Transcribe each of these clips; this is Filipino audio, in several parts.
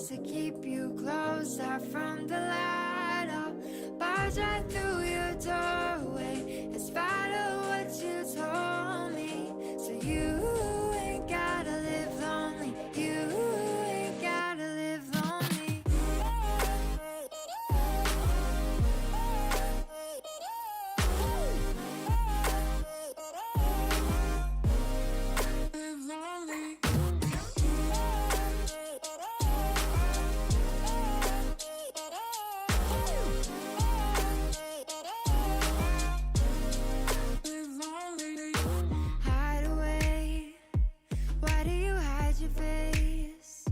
to keep you close out from the light. I'll barge right through your doorway in spite of what you told me. So you ain't gotta live lonely. You ain't gotta live lonely. Live lonely. Hide away. Why do you hide your face?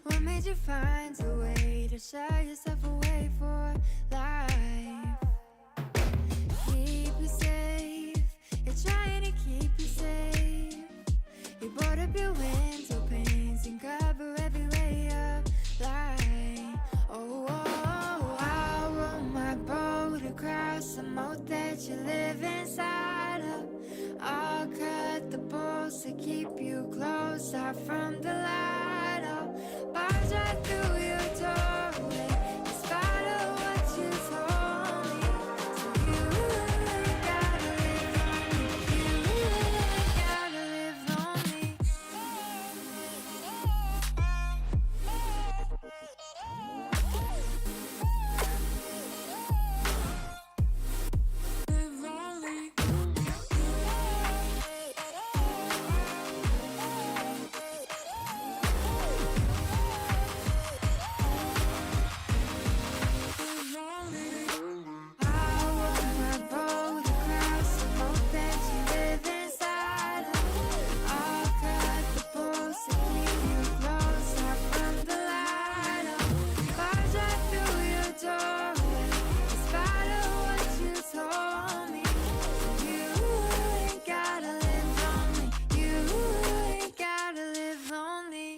What made you find a way to shut yourself away for life? Keep you safe. You're trying to keep you safe. You board up your window panes and cover every ray of light. Oh, I'll row my boat across the moat that you live inside of. I'll cut the bolts to keep you close out from the light. I'll barge right through your doorway in spite of what you told me. So you ain't gotta live lonely. You ain't gotta live lonely. Live lonely. I'll row my boat across the moat that you live inside of. I'll cut the bolts to keep you close out from the light. I'll barge right through your doorway in spite of what you told me. You ain't gotta live lonely. You ain't gotta live lonely.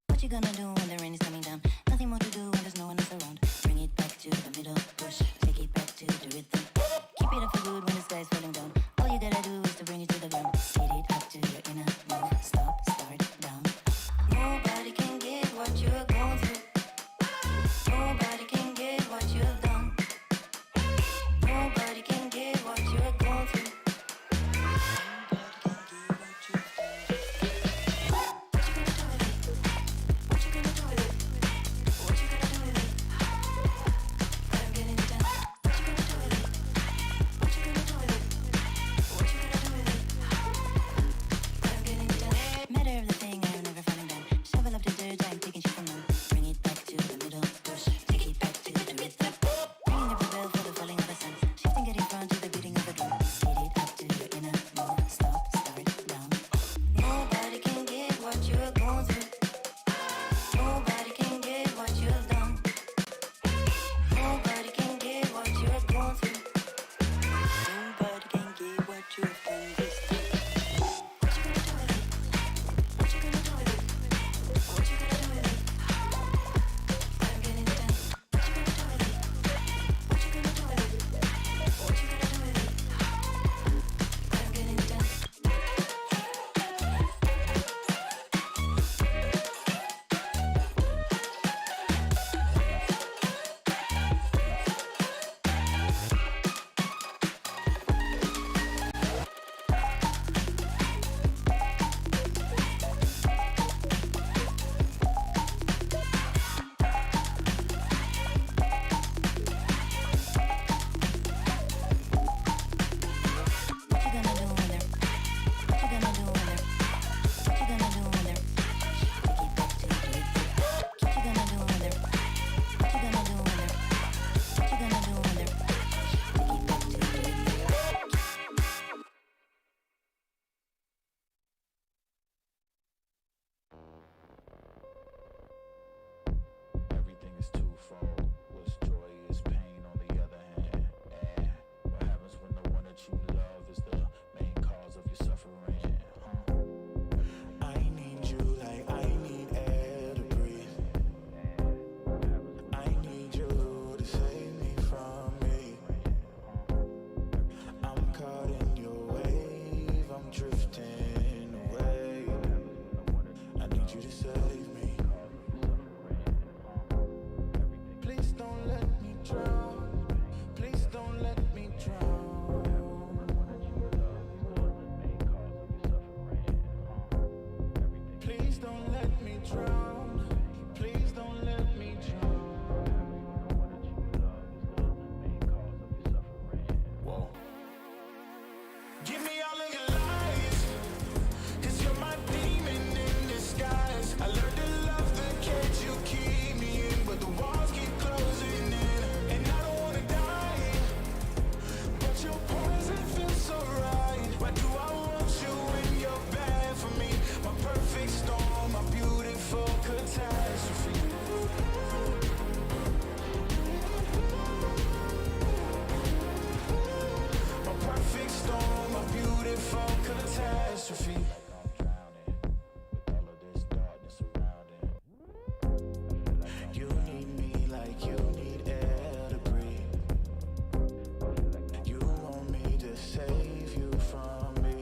What you gonna do when the rain is coming down? Nothing more to do when there's no one else around. Bring it back to the middle, push, take it back to the rhythm. Keep it up for good when the sky's falling down. All you gotta do is to bring it to the ground. Set it up to your inner mood. Stop, start, down. Nobody can get what you're going through. Nobody can get what you've done. Nobody can get what you're going through. What you gonna do with it? What you gonna do drown. Please don't let me drown. Whoa. Give me all of your lies, 'cause you're my demon in disguise. I learned to love the cage you keep me in, but the walls keep closing in. And I don't wanna die, but your poison feels so right. Why do I want you when you're bad for me? My perfect storm, my beautiful catastrophe. My perfect storm, my beautiful catastrophe. You need me like you need air to breathe. You want me to save you from me.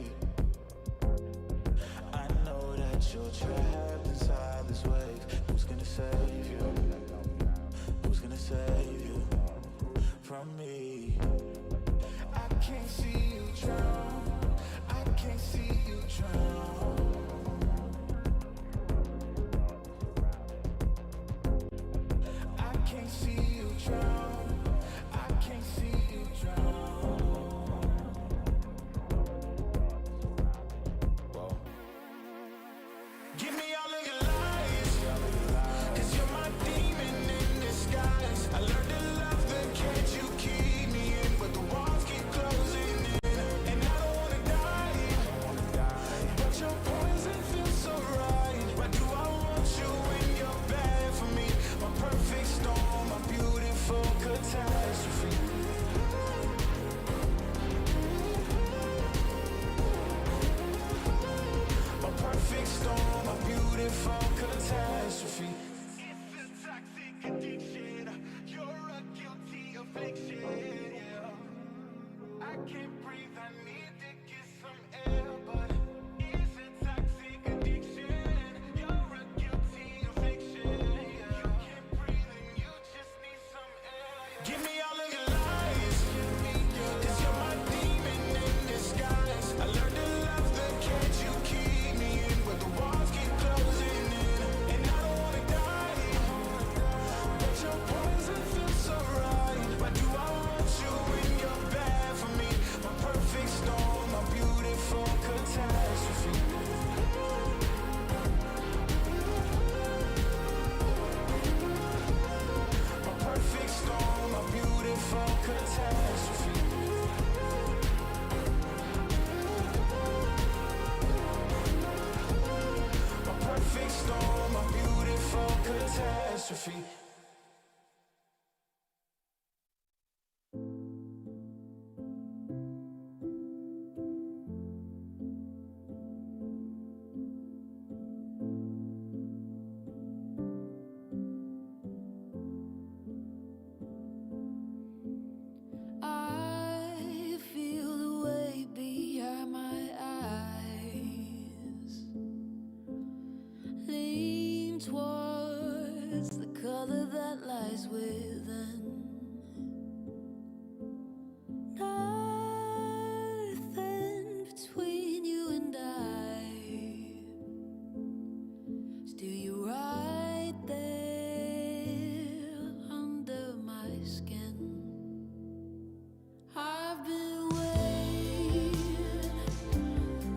I know that you're trapped inside this wave. Who's gonna save you? Who's gonna save you from me? I can't see you drown. I can't see you drown. I can't see you drown. I can't see you drown. Whoa. Give me all of your lies, 'cause you're my demon in disguise. I learned to love the cage you keep me in, but the walls keep closing in. And I don't wanna die, but your poison feels so right. Why do I want you when you're bad for me? My perfect storm, my beautiful catastrophe. My perfect storm, my beautiful catastrophe. It's a toxic addiction. You're a guilty affliction. Yeah. I can't breathe. I need to get some air, but it's a toxic addiction. You're a guilty affliction. Yeah. You can't breathe and you just need some air. Yeah. Give me all of your lies, 'cause you're my demon in disguise. I learned to love the cage you keep me in, but the walls keep closing in. And I don't wanna die, but your poison feels so right. Why do I want you when you're bad for me? My perfect storm, my beautiful catastrophe. My perfect storm, my beautiful catastrophe. My perfect storm, my beautiful catastrophe. I feel the weight behind my eyes. Lean towards the color that lies within. Nothing between you and I. Still you right there under my skin. I've been waiting,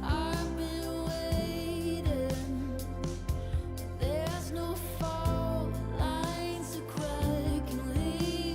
I've been waiting. There's no fault lines to crack and leave.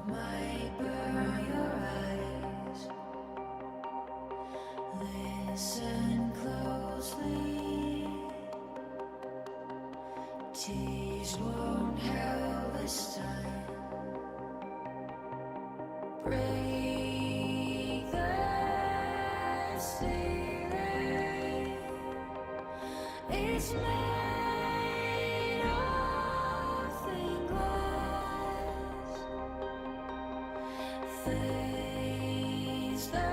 might burn your eyes. Listen closely. Tears won't help this time. Break the ceiling. It's made of thin glass. Face the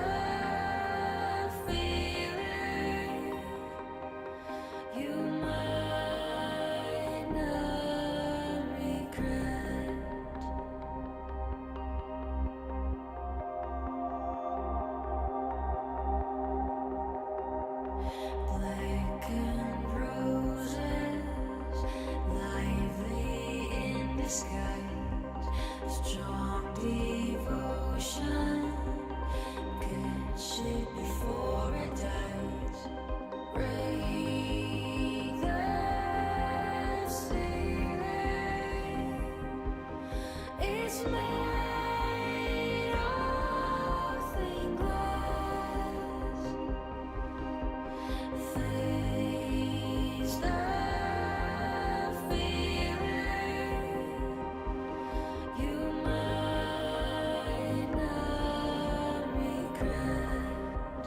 feeling. You might not regret. Blackened roses, lively in disguise. Strong devotion, good shit before it dies. Break the ceiling. It's made of thin glass. Face the feeling. You might not regret.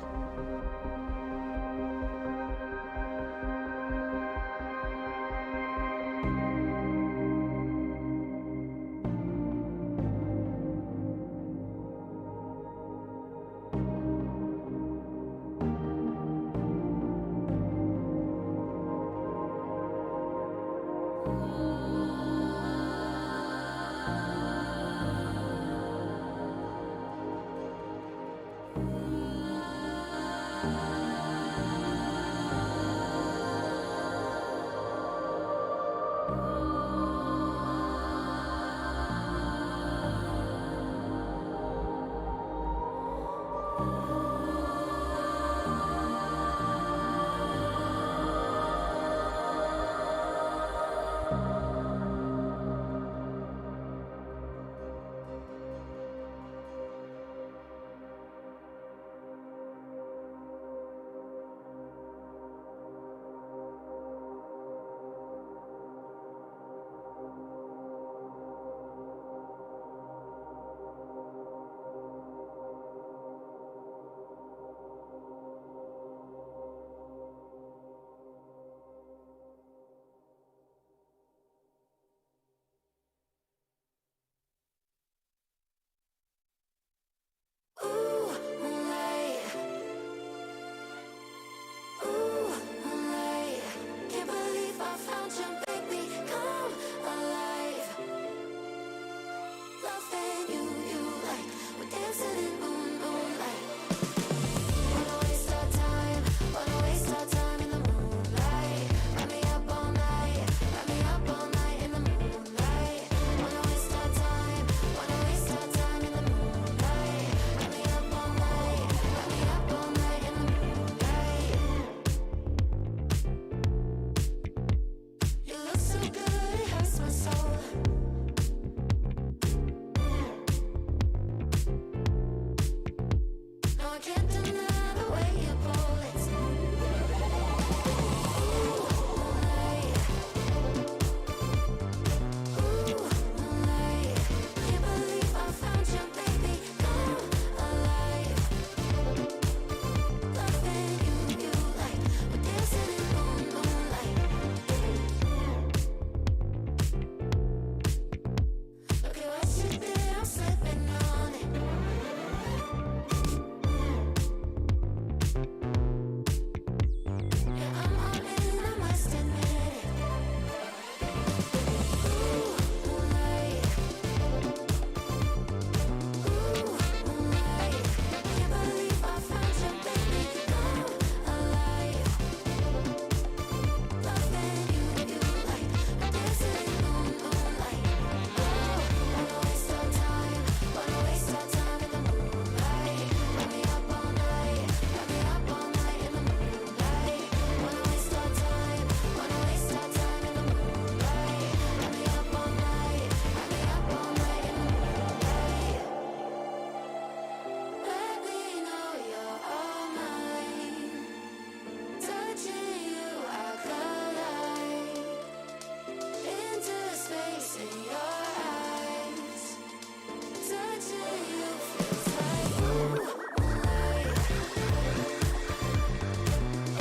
It's like, ooh, moonlight.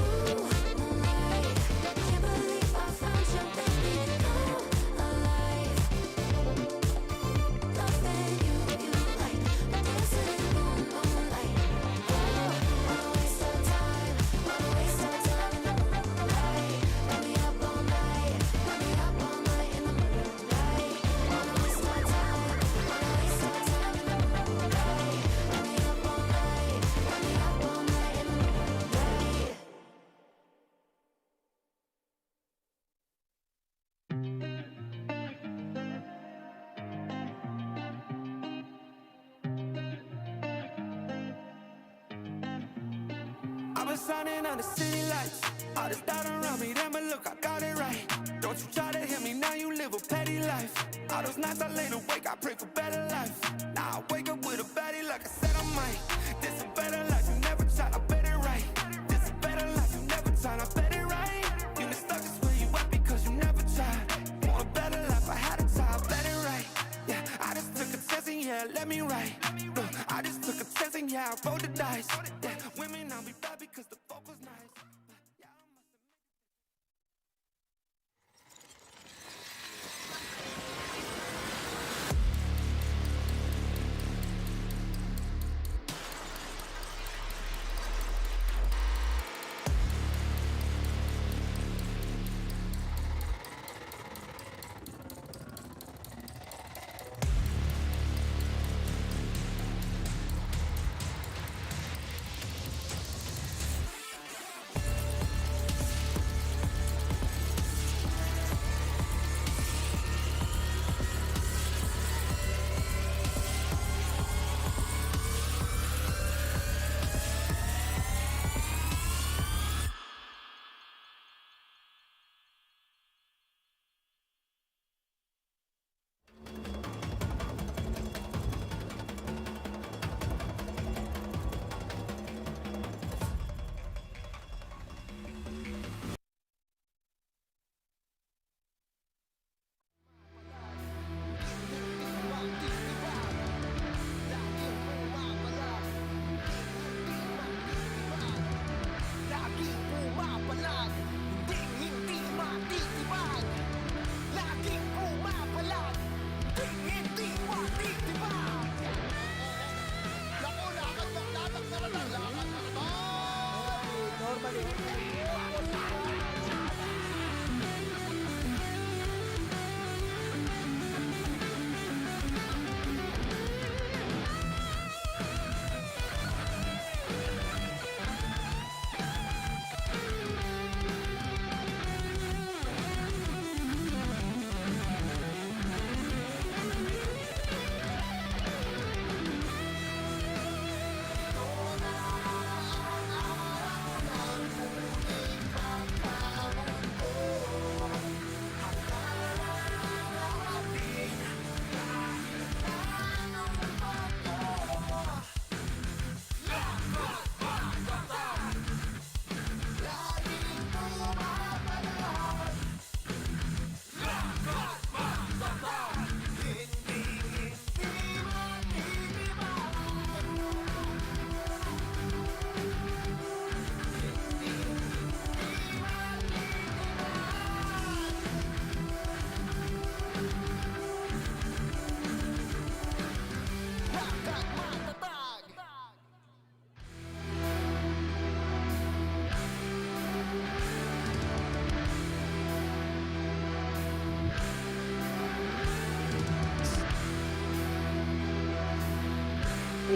Ooh, moonlight. Can't believe I found you, baby. Come alive. Loving you, like dancing in the moonlight. Oh, wanna waste our time, wanna waste our time in the moonlight. Let me up all night, let me up all night in the moonlight. Wanna waste our time, wanna waste our time in the moonlight. Let me up all night, let me up all night in the moonlight. I've been shining on the city lights. All this doubt around me, damn it, look, I got it right. Don't you try to hit me, now you live a petty life. All those nights I laid awake, I pray for better life. Now I wake up with a baddie like I said I might. This a better life, you never tried, I bet it right. This a better life, you never tried, I bet it right. You been stuck, it's where you at because you never tried. Want a better life, I had to try, I bet it right. Yeah, I just took a chance and yeah, let me write. Look, I just took a chance and yeah, I rolled the dice. Yeah, women, I'll be bad because the fuck was nice. Yeah, I must admit. Laging pumapalag, hindi matitibag. Laging pumapalag, hindi matitibag. Naku, lakad na, lakad na naman, lakad na naman. Lakad matatag.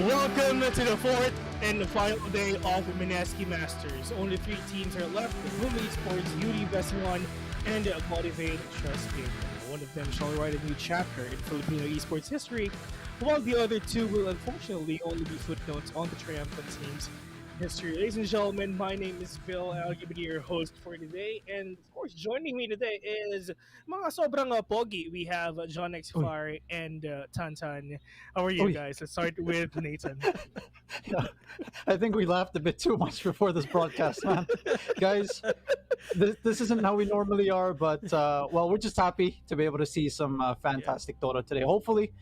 Welcome to the fourth and final day of the Mineski Masters. Only 3 teams are left: Luma Esports, UD Best One, and Motivate Trust Game. One of them shall write a new chapter in Filipino esports history, while the other two will unfortunately only be footnotes on the triumphant team's history. Ladies and gentlemen, my name is Bill. I'll be your host for today. And of course, joining me today is mga sobrang pogi. We have John X Uy. Far and Tantan. How are you Uy. guys? Let's start with Nathan. Yeah, I think we laughed a bit too much before this broadcast, man. Guys, this isn't how we normally are, but well, we're just happy to be able to see some fantastic Dota today, hopefully.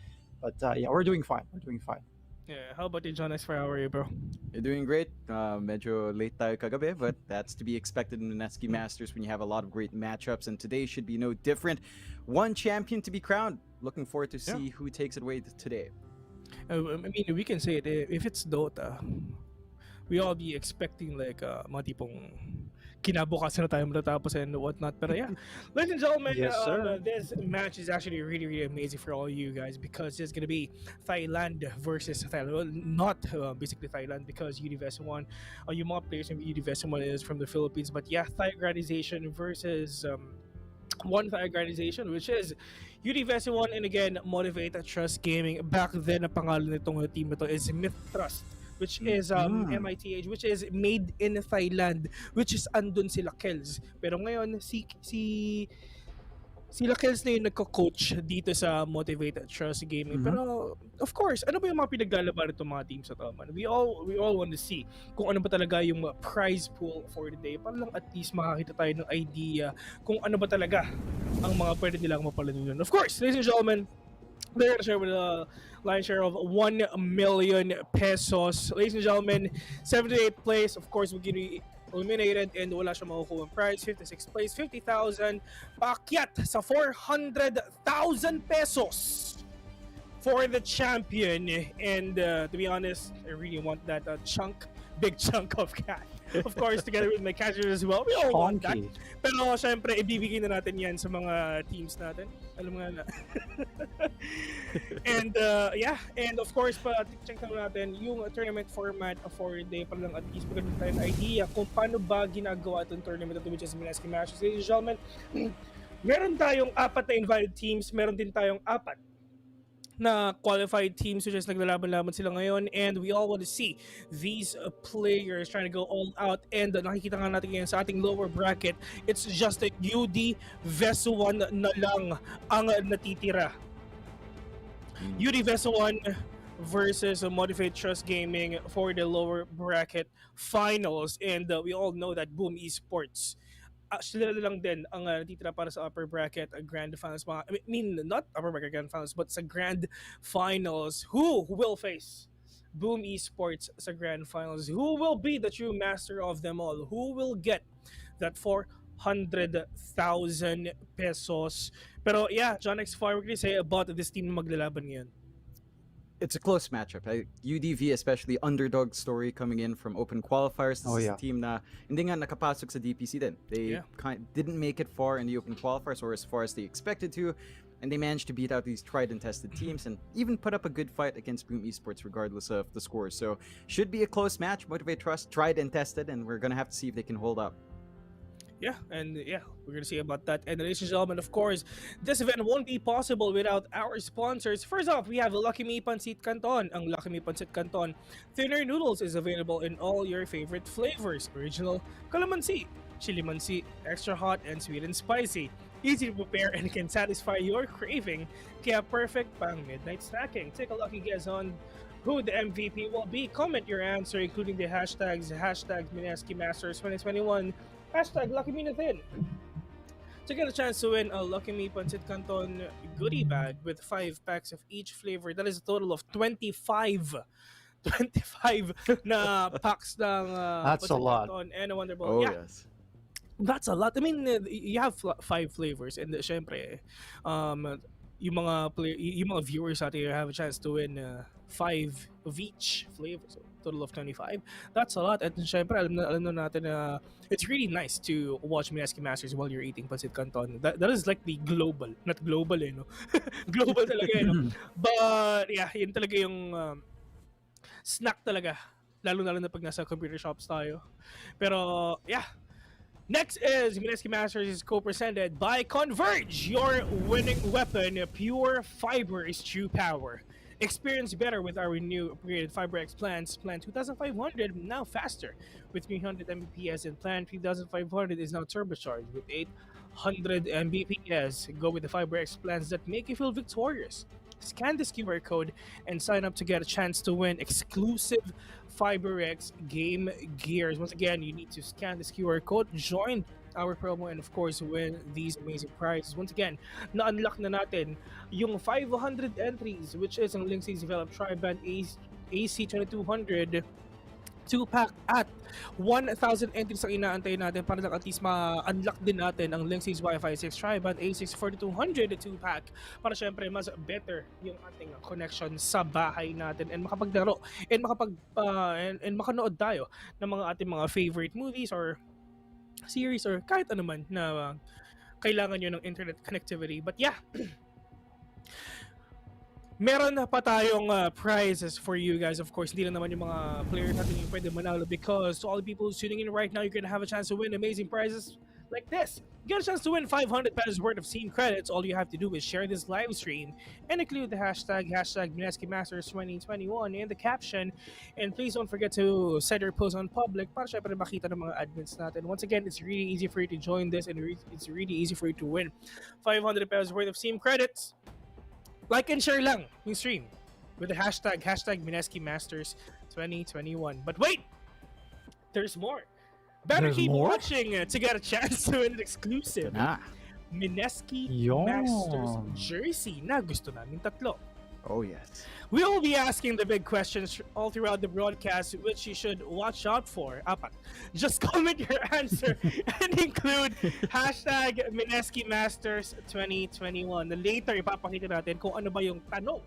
But yeah, we're doing fine. We're doing fine. Yeah, how about you, John? Next for our bro. You're doing great. Medyo late tayo kagabi, but that's to be expected in the Mineski Masters when you have a lot of great matchups, and today should be no different. One champion to be crowned. Looking forward to Yeah. see who takes it away today. I mean, we can say it if it's Dota, we all be expecting like mga tipong kinabukasan na tayo matatapos and whatnot. But yeah, ladies and gentlemen, Yes, sir. this match is actually really, really amazing for all you guys because it's gonna be Thailand versus Thailand. Well, not basically Thailand because Universe One, yung mga players in Universe One is from the Philippines. But yeah, Thai organization versus one Thai organization, which is Universe One, and again, Motivate Trust Gaming. Back then, ang pangalan nitong team ito is Myth Trust, which is MITH, which is made in Thailand, which is andun sila Kels. Pero ngayon, sila Kels na yung nagko-coach dito sa Motivate Trust Gaming. Pero, of course, ano ba yung mga pinaglalaban itong mga teams na to, man? We all want to see kung ano ba talaga yung prize pool for the day para lang at least makakita tayo ng idea kung ano ba talaga ang mga pwede nilang mapalanunan. Of course, ladies and gentlemen, they're gonna share with a lion's share of 1 million pesos. Ladies and gentlemen, 78th place, of course, we're getting eliminated and wala siya makukuha prize. 56th place, 50,000. Paakyat sa 400,000 pesos for the champion. And to be honest, I really want that big chunk of cash. Of course, together with my cashiers as well. We all want that. Chonky. Pero syempre, ibibigay na natin yan sa mga teams natin. Alam mo nga na. And yeah, and of course, check na natin yung tournament format for the day para lang at least magkaroon tayo ng idea kung paano ba ginagawa itong tournament ito, which is Mineski Masters. Ladies and gentlemen, meron tayong 4 na invited teams, meron din tayong 4 na qualified teams which is naglalaban-laban sila ngayon, and we all want to see these players trying to go all out. And nakikita nga natin ngayon sa ating lower bracket, it's just a UD Veso 1 na lang ang natitira. UD Veso 1 versus Motivate Trust Gaming for the lower bracket finals, and we all know that Boom Esports sila lang din ang natitira para sa upper bracket grand finals. I mean, not upper bracket grand finals, but sa grand finals. Who will face Boom Esports sa grand finals? Who will be the true master of them all? Who will get that 400,000 pesos? Pero yeah, John X, what can you say about this team na maglalaban ngayon? It's a close matchup. UDV, especially underdog story coming in from open qualifiers. This is a team na hindi nga nakapasok sa DPC din. They didn't make it far in the open qualifiers or as far as they expected to, and they managed to beat out these tried and tested teams and even put up a good fight against Boom Esports regardless of the scores. So should be a close match. Motivate Trust, tried and tested, and we're gonna have to see if they can hold up. Yeah, and yeah, we're gonna see about that. And ladies and gentlemen, of course, this event won't be possible without our sponsors. First off, we have Lucky Me Pancit Canton. Ang Lucky Me Pancit Canton thinner noodles is available in all your favorite flavors: original, calamansi, chili mansi, extra hot, and sweet and spicy. Easy to prepare and can satisfy your craving. Kaya perfect pang midnight snacking. Take a lucky guess on who the MVP will be. Comment your answer, including the hashtags Mineski Masters 2021. Hashtag Lucky Me Nathan to get a chance to win a Lucky Me Pancit Canton goodie bag with 5 packs of each flavor. That is a total of 25 na packs ng That's a lot. Canton and a Wonder Ball. Oh Yeah, yes. that's a lot. I mean, you have 5 flavors, and syempre, yung mga viewers out there have a chance to win 5 of each flavor. So total of 25. That's a lot. At syempre, alam na natin na it's really nice to watch Mineski Masters while you're eating Pancit Canton. That is like the global, not global no? Global talaga no? But yeah, yun talaga yung snack talaga. Lalo na pag nasa computer shops tayo. Pero yeah, next is Mineski Masters is co-presented by Converge, your winning weapon. Pure fiber is true power. Experience better with our new upgraded FiberX plans. Plan 2500 now faster with 300 Mbps, and Plan 3500 is now turbocharged with 800 Mbps. Go with the FiberX plans that make you feel victorious. Scan this QR code and sign up to get a chance to win exclusive FiberX game gears. Once again, you need to scan this QR code, join our promo, and of course win these amazing prizes. Once again, na-unlock na natin yung 500 entries, which is ang Linksys developed Tri-Band AC 2200 2-pack at 1,000 entries ang inaantay natin para lang at least ma-unlock din natin ang Linksys Wi-Fi 6 Tri-Band A6 4200 2-pack para syempre mas better yung ating connection sa bahay natin and makapaglaro and and makanood tayo ng mga ating mga favorite movies or series or kahit ano man na kailangan nyo ng internet connectivity. But yeah, meron na pa tayong prizes for you guys. Of course, hindi lang naman yung mga players natin yung pwede manalo because to all the people tuning in right now, you're gonna have a chance to win amazing prizes like this. You get a chance to win 500 pesos worth of Steam credits. All you have to do is share this live stream and include the hashtag Mineski Masters 2021 in the caption. And please don't forget to set your post on public para syempre makita ng mga admins natin. Once again, it's really easy for you to join this and it's really easy for you to win 500 pesos worth of Steam credits. Like and share lang yung stream with the hashtag Mineski Masters 2021. But wait! There's more. Better There's keep more? watching to get a chance to win an exclusive Mineski Yon. Masters jersey na gusto namin tatlo. Oh yes. We will be asking the big questions all throughout the broadcast, which you should watch out for. Apat. Just comment your answer and include hashtag Mineski Masters 2021. Later, ipapakita natin kung ano ba yung tanong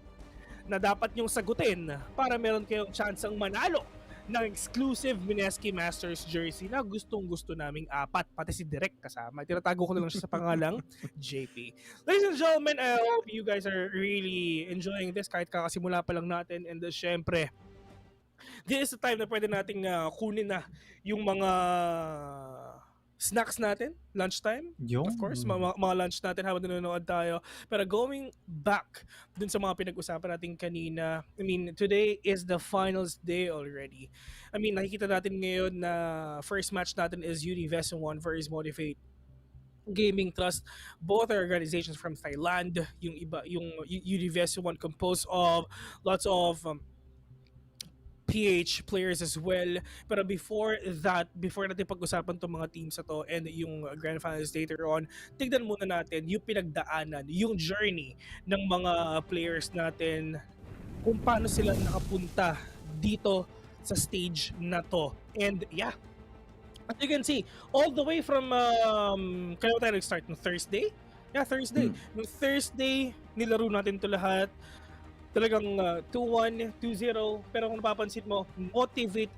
na dapat nyong sagutin para meron kayong chance ang manalo ng exclusive Mineski Masters jersey na gustong-gusto naming apat. Pati si Direk kasama. Tinatago ko na lang siya sa pangalang JP. Ladies and gentlemen, I hope you guys are really enjoying this kahit kakasimula pa lang natin. And syempre, this is the time na pwede nating kunin na yung mga snacks natin, lunchtime. Yun. Of course, mga lunch natin habang nanonood tayo. Pero going back dun sa mga pinag-usapan natin kanina, I mean, today is the finals day already. I mean, nakikita natin ngayon na first match natin is Universal 1 versus Motivate Gaming Trust. Both are organizations from Thailand. Yung iba, yung Universal 1 composed of lots of PH players as well. Pero before natin pag-usapan itong mga teams na to and yung Grand Finals later on, tignan muna natin yung pinagdaanan, yung journey ng mga players natin, kung paano sila nakapunta dito sa stage na to. And yeah, as you can see, all the way from, kaya tayo nag-start ng Thursday? Yeah, Thursday. Yung Thursday, nilaro natin to lahat. Talagang 2-1, 2-0. Pero kung napapansin mo, Motivate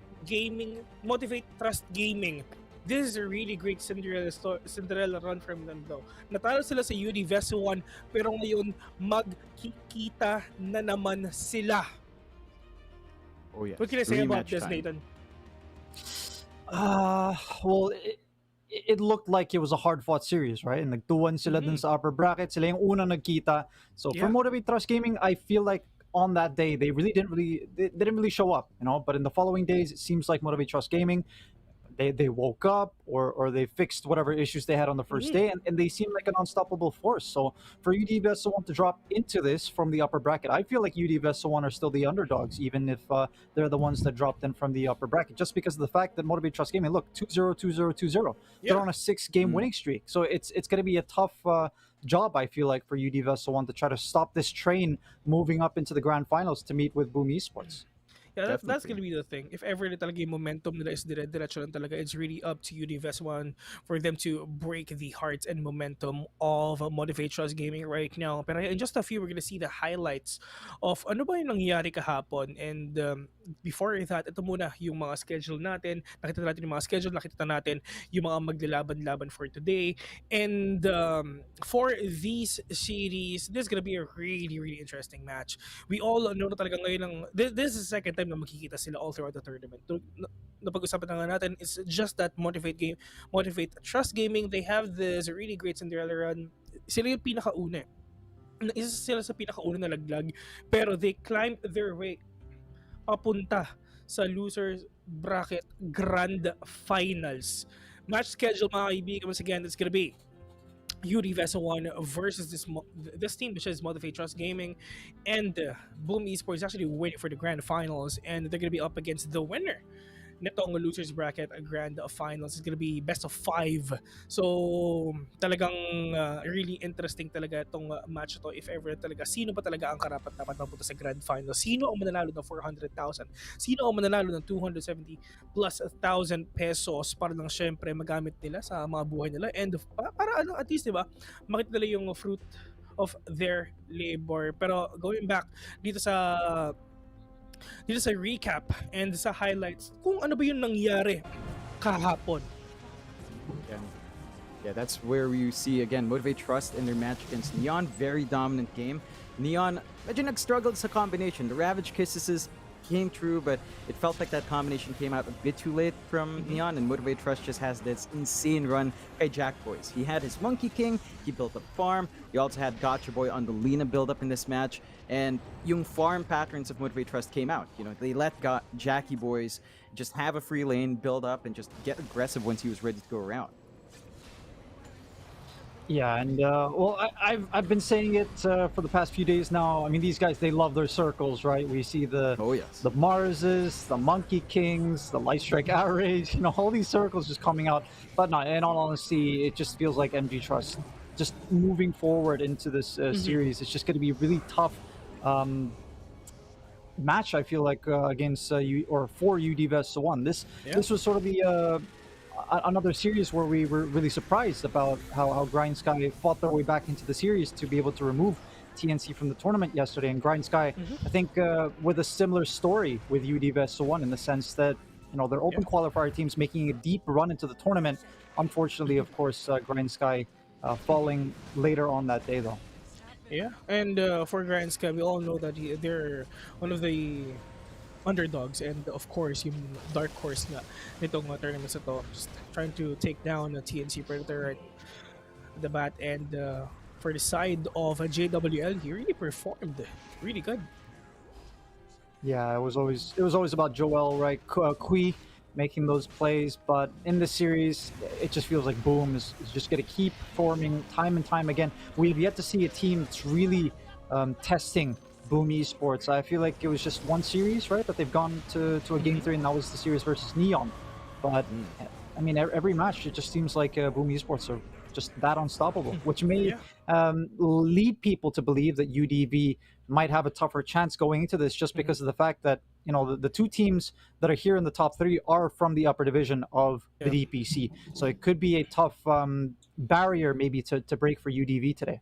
Trust Gaming. This is a really great Cinderella run from them though. Natalo sila sa UD Vessel 1, pero ngayon magkikita na naman sila. Oh yes. What can I say about Rematch this, time. Nathan? Well, it looked like it was a hard-fought series, right? And nag-2-1 sila dun sa upper bracket. Sila yung unang nagkita. So for Yeah. Motivate Trust Gaming, I feel like on that day they didn't really show up, you know. But in the following days, it seems like Motivate Trust Gaming, they woke up or they fixed whatever issues they had on the first day, and they seem like an unstoppable force. So for UD Vessel 1 to drop into this from the upper bracket, I feel like UD Vessel 1 are still the underdogs, even if they're the ones that dropped in from the upper bracket, just because of the fact that Motivate Trust Gaming, look, 2-0, 2-0, 2-0. Yeah. They're on a 6-game winning streak. So it's going to be a tough job, I feel like, for UD Vessel 1 to try to stop this train moving up into the grand finals to meet with Boom Esports. Yeah, that's gonna be the thing. If ever na talaga yung momentum nila is dire-diretso lang talaga, it's really up to Universe 1 for them to break the hearts and momentum of Motivate Trust Gaming right now. Pero in just a few, we're gonna see the highlights of ano ba yung nangyari kahapon. And before that, ito muna yung mga schedule natin. Nakita natin yung mga schedule, nakita natin yung mga maglalaban-laban for today. And for these series, this is gonna be a really, really interesting match. We all know na talaga ngayon this is the second time na makikita sila all throughout the tournament. Napag-usapan na nga natin, it's just that Motivate Trust Gaming, they have this really great Cinderella run. Sila yung pinakauna. Isa sila sa pinakauna na laglag, pero they climbed their way papunta sa losers bracket grand finals. Match schedule, mga kaibigan, once again, it's gonna be UD Vessel 1 versus this team, which is Motivate Trust Gaming, and Boom Esports actually waiting for the grand finals, and they're going to be up against the winner nitong losers bracket grand finals is gonna be best of 5. So talagang really interesting talaga itong match to, if ever talaga sino ba talaga ang karapat dapat mapunta sa grand finals, sino ang mananalo ng 400,000, sino ang mananalo ng 270 plus 1,000 pesos para lang syempre magamit nila sa mga buhay nila, and para ano, at least diba makita nila yung fruit of their labor. Pero going back dito sa recap and sa highlights, kung ano ba yung nangyari kahapon. Yeah. Yeah, that's where you see again Motivate Trust in their match against Neon. Very dominant game. Neon, medyo nag-struggled sa combination. The Ravage Kisses came true, but it felt like that combination came out a bit too late from Neon, and Motivate Trust just has this insane run by Jack Boys. He had his Monkey King, he built a farm, he also had Gotcha Boy on the Lina build up in this match, and yung farm patterns of Motivate Trust came out. You know, they let Jackie Boys just have a free lane, build up, and just get aggressive once he was ready to go around. Yeah, and well, I've been saying it for the past few days now. I mean, these guys, they love their circles, right? We see the the Marses, the Monkey Kings, the Light Strike Arrays, you know, all these circles just coming out. But no, in all honesty, it just feels like MG Trust just moving forward into this series. It's just going to be a really tough match, I feel like, against for UDVS1. This was sort of the another series where we were really surprised about how Grind Sky fought their way back into the series to be able to remove TNC from the tournament yesterday. And Grind Sky, I think, with a similar story with UDVS1 in the sense that, you know, their open qualifier teams making a deep run into the tournament. Unfortunately, of course, Grind Sky falling later on that day, though. Yeah, and for Grind Sky, we all know that they're one of the underdogs, and of course yung dark horse nga nitong tournaments ito, just trying to take down a TNC Predator right at the bat. And for the side of JWL, he really performed really good. Yeah, it was always about Joel, right? Kui making those plays, but in this series, it just feels like Boom is just going to keep forming time and time again. We've yet to see a team that's really testing Boom Esports. I feel like it was just one series, right, that they've gone to a game 3, and that was the series versus Neon. But I mean, every match it just seems like Boom Esports are just that unstoppable, which may lead people to believe that UDV might have a tougher chance going into this, just because of the fact that, you know, the two teams that are here in the top 3 are from the upper division of the DPC, so it could be a tough barrier maybe to break for UDV today.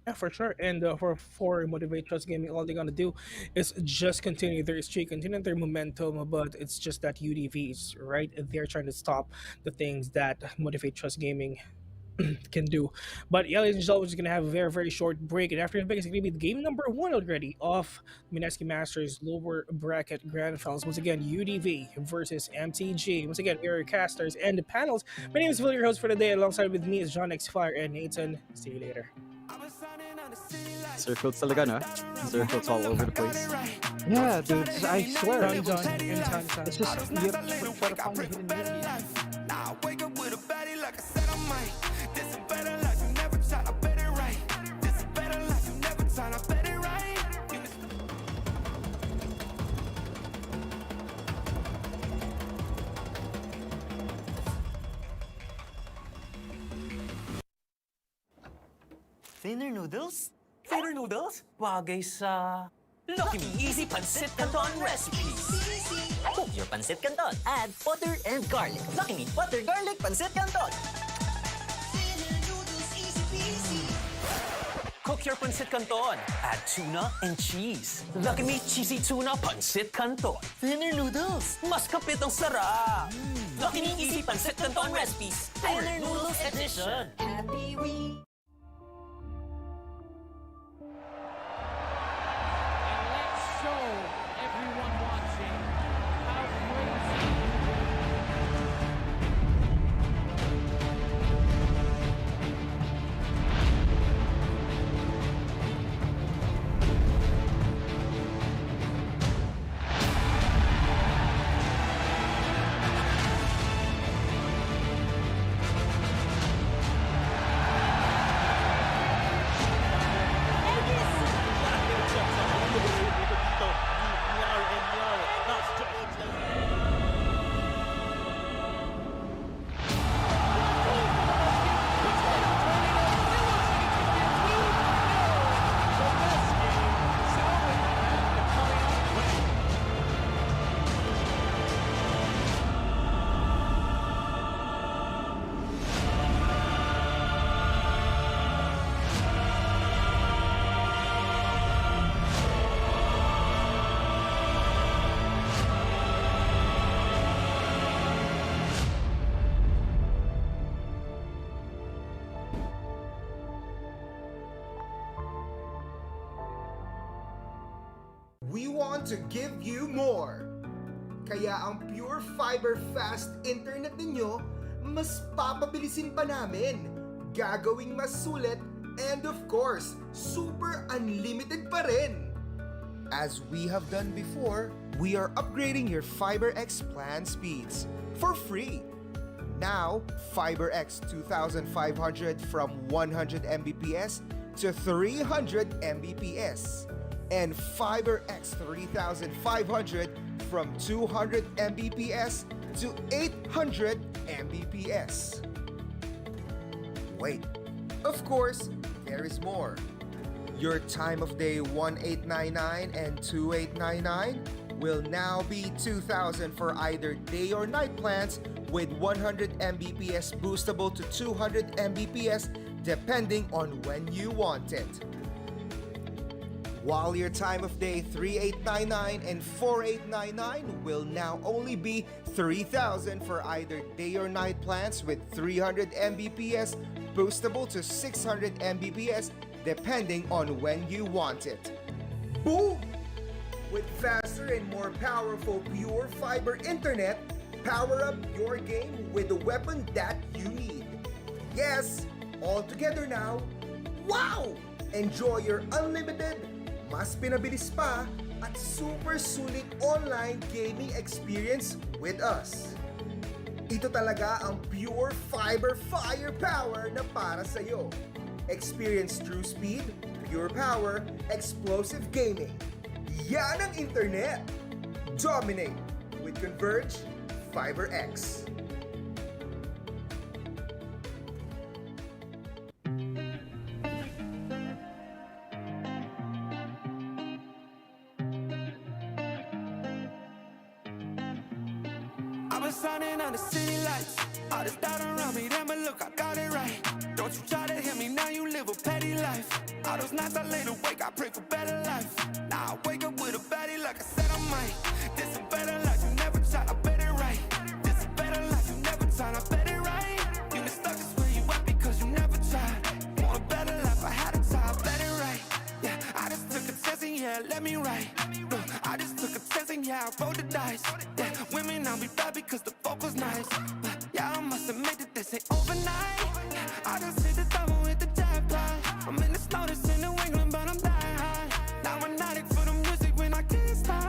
Yeah, for sure. And for Motivate Trust Gaming, all they're gonna do is just continue their streak, continue their momentum. But it's just that UDV is right there trying to stop the things that Motivate Trust Gaming can do. But yeah, ladies and gentlemen, we're just gonna have a very, very short break, and after the break, it's gonna be the game number 1 already of Mineski Masters lower bracket grand finals. Once again, UDV versus MTG. Once again, we are your casters and the panels. My name is Will, your host for the day. Alongside with me is John X Fire and Nathan. See you later. Circles talaga, no? Circles all over the place. Yeah, dude, I swear. It's just you have to try to find the hidden meat. Now I wake up with a body like I said I might. This is better life, you never tried, I bet it right. This is better life, you never tried, I bet it right. Thinner noodles? Thinner noodles? Bagay sa Lucky Me Easy Pancit Canton recipes. Cook your pancit canton. Add butter and garlic. Lucky Me Butter Garlic Pancit Canton. Cook your pancit canton. Add tuna and cheese. Lucky Me Cheesy Tuna Pancit Canton. Thinner noodles. Mas kapit ang sarap. Lucky Me Easy Pancit Canton recipes. Thinner noodles edition. Happy we. we want to give you more. Kaya ang Pure Fiber Fast Internet ninyo, mas papabilisin pa namin, gagawing mas sulit, and of course, super unlimited pa rin. As we have done before, we are upgrading your FiberX plan speeds for free. Now, FiberX 2500 from 100 Mbps to 300 Mbps, and FiberX 3500 from 200 Mbps to 800 Mbps. Wait, of course, there is more. Your time of day 1899 and 2899 will now be 2000 for either day or night plans with 100 Mbps boostable to 200 Mbps depending on when you want it. While your time of day 3899 and 4899 will now only be 3000 for either day or night plans with 300 Mbps boostable to 600 Mbps depending on when you want it. Boom! With faster and more powerful pure fiber internet, power up your game with the weapon that you need. Yes, all together now. Wow! Enjoy your unlimited, mas pinabilis pa, at super sulit online gaming experience with us. Ito talaga ang pure fiber firepower na para sa'yo. Experience true speed, pure power, explosive gaming. Yan ang internet! Dominate with Converge FiberX. I've been shining on the city lights. All this doubt around me, then but look, I got it right. Don't you try to hit me, now you live a petty life. All those nights I lay awake, I pray for better life. Now I wake up with a baddie like I said I might. This a better life, you never tried, I bet it right. This a better life, you never tried, I bet it right. You been stuck just where you at because you never tried. Want a better life, I had a try, I bet it right. Yeah, I just took a chance and yeah, let me write. Look, I just took a chance and yeah, I rolled the dice. Yeah, women I'll be bad because the fuck was nice. But yeah, I must admit that this ain't overnight. I just hit the double with the jackpot. I'm in the snow, this in New England, but I'm dying high. Now I'm addict for the music when I can't stop.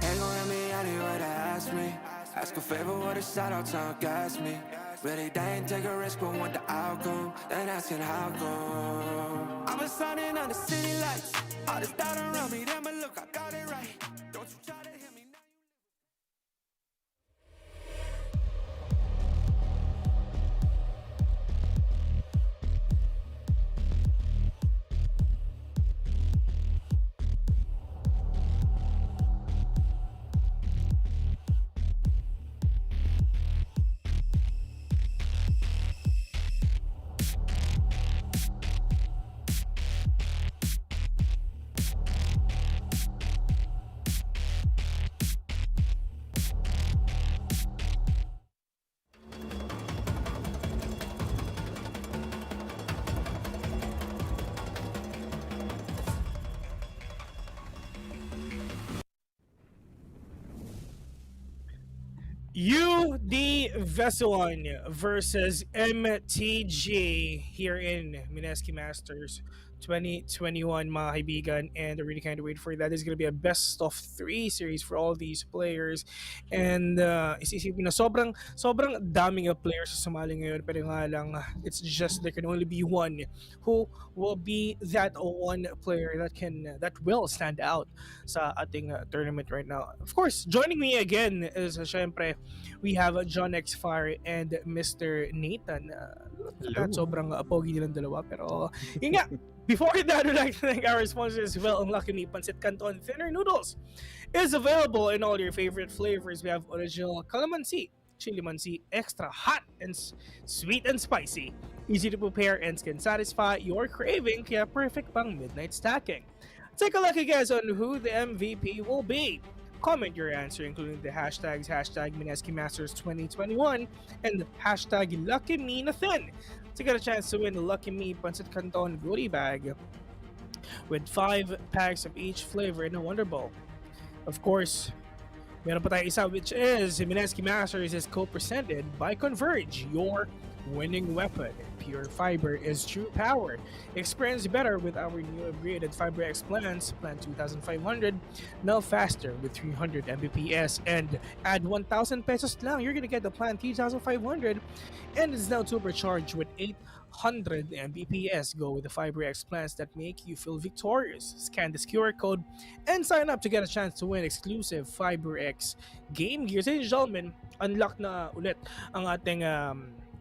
Ain't gon' let me anywhere to ask me. Ask a favor or a shout out to gas me. Really, they ain't take a risk, but want the outcome. Then asking how come. I've been shining on the city lights. All this doubt around me, then but look, I got it right. Don't you try to hit me now. UD Vesuan versus MTG here in Mineski Masters 2021, mga kaibigan, and I really can't wait for that. It's gonna be a best of 3 series for all these players, and isisipin na sobrang daming players sa sumali ngayon, pero nga lang it's just there can only be one who will be that one player that will stand out sa ating tournament right now. Of course, joining me again is syempre we have John X Fire and Mr. Nathan. Sobrang pogi nilang dalawa, pero yun nga. Before that, I'd like to thank our sponsors as well. Ang Lucky Me Pancit Canton Thinner Noodles is available in all your favorite flavors. We have original calamansi, chili mansi, extra hot and sweet and spicy. Easy to prepare and can satisfy your craving, kaya perfect pang midnight stacking. Take a look, guys, on who the MVP will be. Comment your answer, including the hashtags #MineskiMasters2021 and #LuckyMeNathan to get a chance to win the Lucky Me Pancit Canton goodie bag. with 5 packs of each flavor in a Wonder Bowl. Of course, meron pa tayo isa which is Mineski Masters is co-presented by Converge, your winning weapon. Pure fiber is true power. Experience better with our new upgraded Fiber X plans. Plan 2,500, now faster with 300 Mbps and add 1,000 pesos lang. You're gonna get the plan 3,500 and it's now supercharged with 800 Mbps. Go with the Fiber X plans that make you feel victorious. Scan this QR code and sign up to get a chance to win exclusive Fiber X game gear. Ladies and gentlemen, unlock na ulit ang ating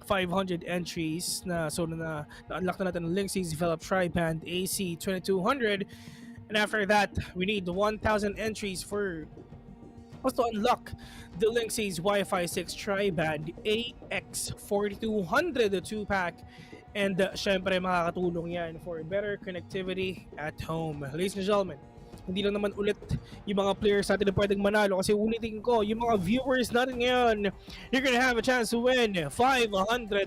500 entries na na-unlock na natin ng Linksys Develop Tri-Band AC 2200, and after that we need 1,000 entries for us to unlock the Linksys Wi-Fi 6 Tri-Band AX 4200 2-pack, and syempre makakatulong yan for better connectivity at home. Ladies and gentlemen, hindi lang naman ulit yung mga players natin na pwedeng manalo, kasi ulitin ko, yung mga viewers natin ngayon, you're gonna have a chance to win 500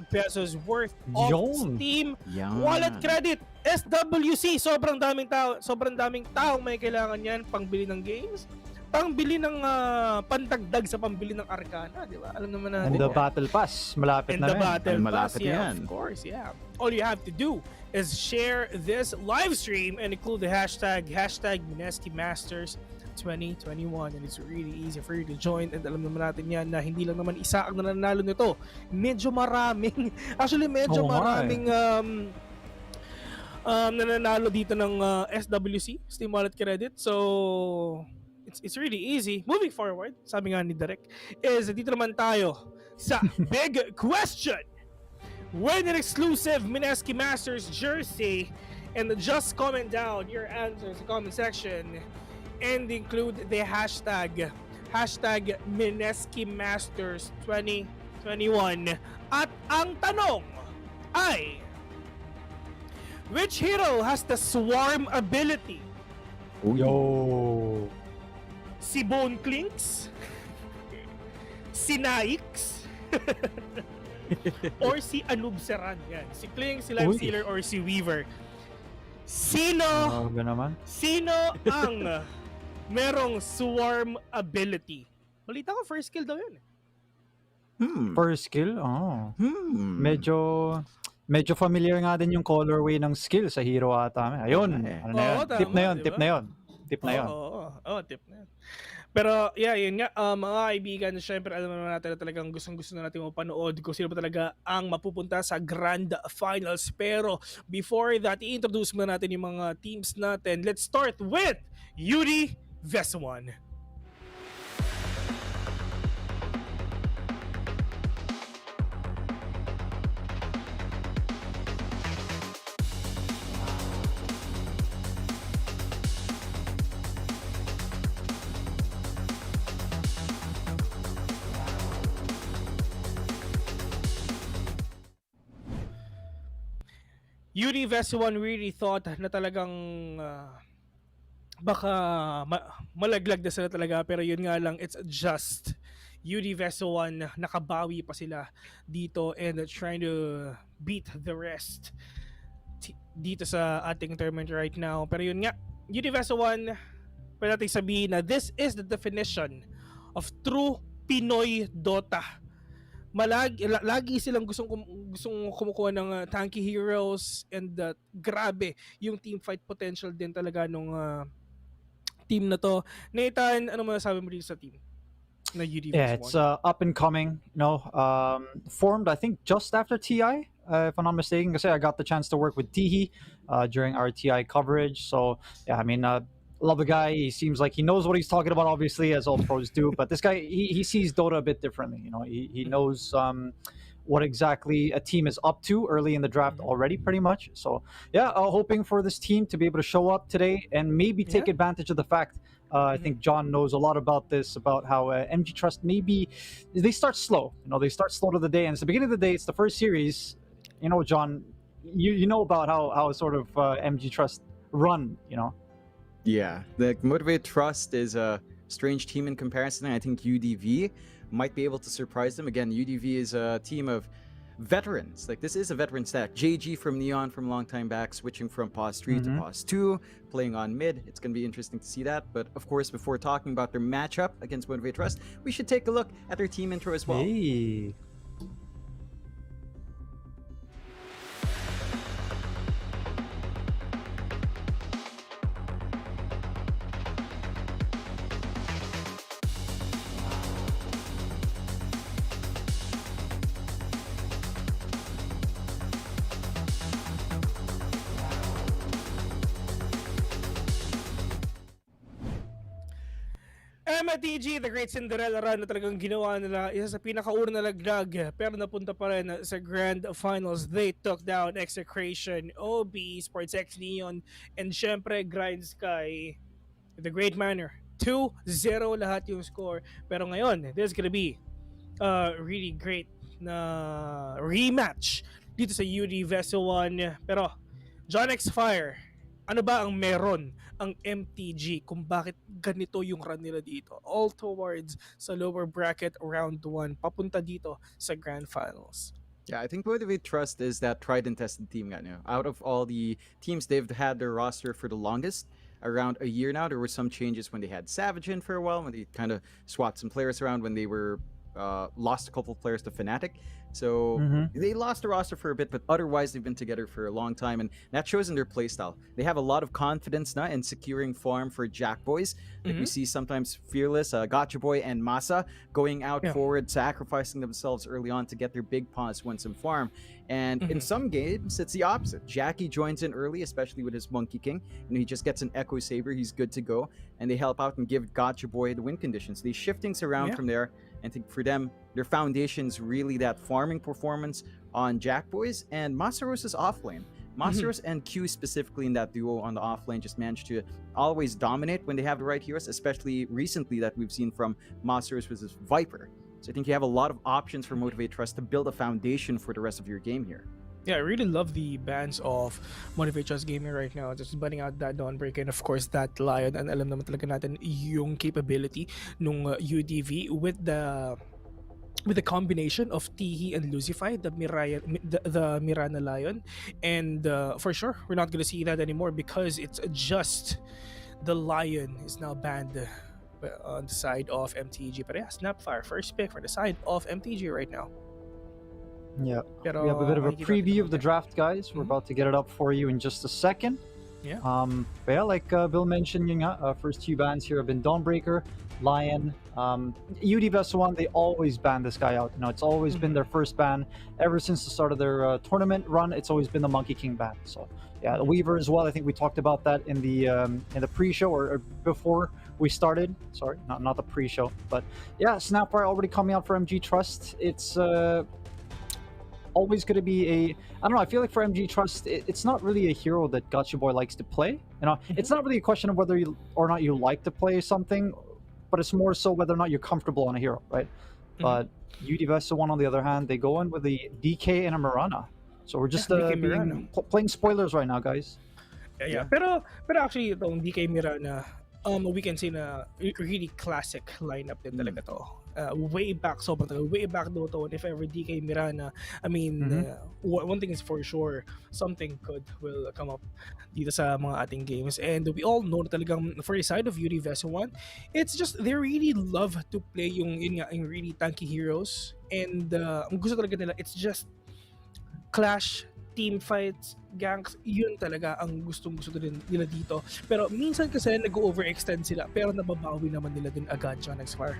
pesos worth of Steam wallet credit. SWC, sobrang daming tao may kailangan yan, pangbili ng games, pangbili ng pandagdag sa pambili ng Arcana, di ba? Alam naman natin. And the Battle Pass, malapit na rin. Malapit yeah, yan. of course, yeah. All you have to do is share this live stream and include the hashtag Mineski Masters 2021, and it's really easy for you to join. And alam naman natin yan na hindi lang naman isa ang nananalo nito, medyo maraming maraming nananalo dito ng SWC, Steam Wallet Credit. So it's really easy. Moving forward, sabi nga ni Derek, is dito naman tayo sa big question. Win an exclusive Mineski Masters jersey, and just comment down your answers in the comment section and include the hashtag Mineski Masters 2021. At ang tanong ay, which hero has the swarm ability? Yo. Si Bone Clinks? Si Naix? Or si Anubseran? Yan. Si Clinks, si Life Stealer, or si Weaver? Sino ang merong swarm ability? Balita ko, first skill daw yun. First skill? Oh. Medyo familiar nga din yung colorway ng skill sa hero ata. Ayun. Ano na yun? Tip na yun. Tip na yun. Tip na yun. Pero yeah, yun nga, mga kaibigan, syempre alam naman natin na talagang gustong-gusto na natin mapanood kung sino pa talaga ang mapupunta sa Grand Finals. Pero before that, i-introduce muna natin yung mga teams natin. Let's start with Yuri Vesuan. Yuri Vesuan really thought na talagang baka malaglag na sila talaga, pero yun nga lang, it's just Yuri Vesuan, nakabawi pa sila dito and trying to beat the rest dito sa ating tournament right now. Pero yun nga, Yuri Vesuan, pwede natin sabihin na this is the definition of true Pinoy Dota. Lagi silang gustong kumukuha ng tanky heroes, and grabe yung team fight potential din talaga nung team na to. Nathan, ano masasabi mo dito sa team na UD? Yeah, it's up and coming, formed I think just after TI, if I'm not mistaken, kasi I got the chance to work with Tihi during our TI coverage. So yeah, I mean, love the guy. He seems like he knows what he's talking about, obviously, as all pros do. But this guy, he sees Dota a bit differently. He knows what exactly a team is up to early in the draft already, pretty much. So yeah, hoping for this team to be able to show up today and maybe take advantage of the fact. I think John knows a lot about this, about how MG Trust maybe they start slow. They start slow to the day, and it's the beginning of the day. It's the first series. John, you know about how sort of MG Trust run. Yeah, the Motivate Trust is a strange team in comparison. I think UDV might be able to surprise them. Again, UDV is a team of veterans. Like, this is a veteran stack. JG from Neon from long time back, switching from pause 3 to pause 2, playing on mid. It's going to be interesting to see that. But of course, before talking about their matchup against Motivate Trust, we should take a look at their team intro as well. Hey. MTG, the Great Cinderella Run na talagang ginawa nila, isa sa pinakauna na laglag pero napunta pa rin sa Grand Finals. They took down Execration, OB, Sports X Neon, and syempre Grind Sky with a great manner. 2-0 lahat yung score. Pero ngayon, there's gonna be a really great na rematch dito sa UD Vessel 1. Pero, John X Fire, ano ba ang meron ang MTG kung bakit ganito yung run nila dito? All towards sa lower bracket round 1, papunta dito sa Grand Finals. Yeah, I think Motivate Trust is that tried and tested team. Out of all the teams, they've had their roster for the longest, around a year now. There were some changes when they had Savage in for a while, when they kind of swapped some players around, when they were lost a couple of players to Fnatic. So they lost the roster for a bit, but otherwise they've been together for a long time, and that shows in their playstyle. They have a lot of confidence now in securing farm for Jack Boys. Like we see sometimes Fearless, Gotcha Boy, and Masa going out forward, sacrificing themselves early on to get their big pause win some farm. And in some games, it's the opposite. Jackie joins in early, especially with his Monkey King, and he just gets an Echo Saber, he's good to go, and they help out and give Gotcha Boy the win conditions. They shift things around from there. I think for them, their foundation's really that farming performance on Jack Boys and Masaros' offlane. Masaros and Q specifically in that duo on the offlane just managed to always dominate when they have the right heroes, especially recently that we've seen from Masaros with his Viper. So I think you have a lot of options for Motivate Trust to build a foundation for the rest of your game here. Yeah, I really love the bands of Motivate Trust Gaming right now. Just bunning out that Dawnbreaker and of course that Lion. And alam naman talaga natin yung capability nung UDV with the combination of Tihi and Lucify, the Mirana Lion. And for sure, we're not going to see that anymore because it's just the Lion is now banned on the side of MTG. But yeah, Snapfire, first pick for the side of MTG right now. Yeah, we have a bit of a preview of the draft, guys. We're about to get it up for you in just a second. Yeah. But yeah, like Bill mentioned, first two bans here have been Dawnbreaker, Lion, UD Vessel 1. They always ban this guy out. It's always been their first ban ever since the start of their tournament run. It's always been the Monkey King ban. So yeah, the Weaver as well. I think we talked about that in the pre-show or before we started. Sorry, not the pre-show, but yeah, Snapfire already coming out for MG Trust. It's always going to be I don't know, I feel like for MG Trust, it's not really a hero that Gotcha Boy likes to play. It's not really a question of whether you or not you like to play something, but it's more so whether or not you're comfortable on a hero, right? But UD Vessel 1, on the other hand, they go in with the DK and a Mirana. So we're just playing spoilers right now, guys. Yeah. Pero actually, itong DK Mirana, we can say na really classic lineup din talaga to. Way back Dota 1, if ever DK Mirana, I mean, one thing is for sure, something good will come up dito sa mga ating games. And we all know na talagang for the side of UD Vessel 1, it's just they really love to play yung really tanky heroes. And ang gusto talaga nila, it's just clash, team fights, ganks, yun talaga ang gustong-gusto nila dito. Pero minsan kasi nag-overextend sila, pero nababawi naman nila din agad John X-Fire.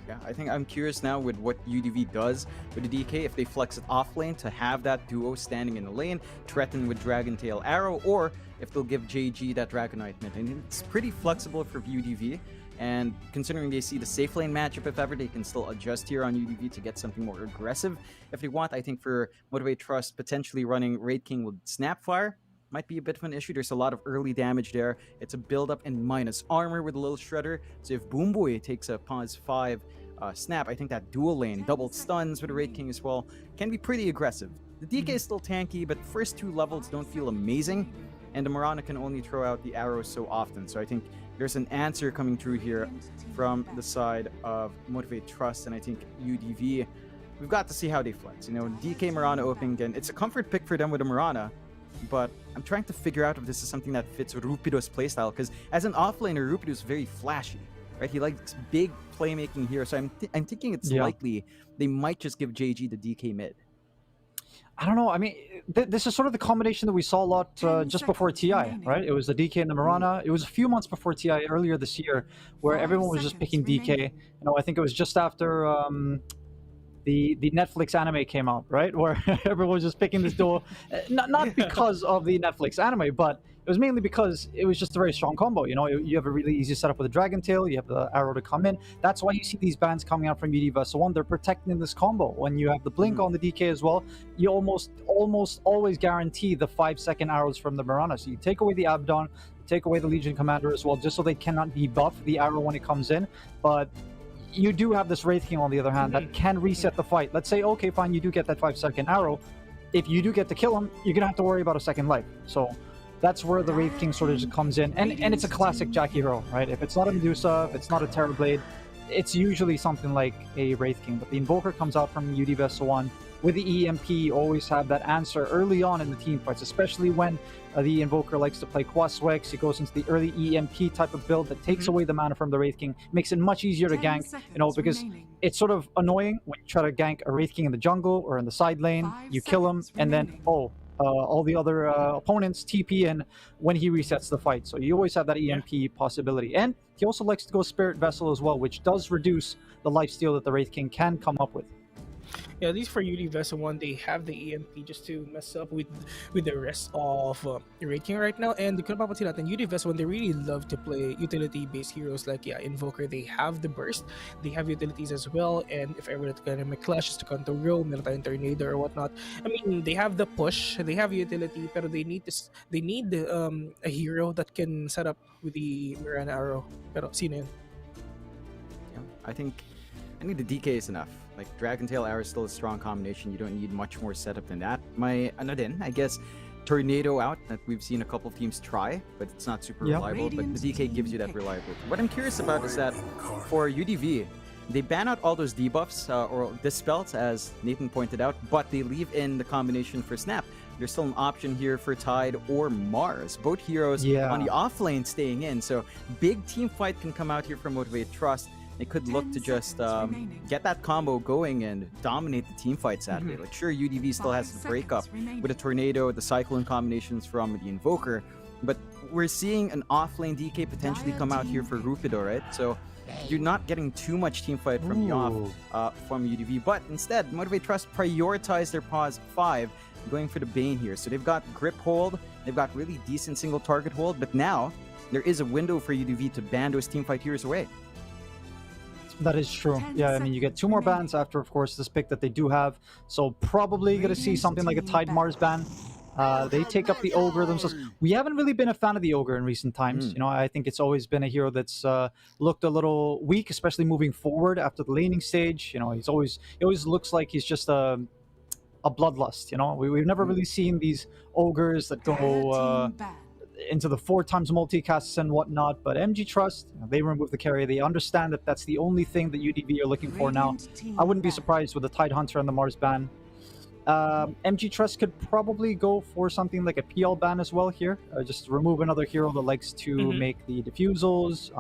Yeah, I think I'm curious now with what UDV does with the DK, if they flex it off lane to have that duo standing in the lane, threaten with Dragon Tail Arrow, or if they'll give JG that Dragonite mid. And it's pretty flexible for UDV, and considering they see the safe lane matchup, if ever, they can still adjust here on UDV to get something more aggressive if they want. I think for Motivate Trust, potentially running Raid King with Snapfire might be a bit of an issue. There's a lot of early damage there. It's a build-up in minus armor with a little Shredder. So if Boomboy takes a pause 5 snap, I think that dual lane, double stuns with a Raid King as well, can be pretty aggressive. The DK is still tanky, but first 2 levels don't feel amazing, and the Mirana can only throw out the arrows so often. So I think there's an answer coming through here from the side of Motivate Trust, and I think UDV we've got to see how they flex. You know, DK Mirana opening again. It's a comfort pick for them with a Mirana, but I'm trying to figure out if this is something that fits Rupido's playstyle, because as an offlaner, Rupido is very flashy, right? He likes big playmaking here, so I'm thinking it's likely they might just give JG the DK mid. I don't know. I mean, this is sort of the combination that we saw a lot just before TI, right? It was the DK and the Mirana. It was a few months before TI earlier this year where everyone was just picking DK. You know, I think it was just after the Netflix anime came out, right? Where everyone was just picking this duo, not because of the Netflix anime, but it was mainly because it was just a very strong combo. You know, you have a really easy setup with a Dragon Tail, you have the arrow to come in. That's why you see these bans coming out from UD Vessel 1. They're protecting this combo. When you have the blink on the DK as well, you almost always guarantee the 5-second arrows from the Mirana. So you take away the Abdon, take away the Legion Commander as well, just so they cannot debuff the arrow when it comes in. But you do have this Wraith King on the other hand that can reset the fight. Let's say, okay, fine, you do get that 5-second arrow. If you do get to kill him, you're gonna have to worry about a second life. So that's where the Wraith King sort of just comes in. And it's a classic Jackie hero, right? If it's not a Medusa, if it's not a Terrorblade, it's usually something like a Wraith King. But the Invoker comes out from UD Vessel 1. With the EMP, you always have that answer early on in the team fights, especially when the Invoker likes to play Quaswex. He goes into the early EMP type of build that takes away the mana from the Wraith King, makes it much easier to gank, you know, because it's sort of annoying when you try to gank a Wraith King in the jungle or in the side lane, you kill him, and then, all the other opponents TP in when he resets the fight. So you always have that EMP possibility. And he also likes to go Spirit Vessel as well, which does reduce the lifesteal that the Wraith King can come up with. Yeah, at least for UD Vessel 1, they have the EMP just to mess up with the rest of the Wraith King right now. And kung napapansin natin, UD Vessel 1, they really love to play utility-based heroes like Invoker. They have the burst, they have utilities as well, and if ever that kind of clashes to counter roam, meron tayong tornado or whatnot. I mean, they have the push, they have utility, pero they need a hero that can set up with the Mirana arrow. Pero sino yun? Yeah, I think the DK is enough. Like, Dragon Tail Arrow is still a strong combination. You don't need much more setup than that. I guess, Tornado out that we've seen a couple of teams try, but it's not super reliable. But the DK gives you that reliability. What I'm curious about is that for UDV, they ban out all those debuffs or dispels, as Nathan pointed out, but they leave in the combination for Snap. There's still an option here for Tide or Mars. Both heroes on the off lane staying in. So big team fight can come out here from Motivate Trust. They could look to just get that combo going and dominate the team fight, sadly. Like, sure, UDV still has the breakup with the Tornado, the Cyclone combinations from the Invoker, but we're seeing an offlane DK potentially come out here for Rupido, right? So you're not getting too much team fight from the off from UDV, but instead, Motivate Trust prioritize their pause 5, going for the Bane here. So they've got grip hold, they've got really decent single target hold, but now there is a window for UDV to ban those team fight heroes away. That is true. Yeah, I mean, you get 2 more bans after, of course, this pick that they do have. So probably going to see something like a Tide Mars ban. They take up the Ogre themselves. We haven't really been a fan of the Ogre in recent times. You know, I think it's always been a hero that's looked a little weak, especially moving forward after the laning stage. You know, he always looks like he's just a bloodlust. You know, we've never really seen these Ogres that go into the 4 times multicasts and whatnot, but MG Trust, they remove the carry. They understand that that's the only thing that UDV are looking for now. I wouldn't be surprised with the Tide Hunter and the Mars ban. MG Trust could probably go for something like a PL ban as well here. Just remove another hero that likes to make the diffusals.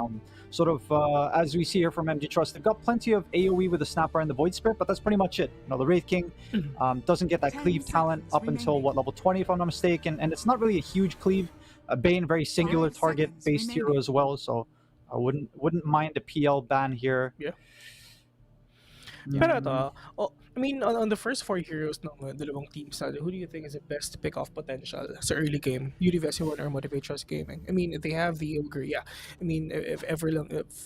Sort of, as we see here from MG Trust, they've got plenty of AoE with the Snapper and the Void Spirit, but that's pretty much it. You know, the Wraith King doesn't get that cleave talent up until, level 20, if I'm not mistaken, and it's not really a huge cleave. Bane, very singular target-based hero as well, so I wouldn't mind a PL ban here. Yeah. Pero ito, I mean, on the first 4 heroes ng dalawang teams, who do you think is the best pick-off potential sa early game? UD Vessel 1 or Motivate Trust Gaming? I mean, they have the Ogre, yeah. I mean, if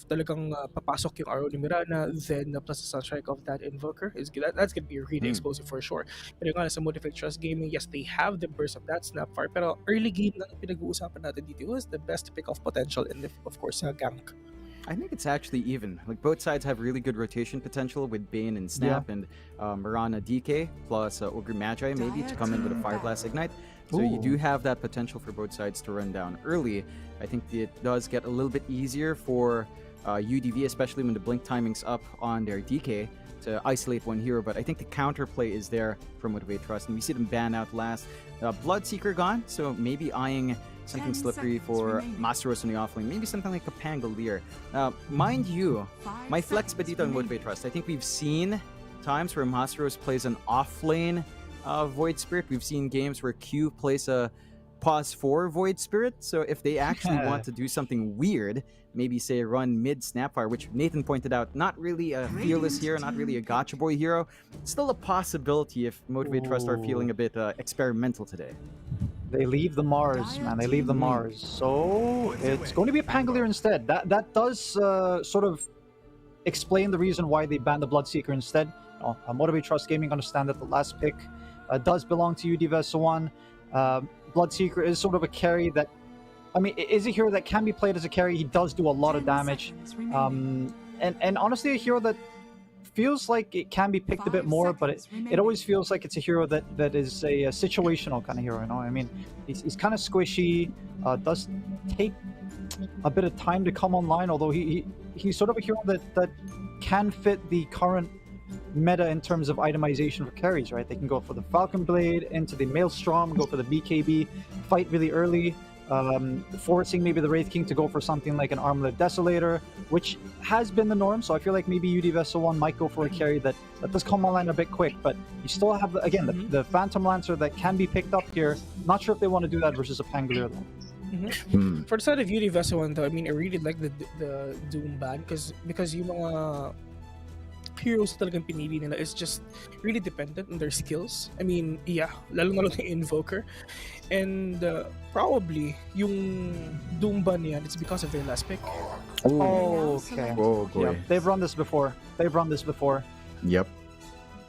talagang papasok yung arrow ni Mirana, then plus the Sunstrike of that Invoker, that's gonna be really explosive for sure. Pero yung sa Motivate Trust Gaming, yes, they have the burst of that Snapfire, pero early game na pinag-uusapan natin dito, who is the best pick-off potential and, of course, gank? I think it's actually even. Like, both sides have really good rotation potential with Bane and Snap and Mirana DK plus Ogre Magi maybe to come in with a Fire Blast Ignite. So you do Ooh. have that potential for both sides to run down early. I think it does get a little bit easier for UDV, especially when the blink timing's up on their DK, to isolate one hero. But I think the counterplay is there for Motivate Trust, and we see them ban out last. Bloodseeker gone, so maybe eyeing something 10 slippery seconds for remaining. Masteros in the offlane. Maybe something like a Pangolier. Mind you, 5 my flex seconds badita on remaining. Motivate Trust. I think we've seen times where Masteros plays an offlane Void Spirit. We've seen games where Q plays a pause 4 Void Spirit. So if they actually want to do something weird, maybe say run mid Snapfire, which Nathan pointed out, not really a fearless hero, not really a gotcha boy hero. Still a possibility if Motivate Trust are feeling a bit experimental today. They leave the Mars, man. They leave the Mars. So it's going to be a Pangolier instead. That does sort of explain the reason why they banned the Bloodseeker instead. Motivate Trust Gaming understand that the last pick does belong to UDVS1. Bloodseeker is sort of a carry that, I mean, is a hero that can be played as a carry. He does do a lot of 10 damage. seconds remaining. And honestly, a hero that feels like it can be picked a bit 5 more, but it seconds always feels like it's a hero that is a situational kind of hero, you know? I mean, he's kind of squishy, does take a bit of time to come online, although he's sort of a hero that can fit the current meta in terms of itemization for carries, right? They can go for the Falcon Blade, into the Maelstrom, go for the BKB, fight really early, forcing maybe the Wraith King to go for something like an Armlet Desolator, which has been the norm. So I feel like maybe UDVS1 might go for a carry that does come online a bit quick, but you still have, again, the Phantom Lancer that can be picked up here. Not sure if they want to do that versus a Pangolier though. For the side of UDVS1 though, I mean, I really like the Doom ban because yung mga heroes talagang pinili nila is just really dependent on their skills. I mean, yeah, lalo na yung Invoker. And probably yung Doom ban yan, it's because of their last pick. Oh, okay. Oh boy. Yeah, they've run this before. Yep.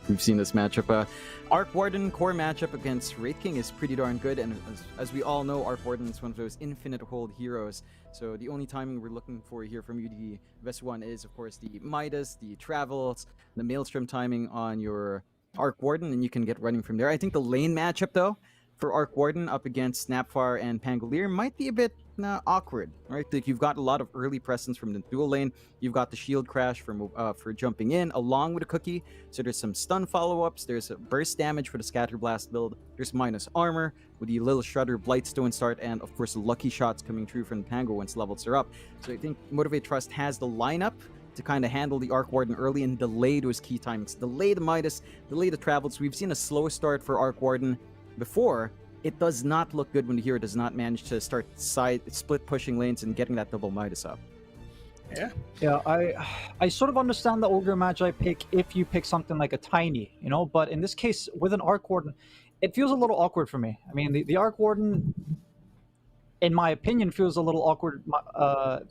We've seen this matchup. Arc Warden core matchup against Wraith King is pretty darn good, and as we all know, Arc Warden is one of those infinite hold heroes. So the only timing we're looking for here from UD Vest 1 is, of course, the Midas, the Travels, the Maelstrom timing on your Arc Warden, and you can get running from there. I think the lane matchup, though, for Arc Warden up against Snapfire and Pangolier might be a bit awkward, right? Like you've got a lot of early presence from the dual lane. You've got the shield crash for jumping in, along with a cookie. So there's some stun follow-ups. There's a burst damage for the Scatter Blast build. There's minus armor with the Little Shredder Blightstone start, and of course the lucky shots coming through from Pango once levels are up. So I think Motivate Trust has the lineup to kind of handle the Arc Warden early and delay those key timings. Delay the Midas, delay the Travels. We've seen a slow start for Arc Warden before. It does not look good when the hero does not manage to start split pushing lanes and getting that double Midas up. Yeah, I sort of understand the Ogre Magi pick if you pick something like a Tiny, you know, but in this case, with an Arc Warden, it feels a little awkward for me. I mean, the Arc Warden, in my opinion, feels a little awkward,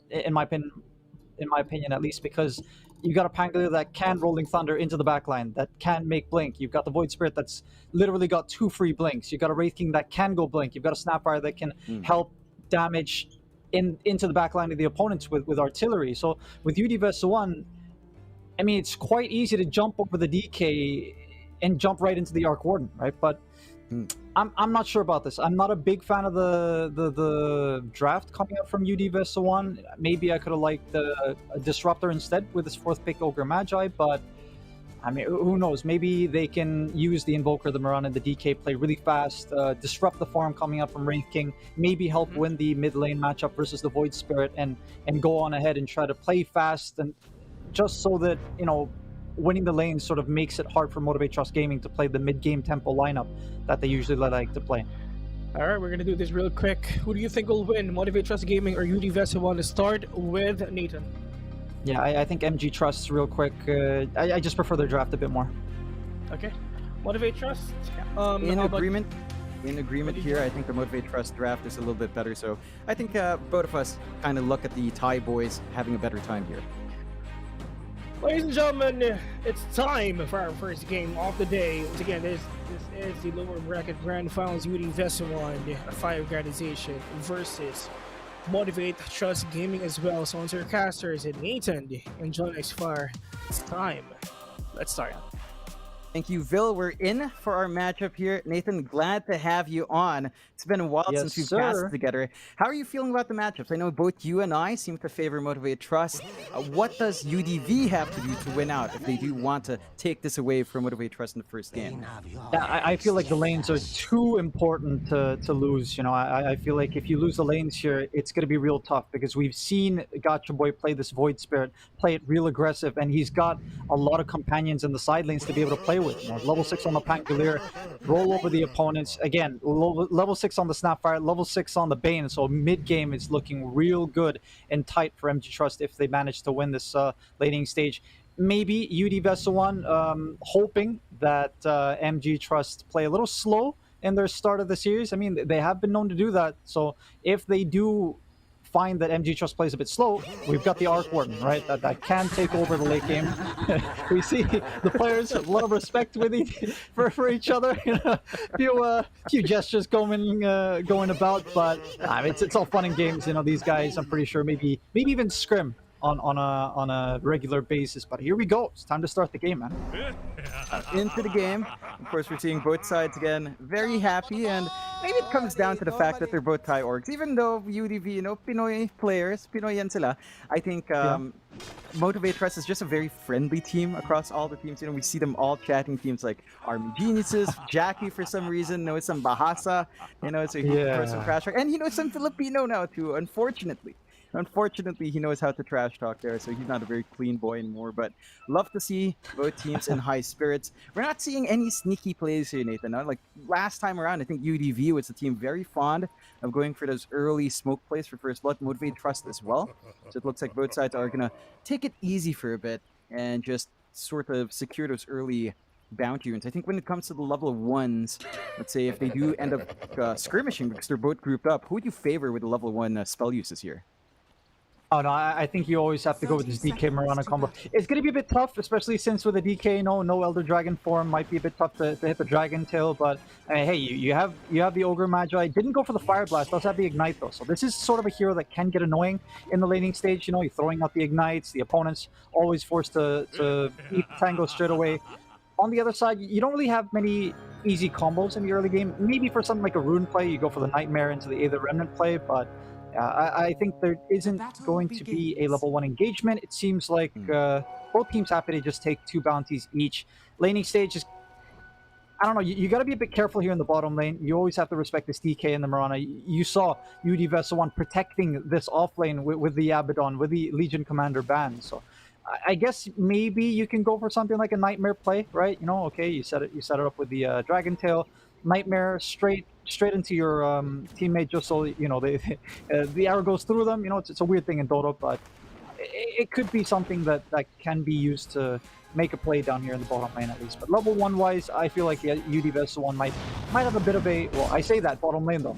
in my opinion at least, because you got a Pangolier that can Rolling Thunder into the backline, that can make Blink. You've got the Void Spirit that's literally got 2 free Blinks. You've got a Wraith King that can go Blink. You've got a Snapfire that can help damage into the backline of the opponents with artillery. So with UDVS1, I mean, it's quite easy to jump over the DK and jump right into the Arc Warden, right? But I'm not sure about this. I'm not a big fan of the draft coming out from UDVS1. Maybe I could have liked a Disruptor instead with his 4th pick, Ogre Magi, but I mean, who knows? Maybe they can use the Invoker, the Mirana, and the DK, play really fast, disrupt the farm coming up from Wraith King, maybe help win the mid lane matchup versus the Void Spirit, and go on ahead and try to play fast, and just so that, you know, winning the lane sort of makes it hard for Motivate Trust Gaming to play the mid-game tempo lineup that they usually like to play. All right, we're gonna do this real quick. Who do you think will win, Motivate Trust Gaming or UDVS1? To start with Nathan. Yeah, I think MG Trust real quick. I just prefer their draft a bit more. Okay, Motivate Trust. In agreement here. I think the Motivate Trust draft is a little bit better. So I think both of us kind of look at the Thai boys having a better time here. Ladies and gentlemen, it's time for our first game of the day. Once again, this is the lower bracket grand finals. UDVS1, a 5 organization versus Motivate Trust Gaming as well. So on our casters, Nathan and John X Fire. It's time. Let's start. Thank you, Vil. We're in for our matchup here. Nathan, glad to have you on. It's been a while Yes, since we've sir. cast together. How are you feeling about the matchups? I know both you and I seem to favor Motivate Trust. What does UDV have to do to win out if they do want to take this away from Motivate Trust in the first game? Yeah, I feel like the lanes are too important to lose. You know, I feel like if you lose the lanes here, it's going to be real tough because we've seen Gotcha Boy play this Void Spirit, play it real aggressive, and he's got a lot of companions in the side lanes to be able to play with. You know, level 6 on the Pangolier, roll over the opponents. Again, level 6 on the Snapfire, level 6 on the Bane. So mid game is looking real good and tight for MG Trust if they manage to win this laning stage. Maybe UD Vessel 1 hoping that MG Trust play a little slow in their start of the series. I mean, they have been known to do that. So if they do find that MG Trust plays a bit slow, we've got the Arc Warden, right? That can take over the late game. We see the players have a lot of respect with for each other. You know, few gestures going about, but it's all fun and games. You know, these guys, I'm pretty sure maybe even scrim on a regular basis. But here we go. It's time to start the game, man. Into the game. Of course, we're seeing both sides again. Very happy, and maybe it comes down to the fact that they're both Thai orgs. Even though UDV, you know, Pinoy players, Pinoy yan sila, I think Motivate Trust is just a very friendly team across all the teams. You know, we see them all chatting teams like Army Geniuses, Jackie for some reason, knows some Bahasa, you know, so he throws some trash talk. And he knows some Filipino now too, unfortunately. Unfortunately, he knows how to trash talk there, so he's not a very clean boy anymore. But love to see both teams in high spirits. We're not seeing any sneaky plays here, Nathan. No? Like last time around, I think UDV was the team very fond of going for those early smoke plays for First Blood. Motivate Trust as well. So it looks like both sides are going to take it easy for a bit and just sort of secure those early bounty runes. I think when it comes to the level 1s, let's say if they do end up skirmishing because they're both grouped up, who would you favor with the level 1 spell uses here? Oh no, I think you always have to go with this DK Mirana combo. It's going to be a bit tough, especially since with the DK, no Elder Dragon form, might be a bit tough to hit the Dragon Tail, but hey, you have the Ogre Magi. Didn't go for the Fire Blast, does have the Ignite though, so this is sort of a hero that can get annoying in the laning stage. You know, you're throwing out the Ignites, the opponent's always forced to eat Tango straight away. On the other side, you don't really have many easy combos in the early game. Maybe for something like a Rune play, you go for the Nightmare into the Aether Remnant play, but I think there isn't going to be a level 1 engagement. It seems like both teams happy to just take 2 bounties each. Laning stage is, I don't know, you got to be a bit careful here in the bottom lane. You always have to respect this DK and the Mirana. You saw UD Vessel 1 protecting this off lane with the Abaddon, with the Legion Commander ban. So I guess maybe you can go for something like a Nightmare play, right? You know, okay, you set it up with the Dragon Tail. Nightmare straight into your teammate, just so you know the arrow goes through them. You know, it's a weird thing in Dota, but it could be something that can be used to make a play down here in the bottom lane at least. But level 1 wise, I feel like UD Vessel 1 might have a bit of a, well, I say that bottom lane though.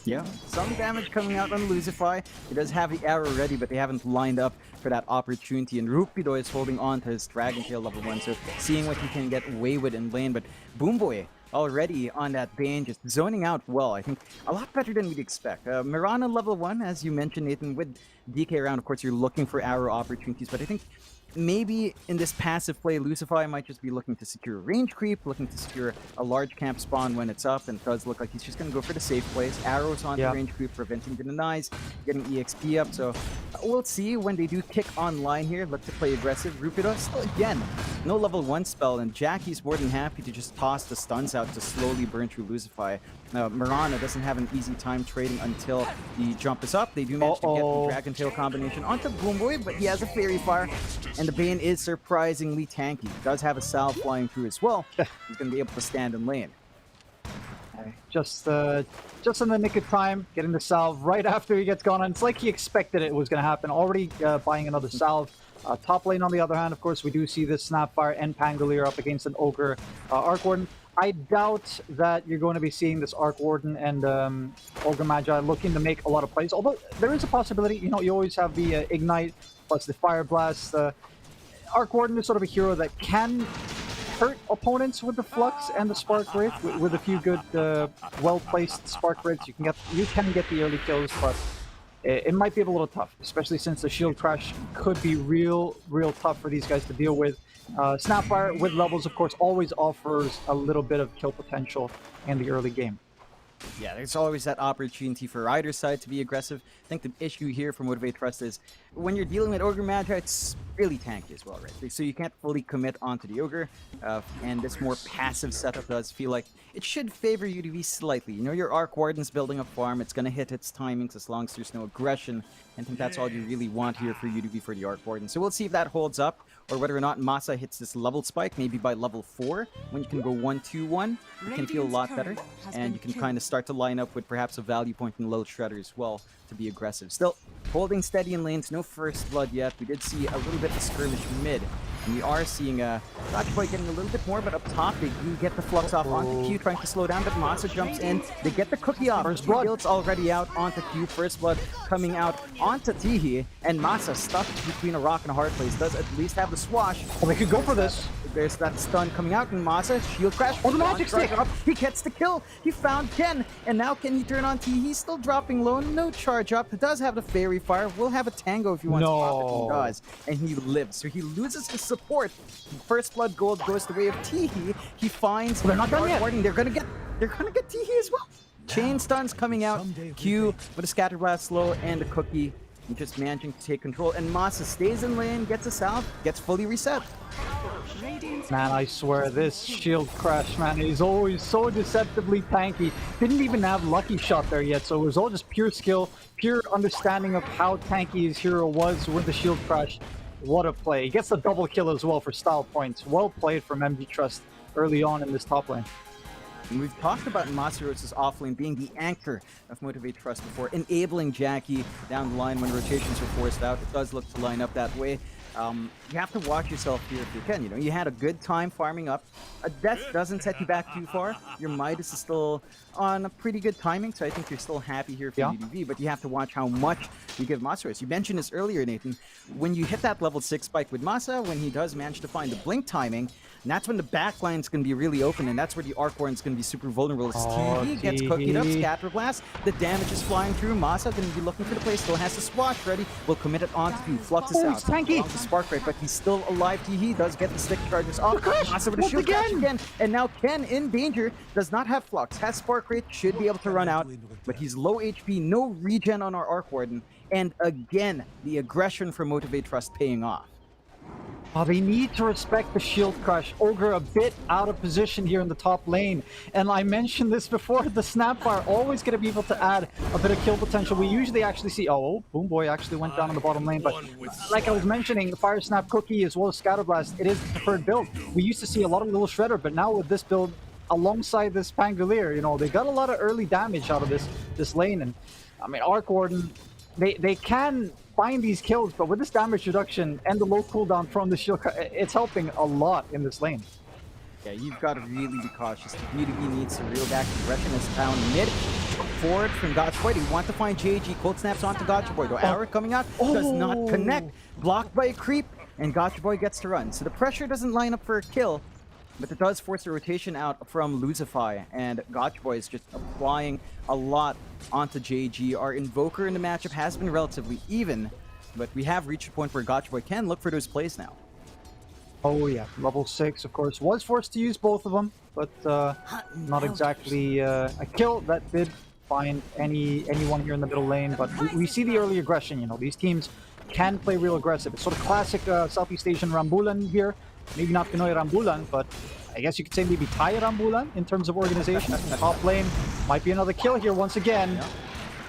Yeah, some damage coming out on Lucify. He does have the arrow ready, but they haven't lined up for that opportunity. And Rupido is holding on to his Dragon Tail level 1, so seeing what he can get away with in lane. But Boomboy already on that Bane, just zoning out well. I think a lot better than we'd expect. Mirana level 1, as you mentioned, Nathan, with DK around, of course, you're looking for arrow opportunities, but I think maybe in this passive play, Lucify might just be looking to secure range creep, looking to secure a large camp spawn when it's up, and it does look like he's just going to go for the safe plays. Arrows on the range creep, preventing the denies, getting EXP up, so we'll see when they do kick online here. Look to play aggressive. Rupido, still again, no level 1 spell, and Jackie's more than happy to just toss the stuns out to slowly burn through Lucify. Mirana doesn't have an easy time trading until the jump is up. They do manage to get the Dragon Tail combination onto Boomboy, but he has a Fairy Fire, and the Bane is surprisingly tanky. He does have a salve flying through as well. He's going to be able to stand in lane. Just in the nick of time, getting the salve right after he gets gone. And it's like he expected it was going to happen. Already buying another salve. Top lane, on the other hand, of course, we do see this Snapfire and Pangolier up against an Ogre Arc Warden. I doubt that you're going to be seeing this Arc Warden and Ogre Magi looking to make a lot of plays. Although there is a possibility, you know, you always have the Ignite plus the Fire Blast. Arc Warden is sort of a hero that can hurt opponents with the Flux and the Spark Wraith. With a few good, well-placed Spark Wraiths, you can get the early kills, but it might be a little tough, especially since the shield crash could be real tough for these guys to deal with. Snapfire with levels, of course, always offers a little bit of kill potential in the early game. Yeah, there's always that opportunity for either side to be aggressive. I think the issue here for Motivate Trust is when you're dealing with Ogre Magi, it's really tanky as well, right? So you can't fully commit onto the Ogre, and this more passive setup does feel like it should favor you to be slightly. You know, your Arc Warden's building a farm, it's going to hit its timings as long as there's no aggression. I think that's all you really want here for UDV for the Arc Warden. So we'll see if that holds up, or whether or not Masa hits this level spike, maybe by level 4, when you can go 1-2-1, you can feel a lot better, and you can kind of start to line up with perhaps a value point in Lil Shredder as well to be aggressive. Still, holding steady in lanes, no first blood yet. We did see a little bit of skirmish mid, and we are seeing Gotchboy getting a little bit more, but up top they do get the flux off onto Q, trying to slow down, but Masa jumps in. They get the cookie off. First blood. Build's already out onto Q. First blood coming out onto Tihi, and Masa stuck between a rock and a hard place. Does at least have the swash. Well, they could go for this. There's that stun coming out, and Masa shield crash. Oh, the magic stick! Up. He gets the kill. He found Ken, and now can he turn on T? He's still dropping low. No charge up. It does have the fairy fire. We'll have a tango if you want to pop it. He does, and he lives. So he loses his support. First blood gold goes the way of Teehee. He finds. They're not done yet. They're gonna get Teehee as well. Chain stuns coming out. Q with a scatter blast slow and a cookie. Just managing to take control, and Masa stays in lane, gets us out, gets fully reset. Man, I swear, this shield crash, man, is always so deceptively tanky. Didn't even have Lucky Shot there yet, so it was all just pure skill, pure understanding of how tanky his hero was with the shield crash. What a play. He gets the double kill as well for style points. Well played from MG Trust early on in this top lane. And we've talked about Masaros' offlane being the anchor of Motivate Trust before, enabling Jackie down the line when rotations are forced out. It does look to line up that way. You have to watch yourself here if you can. You know, you had a good time farming up. A death doesn't set you back too far. Your Midas is still on a pretty good timing, so I think you're still happy here for UDV, but you have to watch how much you give Masaros. You mentioned this earlier, Nathan. When you hit that level 6 spike with Masa, when he does manage to find the blink timing, and that's when the backline is going to be really open, and that's where the Arc Warden is going to be super vulnerable. He gets cookied up, Scatter Blast, the damage is flying through. Masa going to be looking for the play, still has the swash ready, will commit it onto Q, flux is out. Tanky. Along the Spark Rate, but he's still alive. He does get the stick charges off. Masa with a shield crash again, and now Ken in danger, does not have flux, has Spark Rate, should be able to run out, but he's low HP, no regen on our Arc Warden, and again, the aggression from Motivate Trust paying off. Oh, they need to respect the shield crush. Ogre a bit out of position here in the top lane. And I mentioned this before, the Snapfire always going to be able to add a bit of kill potential. We usually actually see, oh, Boom Boy actually went down on the bottom lane. But like I was mentioning, Fire Snap Cookie as well as Scatter Blast, it is the preferred build. We used to see a lot of Little Shredder, but now with this build, alongside this Pangolier, you know, they got a lot of early damage out of this lane. And I mean, Arc Warden, they can find these kills, but with this damage reduction and the low cooldown from the shield, it's helping a lot in this lane. Yeah, you've got to really be cautious. The UDV needs to reel back aggression as found mid. Forward from Gotchboy. They want to find JG. Cold snaps onto Gotchboy. The arrow coming out does not connect. Blocked by a creep, and Gotchboy gets to run. So the pressure doesn't line up for a kill, but it does force a rotation out from Luzify, and Gotchboy is just applying a lot onto JG. Our Invoker in the matchup has been relatively even, but we have reached a point where Gotchboy can look for those plays now. Oh yeah, level 6, of course. Was forced to use both of them, but not exactly a kill that did find anyone here in the middle lane. But we see the early aggression, you know. These teams can play real aggressive. It's sort of classic Southeast Asian Rambulan here. Maybe not Pinoy Rambulan, but I guess you could say maybe Thai Rambulan in terms of organization. Top lane might be another kill here once again. Yeah.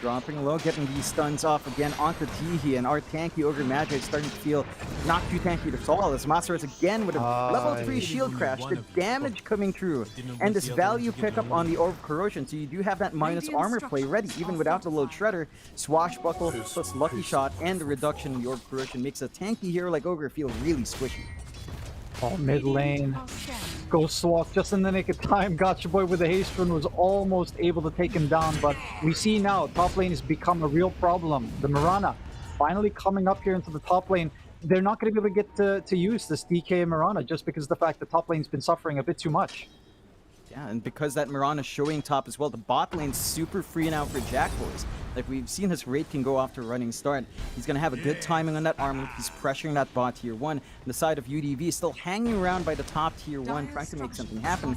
Dropping low, getting these stuns off again onto Teehee, and our tanky Ogre Magi is starting to feel not too tanky at all, as Masaros again with a level 3 shield crash, the damage coming through, and this value pickup on the Orb of Corrosion, so you do have that minus armor play ready, even without the low Shredder. Swashbuckle plus Lucky Shot and the reduction in the Orb of Corrosion makes a tanky hero like Ogre feel really squishy. Oh, mid lane. Ghost Walk just in the nick of time. Gotcha Boy with the haste run was almost able to take him down, but we see now top lane has become a real problem. The Mirana finally coming up here into the top lane. They're not going to be able to get to use this DK Mirana just because of the fact that top lane's been suffering a bit too much. Yeah, Yeah, and because that Mirana's showing top as well, the bot lane's super free now for Jack Boys. Like, we've seen his rate can go off to a running start. He's going to have a good timing on that armor. He's pressuring that bot tier 1. The side of UDV still hanging around by the top tier 1, trying to make something happen.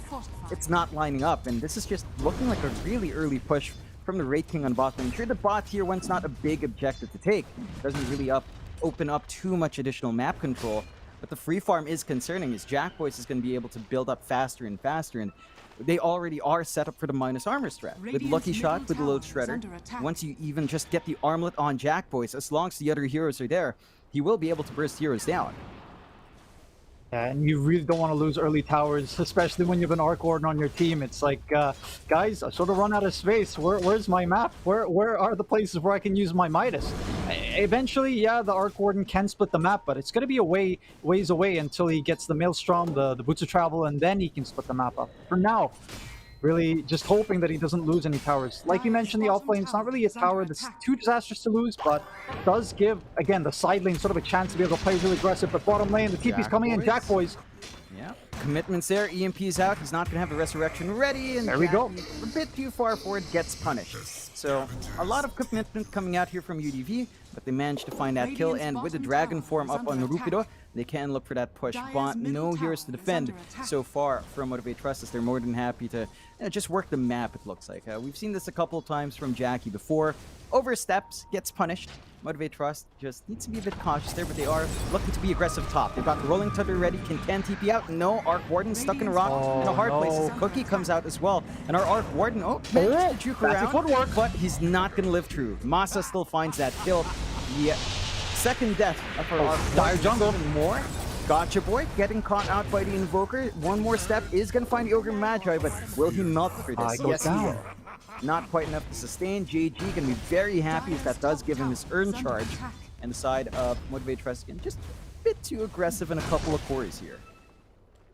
It's not lining up, and this is just looking like a really early push from the Rate King on bot lane. Sure, the bot tier 1's not a big objective to take. It doesn't really open up too much additional map control. But the free farm is concerning, as Jack Boys is going to be able to build up faster and faster, and they already are set up for the minus armor strat. With Lucky Shot, with the Load Shredder, once you even just get the armlet on Jack Boys, as long as the other heroes are there, he will be able to burst heroes down. Yeah, and you really don't want to lose early towers, especially when you have an Arc Warden on your team. It's like, guys, I sort of run out of space. Where's my map? Where are the places where I can use my Midas? Eventually, yeah, the Arc Warden can split the map, but it's going to be a ways away until he gets the Maelstrom, the Boots of Travel, and then he can split the map up. For now, really just hoping that he doesn't lose any towers. Like you mentioned, the off lane, it's not really a tower that's too disastrous to lose, but does give, again, the side lane sort of a chance to be able to play really aggressive. But bottom lane, the TP's coming in, Jack Boys. Yeah, commitments there. EMP's out. He's not going to have the Resurrection ready, and there we go. A bit too far forward, gets punished. So a lot of commitment coming out here from UDV, but they managed to find that kill, and with the Dragon form up on Rupido, they can look for that push. But no heroes to defend so far from Motivate Trust, as they're more than happy to just work the map, it looks like. We've seen this a couple of times from Jackie before. Oversteps, gets punished. Motivate Trust just needs to be a bit cautious there, but they are looking to be aggressive top. They've got the Rolling Thunder ready. Can TP out? No. Arc Warden stuck in a rock in a hard place. As a Cookie comes out as well. And our Arc Warden, managed to juke around, but he's not going to live through. Masa still finds that kill. Yeah. Second death of our Dire Jungle. More. Gotcha Boy getting caught out by the Invoker. One more step is going to find the Ogre Magi, but will he melt for this? Yes, he will. Not quite enough to sustain. JG going to be very happy if that does give him his earn charge. And the side of Motivate Trust again, just a bit too aggressive in a couple of quarries here.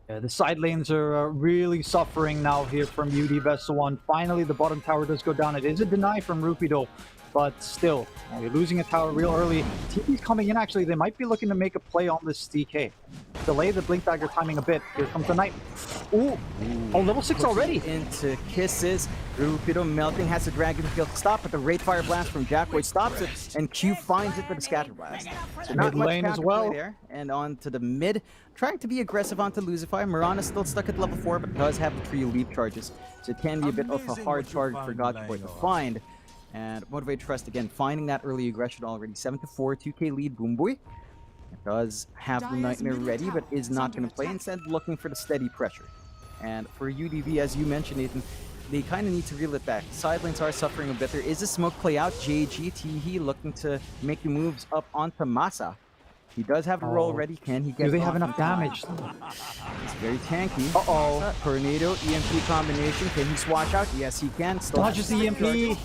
Yeah, the side lanes are really suffering now here from UD Vessel 1. Finally, the bottom tower does go down. It is a deny from Rupido, but still, you're losing a tower real early. TP's coming in, actually. They might be looking to make a play on this DK. Delay the Blink Dagger timing a bit. Here comes the Knight. Ooh. Oh, level 6 already. Into kisses. Rupido melting, has the Dragon Field to stop, but the Wraith Fire Blast from Jackboy stops it, and Q finds it with the Scatter Blast. So not much lane as well there. And on to the mid, trying to be aggressive onto Lucify. Mirana's still stuck at level 4, but does have the trio leap charges, so it can be a bit of a hard target for Gotchboy to find. And Motivate Trust again, finding that early aggression already. 7-4, 2k lead, Boomboy. It does have the Nightmare ready, but is not going to play. Instead, looking for the steady pressure. And for UDV, as you mentioned, Nathan, they kind of need to reel it back. Side lanes are suffering a bit. There is a smoke play out. JG, Teehee looking to make the moves up onto Masa. He does have the roll ready. Can he get? Do they have enough damage? It's very tanky. Tornado, EMP combination. Can he swatch out? Yes, he can. Still dodges the EMP.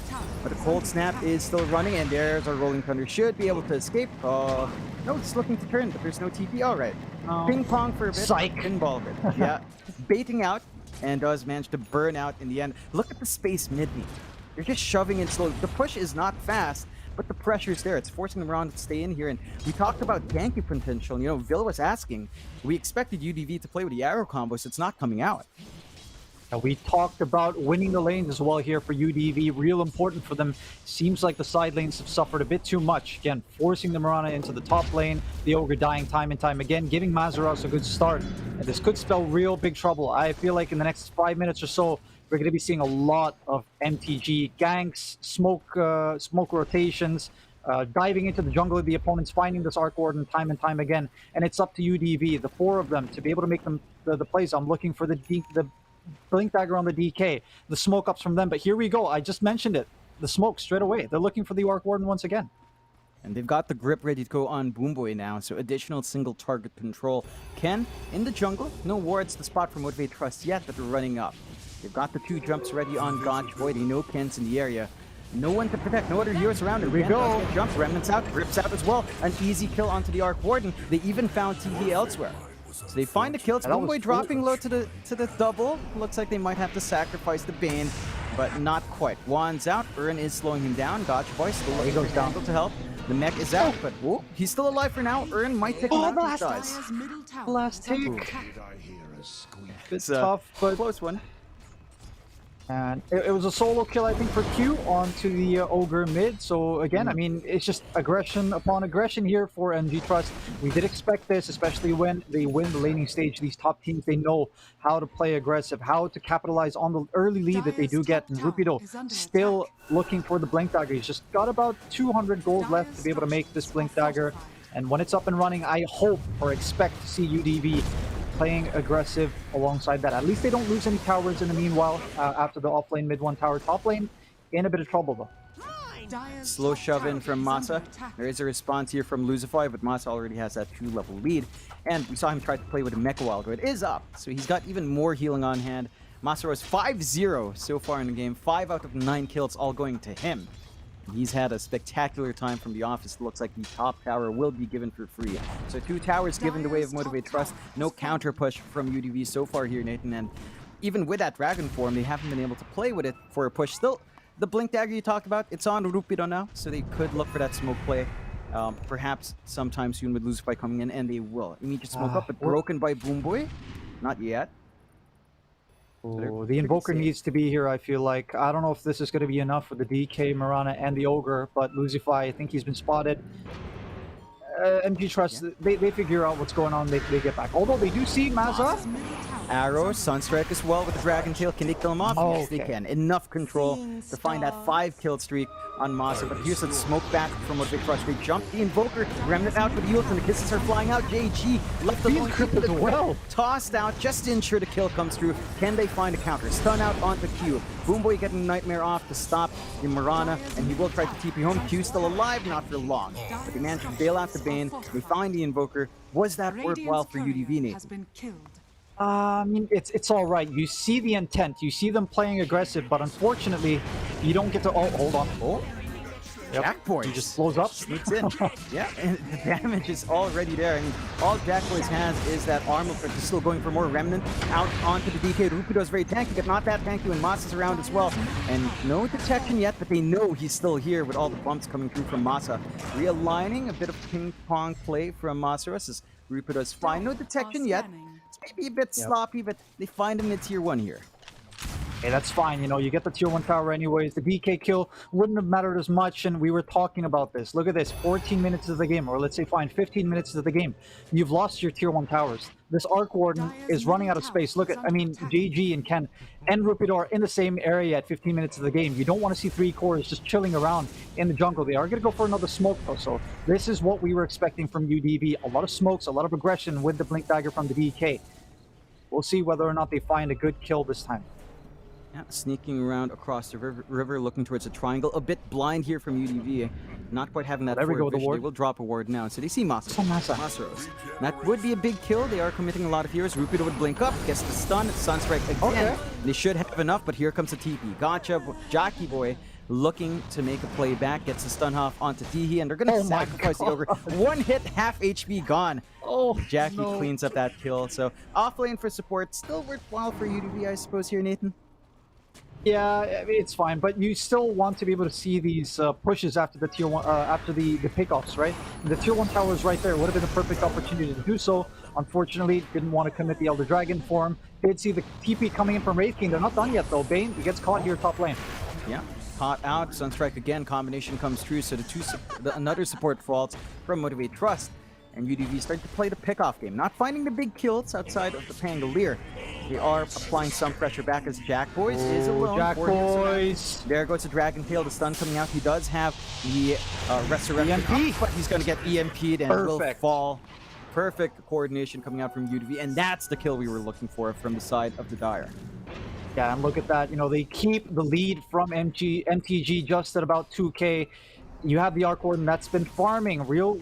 But the Cold Snap is still running, and there's our Rolling Thunder. Should be able to escape. No, it's looking to turn, but there's no TP. All right. Ping pong for a bit. Psych. Pinball a bit. Yeah. Baiting out, and does manage to burn out in the end. Look at the space mid-lane. They're just shoving in slow. The push is not fast, but the pressure's there. It's forcing them around to stay in here. And we talked about ganky potential. You know, Vil was asking, we expected UDV to play with the arrow combos. It's not coming out. We talked about winning the lanes as well here for UDV. Real important for them. Seems like the side lanes have suffered a bit too much. Again, forcing the Mirana into the top lane. The Ogre dying time and time again, giving Mazaros a good start. And this could spell real big trouble. I feel like in the next 5 minutes or so, we're going to be seeing a lot of MTG ganks, smoke rotations, diving into the jungle of the opponents, finding this Arc Warden time and time again. And it's up to UDV, the 4 of them, to be able to make them the plays. I'm looking for the Blink Dagger on the DK, the smoke ups from them. But here we go. I just mentioned it. The smoke straight away. They're looking for the Arc Warden once again. And they've got the grip ready to go on Boomboy now, so additional single target control. Ken, in the jungle, no wards to spot for Motivate Trust yet, but they're running up. They've got the 2 jumps ready on Gotchboy. They know Ken's in the area. No one to protect, no other heroes around. Here we go. Jumps, Remnants out, Grips out as well. An easy kill onto the Arc Warden. They even found TP elsewhere. So they find the kill. It's Boomboy dropping low to the double. Looks like they might have to sacrifice the Bane, but not quite. Wands out. Urn is slowing him down. Gotchboy still looking for Dangle to help. The mech is out, but whoa, he's still alive for now. Urn might take him out. Last take. Did I hear a squeak? It's tough, but close one. And it was a solo kill, I think, for Q onto the Ogre mid. So again, I mean, it's just aggression upon aggression here for MG Trust. We did expect this, especially when they win the laning stage. These top teams, they know how to play aggressive, how to capitalize on the early lead that they do get. And Rupido still looking for the Blink Dagger. He's just got about 200 gold left to be able to make this Blink Dagger. And when it's up and running, I hope or expect to see UDV playing aggressive alongside that. At least they don't lose any towers in the meanwhile after the offlane mid one tower. Top lane in a bit of trouble though. Slow shove in from Masa. There is a response here from Luzify, but Masa already has that 2-level lead. And we saw him try to play with a Mecha while ago. It is up, so he's got even more healing on hand. Masa was 5-0 so far in the game. 5 out of 9 kills all going to him. He's had a spectacular time from the office. It looks like the top tower will be given for free. So 2 towers given the way of Motivate Trust. No counter push from UDV so far here, Nathan. And even with that dragon form, they haven't been able to play with it for a push. Still, the Blink Dagger you talked about, it's on Rupido now. So they could look for that smoke play. Perhaps sometime soon with Luzify coming in, and they will. Immediate smoke up, but broken by Boomboy. Not yet. Oh, the Invoker needs to be here, I feel like. I don't know if this is going to be enough for the DK, Mirana, and the Ogre, but Luzify, I think he's been spotted. MG Trust, they figure out what's going on, they get back. Although they do see Maza. Arrow, Sunstrike as well with the Dragon Tail. Can they kill him off? Oh, yes, they can. Enough control to find that 5-kill streak on Masa. But here's the smoke back from what Big Crush. They jump the Invoker, Remnant out with Yield, and the kisses are flying out. JG left alone. Crippled well. Tossed out just to ensure the kill comes through. Can they find a counter? Stun out onto Q. Boomboy getting Nightmare off to stop the Mirana, and he will try to TP home. Q still alive, not for long. But they managed to bail out the Bane. They find the Invoker. Was that worthwhile for UDV, Nathan? I mean, it's all right. You see the intent. You see them playing aggressive, but unfortunately, you don't get to... Oh, hold on. Oh, yep. Jackboy He just blows up. Sneaks in. Yeah, and the damage is already there. I mean, all Jackboy has is that armor, but he's still going for more Remnant out onto the DK. Rupido is very tanky, but not that tanky when Masa is around as well. And no detection yet, but they know he's still here with all the bumps coming through from Masa. Realigning, a bit of ping-pong play from Masa. Rupido is fine. No detection yet. It's maybe a bit sloppy, but they find him at tier 1 here. Hey, that's fine. You know, you get the tier 1 tower anyways. The DK kill wouldn't have mattered as much, and we were talking about this. Look at this, 14 minutes of the game, or let's say fine, 15 minutes of the game. You've lost your tier 1 towers. This Arc Warden is running out of space. Look at, I mean, JG and Ken and Rupido are in the same area at 15 minutes of the game. You don't want to see 3 cores just chilling around in the jungle. They are going to go for another smoke though, so this is what we were expecting from UDV. A lot of smokes, a lot of aggression with the Blink Dagger from the DK. We'll see whether or not they find a good kill this time. Yeah, sneaking around across the river, looking towards the triangle. A bit blind here from UDV. Not quite having that forward vision. They will drop a ward now. So they see Masaros. That would be a big kill. They are committing a lot of heroes. Rupido would blink up, gets the stun, Sunstrike again. Okay. They should have enough, but here comes the TP. Gotcha, Jockey Boy looking to make a play back, gets the stun off onto Teehee, and they're going to sacrifice the Ogre. 1 hit, half HP gone. Oh, Jackie cleans up that kill. So off lane for support, still worthwhile for UDV, I suppose, here, Nathan. Yeah, it's fine, but you still want to be able to see these pushes after the tier 1, after the pickoffs, right? The tier 1 tower is right there. Would have been a perfect opportunity to do so. Unfortunately, didn't want to commit the Elder Dragon form. Did see the TP coming in from Wraith King. They're not done yet though. Bane, he gets caught here top lane. Yeah, caught out. Sunstrike again. Combination comes through. So another support falls from Motivate Trust. And UDV start to play the pickoff game. Not finding the big kills outside of the Pangolier. They are applying some pressure back as Jackboys is alone. Jackboys! There goes the Dragon Tail, the stun coming out. He does have the Resurrection EMP, but he's going to get EMP'd and will fall. Perfect coordination coming out from UDV, and that's the kill we were looking for from the side of the Dire. Yeah, and look at that. You know, they keep the lead from MTG just at about 2k. You have the Arc Warden that's been farming real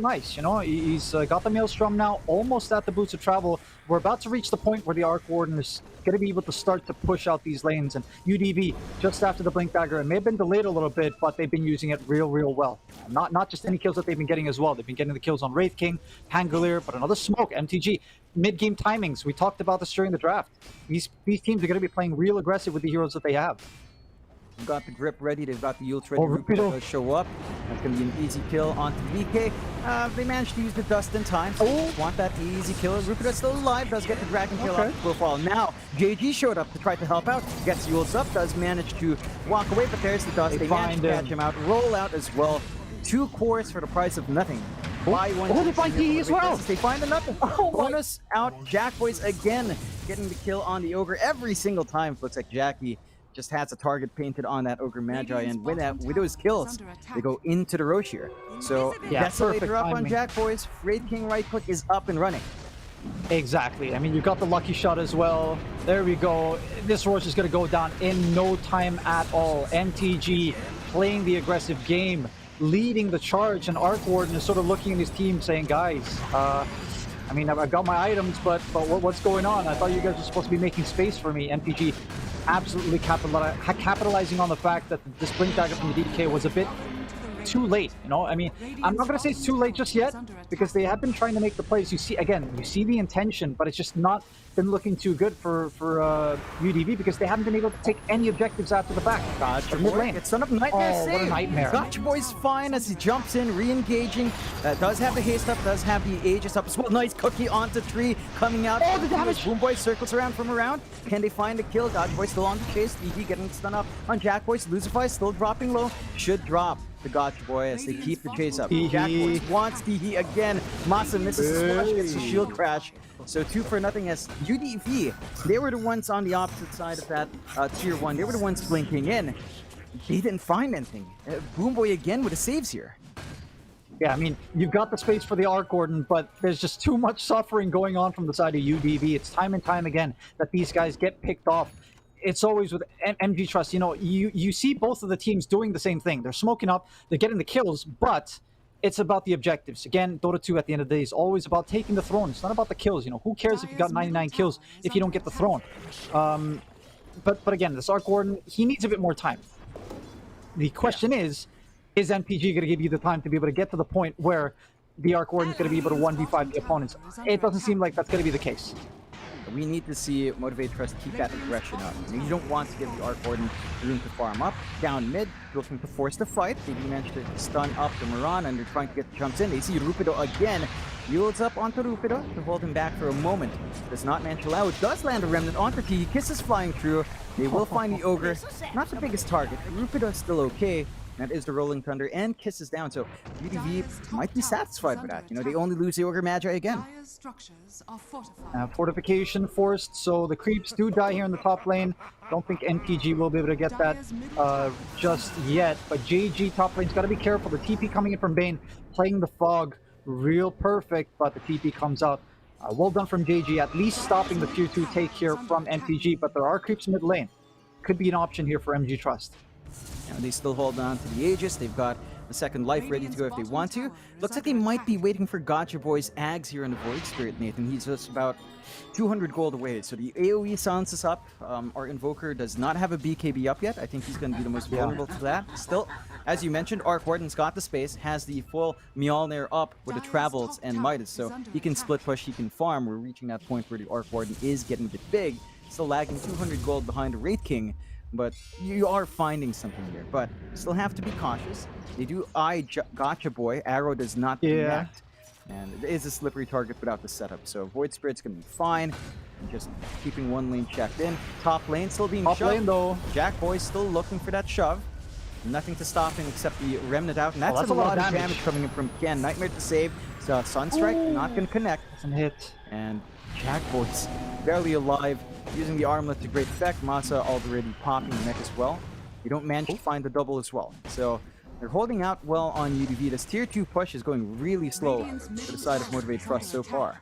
nice, you know. He's got the Maelstrom now, almost at the Boots of Travel. We're about to reach the point where the Arc Warden is going to be able to start to push out these lanes, and UDV, just after the Blink Dagger, it may have been delayed a little bit, but they've been using it real well. Not just any kills that they've been getting as well. They've been getting the kills on Wraith King, Pangolier, but another smoke, MTG. Mid-game timings, we talked about this during the draft. These teams are going to be playing real aggressive with the heroes that they have. They've got the grip ready. They've got the ult ready. Oh, Rupido Rupido. does show up. That's going to be an easy kill onto VK. They managed to use the dust in time, so they just want that easy kill. Rupido's still alive, does get the dragon kill off the profile. Now, JG showed up to try to help out. Gets the ults up, does manage to walk away, but there's the dust. They managed to catch him out. Roll out as well. 2 cores for the price of nothing. Buy one. They find TE as well. They find another. Bonus out. Jack Boys again getting the kill on the Ogre every single time. Looks like Jackie just has a target painted on that Ogre Magi, and with those kills, they go into the Roche here. So Desolator up on Jack Boys. Raid King right click is up and running. Exactly. I mean, you got the lucky shot as well. There we go. This Roche is going to go down in no time at all. MTG playing the aggressive game, leading the charge, and Arc Warden is sort of looking at his team saying, guys, I mean, I've got my items, but what's going on? I thought you guys were supposed to be making space for me. MTG absolutely capitalizing on the fact that this Blink Dagger from the DK was a bit too late, you know? I mean, I'm not going to say it's too late just yet, because they have been trying to make the plays. You see the intention, but it's just not been looking too good for UDV, because they haven't been able to take any objectives after the fact. Gotcha Boy gets son of Nightmare save. What a nightmare. Gotcha Boy's fine as he jumps in, re-engaging. Does have the haste up, does have the Aegis up as well. Nice cookie onto tree, coming out. Oh, the damage! Boom Boy circles around from around. Can they find a kill? Gotcha Boy still on the chase. DD getting stun up on Jack Boys. Lucify still dropping low. Should drop the Gotcha Boy as they keep the chase up. Jack Boys wants DD again. Masa misses the splash, gets the shield crash. So 2-0 as UDV, they were the ones on the opposite side of that tier 1. They were the ones blinking in. They didn't find anything. Boom Boy again with the saves here. Yeah, I mean, you've got the space for the Arc Warden, but there's just too much suffering going on from the side of UDV. It's time and time again that these guys get picked off. It's always with MG Trust, you know, you see both of the teams doing the same thing. They're smoking up, they're getting the kills, but it's about the objectives. Again, Dota 2 at the end of the day is always about taking the throne. It's not about the kills, you know. Who cares if you got 99 kills if you don't get the throne? But again, this Arc Warden, he needs a bit more time. The question is MPG going to give you the time to be able to get to the point where the Arc Warden is going to be able to 1v5 the opponents? It doesn't seem like that's going to be the case. We need to see Motivate Trust keep that aggression up. You don't want to give the Arc Warden room to farm up. Down mid, looking to force the fight. They managed to stun up the Moran, and they're trying to get the jumps in. They see Rupido again. Yields up onto Rupido to hold him back for a moment. Does not manage to allow it. Does land a remnant onto T. Kisses flying through. They will find the Ogre. Not the biggest target. Rupido is still okay. That is the Rolling Thunder, and Kisses down, so UDV might be satisfied with that. You know, they only lose the Ogre Magi again. Fortification forced, so the creeps do die here in the top lane. Don't think NPG will be able to get that just yet, but JG top lane's got to be careful. The TP coming in from Bane, playing the fog, real perfect, but the TP comes out. Well done from JG, at least stopping the tier 2 take here from NPG, but there are creeps mid lane. Could be an option here for MG Trust. And they still hold on to the Aegis. They've got the second life ready to go if they want to. Looks like they might be waiting for Gotcha Boy's Ags here in the Void Spirit, Nathan. He's just about 200 gold away. So the AoE silences up. Our Invoker does not have a BKB up yet. I think he's going to be the most vulnerable to that. Still, as you mentioned, Arc Warden's got the space, has the full Mjolnir up with the Travels and Midas. So he can split push, he can farm. We're reaching that point where the Arc Warden is getting a bit big. Still lagging 200 gold behind the Wraith King. But you are finding something here. But still have to be cautious. They do eye Gotcha Boy. Arrow does not connect. And it is a slippery target without the setup. So Void Spirit's going to be fine. And just keeping one lane checked in. Top lane still being shoved. Top lane though. Jack Boy's still looking for that shove. Nothing to stop him except the Remnant out. And that's, a lot of damage coming in from Ken. Nightmare to save. So Sunstrike not going to connect. Doesn't hit. And Jack Boy's barely alive. Using the armlet to great effect. Masa already popping the neck as well. You don't manage to find the double as well. So they're holding out well on UDV. This tier 2 push is going really slow to the side of Motivate Trust so far.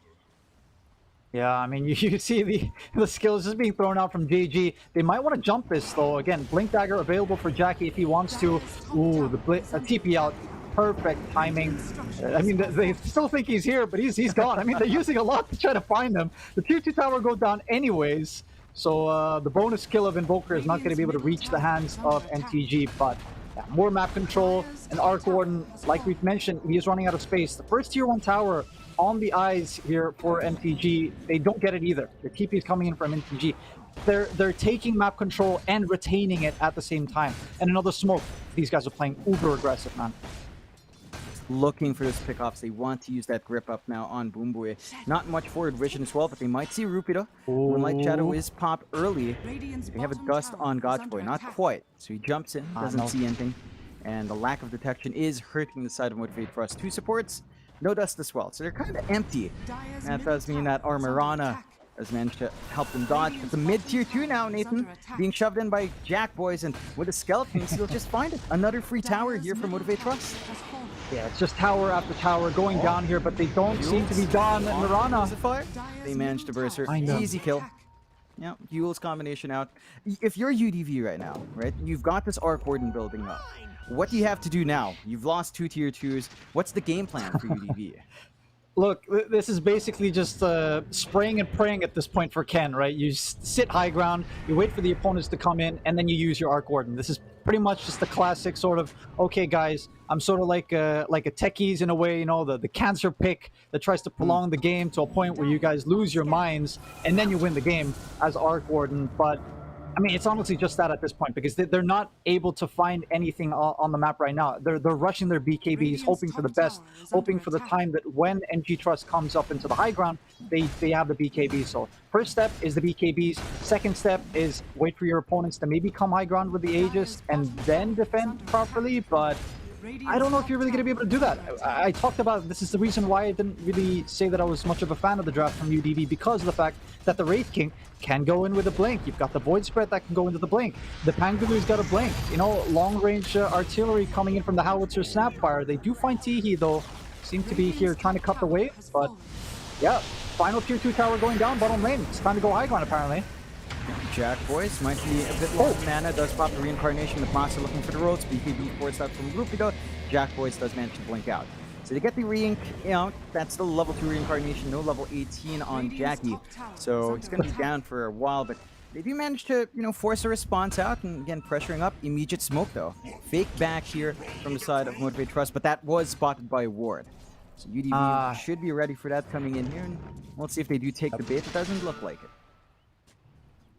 Yeah, I mean, you see the skills just being thrown out from JG. They might want to jump this though. Again, Blink Dagger available for Jackie if he wants to. Ooh, the TP out. Perfect timing. I mean, they still think he's here, but he's gone. I mean, they're using a lot to try to find him. The tier 2 tower goes down anyways, so the bonus skill of Invoker is not going to be able to reach the hands of MTG, but yeah, more map control. And Arc Warden, like we've mentioned, he is running out of space. The first tier 1 tower on the eyes here for MTG, they don't get it either. The TP is coming in from MTG. they're taking map control and retaining it at the same time. And another smoke. These guys are playing uber aggressive, man. Looking for those pickoffs. They want to use that grip up now on Boomboy. Not much forward vision as well, but they might see Rupido. Moonlight Shadow is popped early. They have a dust on Gotchboy. Not quite. So he jumps in, doesn't see anything. And the lack of detection is hurting the side of Motivate for us. Two supports, no dust as well. So they're kind of empty. And that does mean that Armorana has managed to help them dodge. But the mid-tier 2 now, Nathan, being shoved in by Jack Boys, and with the skeletons, he'll just find it. Another free tower here for Motivate Trust. Yeah, it's just tower after tower going down here, but they don't seem to be done. And Mirana, they managed to burst her. I know. Easy kill. Yeah, Yule's combination out. If you're UDV right now, right, you've got this Arc Warden building up. What do you have to do now? You've lost 2 tier 2s. What's the game plan for UDV? look, this is basically just spraying and praying at this point for Ken, right? You sit high ground, you wait for the opponents to come in, and then you use your Arc Warden. This is pretty much just the classic sort of, okay, guys, I'm sort of like a techies in a way, you know, the cancer pick that tries to prolong the game to a point where you guys lose your minds, and then you win the game as Arc Warden. But I mean, it's honestly just that at this point, because they're not able to find anything on the map right now. They're rushing their BKBs, hoping for the best, hoping for the time that when NG Trust comes up into the high ground, they have the BKBs. So first step is the BKBs. Second step is wait for your opponents to maybe come high ground with the Aegis and then defend properly. But I don't know if you're really going to be able to do that. I talked about this is the reason why I didn't really say that I was much of a fan of the draft from UDV, because of the fact that the Wraith King can go in with a blink. You've got the Void Spread that can go into the blink. The Pangulu's got a blink. You know, long-range artillery coming in from the Howitzer Snapfire. They do find Teehee, though. Seem to be here trying to cut the wave, but yeah, final tier 2 tower going down, bottom lane. It's time to go high ground, apparently. Jack Boys might be a bit low mana, does pop the reincarnation. The Master looking for the roads. BKB forced out from Rupido. Jack Boys does manage to blink out. So they get the re-ink, you know, that's the level 2 reincarnation, no level 18 on Jackie. So he's going to be down for a while, but they do manage to, you know, force a response out, and again, pressuring up. Immediate smoke, though. Fake back here from the side of Motivate Trust, but that was spotted by Ward. So UDV should be ready for that coming in here, and we'll see if they do take the bait. It doesn't look like it.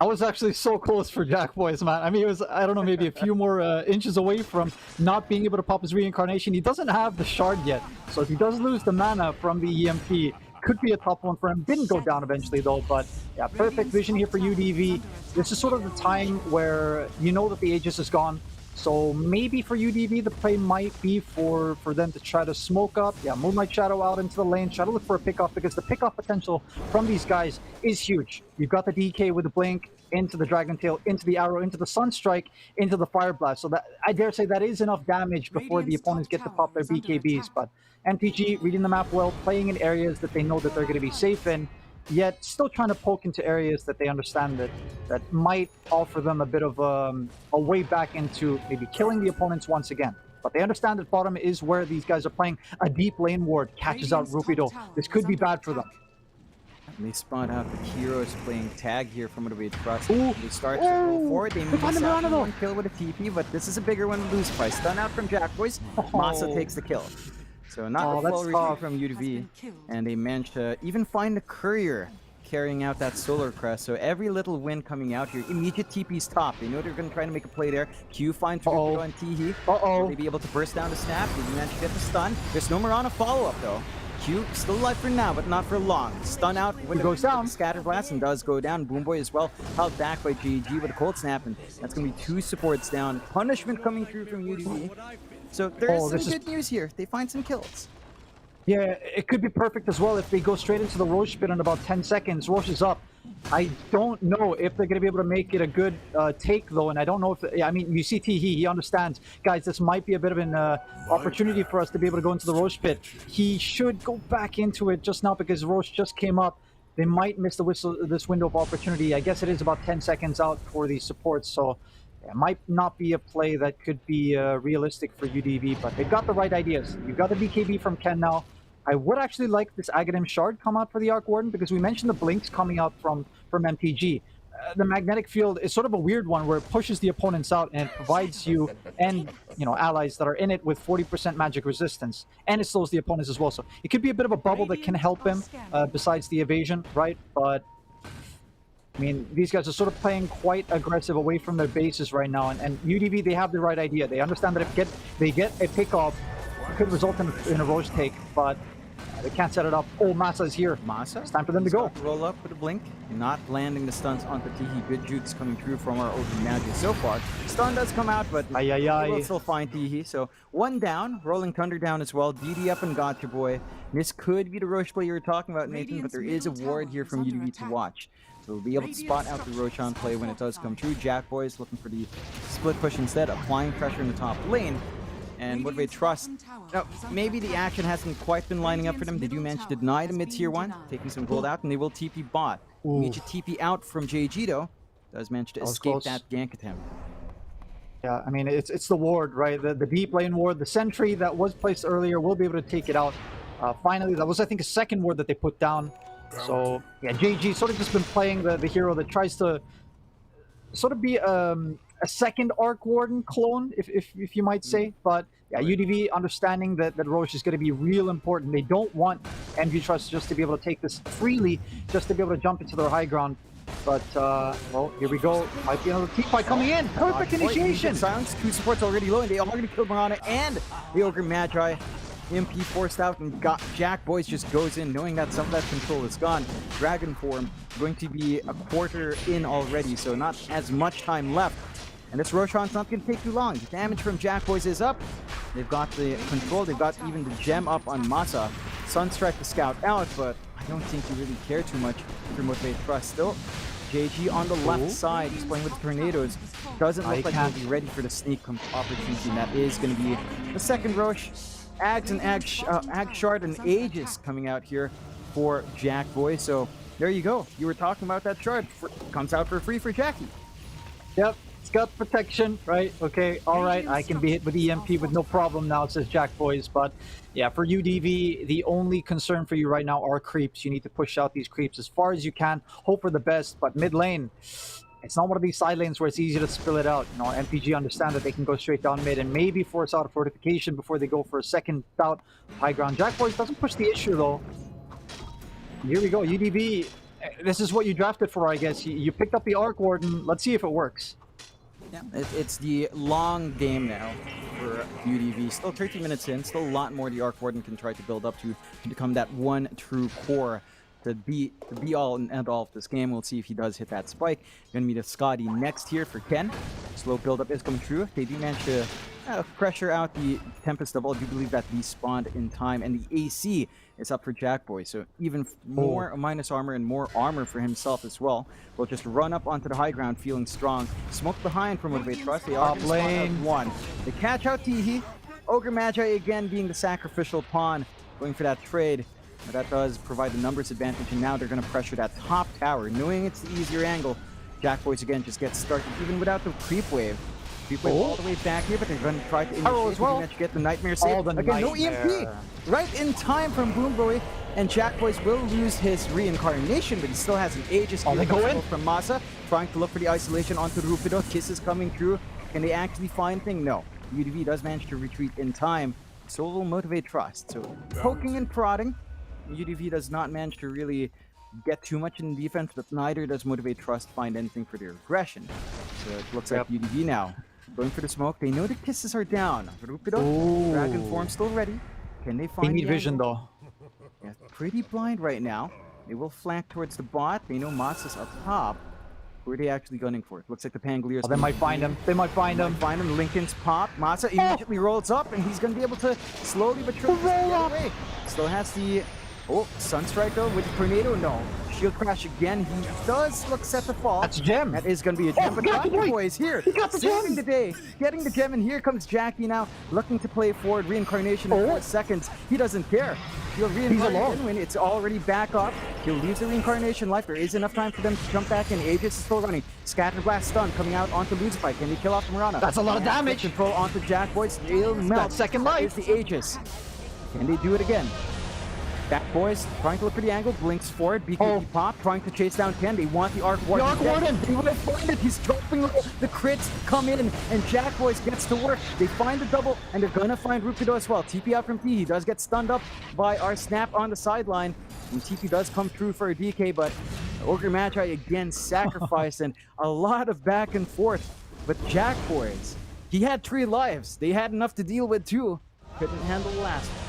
I was actually so close for Jack Boys, man. I mean, it was, I don't know, maybe a few more inches away from not being able to pop his reincarnation. He doesn't have the shard yet, so if he does lose the mana from the EMP, could be a tough one for him. Didn't go down eventually, though, but yeah, perfect vision here for UDV. This is sort of the time where you know that the Aegis is gone. So maybe for UDV, the play might be for them to try to smoke up. Yeah, Moonlight Shadow out into the lane. Try to look for a pickoff, because the pickoff potential from these guys is huge. You've got the DK with the blink, into the Dragon Tail, into the arrow, into the Sunstrike, into the Fire Blast. So that, I dare say, that is enough damage before the opponents get to pop their BKBs. But MTG reading the map well, playing in areas that they know that they're going to be safe in, yet still trying to poke into areas that they understand that might offer them a bit of a way back into maybe killing the opponents once again. But they understand that bottom is where these guys are playing. A deep lane ward catches out Rupido. This could be bad for them. And they spot out the heroes playing tag here from Motivate Trust. They start to roll forward. They miss out on one kill with a TP, but this is a bigger one to lose by. Stun out from Jack Boys. Masa takes the kill. So not a full retreat from UDV, and they managed to even find the courier carrying out that solar crest. So every little win coming out here, immediate TP's top. They know they're going to try to make a play there. Q finds Rupido and Teehee. Will they be able to burst down the snap? They manage to get the stun. There's no Mirana follow-up though. Q still alive for now, but not for long. Stun out when it goes down. Scatter Blast and does go down. Boomboy as well, held back by GG with a cold snap, and that's going to be 2 supports down. Punishment coming through from UDV. So there's some good news here. They find some kills. Yeah, it could be perfect as well if they go straight into the Roche pit in about 10 seconds. Roche is up. I don't know if they're going to be able to make it a good take, though, and I don't know if... I mean, you see Teehee, he understands. Guys, this might be a bit of an opportunity for us to be able to go into the Roche pit. He should go back into it just now because Roche just came up. They might miss this window of opportunity. I guess it is about 10 seconds out for the supports, so... it might not be a play that could be realistic for UDV, but they've got the right ideas. You've got the BKB from Ken now. I would actually like this Aghanim Shard come out for the Arc Warden, because we mentioned the blinks coming out from MTG. The magnetic field is sort of a weird one where it pushes the opponents out and it provides you and, you know, allies that are in it with 40% magic resistance, and it slows the opponents as well. So it could be a bit of a bubble that can help him besides the evasion, right? But I mean, these guys are sort of playing quite aggressive away from their bases right now, and UDV, they have the right idea. They understand that if they get a pick-off, it could result in a Roche take, but they can't set it up. Oh, Masa is here. Masa? It's time for them to go. Roll up with a blink, not landing the stuns onto Tihi. Good jukes coming through from our Ogre Magic so far. Stun does come out, but Ay, ay, ay. we'll still find Tihi. So one down, Rolling Thunder down as well. DD up and Gotcha Boy. This could be the Roche play you were talking about, Nathan, but there is a ward here from UDV to watch. So we'll be able to spot out the Roshan play when it does come through. Jack Boys looking for the split push instead, applying pressure in the top lane. And what do they trust? Now, maybe the action hasn't quite been lining up for them. They do manage to deny the mid-tier one, taking some gold out, and they will TP bot. Immediate TP out from JG though. Does manage to escape close. that gank attempt. Yeah, I mean, it's the ward, right? The deep lane ward, the sentry that was placed earlier will be able to take it out. Finally, that was, I think, a second ward that they put down. So, yeah, JG sort of just been playing the hero that tries to sort of be a second Arc Warden clone, if you might say. But, yeah, UDV understanding that Roche is going to be real important. They don't want NV Trust just to be able to take this freely, just to be able to jump into their high ground. But, well, here we go. Might be another team fight coming in. Perfect initiation. Silence, 2 supports already low, and they already killed Marana and the Ogre Magi. MP forced out, and got Jack Boys just goes in, knowing that some of that control is gone. Dragon form going to be a quarter in already, so not as much time left. And this Roshan's not going to take too long. The damage from Jack Boys is up. They've got the control. They've got even the gem up on Masa. Sunstrike to scout out, but I don't think you really care too much for Motivate Trust still. JG on the left side, he's playing with the tornadoes. Doesn't look like he'll be ready for the sneak opportunity, and that is going to be the second Roche. Ags and Ag Shard and Aegis coming out here for Jack Boy. So there you go. You were talking about that shard. Comes out for free for Jackie. Yep, it's got protection, right? Okay, all right. I can be hit with EMP with no problem now, says Jack Boys. But yeah, for UDV, the only concern for you right now are creeps. You need to push out these creeps as far as you can. Hope for the best, but mid lane, it's not one of these side lanes where it's easy to spill it out. You know, MPG understand that they can go straight down mid and maybe force out a fortification before they go for a second bout of high ground. Jack Boys doesn't push the issue though. Here we go, UDV. This is what you drafted for, I guess. You picked up the Arc Warden. Let's see if it works. Yeah, it's the long game now for UDV. Still 30 minutes in. Still a lot more the Arc Warden can try to build up to become that one true core to be all and end all of this game. We'll see if he does hit that spike. Gonna meet a Scotty next here for Ken. Slow build-up is coming through. They do manage to pressure out the Tempest Double. I do believe that despawned in time, and the AC is up for Jack Boy. So even more minus armor and more armor for himself as well. Will just run up onto the high ground feeling strong. Smoke behind from Motivate Trust. They are lane one. They catch out Tihi. Ogre Magi again being the sacrificial pawn, going for that trade. That does provide the numbers advantage, and now they're going to pressure that top tower, knowing it's the easier angle. Jack Boys again just gets started even without the creep wave. Creep wave all the way back here, but they're going to try to initiate as well. Get the Nightmare save. Again, no EMP! Right in time from Boom Boy, and Jack Boys will lose his reincarnation, but he still has an Aegis from Masa, trying to look for the isolation onto Rupido. Kisses coming through. Can they actually find thing? No. UDV does manage to retreat in time, so will Motivate Trust. So poking and prodding. UDV does not manage to really get too much in defense, but neither does Motivate Trust find anything for their aggression. So it looks like UDV now going for the smoke. They know the kisses are down. Rupido, Dragon form still ready. Can they find? They need vision though. Yeah, pretty blind right now. They will flank towards the bot. They know Masa's up top. Who are they actually gunning for? It looks like the Pangoliers. They might find him. They might find him. Find him. Lincoln's pop. Masa immediately rolls up, and he's going to be able to slowly but surely get away. Still has the Sunstrike though with the tornado. No. Shield crash again. He does look set to fall. That's a gem. That is going to be a gem. But Jackie Boy is here. He got the saving gem. the day. Getting the gem, and here comes Jackie now, looking to play forward. Reincarnation in 4 seconds. He doesn't care. He'll reincarnate when it's already back up. He'll leave the reincarnation life. There is enough time for them to jump back in. Aegis is still running. Scatter blast stun coming out onto Lucifer. Can they kill off Marana? That's a lot of damage. Control onto Jack Boys. They'll melt. Second life. Is the Aegis. Can they do it again? Back Boys trying to look for the angle, blinks forward, BKB pop, trying to chase down Ken. They want the Arc Warden. The Arc Warden! They will find it. He's dropping low. The crits come in, and Jack Boys gets to work. They find the double, and they're gonna find Rupido as well. TP out from T. He does get stunned up by our snap on the sideline. And TP does come through for a DK, but Ogre Magi again sacrificed and a lot of back and forth. But Jack Boys, he had 3 lives. They had enough to deal with too. Couldn't handle the last one.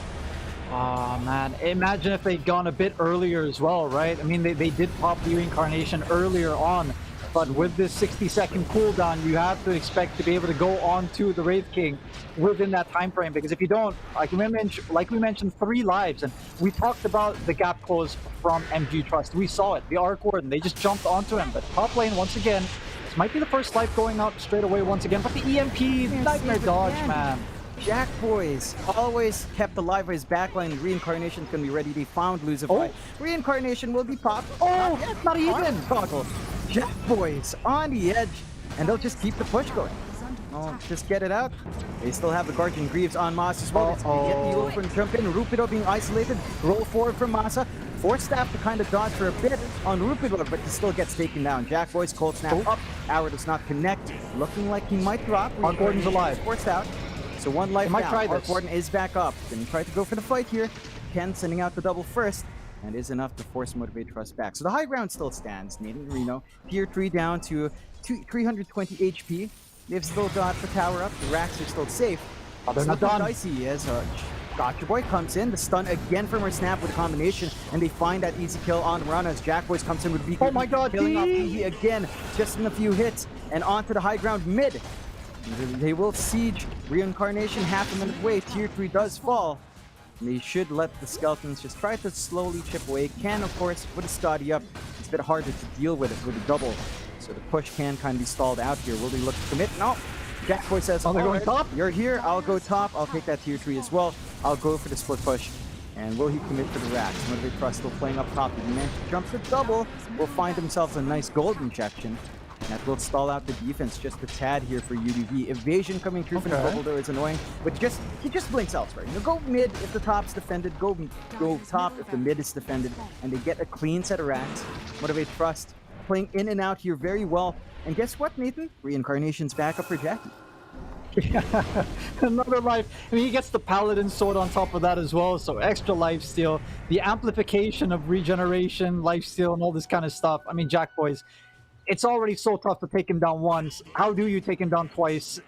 Oh man, imagine if they'd gone a bit earlier as well, right? I mean, they did pop the reincarnation earlier on, but with this 60-second cooldown, you have to expect to be able to go on to the Wraith King within that time frame. Because if you don't, like we mentioned, 3 lives, and we talked about the gap close from MG Trust. We saw it, the Arc Warden, they just jumped onto him. But top lane, once again, this might be the first life going out straight away once again. But the EMP, Nightmare Dodge, man. Jack Boys always kept alive by his backline. Reincarnation's gonna be ready. They found Lucify. Reincarnation will be popped. Not even! Toggle. Jack Boys on the edge, and they'll just keep the push going. Oh, just get it out. They still have the Guardian Greaves on Masa as well. It's gonna get the open jump in. Rupido being isolated. Roll forward from Masa. Force Staff to kind of dodge for a bit on Rupido, but he still gets taken down. Jack Boys, Cold Snap up. Arrow does not connect. Looking like he might drop. Arc Warden's alive. Forced out. So 1 life might down. try Arc this. Warden is back up. Gonna try to go for the fight here. Ken sending out the double first, and is enough to force Motivate Trust back. So the high ground still stands. Nathan Reno, tier 3 down to 320 HP. They've still got the tower up. The racks are still safe. They're not looking done. dicey as Gotcha Boy comes in. The stun again from her snap with a combination, and they find that easy kill on Murana as Jack Boys comes in with BKB. Oh my god, killing off D! PV again, just in a few hits, and onto the high ground mid. They will siege. Reincarnation half a minute away. Tier 3 does fall. And they should let the skeletons just try to slowly chip away. Can, of course, with a Scotty up, it's a bit harder to deal with it with a double. So the push can kind of be stalled out here. Will they look to commit? No. Jack Boy says, they're going "Alright, top? You're here. I'll go top. I'll take that tier 3 as well. I'll go for the split push." And will he commit to the racks? Motivate Trust still playing up top. If he manages to jump to double, will find themselves a nice gold injection. That will stall out the defense just a tad here for UDV. Evasion coming through from the bubble though is annoying, but he just blinks elsewhere. You know, go mid if the top's defended, go top if the mid is defended, and they get a clean set of racks. Motivate Trust playing in and out here very well. And guess what, Nathan? Reincarnation's back up for Jackie. Another life. I mean, he gets the Paladin Sword on top of that as well, so extra lifesteal, the amplification of regeneration, lifesteal, and all this kind of stuff. I mean, Jack Boys, it's already so tough to take him down once. How do you take him down twice,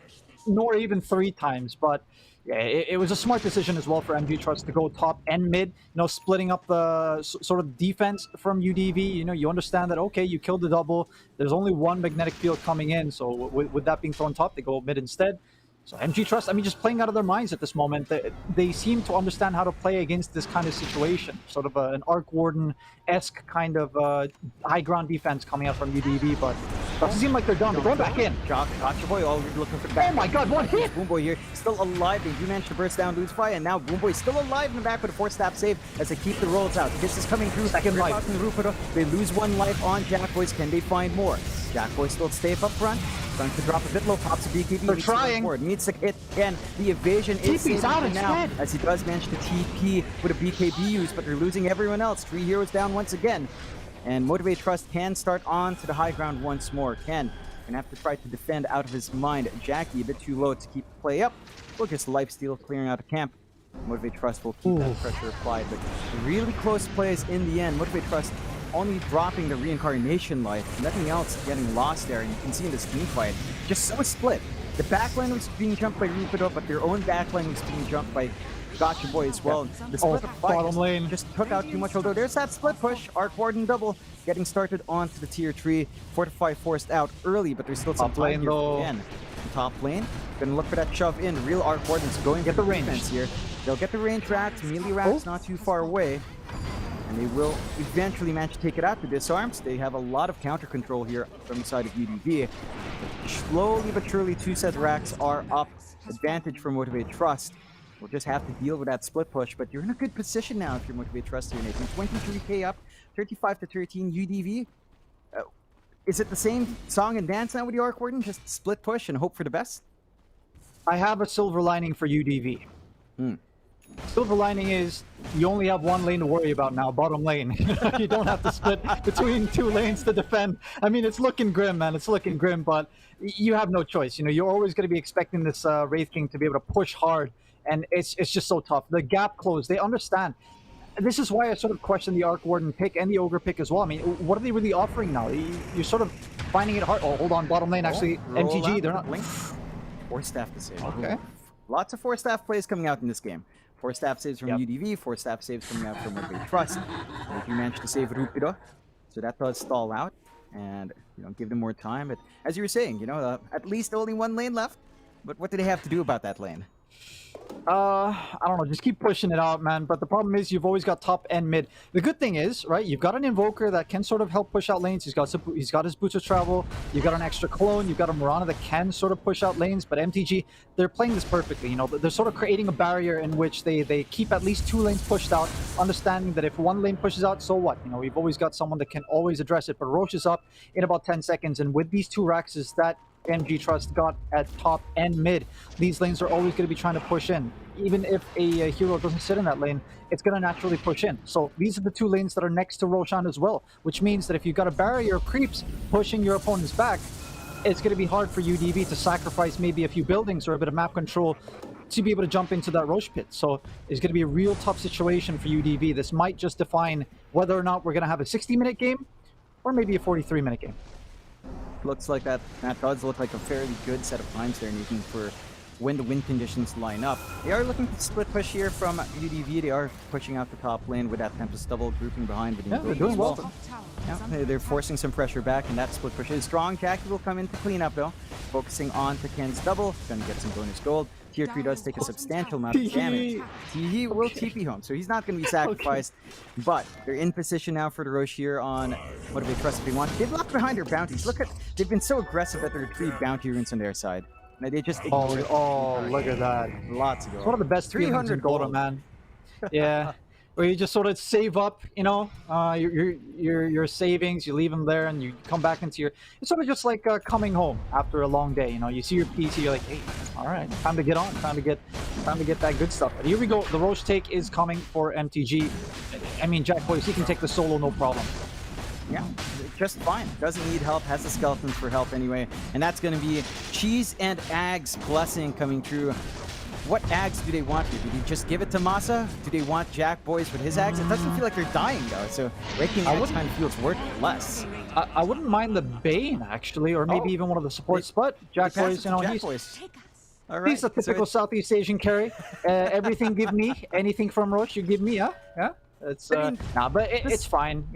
nor even 3 times? But yeah, it was a smart decision as well for MG Trust to go top and mid, you know, splitting up the sort of defense from UDV. You know, you understand that, okay, you killed the double. There's only 1 magnetic field coming in, so with that being thrown top, they go mid instead. So MG Trust, I mean, just playing out of their minds at this moment. They seem to understand how to play against this kind of situation. Sort of an Arc Warden-esque kind of high ground defense coming out from UDV, but it doesn't seem like they're done. They're going back in. Gotcha Boy already looking for the back. Oh my god, one hit! Boom Boy here, still alive. They do manage to burst down Lucify, and now Boom Boy still alive in the back with a 4-stab save as they keep the rolls out. This is coming through. Second Rip life. out from the Rupido. They lose 1 life on Jack Boys. Can they find more? Jack Boy still safe up front. Going to drop a bit low. Pops a BKB. They're trying. Needs to hit again. The evasion is TP's out saving now instead. as he does manage to TP with a BKB use, but they're losing everyone else. 3 heroes down once again. And Motivate Trust can start on to the high ground once more. Ken gonna have to try to defend out of his mind. Jackie a bit too low to keep the play up. We'll just lifesteal clearing out of camp. Motivate Trust will keep that pressure applied, but really close plays in the end. Motivate Trust only dropping the reincarnation life, nothing else getting lost there. And you can see in this team fight, just so split. The backline was being jumped by Rupido, but their own backline was being jumped by Gotcha Boy as well. The split of bottom lane just took out too much, although there's that split push. Arc Warden double getting started onto the tier 3. Fortify forced out early, but there's still some Top time lane, here though. again. Top lane, gonna look for that shove in. Real Arc Warden's going Get for the range. defense here. They'll get the range racks, melee racks not too far away. And they will eventually manage to take it out to disarms. They have a lot of counter control here from the side of UDV. Slowly but surely, 2 set racks are up. Advantage for Motivate Trust. We'll just have to deal with that split push, but you're in a good position now if you're Motivate Trust here, Nathan. 23k up, 35 to 13 UDV. Is it the same song and dance now with the Arc Warden? Just split push and hope for the best? I have a silver lining for UDV. Silver lining is you only have 1 lane to worry about now, bottom lane. You don't have to split between 2 lanes to defend. I mean, it's looking grim, man. It's looking grim, but you have no choice. You know, you're always going to be expecting this Wraith King to be able to push hard, and it's just so tough. The gap closed. They understand. this is why I sort of question the Arc Warden pick and the Ogre pick as well. I mean, what are they really offering now? You're sort of finding it hard. Oh, hold on, bottom lane. Actually, Roll MTG, out they're with not. Blink. 4 staff to save. Okay. Lots of 4 staff plays coming out in this game. 4 staff saves from Yep. UDV, 4 staff saves coming out from Motivate Trust. And if you manage to save Rupido, so that does stall out and give them more time. But as you were saying, at least only 1 lane left. But what do they have to do about that lane? I don't know. Just keep pushing it out, man. But the problem is you've always got top and mid. The good thing is, right, you've got an Invoker that can sort of help push out lanes. He's got his Boots of Travel. You've got an extra clone. You've got a Mirana that can sort of push out lanes. But MTG, they're playing this perfectly. They're sort of creating a barrier in which they keep at least 2 lanes pushed out, understanding that if 1 lane pushes out, so what? We've always got someone that can always address it. But Roche is up in about 10 seconds. And with these 2 Raxes that MG Trust got at top and mid, these lanes are always going to be trying to push in. Even if a hero doesn't sit in that lane, it's going to naturally push in. So these are the 2 lanes that are next to Roshan as well, which means that if you've got a barrier of creeps pushing your opponent's back, it's going to be hard for UDV to sacrifice maybe a few buildings or a bit of map control to be able to jump into that Roche pit. So it's going to be a real tough situation for UDV. This might just define whether or not we're going to have a 60-minute game or maybe a 43-minute game. Looks like that does look like a fairly good set of times they're needing for when the win conditions line up. They are looking to split push here from UDV. They are pushing out the top lane with that Tempest double grouping behind. Yeah, they're doing well. Yeah, they're forcing some pressure back, and that split push is strong. Jackie will come in to clean up though, focusing on to Ken's double. Gonna get some bonus gold. Tier 3 does take a substantial amount of damage. He will TP home, so he's not going to be sacrificed. But they're in position now for the Roche here on Motivate Trust if they want. They've left behind their bounties. They've been so aggressive that they retrieve bounty runes on their side. Now they just ignore Look at that. lots of gold. It's one of the best 300 gold. Dota, man. Yeah. Where you just sort of save up, your savings, you leave them there, and you come back into your. It's sort of just like coming home after a long day. You see your PC, you're like, hey, all right, time to get on, time to get that good stuff. But here we go. The Roche take is coming for MTG. I mean, Jack Boys, he can take the solo, no problem. Yeah, just fine. Doesn't need help, has the skeletons for help anyway. And that's going to be Cheese and Ag's blessing coming through. What Ags do they want here? Do they just give it to Masa? Do they want Jack Boys with his Ags? It doesn't feel like they're dying though, so breaking Ags kind of feels worthless. I wouldn't mind the Bane, actually, or maybe even one of the supports, but Jack Boys, he's a typical Southeast Asian carry. Everything give me, anything from Roche, you give me, yeah? It's, it's fine,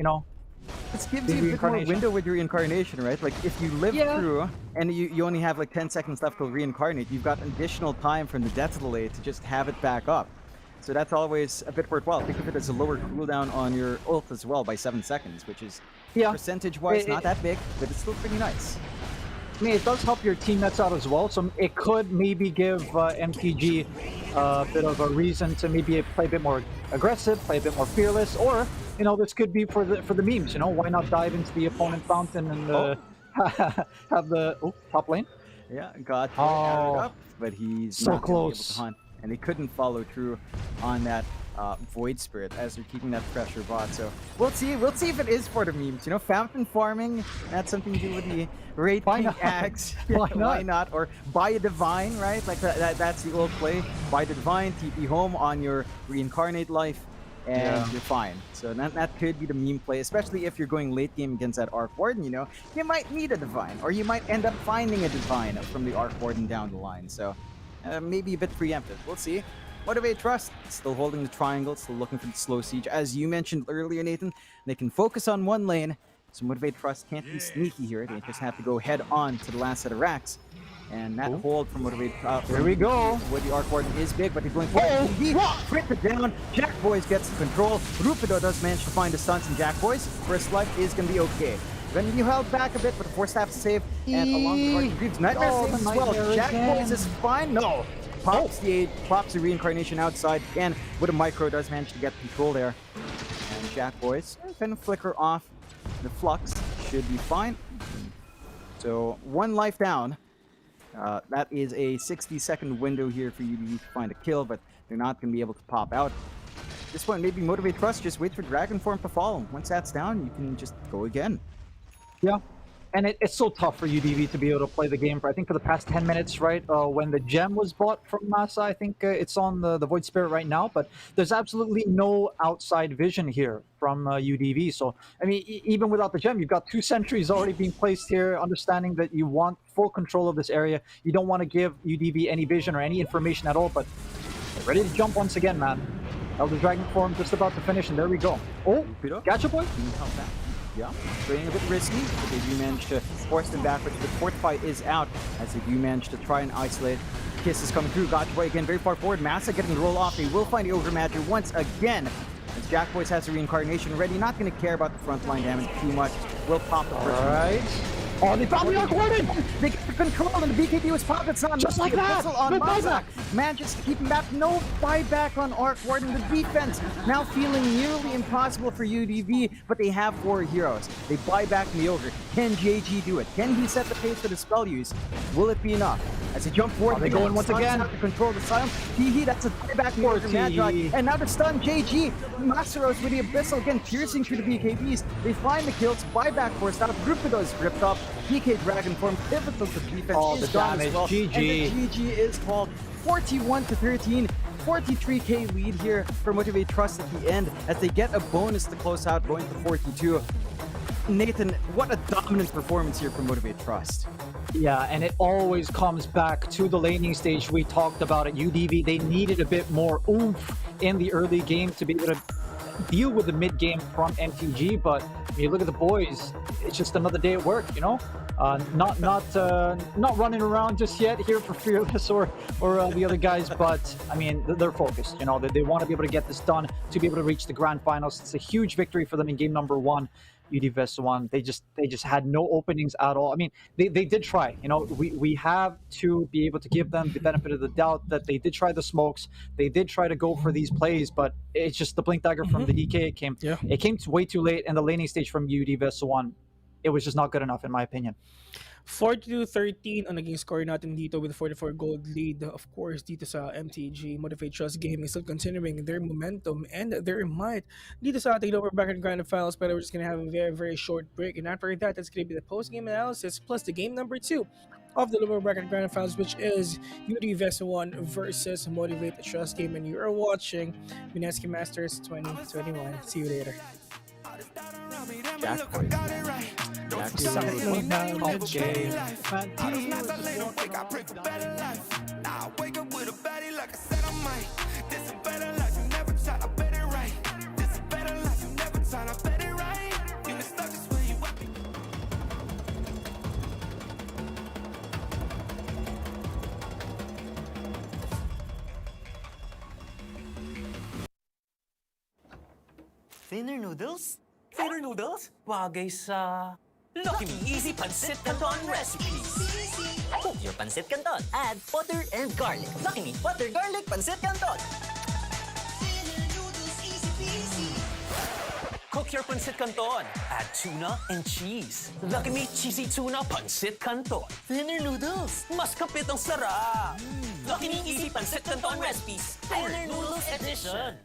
This gives you a bit more window with your reincarnation, right? Like, if you live through and you only have like 10 seconds left to reincarnate, you've got additional time from the death delay to just have it back up. So that's always a bit worthwhile. Think of it as a lower cooldown on your ult as well by 7 seconds, which is percentage-wise not that big, but it's still pretty nice. I mean, it does help your teammates out as well, so it could maybe give MTG a bit of a reason to maybe play a bit more aggressive, play a bit more fearless, or this could be for the memes. Why not dive into the opponent fountain and have the top lane? Yeah, got up, but he's so not close. Able to hunt, and they couldn't follow through on that Void Spirit as they're keeping that pressure bot. So we'll see if it is for the memes. Fountain farming, that's something to do with the Raid King Axe. Why not? Or buy a Divine, right? Like that's the old play. Buy the Divine, TP home on your reincarnate life, and you're fine. So that could be the meme play, especially if you're going late game against that Arc Warden. You might need a Divine, or you might end up finding a Divine from the Arc Warden down the line. So maybe a bit preemptive. We'll see. Motivate Trust, still holding the triangle, still looking for the slow siege. As you mentioned earlier, Nathan, they can focus on one lane, so Motivate Trust can't be sneaky here. They just have to go head on to the last set of racks. And that hold from Motivate here we go. Where the Arc Warden is big, but he's going for it. Crit it down. Jack Boys gets the control. Rupido does manage to find the stunts, and Jack Boys, first life is going to be okay. Then you held back a bit, but the force staff to save, and along with the Greaves, Nightmare saves as well. Jack Boys is fine. No. Pops the reincarnation outside, and with a micro does manage to get control there. And Jack Boys can flicker off the flux, should be fine. So 1 life down. That is a 60-second window here for you to find a kill, but they're not going to be able to pop out. At this point, maybe Motivate Trust, just wait for Dragon Form to fall. Once that's down, you can just go again. Yeah. And it's so tough for UDV to be able to play the game for, I think, for the past 10 minutes, right? When the gem was bought from Masa, I think it's on the Void Spirit right now, but there's absolutely no outside vision here from UDV. So, I mean, even without the gem, you've got 2 sentries already being placed here, understanding that you want full control of this area. You don't want to give UDV any vision or any information at all, but ready to jump once again, man. Elder Dragon form just about to finish, and there we go. Oh, Gacha Boy? Yeah, playing a bit risky, but they do manage to force them backwards. But Fortify is out as they do manage to try and isolate. Kiss is coming through. Gacha Boy again very far forward. Massa getting the roll off. They will find the Ogre Magic once again. As Jack Boys has the reincarnation ready. Not going to care about the frontline damage too much. Will pop the first one. Oh, they found the Arc Warden! They get the control, and the BKB was popped. It's on just like that! On Mazak. Manages to keep him back. No buyback on Arc Warden. The defense now feeling nearly impossible for UDV, but they have 4 heroes. They buy back the Ogre. Can JG do it? Can he set the pace for the spell use? Will it be enough? As they jump forward, they go in once again. To control the silence. Teehee, that's a buyback for Magi. And now the stun, JG. Masaros with the Abyssal again, piercing through the BKBs. They find the kills. Buyback forced out. Grupido is ripped up. PK Dragon form pivotal to defense. Oh, the damage. Well. GG. And the GG is called 41-13. 43k lead here for Motivate Trust at the end as they get a bonus to close out, going to 42. Nathan, what a dominant performance here from Motivate Trust. Yeah, and it always comes back to the laning stage. We talked about it. UDV, they needed a bit more oomph in the early game to be able to deal with the mid game from MTG, but when you look at the boys, it's just another day at work, you know. Not running around just yet here for Fearless or the other guys, but I mean they're focused. You know, they want to be able to get this done to be able to reach the grand finals. It's a huge victory for them in game number 1. UDVS 1, they just had no openings at all. I mean, they did try. You know, we have to be able to give them the benefit of the doubt that they did try the smokes. They did try to go for these plays, but it's just the blink dagger from the DK. It came way too late, and the laning stage from UDVS 1, it was just not good enough in my opinion. 42-13 ang naging score natin dito with 44 gold lead. Of course, dito sa MTG, Motivate Trust Gaming still continuing their momentum and their might dito sa ating lower bracket grand finals, but we're just going to have a very, very short break. And after that, it's going to be the post-game analysis plus the game number 2 of the lower bracket grand finals, which is UDVS 1 versus Motivate Trust Gaming. And you are watching Mineski Masters 2021. See you later. Jack Boy. Thinner noodles? Thinner noodles? Bagay sa Lucky Me Easy Pancit Canton Recipes. Cook your pancit canton. Add butter and garlic. Lucky Me Butter Garlic Pancit Canton. Cook your Pancit Canton. Add tuna and cheese. Lucky Me Cheesy Tuna Pancit Canton. Thinner noodles. Mas kapit ang sarap. Lucky Me Easy Pancit Canton Recipes. Thinner Noodles Edition.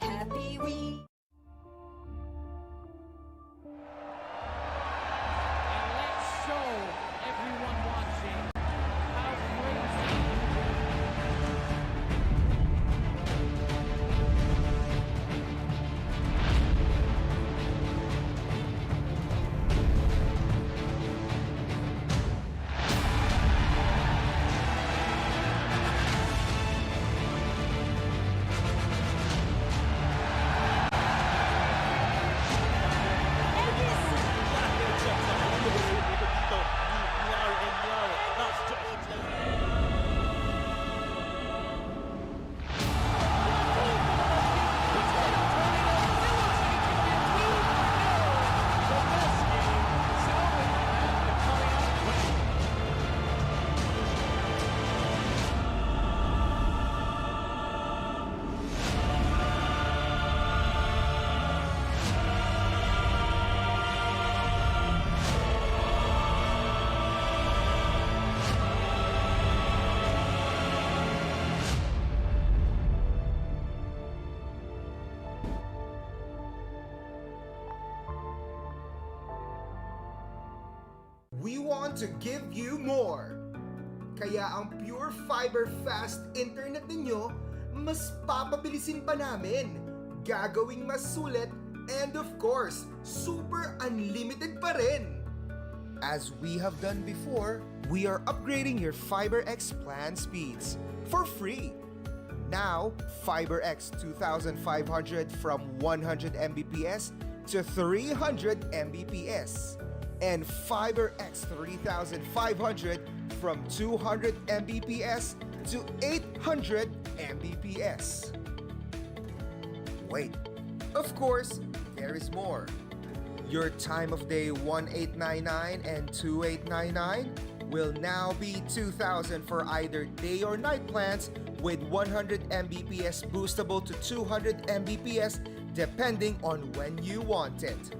we want to give you more. Kaya ang pure fiber fast internet ninyo, mas papabilisin pa namin, gagawing mas sulit, and of course, super unlimited pa rin. As we have done before, we are upgrading your FiberX plan speeds for free. Now, FiberX 2500 from 100 Mbps to 300 Mbps, and FiberX 3500 from 200 Mbps to 800 Mbps. Wait, of course, there is more. Your time of day 1899 and 2899 will now be 2000 for either day or night plans with 100 Mbps boostable to 200 Mbps depending on when you want it.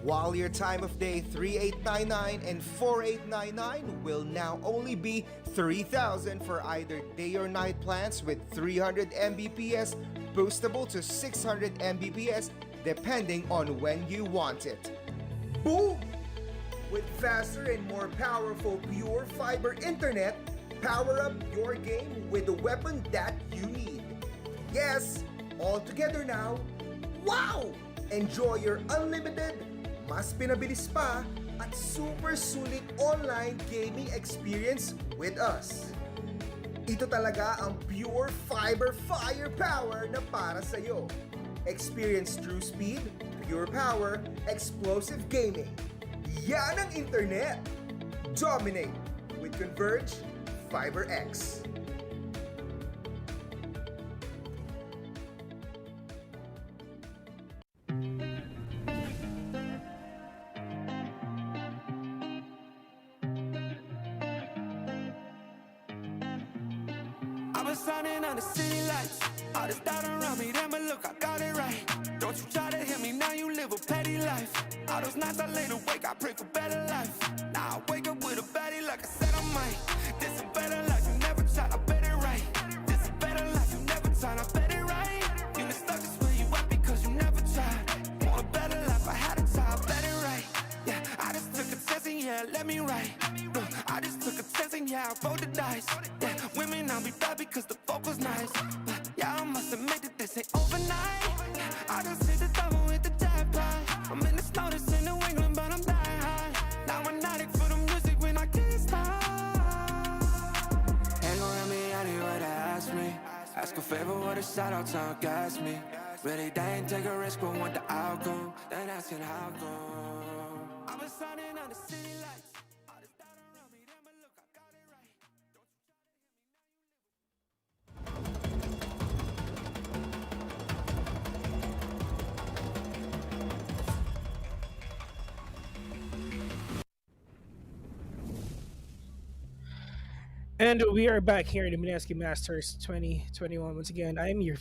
While your time of day 3899 and 4899 will now only be 3000 for either day or night plans with 300 Mbps boostable to 600 Mbps depending on when you want it. Boom! With faster and more powerful pure fiber internet, power up your game with the weapon that you need. Yes, all together now. Wow! Enjoy your unlimited, mas pinabilis pa, at super sulit online gaming experience with us. Ito talaga ang pure fiber firepower na para sa'yo. Experience true speed, pure power, explosive gaming. Yan ang internet! Dominate with Converge FiberX. I've been shining on the city lights. All this doubt around me, then but look, I got it right. Don't you try to hit me, now you live a petty life. All those nights I laid awake, I pray for better life. Now I wake up with a baddie like I said I might. This a better life, you never tried, I bet it right. This a better life, you never tried, I bet it right. You been stuck just where you at because you never tried. Want a better life, I had to try, I bet it right. Yeah, I just took a test and yeah, let me write. Look, I just took a test and yeah, I rolled the dice. Yeah, women I'll be bad because the vocal's nice. But yeah, I must admit that this ain't overnight. I just hit the double with the jackpot. I'm in the snow, this in New England, but I'm dying high. Now I'm addict for the music when I can't stop. Ain't gon' let me out of what they ask me. Ask a favor, what a shout out to gas me. Really, they ain't take a risk, but want the outcome. Then asking how come. I've been shining on the city lights. All this doubt around me, then but look, I got it right. And we are back here in the Mineski Masters 2021. Once again, I'm your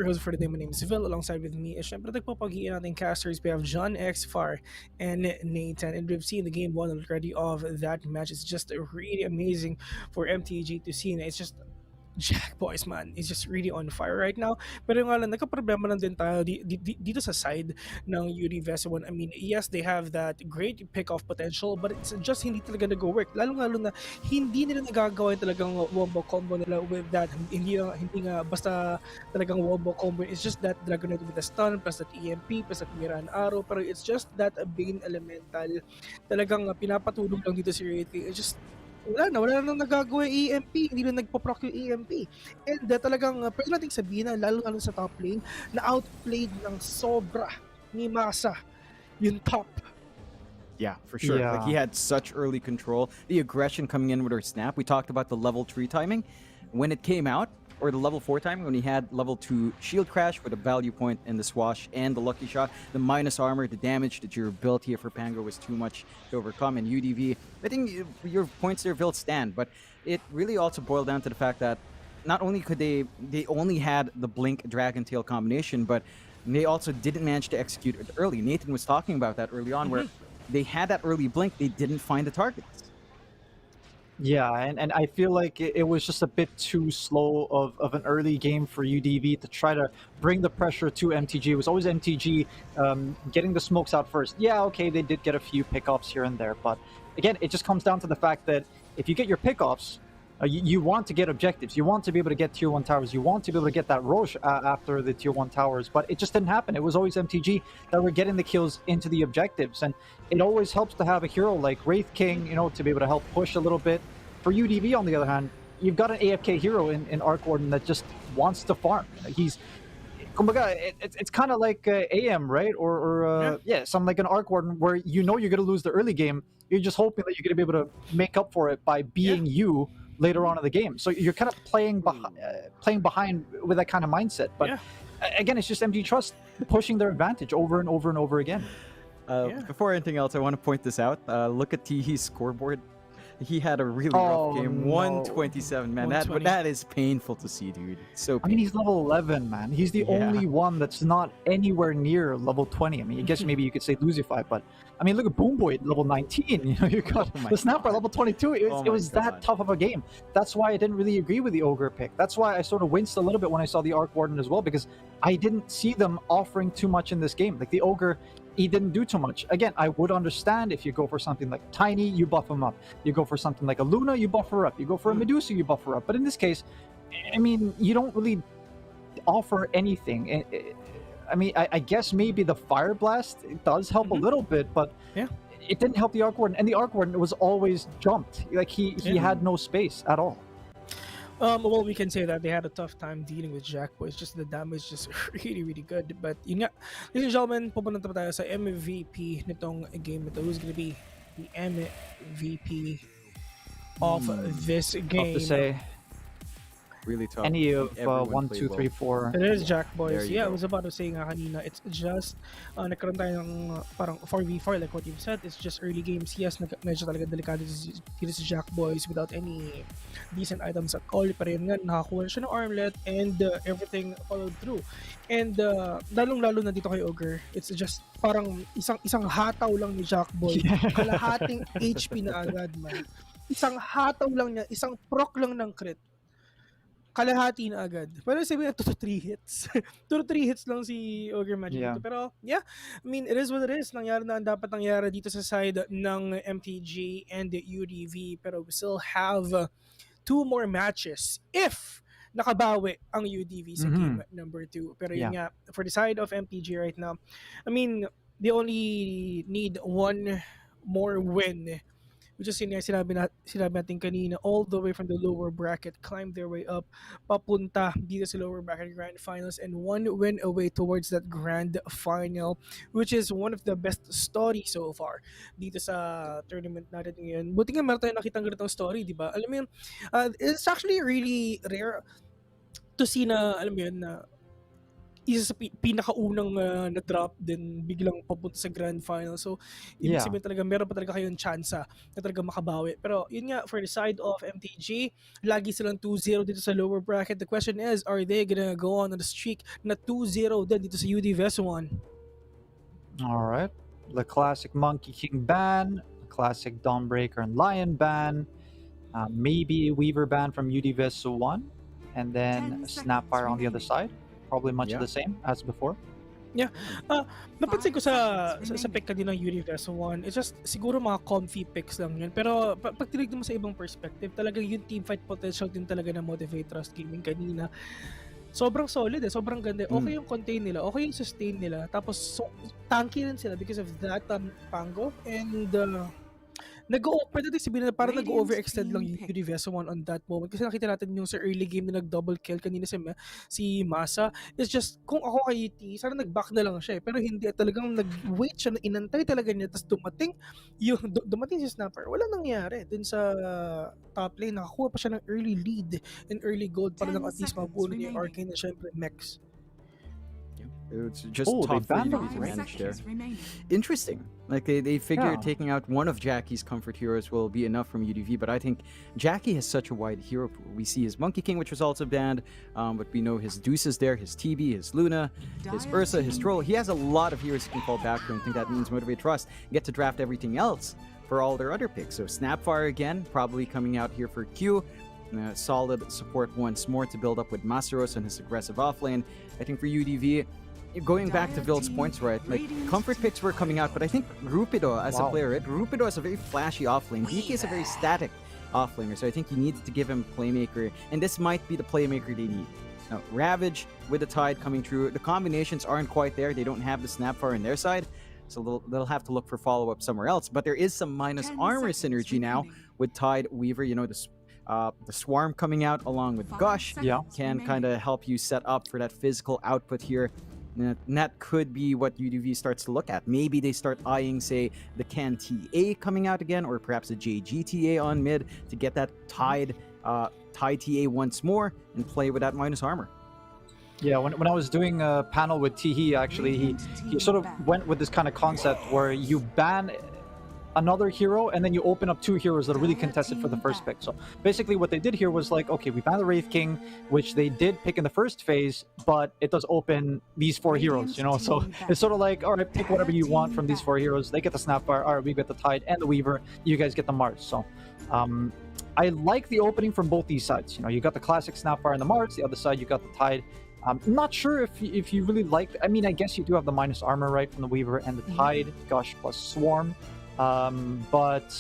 host for the day. My name is Vil. Alongside with me is syempre nagpapagian nating casters. We have John X, Far, and Nathan. And we've seen the game one already of that match. It's just really amazing for MTG to see. It's just Jack Boys, man, is just really on fire right now. Pero nga lang, nagka-problema lang din tayo dito sa side ng Yuri Vesa 1. I mean, yes, they have that great pick-off potential, but it's just hindi talaga nag-work. Lalo-lalo na hindi nila nagagawa yung talagang wombo combo nila with that. Hindi nga basta talagang wombo combo. It's just that Dragonite with the stun, plus that EMP, plus that Miran Arrow. Pero it's just that Bane Elemental. Talagang pinapatulog lang dito si Rayleigh. It's just wala na nagagawa yung EMP, hindi na nagpo-proc yung EMP. And talagang pwede nating sabihin na lalo sa top lane na outplayed ng sobra ni Masa yung top. Yeah, for sure. Yeah. Like he had such early control. The aggression coming in with her snap. We talked about the level 3 timing. When it came out, or the level 4 timing, when he had level 2 shield crash with a value point in the swash and the lucky shot, the minus armor, the damage, the durability of her Pango was too much to overcome. And UDV, I think your points there, Vil, stand, but it really also boiled down to the fact that not only could they only had the Blink Dragon Tail combination, but they also didn't manage to execute it early. Nathan was talking about that early on, where they had that early blink, they didn't find the targets. Yeah, and I feel like it was just a bit too slow of an early game for UDV to try to bring the pressure to MTG. It was always MTG getting the smokes out first. Yeah, okay, they did get a few pickoffs here and there, but again, it just comes down to the fact that if you get your pickoffs, you want to get objectives. You want to be able to get tier 1 towers. You want to be able to get that Roche after the tier 1 towers, but it just didn't happen. It was always MTG that were getting the kills into the objectives, and it always helps to have a hero like Wraith King, to be able to help push a little bit. For UDV, on the other hand, you've got an AFK hero in Arc Warden that just wants to farm. He's kumbaga, it's kind of like AM, right? Or something like an Arc Warden where you're going to lose the early game. You're just hoping that you're going to be able to make up for it by being you later on in the game. So you're kind of playing behind with that kind of mindset. But again, it's just MG Trust pushing their advantage over and over and over again. Before anything else, I want to point this out. Look at Teehee's scoreboard. He had a really rough game. 127, man. That is painful to see, dude. So painful. I mean, he's level 11, man. He's the only one that's not anywhere near level 20. I mean, I guess maybe you could say Lucify, but I mean, look at Boomboy at level 19. You got the Snapper level 22. It was that tough of a game. That's why I didn't really agree with the Ogre pick. That's why I sort of winced a little bit when I saw the Arc Warden as well, because I didn't see them offering too much in this game. Like the Ogre, he didn't do too much. Again, I would understand if you go for something like Tiny, you buff him up. You go for something like a Luna, you buff her up. You go for a Medusa, you buff her up. But in this case, I mean, you don't really offer anything. I mean, I guess maybe the Fire Blast does help a little bit, but it didn't help the Arc Warden. And the Arc Warden was always jumped. Like he had no space at all. Well, we can say that they had a tough time dealing with Jackboy. It's just the damage just really, really good. But yun nga, ladies and gentlemen, pupunta pa tayo sa MVP nitong game ito. Who's gonna be the MVP of this game? Tough to say. Really tough. Any of 1, 2, 3, 4. It is Jackboys. Yeah, I was about to say nga kanina, it's just nagkaroon tayo ng parang 4v4 like what you've said. It's just early games. Yes, medyo talaga delikado dito si Jackboys without any decent items at all. Pero yun nga, nakakuha siya ng armlet and everything followed through. And lalong-lalo na dito kay Ogre, it's just parang isang hataw lang ni Jackboy. Kalahating HP na agad, man. Isang hataw lang niya, isang proc lang ng crit. Kalahati na agad. Pero sabihin na 2 to 3 hits. 2 to 3 hits lang si Ogre Magic dito. Pero I mean, it is what it is. Nangyari na ang dapat nangyari dito sa side ng MTG and the UDV. Pero we still have 2 more matches if nakabawi ang UDV sa game number 2. Pero yun nga, for the side of MTG right now, I mean, they only need 1 more win, which is sinabi natin kanina, all the way from the lower bracket, climb their way up, papunta dito sa lower bracket grand finals, and 1 win away towards that grand final, which is one of the best stories so far dito sa tournament natin ngayon. Buti nga meron tayong nakitang ganitong story, di ba? Alam mo yun, it's actually really rare to see na, alam mo yun, na isa sa pinakaunang na-drop din biglang papunta sa grand final. So, ibig sabihin talaga, meron pa talaga kayong tsansa na talaga makabawi. Pero, yun nga, for the side of MTG, lagi silang 2-0 dito sa lower bracket. The question is, are they gonna go on the streak na 2-0 din dito sa UDVS1? Alright. The classic Monkey King ban, the classic Dawnbreaker and Lion ban, maybe Weaver ban from UDVS1, and then Snapfire on the other side. Probably much of the same as before. Yeah. Napansin ko sa pick kanina ng Universe 1, it's just siguro mga comfy picks lang yun. Pero pag tinignan mo sa ibang perspective, talaga yung teamfight potential din talaga na Motivate Trust Gaming kanina. Sobrang solid sobrang ganda. Okay yung contain nila, okay yung sustain nila. Tapos tanky rin sila because of that Pango. And pwede natin sabihin na parang nag-overextend lang yung Universe 1 on that moment. Kasi nakita natin yung sa early game na nag-double kill kanina si Masa. It's just, kung ako kay UT, sana nag-back na lang siya. Pero hindi, talagang nag-wait siya, inantay talaga niya. Tapos dumating si Snapper. Wala nangyari. Dun sa top lane, nakakuha pa siya ng early lead and early gold para lang at least mabuno niya yung Arcane na syempre Mex. It's just tough for you to manage there. Interesting. Like they figure taking out one of Jackie's comfort heroes will be enough from UDV, but I think Jackie has such a wide hero pool. We see his Monkey King, which was also banned, but we know his Deuce is there, his TB, his Luna, his Ursa, his Troll. He has a lot of heroes he can fall back to, and I think that means Motivate Trust get to draft everything else for all their other picks. So Snapfire again, probably coming out here for Q. Solid support once more to build up with Masaros and his aggressive offlane. I think for UDV, going back to Vild's points, right? Like, comfort picks were coming out, but I think Rupido as a player, right? Rupido is a very flashy offlane. DK is a very static offlaner, so I think you needed to give him a playmaker, and this might be the playmaker they need. Now, Ravage with the Tide coming through, the combinations aren't quite there. They don't have the Snapfire on their side, so they'll have to look for follow-up somewhere else. But there is some minus armor synergy now with Tide Weaver. You know, the Swarm coming out along with Gush can kind of help you set up for that physical output here. And that could be what UDV starts to look at. Maybe they start eyeing, say, the Can TA coming out again, or perhaps a JGTA on mid to get that Tide TA once more and play with that minus armor. Yeah, when I was doing a panel with Tihi, actually, he sort of went with this kind of concept where you ban another hero, and then you open up 2 heroes that are really contested for the first pick. So basically what they did here was like, okay, we banned the Wraith King, which they did pick in the first phase, but it does open these 4 heroes, you know? So it's sort of like, all right, pick whatever you want from these 4 heroes. They get the Snapfire, all right, we get the Tide and the Weaver, you guys get the Mars. So I like the opening from both these sides. You know, you got the classic Snapfire and the Mars, the other side you got the Tide. I'm not sure if you really like, I mean, I guess you do have the minus armor, right, from the Weaver and the Tide, Gush plus Swarm. But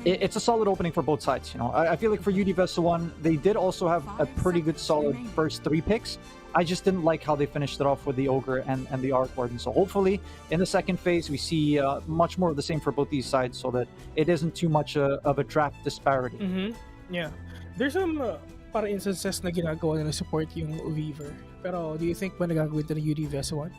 it's a solid opening for both sides. You know, I feel like for UDVS 1, they did also have a pretty good solid first 3 picks. I just didn't like how they finished it off with the Ogre and the Arc Warden. So hopefully in the second phase we see much more of the same for both these sides, so that it isn't too much of a draft disparity. Yeah, there's some para instances na ginagawa na support yung Weaver. Pero do you think ba nagagawin ito ng UDVS 1?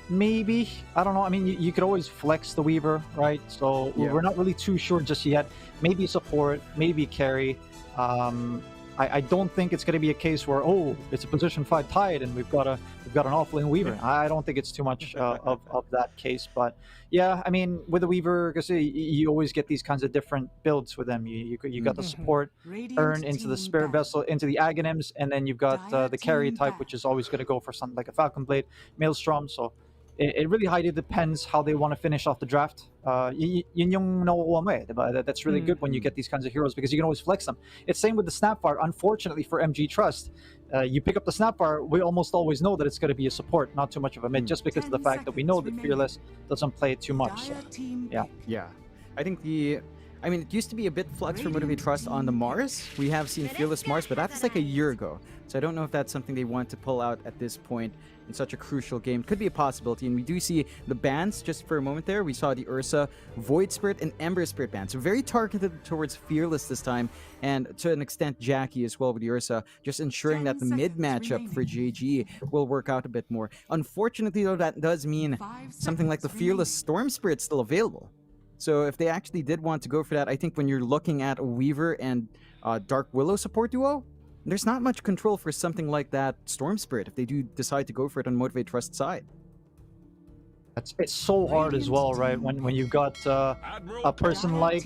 Maybe. I don't know. I mean, you could always flex the Weaver, right? So we're not really too sure just yet. Maybe support, maybe carry. I don't think it's going to be a case where, oh, it's a position 5 Tide and we've got an offlane Weaver. I don't think it's too much of that case. But yeah, I mean, with the Weaver, because you always get these kinds of different builds with them. You got the support earn into the Spirit Vessel, into the Aghanims, and then you've got the carry type, which is always going to go for something like a Falcon Blade, Maelstrom. So it really highly depends how they want to finish off the draft. Yun yung nakukuha mo eh, diba? That's really good when you get these kinds of heroes, because you can always flex them. It's same with the Snapfire. Unfortunately for MG Trust, you pick up the Snapfire, we almost always know that it's going to be a support, not too much of a mid, just because of the fact that we know that Fearless doesn't play it too much. So, yeah. I think it used to be a bit flex for Motivate Trust on the Mars. We have seen Fearless Mars, but that's like a year ago. So I don't know if that's something they want to pull out at this point in such a crucial game. Could be a possibility. And we do see the bans just for a moment there. We saw the Ursa, Void Spirit, and Ember Spirit bans. So very targeted towards Fearless this time. And to an extent, Jackie as well with the Ursa. Just ensuring that the mid matchup for JG will work out a bit more. Unfortunately, though, that does mean something like the Fearless Storm Spirit still available. So if they actually did want to go for that, I think when you're looking at a Weaver and Dark Willow support duo, there's not much control for something like that Storm Spirit if they do decide to go for it on Motivate Trust side. It's so hard as well, right? When you've got a person like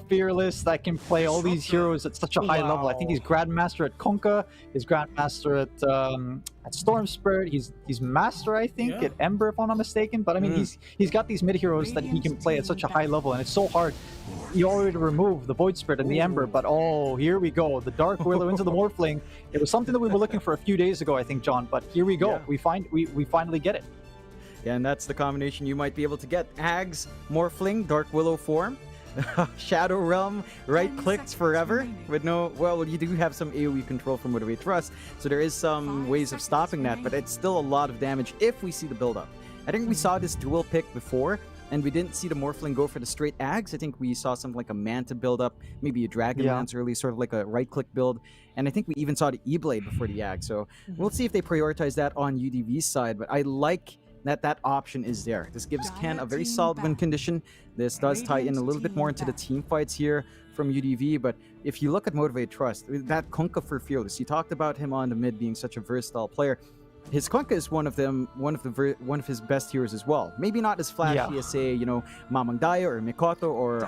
Fearless that can play all these heroes at such a high level. I think he's Grandmaster at Kunkka, he's Grandmaster at Storm Spirit, he's Master, I think, at Ember, if I'm not mistaken. But I mean, he's got these mid heroes that he can play at such a high level, and it's so hard. You already remove the Void Spirit and the Ember, but oh, here we go, the Dark Willow into the Morphling. It was something that we were looking for a few days ago, I think, John. But here we go. We finally get it. Yeah, and that's the combination you might be able to get. Ags, Morphling, Dark Willow form, Shadow Realm, right-clicks forever with no... Well, you do have some AoE control from Motivate Trust, so there is some ways of stopping that, but it's still a lot of damage if we see the build-up. I think we saw this dual pick before, and we didn't see the Morphling go for the straight Ags. I think we saw something like a Manta build-up, maybe a Dragonlance early, sort of like a right-click build, and I think we even saw the E-Blade before the Ag, so we'll see if they prioritize that on UDV's side, but I like that option is there. This gives Ken a very solid win condition. This does tie in a little bit more into the team fights here from UDV, but if you look at Motivate Trust, that Kunkka for Fearless, you talked about him on the mid being such a versatile player. his Kunkka is one of his best heroes as well. Maybe not as flashy as say, Mamang Daya or Mikoto or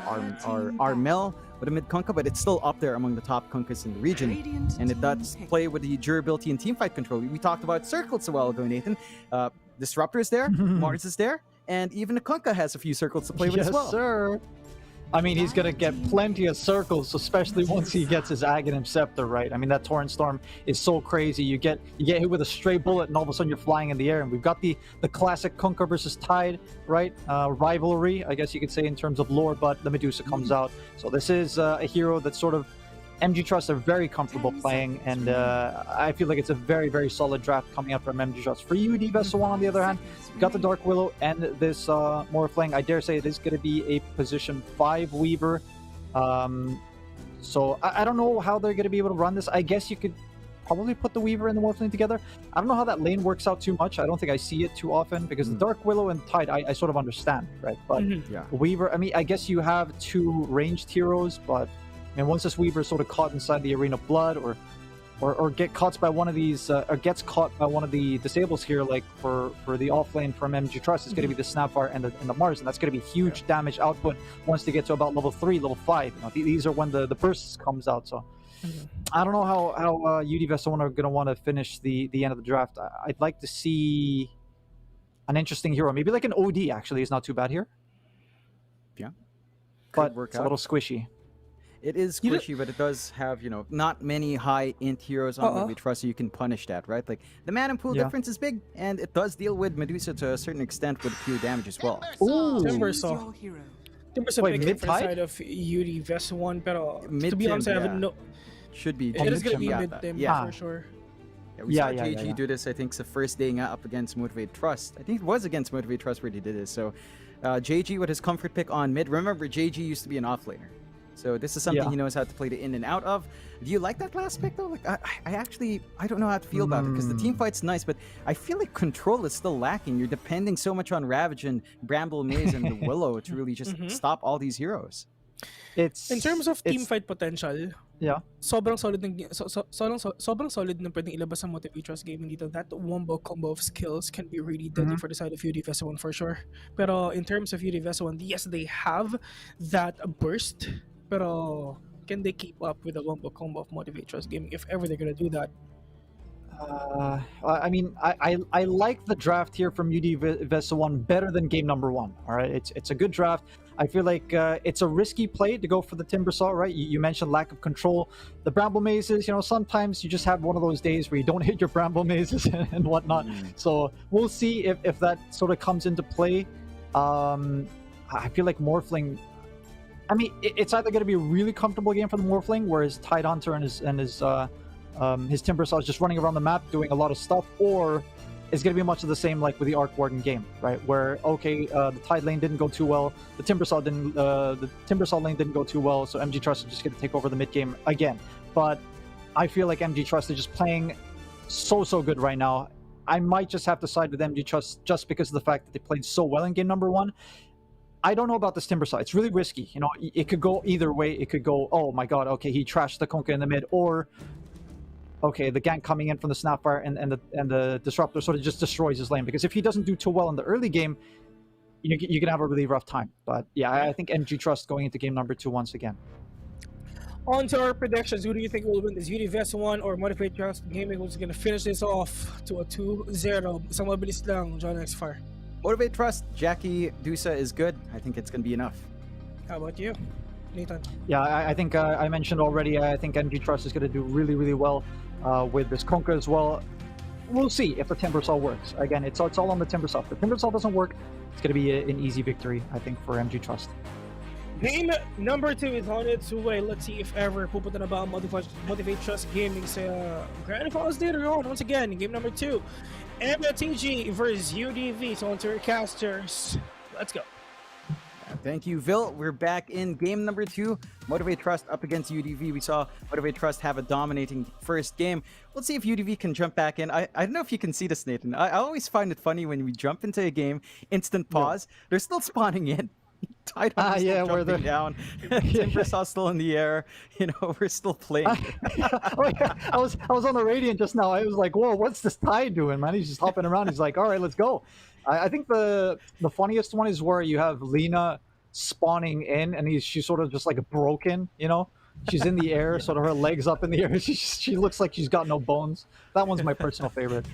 Armel with a mid Kunkka, but it's still up there among the top Kunkkas in the region. And it does play with the durability and teamfight control. We talked about circles a while ago, Nathan. Disruptor is there, Mars is there, and even a Kunkka has a few circles to play with as well. Yes, sir. I mean, he's going to get plenty of circles, especially once he gets his Aghanim Scepter, right? I mean, that Torrent Storm is so crazy. You get hit with a stray bullet, and all of a sudden you're flying in the air. And we've got the classic Kunkka versus Tide, right? Rivalry, I guess you could say, in terms of lore, but the Medusa comes out. So this is a hero that's sort of MG Trust are very comfortable playing, and I feel like it's a very, very solid draft coming out from MG Trust. For UD Vessel 1, on the other hand, you've got the Dark Willow and this Morphling. I dare say it is going to be a position 5 Weaver. So I don't know how they're going to be able to run this. I guess you could probably put the Weaver and the Morphling together. I don't know how that lane works out too much. I don't think I see it too often, because the Dark Willow and Tide, I sort of understand, right? But Weaver, I mean, I guess you have 2 ranged heroes, but and once this Weaver is sort of caught inside the Arena of Blood, or get caught by one of these, or gets caught by one of the disables here, like for the off lane from MG Trust, is going to be the Snapfire and the Mars, and that's going to be huge damage output once they get to about level 3, level 5. These are when the burst comes out. So I don't know how UD Vessel are going to want to finish the end of the draft. I'd like to see an interesting hero, maybe like an OD. Actually, is not too bad here. Yeah, but it's a little squishy. It is squishy, but it does have, not many high int heroes on Motivate Trust, so you can punish that, right? Like, the mana pool difference is big, and it does deal with Medusa to a certain extent with pure damage as well. Ooh. Timbersaw. Timbersaw Wait, big for mid-tide? side of UD Vessel 1, pero to Mid-tim, be honest, I haven't should be. It is going to be mid-tim mid-tim, for sure. Yeah, we saw JG do this, I think, it's the first day up against Motivate Trust. I think it was against Motivate Trust where he did this. So, JG with his comfort pick on mid. Remember, JG used to be an offlaner. So this is something he knows how to play the in and out of. Do you like that last pick though? Like I don't know how to feel about it, because the team fight's nice, but I feel like control is still lacking. You're depending so much on Ravage and Bramble Maze and the Willow to really just stop all these heroes. It's in terms of team fight potential. Yeah. Sobrang solid ng pwedeng ilabas ng Motivate Trust gaming dito. That wombo combo of skills can be really deadly for the side of UD Vessel 1 for sure. Pero in terms of UD Vessel 1, yes, they have that burst. Pero can they keep up with the wombo combo of Motivate Trust gaming if ever they're gonna do that? I mean, I like the draft here from UD Vessel 1 better than game number 1. All right, it's a good draft. I feel like it's a risky play to go for the Timbersaw, right? You mentioned lack of control. The Bramble Mazes, sometimes you just have one of those days where you don't hit your Bramble Mazes and whatnot. So we'll see if that sort of comes into play. I feel like Morphling, I mean, it's either going to be a really comfortable game for the Morphling, where his Tide Hunter and his Timbersaw is just running around the map doing a lot of stuff, or it's going to be much of the same like with the Arc Warden game, right? Where the Tide lane didn't go too well, the Timbersaw lane didn't go too well, so MG Trust is just going to take over the mid game again. But I feel like MG Trust is just playing so good right now. I might just have to side with MG Trust just because of the fact that they played so well in game number 1. I don't know about this Timbersaw. It's really risky. It could go either way. It could go, oh my god, okay, he trashed the Kunkka in the mid, or okay, the gank coming in from the Snapfire and the Disruptor sort of just destroys his lane. Because if he doesn't do too well in the early game, you can have a really rough time. But yeah, I think MG Trust going into game number 2 once again. On to our predictions. Who do you think will win this? UD Vessel 1 or Motivate Trust Gaming, who's going to finish this off to a 2-0? Isang mabilis lang, John X Fire. Motivate Trust, Jackie Dusa is good. I think it's going to be enough. How about you, Nathan? Yeah, I think I mentioned already, I think MG Trust is going to do really well with this Kunkka as well. We'll see if the Timbersaw works. Again, it's all on the Timbersaw. If the Timbersaw doesn't work, it's going to be an easy victory, I think, for MG Trust. Game number 2 is on its way. Let's see if ever pupunta na ba ang Motivate Trust Gaming sa Grand Finals later on. Once again, in game number 2. MTG versus UDV. So on to our casters. Let's go. Thank you, Vil. We're back in game number 2. Motivate Trust up against UDV. We saw Motivate Trust have a dominating first game. Let's see if UDV can jump back in. I don't know if you can see this, Nathan. I always find it funny when we jump into a game, instant pause. They're still spawning in. Tidehunter's yeah, still where jumping down. Timbersaw still in the air. We're still playing. Oh, yeah. I was on the Radiant just now. I was like, whoa, what's this Tide doing, man? He's just hopping around. He's like, all right, let's go. I think the funniest one is where you have Lena spawning in, and she's sort of just like broken, She's in the air, sort of her legs up in the air. She looks like she's got no bones. That one's my personal favorite.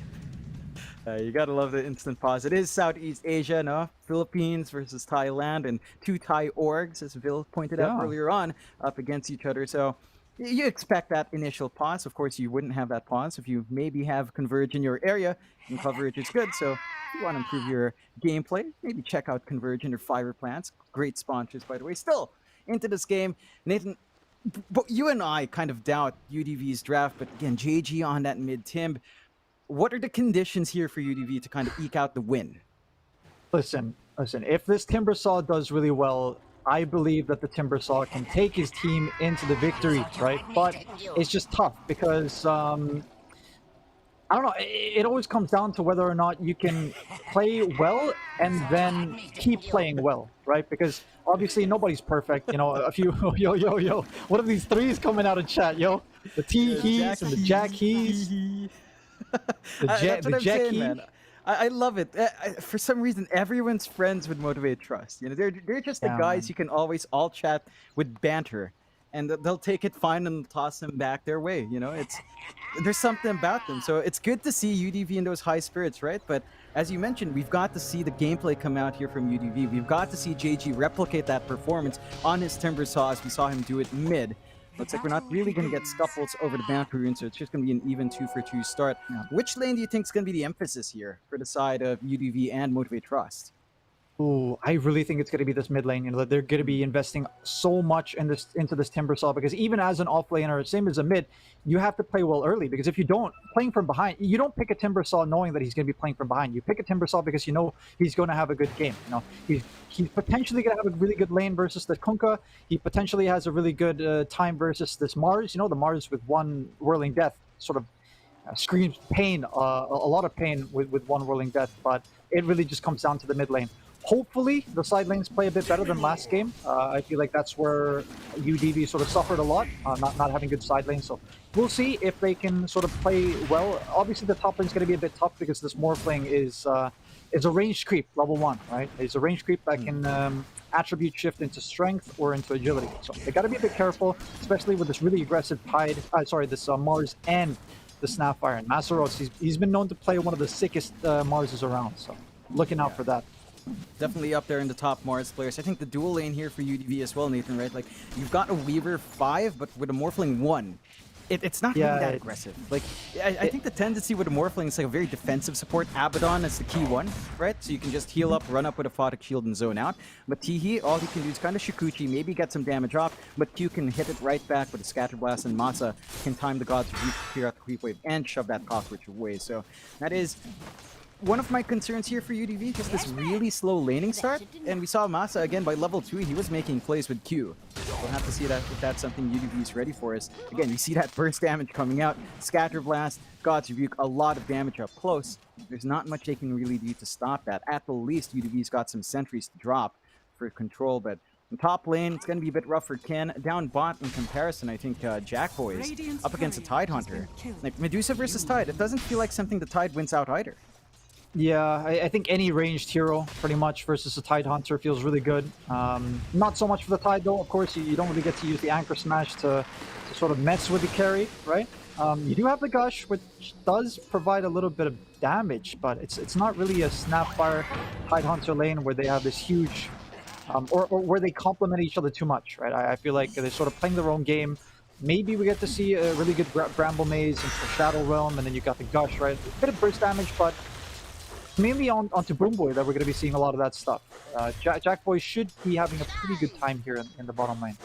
You gotta love the instant pause. It is Southeast Asia, no? Philippines versus Thailand, and two Thai orgs, as Vil pointed out earlier on, up against each other. So you expect that initial pause. Of course, you wouldn't have that pause if you maybe have Converge in your area, and coverage is good. So if you want to improve your gameplay, maybe check out Converge and their fiber plans. Great sponsors, by the way. Still, into this game, Nathan, but you and I kind of doubt UDV's draft, but again, JG on that mid-Timb. What are the conditions here for UDV to kind of eke out the win? Listen. If this Timbersaw does really well, I believe that the Timbersaw can take his team into the victory, right? But it's just tough because, I don't know, it always comes down to whether or not you can play well and then keep playing well, right? Because obviously nobody's perfect, a few, yo, what are these threes coming out of chat, yo? The T-Hees and the Jack-Hees. That's what I'm saying, man. I love it. For some reason, everyone's friends with Motivate Trust. They're just the guys you can always all chat with banter, and they'll take it fine and toss them back their way. There's something about them. So it's good to see UDV in those high spirits, right? But as you mentioned, we've got to see the gameplay come out here from UDV. We've got to see JG replicate that performance on his Timbersaw as we saw him do it mid. Looks like we're not really going to get scuffles over the boundary rune, so it's just going to be an even 2-for-2 start. Which lane do you think is going to be the emphasis here for the side of UDV and Motivate Trust? Ooh, I really think it's going to be this mid lane. They're going to be investing so much into this Timbersaw, because even as an off laner, same as a mid, you have to play well early, because if you don't, playing from behind, you don't pick a Timbersaw knowing that he's going to be playing from behind. You pick a Timbersaw because he's going to have a good game. He's potentially going to have a really good lane versus the Kunkka. He potentially has a really good time versus this Mars. The Mars with one Whirling Death sort of screams pain, a lot of pain with one Whirling Death, but it really just comes down to the mid lane. Hopefully, the side lanes play a bit better than last game. I feel like that's where UDV sort of suffered a lot, not having good side lanes. So we'll see if they can sort of play well. Obviously, the top lane is going to be a bit tough because this Morphling is a ranged creep, level 1, right? It's a ranged creep that can attribute shift into strength or into agility. So they got to be a bit careful, especially with this really aggressive this Mars and the Snapfire. And Masaros, he's been known to play one of the sickest Marses around. So looking out for that. Definitely up there in the top Mars players. I think the dual lane here for UDV as well, Nathan, right? Like, you've got a Weaver 5, but with a Morphling 1. It's not really that aggressive. Like, I think the tendency with a Morphling is like a very defensive support. Abaddon is the key one, right? So you can just heal up, run up with a Photic Shield and zone out. But Tihi, all he can do is kind of Shikuchi, maybe get some damage off, but Q can hit it right back with a Scatter Blast, and Masa can time the God's Reach, clear out the creep wave, and shove that cockroach away. So that is one of my concerns here for UDV, just this really slow laning start. And we saw Masa again by level 2, he was making plays with Q. We'll have to see if that's something UDV is ready for us. Again, you see that burst damage coming out, Scatter Blast, God's Rebuke, a lot of damage up close. There's not much they can really do to stop that. At the least, UDV's got some sentries to drop for control, but in top lane, it's going to be a bit rough for Ken. Down bot in comparison, I think Jack Boys up against a Tidehunter. Like Medusa versus Tide, it doesn't feel like something the Tide wins out either. Yeah, I think any ranged hero, pretty much, versus a Tidehunter feels really good. Not so much for the Tide, though. Of course, you don't really get to use the Anchor Smash to sort of mess with the carry, right? You do have the Gush, which does provide a little bit of damage, but it's not really a Snapfire Tidehunter lane where they have this huge... or where they complement each other too much, right? I feel like they're sort of playing their own game. Maybe we get to see a really good Bramble Maze into Shadow Realm, and then you got the Gush, right? A bit of burst damage, but mainly onto Boomboy that we're going to be seeing a lot of that stuff. Jackboy should be having a pretty good time here in the bottom lane.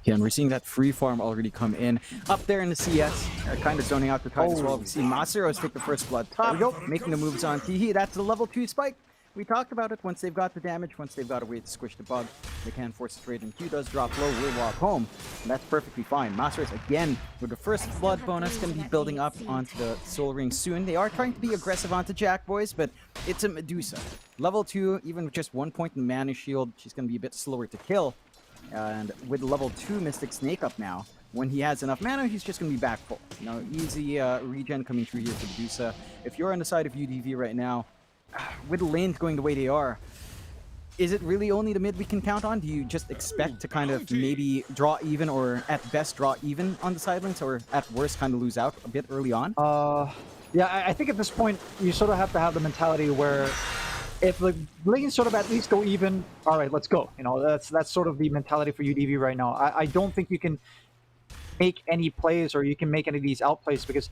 Yeah, and we're seeing that free farm already come in. Up there in the CS, kind of zoning out the Tide as well. We see Masaros take the first blood top, making the moves on Tihi. That's the level 2 spike. We talked about it. Once they've got the damage, once they've got a way to squish the bug, they can force it straight, and Q does drop low, will walk home, and that's perfectly fine. Masaros, again, with the first blood bonus, going to be building up onto the Soul Ring soon. They are trying to be aggressive onto Jack Boys, but it's a Medusa. Level 2, even with just 1 point in Mana Shield, she's going to be a bit slower to kill. And with level 2 Mystic Snake up now, when he has enough mana, he's just going to be back full. You know, easy regen coming through here for Medusa. If you're on the side of UDV right now, with the lanes going the way they are, is it really only the mid we can count on? Do you just expect to kind of maybe draw even, or at best draw even on the sidelines, or at worst kind of lose out a bit early on? Yeah, I think at this point you sort of have to have the mentality where if the lanes sort of at least go even, all right, let's go. You know, that's sort of the mentality for UDV right now. I don't think you can make any plays, or you can make any of these outplays, because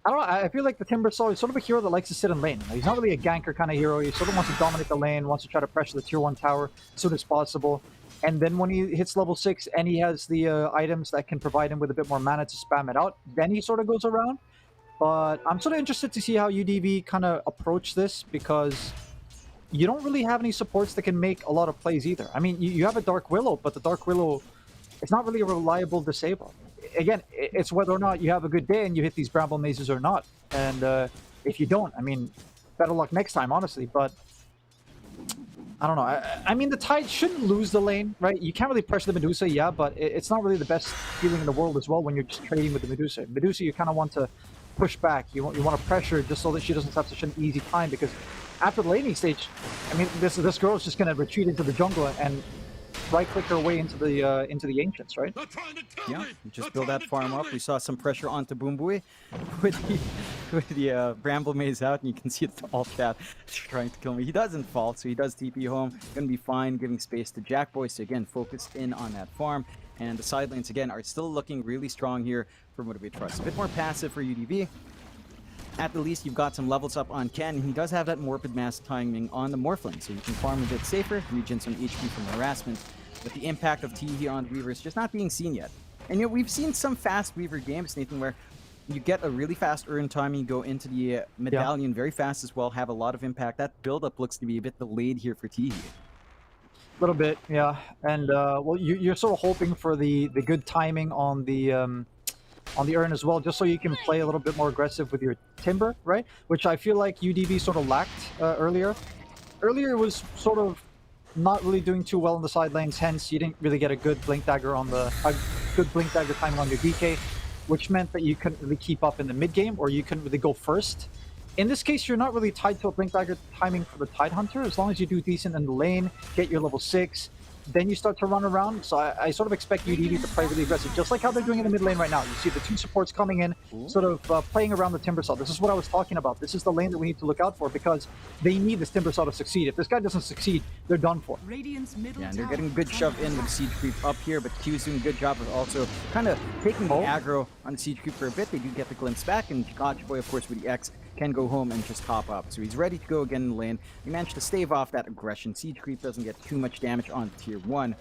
I don't know, I feel like the Timbersaw is sort of a hero that likes to sit in lane. He's not really a ganker kind of hero. He sort of wants to dominate the lane, wants to try to pressure the tier 1 tower as soon as possible. And then when he hits level 6 and he has the items that can provide him with a bit more mana to spam it out, then he sort of goes around. But I'm sort of interested to see how UDV kind of approach this, because you don't really have any supports that can make a lot of plays either. I mean, you have a Dark Willow, but the Dark Willow, it's not really a reliable disable. Again, it's whether or not you have a good day and you hit these Bramble Mazes or not. And if you don't, I mean, better luck next time, honestly. But I don't know. I mean, the Tide shouldn't lose the lane, right? You can't really pressure the Medusa, yeah, but it's not really the best feeling in the world as well when you're just trading with the Medusa. Medusa, you kind of want to push back. You want to pressure just so that she doesn't have such an easy time, because after the laning stage, I mean, this girl is just going to retreat into the jungle and right-click her way into the Ancients, right? Yeah, just build that farm up. We saw some pressure onto Boombui with the Bramble Maze out, and you can see it all chat trying to kill me. He doesn't fall, so he does TP home. Gonna be fine, giving space to Jackboy to again focus in on that farm. And the side lanes again are still looking really strong here for Motivate Trust. A bit more passive for UDV. At the least, you've got some levels up on Ken, and he does have that Morbid Mass timing on the Morphling, so you can farm a bit safer, regen some HP from harassment. But the impact of Teehee on Weaver is just not being seen yet. And you know, we've seen some fast Weaver games, Nathan, where you get a really fast earn time, you go into the medallion very fast as well, have a lot of impact. That build-up looks to be a bit delayed here for Teehee. A little bit, yeah. And well, you're sort of hoping for the good timing on the earn as well, just so you can play a little bit more aggressive with your Timber, right? Which I feel like UDV sort of lacked earlier. Earlier it was sort of not really doing too well in the side lanes, hence you didn't really get a good Blink Dagger on the timing on your DK, which meant that you couldn't really keep up in the mid game, or you couldn't really go first. In this case, you're not really tied to a Blink Dagger timing for the Tide Hunter. As long as you do decent in the lane, get your level 6, then you start to run around. So I sort of expect UDV to play really aggressive, just like how they're doing in the mid lane right now. You see the two supports coming in, sort of playing around the Timbersaw. This is what I was talking about. This is the lane that we need to look out for, because they need this Timbersaw to succeed. If this guy doesn't succeed, they're done for. Yeah, and they're getting a good shove in with Siege Creep up here, but Q's doing a good job of also kind of taking the aggro on Siege Creep for a bit. They do get the glimpse back, and Gotchboy, of course, with the X, can go home and just top up. So he's ready to go again in the lane. He managed to stave off that aggression. Siege Creep doesn't get too much damage on tier 1.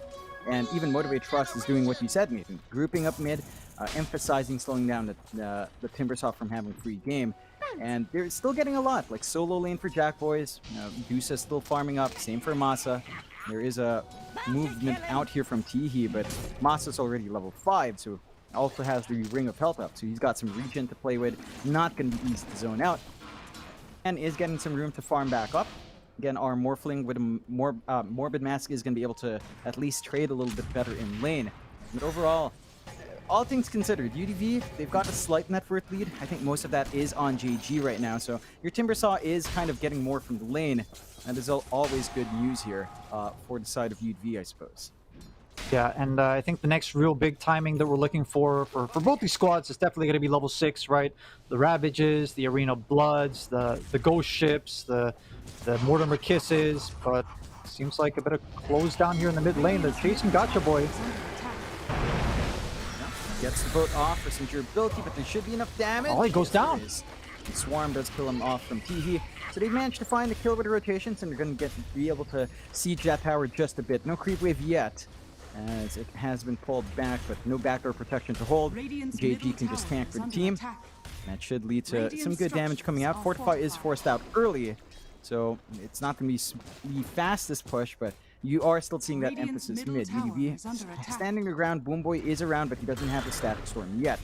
And even Motivate Trust is doing what you said, Nathan. Grouping up mid, emphasizing slowing down the Timbersaw from having free game. And they're still getting a lot, like solo lane for Jackboys. Dusa still farming up, same for Masa. There is a movement out here from Teehee, but Masa's already level 5, so also has the Ring of Health up, so he's got some regen to play with. Not going to be easy to zone out. And is getting some room to farm back up. Again, our Morphling with a Morbid Mask is going to be able to at least trade a little bit better in lane. But overall, all things considered, UDV, they've got a slight net worth lead. I think most of that is on JG right now, so your Timbersaw is kind of getting more from the lane. And there's always good news here for the side of UDV, I suppose. Yeah, and I think the next real big timing that we're looking for both these squads is definitely going to be level 6, right? The Ravages, the Arena Bloods, the Ghost Ships, the Mortimer Kisses, but seems like a bit of close down here in the mid lane. They're chasing Gotcha Boy. Gets the boat off for some durability, but there should be enough damage. Oh, he goes down. The Swarm does kill him off from Teehee. So they've managed to find the kill with the rotations, and they're going to be able to siege that tower just a bit. No creep wave yet, as it has been pulled back, but no backdoor protection to hold. JG can just tank for the team. That should lead to some good damage coming out. Fortify is forced out early, so it's not going to be the fastest push, but you are still seeing that emphasis mid. UDV standing their ground. Boomboy is around, but he doesn't have the static storm yet.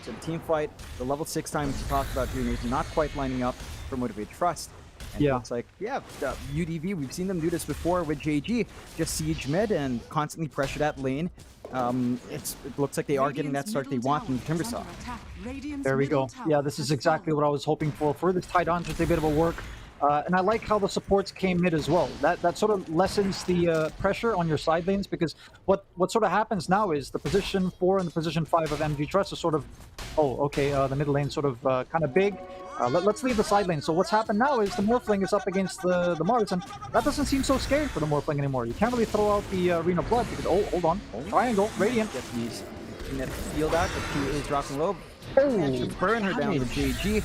So the team fight, the level 6 times you talked about here, Nathan, not quite lining up for Motivate Trust. And it Yeah. looks like, UDV, we've seen them do this before with JG. Just siege mid and constantly pressure that lane. It looks like they are getting that start they want from Timbersaw. There we go. Yeah, this is exactly what I was hoping for this Tidehunter to be able to work. And I like how the supports came mid as well. That sort of lessens the pressure on your side lanes, because what sort of happens now is the position 4 and the position 5 of MG Trust is sort of, the middle lane sort of kind of big. Let's leave the side lane. So what's happened now is the Morphling is up against the Mars, and that doesn't seem so scary for the Morphling anymore. You can't really throw out the Arena Blood because, hold on, triangle, Radiant. Get these net field out, but she is dropping low. And to burn her down with JG.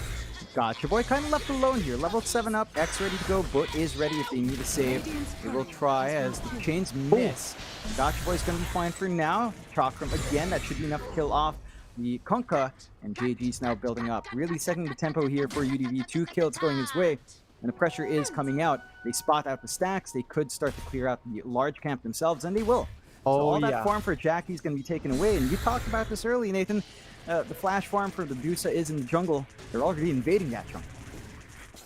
Gotcha boy kind of left alone here. Level 7 up, X ready to go, Boot is ready if they need a save. They will try as the chains miss. Gotcha boy's gonna be fine for now. Chakram again, that should be enough to kill off the Kunkka, and JG's now building up. Really setting the tempo here for UDV. 2 kills going his way, and the pressure is coming out. They spot out the stacks. They could start to clear out the large camp themselves, and they will. So all that farm for Jackie's going to be taken away, and you talked about this early, Nathan. The flash farm for the Medusa is in the jungle. They're already invading that jungle.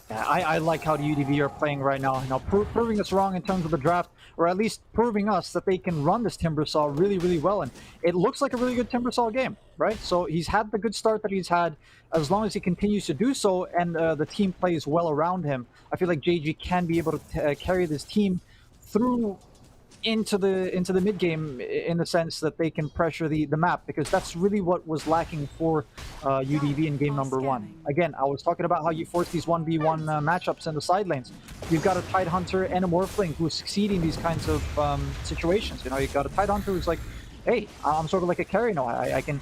Yeah, I like how the UDV are playing right now. Proving us wrong in terms of the draft, or at least proving us that they can run this Timbersaw really, really well. And it looks like a really good Timbersaw game, right? So he's had the good start that he's had. As long as he continues to do so, and the team plays well around him, I feel like JG can be able to carry this team through into the mid game, in the sense that they can pressure the map, because that's really what was lacking for UDV in game number 1. Again, I was talking about how you force these 1v1 matchups in the side lanes. You've got a Tidehunter and a Morphling who succeed in these kinds of situations. You've got a Tidehunter who's like, hey, I'm sort of like a carry now. I can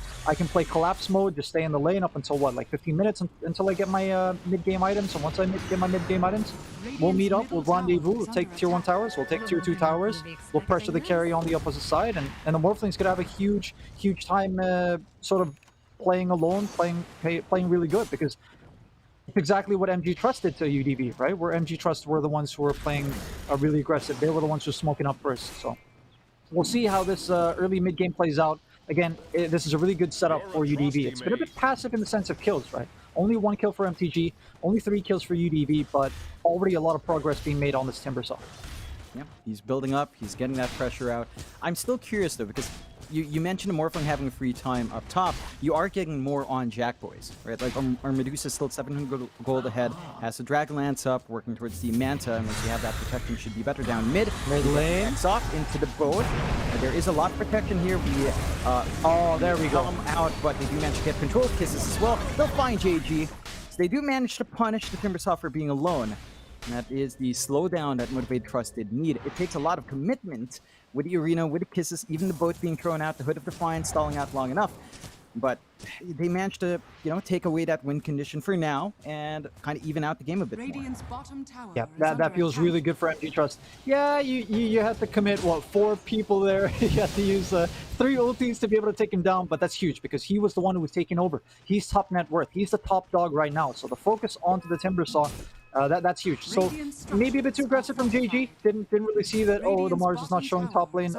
play collapse mode, just stay in the lane up until what, like 15 minutes until I get my mid-game items. So once I get my mid-game items, we'll meet up, we'll rendezvous, we'll take tier 1 towers, we'll take tier 2 towers, we'll pressure the carry on the opposite side, and the Morphlings could have a huge time sort of playing alone, playing really good, because it's exactly what MG Trust did to UDV, right? Where MG Trust were the ones who were playing really aggressive. They were the ones who were smoking up first, so we'll see how this early mid-game plays out. Again, this is a really good setup for UDV. It's been a bit passive in the sense of kills, right? Only 1 kill for MTG, only 3 kills for UDV, but already a lot of progress being made on this Timbersaw. Yeah, he's building up. He's getting that pressure out. I'm still curious, though, because you mentioned a Morphling having free time up top. You are getting more on Jack Boys, right? Like, our Medusa still at 700 gold ahead, has the Dragonlance up, working towards the Manta, and once you have that protection, should be better down mid. Mid lane. X off into the boat. There is a lot of protection here. There we go. Come out, but they do manage to get control of Kisses as well. They'll find JG. So they do manage to punish the Timbersaw for being alone. And that is the slowdown that Motivated Trust did need. It takes a lot of commitment with the Arena, with the Kisses, even the boat being thrown out, the Hood of Defiance stalling out long enough. But they managed to, take away that win condition for now and kind of even out the game a bit more. Yeah, that feels really good for MG Trust. Yeah, you had to commit, 4 people there. You had to use 3 ultis to be able to take him down, but that's huge because he was the one who was taking over. He's top net worth. He's the top dog right now. So the focus onto the Timbersaw, that's huge. So maybe a bit too aggressive from JG. Didn't really see that, the Mars is not showing top lane.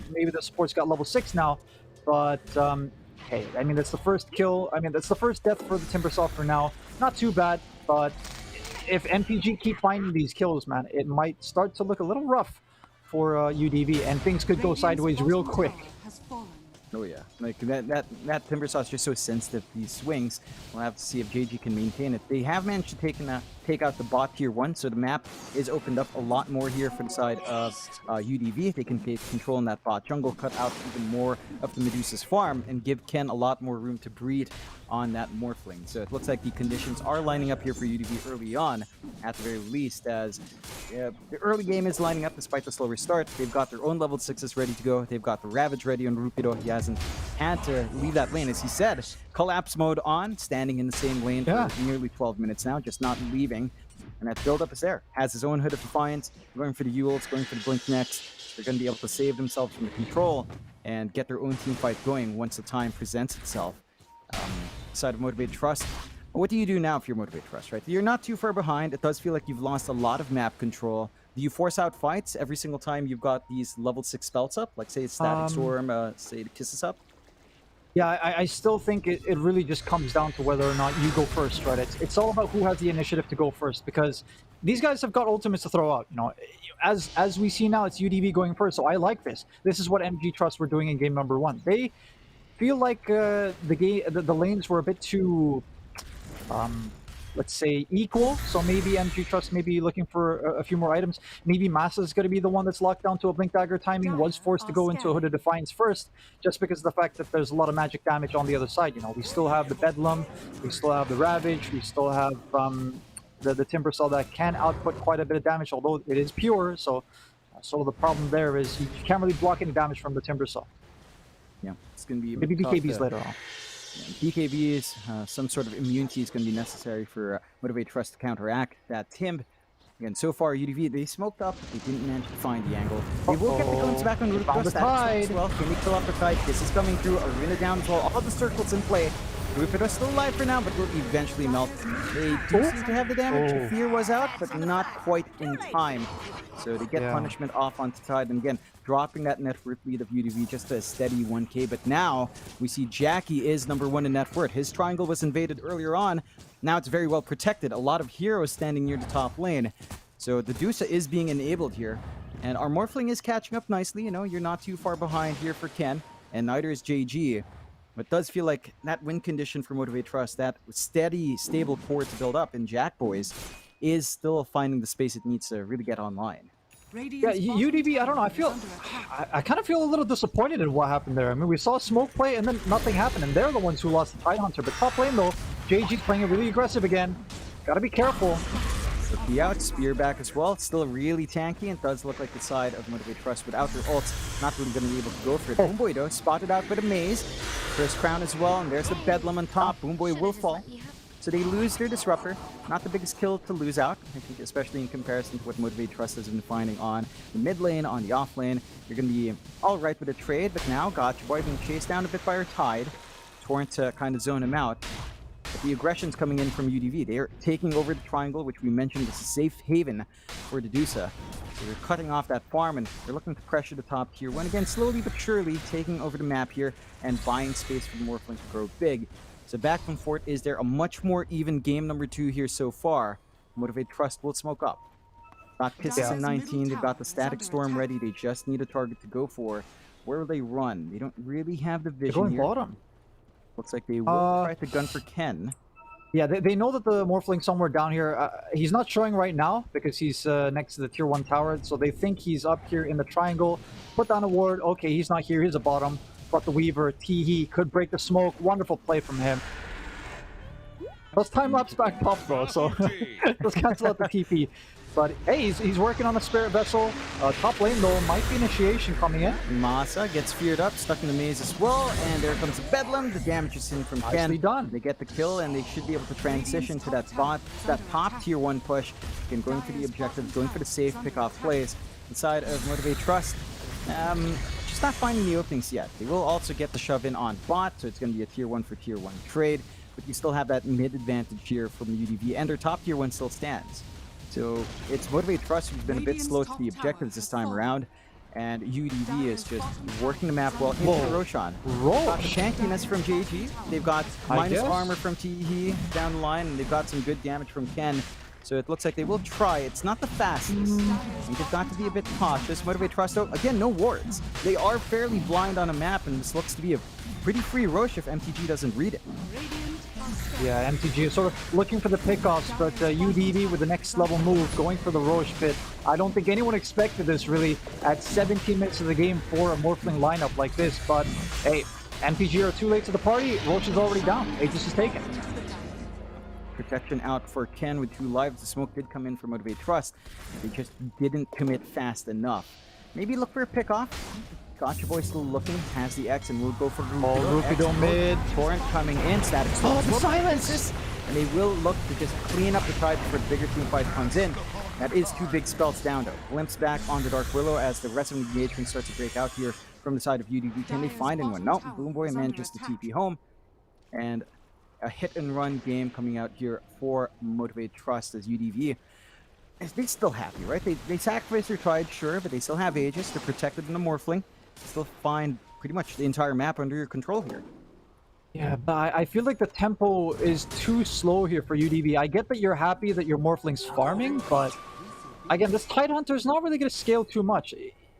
Maybe the support's got level 6 now. But hey, I mean, that's the first kill. I mean, that's the first death for the Timbersaw for now. Not too bad, but if MTG keep finding these kills, man, it might start to look a little rough for UDV, and things could go sideways real quick. Oh yeah, like that Timbersaw is just so sensitive to these swings. We'll have to see if JG can maintain it. They have managed to take out the bot tier 1, so the map is opened up a lot more here for the side of UDV. They can take control in that bot jungle, cut out even more of the Medusa's farm, and give Ken a lot more room to breed on that Morphling. So it looks like the conditions are lining up here for UDV early on, at the very least, as the early game is lining up despite the slower start. They've got their own level 6s ready to go. They've got the Ravage ready on Rupido. He hasn't had to leave that lane, as he said. Collapse mode on, standing in the same lane for nearly 12 minutes now, just not leaving. And that build-up is there. Has his own Hood of Defiance, going for the Yules, going for the Blink next. They're going to be able to save themselves from the control and get their own team fight going once the time presents itself. Side of Motivated Trust. What do you do now if you're Motivated Trust, right? You're not too far behind. It does feel like you've lost a lot of map control. Do you force out fights every single time you've got these level 6 spells up? Like, say, Static Storm, say, the Kisses up? Yeah, I still think it really just comes down to whether or not you go first, right? It's all about who has the initiative to go first because these guys have got ultimates to throw out. You know, as we see now, it's UDV going first, so I like this. This is what MG Trust were doing in game number one. They feel like the lanes were a bit too let's say equal. So maybe MG Trust may be looking for a few more items. Maybe Massa is going to be the one that's locked down to a Blink Dagger timing, was forced to go into a Hooded Defiance first, just because of the fact that there's a lot of magic damage on the other side. You know, we still have the Bedlam, we still have the Ravage, we still have the Timber Saw that can output quite a bit of damage, although it is pure. So the problem there is you can't really block any damage from the Timber Saw. Yeah, it's going to be maybe BKBs later on. BKBs, some sort of immunity is going to be necessary for Motivate Trust to counteract that Timb. Again, so far, UDV, they smoked up, but they didn't manage to find the angle. They will get the guns back on Root Trust as well. Can they kill off the tide? This is coming through. Arena down as well. All the circles in play. Rupert is still alive for now, but will eventually melt. They do seem to have the damage. Fear was out, but not quite in time. So they get punishment off onto Tide. And again, dropping that net worth lead of UDV just to a steady 1k. But now we see Jackie is #1 in net worth. His triangle was invaded earlier on. Now it's very well protected. A lot of heroes standing near the top lane. So the Dusa is being enabled here. And our Morphling is catching up nicely. You know, you're not too far behind here for Ken. And neither is JG. But it does feel like that win condition for Motivate Trust, that steady, stable core to build up in Jack Boys, is still finding the space it needs to really get online. Yeah, UDV, I don't know, I kind of feel a little disappointed in what happened there. I mean, we saw smoke play and then nothing happened, and they're the ones who lost the Tidehunter. But top lane though, JG's playing it really aggressive again. Gotta be careful. The out, spear back as well. It's still really tanky, and does look like the side of Motivate Trust without their ults. Not really going to be able to go for it. Boomboy though, spotted out with a maze. First crown as well, and there's the Bedlam on top. Boomboy will fall. So they lose their Disruptor. Not the biggest kill to lose out, I think, especially in comparison to what Motivate Trust has been finding on the mid lane, on the off lane. You're going to be alright with a trade, but now Gotcha Boy being chased down a bit by our Tide. Torrent to kind of zone him out. But the aggression's coming in from UDV. They're taking over the triangle, which we mentioned is a safe haven for Dedusa. So they're cutting off that farm, and they're looking to pressure the top tier one. Again, slowly but surely taking over the map here and buying space for the Morphling to grow big. So back from Fort, is there a much more even game number 2 here so far? Motivate Trust will smoke up. Got Kisses in 19, they've got the Static Storm ready, they just need a target to go for. Where will they run? They don't really have the vision here. Bottom. Looks like they will try to gun for Ken. Yeah, they know that the Morphling somewhere down here. He's not showing right now because he's next to the tier 1 tower, so they think he's up here in the triangle. Put down a ward. Okay, he's not here. Here's a bottom. But the Weaver, Teehee could break the smoke. Wonderful play from him. Those time-lapse back top though, so let's cancel out the TP. But hey, he's working on a Spirit Vessel. Top lane though, might be initiation coming in. Masa gets feared up, stuck in the maze as well, and there comes the Bedlam. The damage is in from Ken. Nicely done. They get the kill, and they should be able to transition to that bot, that top tier 1 push. Again, going for the objective, going for the safe pick-off plays. Inside of Motivate Trust, just not finding the openings yet. They will also get the shove in on bot, so it's going to be a tier 1 for tier 1 trade. But you still have that mid advantage here from UDV, and their top tier 1 still stands. So it's Motivate Trust who's been a bit slow to the objectives this time around, and UDV is just working the map well into Roshan. Got the tankiness from JG. They've got minus armor from Teehee down the line, and they've got some good damage from Ken. So it looks like they will try. It's not the fastest. And they've got to be a bit cautious. Motivate Trust, though, again, no wards. They are fairly blind on a map, and this looks to be a pretty free Roche if MTG doesn't read it. Yeah, MTG is sort of looking for the pickoffs, but UDV with the next level move, going for the Roche pit. I don't think anyone expected this really at 17 minutes of the game for a Morphling lineup like this, but hey, MTG are too late to the party. Roche is already down. Aegis is taken. Protection out for Ken with 2 lives. The smoke did come in for Motivate Trust. They just didn't commit fast enough. Maybe look for a pickoff. Gotcha Boy still looking, has the X, and will go for Rupido mid. Torrent coming in, Static Storm. The silence! And they will look to just clean up the tide before the bigger team fight comes in. That is 2 big spells down though. Glimpse back on the Dark Willow as the rest of the engagement starts to break out here from the side of UDV. Can they find anyone? No, Boomboy manages to TP home. And a hit and run game coming out here for Motivate Trust as UDV. They're still happy, right? They sacrificed their Tide, sure, but they still have Aegis. They're protected in the Morphling. Still find pretty much the entire map under your control here. Yeah, but I feel like the tempo is too slow here for UDV. I get that you're happy that your Morphling's farming, but again, this Tidehunter is not really going to scale too much.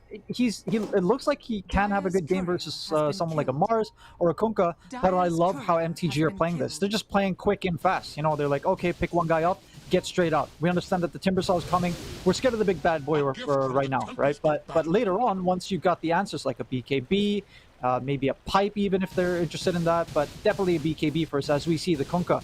It looks like he can have a good game versus someone like a Mars or a Kunkka, but I love how MTG are playing this. They're just playing quick and fast. You know, they're like, okay, pick one guy up, get straight out. We understand that the Timbersaw is coming. We're scared of the big bad boy right now, right? But later on, once you've got the answers like a BKB, maybe a pipe even if they're interested in that, but definitely a BKB first, as we see the Kunkka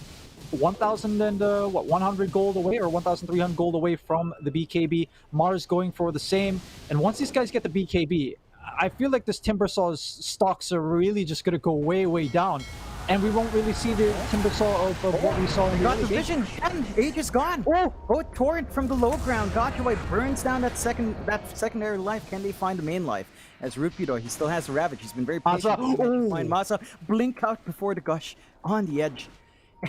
100 gold away or 1,300 gold away from the BKB. Mars going for the same. And once these guys get the BKB, I feel like this Timbersaw's stocks are really just going to go way, way down. And we won't really see the Timbersaw of what we saw in the got the vision. Age is gone. Oh, torrent from the low ground. Gotcha burns down that secondary life. Can they find the main life? As Rupido, he still has the Ravage. He's been very patient. Find Masa. Blink out before the gush on the edge.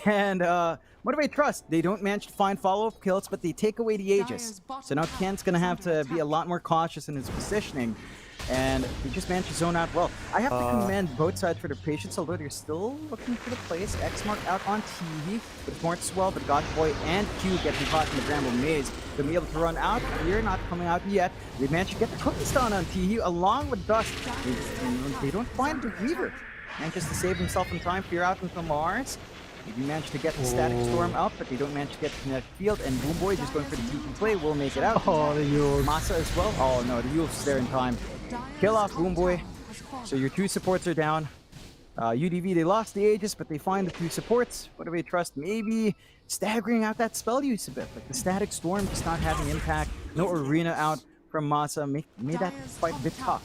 And what do I trust? They don't manage to find follow-up kills, but they take away the Aegis. So now Ken's going to have to be a lot more cautious in his positioning. And he just managed to zone out well. I have to commend both sides for their patience, although they're still looking for the plays. X-Mark out on TV, but it's more as well, but Godboy and Q getting caught in the Bramble Maze. They'll be able to run out. Fear not coming out yet. They managed to get the cookies down on TV along with Dust. They don't find the Reaver. And just to save himself in time, Fear out into Mars. They managed to get the Static Storm up, but they don't manage to get the Kinetic Field, and Boomboy just going for the TP play will make it out. Oh, the Yules. Masa as well. Oh no, the Yules there in time. Kill off Boomboy. So your two supports are down. UDV, they lost the Aegis, but they find the two supports. What do we trust? Maybe staggering out that spell use a bit. Like the Static Storm just not having impact. No Arena out from Masa. Made that fight a bit tough.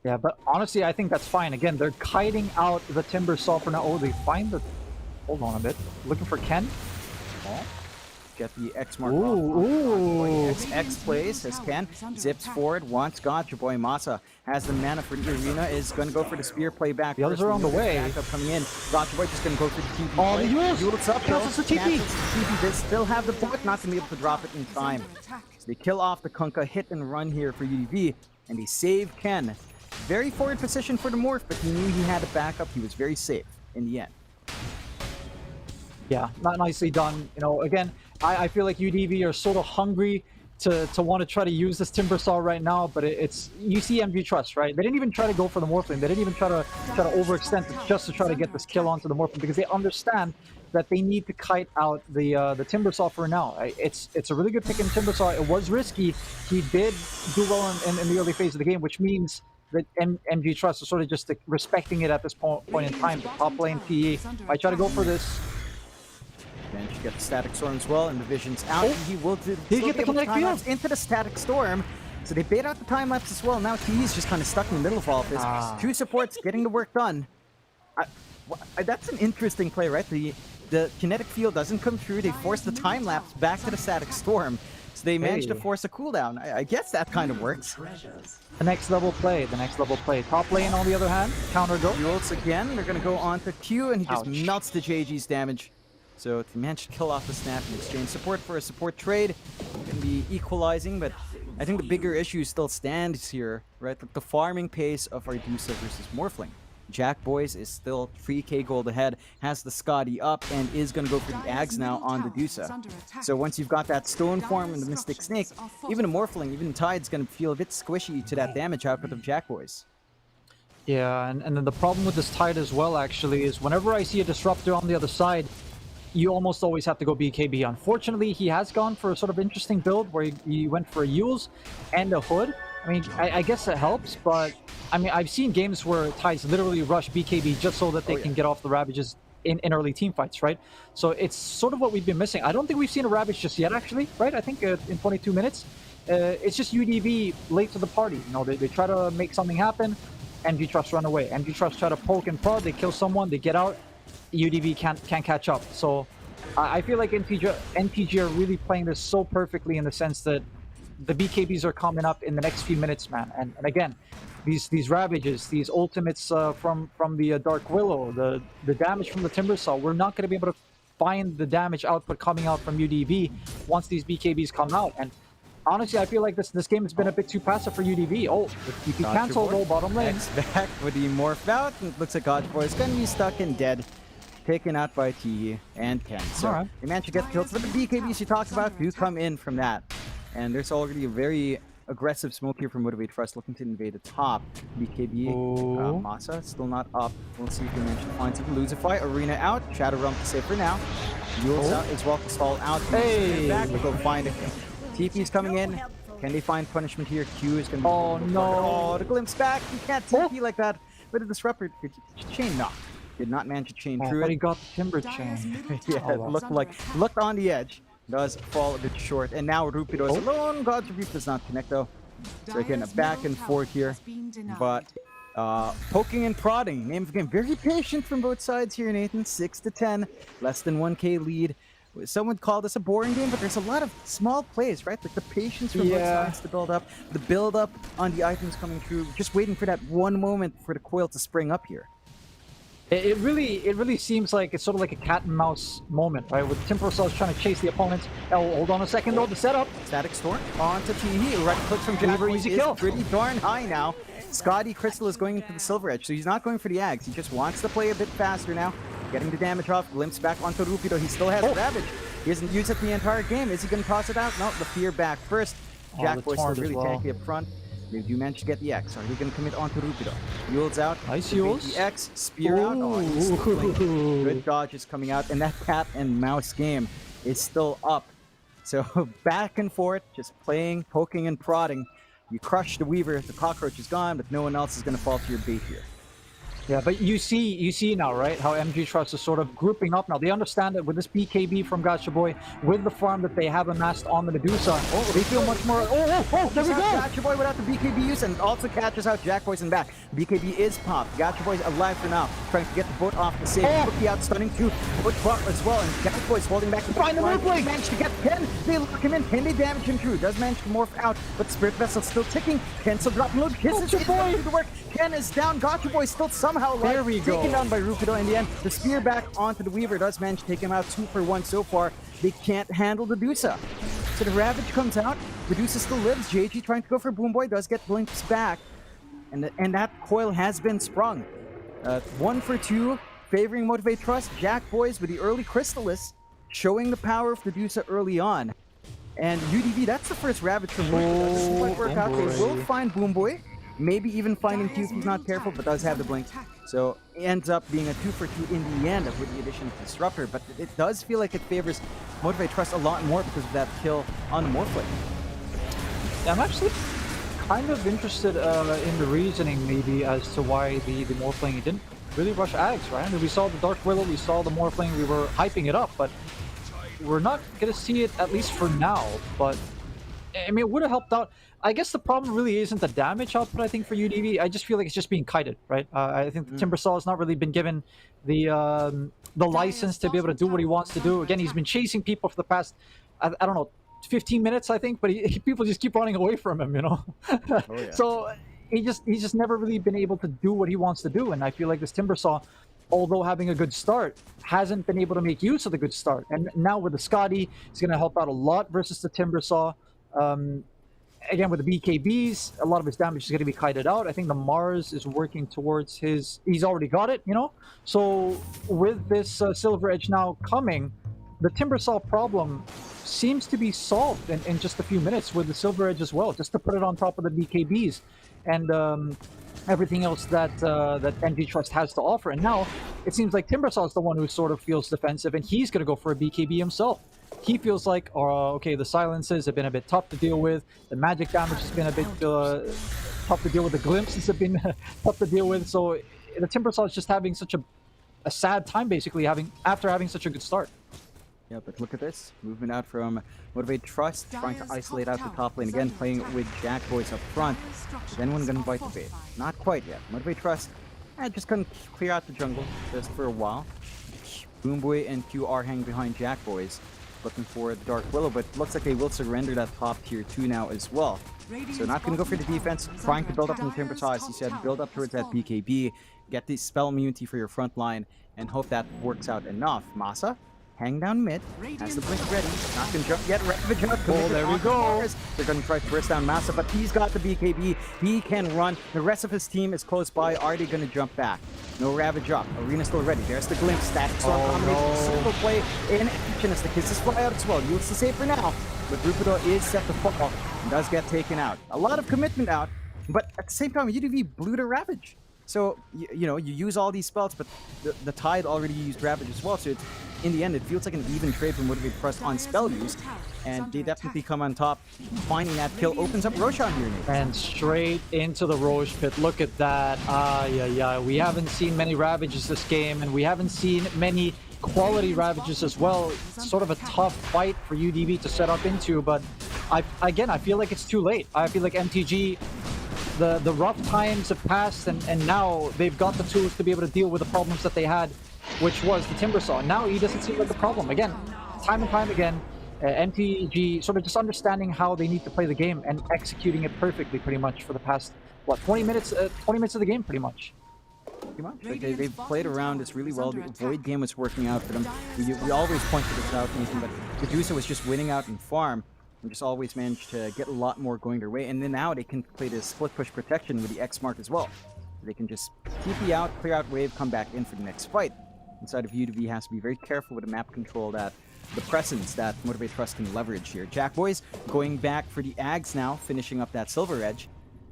Yeah, but honestly, I think that's fine. Again, they're kiting out the Timbersaw for now. Oh, they find the... Hold on a bit. Looking for Ken. Oh. Get the X mark off. X plays as Ken. Zips forward, wants Gotcha Boy. Masa has the mana for the arena, is going to go for the spear play back. The others are on the way. Backup coming in. Gotcha Boy just going to go for the TP. Oh, the Yules! Yules up, cancels the TP. They still have the bullet, not going to be able to drop it in time. So they kill off the Kunkka, hit and run here for UDV, and they save Ken. Very forward position for the Morph, but he knew he had a backup. He was very safe in the end. Yeah, not nicely done. You know, again, I feel like UDV are sort of hungry to want to try to use this Timbersaw right now, but it's you see MG Trust, right? They didn't even try to go for the Morphling. They didn't even try to overextend it just to try to get this kill onto the Morphling because they understand that they need to kite out the Timbersaw for now. It's a really good pick in Timbersaw. It was risky. He did do well in the early phase of the game, which means that MG Trust is sort of just respecting it at this point in time. The top lane PE. I try to go for this. And you get the Static Storm as well, and the Vision's out. He will get the Kinetic Field into the Static Storm. So they bait out the time lapse as well. Now TE's just kind of stuck in the middle of all of this. Two supports getting the work done. That's an interesting play, right? The Kinetic Field doesn't come through. They force the time lapse back to the Static Storm. So they managed to force a cooldown. I guess that kind of works. The next level play. Top lane, on the other hand, counter go. Yules again. They're going to go on to Q, and he just melts the JG's damage. So they managed to kill off the snap and exchange support for a support trade. Can be equalizing, but I think the bigger issue still stands here, right? The farming pace of Ardusa versus Morphling. Jack Boys is still 3k gold ahead, has the Scotty up, and is going to go for the Ags now on the Dusa. So once you've got that Stone form and the Mystic Snake, even a Morphling, even Tide's going to feel a bit squishy to that damage output of Jack Boys. Yeah, and then the problem with this Tide as well, actually, is whenever I see a Disruptor on the other side, you almost always have to go BKB. Unfortunately, he has gone for a sort of interesting build where he went for a Yules and a Hood. I mean, I guess it helps, but I mean, I've seen games where Tides literally rush BKB just so that they can get off the Ravages in early team fights, right? So it's sort of what we've been missing. I don't think we've seen a Ravage just yet, actually, right? I think in 22 minutes. It's just UDV late to the party. You know, they try to make something happen, MG Trust run away. MG Trust try to poke and prod, they kill someone, they get out. UDV can't catch up. So I feel like NTG are really playing this so perfectly in the sense that the BKBs are coming up in the next few minutes, man. And again, these Ravages, these ultimates from the Dark Willow, the damage from the Timbersaw, we're not going to be able to find the damage output coming out from UDV once these BKBs come out. And honestly, I feel like this game has been a bit too passive for UDV. Oh, the TP cancel though, bottom lane. X back with the morph out. And it looks like Godboy is gonna be stuck and dead. Taken out by T and Ken. So they managed to get kills, but the BKBs you talked about do come in from that. And there's already a very aggressive smoke here from Motivate Trust looking to invade the top. BKB, Masa still not up. We'll see if they manage to find some. Losify, Arena out. Shadow Realm to save for now. Yules out as well to stall out. Hey! Back, we'll go find it. TP's coming in. Can they find punishment here? Q is gonna be. Oh no! Oh, the glimpse back. You can't TP like that. But the disruptor chain knock. Did not manage to chain through but it. he got the timber chain. Yeah, it looked on the edge. Does fall a bit short. And now Rupido is alone. God's Rebuke does not connect though. So again, a back and forth here. But poking and prodding. Name of the game. Very patient from both sides here, Nathan. 6-10. Less than 1k lead. Some would call this a boring game, but there's a lot of small plays, right? Like the patience from both sides to build up. The build up on the items coming through. Just waiting for that one moment for the coil to spring up here. It really seems like it's sort of like a cat and mouse moment, right? With Timbersaw trying to chase the opponents. Oh, hold on a second though, the setup. Static Storm onto Teehee. Right click from Jennifer. Easy kill. Pretty darn high now. Scotty Crystal is going into the Silver Edge, so he's not going for the Ags. He just wants to play a bit faster now. Getting the damage off. Glimpse back onto Rupido. He still has Ravage. He hasn't used it the entire game. Is he going to toss it out? No, the fear back first. Jackboy still really tanky up front. They do manage to get the X. Are they going to commit onto Rupido? Yules out. Nice Yules. The X. Spear out. Oh, he's still playing. Good dodges coming out. And that cat and mouse game is still up. So back and forth, just playing, poking and prodding. You crush the Weaver. The cockroach is gone, but no one else is going to fall to your bait here. Yeah, but you see now, right, how MG Trust is sort of grouping up now. They understand that with this BKB from Gacha Boy, with the farm that they have amassed on the Medusa, they feel much more... Oh, there we go! Gacha Boy without the BKB use, and also catches out Jack Boys and back. BKB is popped. Gacha Boy's alive for now, trying to get the boat off the save. Rookie out, stunning too. Boat bot as well, and Gacha Boy's holding back the Find the move blade! Managed to get Ken. They lock him in. Can they damage him through? Does manage to morph out, but Spirit Vessel's still ticking. Ken still dropping load. Kisses his way to work. Ken is down. Gacha Boy still somehow alive. There we go. Taken down by Rupido in the end. The spear back onto the Weaver does manage to take him out 2 for 1 so far. They can't handle the Medusa. So the Ravage comes out. Medusa still lives. JG trying to go for Boomboy does get blinks back. And that coil has been sprung. 1 for 2, favoring Motivate Trust. Jack Boys with the early Crystallis, showing the power of the Medusa early on. And UDV, that's the first Ravage from Rupido. Doesn't quite work out. They will find Boomboy. Maybe even finding Q if he's not careful, but does have the blink. So it ends up being a 2 for 2 in the end with the addition of Disruptor. But it does feel like it favors Motivate Trust a lot more because of that kill on the Morphling. I'm actually kind of interested in the reasoning maybe as to why the Morphling didn't really rush Ags, right? I mean, we saw the Dark Willow, we saw the Morphling, we were hyping it up, but we're not going to see it at least for now. But I mean, it would have helped out. I guess the problem really isn't the damage output, I think, for UDV. I just feel like it's just being kited, right? I think the Timbersaw has not really been given the license to be able to do what he wants to do. Again, he's been chasing people for the past, I don't know, 15 minutes, I think, but people just keep running away from him, you know? So he's just never really been able to do what he wants to do, and I feel like this Timbersaw, although having a good start, hasn't been able to make use of the good start. And now with the Scotty, it's going to help out a lot versus the Timbersaw. Again, with the BKBs, a lot of his damage is going to be kited out. I think the Mars is working towards his... He's already got it, you know? So with this Silver Edge now coming, the Timbersaw problem seems to be solved in just a few minutes with the Silver Edge as well, just to put it on top of the BKBs and everything else that NG Trust has to offer. And now it seems like Timbersaw is the one who sort of feels defensive, and he's going to go for a BKB himself. He feels like, okay, the silences have been a bit tough to deal with. The magic damage has been a bit tough to deal with. The glimpses have been tough to deal with. So the Timbersaw is just having such a sad time, basically, after having such a good start. Yeah, but look at this. Movement out from Motivate Trust, trying to isolate out the top lane. Again, playing with Jack Boys up front. Is anyone going to bite the bait? Not quite yet. Motivate Trust, just couldn't clear out the jungle just for a while. Boomboy and Q are hanging behind Jack Boys, looking for the Dark Willow, but looks like they will surrender that top tier 2 now as well. So not going to go for the defense, trying to build up from the Timbersaw, as he said, build up towards that BKB, get the spell immunity for your front line, and hope that works out enough. Masa hang down mid. Has the blink ready. Not gonna jump yet. Ravage out. Oh, there we go. They're gonna try to burst down Massa, but he's got the BKB. He can run. The rest of his team is close by. Are they gonna jump back? No Ravage up. Arena still ready. There's the glimpse. Static Storm combination. Simple play in action as the kisses fly out as well. Yields to save for now, but Rupido is set to fall and does get taken out. A lot of commitment out, but at the same time, UDV blew the Ravage. So, you use all these spells, but the Tide already used Ravage as well, so in the end, it feels like an even trade for Motivated Trust on spell use, and they definitely come on top. Finding that kill opens up Roshan here, Nate. And straight into the Roche pit. Look at that. Yeah. We haven't seen many Ravages this game, and we haven't seen many quality Ravages as well. It's sort of a tough fight for UDV to set up into, but I feel like it's too late. I feel like MTG, the rough times have passed, and now they've got the tools to be able to deal with the problems that they had, which was the Timbersaw. Now he doesn't seem like a problem. Again, time and time again, MTG sort of just understanding how they need to play the game and executing it perfectly pretty much for the past, 20 minutes of the game pretty much. Pretty much. Like they've played around this really well. The Void game was working out for them. We always pointed this out, Nathan, but Medusa was just winning out in farm and just always managed to get a lot more going their way. And then now they can play this split push protection with the X mark as well. They can just TP out, clear out wave, come back in for the next fight. Inside of UDV has to be very careful with the map control, that the presence that Motivate Trust can leverage here. Jack Boys going back for the Ags now, finishing up that Silver Edge.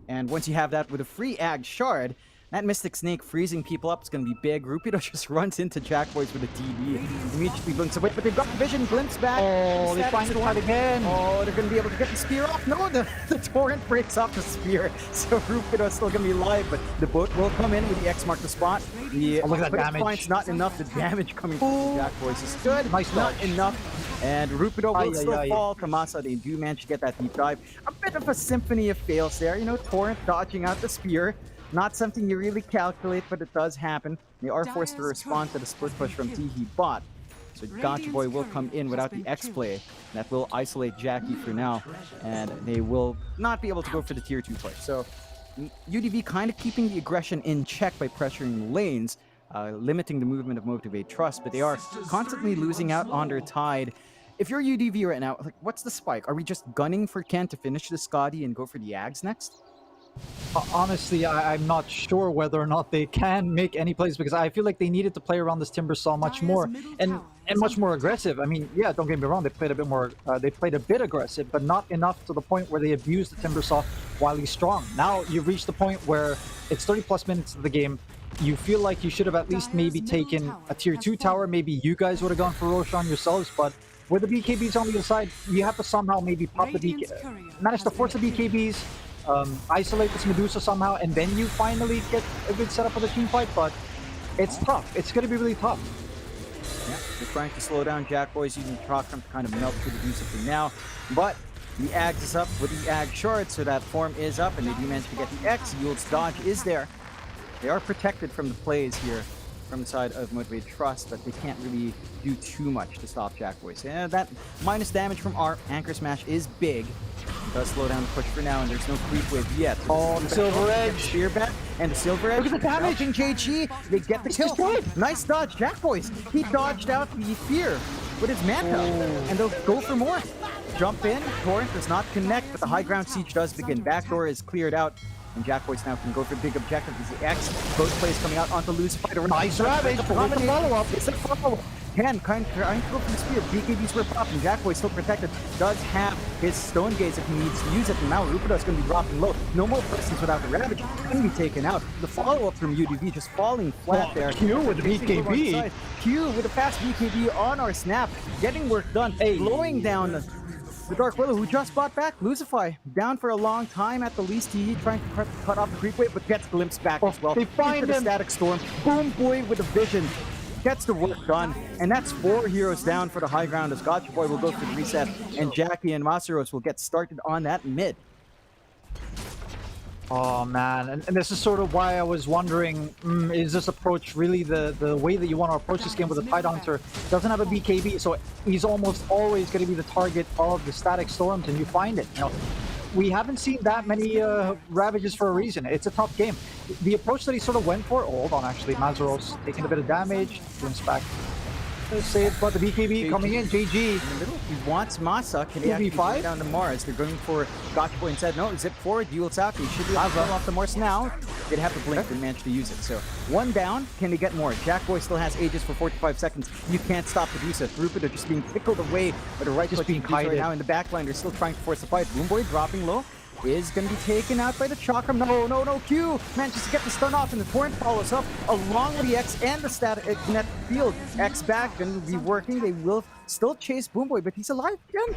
And once you have that with a free Ag shard, that Mystic Snake freezing people up is going to be big. Rupido just runs into Jack Boys with a TB. Immediately blinks away, but they've got the vision, glimpse back. Oh, they find it again. Oh, they're going to be able to get the spear off. No, the torrent breaks off the spear. So Rupido is still going to be live, but the boat will come in with the X mark the spot. The look at that damage. It's not enough. The damage coming from Jack Boys is good. Nice not dodge. enough. And Rupido will still fall. Kamasa, they do manage to get that deep dive. A bit of a symphony of fails there. Torrent dodging out the spear. Not something you really calculate, but it does happen. They are forced to respond to the split push from Teehee bot. So Gotcha Boy will come in without the X-play. That will isolate Jackie for now, and they will not be able to go for the tier 2 push. So UDV kind of keeping the aggression in check by pressuring lanes, limiting the movement of Motivate Trust, but they are constantly losing out on their Tide. If you're UDV right now, what's the spike? Are we just gunning for Ken to finish the Scotty and go for the Ags next? Honestly, I'm not sure whether or not they can make any plays, because I feel like they needed to play around this Timbersaw much more and much more aggressive. I mean, yeah, don't get me wrong, they played a bit more, they played a bit aggressive, but not enough to the point where they abused the Timbersaw while he's strong. Now you've reached the point where it's 30 plus minutes of the game. You feel like you should have at least maybe taken a tier 2 tower. Maybe you guys would have gone for Roshan yourselves, but with the BKBs on the other side, you have to somehow maybe pop the BKB, manage to force the BKBs, isolate this Medusa somehow, and then you finally get a good setup for the team fight. But it's tough. It's going to be really tough. Yeah, they're trying to slow down Jack Boys using Trockham to kind of melt through the Medusa for now. But the Ags is up with the Ag shard, so that form is up, and they do manage to get the X. Yule's dodge is there. They are protected from the plays here from the side of Motivated Trust, but they can't really do too much to stop Jack Boys. Yeah, that minus damage from our Anchor Smash is big. It does slow down the push for now, and there's no creep wave yet. Oh, the Silver Edge. Spear back, and the Silver Edge. Look at the damage in JG. They get the kill. Nice dodge, Jack Boys. He dodged out the fear with his Manta, and they'll go for more. Jump in. Torrent does not connect, but the high ground siege does begin. Backdoor is cleared out. And Jack Boys now can go for the big objective. Is the X. Both plays coming out onto Lucifer. Nice Ravage. Follow-up. It's a follow-up. Ken kind of trying to go for the spear. BKBs were popping. Jack Boy still protected. Does have his Stone Gaze if he needs to use it. And now Rupido is going to be dropping low. No more presence without the Ravage. Going to be taken out. The follow-up from UDV just falling flat there. Q with the BKB. Q with a fast BKB on our snap. Getting work done. Blowing down the Dark Willow, who just bought back Lucify, down for a long time at the least. He trying to cut off the creep wave, but gets glimpsed back as well. They find the him. Static Storm. Boom Boy with a vision. Gets the work done, and that's 4 heroes down for the high ground as Gotcha Boy will go for the reset, and Jackie and Masaros will get started on that mid. Oh man, and this is sort of why I was wondering, is this approach really the way that you want to approach this game with a Tide Hunter? Doesn't have a BKB, so he's almost always going to be the target of the Static Storms, and you find it. We haven't seen that many Ravages for a reason. It's a tough game. The approach that he sort of went for, hold on actually, Mazaros taking a bit of damage, brings back Saved by the BKB coming in. JG. In the middle, he wants Masa. Can he actually 2v5? bring down to Mars? They're going for Gotcha Boy instead. No, zip forward, duels out. He should be able to pull off the Mars now. They'd have to blink and manage to use it. So one down. Can they get more? Jack Boy still has Aegis for 45 seconds. You can't stop the Medusa. Rupert are just being tickled away by the right Just click being right kited. now in the backline. They're still trying to force the fight. Boomboy dropping low. Is going to be taken out by the Chakram. No. Q manages to get the stun off, and the Torrent follows up along with the X and the static kinetic field. X back, going to be working. They will still chase Boomboy, but he's alive again.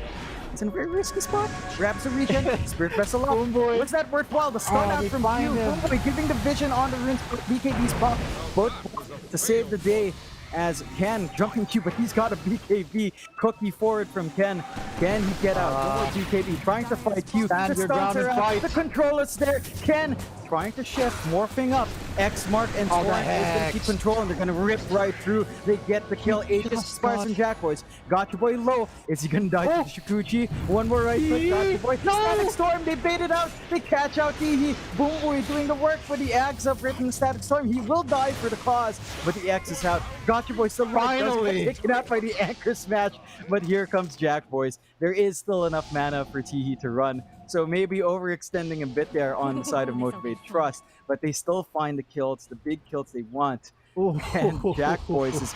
It's in a very risky spot. Grabs the regen. Spirit Vessel up. Boomboy. Was that worthwhile? The stun out they from find Q. him. Boomboy giving the vision on the runes for BKB's pop. Both to save the day. As Ken jumping Q, but he's got a BKB cookie forward from Ken. Can he get out? BKB trying to fight Q. Stand The your ground stuns are and out. fight. The controller's there. Ken trying to shift, morphing up. X Mark and Oh, the Torrent is going to heck. keep control, and they're going to rip right through. They get the kill. Aegis just Spars got- and Jack Boys. Gotcha Boy low. Is he going to die to Shikuchi? One more right click. Gotcha Boy. No! Static Storm. They bait it out. They catch out Teehee. Boom Boy doing the work for the Ags up right in the Static Storm. He will die for the cause, but the X is out. Gotcha Boy still alive. Does Finally. get taken out by the Anchor Smash, but here comes Jack Boys. There is still enough mana for Teehee to run, so maybe overextending a bit there on the side of Motivate Trust, but they still find the kills, the big kills they want. Ooh. And Jack Boys is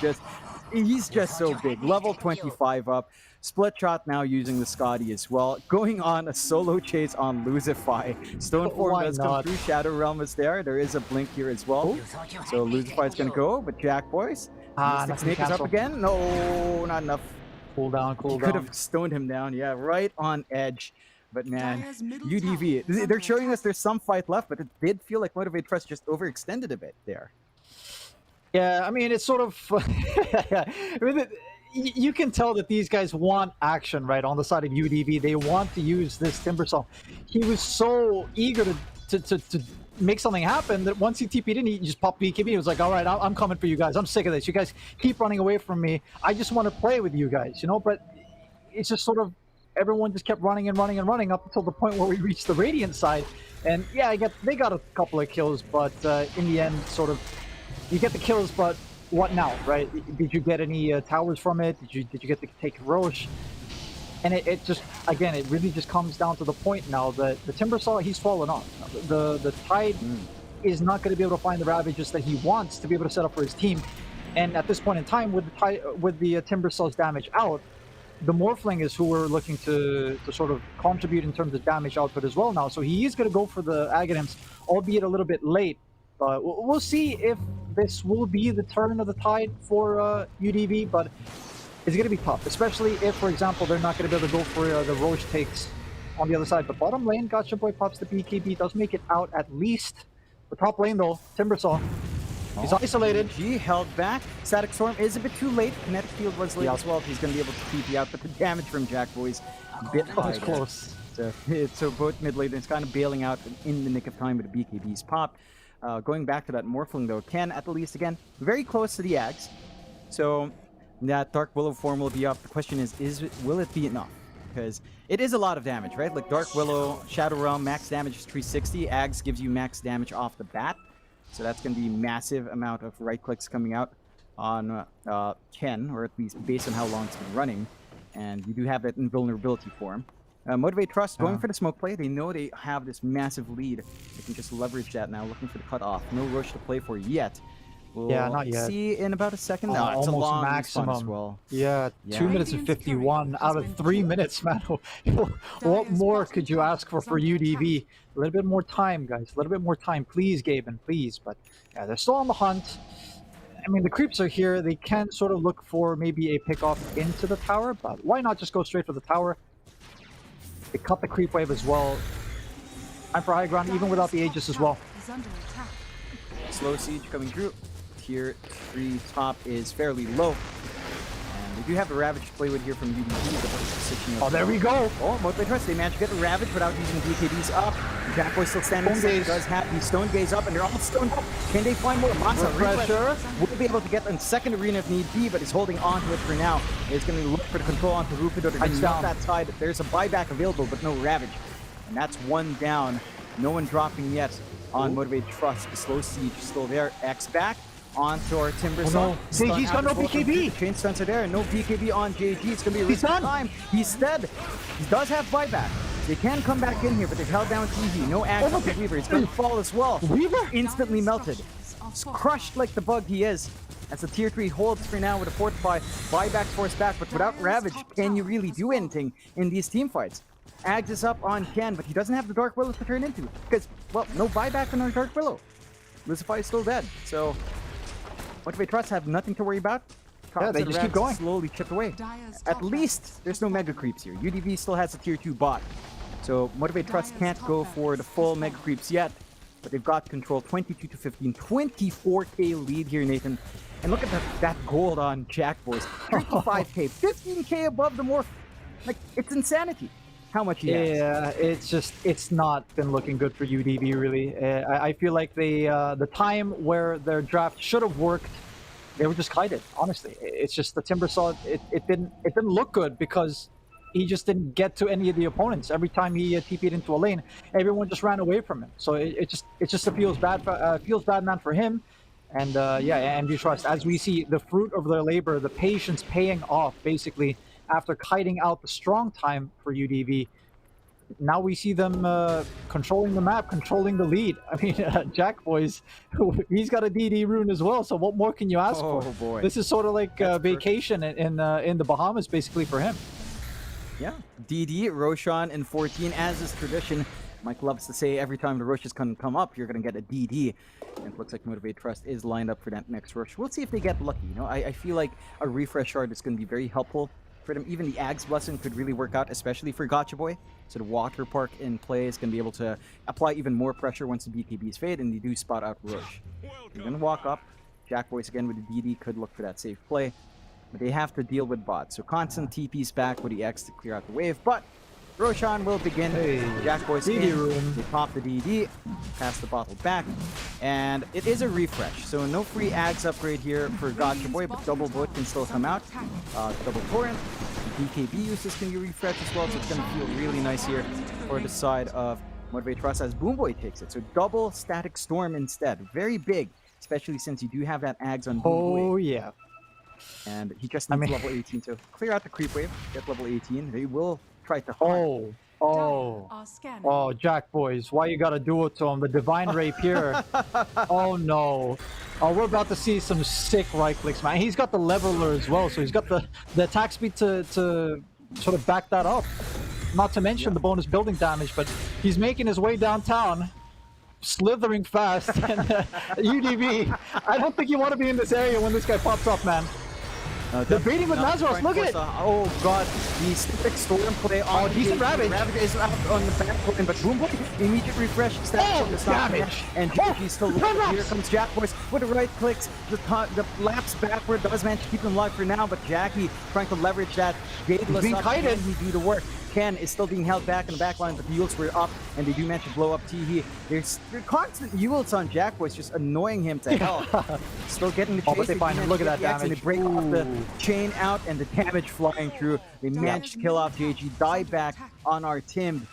he's just so big. Level 25 up. Split shot now using the Scotty as well. Going on a solo chase on Luzify. Stoneform Why does come not? through. Shadow Realm is there. There is a blink here as well. So Luzify is going to go, but Jack Boys. nothing Snake is up cancel. again. No, not enough. Cool down. Could have stoned him down. Yeah, right on edge. But man, UDV, they're showing us there's some fight left, but it did feel like Motivate Trust just overextended a bit there. Yeah, I mean, it's sort of. I mean, you can tell that these guys want action, right, on the side of UDV. They want to use this Timbersaw. He was so eager to make something happen that once he TP'd in, he just popped BKB. He was like, all right, I'm coming for you guys. I'm sick of this. You guys keep running away from me. I just want to play with you guys, you know? But it's just sort of everyone just kept running and running and running up until the point where we reached the Radiant side. And yeah, they got a couple of kills, but in the end, sort of, you get the kills, but what now, right? Did you get any towers from it? Did you get to take Roche? And it just, again, it really just comes down to the point now that the Timbersaw, he's fallen off. The Tide is not going to be able to find the Ravages that he wants to be able to set up for his team. And at this point in time, with the Timbersaw's damage out, the Morphling is who we're looking to sort of contribute in terms of damage output as well now. So he is going to go for the Aghanims, albeit a little bit late. We'll see if this will be the turn of the tide for UDV, but it's going to be tough, especially if, for example, they're not going to be able to go for the Roche takes on the other side. But bottom lane, Gotcha Boy pops the BKB, does make it out at least. The top lane, though, Timbersaw, he's isolated. He held back. Static Storm is a bit too late. Kinetic Field was late as well. He's going to be able to TP out, but the damage from Jack Boy's a bit high. It's close. So both mid lane is kind of bailing out in the nick of time with the BKB's pop. Going back to that Morphling though, Ken at the least again very close to the Ags. So that Dark Willow form will be up. The question is will it be enough? Because it is a lot of damage, right? Like Dark Willow, Shadow Realm, max damage is 360. Ags gives you max damage off the bat. So that's going to be massive amount of right clicks coming out on Ken, or at least based on how long it's been running. And you do have that invulnerability form. Motivate Trust going for the smoke play. They know they have this massive lead. They can just leverage that now, looking for the cutoff. No rush to play for yet. We'll not yet. see in about a second. No, it's almost a long maximum respawn as well. Yeah, Yeah. 2 minutes and 51 out of 3 minutes, man. What more could you ask for UDV? A little bit more time, guys. A little bit more time, please, Gaben, please. But yeah, they're still on the hunt. I mean, the creeps are here. They can sort of look for maybe a pickoff into the tower, but why not just go straight for the tower? They cut the creep wave as well. Time for high ground, even without the Aegis as well. Slow siege coming through. Tier 3 top is fairly low. And we do have the Ravage to play with here from UDG. But positioning Oh, there we go. Oh, Motivate Trust, they managed to get the Ravage without using BKBs up. Jack Boy still standing. Stone Gaze. Does have the Stone Gaze up, and they're all stoned up. Can they find more? Monza Pressure. will be able to get in second arena if need be, but he's holding on to it for now. He's going to look for the control onto Rupido. They're going to down. that side. There's a buyback available, but no Ravage. And that's one down. No one dropping yet on Motivate Trust. The slow siege still there. X back. onto our Timber Oh, Saw. no. Stun JG's got out no of both of them. BKB. Chain stunts are there. No BKB on JG. It's going to be a He's risky done. time. He's dead. He does have buyback. They can come back in here, but they've held down TV. No axe on the Weaver. He's going to fall as well. Weaver? Instantly melted. Crushed like the bug he is. As the tier 3 holds for now with a Fortify. Buyback's forced back, but without Ravage, can you really do anything in these team fights? Ags is up on Ken, but he doesn't have the Dark Willow to turn into. Because, well, no buyback on our Dark Willow. Lucify is still dead. So, Motivate Trust have nothing to worry about. Yeah, they just keep going. Slowly chipped away. At least there's no Mega Creeps here. UDV still has a tier 2 bot. So Motivate Trust can't go for the full Mega Creeps yet. But they've got control 22 to 15. 24k lead here, Nathan. And look at that gold on Jack Boys. 35k, 15k above the Morph. Like, it's insanity how much he has. Yeah, it's not been looking good for UDV really. I feel like the time where their draft should have worked, they were just kited. Honestly, it's just the Timber Saw. It didn't look good because he just didn't get to any of the opponents. Every time he TP'd into a lane, everyone just ran away from him. So it just feels bad man for him. And yeah, MD Trust, as we see the fruit of their labor, the patience paying off basically after kiting out the strong time for UDV. Now we see them controlling the map, controlling the lead. I mean, Jack Boys, he's got a DD rune as well. So what more can you ask for? Boy. This is sort of like vacation in the Bahamas, basically for him. Yeah, DD, Roshan, and 14, as is tradition. Mike loves to say every time the rushes come up, you're going to get a DD. And it looks like Motivate Trust is lined up for that next rush. We'll see if they get lucky. You know, I feel like a refresh shard is going to be very helpful for them. Even the Ags Blessing could really work out, especially for Gotcha Boy. So the Water Park in play is going to be able to apply even more pressure once the BKBs fade and they do spot out rush. They're going to walk up. Jack Boys again with the DD could look for that safe play. But they have to deal with bots. So constant TP's back with the X to clear out the wave. But Roshan will begin. Jack Boys DD in. room. They pop the DD, pass the bottle back, and it is a refresh. So no free Ags upgrade here for Gotcha Boy, but double boot can still come out. Double torrent, BKB uses can be refreshed as well, so it's going to feel really nice here for the side of Motivate Trust as Boom Boy takes it. So double static storm instead, very big, especially since you do have that Ags on Boom Boy. Oh yeah. And he just needs level 18 to clear out the creep wave, get level 18. They will try to harm. Oh, Jack Boys, why you gotta do it to him? The Divine Rapier. Oh no. Oh, we're about to see some sick right clicks, man. He's got the leveler as well, so he's got the attack speed to sort of back that up. Not to mention the bonus building damage, but he's making his way downtown, slithering fast, and UDV. I don't think you want to be in this area when this guy pops up, man. They're beating with Lazarus, look at it! Oh god, the Stick Storm play on decent Ravage. Ravage is out on the back line, but Boom Boy, immediate refresh, damage! And Jacky's still looking. Here comes Jack Boys with the right clicks. The laps backward does manage to keep them alive for now, but Jackie trying to leverage that Gadeless being up. kited. Can he do the work? Ken is still being held back in the back line, but the Yules were up, and they do manage to blow up TV. There's constant Yules on Jack Boys, just annoying him to hell. Still getting the chase. But they find him. Look at that damage. And they break off the chain out, and the damage flying through. They managed to kill off JG. Die back on our Tim.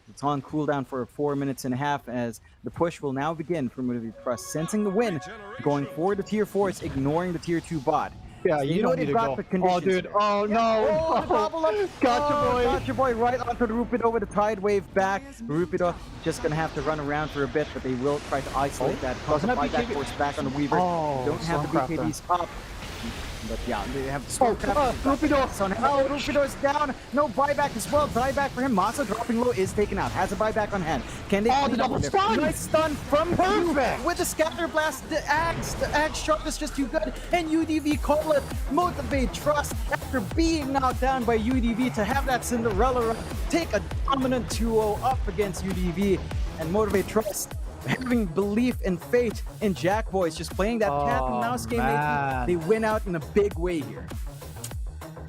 It's on cooldown for 4 minutes and a half as the push will now begin for Motivate Trust, sensing the win, going for the tier 4s, ignoring the tier 2 bot. Yeah, you don't need to go. Oh, dude. Oh, no. Oh, the bobble up. Gotcha Boy. Gotcha Boy right onto the Rupido with a tide wave back. Rupido just going to have to run around for a bit, but they will try to isolate that. Doesn't have Buyback BKB. force back on the Weaver. Oh, Don't have the Stormcrafter. BKBs up. But yeah, they have the Stormcraft. Rupido. Oh, Rupido is down. No buyback as well. Dieback for him. Masa dropping low is taken out. Has a buyback on hand. Can they clean the up double there? stun! Nice stun from Perfect. with the scatter blast. The Axe shot is just too good. And UDV call it. Motivate Trust after being knocked down by UDV to have that Cinderella run. Take a dominant 2-0 up against UDV and Motivate Trust. Having belief and faith in Jack Boys, just playing that cat and mouse game, man. they win out in a big way here.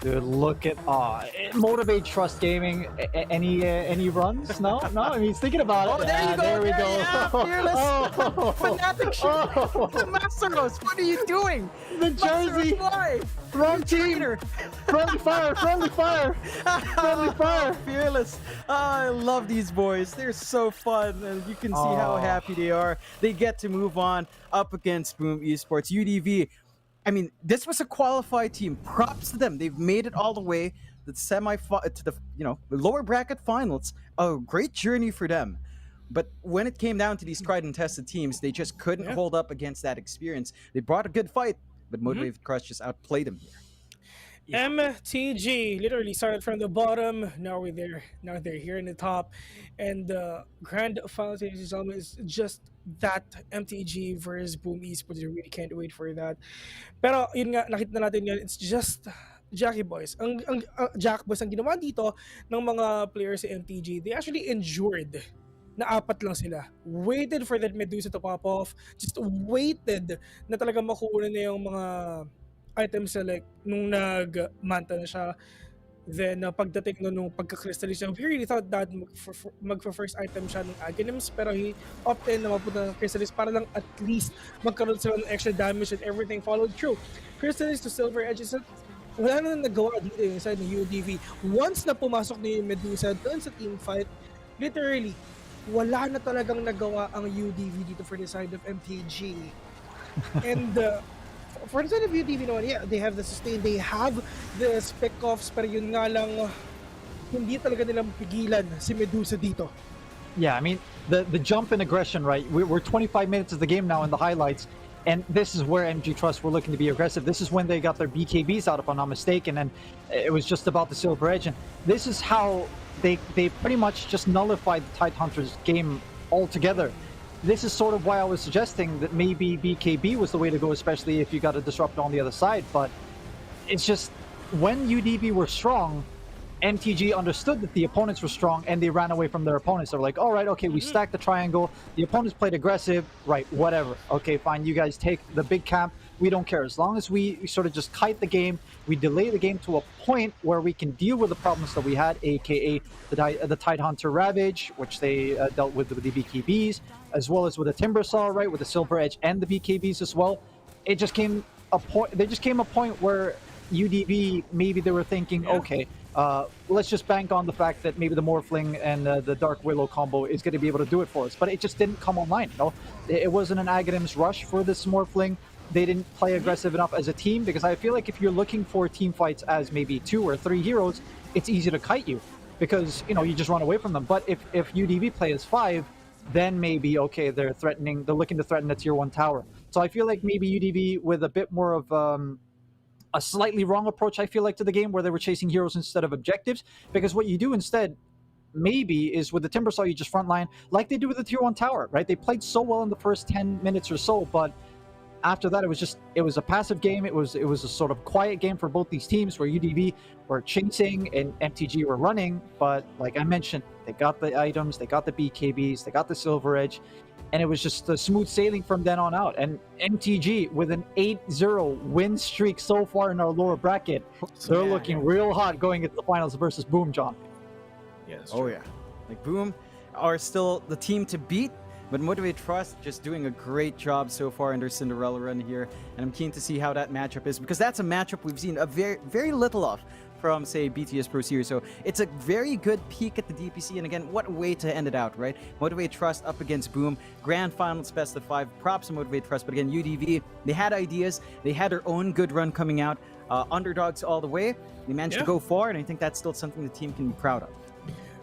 Dude, look at Motivate Trust Gaming. Any runs? No. I mean, he's thinking about it. Oh, there you go. There we go. Yeah, fearless. Fanatic shit. Masteros, what are you doing? The jersey. Why? Wrong team. Friendly fire. Friendly fire. Friendly fire. Fearless. I love these boys. They're so fun, and you can see how happy they are. They get to move on up against Boom Esports. UDV. I mean, this was a qualified team. Props to them. They've made it all the way to the lower bracket finals. A great journey for them. But when it came down to these tried and tested teams, they just couldn't hold up against that experience. They brought a good fight, but Motivated Trust just outplayed them here. MTG literally started from the bottom. Now they're here in the top, and the grand final stage is just that MTG versus Boom Esports. I really can't wait for that. Pero yun nga, nakita na natin yun. It's just Jackie Boys. Ang Jack Boys ang ginawa dito ng mga players sa MTG. They actually endured na 4 lang sila. Waited for that Medusa to pop off. Just waited na talaga makuha na yung mga items select nung nag-manta na siya. Then pagdating nung pagka-crystallize, we really thought that magfa-first item siya ng Aghanims, pero he opted na mapunta ng crystallize para lang at least magkaroon sila ng extra damage and everything followed through. Crystallize to Silver Edge, wala na nagawa dito inside ng UDV. Once na pumasok ni Medusa doon sa team fight, literally, wala na talagang nagawa ang UDV dito for the side of MTG. And for the side of UDV naman, yeah, they have the sustain, they have the spec-offs, pero yun nga lang, hindi talaga nila mapigilan si Medusa dito. Yeah, I mean, the jump in aggression, right? We're 25 minutes of the game now in the highlights, and this is where MG Trust were looking to be aggressive. This is when they got their BKBs out, if I'm not mistaken, and it was just about the Silver Edge. And this is how they pretty much just nullified the Tidehunters game altogether. This is sort of why I was suggesting that maybe BKB was the way to go, especially if you got a disrupt on the other side. But it's just when UDV were strong, MTG understood that the opponents were strong and they ran away from their opponents. They were like, all right, okay, we stacked the triangle. The opponents played aggressive. Right, whatever. Okay, fine. You guys take the big camp. We don't care. As long as we sort of just kite the game, we delay the game to a point where we can deal with the problems that we had, aka the Tidehunter Ravage, which they dealt with the BKBs, as well as with the Timbersaw, right, with the Silver Edge and the BKBs as well. It just came a point. There just came a point where UDV, maybe they were thinking, okay, let's just bank on the fact that maybe the Morphling and the Dark Willow combo is going to be able to do it for us. But it just didn't come online. You know? It wasn't an Aghanims rush for this Morphling. They didn't play aggressive enough as a team, because I feel like if you're looking for team fights as maybe 2 or 3 heroes, it's easy to kite you because, you know, you just run away from them. But if UDV play as 5, then maybe, okay, they're looking to threaten the tier 1 tower. So I feel like maybe UDV with a bit more of a slightly wrong approach, I feel like, to the game, where they were chasing heroes instead of objectives, because what you do instead maybe is with the Timbersaw, you just frontline like they do with the tier 1 tower, right? They played so well in the first 10 minutes or so, but after that, it was a passive game. It was a sort of quiet game for both these teams, where UDV were chasing and MTG were running. But like I mentioned, they got the items, they got the BKBs, they got the Silver Edge, and it was just a smooth sailing from then on out. And MTG with an 8-0 win streak so far in our lower bracket, they're looking real hot going into the finals versus Boom, John. Yes. Oh yeah, like Boom are still the team to beat. But Motivate Trust just doing a great job so far in their Cinderella run here. And I'm keen to see how that matchup is, because that's a matchup we've seen a very little of from, say, BTS Pro Series. So it's a very good peek at the DPC. And again, what way to end it out, right? Motivate Trust up against Boom. Grand Finals best of 5. Props to Motivate Trust. But again, UDV, they had ideas. They had their own good run coming out. Underdogs all the way. They managed to go far, and I think that's still something the team can be proud of.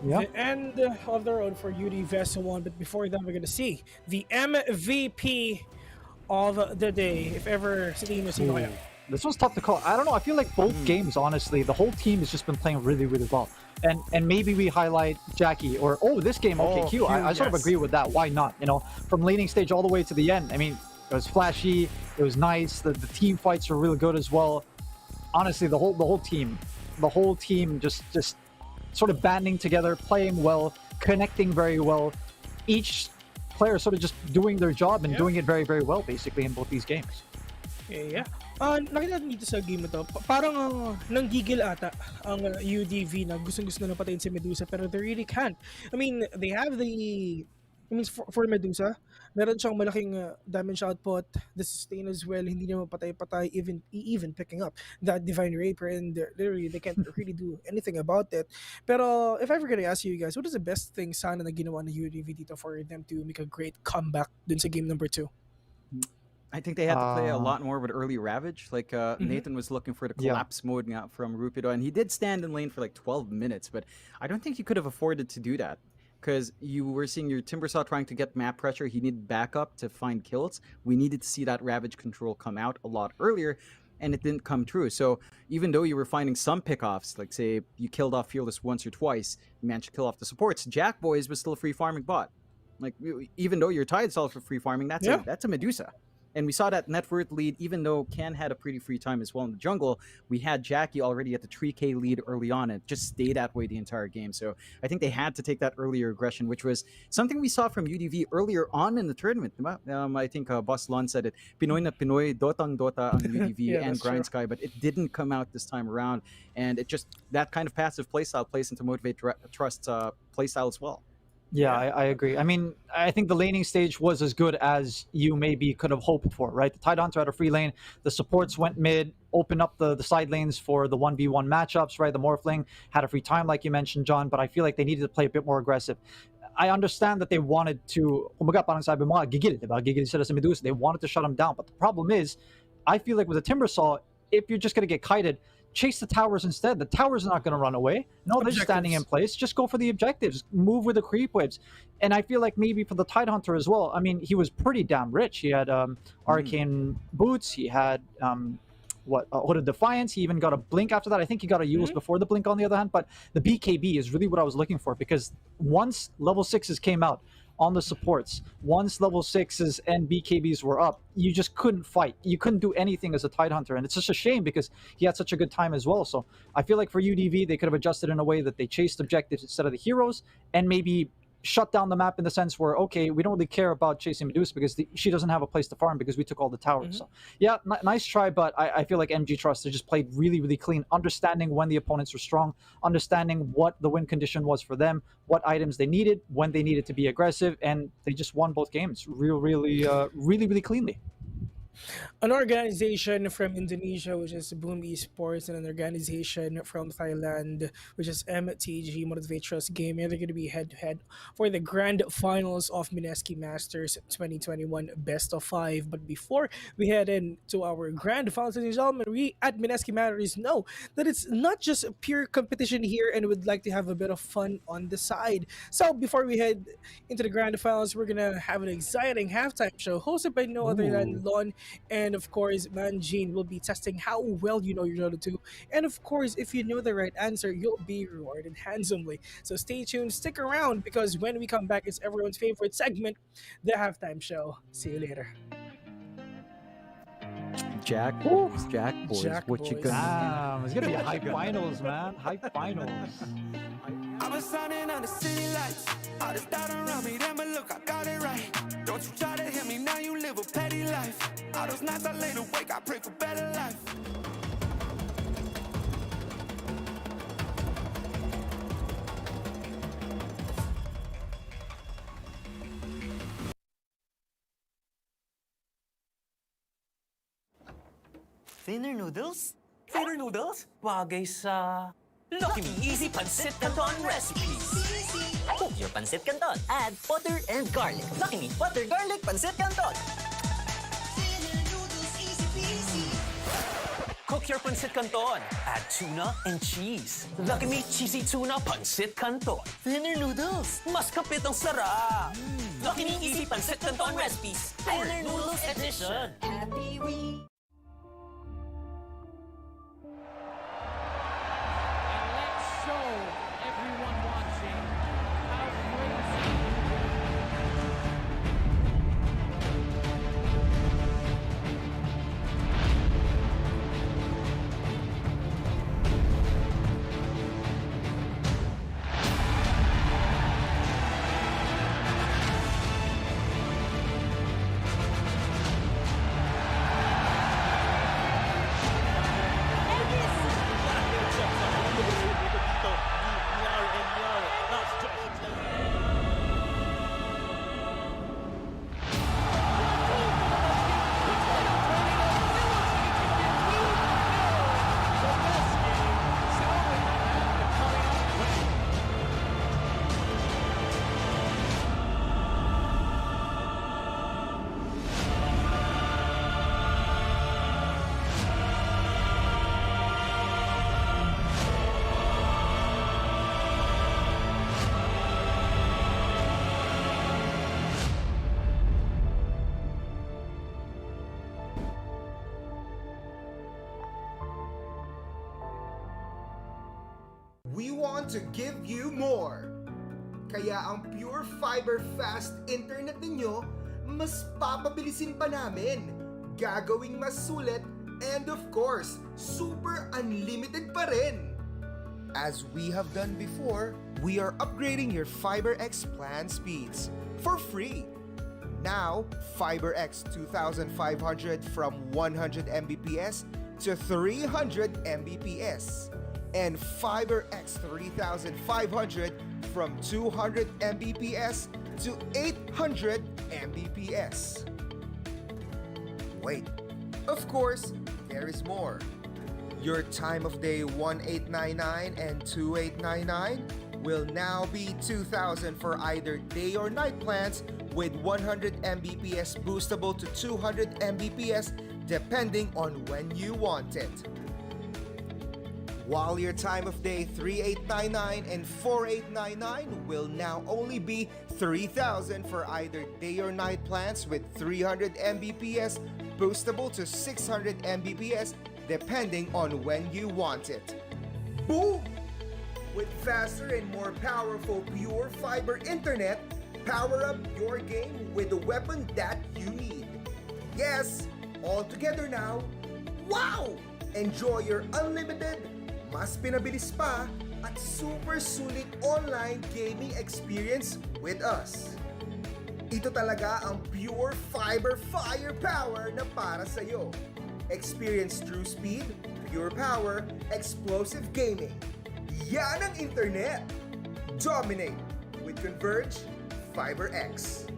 Yeah. The end of the road for UD Vessel 1, but before that, we're going to see the MVP of the day, if ever sino kaya. This was tough to call. I don't know. I feel like both games, honestly, the whole team has just been playing really, really well. And maybe we highlight Jackie, or this game, okay, Q. I sort of agree with that. Why not? You know, from laning stage all the way to the end. I mean, it was flashy. It was nice. The team fights were really good as well. Honestly, the whole team just sort of banding together, playing well, connecting very well. Each player sort of just doing their job and doing it very, very well, basically, in both these games. Yeah. Nakita dito sa game na to, parang nanggigil ata ang UDV na gustong-gusto na patayin si Medusa pero they really can't. I mean, they have for Medusa, meron siyang malaking damage output, the sustain as well, hindi niya mapatay-patay, even picking up that Divine Raper, and literally they can't really do anything about it. Pero if I were gonna ask you guys, what is the best thing sana na ginawa ng UDV dito for them to make a great comeback dun sa game number 2? I think they had to play a lot more with early Ravage. Like Nathan was looking for the collapse mode from Rupido, and he did stand in lane for like 12 minutes, but I don't think he could have afforded to do that. Because you were seeing your Timbersaw trying to get map pressure, he needed backup to find kills. We needed to see that Ravage control come out a lot earlier, and it didn't come true. So even though you were finding some pickoffs, like say you killed off Fearless once or twice, you managed to kill off the supports, Jack Boys was still a free farming bot. Like even though your Tide solves for free farming, that's a Medusa. And we saw that net worth lead, even though Ken had a pretty free time as well in the jungle, we had Jackie already at the 3K lead early on and just stayed that way the entire game. So I think they had to take that earlier aggression, which was something we saw from UDV earlier on in the tournament. I think Boss Lon said it, Pinoy na Pinoy, Dotang Dota on UDV and Grind Sky, but it didn't come out this time around. And it just, that kind of passive playstyle plays into Motivate Trust's playstyle as well. Yeah, I agree. I mean, I think the laning stage was as good as you maybe could have hoped for, right? The Tidehunter had a free lane. The supports went mid, opened up the side lanes for the 1v1 matchups, right? The Morphling had a free time, like you mentioned, John, but I feel like they needed to play a bit more aggressive. I understand that they wanted to, parang sabi mo, gigil, diba? Gigil sila sa Medusa. They wanted to shut them down, but the problem is, I feel like with a Timbersaw, if you're just going to get kited, chase the towers instead. The towers are not going to run away. No, they're just standing in place. Just go for the objectives. Move with the creep waves. And I feel like maybe for the Tidehunter as well, I mean, he was pretty damn rich. He had Arcane Boots. He had, Hooded Defiance. He even got a Blink after that. I think he got a Eul's before the Blink on the other hand. But the BKB is really what I was looking for, because once level 6s came out, on the supports, once level 6s and BKBs were up, you just couldn't fight. You couldn't do anything as a Tidehunter, and it's just a shame because he had such a good time as well. So I feel like for UDV, they could have adjusted in a way that they chased objectives instead of the heroes, and maybe shut down the map in the sense where, okay, we don't really care about chasing Medusa because she doesn't have a place to farm because we took all the towers. So yeah, nice try, but I feel like MG Trust, they just played really, really clean, understanding when the opponents were strong, understanding what the win condition was for them, what items they needed, when they needed to be aggressive, and they just won both games really cleanly. An organization from Indonesia, which is Boom Esports, and an organization from Thailand, which is MTG Motivate Trust Gaming. They're going to be head-to-head for the grand finals of Mineski Masters 2021 Best of 5. But before we head into our grand finals, ladies and gentlemen, we at Mineski Masters know that it's not just pure competition here, and would like to have a bit of fun on the side. So before we head into the grand finals, we're going to have an exciting halftime show hosted by no other than Lon. And of course, Manjin will be testing how well you know your Dota 2. And of course, if you know the right answer, you'll be rewarded handsomely. So stay tuned, stick around, because when we come back, it's everyone's favorite segment, the halftime show. See you later. Jack Boys, what you gonna do? It's gonna be high finals, man. High finals. I was signing on the city lights. All this doubt around me, then but look, I got it right. Don't you try to hit me, now you live a petty life. All those nights I laid awake, I pray for better life. Thinner noodles? Thinner noodles? Bagay sa Lucky Me Easy Pancit Canton Recipes. Cook your pancit canton. Add butter and garlic. Lucky Me Butter Garlic Pancit Canton. Cook your Pancit Canton. Add tuna and cheese. Lucky Me Cheesy Tuna Pancit Canton. Thinner noodles. Mas kapit ang sarap. Lucky Me Easy Pancit Canton Recipes. Thinner Noodles Edition. Happy we. want to give you more. Kaya ang pure fiber fast internet ninyo, mas papabilisin pa namin, gagawing mas sulit, and of course, super unlimited pa rin. As we have done before, we are upgrading your FiberX plan speeds for free. Now, FiberX 2500 from 100 Mbps to 300 Mbps, and FiberX 3500 from 200 Mbps to 800 Mbps. Wait, of course, there is more. Your time of day 1899 and 2899 will now be 2000 for either day or night plans with 100 Mbps boostable to 200 Mbps depending on when you want it. While your time of day 3899 and 4899 will now only be 3000 for either day or night plans with 300 Mbps boostable to 600 Mbps depending on when you want it. Boom! With faster and more powerful pure fiber internet, power up your game with the weapon that you need. Yes, all together now. Wow! Enjoy your unlimited, mas pinabilis pa, at super sulit online gaming experience with us. Ito talaga ang pure fiber firepower na para sa'yo. Experience true speed, pure power, explosive gaming. Yan ang internet! Dominate with Converge FiberX.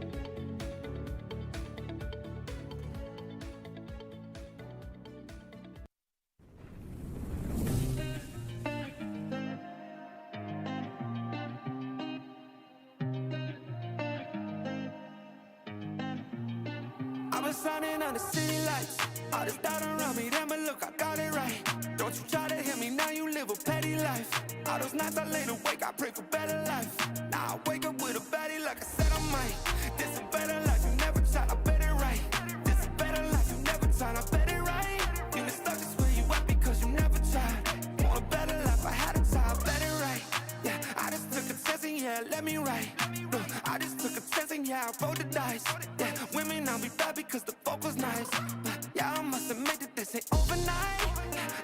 I've been shining on the city lights. All this doubt around me, then but look, I got it right. Don't you try to hit me, now you live a petty life. All those nights I lay awake, I pray for better life. Now I wake up with a baddie like I said I might. This a better life, you never tried, I bet it right. This a better life, you never tried, I bet it right. You been stuck is where you at because you never tried. Want a better life, I had a try, I bet it right. Yeah, I just took a chance and yeah, let me write. Look, I just took a chance and yeah, I rolled the dice. Yeah, women I'll be bad because the folk was nice. Yeah, I must admit that this ain't overnight.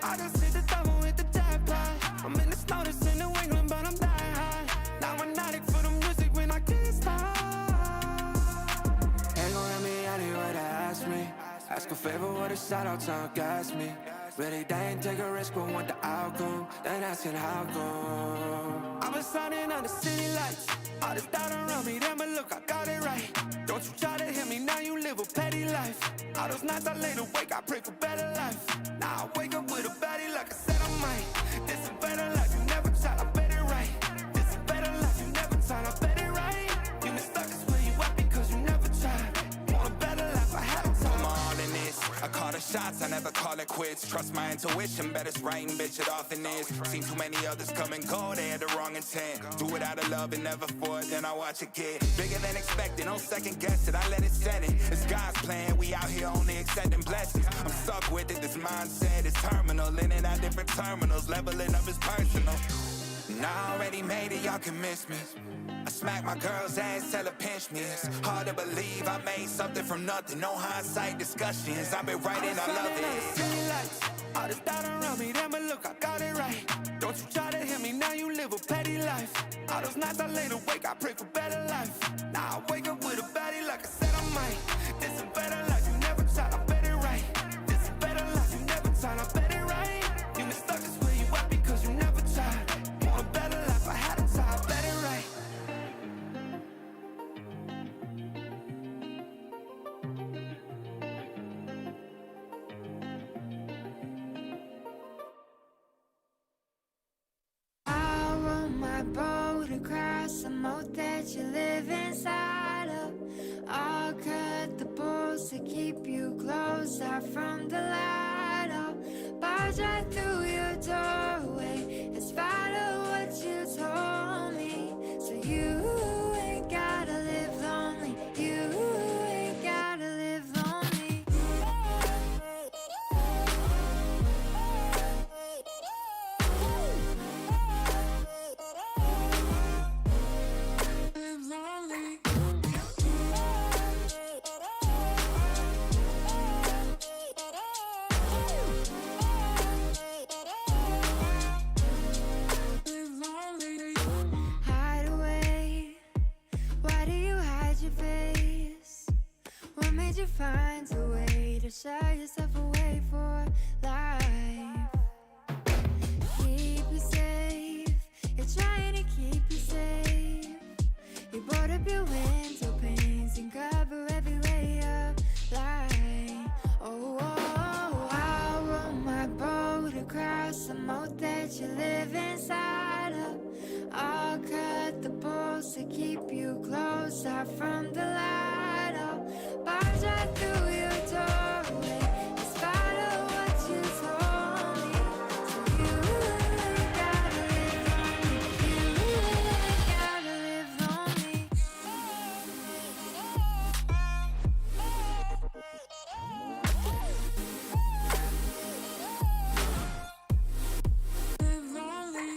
I just hit the double with the jackpot. I'm in the snow, this in New England, but I'm dying high. Now I'm not for the music when I can't stop. Ain't gon' let me out here what they ask me. Ask a favor, what a shout out to gas me. Really, they ain't take a risk, but want the outcome. Then asking how come. I've been shining on the city lights. All this doubt around me, then but look, I got it right. Don't you try to hit me, now you live a petty life. All those nights I lay awake, I pray for better life. Now I wake up with a baddie like I said I might. This a better life, you never tried, I bet it right. This a better life, you never tried, I bet it right. You been stuck is where you at because you never tried. Want a better life, I had a time. I'm all in this. I call the shots, I never call it quits. Trust my intuition, bet it's right and bitch, it often is. Seen too many others come and go, they had the wrong intent. Do it out of love and never for it, then I watch it get bigger than expected. Don't second guess it, I let it set it. It's God's plan, we out here only accepting blessings. I'm stuck with it, this mindset is terminal. In and out different terminals, leveling up is personal. And I already made it, y'all can miss me. I smack my girl's ass, tell her pinch me. It's hard to believe I made something from nothing. No hindsight discussions, I've been writing, I love it. All this doubt around me, then but look, I got it right. Don't you try to hit me, now you live a petty life. All those nights I lay awake, I pray for better life. Now I wake up with a baddie like I said I might. This a better life, you never tried, I bet it right. This a better life, you never tried, I bet it right. You been stuck is where you at because you never tried. Want a better life, I had a try, I bet it right. I row my boat across a moat that you live inside of. I'll cut the bolts to keep you closer from the light. I'll barge right through your doorway in spite of what you told me. So you ain't gotta live lonely. You ain't gotta live lonely. made you find a way to shut yourself away for life? Keep you safe, you're trying to keep you safe. You brought up your window panes and cover every ray of light. Oh, I'll row my boat across the moat that you live inside of. I'll cut the bolts to keep you close out from the light. I'll barge right through your doorway in spite of what you told me. So you ain't gotta live lonely. You ain't gotta live lonely. Live lonely.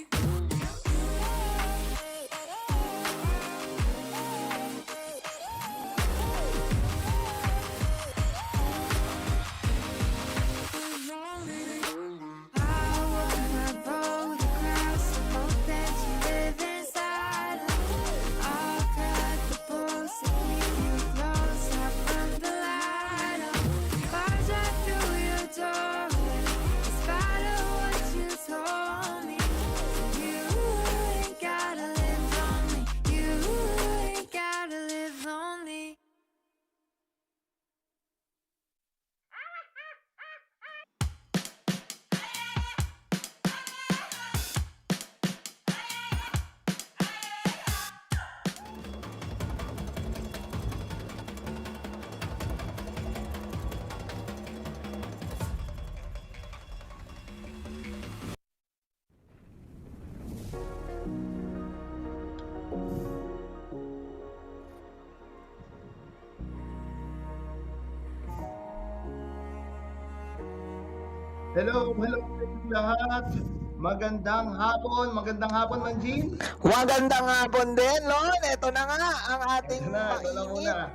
Hello lahat. Magandang hapon, Manjin. Magandang hapon din, Lon. Ito na nga ang ating Ito na muna.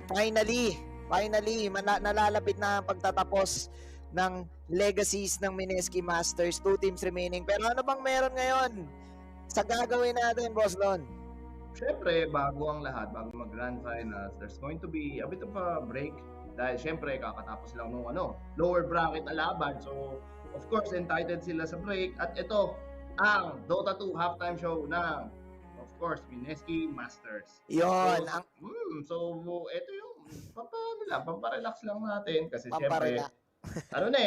Finally, nalalapit na ang pagtatapos ng legacies ng Mineski Masters. 2 teams remaining. Pero ano bang meron ngayon sa gagawin natin, Boss Lon? Siyempre, bago ang lahat, bago mag-grand finals, there's going to be a bit of a break. Dahil siyempre, kakatapos lang nung lower bracket na laban. So, of course, entitled sila sa break. At ito, ang Dota 2 halftime show ng, of course, Mineski Masters. Yon. So, ito yung pamparelax lang natin. Kasi siyempre,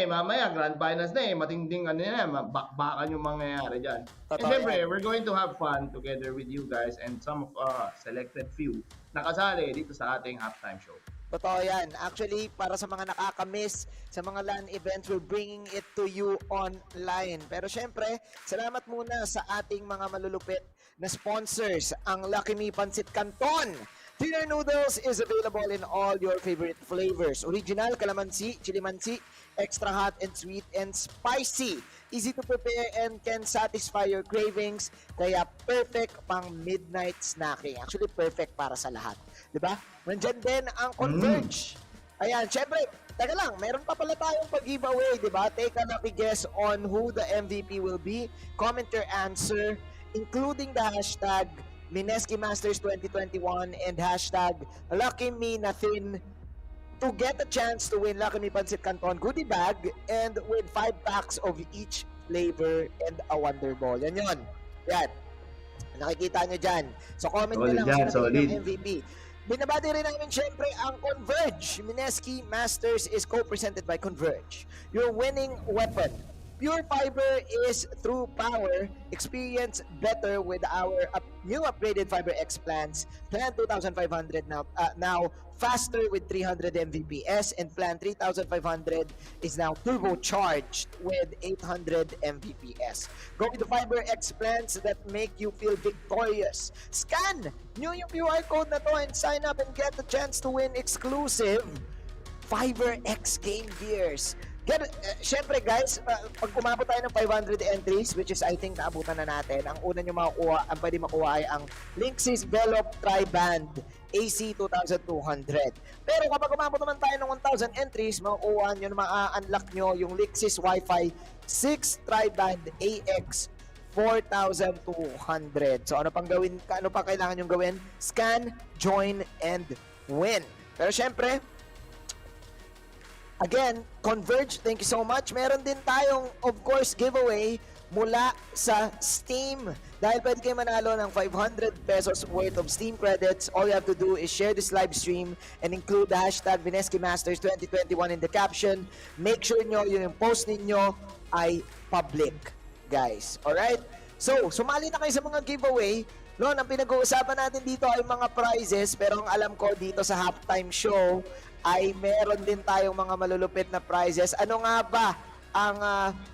mamaya, grand finals na matinding bakbakan yung mangyayari dyan. And siyempre, we're going to have fun together with you guys and some of selected few na kasali dito sa ating halftime show. Totoo yan. Actually, para sa mga nakakamiss sa mga LAN events, we're bringing it to you online. Pero syempre, salamat muna sa ating mga malulupit na sponsors. Ang Lucky Me Pancit Canton. Dinner noodles is available in all your favorite flavors. Original, calamansi, chili mansi, extra hot and sweet and spicy. Easy to prepare and can satisfy your cravings. Kaya perfect pang midnight snacking. Actually, perfect para sa lahat. Diba? Nandyan din ang Converge. Ayan, syempre, teka lang, meron pa pala tayong pag-giveaway, diba? Take a lucky guess on who the MVP will be. Comment your answer, including the hashtag Mineski Masters 2021 and hashtag LuckyMeNathin to get a chance to win Lucky Me Pancit Canton goodie bag and with 5 packs of each flavor and a Wonder Ball. Yan yun. Yan. Nakikita nyo dyan. So comment nyo lang sa MVP. Binabati rin namin syempre ang Converge. Mineski Masters is co-presented by Converge. Your winning weapon. Pure fiber is through power. Experience better with our new upgraded Fiber X plans. Plan 2,500 now faster with 300 Mbps, and plan 3,500 is now turbocharged with 800 Mbps. Go with the Fiber X plans that make you feel victorious. Scan nyo yung QR code na to and sign up and get the chance to win exclusive Fiber X game gears. Siyempre guys, pag umabot tayo ng 500 entries, which is I think naabutan na natin, ang una nyo makukuha, ang pwede makuha ay ang Linksys Velop Tri-Band AC 2200. Pero kapag umabot naman tayo ng 1,000 entries, makukuha nyo, ma-unlock nyo yung Linksys Wi-Fi 6 Tri-Band AX 4,200. So ano pang gawin? Ano pa kailangan yung gawin? Scan, join, and win. Pero syempre, again, Converge, thank you so much. Meron din tayong, of course, giveaway mula sa Steam. Dahil pwede kayo manalo ng 500 pesos worth of Steam credits, all you have to do is share this live stream and include the hashtag Mineski Masters 2021 in the caption. Make sure nyo yung post ninyo ay public, guys. Alright? So, sumali na kayo sa mga giveaway. Lon, ang pinag-uusapan natin dito ay mga prizes, pero ang alam ko dito sa halftime show ay meron din tayong mga malulupit na prizes. Ano nga ba ang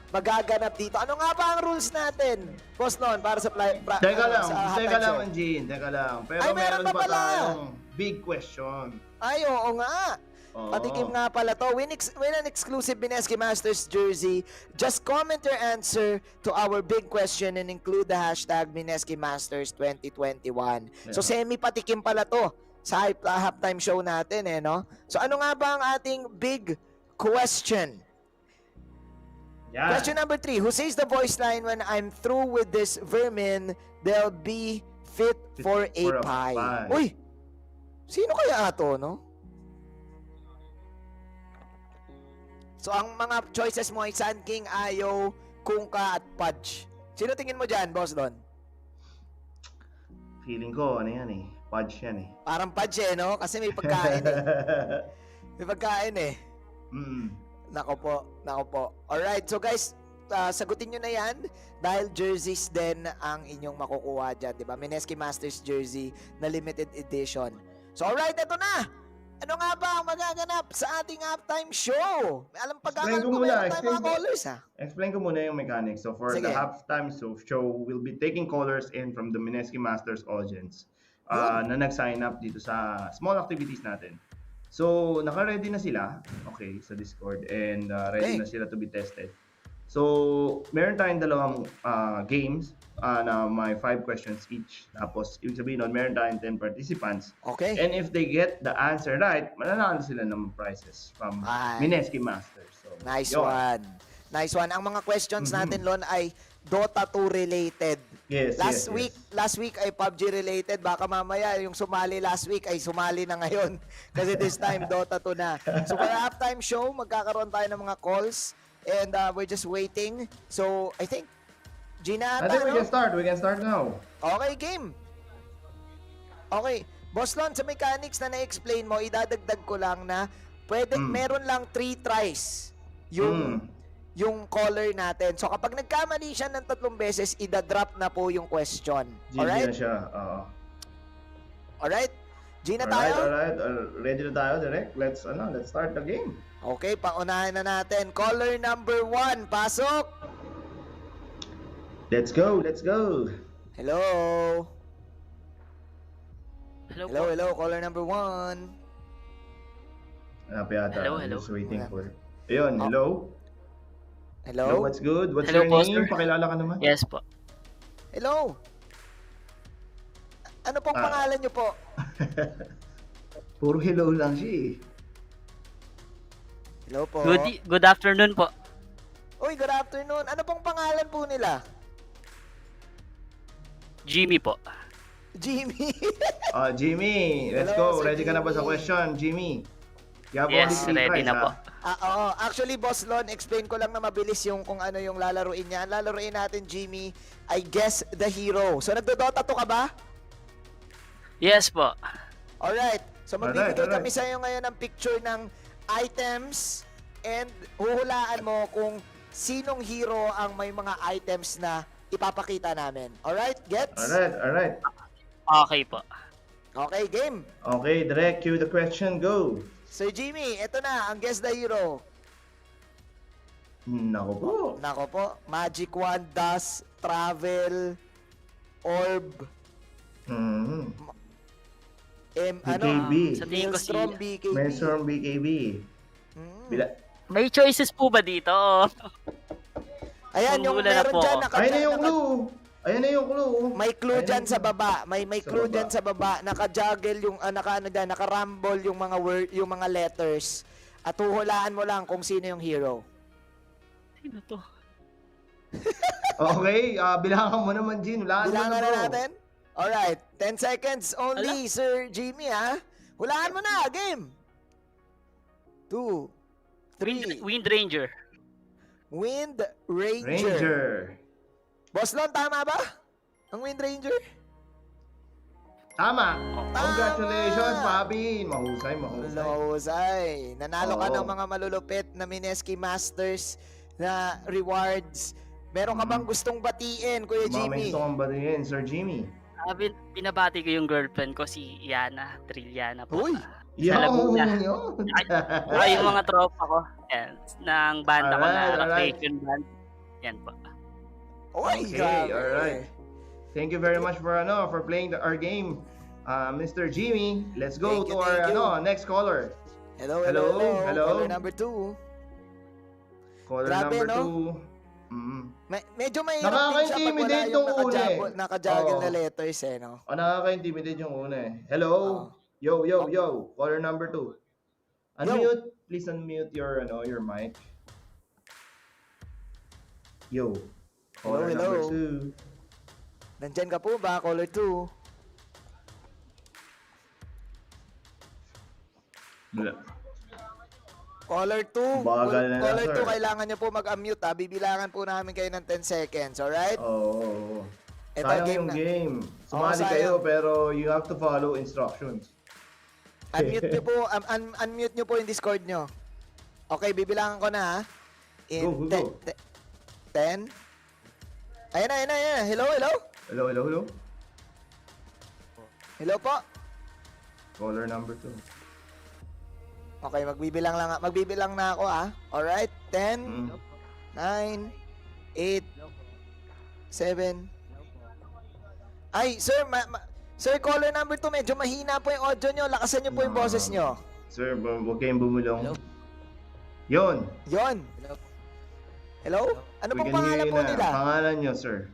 magaganap dito? Ano nga ba ang rules natin, Boss Non, para sa Teka lang, show? Jean, teka lang. Pero Ay, meron pa pa pala. tayong big question. Ay, oo nga. Oo. Patikim nga pala to. Win an exclusive Mineski Masters jersey. Just comment your answer to our big question and include the hashtag Mineski Masters 2021. So, semi-patikim pala to sa halftime show natin, eh, no? So, ano nga ba ang ating big question? Yan. Question number 3. Who says the voice line, when I'm through with this vermin, they'll be fit for a pie? Uy! Sino kaya ato, no? So, ang mga choices mo ay Sun King, Ayo, Kungka, at Pudge. Sino tingin mo dyan, Boss Don? Feeling ko, ano yan eh. Pudge yan eh. Parang Pudge eh, no? Kasi may pagkain eh. May pagkain eh. Nako po. Alright, so guys, sagutin nyo na yan dahil jerseys din ang inyong makukuha dyan, di ba? Mineski Masters jersey na limited edition. So alright, ito na! Ano nga ba ang magaganap sa ating halftime show? Alam pagkakal ko meron tayong mga callers, ha? Explain ko muna yung mechanics. So for the halftime show, we'll be taking callers in from the Mineski Masters audience na nag-sign up dito sa small activities natin. So, naka-ready na sila, okay, sa Discord, and ready na sila to be tested. So, meron tayong dalawang games na may 5 questions each. Tapos, ibig sabihin nun, meron tayong 10 participants. Okay. And if they get the answer right, mananalo sila ng prizes from Mineski Masters. So, nice one. Nice one. Ang mga questions natin, Lon, ay Dota 2 related. Yes, Last week ay PUBG related. Baka mamaya yung sumali last week ay sumali na ngayon. Kasi this time, Dota 2 na. So for halftime show, magkakaroon tayo ng mga calls. And we're just waiting. So, I think, Gina, I think we can start now. Okay, game. Okay. Boss Lon, sa mechanics na na-explain mo, idadagdag ko lang na meron lang 3 tries yung caller natin. So, kapag nagkamali siya ng 3 beses, idadrop na po yung question. Alright? Gina siya. Alright? Gina tayo? Alright. Ready na tayo, direct. Let's start the game. Okay, paunahin na natin. Caller number 1, pasok! Let's go. Hello? Hello, caller number 1. Hanap yata. Hello. Just waiting for it. Ayun, hello? Hello? What's good? What's Hello, your Poster. name? Pakilala ka naman. Yes po. Hello? Ano pong pangalan niyo po? Puro hello lang siya eh. Hello po. Good afternoon po. Uy, good afternoon. Ano pong pangalan po nila? Jimmy po. Jimmy. Jimmy, let's Hello, go. Sir Ready ka na ba sa Jimmy? question, Jimmy? You have Yes, only 3 ready tries, na po. Oo. Actually, Boss Lon, explain ko lang na mabilis yung kung ano yung lalaruin niya. Ang lalaruin natin, Jimmy, I guess the hero. So, nagdo-Dota 2 ka ba? Yes po. Alright. So, magbibigay Alright. kami sa'yo ngayon ng picture ng items and huhulaan mo kung sinong hero ang may mga items na ipapakita namin. Alright? Gets? Alright. Okay po. Okay, game. Okay, direct cue the question, go. Sir Jimmy, eto na, ang guess the hero. Nako po. Nako po, magic wand, dust, travel, orb, BKB. Sa tingin ko Maelstrom, BKB. Maelstrom BKB. May choices po ba dito? Ayan, yung Hula na meron po dyan, ako. Ayun na yung clue. may clue dyan sa baba. May Sa clue baba. dyan sa baba. Naka-juggle yung, naka-rumble yung mga yung mga letters. At huhulaan mo lang kung sino yung hero. Sino to? Okay, bilangan mo naman, Jean. Bilangan na natin? Alright, 10 seconds only, Sir Jimmy, ha? Hulaan mo na, game! 2, 3. Wind Ranger. Wind Ranger. Ranger. Boss Lon, tama ba? Ang Wind Ranger? Tama. Congratulations, Papi. Mahusay. Mahusay. Nanalo ka Oo. ng mga malulupit na Mineski Masters na rewards. Meron ka bang gustong batiin, Kuya Jimmy? Mamay gusto kong batiin, Sir Jimmy. Pinabati ko yung girlfriend ko, si Yana, Trilliana po. Uy! Sa Laguna. Yun. Ay, yung mga tropa ko. Yan, ng banda ko na Alright. Rotation Band. Yan po. Uy, Okay, grabe. alright. Thank you very much for playing our game, Mr. Jimmy. Let's go Thank to you, our thank you. next caller. Hello. Hello. Caller number 2. Caller Grabe, number no? 2. Medyo mahirap din siya pag wala Nakaka-intimidate yung nung una eh. nakajuggle Oo. na letters eh, no? Nakaka-intimidate yung una eh. Hello. Oo. Yo. Caller number 2. Yo. Unmute. Please unmute your mic. Yo. Caller Hello. number 2. Nandyan ka po ba, caller 2? Caller 2, Bagal na caller sir. 2, kailangan nyo po mag-unmute ha. Bibilangan po namin kayo ng 10 seconds, alright? Oo. Ito, Sayang game yung na. game. Oo, Sumali sayang. kayo pero you have to follow instructions. Unmute nyo po, unmute nyo po yung Discord nyo. Okay, bibilangan ko na ha. In Go. 10. Ayan na. Hello. Hello. Hello po. Caller number 2. Okay, magbibilang na ako ah. Alright, 10, 9, 8, 7. Ay, sir, sir, caller number 2, medyo mahina po yung audio nyo. Lakasan nyo po yung boses nyo. Sir, huwag kayong bumulong. Yon. Hello? Ano pong pangalan po nila? Pangalan nyo, sir.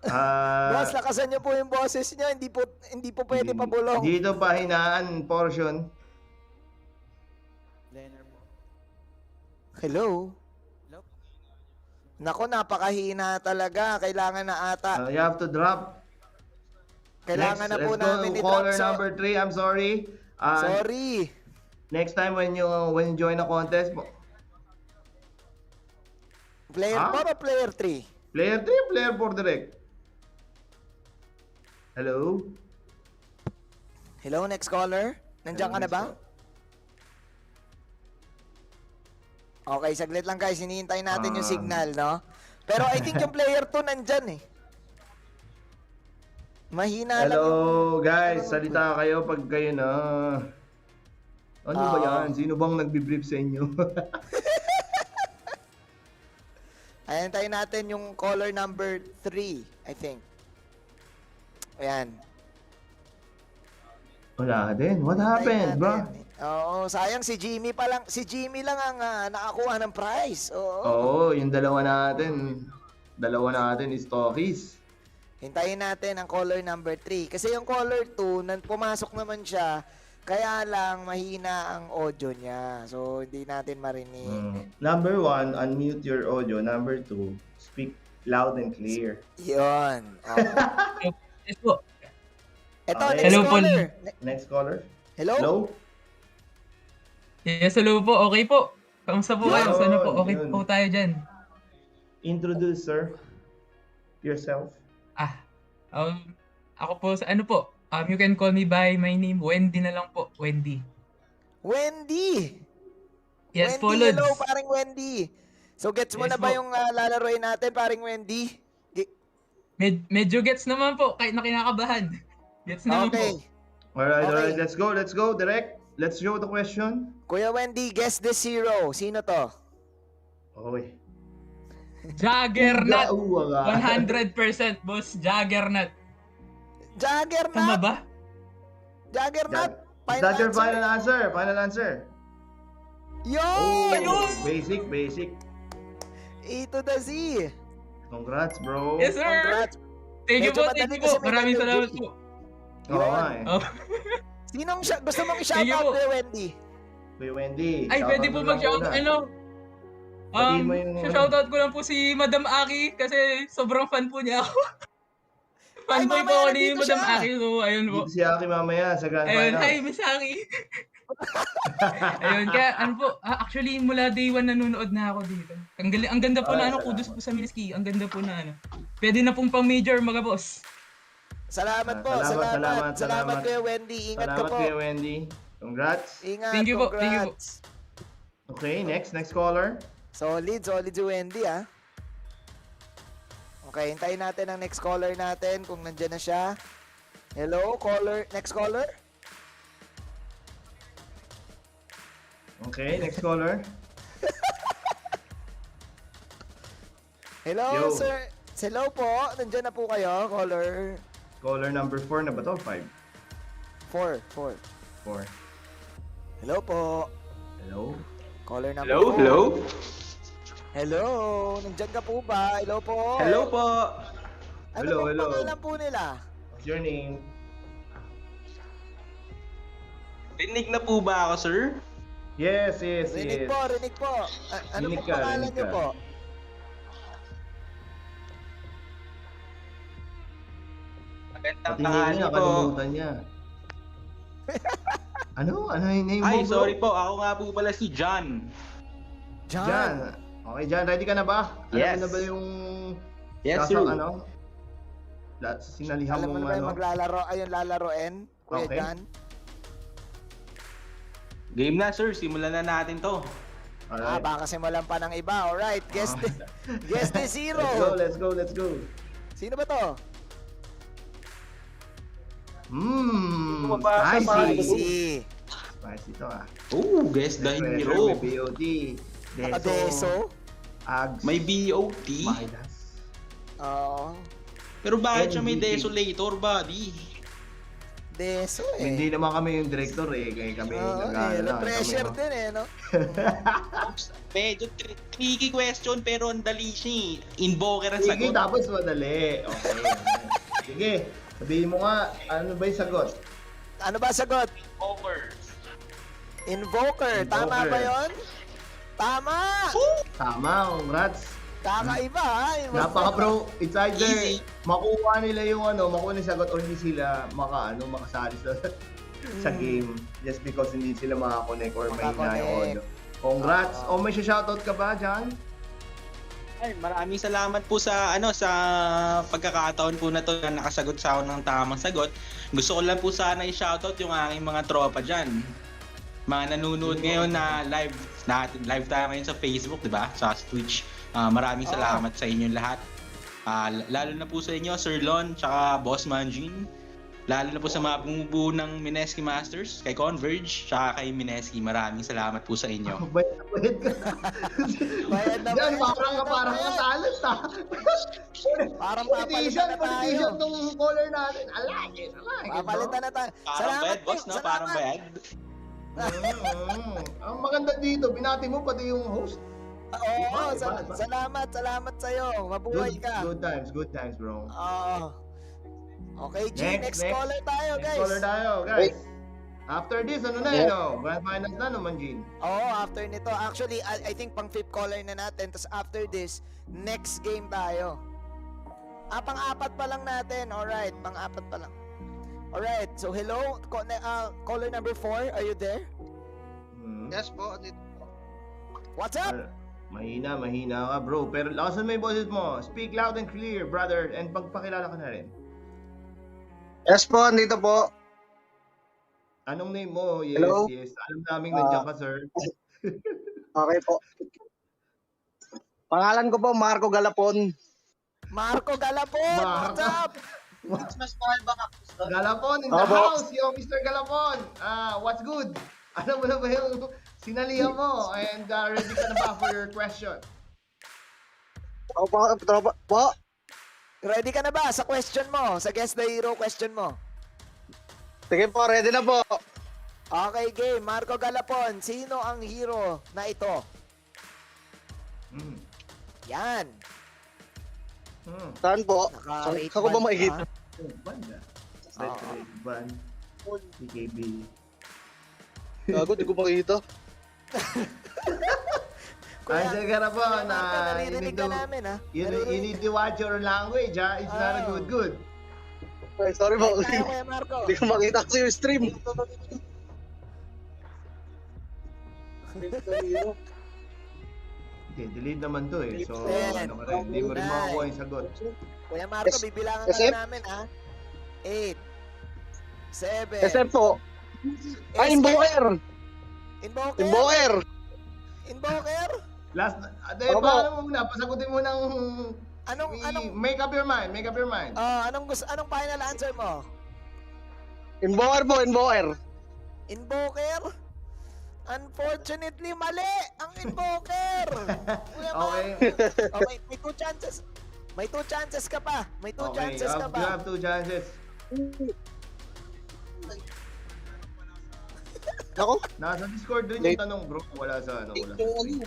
Boss, lakasan nyo po yung boses nyo. Hindi po pwede pabulong. Dito pahinaan portion. Hello? Nako, napakahina talaga. Kailangan na ata. You have to drop. Kailangan na po namin Let's go to caller i-drop. number 3. I'm sorry. Sorry. Next time when you join a contest, Player 4 o player 3? player 3, player 4 direct. Hello? Hello, next caller. Nandiyan ka na ba? Okay, saglit lang guys. Hinihintay natin yung signal, no? Pero I think yung player 2 nandyan eh. Mahina lang. Hello, guys. Salita kayo pag kayo na. Ano ba yan? Sino bang nagbi-brief sa inyo? Ayan, tayo natin yung caller number 3, I think. Ayan. Wala din. What happened, bro? Oo, sayang si Jimmy pa lang. Si Jimmy lang ang nakakuha ng prize. Oo. Oo, yung dalawa natin. Dalawa natin is talkies. Hintayin natin ang caller number 3. Kasi yung caller 2, pumasok naman siya, kaya lang mahina ang audio niya. So, hindi natin marinig. Number 1, unmute your audio. Number 2, speak loud and clear. Yun. Yes po. Ito, Okay. next Hello po. caller. Next caller. Hello? Hello? Yes, hello po. Okay po. Kamusta po kayo? Sana po. Okay Yun. po tayo dyan. Introduce, sir. Yourself. Ako po sa ano po. You can call me by my name. Wendy na lang po. Wendy. Wendy! Yes po, Wendy, Lods. hello, paring Wendy. So, gets mo Yes na ba po. yung lalaroin natin, paring Wendy? Medyo gets naman po. Kahit na kinakabahan. Gets naman Okay. po. Alright, let's go, direct. Let's show the question. Kuya Wendy, guess this hero. Sino to? Oy. Juggernaut. 100%, 100% boss. Juggernaut. Juggernaut? Tama ba? Juggernaut? Is that your final answer? Final answer. Yun! Basic. A to the Z. Congrats, bro. Yes, sir. Congrats. Thank you Medyo po. madali Thank you kasi po. may Maraming letter salamat J. po. Oo nga eh. Oh. Sinong gusto mong Thank you i-shoutout, po. Kuya Wendy? Kuya Wendy. Ay, pwede po mag-shoutout. Batiin mo yung- Shoutout ko lang po si Madam Aki kasi sobrang fan po niya ako. Fanboy po ako ni Madam Aki, so ayun po. Dito si Aki mamaya sa Grand Ayun, hi, Finals. Miss Aki. Ayun, kaya ano po, actually mula day 1 nanonood na ako dito. Ang ganda po na ano, kudos po sa Mineski. Ang ganda po na ano. Pwede na pong pang major mga boss. Salamat po, salamat Kuya Wendy. Ingat ka Salamat po. Kuya Wendy. Congrats. Ingat, Thank you po, thank you po. congrats. Okay, next caller. Solid si Wendy Okay, hintayin natin ang next caller natin kung nandiyan na siya. Hello, next caller? Okay, next caller. Hello, Yo. sir. Hello po, nandiyan na po kayo, caller. Caller number 4 na ba to? 5? 4. 4. Hello po. Hello? Caller number 4. Hello? Hello, nandiyan ka po ba? Hello po. Hello po. Ano Hello, pong hello. pangalan po nila? What's your name? Rinig na po ba ako, sir? Yes. Rinig po. Ano Rinig pong ka, pangalan rinig niyo ka. po? Magandang Pati name tanghali niya, po. nakalimutan niya. Ano yung name mo, Ay, bro? sorry po. Ako nga po pala si John. Jan. Okay, Jan, ready ka na ba? Yes. Alam mo na ba yung... Yes, nasa, sir. Ano? Sinalihan Alam mo mong na ba yung ano? maglalaro, ayun lalaroin? Kuya Okay. Jan? Game na, sir. Simulan na natin to. Alright. Baka simulan pa ng iba. Alright, guest ni Zero. Let's go. Sino ba to? Spicy. Spicy to Oh, guess the hero. May BOD. Deso? Ags. May BOT. Midas. Oo. Pero bakit siya may MVP. desolator, buddy? Deso eh. Hindi naman kami yung director kaya kami pressure din no? Medyo tricky question pero ang dali siya eh. Invoker ang Sige, sagot. tapos madali. Okay. Sige, sabihin mo nga, ano ba yung sagot? Ano ba sagot? Invoker. Tama ba yon? Tama! Tama, congrats. Kakaiba ha? Napaka-pro. It's either Easy. makuha nila yung makuha nila yung sagot o hindi sila makasali sa game just because hindi sila makakonect or may hina yung audio. Congrats. O may shoutout ka ba, John? Ay, maraming salamat po sa sa pagkakataon po na to na nakasagot sa ako ng tamang sagot. Gusto ko lang po sana i-shoutout yung aking mga tropa diyan. Mga nanonood ngayon na live tayo ngayon sa Facebook, 'di ba? Sa Twitch. Maraming salamat sa inyo lahat. Lalo na po sa inyo, Sir Lon, tsaka Boss Manjin. Lalo na po sa mga bumubuo ng Mineski Masters, kay Converge, tsaka kay Mineski. Maraming salamat po sa inyo. Bayad ka. Bayad na Yan, bayad. parang matalas Parang Politician papalitan na tayo. tong caller natin. Alay. Papalitan na tayo. Parang Salamat bayad, boss, no? Parang bayad. Ang maganda dito, binati mo pati yung host. Oo, Iba. salamat sa'yo. Mabuhay ka. Good times, bro. Oo. Okay, G, next caller tayo, Next guys. caller tayo, guys. After this, ano na yun, Grand Finals na naman, Gene. Oo, after nito. Actually, I think pang fifth caller na natin. Tapos after this, next game tayo. Pang-apat pa lang natin. Alright, pang-apat pa lang. Alright, so hello, caller number 4, are you there? Yes po. What's up? Mahina ka, bro. Pero lakasan mo yung boses mo. Speak loud and clear, brother. And pagpakilala ka na rin. Yes po, andito po. Anong name mo? Yes, Hello? yes. Alam namin nandiyan ka, sir. Okay po. Pangalan ko po, Marco Galapon. Marco Galapon, what's up? Galapon in the house, yo, Mr. Galapon. What's good? Alam mo na ba yung sinalihan mo? And ready ka na ba for your question? Po. Ready ka na ba sa question mo? Sa Guess the Hero question mo? Sige po, ready na po. Okay, game. Marco Galapon, sino ang hero na ito? Yan. Saan po? Naka-rate Saan ko ba band makikita? Banda. Red Band. TKB. Gago, di ko makikita. Answer ka na po na Marco, naririnig ka namin, ha? you need to watch your language, ha? It's not a good. Ay, sorry po. Tayo, Kuya Marco. Hindi ko makita kasi yung stream. Okay, delayed naman to eh. So, Ten, ano ka rin, hindi mo rin makakuha yung sagot. Kuya Marco, bibilangan ka SF? na namin, ha? 8, 7, SF po. Ay, Invoker! Invoker? Invoker! Invoker? Last, Opo. paano mo muna? Pasagutin mo ng... Anong Make up your mind, make up your mind. anong final answer mo? Invoker po, Invoker. Invoker? Unfortunately, mali ang Invoker. Kuya Okay. Marco. Oh, may 2 chances. May 2 chances ka pa. May 2 Okay, chances ka you pa. have 2 chances. Ako? Nasa Discord din yung tanong, bro. Wala sa ano, wala sa screen.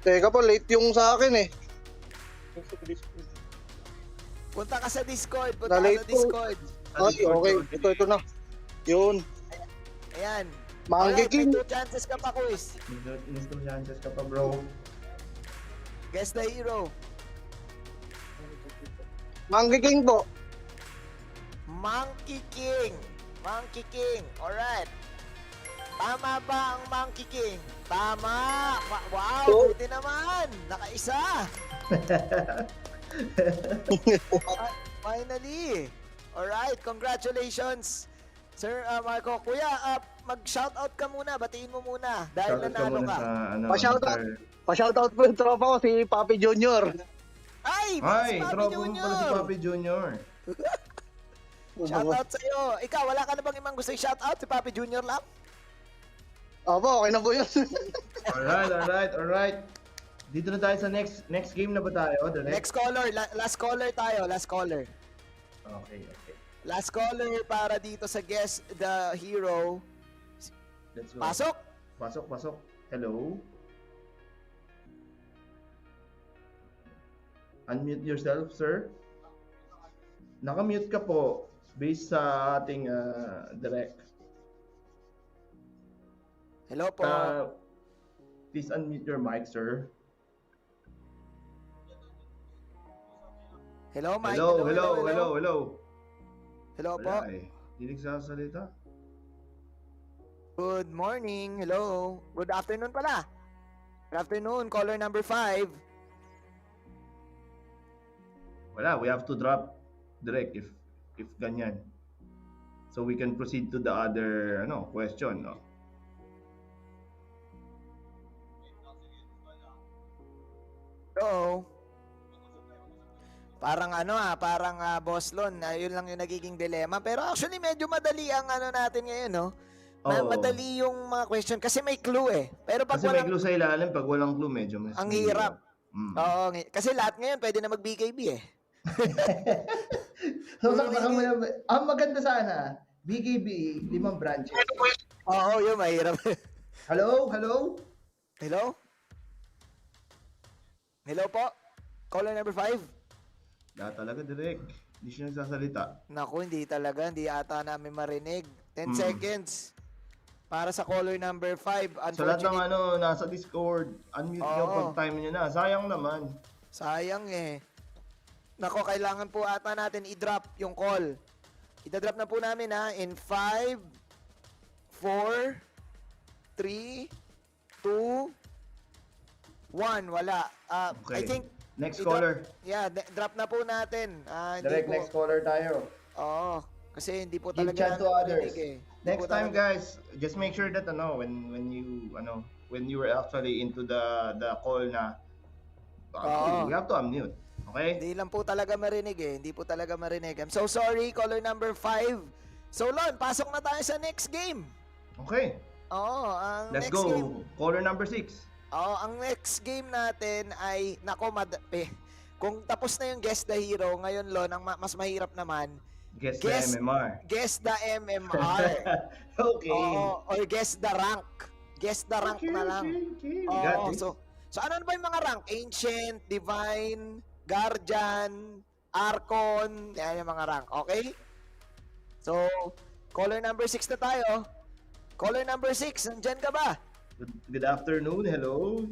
Teka po, late yung sa akin eh. Punta ka sa Discord. Punta ka Na-late sa po. Discord. Ay, okay. Ito na. Yun. Ayan. Monkey Alright, King. may 2 chances ka pa, quiz. May 2 chances ka pa, bro. Guess the hero. Monkey King po. Monkey King. Monkey King. Alright. Tama ba ang Monkey King? Tama! Wow! Buti naman! Nakaisa! Finally! Alright, congratulations! Sir Marco, Kuya, mag-shoutout ka muna, batiin mo muna dahil Shoutout ka nanalo muna ka. sa ano, Pa-shoutout. sir. Pa-shoutout po yung tropa ko, si Papi Junior. Ay! Ay, si Papi tropa mo pala si Junior! Papi Junior. Shoutout sa'yo. Ikaw, wala ka na bang ibang gusto i-shoutout? Si Papi Junior lang? Opo, okay na po yun. Alright. Dito na tayo sa next game na ba tayo? The Next caller, last caller tayo, last caller. Okay. Last caller para dito sa Guess the Hero. Let's go. Pasok! Hello? Unmute yourself, sir. Nakamute ka po based sa ating direct. Hello po. Please unmute your mic, sir. Hello, Mike. Hello. Hello po. Wala eh. Hindi nagsasalita. Good morning. Hello. Good afternoon pala. Good afternoon, caller number 5. Wala, we have to drop direct if ganyan. So we can proceed to the other question, no? Hello. Parang Boss Lon, yun lang yung nagiging dilema. Pero actually medyo madali ang natin ngayon, no? Madali yung mga question kasi may clue eh. Pero pag Kasi may clue sa ilalim, pag walang clue medyo mas ang hirap. Mm. Oo, kasi lahat ngayon pwede na mag-BKB eh. Ang maganda sana, BKB, 5 branches. Oo, yun mahirap. Hello? Hello po? Caller number 5? Wala talaga direct. Hindi siya nagsasalita. Naku, hindi talaga. Hindi ata namin marinig. 10 seconds. Para sa caller number 5. Sa lahat ng nasa Discord, unmute nyo pag time nyo na. Sayang naman. Sayang eh. Nako, kailangan po ata natin i-drop yung call. I-drop na po namin in 5, 4, 3, 2, 1. Wala. Okay. I think Next caller. Drop na po natin. Direct next caller tayo. Oo. Kasi hindi po Give talaga chance to others. Next time, talaga. guys, just make sure that when you were actually into the call na you have to unmute. Okay? Hindi lang po talaga marinig eh. Hindi po talaga marinig. I'm so sorry, caller number 5. So, Lon, pasok na tayo sa next game. Okay. Oo, ang Let's next go. game. Caller number 6. Oo, ang next game natin ay, kung tapos na yung Guess the Hero, ngayon, Lon, ang mas mahirap naman, Guess the MMR. Guess the MMR. Okay. Oo, or guess the rank. Guess the rank na lang. Okay. Oo, so ano ba yung mga rank? Ancient, Divine, Guardian, Archon, yan yung mga rank. Okay? So, caller number 6 na tayo. Caller number 6, nandyan ka ba? Good afternoon. Hello.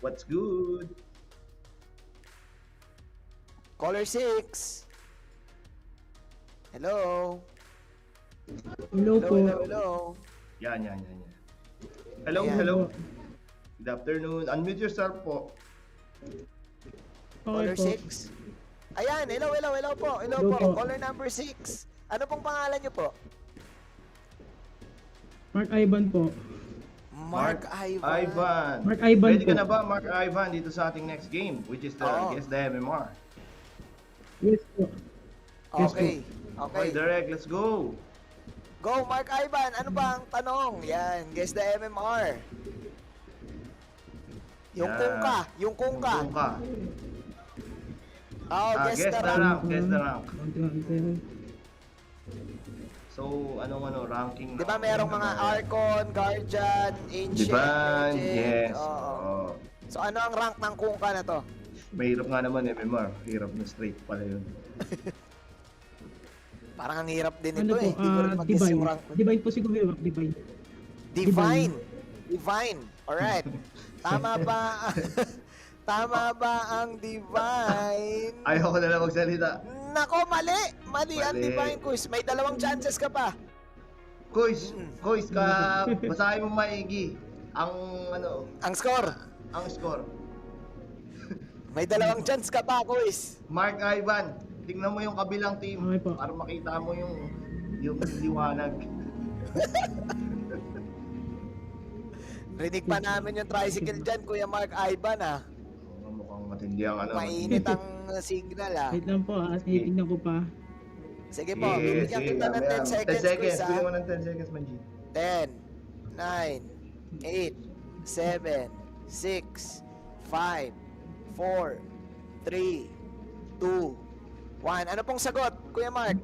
What's good? Caller 6. Hello? Hello po. Hello? Yan. Hello, Ayan. hello. Good afternoon. Unmute yourself po. Caller 6? Ayan, hello po. Hello po. Caller number 6. Ano pong pangalan niyo po? Mark Ivan po. Mark Ivan. Mark Ivan Ready ka po. na ba, Mark Ivan, dito sa ating next game, which is the Guess the MMR? Yes po. Okay. Okay, direct, let's go. Go, Mark Ivan. Ano ba ang tanong? Yan, guess the MMR. Yung Yan. kungka. Yung kungka. Oh, guess Guess the the rank. rank, guess the rank. So, anong ranking? Di ba merong mga Archon, Guardian, Ancient, Divine, Legend? yes. Oo. So ano ang rank ng kungka na to? Mahirap nga naman MMR. Hirap na straight pala yun. Parang ang hirap din Ano ito po? eh. Hindi ko rin mag-guess yung rank. Divine po siguro. Divine. Divine. Alright. Tama ba? Tama ba ang Divine? Ayoko na lang magsalita. Nako, mali ang Divine, Kuis. May 2 chances ka pa. Kuis, basahin mo maigi. Ang score. Ang score. May 2 chance ka pa, Kuis. Mark Ivan, tingnan mo yung kabilang team para makita mo yung liwanag. Rinig pa namin yung tricycle dyan, Kuya Mark Ivan, ah. Mukhang matindi ang Mainit ang signal, ah. Wait lang po, tingnan ko pa. Sige po, bibigyan kita ng 10 seconds, 10 seconds, Kuis, ah. bigyan mo ng 10 seconds, Manji. 10, 9, 8, 7, 6, 5, 4, 3, 2, 1. Ano pong sagot, Kuya Mark?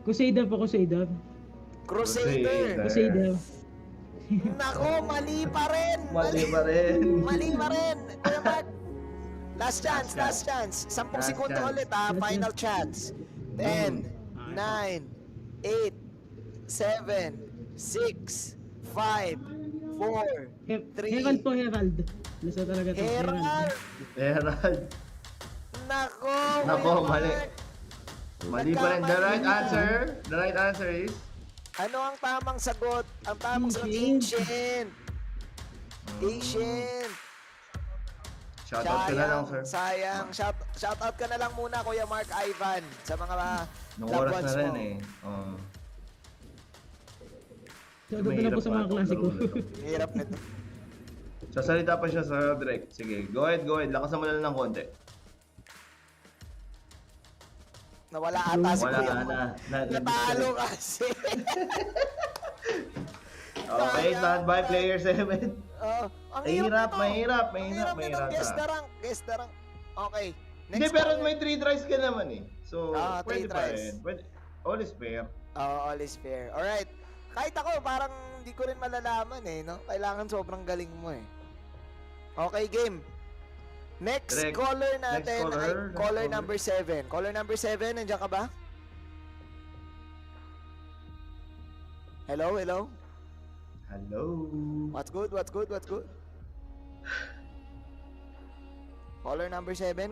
Crusader po, Crusader. Crusader. Nako, mali pa rin. Mali pa rin. Kuya Mark, last chance. 10 segundo ulit, ha. Final chance. 10, 9, 8, 7, 6, 5, 4, 3. Herald po, Herald. Gusto talaga to. Herald. Nako, mali. Mali pa rin. The right answer is ano ang tamang sagot? Ang tamang sagot, Ancient. Shoutout ka na lang, sir. Sayang. Shoutout ka na lang muna, Kuya Mark Ivan, sa mga Nung loved oras ones na rin mo. Shoutout na lang po sa mga klase ko. Hirap nito. Sasalita pa siya sa direct. Sige, go ahead. Lakasan mo na lang ng konti. Nawala ata si Wala Kuya na. Mark. Natalo kasi. Okay, stand by player 7. Ang Mahirap. Guess the rank. Okay. Hindi, pero may 3 tries ka naman eh. So, pwede 3 pa tries. rin. All is fair. All is fair. Alright. Kahit ako, parang hindi ko rin malalaman eh, no? Kailangan sobrang galing mo eh. Okay, game. Next Direct. caller natin Next ay caller. caller number 7. Caller number 7, nandiyan ka ba? Hello? Hello. What's good? Caller number 7,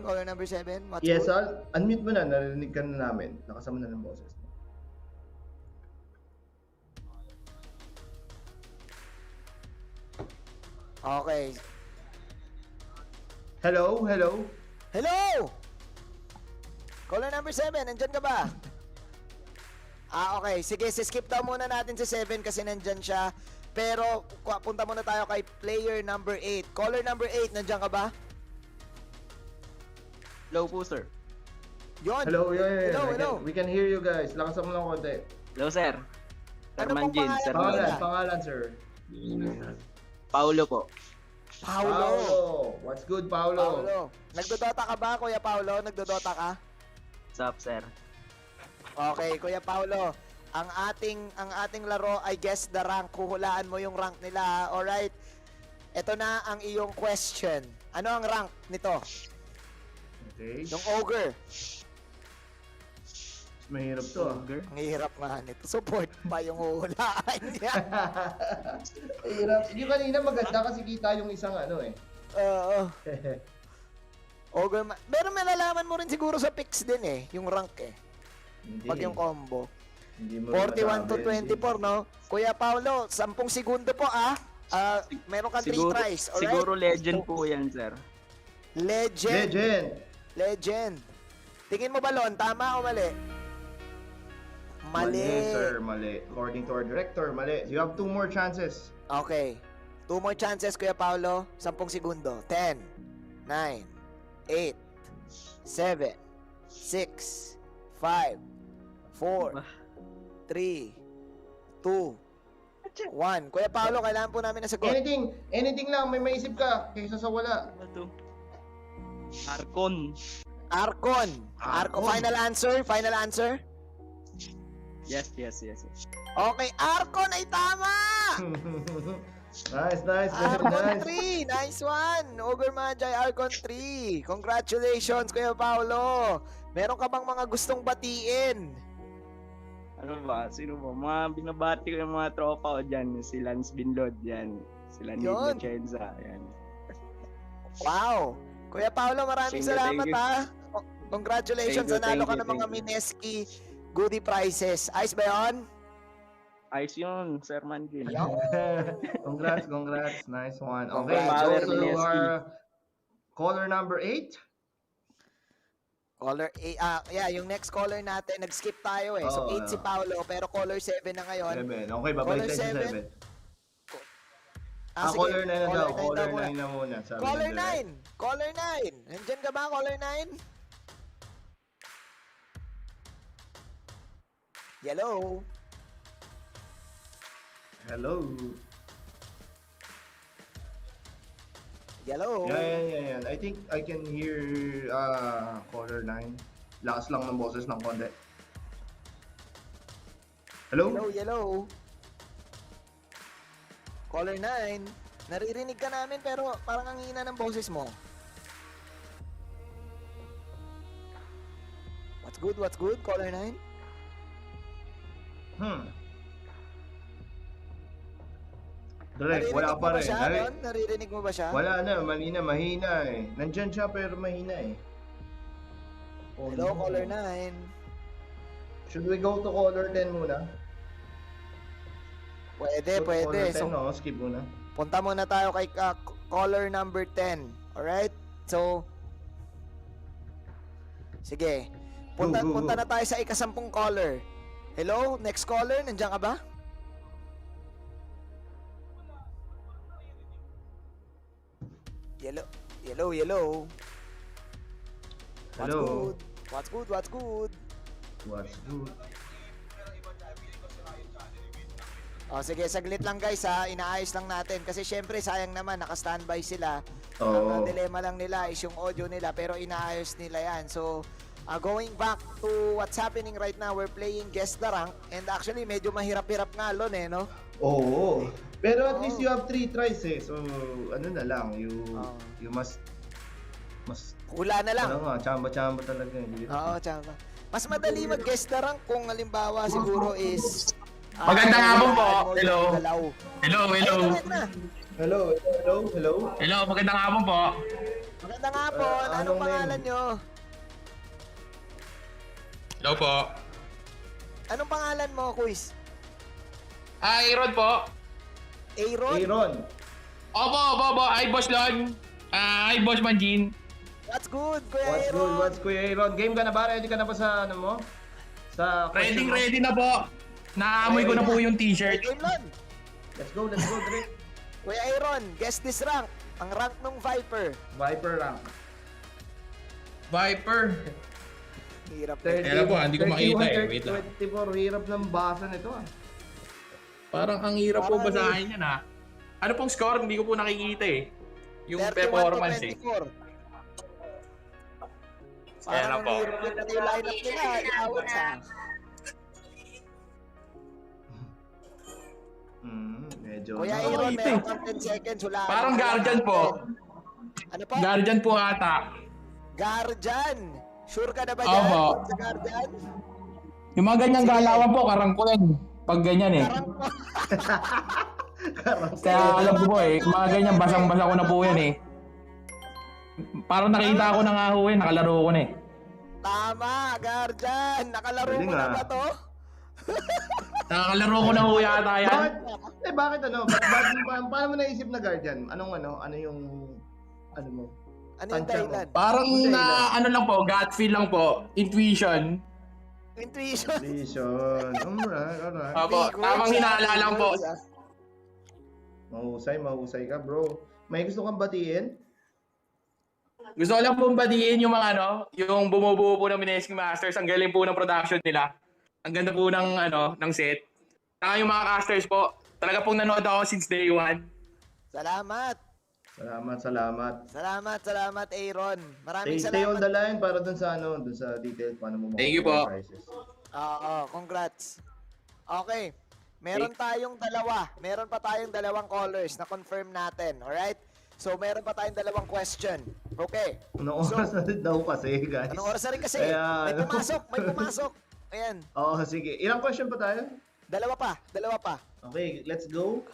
what's Yes, good? Al. Unmute mo na. Narinig ka na namin. Nakasama na ng boses. Okay. Hello. Hello! Caller number 7, nandyan ka ba? Okay. Sige, skip daw muna natin si 7 kasi nandyan siya. Pero, punta muna tayo kay player number 8. Caller number 8, nandyan ka ba? Hello po, sir. Yon. Hello. Hello. We can hear you guys. Lakasan mo lang konti. Hello, sir. Sir Ano pong Manjin, pangalan sir mo? Manjin. Pangalan, sir. Paulo po. Paulo. What's good, Paulo? Nagdodota ka ba, Kuya Paulo? Nagdodota ka? What's up, sir? Okay, Kuya Paulo. Ang ating laro ay guess the rank. Kuhulaan mo yung rank nila. Alright? Ito na ang iyong question. Ano ang rank nito? Okay. Yung ogre. Mahirap to. Ang hirap nga nito. Support pa yung huhulaan niya. Mahirap. Yung kanina maganda kasi kita yung isang eh. Oo. Ogre. Pero malalaman mo rin siguro sa picks din yung rank eh. Pag yung combo. Hindi mo 41 to masabi, 24, no? Kuya Paolo, 10 segundo po, meron ka 3 tries, alright? Siguro legend po yan, sir. Legend. Tingin mo ba, Lon? Tama o mali? Mali. Sir, mali. According to our director, mali. You have 2 more chances. Okay. 2 more chances, Kuya Paolo. 10 segundo. 10, 9, 8, 7, 6, 5, 4, 3, 2, 1. Kuya Paolo, kailangan po namin na sagot. Anything lang, may maisip ka kaysa sa wala. Arcon. Final answer? Yes. Okay, Arcon ay tama! Nice, very Arcon nice. 3! Nice one! Ogre Magi Arcon 3! Congratulations, Kuya Paolo! Meron ka bang mga gustong batiin? Ano ba? Sino ba? Mga binabati ko yung mga tropa ko dyan. Si Lance Binlod yan. Si Lance Yun. Vicenza. Yan. Wow! Kuya Paolo, maraming Thank you, salamat thank you. ha! Congratulations, nanalo ka ng mga Mineski goodie prizes. Ayos ba yun? Ayos yun, Sir Manjin. Congrats. Nice one. Okay, Power go to Mineski. our caller number 8. Caller 8, yung next caller natin, nag-skip tayo eh. So 8 si Paolo, pero caller 7 na ngayon. 7. Okay, babalik tayo sa 7. Sige. Caller 9 na daw. Caller Caller 9 9 na muna. Sabi Caller ni Direk. 9! Caller 9! Nandyan ka ba, caller 9? Hello? Hello. Hello? Yan. I think I can hear caller 9. Lakas lang ng boses ng konti. Hello? Hello? Caller 9, naririnig ka namin pero parang ang hina ng boses mo. What's good, caller 9? Direk, wala pa rin. Naririnig mo ba siya? Wala na, mahina eh. Nandyan siya pero mahina eh. Hello, caller 9. Should we go to caller 10 muna? Pwede. Caller 10, So, no? Skip muna. punta muna tayo kay caller number 10. Alright? So, sige. Punta na tayo sa ika-10 caller. Hello? Next caller, nandiyan ka ba? Hello. What's good? Sige, saglit lang guys ha. Inaayos lang natin. Kasi syempre, sayang naman, naka-standby sila. Ang dilemma lang nila is yung audio nila, pero inaayos nila yan. So, going back to what's happening right now, we're playing Guess the Rank. And actually, medyo mahirap-hirap nga lon eh, no? Oo. Pero at least you have 3 tries eh. So, ano na lang, you must hula na lang. Ano nga, chamba talaga. Oo, chamba. Mas madali mag-guess the rank kung halimbawa siguro is Magandang hapon po. Hello. Hello, Magandang hapon po. magandang hapon. Anong pangalan nyo? Hello po. Anong pangalan mo, Quiz? Aaron po. Aaron? Opo. Ay, Boss Lon. Ay, Boss Manjin. What's good, Kuya Aaron? What's Kuya Aaron? Game ka na ba? Ready ka na ba sa ano mo? Sa Ready na po. Naamoy ko na po yung t-shirt. Game Lon. Let's go, Dre. Kuya Aaron, guess this rank. Ang rank ng Viper. Viper rank. Hirap. Kaya po, hindi ko makita eh. Wait lang. 24, hirap ng basa nito ah. Parang ang hirap po basahin yan ha. Ano pong score? Hindi ko po nakikita eh. Yung performance eh. 31 to 24. Kaya na Parang po. ang hirap na yung lineup nila. Inawat sa... Medyo. Kuya Aaron, meron kang 10 seconds. Wala. Parang Guardian po. Ano po? Guardian po ata. Guardian. Sure ka na ba dyan? Opo. Sa Guardian? Yung mga ganyang galawan po, karangkulan. Pag ganyan eh. Kaya alam ko po eh, mga ganyan basang-basa ko na po yan eh. Parang nakita ko na nga ho eh, nakalaro ko na eh. Tama, Guardian. Nakalaro Galing, mo na ah. ba to? Nakakalaro ko na ho yata yan. Bakit paano mo naisip na Guardian? Ano yung, ano mo? Ano yung Tansya mo? dahilan? Parang na, ano lang po, gut feel lang po. Intuition. Intuition. Alright. Opo, tamang hinala lang po. Mahusay ka, bro. May gusto kang batiin? Gusto ko lang pong batiin yung mga yung bumubuo po ng Mineski Masters. Ang galing po ng production nila. Ang ganda po ng set. Saka yung mga casters po. Talaga pong nanood ako since day one. Salamat. Salamat, Aaron. Maraming Stay salamat. on the line para dun sa details paano mo Thank you po. prizes. Oo, congrats. Okay. Meron pa tayong dalawang callers na confirm natin. Alright? So, meron pa tayong dalawang question. Okay. Anong oras na daw kasi, guys? Anong oras na rin kasi? Kaya, May pumasok. Ayan. Oo, sige. Ilang question pa tayo? Dalawa pa. Okay, let's go.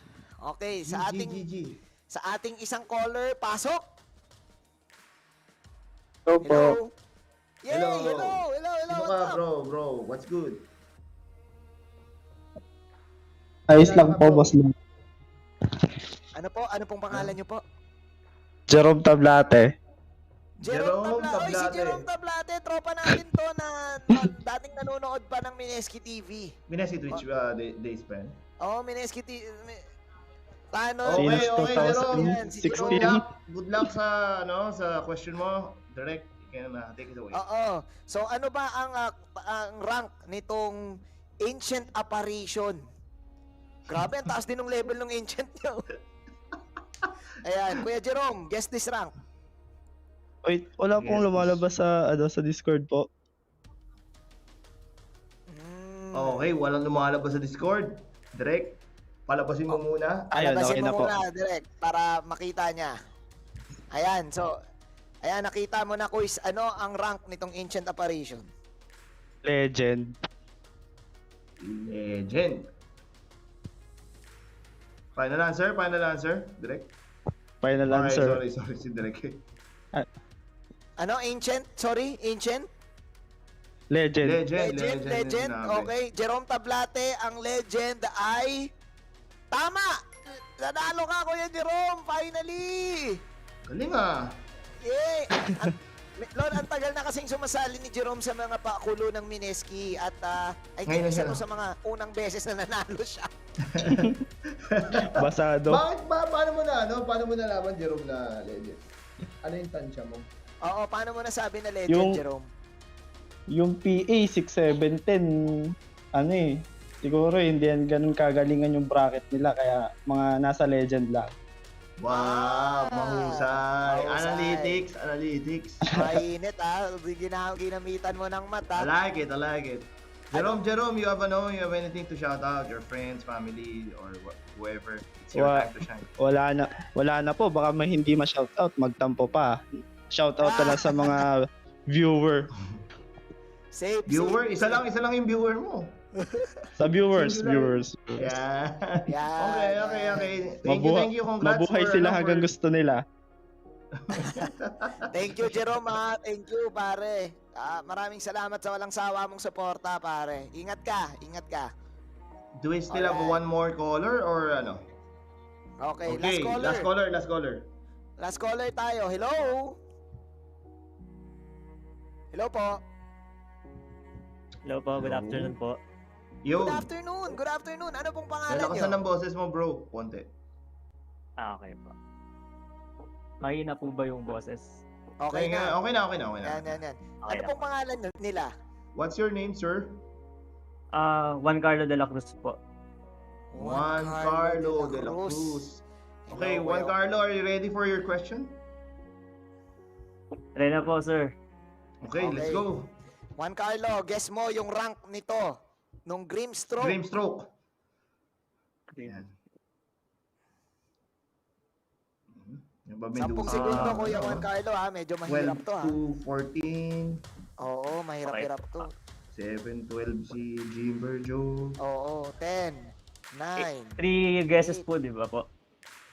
Okay, sa ating isang caller, pasok. Hello. Yay, hello. Sino ka, bro? What's good? Ayos lang po, boss lang. Ano pong pangalan niyo po? Jerome Tablate. Jerome Tablate. Si Jerome Tablate, tropa natin to na dating nanonood pa ng Mineski TV. Mineski Twitch days pa yan? Oo, Mineski TV. Paano? Okay, Jerome. Jerome. Good luck sa question mo. Direct, you can take it away. Oo. So ano ba ang rank nitong Ancient Apparition? Grabe, ang taas din ng level ng Ancient nyo. Ayan, Kuya Jerome, guess this rank. Wait, wala pong lumalabas sa Discord po. Okay, walang lumalabas sa Discord. Direct, palabasin mo muna. Palabasin mo muna, direct, para makita niya. Ayan, so, nakita mo na, quiz, ano ang rank nitong Ancient Apparition? Legend. Final answer, direct. Final answer. Sorry, si direct. Ano, Ancient? Sorry, Ancient? Legend. Legend. Okay, Jerome Tablate, ang legend ay tama! Nanalo ka, Kuya Jerome, finally! Galing ah! Yay! Lord, ang tagal na kasing sumasali ni Jerome sa mga pakulo ng Mineski at I think isa sa mga unang beses na nanalo siya. Basado. Paano mo nalaman, Jerome, na legend? Ano yung tansya mo? Oo, paano mo nasabi na legend, Jerome? Yung PA 6710, siguro hindi yan ganun kagalingan yung bracket nila kaya mga nasa legend lang. Wow, mahusay. Analytics. Mainit ginamitan mo ng mata. I like it. Jerome, you have anything to shout out? Your friends, family, or whoever? It's your time to shine. Wala na po, baka may hindi ma-shoutout, magtampo pa. Shoutout na lang sa mga viewer. Safe. Isa lang yung viewer mo. Sa viewers. Yeah. Okay. Thank you. Congrats. Mabuhay sila hanggang gusto nila. Thank you, Jerome. Thank you, pare. Maraming salamat sa walang sawa mong suporta, pare. Ingat ka. Do we still have one more caller or ano? Okay, last caller. Last caller tayo. Hello po. Hello po, good afternoon po. Yo. Good afternoon. Ano pong pangalan niyo? Nalakasan ng boses mo, bro. Konti. Okay po. Mahina po ba yung boses? Okay na. Okay na. Yan. Ano pong pangalan nila? What's your name, sir? Juan Carlo de la Cruz po. Juan Carlo de la Cruz. Okay, Juan Carlo, are you ready for your question? Ready na po, sir. Okay, let's go. Juan Carlo, guess mo yung rank nito nung Grimstroke. Yan. 10 segundo, Kuya Juan Carlo, medyo mahirap to 12 to 14. Oo, mahirap to. 7-12 si Jimber Joe. Oo, 10, 9. 3 guesses po, di ba po?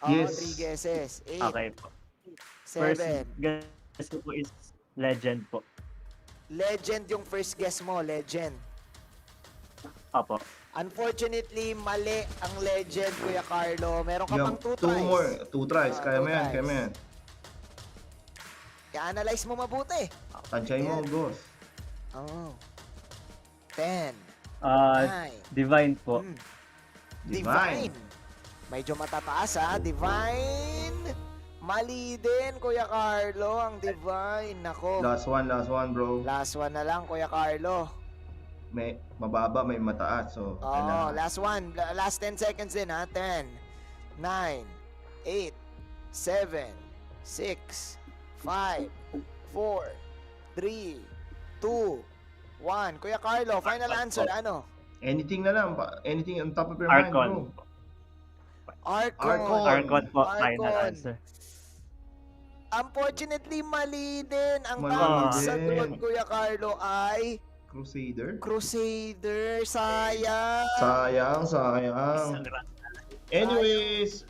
Yes. 3 guesses. 8, Okay po. 7. First guess ko po is legend po. Legend yung first guess mo, legend. Opo. Unfortunately, mali ang legend, Kuya Carlo. Meron ka pang 2 Two tries. more. 2 tries. Kaya mo yan, tries. kaya mo yan. I-analyze mo mabuti. Tansay mo, boss. Oh. 10. Divine po. Divine. Medyo matataas ha. Divine. Mali din, Kuya Carlo. Ang Divine. Nako. Last one, bro. Last one na lang, Kuya Carlo. May mababa, may mataas. So, Oh, last one. Last 10 seconds din ha. 10, 9, 8, 7, 6, 5, 4, 3, 2, 1. Kuya Carlo, final answer. Ano? anything na lang. Anything on top of your mind, bro. Archon. Archon po, final Archon. answer. Unfortunately, mali din. Ang Mali tamang din. sagot, Kuya Carlo, ay Crusader. Crusader. Sayang. Sayang. Anyways,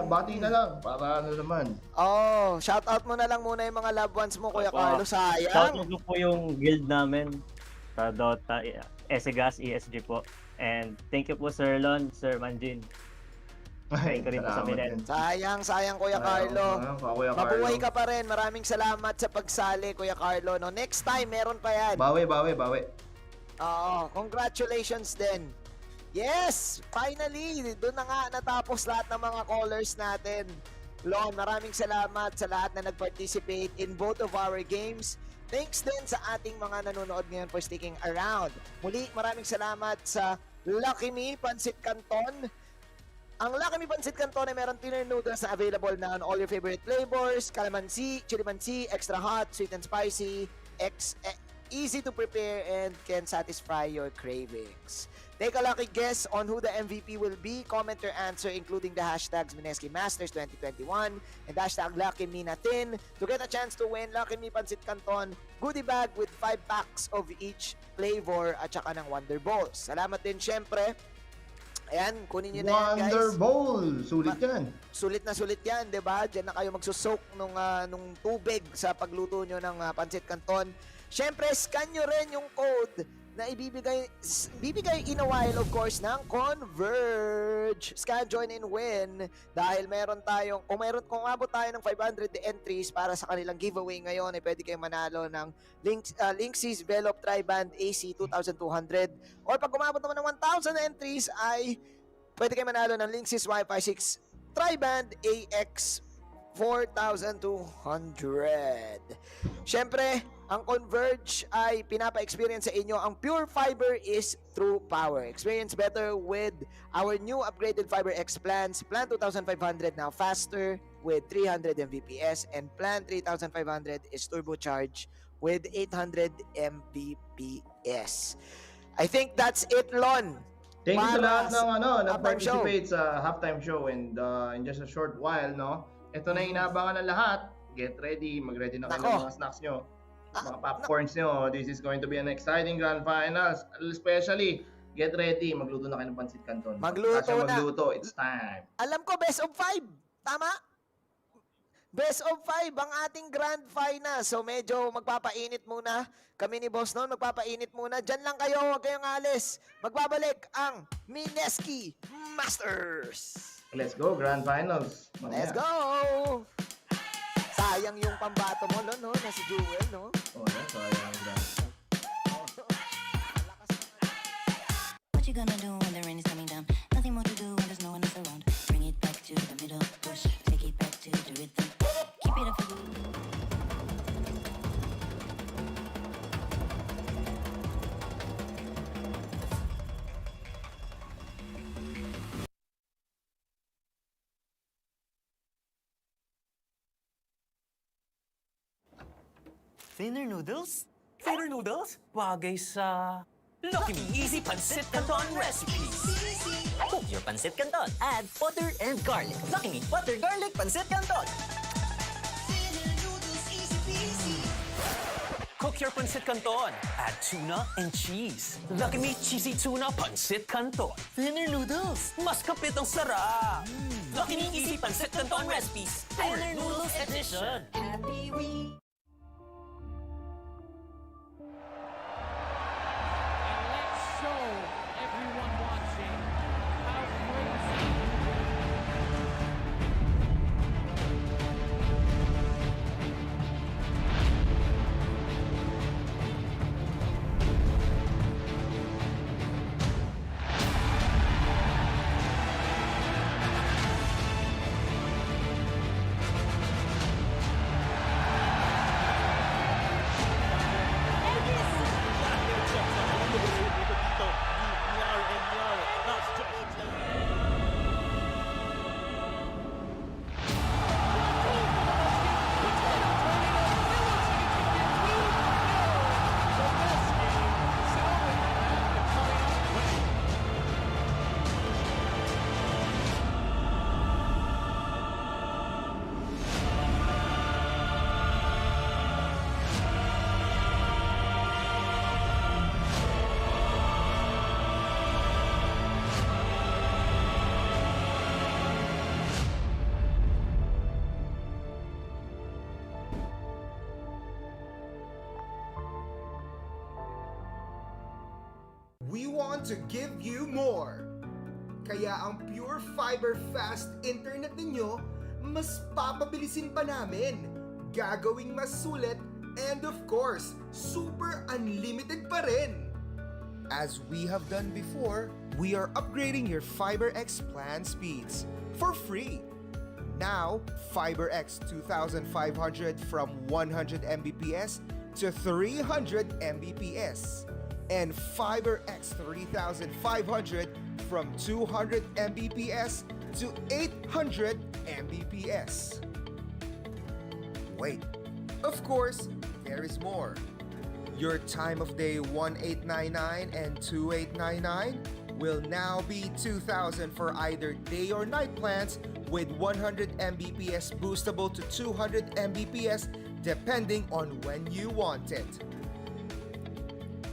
bati na lang para ano naman. Oh, shout out mo na lang muna yung mga loved ones mo, Kuya Carlo. Sayang. Shoutout ko po yung guild namin sa Dota, Esegas, ESG po. And thank you po Sir Lon, Sir Manjin. Thank you rin po sa Minen. Sayang, Kuya Carlo. Kuya Carlo. Mabuhay ka pa rin. Maraming salamat sa pagsali, Kuya Carlo. No, next time, meron pa yan. Bawi. Oo, congratulations din. Yes! Finally! Doon na nga natapos lahat ng mga callers natin. Lon, maraming salamat sa lahat na nag-participate in both of our games. Thanks din sa ating mga nanonood ngayon for sticking around. Muli, maraming salamat sa Lucky Me, Pansit Canton. Ang Lucky Me Pansit Canton ay meron thinner noodles na available na on all your favorite flavors. Calamansi, chili mansi, extra hot, sweet and spicy, easy to prepare and can satisfy your cravings. Take a lucky guess on who the MVP will be. Comment your answer including the hashtags Mineski Masters 2021 and hashtag Lucky Me Natin to get a chance to win Lucky Me Pansit Canton goodie bag with 5 packs of each flavor at saka ng Wonder Balls. Salamat din syempre. Ayan, kunin nyo na yan, guys. Wonder Bowl! Sulit yan. Sulit yan, di ba? Diyan na kayo magsusok nung tubig sa pagluto nyo ng Pansit Canton. Syempre, scan nyo rin yung code na ibibigay in a while, of course, ng Converge. Scan, join, and win. Dahil meron tayong, kung abot tayo ng 500 entries para sa kanilang giveaway ngayon, ay pwede kayong manalo ng Linksys Velop Tri-Band AC 2200. Or pag umabot naman ng 1,000 entries, ay pwede kayong manalo ng Linksys Wi-Fi 6 Tri-Band AX 4,200. Syempre, ang Converge ay pinapa-experience sa inyo. Ang Pure Fiber is true power. Experience better with our new upgraded Fiber X plans. Plan 2,500 now faster with 300 Mbps and Plan 3,500 is turbocharged with 800 Mbps. I think that's it, Lon. Thank you sa lahat ng halftime show. nag-participate sa halftime show and in just a short while, no? Ito na inaabangan ng lahat. Get ready, mag-ready na kayo ng mga snacks nyo. Mga popcorns nyo. This is going to be an exciting grand finals. Especially, get ready. Magluto na kayo ng Pansit Canton. Magluto. It's time. Alam ko, best of 5. Tama? Best of 5 ang ating grand finals. So medyo magpapainit muna. Kami ni Boss noon, magpapainit muna. Diyan lang kayo, huwag kayong alis. Magbabalik ang Mineski Masters. Let's go, grand finals. Let's go! Sayang yung pambato mo, no? Na si Jewel, no? Oh, sayang. What you gonna do when the rain is coming down? Nothing more to do when there's no one else around. Bring it back to the middle, push, take it back to the rhythm. Keep it up for good. Thinner noodles? Thinner noodles? Bagay sa Lucky Me Easy Pansit Canton recipes. Cook your Pansit Canton. Add butter and garlic. Lucky Me Butter Garlic Pansit Canton. Cook your Pansit Canton. Add tuna and cheese. Lucky Me Cheesy Tuna Pansit Canton. Thinner noodles. Mas kapit ang sarap. Lucky Me Easy Pansit Canton recipes. Thinner noodles edition. Happy we we want to give you more. Kaya ang pure fiber fast internet ninyo, mas papabilisin pa namin, gagawing mas sulit, and of course, super unlimited pa rin. As we have done before, we are upgrading your FiberX plan speeds for free. Now, FiberX 2500 from 100 Mbps to 300 Mbps, and FiberX 3500 from 200 Mbps to 800 Mbps. Wait, of course, there is more. Your time of day 1899 and 2899 will now be 2000 for either day or night plans with 100 Mbps boostable to 200 Mbps depending on when you want it.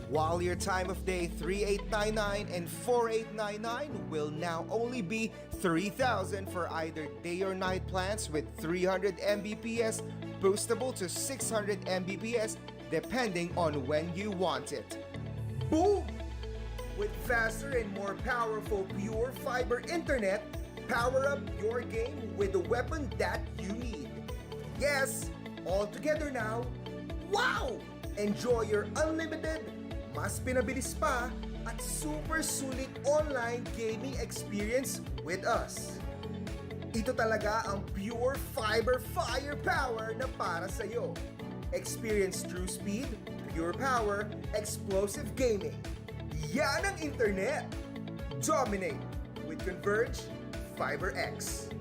While your time of day 3899 and 4899 will now only be 3000 for either day or night plans with 300 Mbps boostable to 600 Mbps depending on when you want it. Boom! With faster and more powerful pure fiber internet, power up your game with the weapon that you need. Yes, all together now. Wow! Enjoy your unlimited, mas pinabilis pa, at super sulit online gaming experience with us. Ito talaga ang pure fiber firepower na para sa'yo. Experience true speed, pure power, explosive gaming. Yan ang internet! Dominate with Converge FiberX.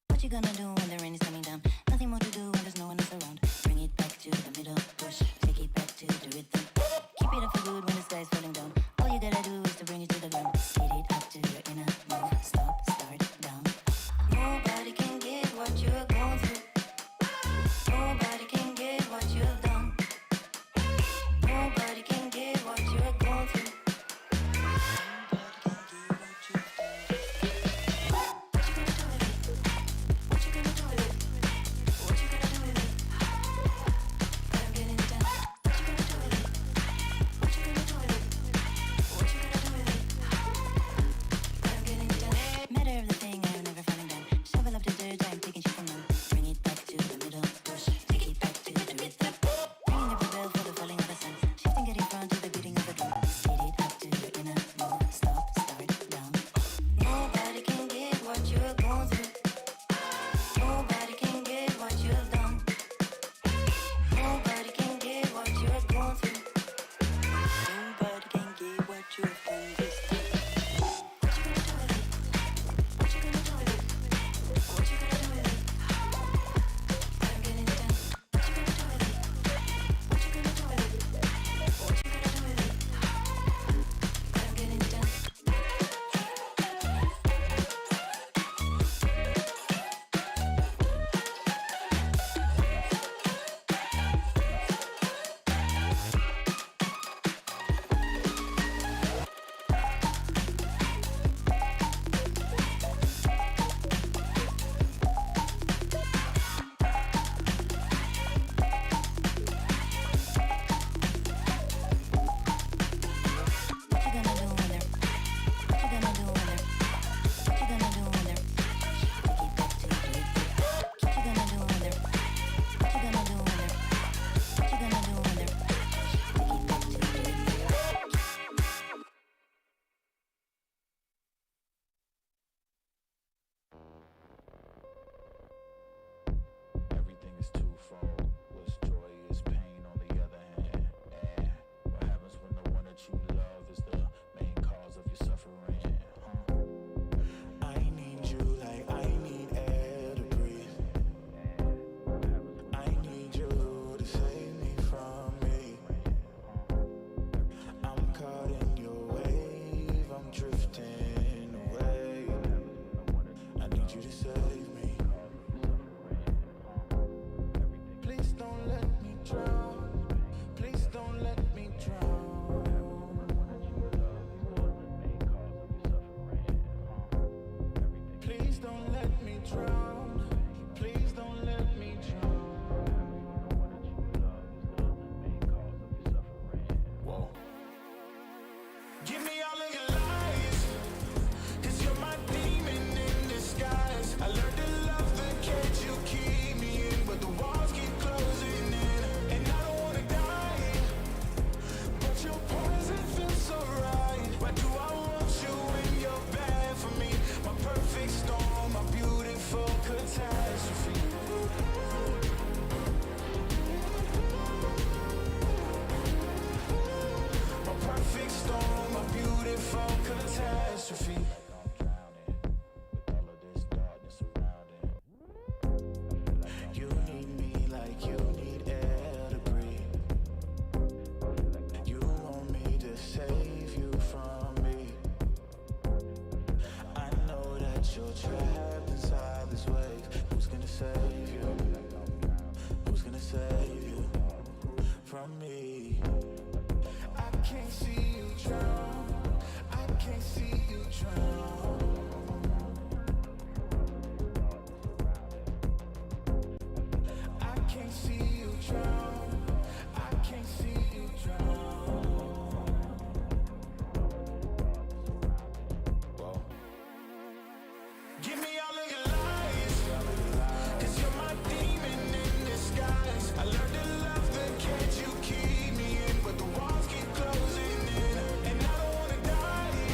What you gonna do when the rain is coming down? Nothing more to do when there's no one else around. Bring it back to the middle, push, take it back to the rhythm. Keep it up for good when the sky's falling down. All you gotta do is to bring it to the ground. Speed it up to your inner move. Stop, start, down. Nobody can get what you're going through. Nobody can get what you've done. Nobody can get what you're going through. What you gonna do with it? What you gonna do with it? can't see you drown. I can't see you drown. Give me all of your lies, 'cause you're my demon in disguise. I learned to love the cage you keep me in, but the walls keep closing in, and I don't wanna die.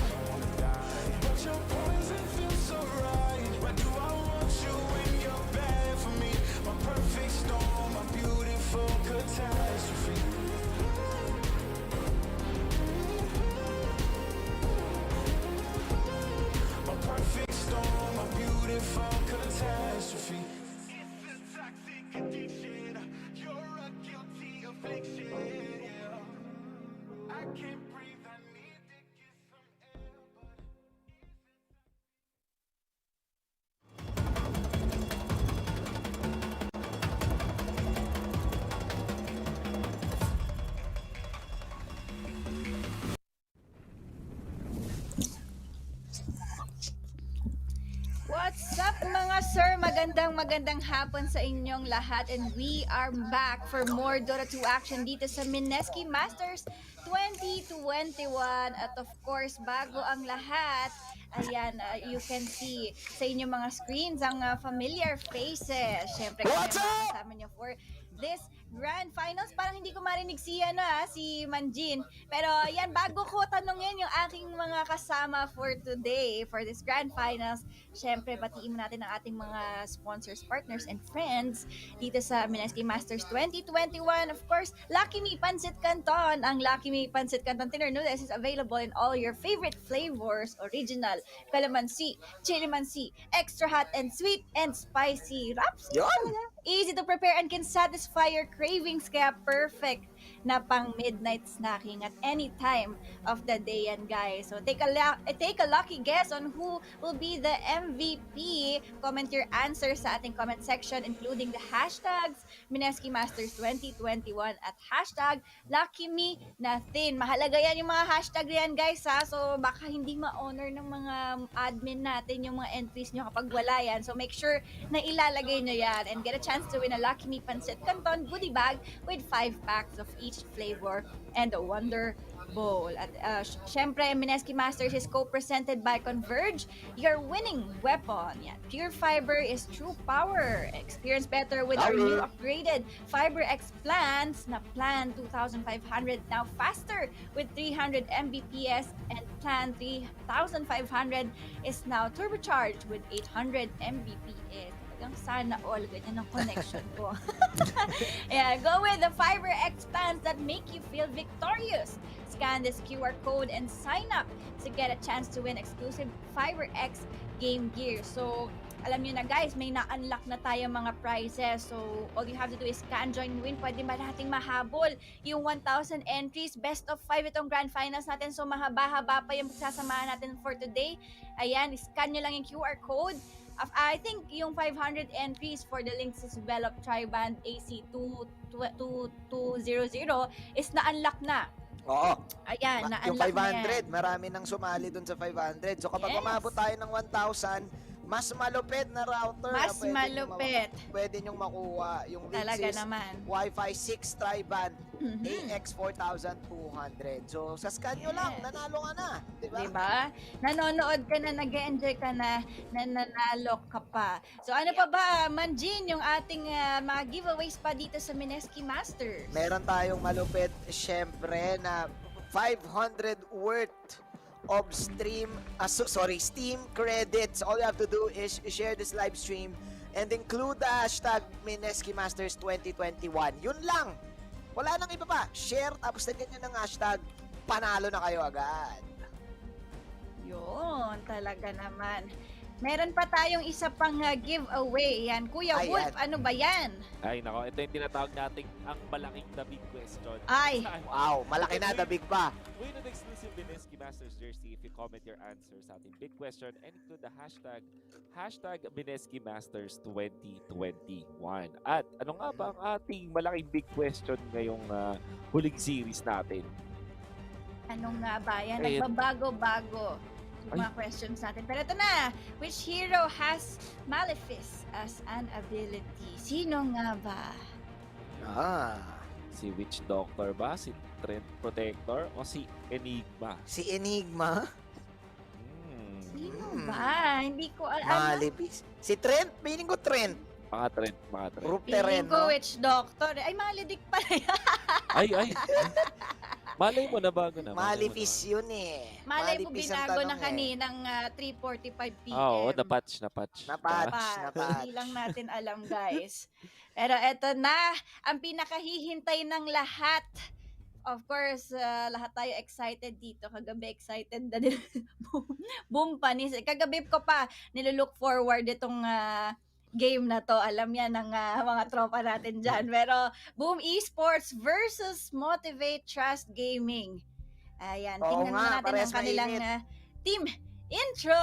But your poison feels so right. Why do I want you when you're bad for me? My perfect storm, my beautiful catastrophe. My perfect storm, my beautiful catastrophe. It's a toxic addiction. You're a guilty affliction. Yeah. I can't breathe. I need to get some air, but What's up mga sir? Magandang hapon sa inyong lahat, and we are back for more Dota 2 action dito sa Mineski Masters 2021. At of course, bago ang lahat, ayan, you can see sa inyong mga screens ang familiar faces. Syempre, kami ang kasama nyo for this Grand Finals. Parang hindi ko marinig si Manjin. Pero yan, bago ko tanungin yung aking mga kasama for today, for this Grand Finals, syempre batiin mo natin ang ating mga sponsors, partners, and friends dito sa Mineski Masters 2021. Of course, Lucky Me Pancit Canton. Ang Lucky Me Pancit Canton Tiner Noodles is available in all your favorite flavors: original, calamansi, chili mansi, extra hot and sweet and spicy. Raps! Easy to prepare and can satisfy your cravings, kaya perfect na pang midnight snacking at any time of the day yan, guys. So take a lucky guess on who will be the MVP. Comment your answers sa ating comment section, including the hashtags Mineski Masters 2021 at hashtag Lucky Me Nathin. Mahalaga yan yung mga hashtag yan, guys, ha? So baka hindi ma-honor ng mga admin natin yung mga entries nyo kapag wala yan. So make sure na ilalagay nyo yan and get a chance to win a Lucky Me Pancit Canton goodie bag with 5 packs of each flavor and a Wonder Bowl. At syempre, Mineski Masters is co-presented by Converge, your winning weapon. Yan. Pure Fiber is true power. Experience better with our new upgraded Fiber X plans na Plan 2,500 now faster with 300 Mbps, and Plan 3,500 is now turbocharged with 800 Mbps. Sana all ganyan ang connection ko. Yeah, go with the Fiber X plans that make you feel victorious. Scan this QR code and sign up to get a chance to win exclusive Fiber X game gear. So, alam nyo na guys, may na-unlock na tayo mga prizes. So, all you have to do is scan, join, win. Pwede ba nating mahabol yung 1,000 entries? Best of 5 itong Grand Finals natin. So, mahaba-haba pa yung pagsasamahan natin for today. Ayan, scan nyo lang yung QR code. I think yung 500 entries for the Linksys Velop Triband AC2200 is na-unlock na. Oo. Ayan, Yung na-unlock 500, marami nang sumali dun sa 500. So kapag umabot tayo ng 1,000, mas malupit na router. Mas malupit. Pwede nyong makuha yung Talaga Linksys naman. Wi-Fi 6 Triband AX4200. So sa scan nyo lang, nanalo ka na. Diba? Nanonood ka na, nag-enjoy ka na, nananalo ka pa. So ano pa ba, Manjin, yung ating mga giveaways pa dito sa Mineski Masters? Meron tayong malupit, syempre, na 500 worth of Steam credits. All you have to do is share this live stream and include the hashtag Mineski Masters 2021. Yun lang. Wala nang iba pa. Share, tapos lagyan nyo ng hashtag, panalo na kayo agad. Yun, talaga naman. Meron pa tayong isa pang giveaway. Yan, Kuya Wolf, ano ba yan? Ay, nako. Ito yung tinatawag nating ang malaking the big question. Ay! Wow, malaki na, the big pa. Win an exclusive Mineski Masters jersey if you comment your answer sa ating big question and include the hashtag Mineski Masters 2021. At ano nga ba ang ating malaking big question ngayong huling series natin? Ano nga ba yan? Ayun. Nagbabago-bago. yung mga questions natin. Pero ito na, which hero has Malefice as an ability? Sino nga ba? Si Witch Doctor ba? Si Trend Protector? O si Enigma? Si Enigma? Sino ba? Hindi ko alam. Malefice. Si Trent? Feeling ko Trent. Mga Trend. Group Feeling ko terreno. Witch Doctor. Ay, Malidik pala yan. Ay. Malay mo na bago na. Malefice yun eh. Malay mo Malefice ang binago tanong na kaninang 3:45 p.m. Oo, na-patch. Hindi lang natin alam, guys. Pero eto na, ang pinakahihintay ng lahat. Of course, lahat tayo excited dito. Kagabi excited na din. Boom panis. Kagabi ko pa nilook forward itong game na to. Alam yan ng mga tropa natin dyan. Pero Boom Esports versus Motivate Trust Gaming. Ayan, Oo tingnan nga, natin ang parehas kanilang mainit. team intro!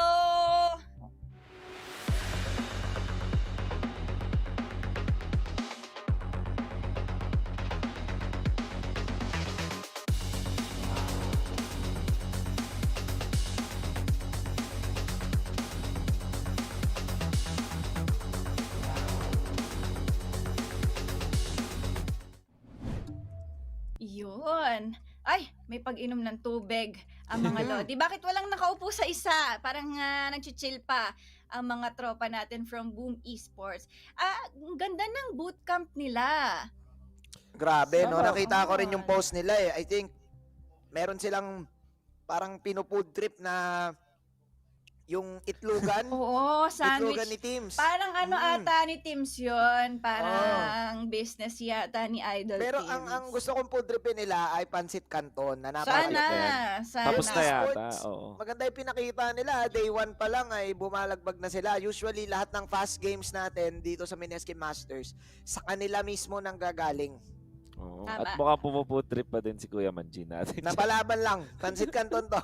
Yun. Ay, may pag-inom ng tubig ang mga lodi. Bakit walang nakaupo sa isa? Parang nag-chill pa ang mga tropa natin from Boom Esports. Ang ganda ng bootcamp nila. Grabe, no? Sama. Nakita ko rin yung post nila eh. I think, meron silang parang pinufood trip na yung itlugan. Oo, sandwich. Itlugan ni Teams. Parang ata ni Teams yun. Parang business yata ni Idol Pero Teams. ang gusto kong food tripin nila ay Pansit Canton. Na Sana. Tapos na yata, oo. Maganda yung pinakita nila. Day 1 pa lang ay bumalagbag na sila. Usually, lahat ng fast games natin dito sa Mineski Masters, sa kanila mismo nang gagaling. Oo. Tama. At mukhang pumufood trip pa din si Kuya Manjin natin. Napalaban lang. Pansit Canton to.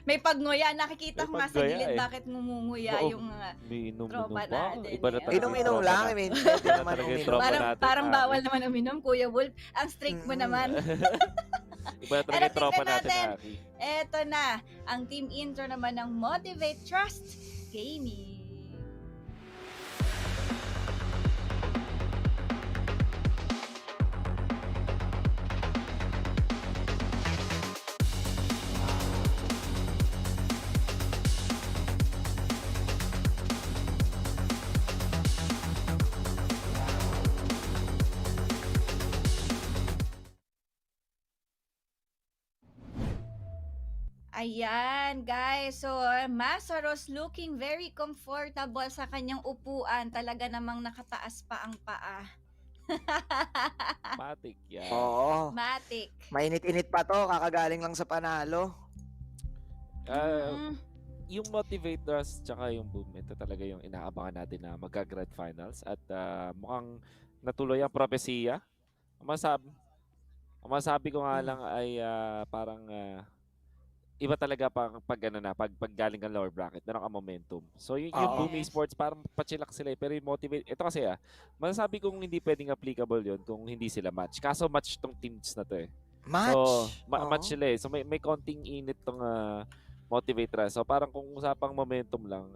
May pagnguya. Nakikita ko nga sa pagguya gilid eh. bakit ngumunguya Oo, yung may inom-inom tropa pa. natin. Iba na talaga yung Inom-inom tropa lang. natin. I mean, Iba pwede na naman talaga yung uminom. tropa natin. Parang bawal naman uminom, Kuya Wolf. Ang strict mo naman. Iba na talaga Pero yung tropa tingnan natin, natin. Aki. Eto na, ang team intro naman ng Motivate Trust Gaming. Ayan, guys. So, Masaros looking very comfortable sa kanyang upuan. Talaga namang nakataas pa ang paa. Matik yan. Oo. Matic. Mainit-init pa to. Kakagaling lang sa panalo. Yung Motivate Us tsaka yung Boom, ito talaga yung inaabangan natin na magka-grand finals. At mukhang natuloy ang propesya. Ang masabi ko nga lang ay parang iba talaga pag galing ka lower bracket, meron ka momentum. So yung Boom Esports parang pachilak sila pero yung Motivate, ito kasi masasabi kong hindi pwedeng applicable yon kung hindi sila match. Kaso match tong teams na to eh. Match? So match sila eh. So may konting init tong Motivate Trust. So parang kung usapang momentum lang,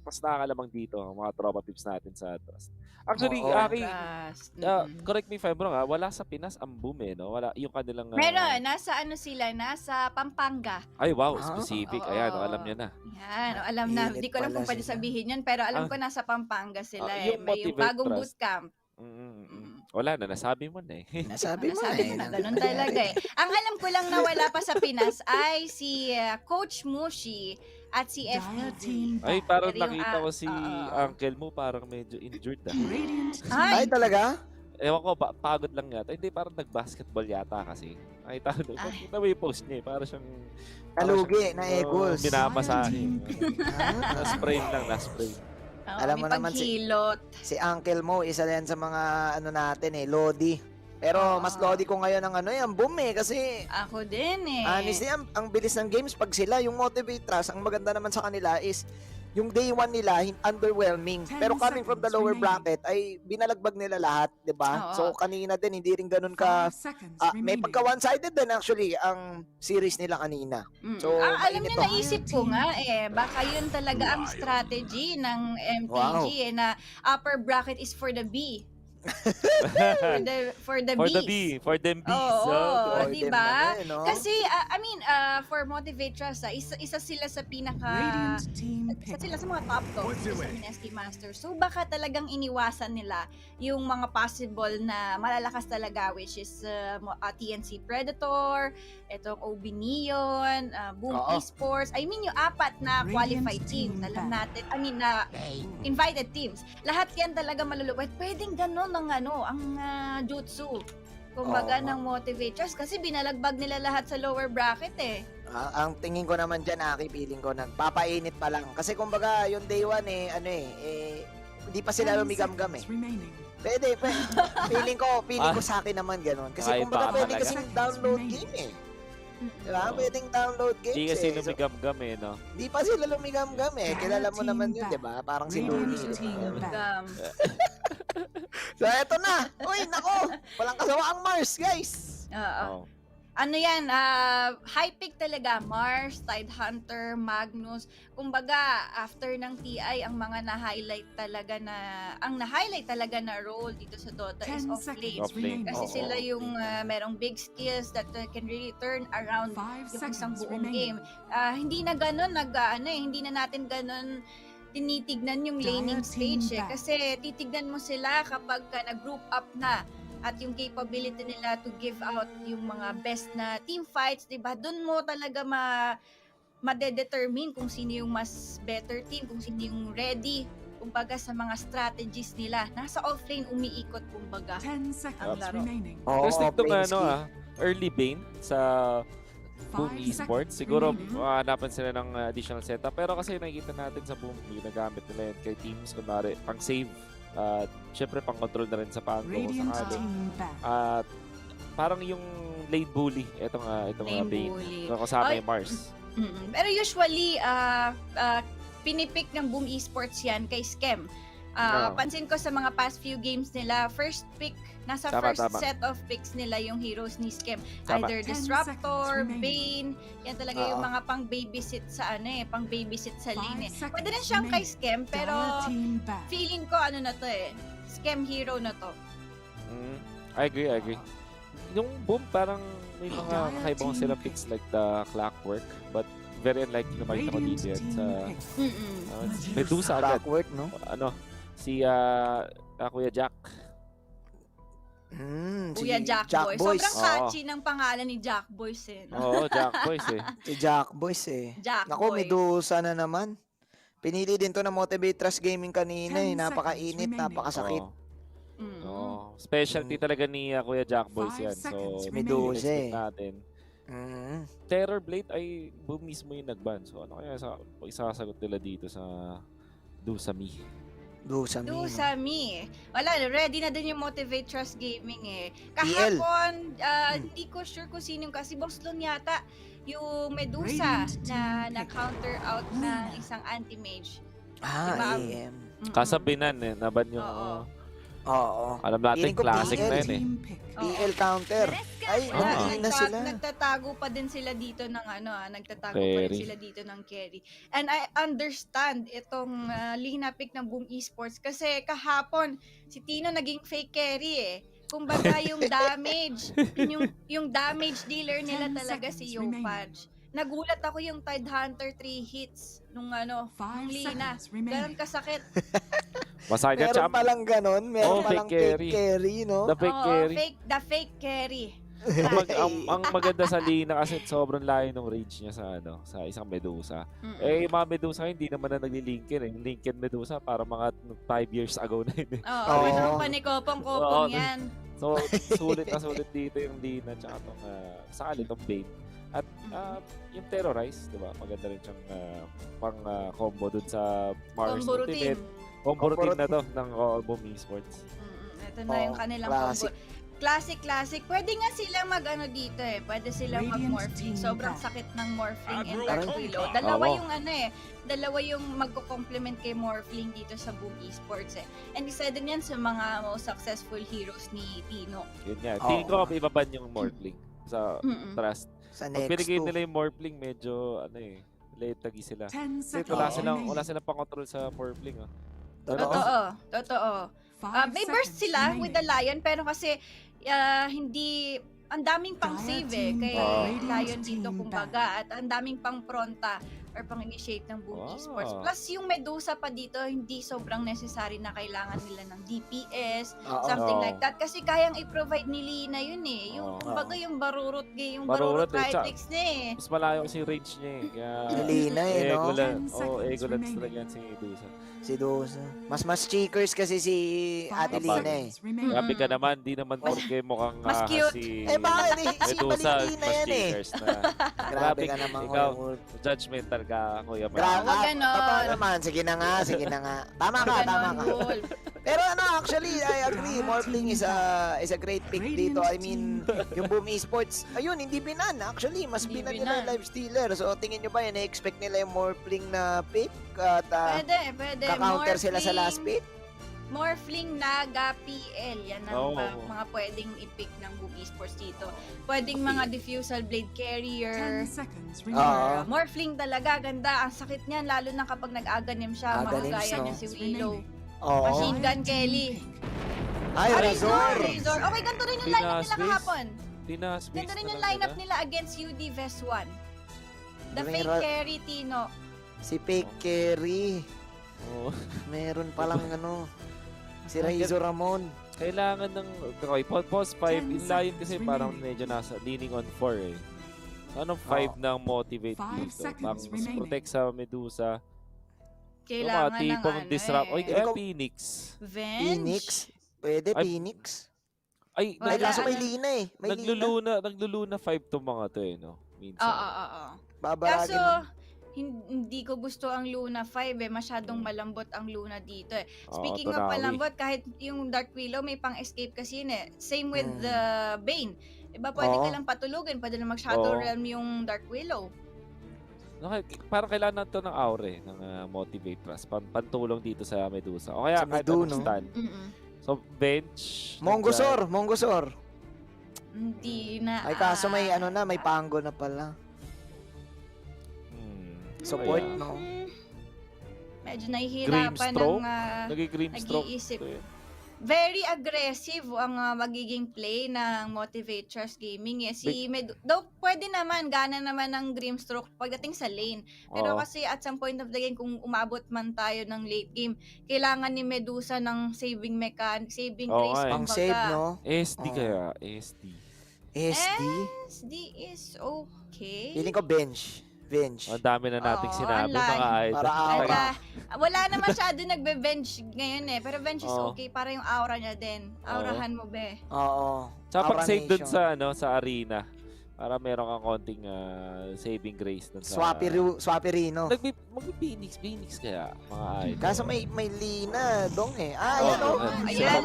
mas nakakalamang dito ang mga tropa tips natin sa Trust. Actually, Aki, correct me if I'm wrong wala sa Pinas ang Boom eh, no? Wala yung kanilang Meron, nasa sila, nasa Pampanga. Ay wow, specific. Ayan, alam niyo na. Yan, alam na. Hindi ko alam kung pwede sabihin yun, pero alam ko nasa Pampanga sila eh. May yung bagong bootcamp. Wala na, nasabi mo na eh. Nasabi mo na, ganun talaga eh. Ang alam ko lang na wala pa sa Pinas ay si Coach Mushi at si FPG. Ay, parang nakita ko si uncle mo parang medyo injured Ay, talaga? Ewan ko, pagod lang yata. Hindi, parang nag-basketball yata kasi. Ay, tawag doon. Kita mo yung post niya eh. Parang siyang... Kalugi na Eagles. Minamasahe. Na-sprain lang, na-sprain. Alam mo naman si Uncle Mo, isa yan sa mga natin Lodi. Pero mas Lodi ko ngayon ang ang Boom kasi ako din eh. Honestly, ang bilis ng games pag sila, yung Motivate Trust, ang maganda naman sa kanila is yung day 1 nila underwhelming. Pero coming from the lower bracket ay binalagbag nila lahat, 'di ba? Oo. So kanina din hindi rin ganoon ka may pagka one-sided din actually ang series nila kanina. So alam mainit niyo, to. naisip ko nga baka yun talaga ang strategy ng MTG Wow. na upper bracket is for the B. for the For the bees. B, for them bees. Oo, For di them ba? naman, no? Kasi I mean, for Motivate Trust, isa sila sa isa sila sa mga top dogs sa Mineski Masters. So baka talagang iniwasan nila yung mga possible na malalakas talaga, which is TNC Predator, etong OB Neon, Boom Oo. Esports. I mean, yung 4 na qualified teams. Alam natin, I mean, na invited teams. Lahat yan talaga malulupit. Pwedeng ganun ang jutsu. Kumbaga Oo. ng motivators kasi binalagbag nila lahat sa lower bracket Ang tingin ko naman dyan, Aki, feeling ko nagpapainit pa lang. Kasi kumbaga, yung day 1 hindi pa sila lumigamgam Pwede. feeling ko sa akin naman ganun. Kasi Ay, kumbaga, baka pwede talaga. kasing download game Diba? Pwedeng download games Hindi kasi So, lumigam-gam no? di pa sila lumigamgam Kilala mo naman yun, diba? Parang si Looney. So, eto na. Uy, nako. Walang kasawa ang Mars, guys. Oo. Ano yan, high pick talaga, Mars, Tidehunter, Magnus. Kumbaga, after ng TI, ang mga na-highlight talaga na role dito sa Dota is offlane. Kasi sila yung merong big skills that can really turn around yung isang buong game. Hindi na ganun, hindi na natin ganun tinitignan yung laning stage Kasi titignan mo sila kapag nag-group up na at yung capability nila to give out yung mga best na team fights, 'di ba? Doon mo talaga ma-determine kung sino yung mas better team, kung sino yung ready kumbaga sa mga strategies nila. Nasa offlane umiikot kumbaga ang laro. Interesting itong early Bane sa Boom Esports. Siguro hanapan sila ng additional setup. Pero kasi nakikita natin sa Boom, ginagamit nila yun kay teams. Kunwari, pang save. At syempre, pang control na rin sa pango kung sakali. At parang yung lane bully. Itong Bane. Kasama yung Mars. Pero usually, pinipick ng Boom Esports yan kay Scam. Pansin ko sa mga past few games nila, first pick, nasa first set of picks nila yung heroes ni Scam. Either Disruptor, Bane, yan talaga yung mga pang-babysit sa pang-babysit sa lane Pwede rin siyang kay Scam, pero feeling ko na to Scam hero na to. I agree. Yung Boom, parang may mga kakaibang sila picks like the Clockwork, but very unlikely na makita ko dito yan sa Medusa agad. Clockwork, no? Si Kuya Jack. Kuya Jack Boys. Sobrang catchy ng pangalan ni Jack Boys Oo, Jack Boys Si Jack Boys Jack Nako, Boys. Medusa na naman. Pinili din to ng Motivate Trust Gaming kanina Napakainit, napakasakit. Specialty talaga ni Kuya Jack Boys yan. So, Medusa natin. Terror Blade ay Boom mismo yung nag-ban. So, ano kaya isasagot nila dito sa Dusami? Dusami. Wala, ready na din yung Motivate Trust Gaming Kahapon, hindi ko sure kung sino kasi Boslon yata yung Medusa na counter out ng isang anti-mage. AM. Kasabinan naban yung alam natin classic na yun PL counter. Ay, na sila. Nagtatago pa din sila dito ng nagtatago pa din sila dito ng carry. And I understand itong Lina pick ng Boom Esports kasi kahapon si Tino naging fake carry Kumbaga yung damage, yung damage dealer nila talaga si Yopaj. Nagulat ako yung Tidehunter 3 hits nung Lina. Ganun kasakit. Meron palang ganon, meron palang fake carry, no? The fake carry. The fake carry. ang maganda sa Lina kasi sobrang layo ng range niya sa isang Medusa. Yung mga Medusa hindi naman na naglilinkin Yung Lincoln Medusa para mga 5 years ago na yun Ano pa ni Kopong yan. So, sulit dito yung Lina tsaka itong Bane. At yung Terrorize, di ba? Maganda rin siyang combo dun sa Mars Ultimate. Combo routine na to ng Boom Esports. Ito na yung kanilang combo. Classic. Pwede nga silang mag-ano dito eh. Pwede silang mag-morphling. Sobrang sakit ng morphling and Dark Willow. Dalawa yung magko-complement kay morphling dito sa Boom Esports eh. And isa din yan sa mga most successful heroes ni Tino. Yun nga. Tingin ko ibaban yung morphling sa Trust. Sa Pag next pinigay 2. nila yung morphling, medyo letagi sila. 10 Kasi wala silang pang-control sa morphling. Totoo. May burst sila with the Lion pero kasi hindi ang daming pang save eh kay Lion dito kumbaga at ang daming pang fronta or pang-initiate ng Boom Esports. Plus yung Medusa pa dito, hindi sobrang necessary na kailangan nila ng DPS, something like that. Kasi kayang i-provide ni Lina yun eh. Yung kumbaga yung Barurot Tritix na eh. Mas malayo kasi yung range niya eh. Kaya, Lina eh, no? Egolats talaga yan si Medusa. Si Dosa. Mas cheekers kasi si Ate Lina eh. Grabe ka naman, di naman porque mukhang mas cute. si Bakit? Si Medusa, Lina mas yan eh. cheekers na. Grabe ka naman, ikaw, judgmental ka, Kuya Mark. Grabe. Totoo naman. Sige na nga. Tama ka. Pero actually, I agree. Morphling is a great pick dito. I mean, yung Boom Esports, ayun, hindi binan. Actually, mas binan nila yung Live Stealer. So, tingin nyo ba, na-expect nila yung Morphling na pick? At, Pwede. Ka-counter sila sa last pick? Morphling, Naga, PL. Yan ang mga pwedeng i-pick ng Boom Esports dito. Pwedeng mga Diffusal Blade Carrier. 10 seconds Morphling talaga, ganda. Ang sakit niyan, lalo na kapag nag-aganim siya. Mahugaya niya si Willow. Machine Gun Kelly. Ay, Razor. Okay, ganito rin yung lineup nila kahapon. Ganito Ganito rin yung lineup nila against UD Vest 1. The Fake Carry, Tino. Si Fake Carry. Meron palang si Razor Ramon. Kailangan ng post 5 in line kasi parang medyo nasa leaning on 4 eh. Anong 5 ng motivate dito? Pang protect sa Medusa. Kailangan ng tipong disrupt. Phoenix. Phoenix? Pwede, Phoenix. Ay, kaso may Lina eh. Nagluluna 5 to mga to eh, no? Minsan. Babaragin. Kaso, hindi ko gusto ang Luna 5 eh. Masyadong malambot ang Luna dito eh. Speaking of malambot, kahit yung Dark Willow may pang-escape kasi yun eh. Same with the Bane. Iba pwede ka lang patulugin. Pwede na mag-Shadow Realm yung Dark Willow. Parang kailangan to ng aura ng motivate trust. Pantulong dito sa Medusa. O kaya kahit anong stand. So, bench. Monggosor. Hindi na. Ay, kaso may may pango na pala. Support, no? Medyo nahihirapan ng nag-iisip. Very aggressive ang magiging play ng Motivate Trust Gaming. Though pwede naman, gana naman ng Grimstroke pagdating sa lane. Pero kasi at some point of the game, kung umabot man tayo ng late game, kailangan ni Medusa ng saving grace. Pang save, no? SD kaya, SD. SD is okay. Feeling ko bench. Ang dami na nating sinabi, mga idol. Wala na masyado nagbe-bench ngayon eh. Pero bench is okay para yung aura niya din. Aurahan mo, be. Oo. Tsaka pag-save dun sa arena. Para meron kang konting saving grace dun sa... Swapirino. Mag-Phoenix kaya, mga idol. Kaso may Lina, dong eh. Ayan.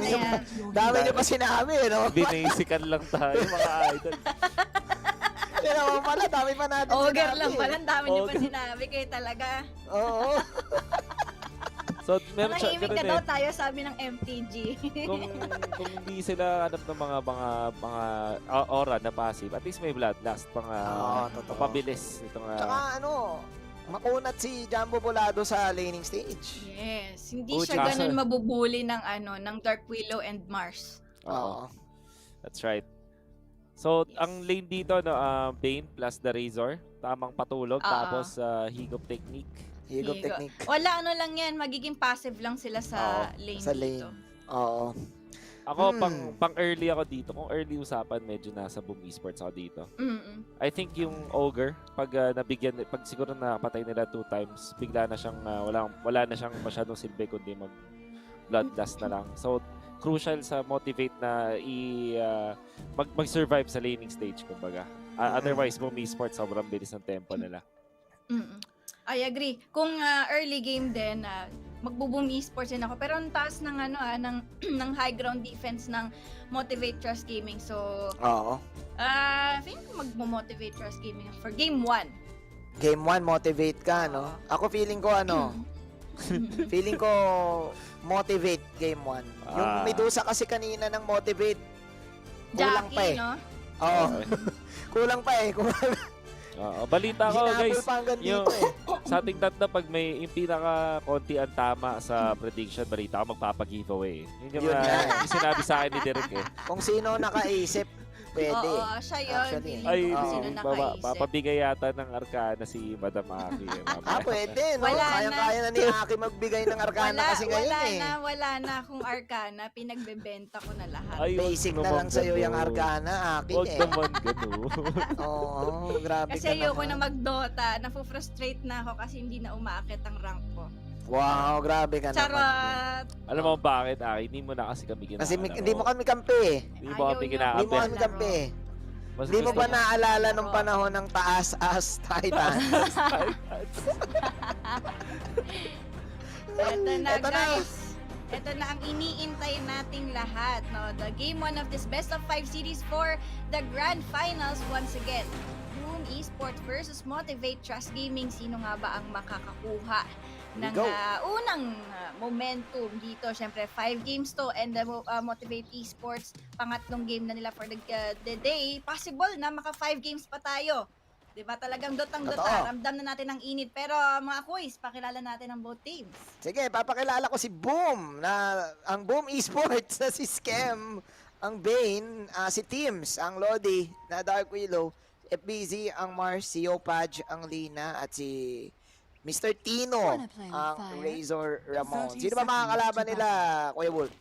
Dami niyo pa sinabi, no? Binasican lang tayo, mga idol. Pero pala, dami pa natin Ogre lang pala, dami niyo pa sinabi kayo talaga. Oo. So, meron siya, Manahimik na daw tayo, sabi ng MTG. kung hindi sila hanap ng mga aura na passive, at least may bloodlust, pabilis. Tsaka makunat si Jumbo Volado sa laning stage. Yes, hindi siya ganun mabubuli ng Dark Willow and Mars. Oo. That's right. So, ang lane dito, Bane plus the Razor. Tamang patulog. Tapos, higop technique. Wala lang yan. Magiging passive lang sila sa lane dito. Oo. Ako, pang early ako dito. Kung early usapan, medyo nasa Boom Esports ako dito. I think yung Ogre, pag siguro napatay nila 2 times, bigla na siyang, wala na siyang masyadong silbi, kundi mag-bloodlust na lang. So, crucial sa motivate na mag-survive sa laning stage, kumbaga. Otherwise, Boom Esports, sobrang bilis ng tempo nila. I agree. Kung early game din, magbo-boom esports din ako. Pero ang taas ng ng high ground defense ng Motivate Trust Gaming. So, Oo. feeling ko magmo-motivate Trust Gaming for game 1. Game 1, motivate ka, no? Ako feeling ko feeling ko motivate game 1. Yung Medusa kasi kanina ng motivate, kulang pa eh. Jackie, no? Oo. Kulang pa eh. Balita ko Hinabol guys, pa hanggang yung dito sa ating tatlo pag may yung pinaka-konti ang tama sa prediction, balita ko magpapag-giveaway. Yun yung, Yun nga eh. yung sinabi sa akin ni Derek eh. Kung sino nakaisip, pwede. Oo, siya yun. Actually. Feeling ko kung sino nakaisip. Papabigay yata ng Arcana si Madam Aki. Pwede, no? Wala Kaya na ni Aki magbigay ng Arcana kasi ngayon eh. Wala na akong Arcana. Pinagbebenta ko na lahat. Ay, Basic na lang sa'yo yung Arcana, Aki Huwag eh. naman gano'n. Oo, grabe Kasi ka ayoko naman. na mag-Dota. Nafo-frustrate na ako kasi hindi na umaakit ang rank ko. Wow, grabe ka naman. Charot! Alam mo bakit, Aki? Hindi mo na kasi kami ginagawa. Kasi hindi mo kami kampi eh. Hindi mo kami ginagawa. Hindi mo kami kampi eh. Hindi mo ba naalala nung panahon ng taas as Titan? Ito na guys. Ito na ang iniintay nating lahat. No? The game 1 of this best of 5 series for the grand finals once again. Boom Esports versus Motivate Trust Gaming. Sino nga ba ang makakakuha ng unang momentum dito? Siyempre, 5 games to and Motivate Esports, pangatlong game na nila for the day. Possible na maka 5 games pa tayo. Diba talagang dotang-dota, ramdam na natin ang init. Pero mga kuys, pakilala natin ang both teams. Sige, papakilala ko si Boom, na ang Boom Esports na si Scam, ang Bane, si Teams, ang Lodi, na Dark Willow, FBZ, ang Mars, si Yopaj, ang Lina, at si Mr. Tino, ang Razor Ramon. Sino ba makakalaban nila, Kuya Wolf?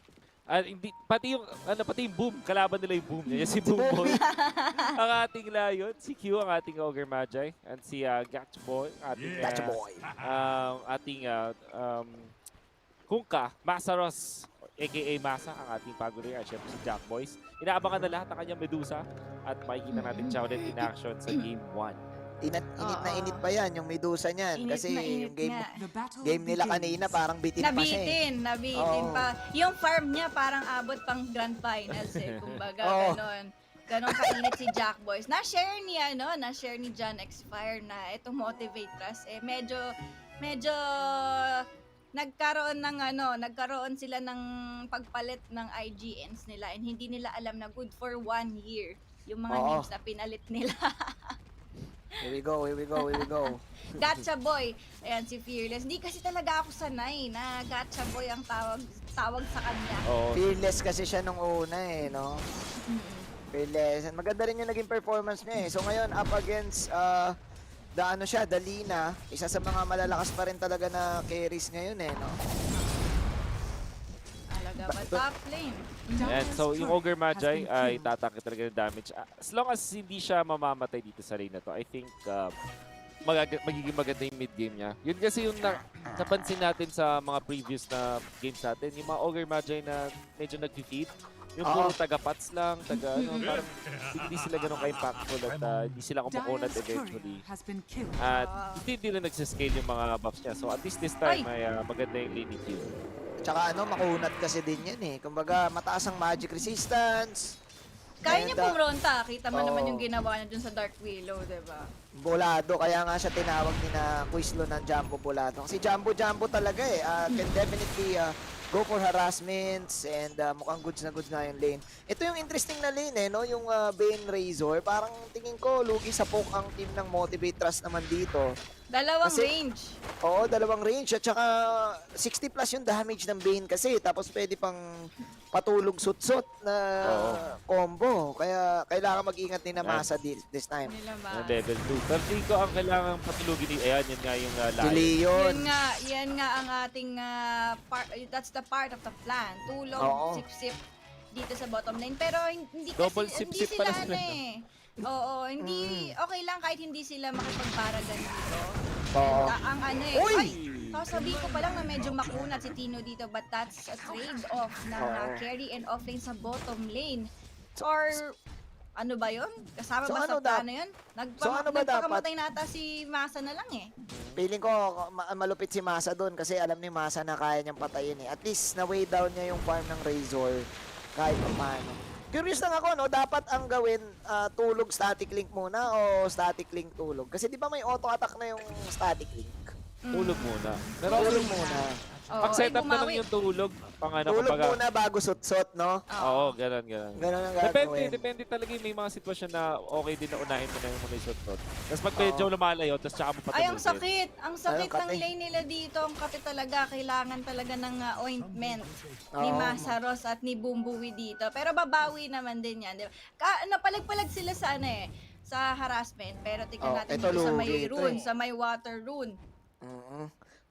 Hindi, pati yung Boom, kalaban nila yung Boom niya. Si Boom Boy. Ang ating Lion, si Q, ang ating Ogre Magi, and si Gatch Boy, ating Kungka, Masaros, aka Masa, ang ating Pagoday, at syempre si Jack Boys. Inaabangan na lahat ng kanyang Medusa at makikita natin Chowdet in action sa Game 1. Init na init pa yan, yung Medusa niyan. Kasi yung game nila kanina parang bitin pa siya eh. Nabitin pa. Yung farm niya parang abot pang grand finals eh. Kumbaga, ganon. Ganon kainit si Jack Boys. Na-share ni John X-Fire na itong Motivate Trust eh. Medyo nagkaroon sila ng pagpalit ng IGNs nila and hindi nila alam na good for 1 year yung mga names na pinalit nila. Here we go. Gacha Boy. Ayan, si Fearless. Hindi kasi talaga ako sanay na Gacha Boy ang tawag sa kanya. Fearless kasi siya nung una eh, no? Fearless. Maganda rin yung naging performance niya eh. So ngayon, up against the Lina. Isa sa mga malalakas pa rin talaga na carries ngayon eh, no? Talaga ba? Top lane. And so yung Ogre Magi ay tatake talaga ng damage. As long as hindi siya mamamatay dito sa lane na to, I think magiging maganda yung mid-game niya. Yun kasi yung napansin natin sa mga previous na games natin. Yung mga Ogre Magi na medyo nag-feed. Yung puro taga-pats lang, parang hindi sila ganun ka-impactful at hindi sila kumukunat eventually. At hindi na nagsascale yung mga buffs niya. So at least this time ay maganda yung lane Q. Tsaka makunat kasi din yan eh. Kumbaga, mataas ang magic resistance. Kaya niya pumunta. Kita mo naman yung ginawa niya dun sa Dark Willow, diba? Bolado, kaya nga siya tinawag ni na Quizlo ng Jumbo Bolado. Kasi Jumbo talaga eh. Can definitely go for harassments and mukhang goods na yung lane. Ito yung interesting na lane eh, no? Yung Bane Razor. Parang tingin ko, lugi sa poke ang team ng Motivate Trust naman dito. Dalawang range. Oo, dalawang range. At saka 60 plus yung damage ng Bane kasi. Tapos pwede pang patulog sut-sut na combo. Kaya kailangan mag-ingat ni Namasa this time. Level 2. Pero tingin ko ang kailangan patulogin ni ayan, yun nga yung Lion. Yan nga ang ating that's the part of the plan. Tulog, sip-sip dito sa bottom lane. Pero hindi sila Oo, hindi okay lang kahit hindi sila makipagbaragan dito. Ang sabi ko pa lang na medyo makunat si Tino dito, but that's a trade-off ng carry and offlane sa bottom lane. Or Ano ba yun? Kasama So ba ano sa plano yun? So ano ba dapat? Nagpakamatay na ata si Masa na lang eh. Feeling ko malupit si Masa doon kasi alam ni Masa na kaya niyang patayin eh. At least na-weigh down niya yung farm ng Razor kahit paano. Curious lang ako, no? Dapat ang gawin tulog static link muna o static link tulog? Kasi di ba may auto attack na yung static link? Tulog muna. Pero Tulog muna. pag setup na lang yung tulog, pang ano, Tulog kumbaga, muna bago sutsot, no? Oo, ganun. Ganun ang Depende, gagawin. depende talaga yung may mga sitwasyon na okay din na unahin mo na yung muna yung shot. Tapos pag medyo lumalayo, tapos tsaka mo Ay, patuloy. ang sakit. Ang sakit Ayun, ng kate. lane nila dito. Ang kate talaga. Kailangan talaga ng ointment ni Oo. Masaros at ni Bumbuwi dito. Pero babawi naman din yan. Di ba? Napalag-palag sila sa ano eh, sa harassment. Pero tignan natin ito dito sa may lugi ito rune, eh. sa may water rune.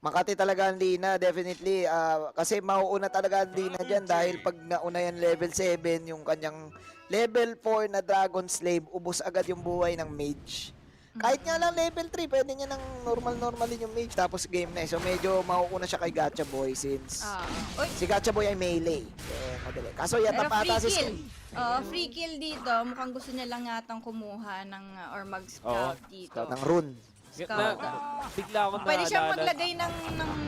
Makati talaga ang Lina, definitely. Kasi mauuna talaga ang Lina dyan dahil pag nauna yan level 7, yung kanyang level 4 na Dragon Slave, ubos agad yung buhay ng Mage. Kahit nga lang level 3, pwede niya ng normalin yung Mage, tapos game na. So medyo mauuna siya kay Gacha Boy since si Gacha Boy ay melee. Madali. Kaso yata Pero pata free si kill. Free kill dito. Mukhang gusto niya lang yatang kumuha ng or mag-scout dito. ng rune. Bigla ako na Pwede siyang maglagay ng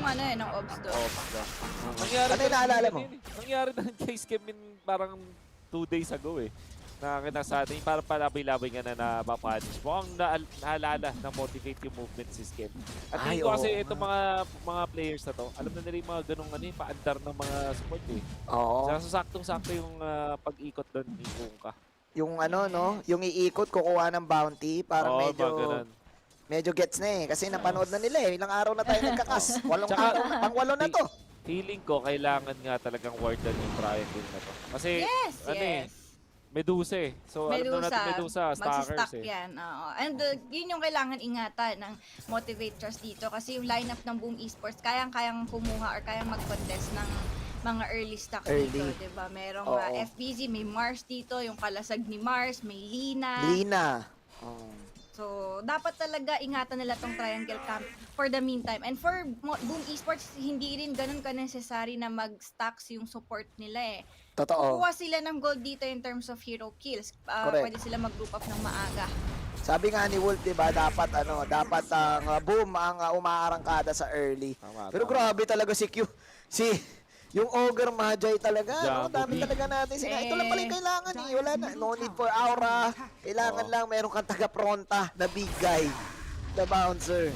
ano eh, ng obs doon. Nangyari Ano yung naalala mo? Nangyari na kay Skemin parang 2 days ago eh. Nakakita sa atin, parang palabay-labay nga na napapanish. Mukhang naalala na motivate yung movement si Skem. At tingin ko kasi itong mga players na to, alam na nila yung mga ganong ano yung paandar ng mga support eh. Oo. So saktong-sakto yung pag-ikot doon ni Kungka. Yung ano, no? Yung iikot, kukuha ng bounty, parang medyo gets na eh. Kasi napanood na nila eh. Ilang araw na tayo nagkakas. 8 araw. Pang-8 na to. Feeling ko, kailangan nga talagang warden yung triangle na to. Kasi, Yes. Medusa eh. So, alam na natin Medusa, stalkers magsistock eh. yan. Oo. And yun yung kailangan ingatan ng Motivate Trust dito kasi yung lineup ng Boom Esports kayang kumuha or kayang mag-contest ng mga early stock dito, di ba? Merong FBZ, may Mars dito, yung kalasag ni Mars, may Lina. So, dapat talaga ingatan nila tong triangle camp for the meantime. And for Boom Esports, hindi rin ganun ka-necessary na mag-stacks yung support nila eh. Totoo. Kukuha sila ng gold dito in terms of hero kills. Pwede sila mag-group up ng maaga. Sabi nga ni Wolf, 'di ba, dapat ang Boom ang umaarangkada sa early. Pero grabe talaga si Q. Yung Ogre Magi talaga, no? Dami talaga natin sila. Ito lang pala yung kailangan eh. Wala na. No need for aura. Kailangan lang meron kang taga-pronta na big guy. The bouncer.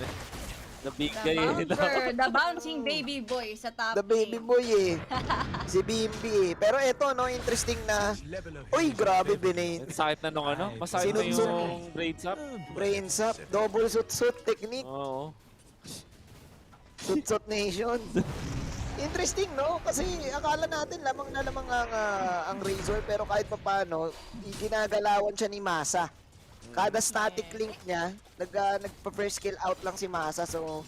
The big The bouncer, the bouncing baby boy sa top. The baby boy eh. Si Bimbi eh. Pero eto, no, interesting na. Uy, grabe, Binain. Sakit na nung ano? Masakit na yung brains up? Brains up. Double suit technique. Oo. Suit Nation. Interesting, no? Kasi akala natin lamang na lamang ang Razor, pero kahit pa paano, ginagalawan siya ni Masa. Kada static link niya, nagpa-first kill out lang si Masa, so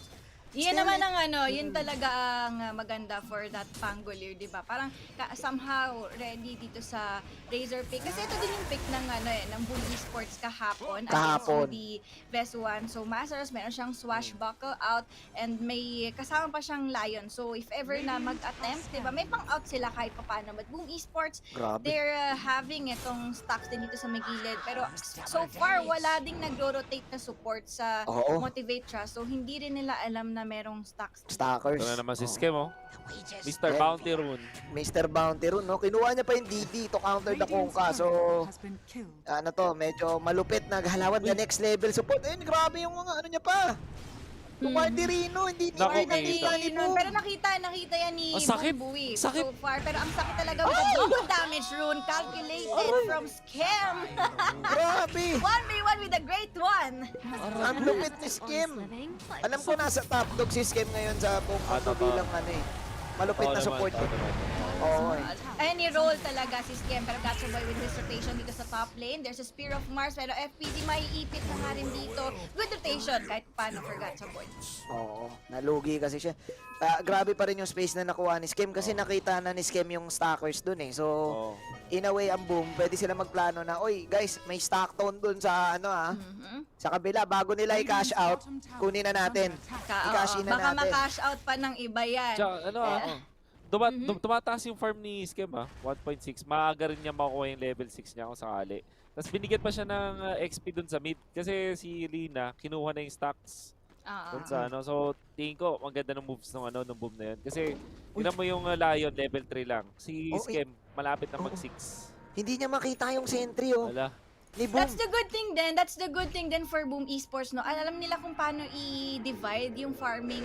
Yan naman ang yun talaga ang maganda for that Pangolier, di ba? Parang somehow ready dito sa Razor pick. Kasi ito din yung pick ng ng Boom Esports kahapon. Against the best one. So Masters, meron siyang swashbuckle out and may kasama pa siyang Lion. So if ever na mag-attempt, di ba? May pang-out sila kahit pa paano. But Boom Esports, they're having itong stocks din dito sa may gilid. Pero so far, wala ding nagro-rotate na support sa Motivate Trust. So hindi rin nila alam na merong stocks. Stalkers. Ito na naman si Skem, oh. Mr. Bounty Rune. Mr. Bounty Rune, no? Kinuha niya pa yung DD to counter the Kongka. So, medyo malupit na halawan the next level support. Ayun, grabe yung mga niya pa. Yung Martirino, hindi nakita ni Boom. Pero nakita yan ni Bumbuwi so far. Pero ang sakit talaga with the double damage rune calculated from Skem. Grabe! 1v1 with the great one. Ang lupit ni Skem. Alam ko nasa top dog si Skem ngayon sa Pongko bilang malupit na support. Any role talaga si Skem, pero Gacha Boy with his rotation dito sa top lane. There's a Spear of Mars, pero FPD maiipit na nga rin dito. Good rotation, kahit paano for Gacha Boy. Nalugi kasi siya. Grabe pa rin yung space na nakuha ni Skem kasi nakita na ni Skem yung stalkers dun eh. So, in a way, ang Boom, pwede sila magplano na, oy guys, may stock tone dun sa sa kabila. Bago nila i-cash out, kunin na natin. I-cash in na Baka natin. ma-cash out pa ng iba yan. tumataas yung farm ni Scam 1.6. Maaga rin niya makuha yung level 6 niya kung sakali. Tapos binigyan pa siya ng XP dun sa mid. Kasi si Lina, kinuha na yung stacks. Dun sa So, tingin ko, maganda ng moves ng boom na yun. Kasi, tingnan mo yung Lion, level 3 lang. Si Scam, malapit na mag-6. Hindi niya makita yung sentry, oh. Wala. That's the good thing din. That's the good thing din for Boom Esports, no? Alam nila kung paano i-divide yung farming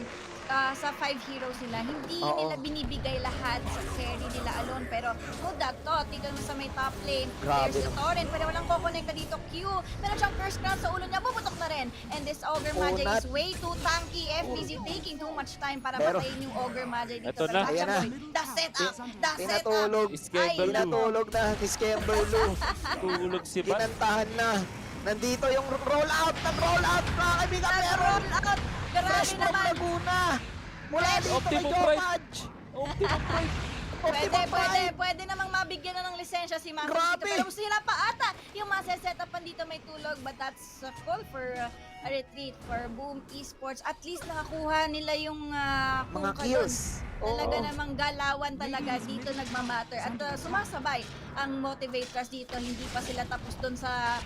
sa 5 heroes nila. Hindi nila binibigay lahat sa carry nila alone. Pero, hold that thought. Tignan mo sa may top lane. There's the Torrent. Pero walang kukonekta dito. Q. Meron siyang curse crown sa ulo niya. Bubutok na rin. And this Ogre Magi is way too tanky. FBZ taking too much time para patayin yung Ogre Magi dito. Ito na. Ayan na. The setup. The setup. Pinatulog. Pinatulog na ni Skemberlu. Tulog si Bat. Kinantahan na. Nandito yung roll out. Nag-roll out. Mga kaibigan. Roll out. Grabe Fresh from naman. Laguna. Mula dito kay Optimum Jopaj. Pwede namang mabigyan na ng lisensya si Master dito. Pero sila pa ata yung masesetupan dito may tulog. But that's a call for a retreat for Boom Esports. At least nakakuha nila yung mga kills. Talaga namang galawan talaga dito nagmamatter. At sumasabay ang Motivate Trust dito. Hindi pa sila tapos dun sa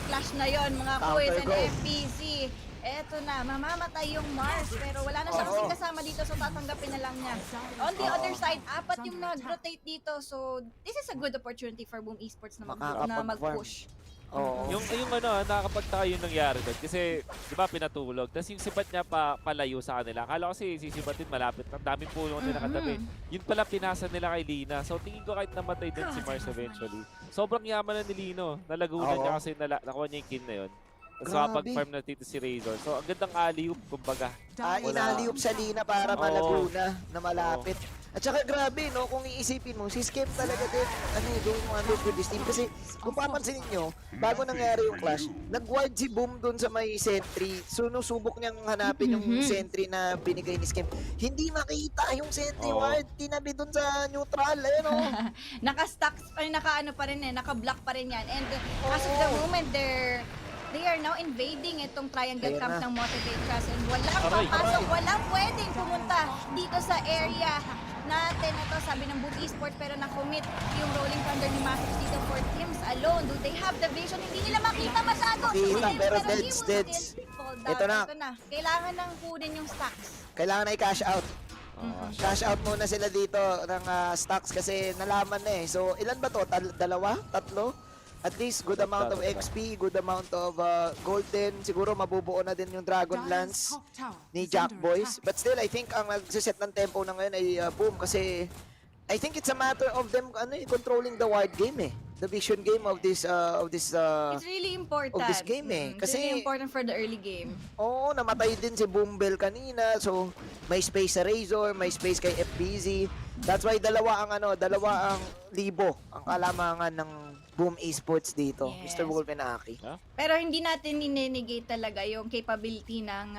clash na yon mga quiz and FPC. Eto na, mamamatay yung Mars pero wala na siyang kasing kasama dito so tatanggapin na lang niya. On the other side, 4 yung nag-rotate dito so this is a good opportunity for Boom Esports na mag-push. Yung nakakapagtaka yung nangyari doon. Kasi, di ba, pinatulog. Tapos yung sibat niya palayo sa kanila. Akala ko kasi sisibatin malapit. Ang daming pulong na nakatabi. Yun pala pinasa nila kay Lina. So, tingin ko kahit namatay din si Mars eventually. Sobrang yaman na ni Lino. Nalagunan niya kasi nakuha niya yung kill na yun. Tapos mapag-farm na dito si Razor. So, ang gandang alley-oop, kumbaga. Inalley-oop sa Lina para malaguna na malapit. At saka grabe, no, kung iisipin mo, si Skip talaga din, doon with this team. Kasi kung papansinin nyo, bago nangyari yung clash, nag-ward si Boom doon sa may sentry. So, nusubok niyang hanapin yung sentry na binigay ni Skip. Hindi makita yung sentry ward. Tinabi doon sa neutral, Naka-stuck, naka-ano pa rin naka-block pa rin yan. And as of the moment, they are now invading itong triangle camp ng Motivate Trust and walang papasok, walang pwedeng pumunta dito sa area natin. Ito sabi ng Boom Esports pero na-commit yung Rolling Thunder ni Masters dito for teams alone. Do they have the vision? Hindi nila makita masyado. Pero deads. Ito na. Kailangan nang kunin yung stacks. Kailangan na i-cash out. Cash out muna sila dito ng stocks kasi nalaman na So, ilan ba to? Dalawa? Tatlo? At least good amount of XP, good amount of golden. Siguro mabubuo na din yung Dragon Lance ni Jack Boys. But still, I think ang nagsiset ng tempo na ngayon ay Boom kasi I think it's a matter of them controlling the wide game The vision game of this it's really important. Of this game Kasi really important for the early game. Oo, namatay din si Boombell kanina. So, may space sa Razor, may space kay FBZ. That's why dalawa ang libo ang kalamangan ng Boom Esports dito, Mr. Wolf and Aki. Pero hindi natin ninenegate talaga yung capability ng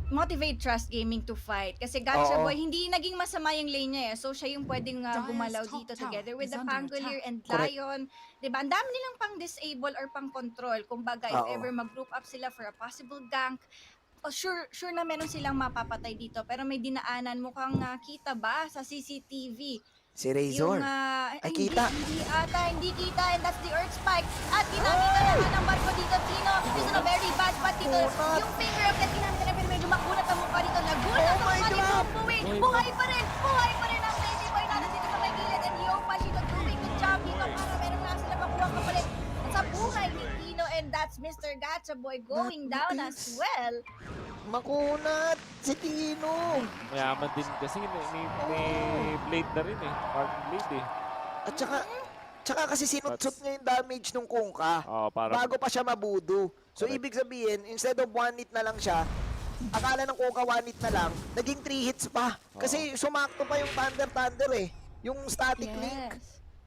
Motivate Trust Gaming to fight. Kasi Gacha Boy, hindi naging masama yung lane niya So siya yung pwedeng gumalaw dito together with the Pangolier and Lion. Diba? Ang dami nilang pang-disable or pang-control. Kumbaga, if ever mag-group up sila for a possible gank, sure na meron silang mapapatay dito. Pero may dinaanan mukhang kita ba sa CCTV? Si Razor. Ay, kita. Hindi kita. And that's the Earth Spike. At ginamitan naman ng barko dito, Tino. This is a very bad spot dito. Yung finger of death, ginamitan na pero medyo makunat ang mukha dito. Nagulat ang mukha dito. Buhay pa rin. Buhay pa rin ang Lazy Boy natin dito sa may gilid. And Yopa, Shito, doing good job dito para meron na sila makuha kapalit sa buhay ni Tino. And that's Mr. Gacha Boy going down as well. Makunat si Tino. Mayaman din kasi may blade na rin Parang blade At tsaka kasi sinutsot niya yung damage nung Kungka bago pa siya mabudo. So ibig sabihin, instead of 1 hit na lang siya, akala ng Kungka 1 hit na lang, naging 3 hits pa. Kasi sumakto pa yung Thunder yung static link.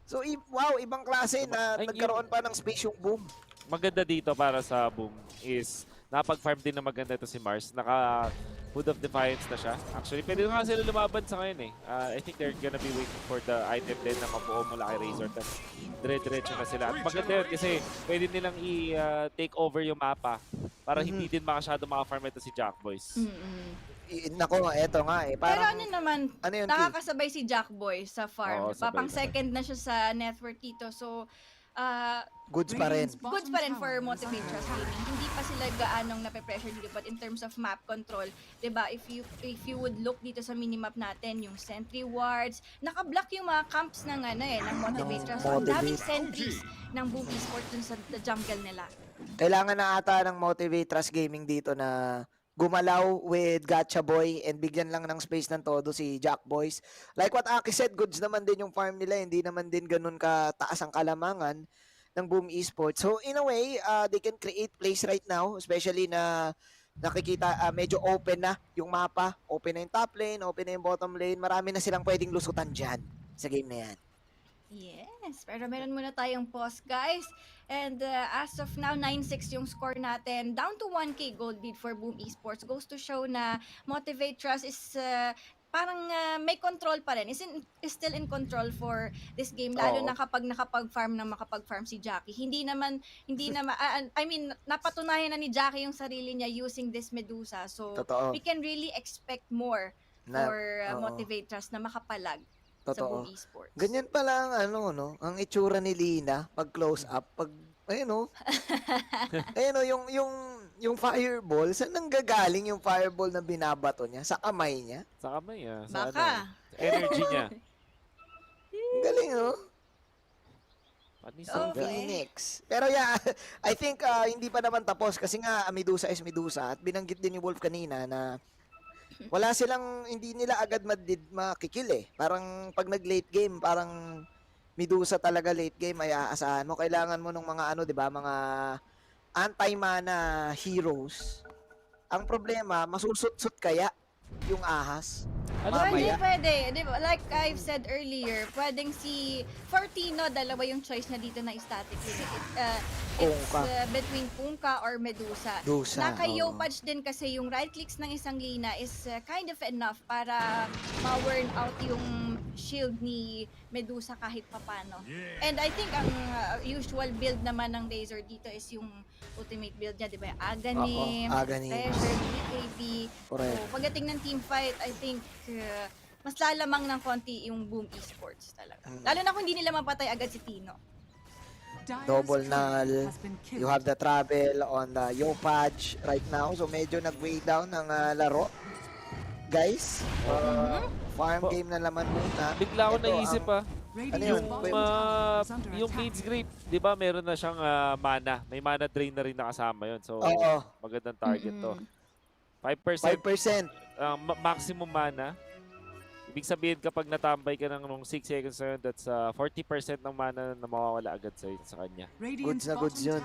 So wow, ibang klase na nagkaroon pa ng space yung Boom. Maganda dito para sa Boom is napag-farm din na maganda ito si Mars. Naka-Hood of Defiance na siya. Actually, pwede nga sila lumaban sa ngayon I think they're gonna be waiting for the item din na mabuo mula kay Razor. Tapos dire-diretso na sila. At maganda yun kasi pwede nilang i-take over yung mapa para hindi din masyado maka-farm ito si Jack Boys. Nako, eto nga eh. Pero Parang, ano naman, ano yun, Ki? nakakasabay si Jackboy sa farm. Oo, Papang sabay naman. second na siya sa network dito. So, Goods pa rin. goods pa rin for Motivate Trust Gaming. Hindi pa sila gaanong nape-pressure dito. But in terms of map control, 'di ba? If you would look dito sa minimap natin, yung sentry wards, naka-block yung mga camps ng ng Motivate Trust. So, ang daming sentries ng Boom Esports dun sa the jungle nila. Kailangan na ata ng Motivate Trust Gaming dito na gumalaw with Gacha Boy and bigyan lang ng space ng todo si Jack Boys. Like what Aki said, goods naman din yung farm nila, hindi naman din ganun kataas ang kalamangan ng Boom Esports. So in a way, they can create plays right now, especially na nakikita medyo open na yung mapa, open na yung top lane, open na yung bottom lane, marami na silang pwedeng lusutan dyan sa game na yan. Yes, pero meron muna tayong pause, guys. And as of now, 9-6 yung score natin. Down to 1K gold lead for Boom Esports. Goes to show na Motivate Trust is parang may control pa rin. Is still in control for this game. Lalo na kapag nakapag-farm na makapag-farm si Jackie. Hindi naman, I mean, napatunayan na ni Jackie yung sarili niya using this Medusa. So, Totoo. we can really expect more for Motivate Trust na makapalag sa Boom Esports. Ganyan pala ang ang itsura ni Lina pag close up, pag yung fireball, saan nanggagaling yung fireball na binabato niya? Sa kamay niya? Sa kamay sa Baka. Energy niya. Ang galing, no? Panisang Phoenix. Pero yeah, I think hindi pa naman tapos kasi nga Medusa is Medusa at binanggit din ni Wolf kanina na wala silang, hindi nila agad makikil eh. Parang pag nag-late game, parang Medusa talaga late game ay aasahan mo. Kailangan mo ng mga di ba, mga anti-mana heroes. Ang problema, masusut-sut kaya yung ahas. Pwede. Di ba? Like I've said earlier, pwedeng si Fortino, dalawa yung choice na dito na static. It's between Pungka or Medusa. Naka-Yopage din kasi yung right clicks ng isang Lina is kind of enough para ma-burn out yung shield ni Medusa kahit papano. And I think ang usual build naman ng Laser dito is yung ultimate build niya, di ba? Aghanim, Pressure, BKB. So, pagdating ng team fight, I think mas lalamang ng konti yung Boom Esports talaga. Lalo na kung hindi nila mapatay agad si Tino. Double null. You have the travel on the Yopage right now. So medyo nag-way down ng laro. Guys, farm game na naman muna. Bigla ako naisip ano yun? Yung Cage Grape, di ba meron na siyang mana. May mana drain na rin nakasama yun. So magandang target to. 5%. Maximum mana. Ibig sabihin kapag natambay ka ng 6 seconds na yun, that's 40% ng mana na mawawala agad sa kanya. Goods na goods yun.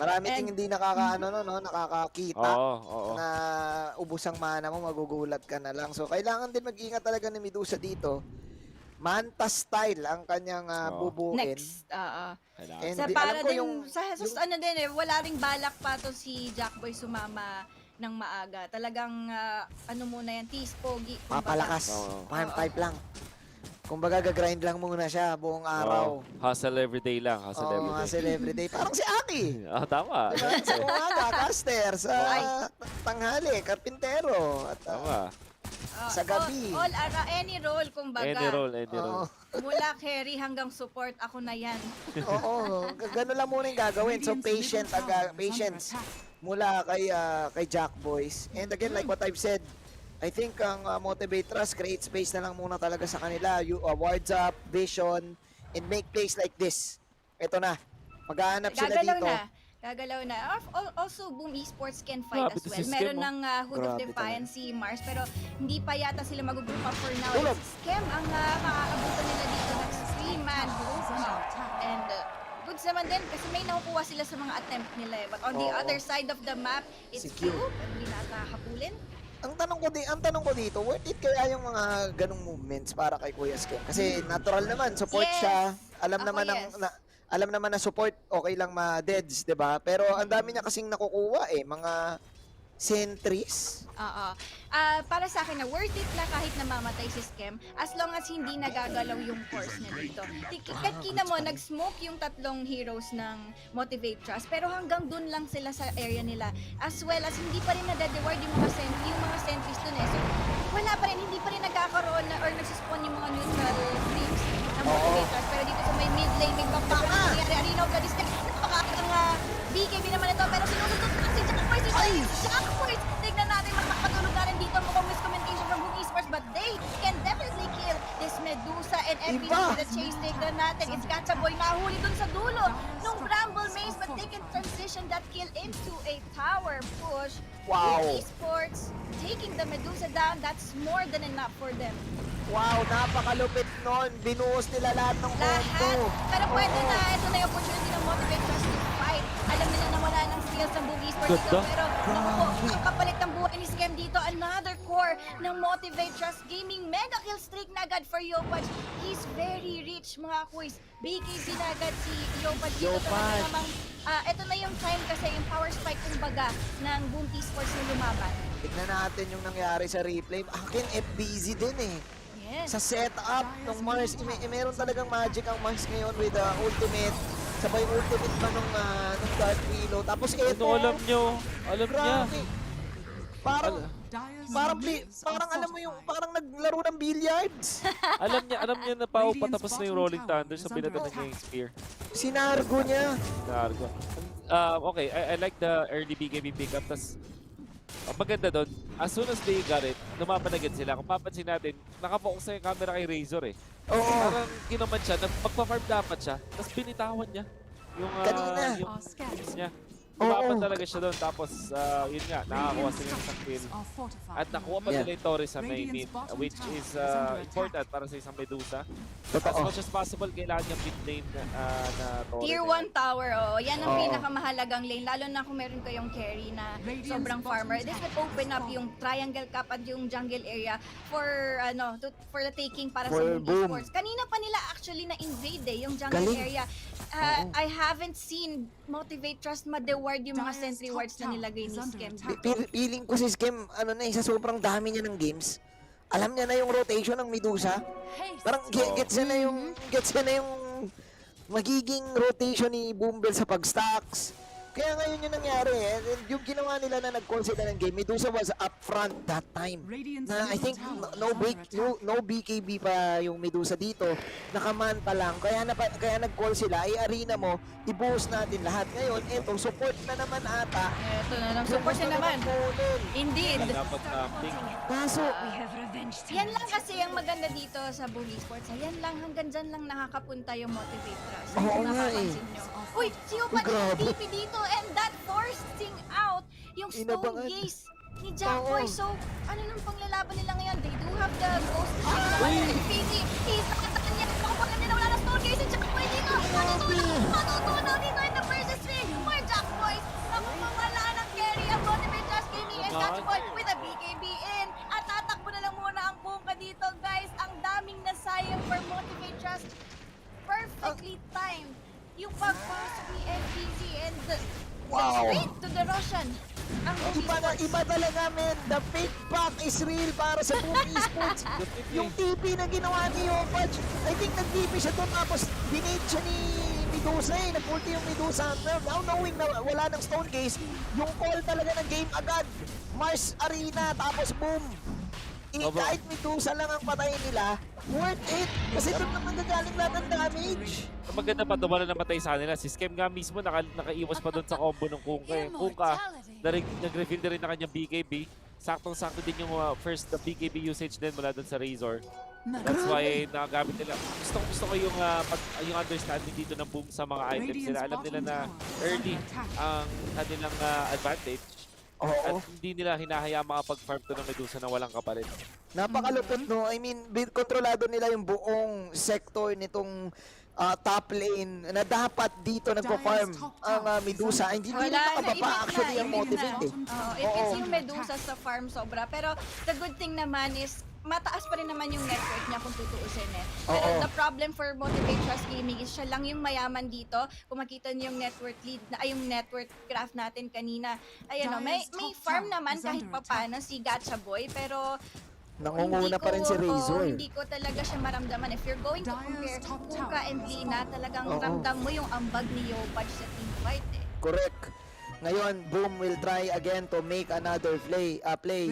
Marami ting hindi nakakakita na ubos ang mana mo, magugulat ka na lang. So kailangan din mag-ingat talaga ni Medusa dito. Manta style ang kanyang bubuin. Next, sa para din, ano din wala ring balak pa to si Jackboy sumama ng maaga. Talagang, muna yan, tease, pogi. Papalakas. Farm type lang. Kumbaga, gagrind lang muna siya buong araw. Hustle everyday lang. Hustle everyday. Parang si Aki. Tama. Sa umaga, caster. Sa tanghali, karpintero. At, sa gabi. Any role, kumbaga. Any role. Mula carry hanggang support, ako na yan. Gano'n lang muna yung gagawin. So, patience. Mula kay Jack Boys. And again, like what I've said, I think ang Motivate Trust, create space na lang muna talaga sa kanila. Wards up, vision, and make plays like this. Ito na. Maghahanap sila dito. Gagalaw na. Also, Boom Esports can fight as well. Meron ng Hood of Defiance si Mars, pero hindi pa yata sila mag-group up for now. Scam ang makakabutan nila dito ng 3-man group. And goods naman din kasi may nakukuha sila sa mga attempt nila eh. But on the other side of the map, it's Q. Hindi nakakapulin. Ang tanong ko dito, worth it kaya yung mga ganong movements para kay Kuya Scam? Kasi natural naman, support siya. Alam naman na support, okay lang ma-deads, 'di ba? Pero ang dami niya kasing nakukuha mga sentries? Oo. Para sa akin na worth it na kahit namamatay si Scam as long as hindi nagagalaw yung force niya dito. Kita mo, nag-smoke yung tatlong heroes ng Motivate Trust pero hanggang dun lang sila sa area nila. As well as hindi pa rin nadadeward yung mga sentries dun eh. So, wala pa rin, hindi pa rin nagkakaroon or nagsispawn yung mga neutral streams ng Motivate Trust. Pero dito sa may mid lane, may pampaka, nangyari Arena of the Distant. Napakakang BKB naman ito pero sinusunod na si Jack Boys. Jack Boys! Tignan natin, makakatulog na rin dito mukhang miscommunication from Boom Esports but they can definitely kill this Medusa and FPC with the chase. Tignan natin, it's Gatchaboy nahuli dun sa dulo nung Bramble Maze but they can transition that kill into a tower push. Wow. Boom Esports taking the Medusa down, that's more than enough for them. Wow, napakalupit nun. Binuhos nila lahat ng combo. Pero pwede na, ito na yung opportunity ng Motivate Trust to fight. Alam nila na wala ng skills ng Boom Esports dito. Pero naku po, ang kapalit ng buhay ni Scam dito. Another core ng Motivate Trust Gaming. Mega kill streak na agad for Yopaj. He's very rich mga quiz. BKB na agad si Yopaj dito. Namang, ito na yung time kasi yung power spike kumbaga ng Boom Esports na lumaban. Tignan natin yung nangyari sa replay. Akin, FBZ din eh. Sa setup ng Mars, meron talagang magic ang Mars ngayon with ultimate. Sabay ultimate pa nung Dark Willow. Tapos ito, alam nyo? Alam niya. Parang alam mo yung parang naglaro ng billiards. alam niya na patapos na yung Rolling Thunder sa binata ng Game Spear. Sinargo niya. Sinargo. Okay, I like the early BKB pickup. Tas ang maganda doon, as soon as they got it, lumaban agad sila. Kung papansin natin, nakafocus na yung camera kay Razor eh. Oo. Parang kinaman siya, magpa-farm dapat siya, tapos binitawan niya yung, yung skills niya. Lumaban talaga siya doon, tapos yun nga, nakakuha sila ng isang kill. At nakuha pa nila yung Torres sa may mid, which is important para sa isang Medusa. As much as possible, kailangan yung mid lane na Torres. Tier 1 tower, yan ang pinakamahalagang lane. Lalo na kung meron kayong carry na sobrang farmer. This would open up yung triangle cap at yung jungle area for for the taking para sa Boom Esports. Kanina pa nila actually na-invade yung jungle area. I haven't seen Motivate Trust ma-deward yung mga sentry wards na nilagay ni Scam. Feeling ko si Scam, sa sobrang dami niya ng games, alam niya na yung rotation ng Medusa. Parang gets niya na yung magiging rotation ni Boombel sa pag-stacks. Kaya ngayon yung nangyari yung ginawa nila na nag-call sila ng game, Medusa was up front that time. Na I think no BKB pa yung Medusa dito, nakaman pa lang. Kaya nag-call sila, arena mo, i-boost natin lahat. Ngayon, eto, support na naman ata. Eto na lang, support na naman. Indeed. Kaso, yan lang kasi ang maganda dito sa Boom Esports. Yan lang, hanggang dyan lang nakakapunta yung Motivate Trust. Oo nga eh. Uy, siyo pa yung TP dito and that forcing out yung Stone Gaze ni Jackboy. So, ano nang panglalaban nila ngayon? They do have the Ghost PG. He's nakatakan niya. Kapag nila wala na Stone Gaze si Jackboy dito. Matutunaw dito in the first string for Jackboy. Nakapawala ng carry ang Motivate Trust Gaming and Jackboy with a BKB in. At tatakbo na lang muna ang Pungka dito, guys. Ang daming nasayang for Motivate Trust. Perfectly timed yung pagpasok ni FPZ and straight to the Russian. Iba talaga, men. The fake back is real para sa Boom Esports. Yung TP na ginawa ni Yopaj, I think nag-TP siya doon tapos dinate siya ni Medusa nag-ulti yung Medusa. Now knowing na wala ng Stone Case, yung call talaga ng game agad. Mars Arena tapos boom. Kahit Medusa lang ang patayin nila, worth it. Kasi doon naman gagaling lahat ng damage. Ang maganda pa, wala namatay sa kanila. Si Scam nga mismo nakaiwas pa doon sa combo ng Kungka. Kungka, nag-reveal na rin na kanyang BKB. Saktong-sakto din yung first BKB usage din mula doon sa Razor. That's why nakagamit nila. Gusto ko yung understanding dito ng Boom sa mga items nila. Alam nila na early ang kanilang advantage. At hindi nila hinahaya makapag-farm to ng Medusa na walang kapalit. Napakalupot, no? I mean, kontrolado nila yung buong sector nitong top lane na dapat dito nagpa-farm ang Medusa. Hindi nila makababa actually ang Motivate. It is yung Medusa sa farm sobra. Pero the good thing naman is mataas pa rin naman yung network niya kung tutuusin eh. Oo. Pero the problem for Motivate Trust Gaming is siya lang yung mayaman dito. Kung makita niyo yung network lead, yung network graph natin kanina. Ayan o, may farm naman kahit papano si Gacha Boy, pero Nangunguna pa rin si Razor. hindi ko talaga siya maramdaman. If you're going to compare Kuka and Lina, talagang Oo. ramdam mo yung ambag ni Yopaj sa team fight eh. Correct. Ngayon, Boom will try again to make another play.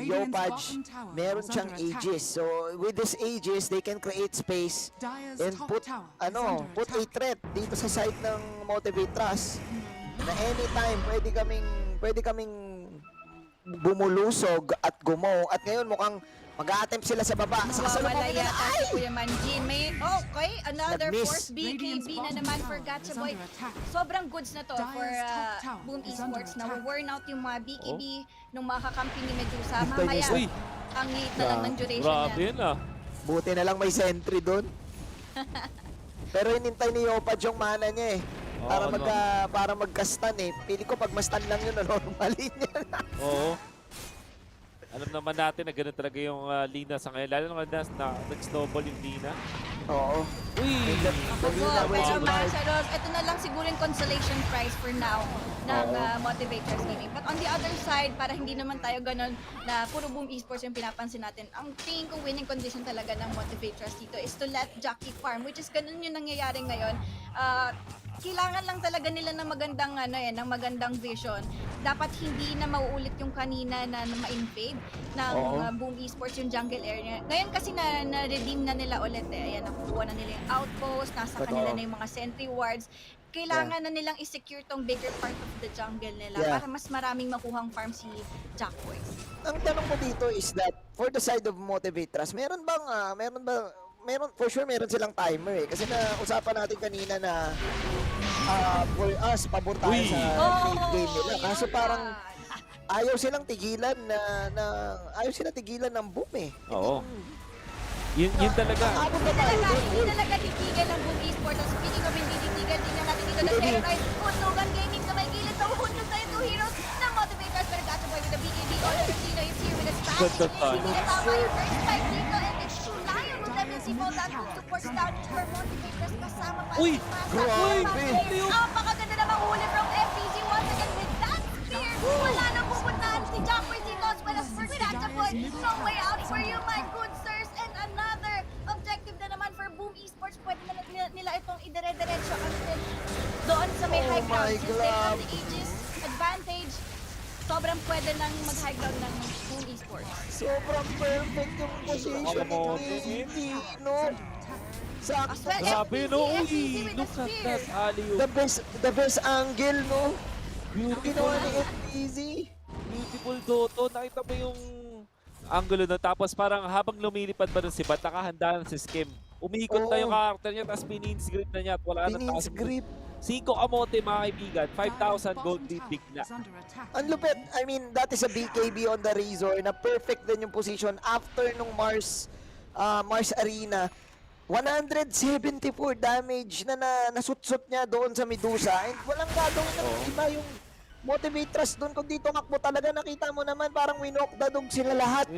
Yopaj, meron siyang Aegis. So, with this Aegis, they can create space and put a threat dito sa side ng Motivate Trust na anytime pwede kaming bumulusog at gumaw. At ngayon mukhang mag-a-attempt sila sa baba. Sa Mawawala kasalubong yata si Kuya Manjin. Okay, another Nag-miss. fourth BKB na naman for Gacha Boy. Sobrang goods na to for Boom Esports na worn out yung mga BKB nung mga kakampi ni Medusa. Mamaya, Uy. ang liit na lang ng duration Grabe niya. na. Buti na lang may sentry doon. Pero hinintay ni Yopaj yung mana niya eh. Para magka-stun eh. Pili ko pag ma-stun lang yun, normalin niya. Oo. Alam naman natin na gano'n talaga yung Lina sa ngayon. Lalo na nag-snowball yung Lina. Oo. Uy! Pero Marcelos, ito na lang siguro yung consolation prize for now ng Motivators Gaming. But on the other side, para hindi naman tayo ganun na puro Boom Esports yung pinapansin natin, ang tingin ko winning condition talaga ng Motivators dito is to let Jockey farm, which is ganun yung nangyayari ngayon. Kailangan lang talaga nila ng magandang ng magandang vision. Dapat hindi na mauulit yung kanina na ma-invade ng Boom Esports yung jungle area. Ngayon kasi na-redeem na nila ulit eh. Ayan, nakukuha na nila yung outpost, nasa kanila na yung mga sentry wards. Kailangan na nilang i-secure tong bigger part of the jungle nila para mas maraming makuhang farm si Jackboy. Ang tanong ko dito is that for the side of Motivate Trust, meron for sure meron silang timer eh. Kasi usapan natin kanina na for us, pabor tayo sa late game nila. Kaso parang ayaw silang tigilan ng Boom eh. Oo. Yun talaga. Hindi talaga titigil ng Boom Esports. Speaking of hindi titigil, tingnan natin dito na Zero Rise. Hundugan Gaming sa may gilid. Hundugan tayo 2 heroes ng Motivators. Pero Gacha Boy with the BKB. Olorcino is here with a stash. Hindi na tama yung first strike dito. And it's Lion with MSC Ball that supports down for Motivators. Kasama pa Uy! Grabe! Napakaganda na mahuli from FPG once again with that spear. Wala nang pupuntahan si Jackboy dito as well as for Gacha Boy. No way out for you, my good sirs. And another objective na naman for Boom Esports. Pwede na nila itong idire-diretso until doon sa may high ground. Since they have the Aegis advantage, sobrang pwede nang mag-high ground ng Boom Esports. Sobrang perfect yung position ni no? Sakto. Grabe no? Uy! Look at that alley. The best angle, no? Beautiful. Ginawa ni FPZ. Beautiful Doto. Nakita mo yung angulo na tapos parang habang lumilipad ba nun si Bat, nakahanda na si Skim. Umikot na yung karakter niya tapos pinin's-grip na niya at wala nang taas. Pinin's-grip. 5 kamote mga kaibigan, 5,000 gold lead bigla. Ang lupit. I mean, that is a BKB on the Razor na perfect din yung position after nung Mars Arena. 174 damage na nasut-sut niya doon sa Medusa and walang gagawin ng iba yung Motivate Trust doon. Kung dito makbo talaga, nakita mo naman parang winok dadog sila lahat.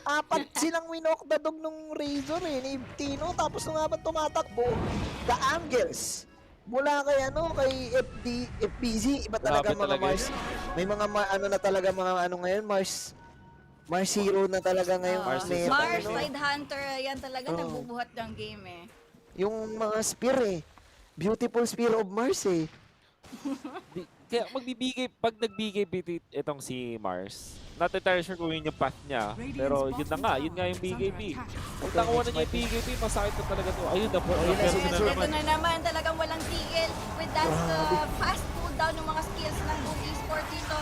Apat silang winok dadog nung Razor eh, ni Tino. Tapos nung habang tumatakbo, the angles mula kay FBZ, iba talaga mga Mars. May mga na talaga mga ngayon, Mars Hero na talaga ngayon. Mars Side Hunter, yan talaga nagbubuhat ng game eh. Yung mga spear eh. Beautiful Spear of Mars eh. Kaya pag nagbigay itong si Mars, not entirely sure kung yun yung path niya. Pero yun nga yung BKB. Kung nakuha na niya yung BKB, masakit na talaga to. Ayun na po. Ito na naman, talagang walang tigil with that fast cooldown ng mga skills ng Boom Esports dito.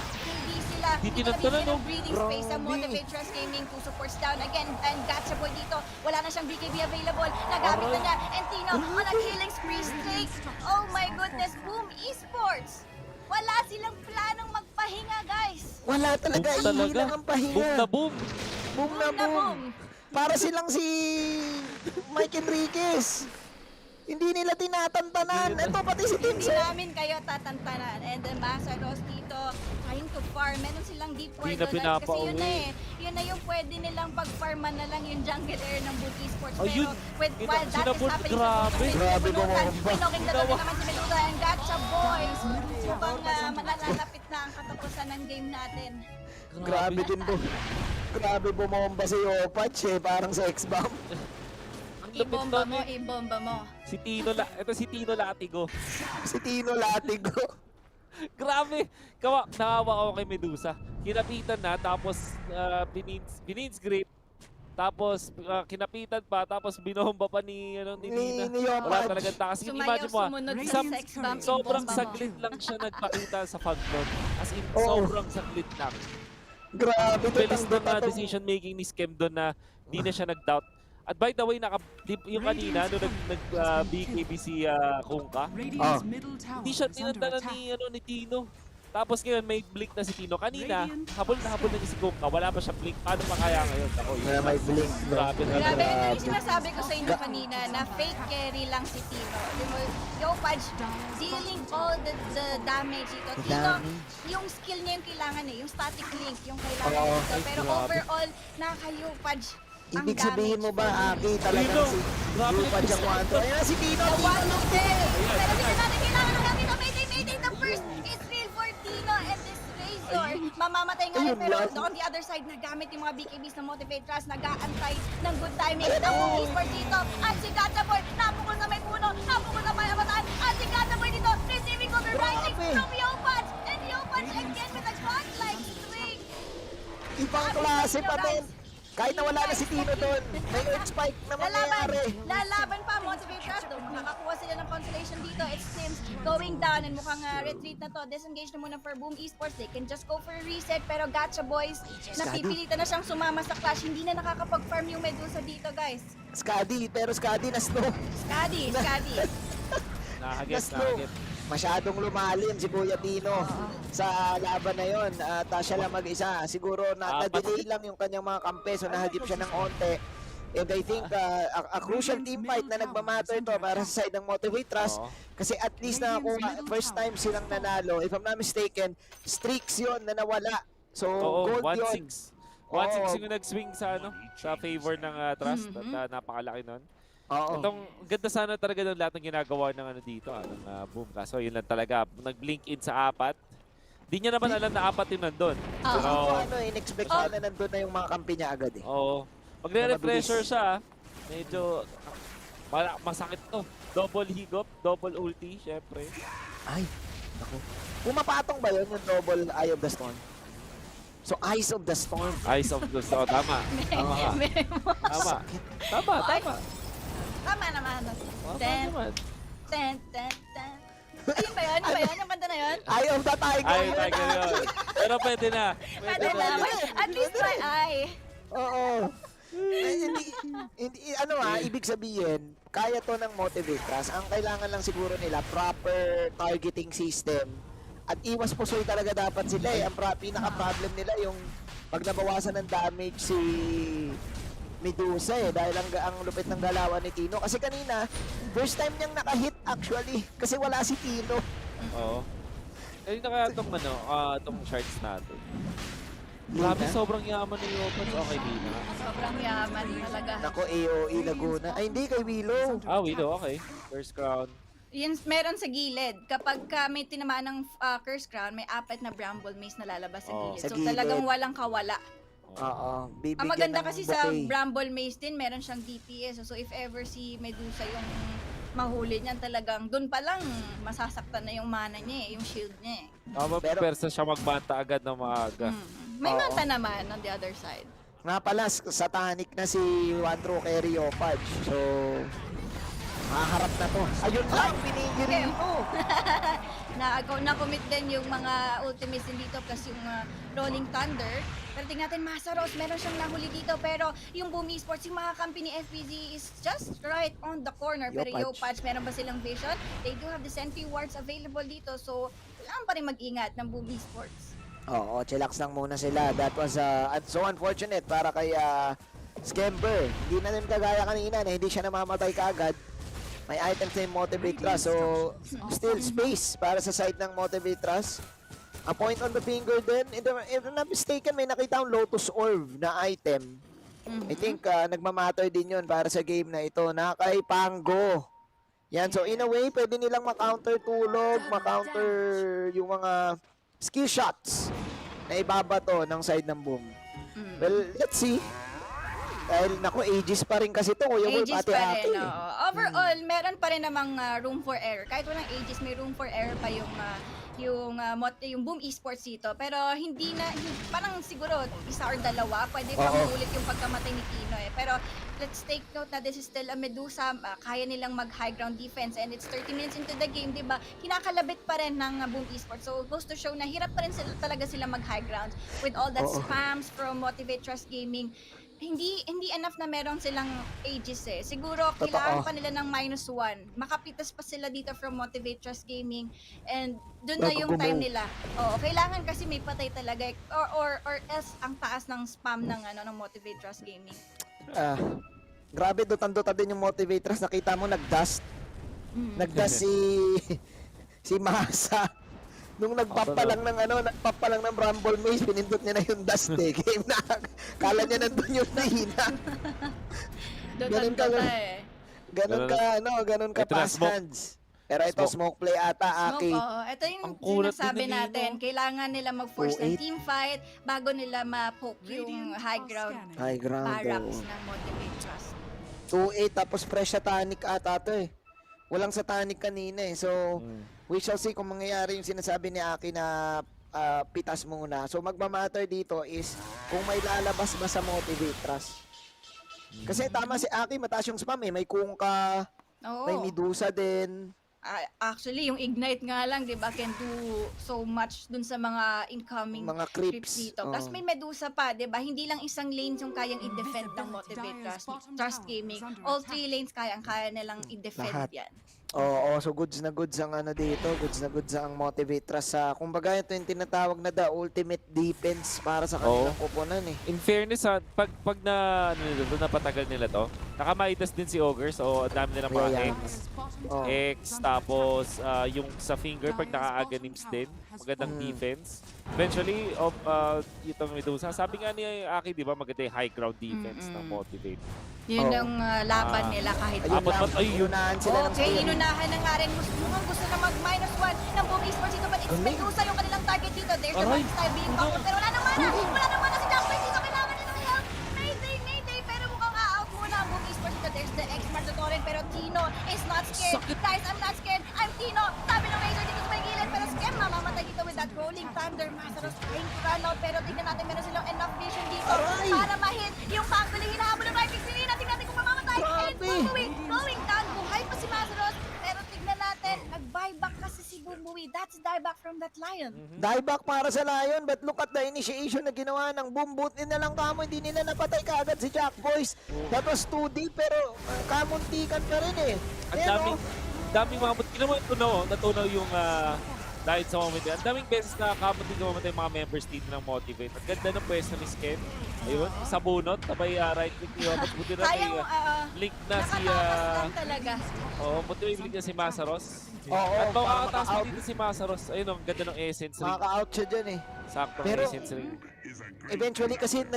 Hindi nabigyan ng breathing space sa Motivate Trust Gaming to supports down again. And Gacha Boy dito, wala na siyang BKB available. Nagamit na niya. And Tino on a killing spree streak. Oh my goodness, Boom Esports! Wala silang planong magpahinga, guys. Wala talaga, ihilang ang pahinga. Boom na boom. Boom na boom. Para silang si Mike Enriquez. Hindi nila tinatantanan. Ito pati si Team Hindi namin kayo tatantanan. And then Master Ross dito, trying to farm. Meron silang deep ward Di na doon. Kasi pinapauwi. yun na eh. Yun na yung pwede nilang pag-farman na lang yung jungle air ng Book Esports. Pero Ayun. while that is Sinabot, happening grabe. Grabe bumomba. Pinoking na doon naman si Medusa and Gacha Boys. Mukhang malalapit na ang katapusan ng game natin. Grabe din po. Grabe bumomba si Opach eh. Parang sa X-Bomb. Ibomba mo, ibomba mo. Ito si Tino Latigo. Si Tino Latigo. Grabe! Nakawa ako kay Medusa. Kinapitan na, tapos binins grip. Tapos kinapitan pa, tapos binomba pa ni Nina. Wala talagang takas. Imagine mo, sobrang saglit lang siya nagpakita sa Fagnon. As in, sobrang saglit lang. Grabe. Bilis ng decision making ni Skem doon na hindi na siya nag-doubt. At by the way, yung kanina, nung nag-BKB si Kungka, hindi siya tinandanan ni Tino. Tapos ngayon, may blink na si Tino. Kanina, habol na si Kungka. Wala pa siya blink. Paano pa kaya ngayon? Ako, may blink. Grabe. Grabe, yun yung sinasabi ko sa inyo kanina na fake carry lang si Tino. Yo, Pudge, dealing all the damage ito. Tino, yung skill niya yung kailangan eh. Yung static link, yung kailangan dito. Pero overall, nakayo, Pudge, Ibig sabihin mo ba, Aki, talagang si Opach ang kwanto? Ayan na si Tino! Nawalog din! Pero hindi natin kailangan ng Tino. Mayday! The first is real for Tino and this Razor. Mamamatay nga rin, pero on the other side, nagamit yung mga BKBs na Motivate Trust, nag-aantay ng good timing. Ang esports dito, at si Gataboy, napukol sa may puno, napukol sa may amataan, at si Gataboy dito, receiving cover rising from Yopach, and Yopach again with a spotlight swing. Ibang klase pa din. Kahit na wala na si Tino doon, may earth spike na mangyayari. Lalaban pa, Motivate Trust. Makakakuha sila ng consolation dito. It seems going down and mukhang retreat na to. Disengage na muna for Boom Esports. They can just go for a reset. Pero Gacha Boys, napipilitan na siyang sumama sa clash. Hindi na nakakapag-farm yung Medusa dito, guys. Skadi na slow. Skadi. Nahagit. Masyadong lumalim si Kuya Tino sa laban na yon at siya lang mag-isa. Siguro na-delay lang yung kanyang mga kampe, so nahagip siya ng onte. And I think a crucial team fight na nagmamatter ito para sa side ng Motivate Trust. Kasi at least first time silang nanalo. If I'm not mistaken, streaks yon na nawala. So gold yun. 1-6 yung nag-swing sa favor ng Trust at napakalaki nun. Itong ganda sana talaga ng lahat ng ginagawa ng dito, ng Boom. Kaso yun lang talaga, nag-blink in sa 4. Di niya naman alam na 4 yung nandun. In-expect na nandun na yung mga kampi niya agad eh. Oo. Magre-refresher siya, medyo masakit to. Double higop, double ulti, syempre. Ay, naku. Pumapatong ba yun yung double Eye of the Storm? So, Eyes of the Storm. Eyes of the Storm, tama. Tama naman. Ten. Ayun ba yun? Yung kanta na yun? Eye of the Tiger. Eye of the Tiger yun. Pero pwede na. Pwede na. At least try eye. Oo. Ibig sabihin, kaya to ng Motivate Trust. Ang kailangan lang siguro nila, proper targeting system. At iwas pusoy talaga dapat sila eh. Ang pinaka-problem nila yung pag nabawasan ng damage si Medusa eh. Dahil ang lupit ng galawan ni Tino. Kasi kanina, first time niyang naka-hit actually. Kasi wala si Tino. Oo. Kaya na kaya itong shards natin. Grabe, sobrang yaman ni Opens. Okay, Mina. Sobrang yaman talaga. Nako, AOE Laguna. Ay, hindi, kay Willow. Willow, okay. First crown. Yun, meron sa gilid. Kapag may tinamaan ng Curse Crown, may apat na Bramble Mace na lalabas sa gilid. Sa So gilid. talagang walang kawala. Oo. Ang maganda kasi sa Bramble Mace din, meron siyang DPS. So if ever si Medusa yung mahuli niyan, talagang doon pa lang masasaktan na yung mana niya yung shield niya Persa siya magbanta agad na maaga. May mata naman on the other side. Nga pala, satanic na si One True Carry Opage. So, makaharap na to. Ayun lang, pinigiri ito. Na-commit din yung mga ultimates din dito plus yung Rolling Thunder. Pero tingnan natin, Masaros, meron siyang nahuli dito. Pero yung Boom Esports, yung mga kampi ni FPZ is just right on the corner. Pero Yopage, meron ba silang vision? They do have the sentry wards available dito. So, kailangan pa rin mag-ingat ng Boom Esports. Oo, chillax lang muna sila. That was so unfortunate para kay Skember. Hindi na rin kagaya kanina na hindi siya namamatay kaagad. May items na yung Motivate Trust. So, still space para sa side ng Motivate Trust. A point on the finger din. If I'm not mistaken, may nakita akong Lotus Orb na item. I think nagmamatter din yun para sa game na ito na kay Pango. Yan, so in a way, pwede nilang ma-counter tulog, ma-counter yung mga skill shots na ibabato ng side ng Boom. Well, let's see. Dahil naku, ages pa rin kasi ito, Kuya Will, Ages pati pa Aki. rin, oo. Overall, meron pa rin namang room for error. Kahit walang ages, may room for error pa yung Boom Esports dito. Pero parang siguro isa or dalawa, pwede pa ulit yung pagkamatay ni Tino eh. Pero let's take note na this is still a Medusa. Kaya nilang mag-high ground defense and it's 30 minutes into the game, di ba? Kinakalabit pa rin ng Boom Esports. So, goes to show na hirap pa rin talaga sila mag-high ground with all that spams from Motivate Trust Gaming. Hindi enough na meron silang ages eh. Siguro kailangan pa nila ng -1. Makapitas pa sila dito from Motivate Trust Gaming and doon na yung time nila. Oo, kailangan kasi may patay talaga or else ang taas ng spam ng ng Motivate Trust Gaming. Grabe, dotang-dota din yung Motivate Trust. Nakita mo nag-dust. Nag-dust si Masa. Nung nagpapalang ng Rumble Maze, pinindot niya na yung dust eh. Game na. Kala niya nandun yung Nahina. Ganun ka pass hands. Pero ito, smoke play ata, Aki. Ito yung sinasabi natin. Kailangan nila mag-force ng team fight bago nila ma-poke yung high ground barracks ng Motivate Trust. 2-8, tapos fresh satanic ata ito eh. Walang satanic kanina eh. So, we shall see kung mangyayari yung sinasabi ni Aki na pitas muna. So, magmamatter dito is kung may lalabas ba sa Motivate Trust. Kasi tama si Aki, mataas yung spam eh. May Kungka, may Medusa din. Actually, yung Ignite nga lang, di ba, can do so much dun sa mga incoming creeps dito. Tapos may Medusa pa, di ba? Hindi lang isang lanes yung kayang i-defend ng Motivate Trust Gaming. All 3 lanes kaya nilang i-defend yan. Oo, so goods na goods ang dito. Goods na goods ang Motivate Trust sa, kumbaga ito yung tinatawag na the ultimate defense para sa kanilang kuponan eh. In fairness, pag napatagal nila to, nakamaitas din si Ogre, so ang dami nilang mga X, tapos yung sa finger, pag naka-aganims din, magandang defense. Eventually, itong Medusa, sabi nga ni Aki, di ba, maganda yung high ground defense ng Motivate. Yun ang laban nila kahit Inunahan sila ng inunahan na nga rin. Mukhang gusto na mag-1 ng Boom Esports dito, but it's Medusa yung kanilang target dito. There's the one style being counted, pero wala nang mana si Jack Boy dito. Kailangan nila ng help. Mayday, pero mukhang out muna ang Boom Esports dito. There's the X-Mart tutorial, pero Tino is not scared. Guys, I'm not scared. I'm Tino. Sabi ng Razor dito sa may gilid, pero Scam mamamatay dito with that rolling thunder. Masaros trying to run out, pero tignan natin meron silang enough vision dito para ma-hit yung Pango na hinahabol ng Vikings. Tingnan natin kung mamamatay. And going down, buhay pa si Masaros. Pero tignan natin, nag-buyback kasi si Bumbuwi. That's dieback from that Lion. Dieback para sa Lion, but look at the initiation na ginawa ng Boom. Buti na lang kamo, hindi nila napatay kaagad si Jack Boys. That was 2D, pero kamuntikan pa rin eh. Ang daming mga natunaw yung dahil sa moment. Ang daming beses na kamunti mamatay mga members dito ng Motivate. Ang ganda ng pwesto ni Sken. Ayun, sa bunot, tabay right click niyo. Buti na link na si talaga. buti may link na si Masaros. At makakataas mo dito si Masaros. Ayun, ang ganda ng essence ring. Makaka-out siya dyan eh. Sakto ng essence ring. Eventually kasi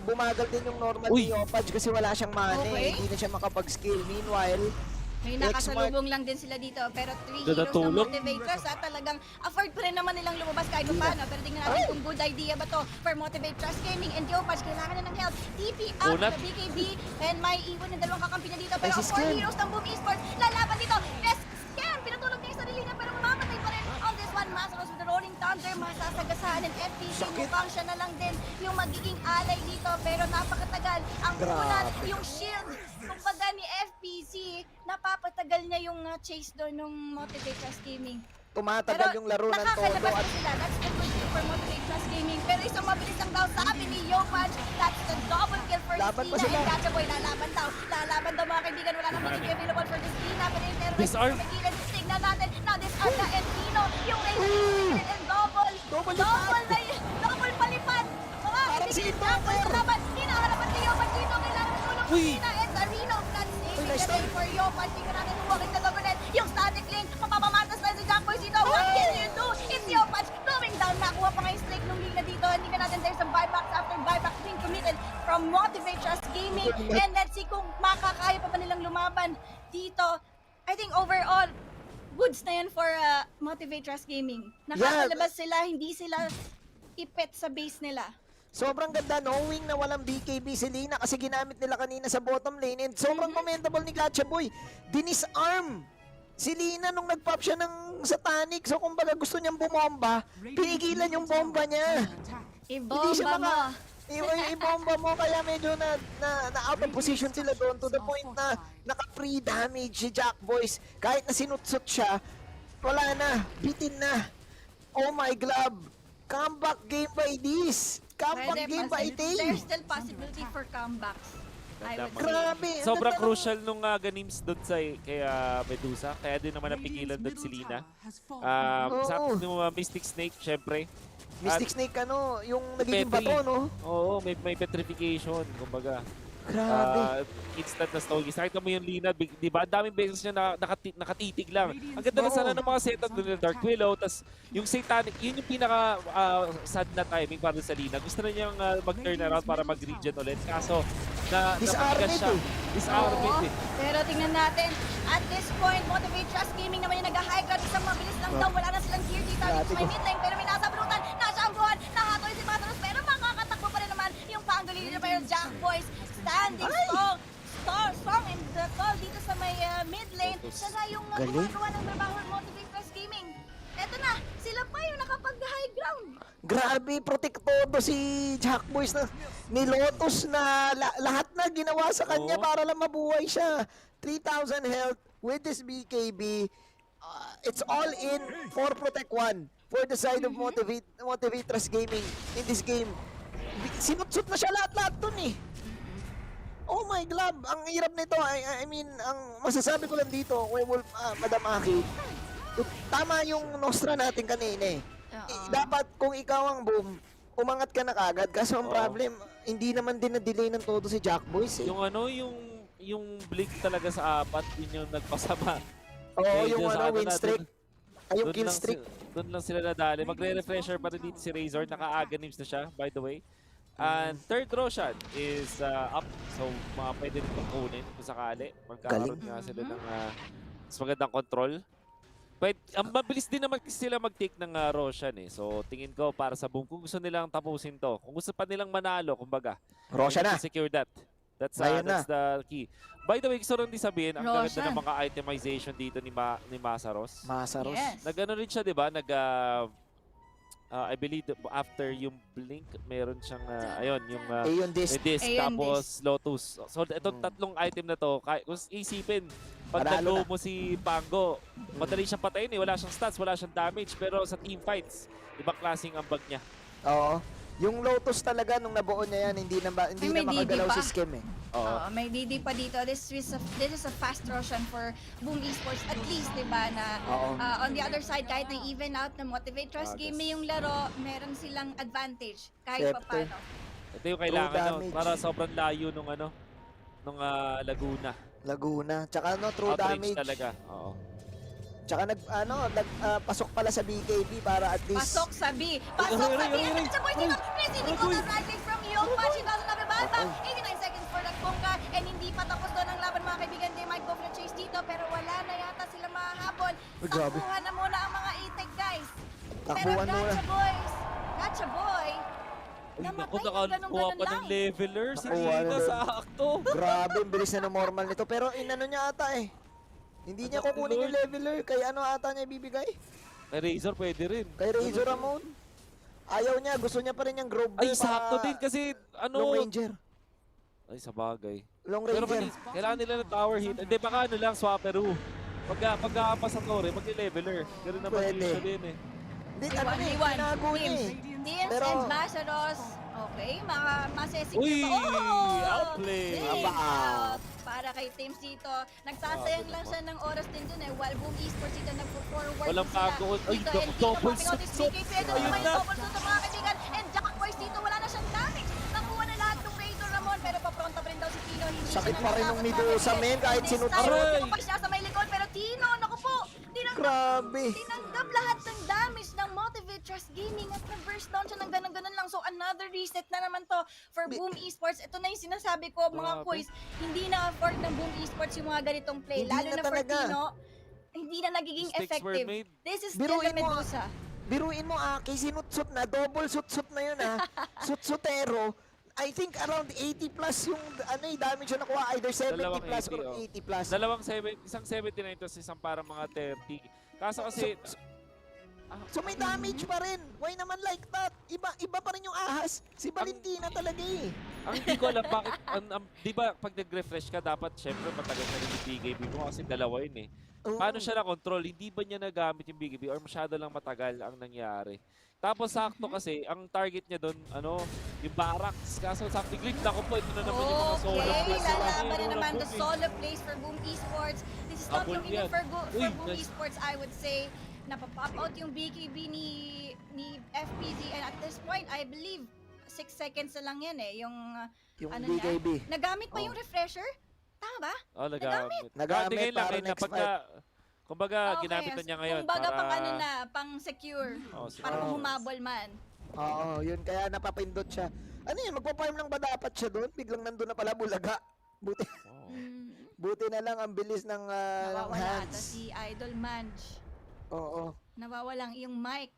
bumagal din yung normal ni Opage kasi wala siyang mana eh. Hindi na siya makapag-skill. Meanwhile, may nakasalubong lang din sila dito, pero 3 heroes ng Motivators talagang afford pa rin naman nilang lumabas kahit paano. Pero tingnan natin kung good idea ba to for Motivate Trust Gaming and Diopage. Kailangan na ng help. TP out sa BKB and may iwan ng dalawang kakampi na dito. Pero 4 heroes ng Boom Esports lalaban dito. Yes, Scam! Pinatulog niya yung sarili niya pero mamamatay pa rin on this one. Masaros with the rolling thunder. Masasagasaan ng FPC. Mukhang siya na lang din yung magiging alay dito. Pero napakatagal. Ang unat, yung shield. Kumbaga ni FPC, napapatagal niya yung chase doon ng Motivate Trust Gaming. Tumatagal yung laro ng Todo. Nakakalabas sila. That's the good thing for Motivate Trust Gaming. Pero isang mabilis lang daw sabi ni Yopage. That's the double kill for Stina and Gachaboy. Lalaban daw. Lalaban daw mga kaibigan. Wala nang magiging available for Stina. Pero yung meron sa magilan. Tignan natin. Now this Arda and Tino. Yung Razor and double. Double palipad. Mga kaibigan. Double laban. Hinaharapan ni Yopage dito. Kailangan tulong Stina and Arino. Nice ready for you. Tingnan natin yung walking na gagawin. Yung static link, mapapamatas na si Jackboy dito. What can you do? It's your punch going down. Nakuha pa nga yung strike ng Lina dito. Hindi ka natin there's a buybacks after buybacks being committed from Motivate Trust Gaming. And let's see kung makakaya pa ba nilang lumaban dito. I think overall, goods na yan for Motivate Trust Gaming. Nakakalabas sila, hindi sila ipet sa base nila. Sobrang ganda knowing na walang BKB si Lina kasi ginamit nila kanina sa bottom lane and sobrang commendable ni Gatchaboy. Dinisarm si Lina nung nag-pop siya ng satanic. So kumbaga gusto niyang bumomba, pinigilan yung bomba niya. Ibomba mo. Ibomba mo kaya medyo na out of position sila doon to the point na naka-free damage si Jack Boys. Kahit na sinutsot siya, wala na, bitin na. Oh my glove. Comeback game by this. Comeback game by Tay. There's still possibility for comebacks. I would say. Grabe. Sobrang crucial nung Ganims doon sa kaya Medusa. Kaya din naman napigilan doon si Lina. Sa atin yung Mystic Snake, syempre. Mystic Snake yung nagiging bato, no? Oo, may petrification, kumbaga. Grabe. Instant na stogies. Nakita mo yung Lina, di ba? Ang daming beses niya nakatitig lang. Ang ganda na sana ng mga setup doon ng Dark Willow. Tapos yung Satanic, yun yung pinaka sad na timing para sa Lina. Gusto na niyang mag-turn around para mag-regen ulit. Kaso, napagigas siya. Disarmed. Pero tingnan natin, at this point, Motivate Trust Gaming naman yung nag-high ground. Isang mabilis lang daw. Wala na silang gear dito. Dito may mid lane, pero may nasa brutan. Nasa angguhan. Nakatoy si Patros. Pero makakatakbo pa rin naman yung Pangolini na pero Jack Boys standing strong and tall dito sa may mid lane. Sana yung gumagawa ng trabaho ng Motivate Trust Gaming. Eto na, sila pa yung nakapag-high ground. Grabe, protektodo si Jack Boys na ni Lotus na lahat na ginawa sa kanya para lang mabuhay siya. 3,000 health with this BKB. It's all in for Protect 1 for the side of Motivate Trust Gaming in this game. Sinutsut na siya lahat-lahat dun eh. Oh my glove, ang hirap nito. I mean, ang masasabi ko lang dito, Madam Aki, tama yung Nostra natin kanina eh. Dapat kung ikaw ang boom, umangat ka na kagad. Kaso ang problem, hindi naman din na-delay ng todo si Jack Boys eh. Yung blink talaga sa apat, yun yung nagpasama. Oo, yung win streak. Ay, yung kill streak. Doon lang sila nadali. Magre-refresher pa rin dito si Razor. Naka-Aganims na siya, by the way. And third Roshan is up. So, pwede rin itong kunin kung sakali. Magkakaroon nga sila ng mas magandang control. Ang mabilis din naman sila mag-take ng Roshan eh. So, tingin ko para sa boom, kung gusto nilang tapusin to, kung gusto pa nilang manalo, kumbaga, Roshan na. Secure that. That's the key. By the way, gusto rin din sabihin, ang ganda ng mga itemization dito ni Masaros. Masaros. Yes. Nag-ano rin siya, di ba? I believe after yung blink, meron siyang, yung Aeon Disc. Tapos Lotus. So, itong tatlong item na to, kung isipin, pag nag-go mo si Pango, madali siyang patayin eh. Wala siyang stats, wala siyang damage. Pero sa team fights, ibang klaseng ambag niya. Oo. Yung Lotus talaga, nung nabuo niya yan, hindi na makagalaw si Skim eh. Oo, may DD pa dito. This is a fast Roshan for Boom Esports at least, di ba, na on the other side, kahit na even out na Motivate Trust Gaming yung laro, meron silang advantage kahit pa paano. Ito yung kailangan para sobrang layo nung Laguna. Tsaka true damage. Talaga. Oo. Tsaka pasok pala sa BKB para at least... Pasok sa B! Pasok sa B! At sa point dito, receiving ko na right from Yopa. She doesn't have a bad back. 89 seconds for Nagpongka. And hindi pa tapos doon ang laban mga kaibigan. They might go for the chase dito. Pero wala na yata sila mahahabol. Takbuhan na muna ang mga itek, guys. Pero Gacha Boy, naku, nakakuha pa ng leveler. Si Gina sa akto. Grabe, ang bilis na normal nito. Pero inano niya ata eh. Hindi niya kukunin yung leveler. Kay ata niya ibibigay? Kay Razor pwede rin. Kay Razor Ramon. Ayaw niya. Gusto niya pa rin yung Grove. Ay, sakto din kasi Long Ranger. Ay, sabagay. Long Ranger. Pero kailangan nila ng tower hit. Hindi, baka lang, Swapperoo. Pagka sa tower, mag-leveler. Ganun naman usually yun eh. Hindi, tinago niya eh. Teams and Masaros. Okay, masesecure Uy! pa. Outplay! Para kay teams dito. Nagsasayang lang siya ng oras din dun eh. While Boom Esports dito nagpo-forward walang bago. Ay, double shot. Ayun na. Double shot mga kaibigan. And Jack Boys dito, wala na siyang damage. Nakuha na lahat ng Razor Ramon. Pero papronta pa rin daw si Tino, hindi Sakit siya pa rin ng natatakot Medusa, na men, kahit This sinutso. time, tumapag siya sa may likod, pero Tino, naku po, Grabe. tinanggap lahat ng damage ng Motivate Trust Gaming at reverse down siya ng ganun-ganun lang. So another reset na naman to for Boom Esports. Ito na yung sinasabi ko, mga Grabe. quiz, hindi na afford ng Boom Esports yung mga ganitong play. Hindi Lalo na na for talaga. Tino, hindi na nagiging Mistakes were effective. made. This is still the Medusa. Biruin mo, Aki, sinutsut na, double sutsut na yun, ha? Sutsutero. I think around 80 plus yung damage yung nakuha, either 70 plus or 80 plus. Isang 79 tapos isang parang mga 30. Kaso kasi... So may damage pa rin. Why naman like that? Iba pa rin yung ahas. Si Valentina talaga eh. Ang hindi ko alam bakit, di ba pag nag-refresh ka, dapat syempre matagal na rin yung BKB mo kasi dalawa yun eh. Paano siya na-control? Hindi ba niya nagamit yung BKB or masyado lang matagal ang nangyari? Tapos sakto kasi, ang target niya doon, yung barracks. Kaso sakto, glip na ko po, ito na naman yung mga solo plays. Lalaban na naman the solo plays for Boom Esports. This is not looking good for Boom Esports, I would say. Napapop out yung BKB ni FPZ and at this point, I believe 6 seconds na lang yan eh, yung BKB. Nagamit pa yung refresher? Tama ba? Nagamit. Nagamit para next fight. Kumbaga, ginamit na niya ngayon Kumbaga para... pang secure. secure. Para humabol man. Oo, yun kaya napapindot siya. Ano yun, magpa-farm lang ba dapat siya doon? Biglang nandun na pala Bulaga. Buti na lang ang bilis ng Nawawala ata hands. si Idol Manj. Oo. Nawawalang yung mic.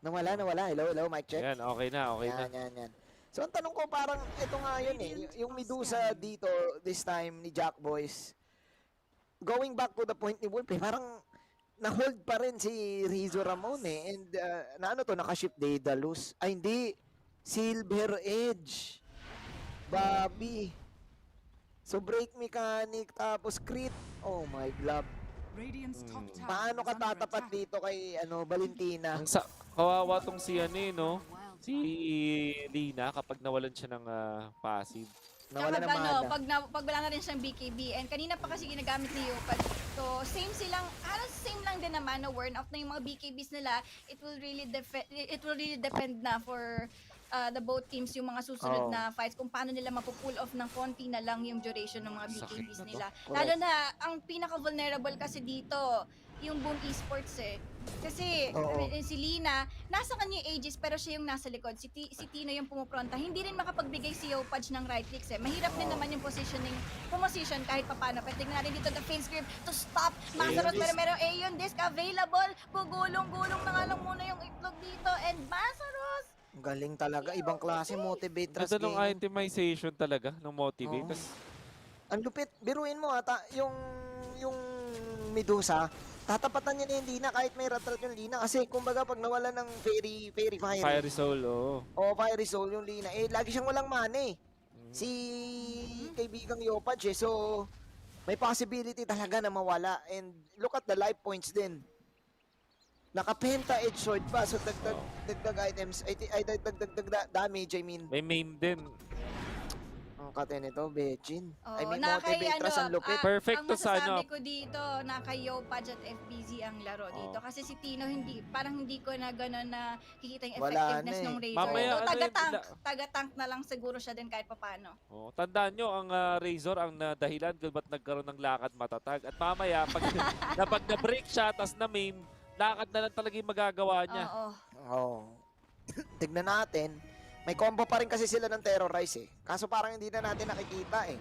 Nawala. Hello, mic check. Yan, okay na. Yan. So ang tanong ko parang ito nga yun eh, yung Medusa dito this time ni Jack Boys. Going back to the point ni Wolf, parang na-hold pa rin si Rizzo Ramon eh. And naka-ship Daedalus. Ay hindi, Silver Edge. Bobby. So break mechanic tapos crit. Oh my God. Paano ka tatapat dito kay Valentina? Kawawa tong si si Lina kapag nawalan siya ng passive. Nawala ng mana. Pag wala na rin siyang BKB. And kanina pa kasi ginagamit ni Yopad. So, same lang din naman na worn out na yung mga BKBs nila. It will really depend na for the both teams yung mga susunod na fights kung paano nila mapupull off ng konti na lang yung duration ng mga BKBs nila. Lalo na, ang pinaka-vulnerable kasi dito, yung Boom Esports eh. Kasi si Lina, nasa kanya yung Aegis pero siya yung nasa likod. Si Tino yung pumupronta. Hindi rin makapagbigay si Yopaj ng right clicks eh. Mahirap din naman yung position kahit papano. Pero tingnan natin dito the Finn's Grip to stop Mazarot. Pero meron Aeon Disc available. Gugulong-gulong na nga lang muna yung itlog dito. And Mazarot! Galing talaga. Ibang klase motivate trust Ganda ng itemization talaga ng motivate. Ang lupit. Biruin mo ata yung Medusa. Tatapatan niya na yung Lina kahit may rat-rat yung Lina. Kasi kumbaga pag nawala ng Fairy Soul, Fiery Soul yung Lina. Lagi siyang walang mana eh. Si kaibigang Yopaj eh. So, may possibility talaga na mawala. And look at the life points din. Naka-penta edge sword pa. So, dagdag items. Ay, dagdag damage, I mean. May maim din. Ang kate nito, Bechin. I mean, Nakay motivate trust ang lupit. Perfect to sa Ang masasabi ko dito, naka Yopaj at FBZ ang laro dito. Kasi si Tino, parang hindi ko na gano'n na kikita yung effectiveness ng Razor. Mamaya, Taga-tank na lang siguro siya din kahit papano. Tandaan nyo, ang Razor, ang dahilan kung ba't nagkaroon ng lakad matatag. At mamaya, pag na-break siya, tas na-maim, lakad na lang talaga yung magagawa niya. Oo. Tignan natin. May combo pa rin kasi sila ng Terrorize eh. Kaso parang hindi na natin nakikita eh.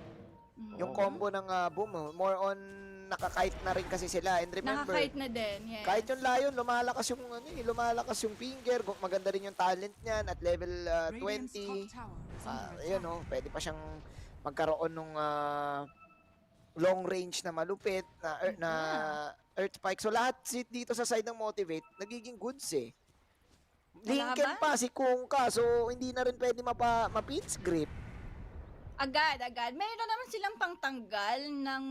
Yung combo ng Boom, more on nakakite na rin kasi sila. And remember, nakakite na din, yes. Kahit yung Lion, lumalakas yung finger. Maganda rin yung talent niyan at level 20. Pwede pa siyang magkaroon ng long range na malupit na Earth Spike. So lahat dito sa side ng Motivate, nagiging goods eh. Lincoln pa si Kungka, so hindi na rin pwede ma-pins grip. Agad. Mayroon naman silang pangtanggal ng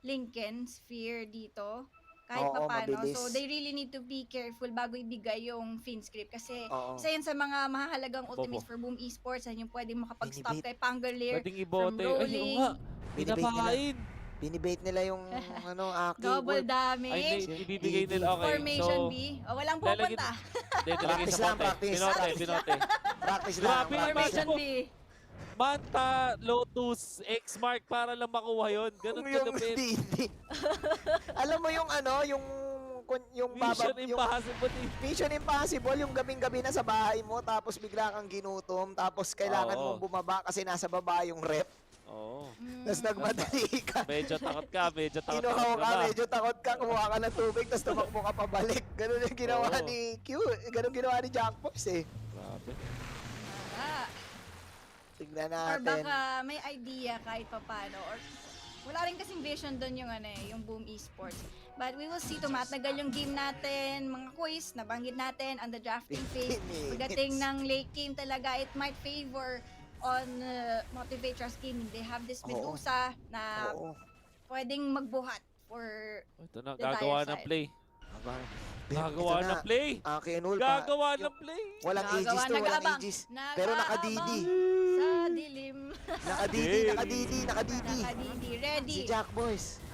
Lincoln Sphere dito. Kahit papano. Mabilis. So, they really need to be careful bago ibigay yung fin script. Kasi isa yan sa mga mahahalagang ultimates for Boom Esports. Yan yung pwede makapag-stop kay Pangolier from rolling. Pinapain. Binibait nila yung Aki. Double damage. Ibibigay nila. Okay, Formation B. Walang pupunta. Practice lang, practice. Binote. Practice lang. Formation B. Manta, Lotus, X-Mark para lang makuha yun. Ganun Yung kalupit. DD. Alam mo yung ano, yung Mission yung Impossible. Mission Impossible, yung gabing-gabi na sa bahay mo, tapos bigla kang ginutom, tapos kailangan Oo. mong bumaba kasi nasa baba yung rep. Oo. Tapos nagmadali ka. Medyo takot ka, medyo takot Kinuha ka, ba? medyo takot ka, kumuha ka ng tubig, tapos tumakbo ka pabalik. Ganun yung ginawa Oo. ni Q, ganun ginawa ni Jack Box eh. Grabe. Tignan Or natin. baka may idea kahit papano. Or wala rin kasing vision doon yung ano yung Boom Esports. But we will see, tumatagal yung game natin, mga quiz, nabanggit natin, on the drafting phase. 15 minutes. Pagdating ng late game talaga, it might favor on Motivate Trust Gaming. They have this Medusa na pwedeng magbuhat for Ito na, the gagawa dire ng side. play. Gagawa Ito na, ng play. Akinul, Gagawa ng play. Walang Nagawa, aegis to, walang nag-aabang. aegis. Pero nakadidi. Sa dilim. Nakadidi, nakadidi, nakadidi. Nakadidi. Ready. Si Jack Boys.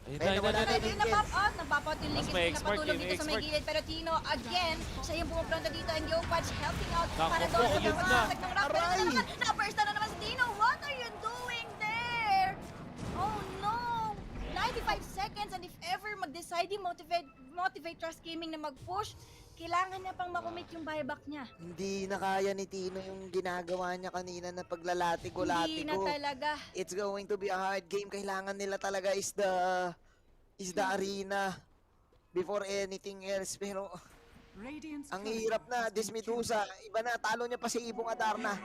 Ayun Ayun, nawala na Ready yung na Linkens. napop out yung Mas Linkens may na expert napatulog yun, dito sa may expert. gilid. Pero Tino, again, siya yung pumupunta dito and Yopatch helping out Naku para po, doon sa yun na. pagkakasag ng rock. Pero ito naman, na-burst na naman si Tino. What are you doing there? Oh no! 95 seconds and if ever mag-decide yung motivate Trust Gaming na mag-push, kailangan niya pang makumit yung buyback niya. Hindi na kaya ni Tino yung ginagawa niya kanina na paglalatigo-latigo. Hindi na talaga. It's going to be a hard game. Kailangan nila talaga is the arena before anything else. Pero ang hirap na. This Medusa, iba na. Talo niya pa si Ibong Adarna.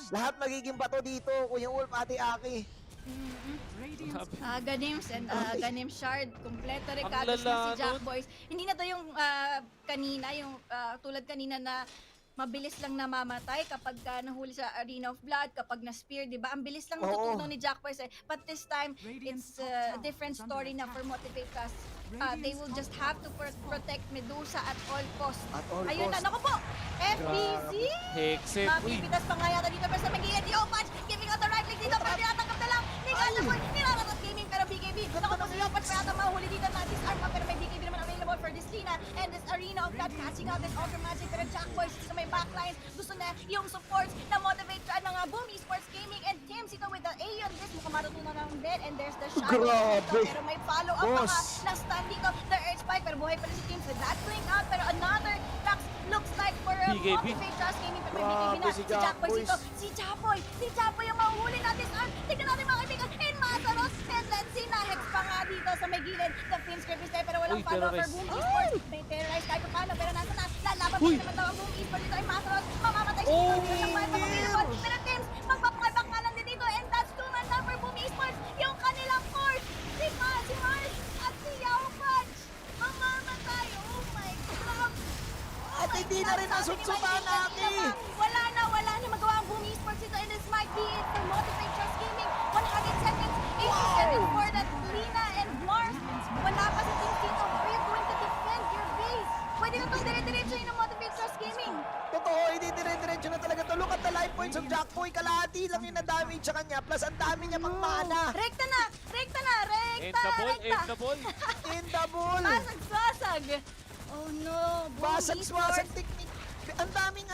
Lahat magiging bato dito. Kuya Wolf, Ate Aki. Ganims and Ganim Shard, kompleto Ang recados lala na si Jack nun. Boys. Hindi na to yung kanina, yung tulad kanina na mabilis lang namamatay kapag nahuli sa Arena of Blood, kapag na-spear, di ba? Ang bilis lang natutunan ni Jack Boys eh. But this time, it's a different story na for Motivate Us. They will just have to protect Medusa at all costs. At all Ayun cost. na, naku po! FBC! Hexet. Uy. Mapipitas pa nga yata dito pero sa magiging Yo Patch giving out the right click dito pero tinatanggap na lang ni Galaboy nilalagot gaming pero BKB naku po si Yo Patch pa yata mahuli dito na disarm pa pero may BKB naman available for this Lina and this Arena of God catching out this Ultra Magic pero Jack Boys sa may backlines gusto na yung supports na motivate ng Boom Esports Gaming and Teams ito with the Aeon this mukhang matutunan ng dead and there's the shadow Grabe. pero may follow up pa Boss. na stand dito the Earth Spike pero buhay pa rin si Teams with that blink out pero another Lux looks like for BKB. Motivate Trust Gaming pero may Grabe BKB na si si Jack Jack Boys Boys. ito si Chapoy yung mahuhuli natin saan tignan natin mga kaibigan in Mazaros and let's see na Hex pa nga dito sa may gilid the Fin script is there pero walang Uy, follow for terrorize. Boom Esports may terrorize kahit pa paano pero nasa na lalaban pa naman daw ang Boom Esports dito ay Mazaros mamamatay siya dito dito siyang mga available pero Teams magpapakibak nga lang din dito and that's 2-man down for Boom Esports yung kanilang force si Mars at si Yao Punch mamamatay oh my god. At hindi na rin nasutsutan natin. Wala na magawa ang Boom Esports ito and this might be it for Motivate Trust Gaming. 100 seconds, 80 seconds for that Lina and Mars. Wala pa sa team dito. How are you going to defend your base? Pwede na itong dire-diretso yun ng Motivate Trust Gaming. Totoo, hindi dire-diretso na talaga to. Look at the life points of Jack Boy. Kalahati lang yung na-damage sa kanya. Plus, ang dami niya pang mana. Rekta na! End the ball. In the ball. Basag-basag! Oh no, Boom Basag-basag Esports. technique. Ang daming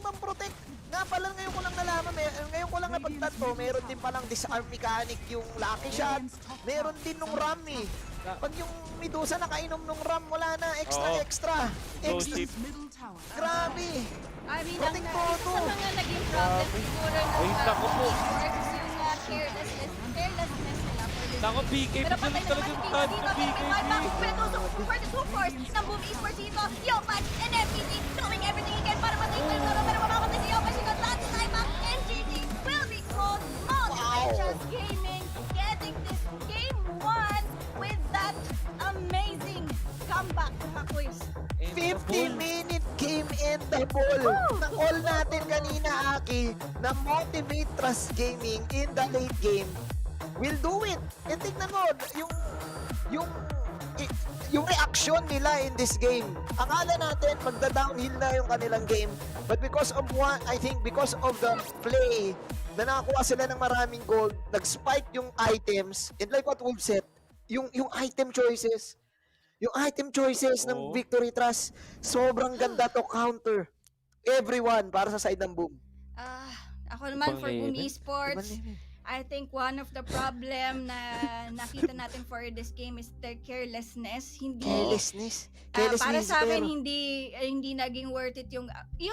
mang-protect. Nga pala, ngayon ko lang nalaman, ngayon ko lang napagtanto, meron din palang disarm mechanic yung lucky shot. Meron din nung ram eh. Pag yung Medusa nakainom nung ram, wala na. Extra. Ghost ship. Grabe. I mean, Protect isa todo. sa mga naging problem siguro ng Ay, naku po. Esports is yung carelessness nila for this Nako, game. BKB Pero galing patay na talaga naman yung si plan Tino ng dito, pero may BKB. buyback. Pero tusok for the two force ng Boom Esports dito. Yopatch and FPT doing everything he can para matay ko yung pero mamamatay si Yopatch dito. That's time up and GG will be called Motivate Trust Gaming getting this game 1 with that amazing comeback mga quiz. 15-minute game in the ball. Na-all natin kanina, Aki, na Motivate Trust Gaming in the late game will do it. And tignan mo, yung reaction nila in this game. Akala natin magda-downhill na yung kanilang game. But because of I think because of the play, na nakakuha sila ng maraming gold, nag-spike yung items, and like what we've said, yung item choices, ng Victory Trust, sobrang ganda to counter everyone para sa side ng Boom. Ako naman Ibang for Boom level. Esports, I think one of the problem na nakita natin for this game is their carelessness. Hindi Carelessness. para sa akin pero- hindi naging worth it yung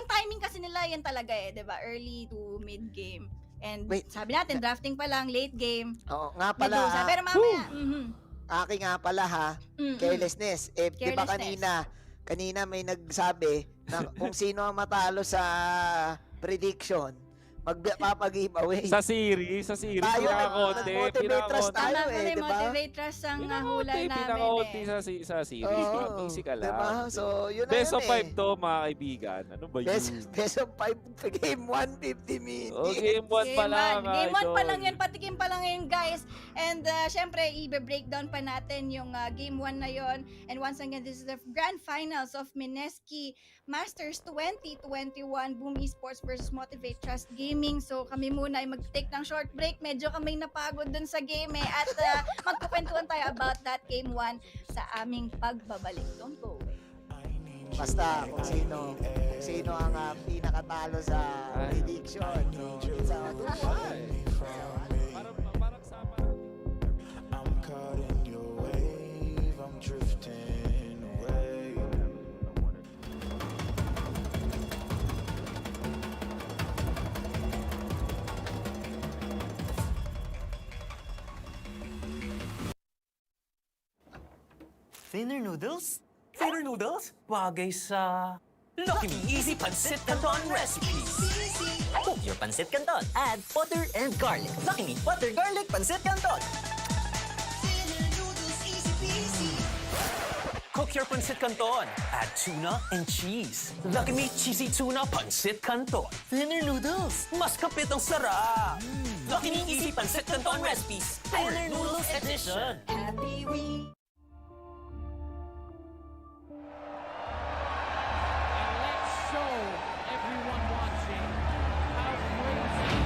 timing kasi nila yan talaga 'di ba? Early to mid game. And sabi natin drafting pa lang late game. Oo, nga pala. Medusa. Pero mamaya, Aking nga pala ha, carelessness. Eh, di ba Carelessness. kanina may nagsabi na kung sino ang matalo sa prediction, magpapag-giveaway. Sa series, Tayo, motivate trust tayo Tama eh, di ba? motivate trust ang hula namin Pinaka-ulti sa series. Oo. Easy ka lang. Diba? So, yun na Best yun of 5 eh. to, mga kaibigan. Ano ba yun? Best of 5 game 1, 50 minutes. Oh, game 1 pa lang. Game 1 pa idol. lang yun, patikim pa lang yun guys. And syempre, i-breakdown pa natin yung game 1 na yon. And once again, this is the grand finals of Mineski Masters 2021 Boom Esports versus Motivate Trust Gaming. So kami muna ay mag-take ng short break. Medyo kami napagod dun sa game at magkukwentuhan tayo about that game 1 sa aming pagbabalik. Don't go away. Basta kung sino ang pinakatalo sa prediction. So, I'm caught in your wave, I'm drifting away. Thinner noodles? Thinner noodles? Bagay sa Lucky Me Easy Pancit Canton Recipes. Cook your pancit canton. Add butter and garlic. Lucky Me butter garlic pancit canton. Cook your pancit canton. Add tuna and cheese. Lucky Me Cheesy Tuna Pancit Canton. Thinner noodles. Mas kapit ang sarap. Lucky Me Easy Pancit Canton Recipes. Thinner Noodles Edition. Happy we. Show everyone watching how crazy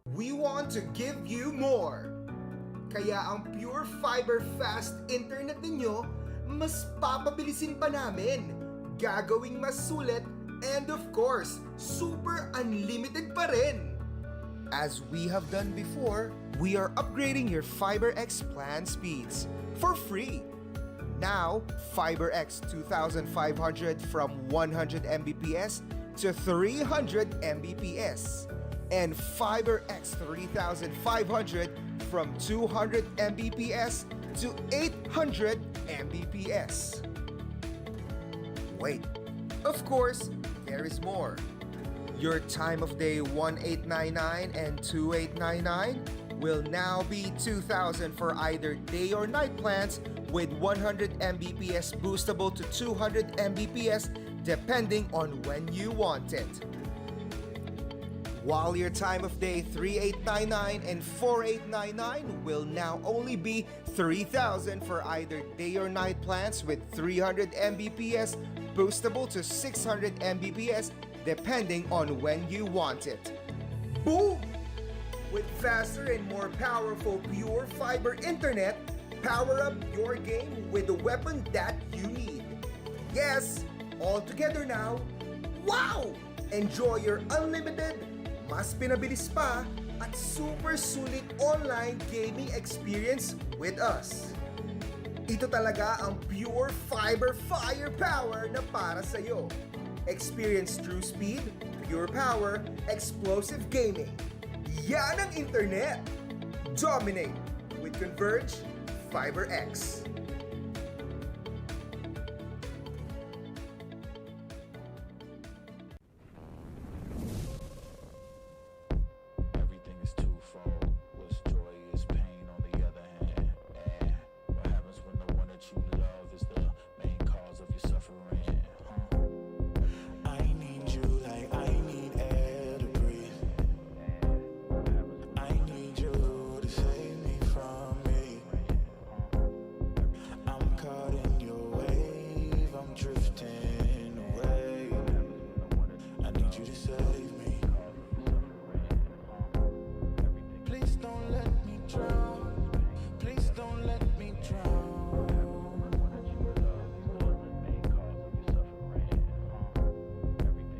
We want to give you more. Kaya ang pure fiber fast internet ninyo, mas papabilisin pa namin. Gagawing mas sulit and of course, super unlimited pa rin. As we have done before, we are upgrading your FiberX plan speeds for free. Now, FiberX 2500 from 100 Mbps to 300 Mbps. And FiberX 3500 from 200 Mbps to 800 Mbps. Wait, of course, there is more. Your time of day 1899 and 2899 will now be 2000 for either day or night plans with 100 Mbps boostable to 200 Mbps depending on when you want it. While your time of day 3899 and 4899 will now only be 3000 for either day or night plans with 300 Mbps boostable to 600 Mbps depending on when you want it. Boom! With faster and more powerful pure fiber internet, power up your game with the weapon that you need. Yes, all together now. Wow! Enjoy your unlimited, mas pinabilis pa, at super sulit online gaming experience with us. Ito talaga ang pure fiber firepower na para sa'yo. Experience true speed, pure power, explosive gaming. Yan ang internet! Dominate with Converge Fiber X. Everything is twofold. What's joy is pain on the other hand. And what happens when the one that you love is the main cause of your suffering? I need you like I need air to breathe. I need you to save me from me. I'm caught in your wave, I'm drifting away. I need you to save me. Please don't let me drown. Please don't let me drown.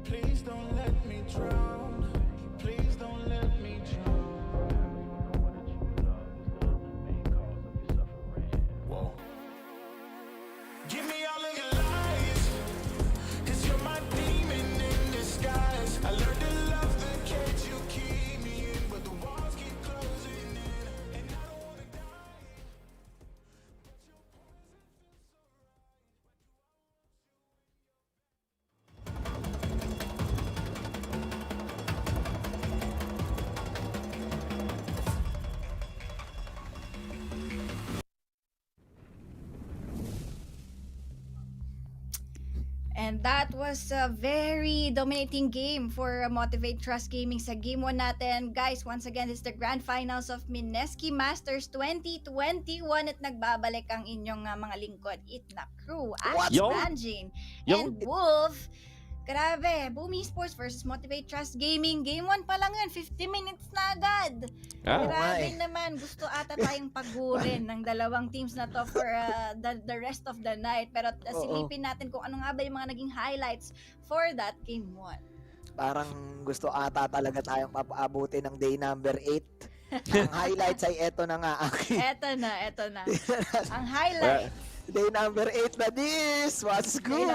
Please don't let me drown. Please don't let me drown. Whoa. Give me all of your lies, 'cause you're my demon in disguise. I learned to love the cage you keep me in, but the walls keep closing in, and I don't wanna die. And that was a very dominating game for Motivate Trust Gaming sa Game 1 natin. Guys, once again, this is the Grand Finals of Mineski Masters 2021 at nagbabalik ang inyong mga lingkod, Itna Crew, at Yo! Ranjin, Yo! and Wolf. Grabe, Boom Esports versus Motivate Trust Gaming. Game 1 pa lang yan, 50 minutes na agad. Ah. Grabe naman, gusto ata tayong pagurin ng dalawang teams na to for the rest of the night. Pero silipin natin kung ano nga ba yung mga naging highlights for that Game 1. Parang gusto ata talaga tayong papaabuti ng day number 8. Ang highlights ay eto na nga. Eto na. Ang highlight. Day number 8 na this. What's good?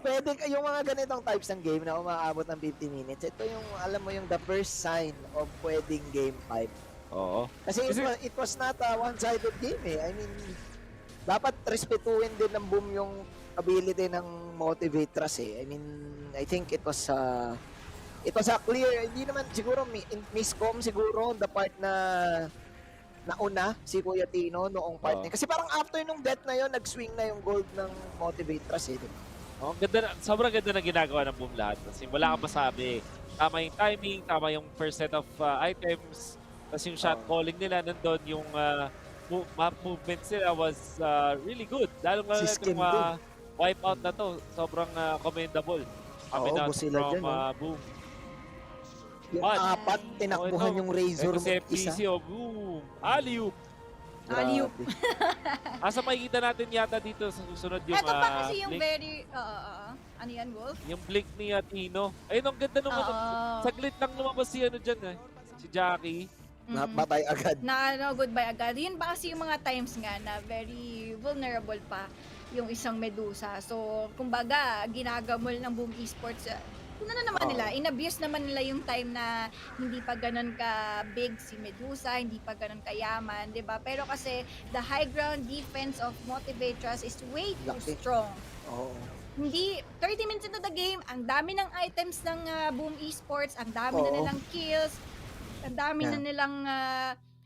Pwede yung mga ganitong types ng game na umaabot ng 50 minutes. Ito yung, alam mo, yung the first sign of pwedeng game type. Oo. Kasi it was not a one-sided game eh. I mean, dapat respetuhin din ng Boom yung ability ng Motivate Trust eh. I mean, I think it was a clear, hindi naman siguro miscom siguro on the part na nauna si Kuya Tino noong part niya. Kasi parang after nung death na yon nag-swing na yung gold ng Motivate Trust eh. Diba? Oh, sobrang ganda na ginagawa ng Boom lahat. Kasi wala kang masabi. Tama yung timing, tama yung first set of items, tapos yung shot calling nila, nandun yung map movements nila was really good. Lalo nga itong wipeout na to, sobrang commendable. Coming out from Boom. Yung apat, tinakbuhan yung Razor ng isa. Boom! Alley-oop! Asa makikita natin yata dito sa susunod yung Ito pa kasi yung blink. very, ano yan, Wolf? Yung blink ni Tino. Ayun, ang ganda nung saglit lang lumabas si dyan eh. Si Jackie. Napatay agad. Goodbye agad. Yun ba kasi yung mga times nga na very vulnerable pa yung isang Medusa. So, kumbaga, ginagamol ng Boom Esports. In-abuse naman nila yung time na hindi pa ganun ka big si Medusa, hindi pa ganun kayaman, 'di ba? Pero kasi the high ground defense of Motivate Trust is way too strong. Hindi 30 minutes into the game, ang dami ng items ng Boom Esports, ang dami na nilang kills, ang dami na nilang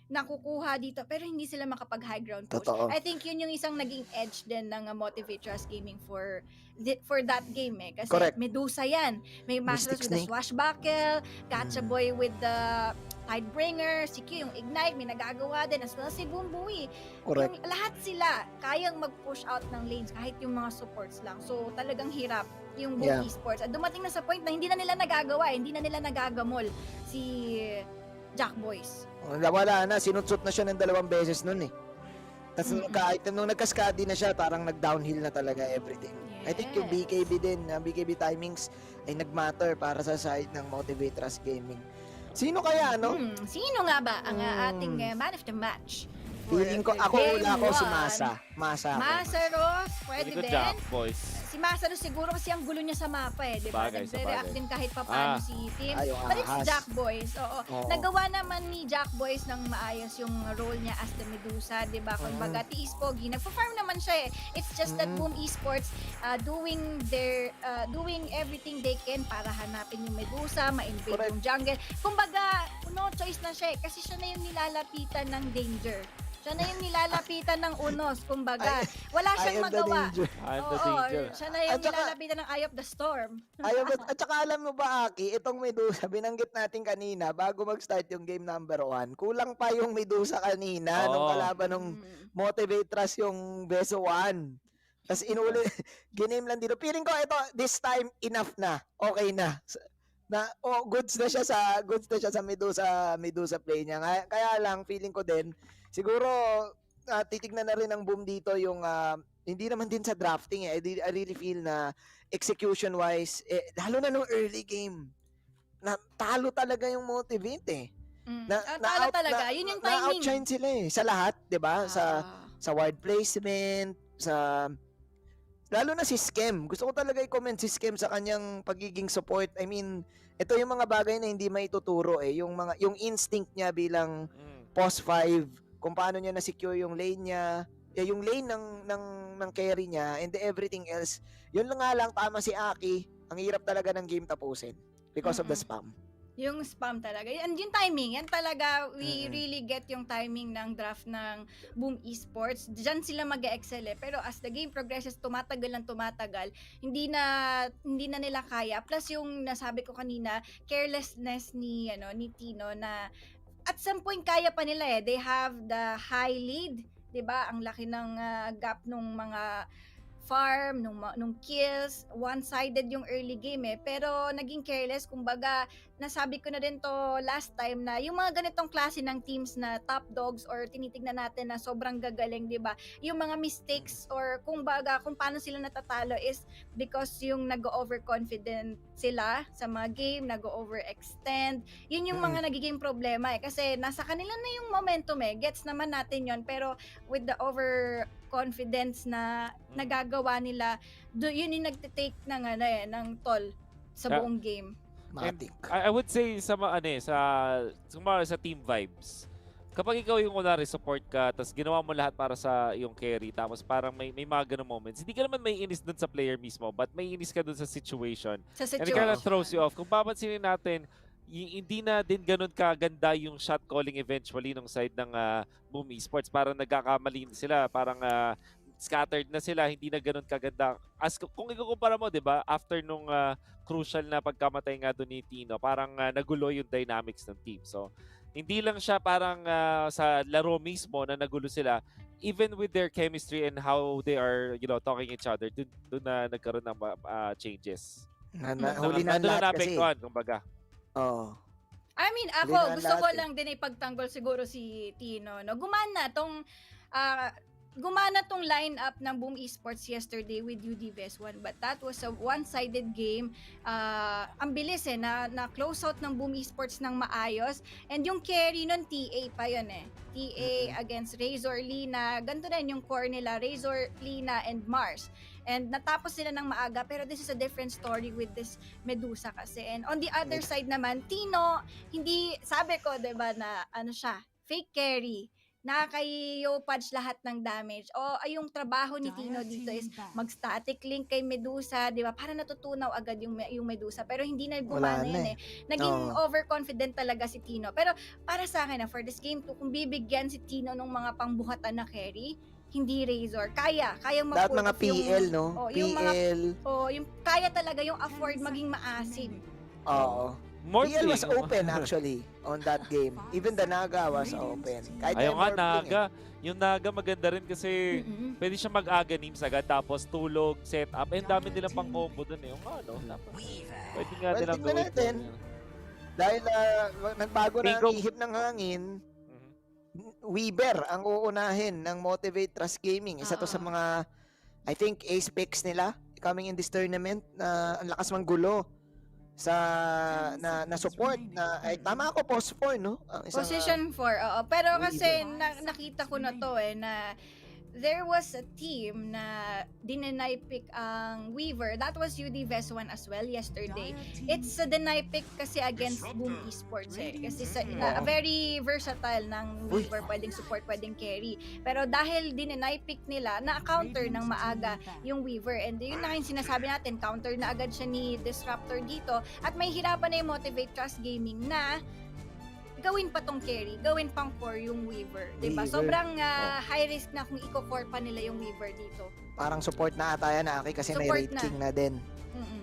nakukuha dito, pero hindi sila makapag high ground push. I think yun yung isang naging edge din ng Motivate Trust Gaming for that game eh. Kasi Medusa yan. May Masters with the Swashbuckle, Gacha Boy with the Tidebringer, si Q yung Ignite, may nagagawa din, as well si Boom Boy. Yung lahat sila kayang mag-push out ng lanes kahit yung mga supports lang. So talagang hirap yung Boom Esports. At dumating na sa point na hindi na nila nagagawa, hindi na nila nagagamol si Jack Boys. Wala na, sinutsot na siya ng 2 beses nun eh. Tapos kahit nung nagkaskadi na siya, parang nag-downhill na talaga everything. I think yung BKB din, BKB timings ay nagmatter para sa side ng Motivate Trust Gaming. Sino kaya, no? Sino nga ba ang ating man of the match? Feeling ko, ako wala ko si Masa. Masa ako. Masa Ross, pwede Feeling ko din. Jack Boys. Si Masa Ross siguro kasi ang gulo niya sa mapa di ba? Bagay, sa Nagre-react bagay. din kahit papaano si Tim. But it's Jack Boys, oo. Nagawa naman ni Jack Boys ng maayos yung role niya as the Medusa, di ba? Kung baga, tiis pogi. Nagpa-farm naman siya It's just that Boom Esports doing everything they can para hanapin yung Medusa, ma-invade yung jungle. Kumbaga, no choice na siya kasi siya na yung nilalapitan ng danger. Siya na yung nilalapitan ng unos, kumbaga. Wala siyang magawa. I'm the danger. Siya na yung nilalapitan ng Eye of the Storm. At saka alam mo ba, Aki, itong Medusa, binanggit natin kanina, bago mag-start yung game number 1, kulang pa yung Medusa kanina nung kalaban ng Motivate Trust yung Beso 1. Tapos giname lang dito. Feeling ko ito, this time, enough na. Okay na. Goods na siya sa Medusa play niya. Kaya lang, feeling ko din, siguro titignan na rin ng Boom dito yung hindi naman din sa drafting I really feel na execution wise lalo na nung early game na talo talaga yung Motivate Talo talaga, yun yung timing. Na-outshine sila sa lahat, 'di ba? Sa ward placement, sa lalo na si Skem. Gusto ko talaga i-comment si Skem sa kanyang pagiging support. I mean, ito yung mga bagay na hindi maituturo yung instinct niya bilang post 5, kung paano niya na-secure yung lane niya, yung lane ng carry niya, and everything else. Yun lang nga lang, tama si Aki, ang hirap talaga ng game tapusin because of the spam. Yung spam talaga. And yung timing, yan talaga, we really get yung timing ng draft ng Boom Esports. Diyan sila mag-excel pero as the game progresses, tumatagal, hindi na nila kaya. Plus yung nasabi ko kanina, carelessness ni Tino na at some point kaya pa nila they have the high lead, 'di ba? Ang laki ng gap nung mga farm, nung kills, one-sided yung early game pero naging careless, kumbaga nasabi ko na din to last time na yung mga ganitong klase ng teams na top dogs or tinitignan natin na sobrang gagaling, 'di ba? Yung mga mistakes or kung paano sila natatalo is because yung nag-overconfident sila sa mga game, nag-overextend. Yun yung mga nagiging problema kasi nasa kanila na yung momentum gets naman natin yon, pero with the overconfidence na nagagawa nila, yun yung nagte-take ng toll sa buong game. And I would say sa team vibes. Kapag ikaw yung kunwari support ka, tapos ginawa mo lahat para sa yung carry, tapos parang may mga ganung moments, hindi ka naman may inis dun sa player mismo, but may inis ka dun sa situation. And it kind of throws you off. Kung papansinin natin, hindi na din ganun kaganda yung shot calling eventually nung side ng Boom Esports. Parang nagkakamali sila, parang scattered na sila, hindi na ganun kaganda. As kung ikukumpara mo, 'di ba, after nung crucial na pagkamatay nga doon ni Tino, parang nagulo yung dynamics ng team. So, hindi lang siya parang sa laro mismo na nagulo sila, even with their chemistry and how they are, talking each other, doon na nagkaroon ng changes. Huli na lahat kasi. Kumbaga. I mean, ako, gusto ko lang din ipagtanggol siguro si Tino. Gumana tong lineup ng Boom Esports yesterday with UDVS 1, but that was a one-sided game. Ang bilis na-close out ng Boom Esports ng maayos. And yung carry nun, TA pa yun TA against Razor, Lina. Ganito rin yung core nila, Razor, Lina, and Mars. And natapos sila ng maaga, pero this is a different story with this Medusa kasi. And on the other side naman, Tino, sabi ko, diba, na siya, fake carry. Nakakayo-punch lahat ng damage. Yung trabaho ni Tino dito is mag-static link kay Medusa, di ba? Para natutunaw agad yung Medusa. Pero hindi na gumana yun Naging overconfident talaga si Tino. Pero para sa akin, for this game 2, kung bibigyan si Tino ng mga pangbuhatan na carry, hindi Razor. Kaya lahat mga PL, no? PL. Yung kaya talaga yung afford maging maasim. PL was open actually on that game. Even the Naga was open. Ayun nga, Naga. Yung Naga maganda rin kasi pwede siya mag-aganims agad tapos tulog, set up. And dami nilang pang-combo dun Yung pwede nga nilang gawin natin. Dahil nagbago na ang ihip ng hangin, Weaver ang uunahin ng Motivate Trust Gaming. Isa to sa mga, I think, ace picks nila coming in this tournament na ang lakas mang gulo. sa na support na ay tama ako post 4 no? Ang isang Position 4, oo. Pero kasi Weaver. nakita ko na to na there was a team na dinenay pick ang Weaver. That was UD Vest 1 as well yesterday. It's a deny pick kasi against Boom Esports Kasi very versatile ng Weaver. Pwedeng support, pwedeng carry. Pero dahil dinenay pick nila, na-counter ng maaga yung Weaver. And yun na yung sinasabi natin, counter na agad siya ni Disruptor dito. At may hirapan na yung Motivate Trust Gaming na gawin pa tong carry, gawin pang core yung Weaver, 'di ba? Weaver. Sobrang high risk na kung i-core pa nila yung Weaver dito. Parang support na ata yan Aki kasi may Support rate na. king na din.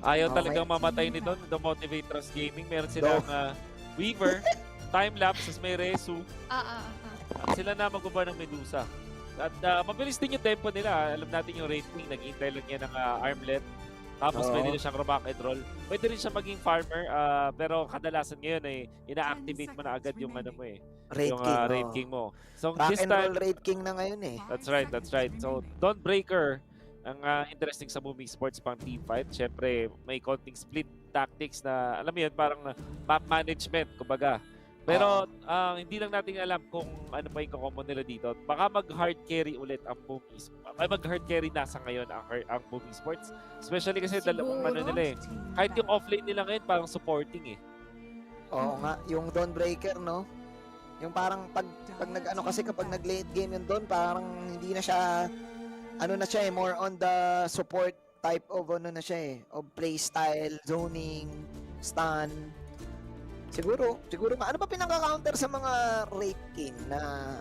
Ayaw Oh, talagang may- mamatay nito, the Motivate Trust Gaming. Meron silang Weaver, time-lapse, tas may Resu. Sila na magbuba ng Medusa. At mabilis din yung tempo nila. Alam natin yung rating, nag-intay lang yan ng armlet. Tapos Oo. pwede rin siyang rock and roll. Pwede rin siya maging farmer, pero kadalasan ngayon ina-activate mo na agad yung ano mo Raid yung king, raid oo. king mo. So Rock this and time, roll raid king na ngayon That's right. So Dawnbreaker, ang interesting sa Boom Esports pang team fight. Syempre, may konting split tactics na, alam mo yun, parang map management, kumbaga. Pero hindi lang natin alam kung ano pa yung kakomon nila dito. Baka mag-hard carry ulit ang Boom Esports. Ay, mag-hard carry na sa ngayon ang Boom Esports. Especially kasi dalawang ano nila Kahit yung offlane nila ngayon, parang supporting Oo nga, yung Dawnbreaker no. Yung parang pag nag-ano kasi kapag nag-late game yung Dawn, parang hindi na siya ano na siya more on the support type of ano na siya of play style, zoning, stun. Siguro ano ba pinaka-counter sa mga rate king na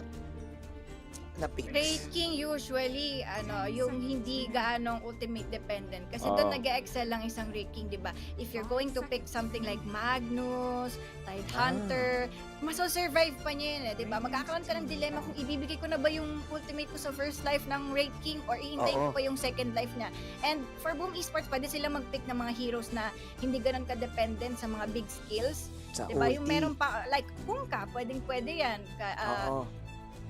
picks? Raid King usually yung hindi gaanong ultimate dependent kasi doon nag-excel lang isang Raid King, 'di ba? If you're going to pick something like Magnus, Tide Hunter, maso-survive pa niya yun 'di ba? Magkakaroon ka ng dilemma kung ibibigay ko na ba yung ultimate ko sa first life ng Raid King or iintayin ko pa yung second life niya. And for Boom Esports, pwede sila mag-pick ng mga heroes na hindi ganun ka-dependent sa mga big skills. Sa 'Di ba? Yung ulti. meron pa like Kungka, pwede yan.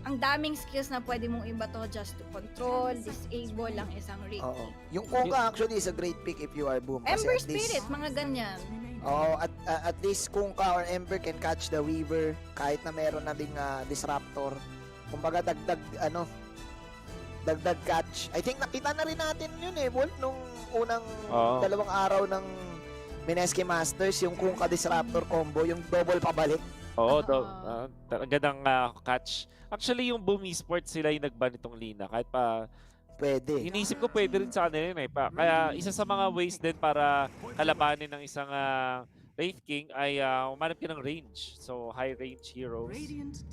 Ang daming skills na pwede mong ibato just to control, disable lang isang Raid Oo. King. Yung Kungka actually is a great pick if you are Boom. Kasi Ember at least- Spirit, mga ganyan. Oo, at least Kungka or Ember can catch the Weaver kahit na meron na ding Disruptor. Kumbaga dagdag catch. I think nakita na rin natin yun Wolf, nung unang dalawang araw ng Mineski Masters, yung Kungka Disruptor combo, yung double pabalik. Oo, ang gandang catch. Actually, yung Boom Esports sila yung nag-ban itong Lina. Kahit pa pwede. Inisip ko pwede rin sa kanila yun Kaya isa sa mga ways din para kalabanin ng isang Wraith King ay umanap ka ng range. So, high range heroes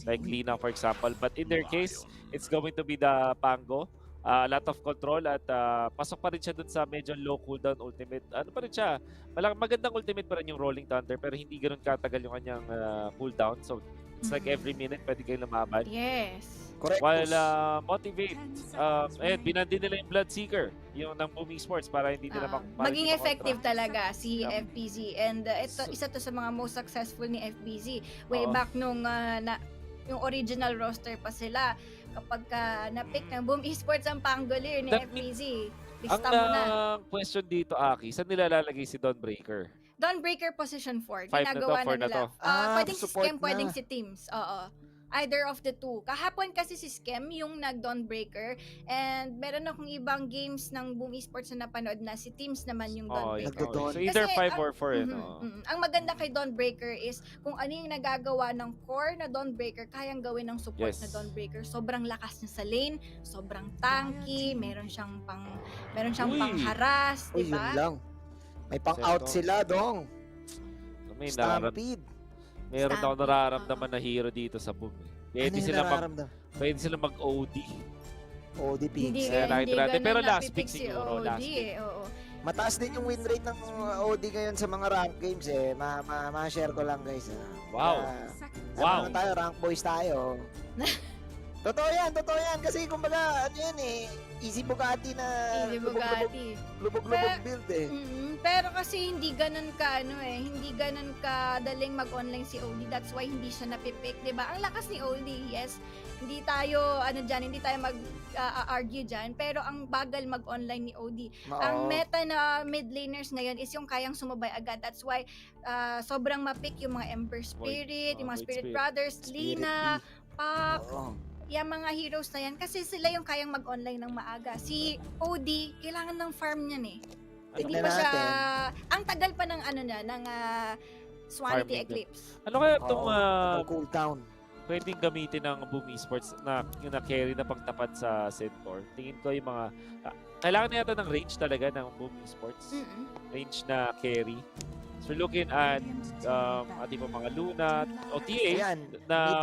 like Lina for example. But in their case, it's going to be the Pango. A lot of control at pasok pa rin siya dun sa medyo low cooldown ultimate. Ano pa rin siya? Magandang ultimate pa rin yung Rolling Thunder pero hindi ganoon katagal yung kanyang cooldown. So, it's like every minute pwede kayong lumaban. Yes. Correct. While Motivate, binandi nila yung Bloodseeker, yung ng Boom Esports para hindi nila Maging effective talaga si FBZ. And ito, isa to sa mga most successful ni FBZ. Way back nung yung original roster pa sila. Kapag na-pick ng Boom Esports ang Pangolier ni FBZ, lista mo na. Ang question dito, Aki, saan nila lalagay si Dawnbreaker? Dawnbreaker position 4. 5 na to, Ginagawa 4 na na nila. to. Pwedeng si support Skem, pwedeng na. si Teams. Oo. Either of the two. Kahapon kasi si Skem yung nag-Dawnbreaker. And meron akong ibang games ng Boom Esports na napanood na si Teams naman yung Dawnbreaker. So either 5 or 4. Ang maganda kay Dawnbreaker is kung ano yung nagagawa ng core na Dawnbreaker, kayang gawin ng support na Dawnbreaker. Sobrang lakas niya sa lane, sobrang tanky, meron siyang pang-haras, Uy, di ba? yun lang. May pang-out sila, dong. May Stampede. Meron ako nararamdaman na hero dito sa Boom. Pwede Ano yung sila nararamdam? pwede sila mag-OD. OD Hindi, picks. hindi ganun Pero last napipick pick siguro, OD, last pick. oo. Mataas din yung win rate ng OD ngayon sa mga rank games Ma-share ko lang guys. Wow. Ano tayo, rank boys tayo. Totoo yan. Kasi kumbaga, ano yan eh, easy Bugatti na Easy Bugatti. lubog-lubog build eh. Pero kasi hindi ganun ka hindi ganun ka daling mag-online si OD. That's why hindi siya napipick, 'di ba? Ang lakas ni OD, yes. Hindi tayo hindi tayo mag-argue diyan, pero ang bagal mag-online ni OD. Ang meta na mid laners ngayon is yung kayang sumabay agad. That's why sobrang mapick yung mga Ember Spirit, yung mga Spirit Brothers, Lina, Pak, yung mga heroes na yan kasi sila yung kayang mag-online ng maaga. Si OD, kailangan ng farm niyan eh. Hindi pa siya, ang tagal pa ng Swanity Eclipse. Ano kaya itong cooldown? Pwedeng gamitin ng Boom Esports na yung na-carry na pagtapat sa Centaur. Tingin ko yung mga kailangan na yata ng range talaga ng Boom Esports. Range na carry. So looking at ating mga Luna o TA na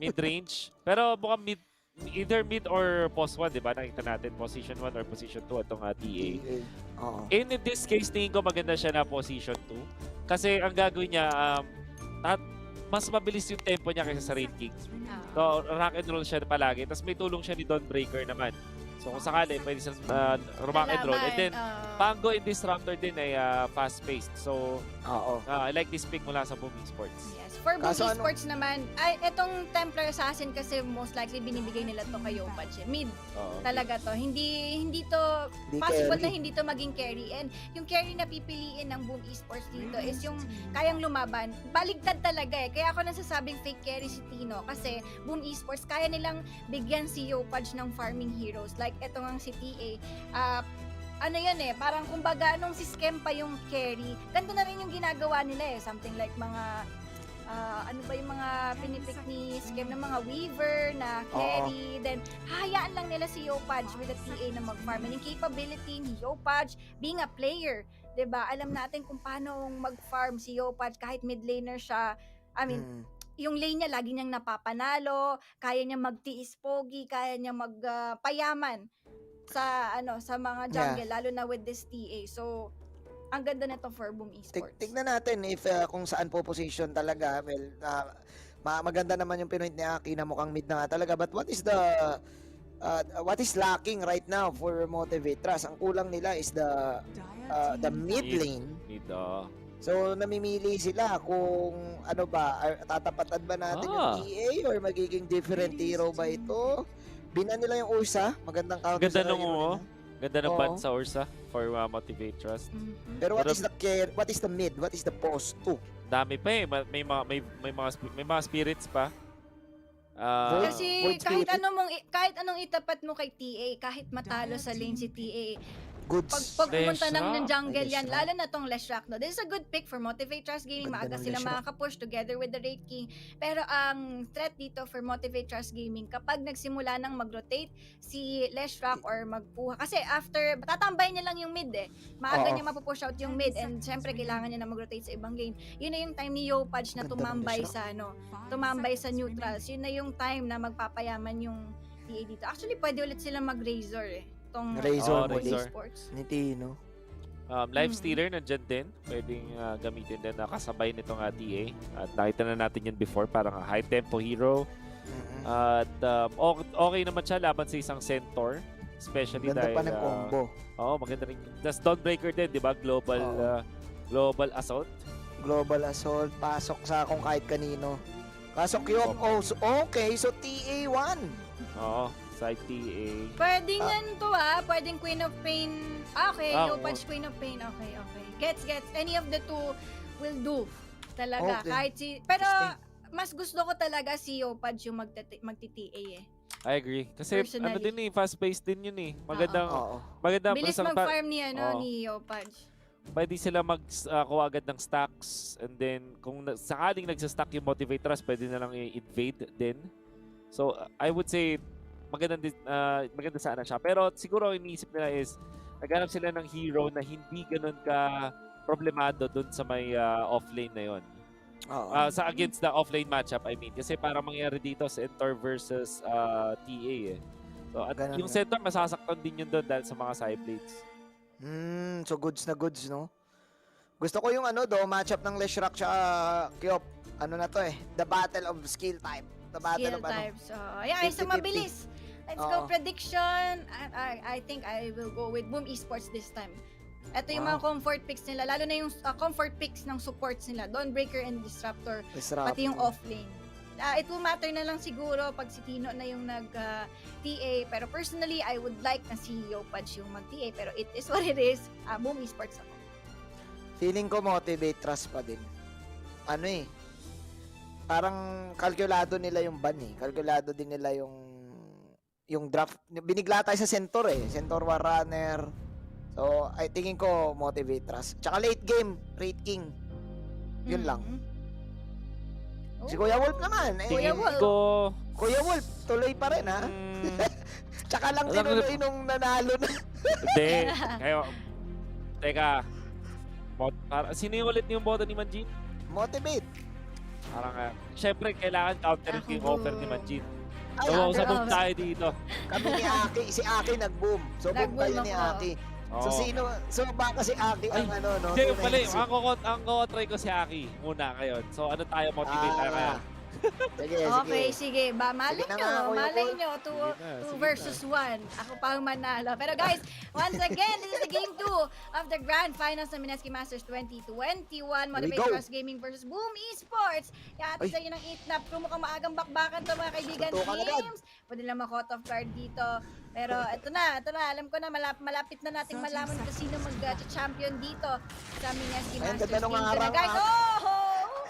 mid-range. Pero mukhang either mid or post 1, di ba? Nakita natin position 1 or position 2 itong TA. In this case, tingin ko maganda siya na position 2. Kasi ang gagawin niya, mas mabilis yung tempo niya kaysa sa Raid King. So, rock and roll siya palagi. Tapos may tulong siya ni Dawnbreaker naman. So kung sakali, pwede siya rock and roll. And then, Pango in Disruptor din ay fast-paced. So, I like this pick mula sa Boom Esports. Yes. For Boom Esports naman, itong Templar Assassin kasi most likely binibigay nila to kay Opad. Mid. Talaga to. Hindi to, possible na hindi to maging carry. And yung carry na pipiliin ng Boom Esports dito is yung kayang lumaban. Baligtad talaga eh. Kaya ako nasasabing fake carry si Tino. Kasi Boom Esports, kaya nilang bigyan si Opad ng farming heroes. Like, ito nga si TA. Ano yan eh, parang kumbaga nung si Scam pa yung carry, ganito na rin yung ginagawa nila eh. Something like mga, ano ba yung mga pinipick ni Scam ng mga Weaver na carry. Then, hayaan lang nila si Yopaj with the TA na mag-farm. And yung capability ni Yopaj being a player, 'di ba? Alam natin kung paano mag-farm si Yopaj kahit mid laner siya. I mean, yung lane niya lagi niyang napapanalo, kaya niya magtiis pogi, kaya niya magpayaman sa sa mga jungle lalo na with this TA. So ang ganda nito for Boom Esports. Tignan natin if kung saan po position talaga. Well, maganda naman yung pinoint ni Aki na mukhang mid na nga talaga. But what is lacking right now for Motivate Trust? Ang kulang nila is the mid lane. So, namimili sila kung ano ba, tatapatan ba natin yung EA or magiging different hero ba ito? Binan nila yung Ursa, magandang counter sa hero. Ganda ng ban sa Ursa for Motivate Trust. Pero what is the mid? What is the post 2? Dami pa eh. May mga spirits pa. Kasi kahit anong itapat mo kay TA, kahit matalo sa lane si TA, pag pumunta ng jungle yan, lalo na tong Leshrac, no? This is a good pick for Motivate Trust Gaming. Maaga sila makaka-push together with the Raid King. Pero ang threat dito for Motivate Trust Gaming, kapag nagsimula nang mag-rotate si Leshrac or magpuha, kasi after, tatambay niya lang yung mid eh. Maaga niya mapupush out yung mid and syempre kailangan niya na mag-rotate sa ibang lane. Yun na yung time ni Yopaj na tumambay sa neutrals. Yun na yung time na magpapayaman yung TA dito. Actually, pwede ulit sila mag-Razor eh. Razor ni Tino. Life Stealer nandyan din. Pwedeng gamitin din na kasabay nitong TA. At nakita na natin yan before. Parang high tempo hero. At okay naman siya laban sa isang Centaur. Especially dahil... Ganda pa ng combo. Maganda rin. That's Dawnbreaker din, di ba? Global Assault. Global Assault. Pasok sa kung kahit kanino. Pasok yung... okay, so TA1. Side TA. Pwedeng to pwedeng Queen of Pain. Okay, Yopaj Queen of Pain. Okay. Gets. Any of the two will do. Talaga. Kahit pero mas gusto ko talaga si Yopaj yung magti-TA eh. I agree. Kasi ano din eh, fast-paced din yun eh. Magandang bilis mag-farm ni Yopaj. Pwede sila mag-kuha agad ng stacks and then kung sakaling nagsa-stack yung Motivate Trust, pwede na lang i-invade din. So, I would say maganda sana siya. Pero siguro ang iniisip nila is naghanap sila ng hero na hindi ganun ka problemado dun sa may offlane na yon. Sa against the offlane matchup, I mean. Kasi parang mangyari dito Centaur versus TA eh. So, at yung Centaur masasaktan din yun doon dahil sa mga side blades. So goods na goods, no? Gusto ko yung matchup ng Leshrac tsaka Kyop. Ano na to eh? The battle of skill type. battle Skill of ano. types. Yeah, so 50-50. mabilis. Let's go Oo. prediction. I think I will go with Boom Esports this time. Ito yung mga Wow. comfort picks nila, lalo na yung comfort picks ng supports nila, Dawnbreaker and Disruptor, pati yung offlane. It will matter na lang siguro pag si Tino na yung nag-TA, pero personally, I would like na si Yopaj yung mag-TA, pero it is what it is. Boom Esports ako. Feeling ko motivate trust pa din. Ano eh, parang kalkulado nila yung ban eh. Kalkulado din nila yung draft. Binigla tayo sa Centaur eh. Centaur War Runner. So, I tingin ko motivate trust. Tsaka late game, Rate King. Yun lang. Si Kuya Wolf naman. Kuya Wolf, tuloy pa rin ha. Tsaka lang tinuloy nung nanalo na. Hindi. Kayo. Teka. Sino yung ulit yung boto ni Manjin? Motivate. Parang, syempre, kailangan counter yung offer ni Manjin. Ay, So, sabog tayo dito. Kami ni Aki, si Aki nag-boom. So, boom kayo ni Aki. So, baka si Aki ang ano, no? Hindi, pala ang ko-try ko si Aki muna ngayon. So, ano tayo, motivate tayo kaya? Sige, Okay, sige. Malay Sige na nga, nyo, Kuya malay Wolf. nyo. Two versus one. Ako pa ang manalo. Pero guys, once again, this is the game 2 of the Grand Finals ng Mineski Masters 2021. Motivate go. Trust Gaming versus Boom Esports. Yati sa inyo ng eatnap. Kung mukhang maagang bakbakan to mga kaibigan. Tutukan agad. Games. Pwede lang ma-cut off card dito. Pero ito na. Alam ko na, malapit na nating malaman kung sino mag-champion dito sa Mineski Ayun, Masters ganda nung game 2 na harang, guys.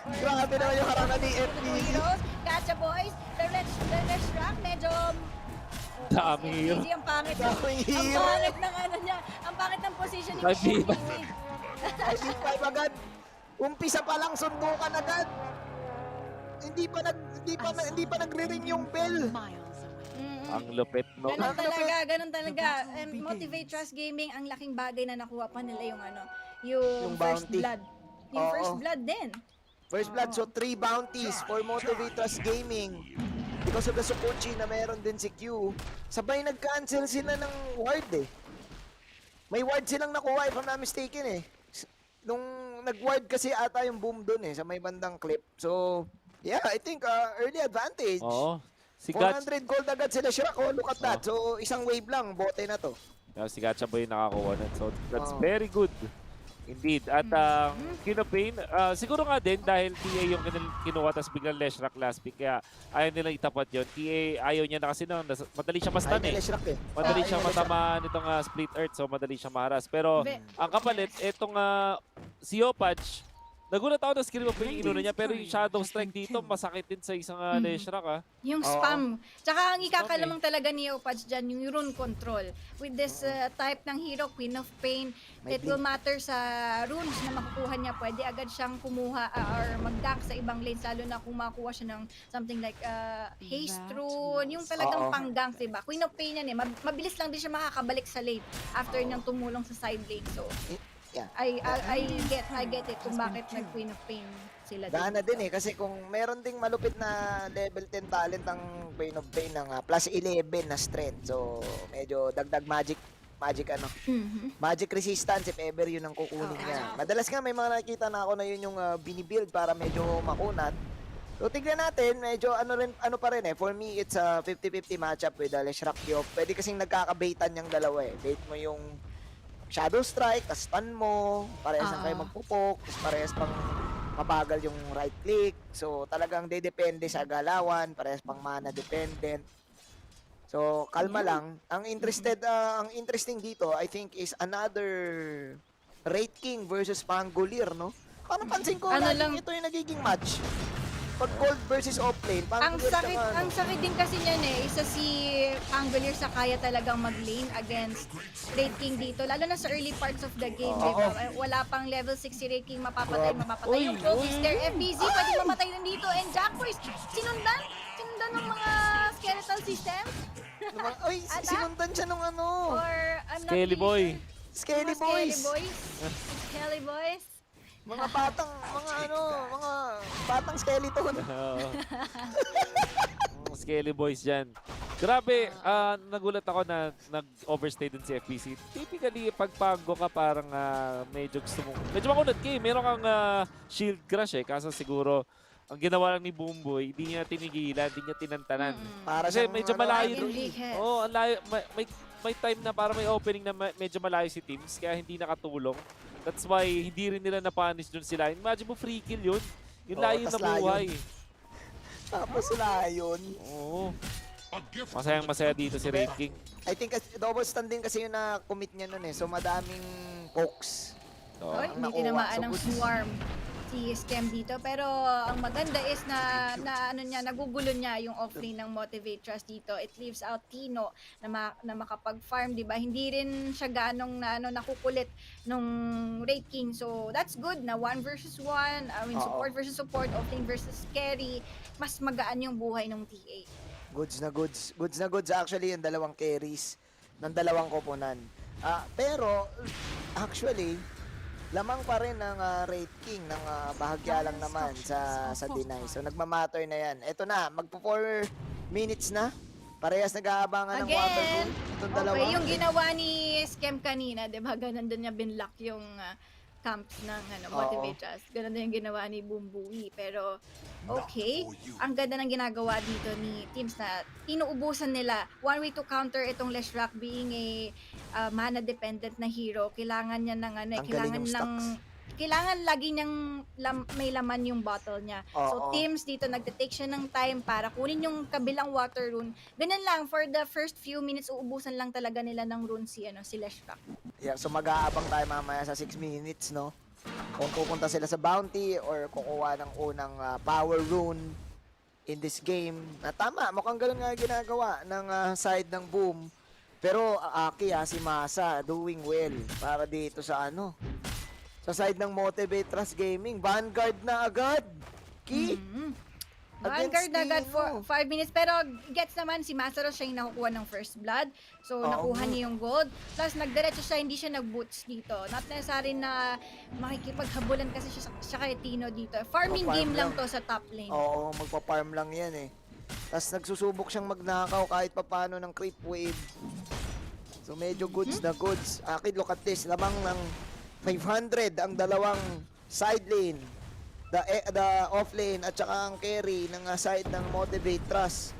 Grabe naman yung harangan ni FPZ. Heroes, Gacha Boys, the Let's Rock, medyo... Daming hero. Ang pangit. Daming Ang hero. pangit ng ano niya. Ang pangit ng positioning Ay, niya. Ay, 5 agad. Umpisa pa lang sundukan agad. Hindi pa nagre-ring yung bell. Ang lupit, no? Ganun talaga. Motivate Trust Gaming, ang laking bagay na nakuha pa nila yung First bounty. Blood. Yung Oo. First Blood din. First blood, so 3 bounties for Motivate Trust Gaming. Because of the Sukuchi na meron din si Q, sabay nag-cancel sila ng ward eh. May ward silang nakuha if I'm not mistaken eh. Nung nag-ward kasi ata yung boom dun eh, sa may bandang clip. So, yeah, I think early advantage. Oo. Si 400 gold agad sila Shrek. Oh, look at that. So, isang wave lang, bote na to. Si Gacha Boy nakakuha nun. So, that's Oo. very good. Indeed. At King of Pain, siguro nga din dahil TA yung kinuha tapos biglang Leshrac last pick. Kaya ayaw nilang itapat yun. TA ayaw niya na kasi madali siya ma-stun eh. Madali siyang matama nitong Split Earth. So madali siyang maharas. Pero ang kapalit, itong si Yopaj, nagulat ako na skill of Pain yung inuna niya. Pero yung Shadow Strike dito, masakit din sa isang Leshrac Yung spam. Tsaka ang ikakalamang talaga ni Yopaj dyan, yung rune control. With this type ng hero, Queen of Pain, it will matter sa runes na makukuha niya. Pwede agad siyang kumuha or mag-gank sa ibang lanes, lalo na kung makuha siya ng something like haste rune, yung talagang pang-gank, diba? Queen of Pain yan eh. Mabilis lang din siya makakabalik sa lane after niyang tumulong sa side lane. So, yeah. I get it kung bakit nag-Queen of Pain sila Gana din eh, kasi kung meron ding malupit na level 10 talent ang Pain of Pain ng plus 11 na strength. So, medyo dagdag magic magic resistance if ever yun ang kukunin niya. Madalas nga may mga nakikita na ako na yun yung binibuild para medyo makunat. So, tignan natin, medyo ano pa rin eh. For me, it's a 50-50 matchup with Leshrac Diop. Pwede kasing nagkakabaitan yung dalawa eh. Bait mo yung Shadow Strike, tas stun mo, parehas lang kayo magpupok, tas parehas pang mabagal yung right click. So, talagang depende sa galawan, parehas pang mana dependent. So, kalma lang. Ang interesting dito, I think, is another Wraith King versus Pangolier, no? Parang pansin ko, ito yung nagiging match. Pag gold versus offlane, ang sakit din kasi niyan eh. Isa si Pangolier sa kaya talagang mag-lane against Wraith King dito. Lalo na sa early parts of the game, diba? Wala pang level 6 si Wraith King, mapapatay yung trophies there. FBZ, pwede mamatay na dito. And Jack Boys, sinundan ng mga skeletal system. Ay, sinundan siya nung ano. Or, I'm not Skelly Boy. Skelly Boys. Skelly Boys. Mga batang skeleton. Skelly Boys dyan. Grabe, nagulat ako na nag-overstay din si FPC. Typically, pag paggo ka parang medyo gusto mong... Medyo makunat ka eh. Meron kang shield crush eh. Kaso siguro ang ginawa lang ni Boomboy, hindi niya tinigilan, hindi niya tinantanan. Para Kasi siyang, medyo ano, malayo Like doon. Enriquez. Oo, ang layo. May time na para may opening na medyo malayo si Teams, kaya hindi nakatulong. That's why hindi rin nila na-punish doon sila. Imagine mo, free kill yun. Yung Oo, layo tas na buhay. Tapos layon. Oo. Masayang-masaya dito si Red King. I think double stand din kasi yung na-commit niya nun eh. So madaming pokes. Oy, ang hindi nakuha. tinamaan So, ng good. swarm si Scam dito. Pero ang maganda is na ano niya, nagugulo niya yung offlane ng Motivate Trust dito. It leaves out Tino na makapag-farm, di ba? Hindi rin siya ganong nakukulit nung Raid King. So that's good na 1 versus 1. I mean, support versus support, offlane versus carry. Mas magaan yung buhay ng TA. Goods na goods. Goods na goods actually yung dalawang carries ng dalawang koponan. Pero actually, lamang pa rin ng Raid King ng bahagya lang naman sa deny. So nagmamatter na yan. Ito na, magpo 4 minutes na. Parehas nag-aabangan ng water boom. Itong dalawa. Okay, yung ginawa ni Scam kanina, di ba? Ganun din niya binlock yung camps ng Motivate Us. Ganun din yung ginawa ni Boomboy. Pero okay, ang ganda ng ginagawa dito ni Teams na inuubusan nila. One way to counter itong Leshrac being a mana-dependent na hero. Kailangan niya ng kailangan lagi niyang may laman yung bottle niya. So Teams dito nagte-take siya ng time para kunin yung kabilang water rune. Ganun lang, for the first few minutes uubusan lang talaga nila ng rune si Leshrac. Yeah, so mag-aabang tayo mamaya sa 6 minutes, no? Kung pupunta sila sa bounty or kukuha ng unang power rune in this game. Tama, mukhang ganun nga ginagawa ng side ng Boom. Pero Aki, si Masa doing well para dito sa sa side ng Motivate Trust Gaming. Vanguard na agad. Ki. Vanguard na agad for 5 minutes. Pero gets naman si Masaros siya yung nakukuha ng first blood. So nakuha niya yung gold. Plus nagdiretso siya, hindi siya nag-boots dito. Not necessary na makikipaghabulan kasi siya kay Tino dito. Farming game lang to sa top lane. Oo, magpa-farm lang yan eh. Tapos nagsusubok siyang magnakaw kahit papano ng creep wave. So medyo goods na goods. Aki, look at this. Lamang ng 500 ang dalawang side lane. The off lane at saka ang carry ng side ng Motivate Trust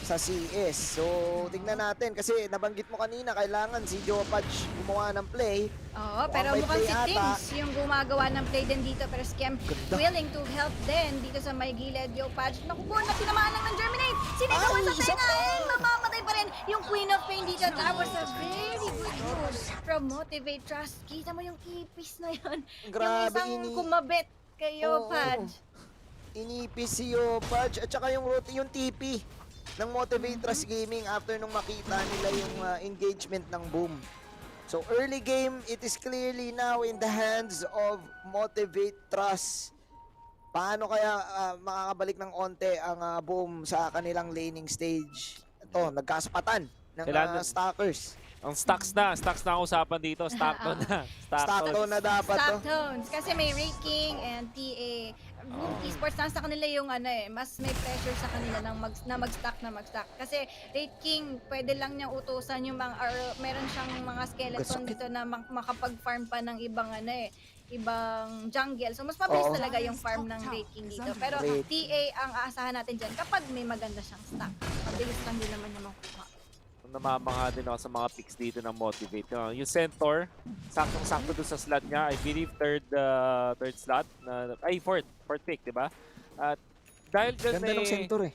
sa CS. So, tingnan natin kasi nabanggit mo kanina kailangan si Jopaj gumawa ng play. Oo, pero mukhang si Teams yung gumagawa ng play din dito. Pero Scam willing to help din dito sa may gilid. Jopaj, nakukuha na tinamaan lang ng Germinate. Sinigawan sa tenga and mamamatay pa rin yung Queen of Pain dito. That was a very good move from Motivate Trust. Kita mo yung ipis na yun. Grabe, yung isang kumabit kay Jopaj. Inipis si Jopaj at saka yung TP ng Motivate Trust Gaming after nung makita nila yung engagement ng Boom. So early game, it is clearly now in the hands of Motivate Trust. Paano kaya makakabalik ng onte ang Boom sa kanilang laning stage? Ito, nagkaspatan ng Stalkers. Ang stocks na ang usapan dito. Stockton na. Stockton na dapat to. Stocktones. Kasi may Raid King and TA. Esports nasa kanila yung mas may pressure sa kanila na mag-stack. Kasi Raid King, pwede lang niyang utusan yung meron siyang mga skeleton dito na makapag-farm pa ng ibang ibang jungle. So mas mabilis talaga yung farm ng Raid King dito. Pero TA ang aasahan natin dyan kapag may maganda siyang stack. Mabilis lang din naman yung makukuha. Namamanga din ako sa mga picks dito ng Motivate. Yung Centaur, saktong-sakto doon sa slot niya. I believe third slot. Fourth pick, di ba? At dahil dyan ganda ng Centaur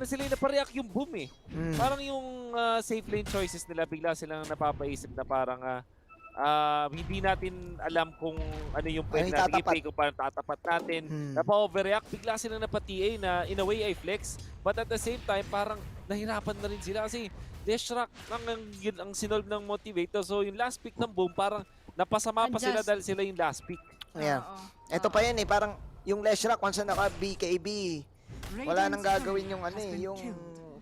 sila yung napareact yung Boom eh. Parang yung safe lane choices nila, bigla silang napapaisip na parang hindi natin alam kung ano yung pwede natin i-play, kung parang tatapat natin. Napa-overreact, bigla silang napa-TA na in a way ay flex. But at the same time, parang nahirapan na rin sila kasi Leshrac ang sinolve ng Motivator. So yung last pick ng Boom, parang napasama pa sila dahil sila yung last pick. Ayan. Ito pa yan parang yung Leshrac once na naka-BKB, wala nang gagawin yung yung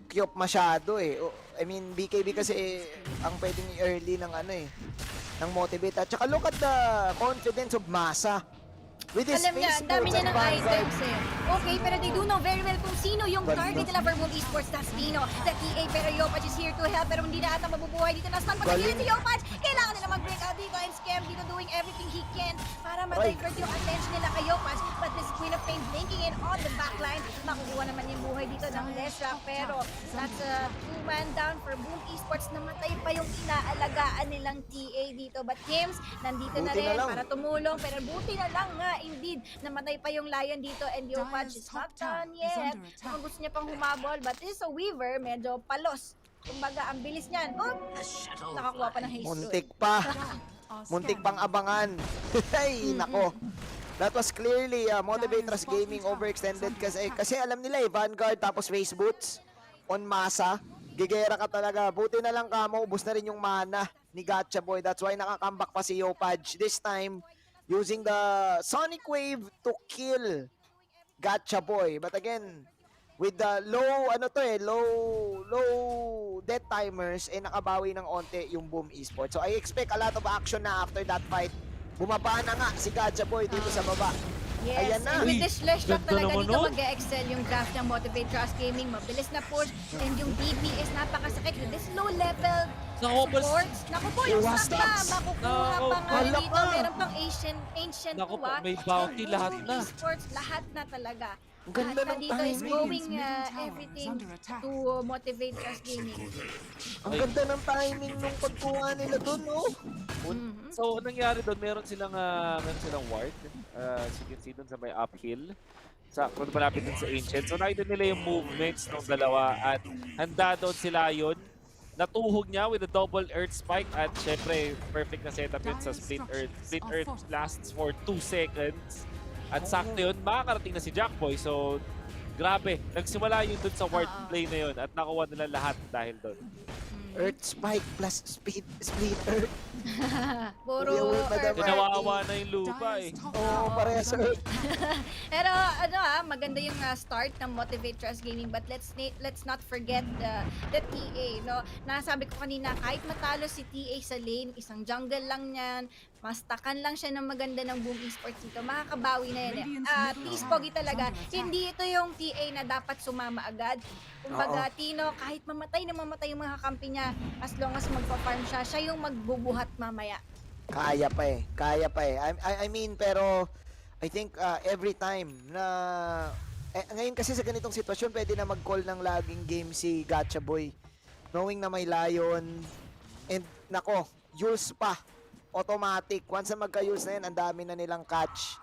Kyop masyado I mean, BKB kasi ang pwedeng i-early ng ng Motivate. At saka look at the confidence of Masa. With his alam niya, ang dami niya ng Vanguard. items Okay, pero they do know very well kung sino yung target nila for Boom Esports. That's Tino, the TA, pero Yopaj is here to help. Pero hindi na ata mabubuhay dito. Nastan pa si Yopaj. Kailangan nila mag-break out dito and Scam dito doing everything he can para ma-divert yung attention nila kay Yopaj. But this Queen of Pain blinking in on the backline. Makukuha naman yung buhay dito ng Lesra, pero that's a 2-man down for Boom Esports. Namatay pa yung inaalagaan nilang TA dito. But Kims, nandito na Buti na rin lang. para tumulong. Pero buti na lang nga, indeed, namatay pa yung Lion dito and Yopaj is not done yet. Kung gusto niya pang humabol, but this is a Weaver, medyo palos. Kumbaga, ang bilis niyan. Oh, nakakuha pa ng haste. Muntik pa. Muntik pang abangan. Ay, nako. That was clearly Motivators Gaming overextended kasi alam nila Vanguard tapos Race Boots on masa. Gigera ka talaga. Buti na lang kamo, ubos na rin yung mana ni Gacha Boy. That's why nakakambak pa si Yopaj. This time, using the Sonic Wave to kill Gacha Boy. But again, with the low death timers, nakabawi ng onte yung Boom Esports. So I expect a lot of action na after that fight. Bumaba na nga si Gacha Boy dito sa baba. Yes, Ayan na. and with this flash shot Ganda talaga naman dito nun. mag-excel yung draft ng Motivate Trust Gaming. Mabilis na push and yung DPS napakasakit. With this low level supports. Naku po, yung stacks makukuha pa nga Wala dito. pa. Meron pang ancient Naku po, tuwa. may bounty And lahat Boom na. Esports, lahat na talaga. Ang ganda Lahat na ng dito is timing. going everything to Motivate Trust Gaming. Ang ganda ng timing nung pagkuha nila doon, no? So, anong nangyari doon? Meron silang ward. As you can see doon sa may uphill. Kung malapit dun sa Ancient. So, nakita nila yung movements ng dalawa at handa doon sila yun. Natuhog niya with a double earth spike at syempre perfect na setup yun sa split earth. Split earth lasts for 2 seconds. At sakto yun, makakarating na si Jackboy. So, grabe. Nagsimula yun dun sa ward play na yun at nakuha nila lahat dahil doon. Earth spike plus split earth. Puro earth. Kinawawa na yung lupa eh. Oo, parehas earth. Pero maganda yung start ng Motivate Trust Gaming, but let's not forget the TA, no? Nasabi ko kanina, kahit matalo si TA sa lane, isang jungle lang yan, mastakan lang siya ng maganda ng Boom Esports dito, makakabawi na yan eh. Please, Pogi talaga, hindi ito yung TA na dapat sumama agad. Kumbaga, Tino, kahit mamatay na mamatay yung mga kampi niya, as long as magpa-farm siya, siya yung magbubuhat mamaya. Kaya pa eh. I mean, pero I think every time na ngayon kasi sa ganitong sitwasyon, pwede na mag-call ng laging game si Gacha Boy. Knowing na may Lion and nako, Yules pa. Automatic. Once na magka-Yules na yan, ang dami na nilang catch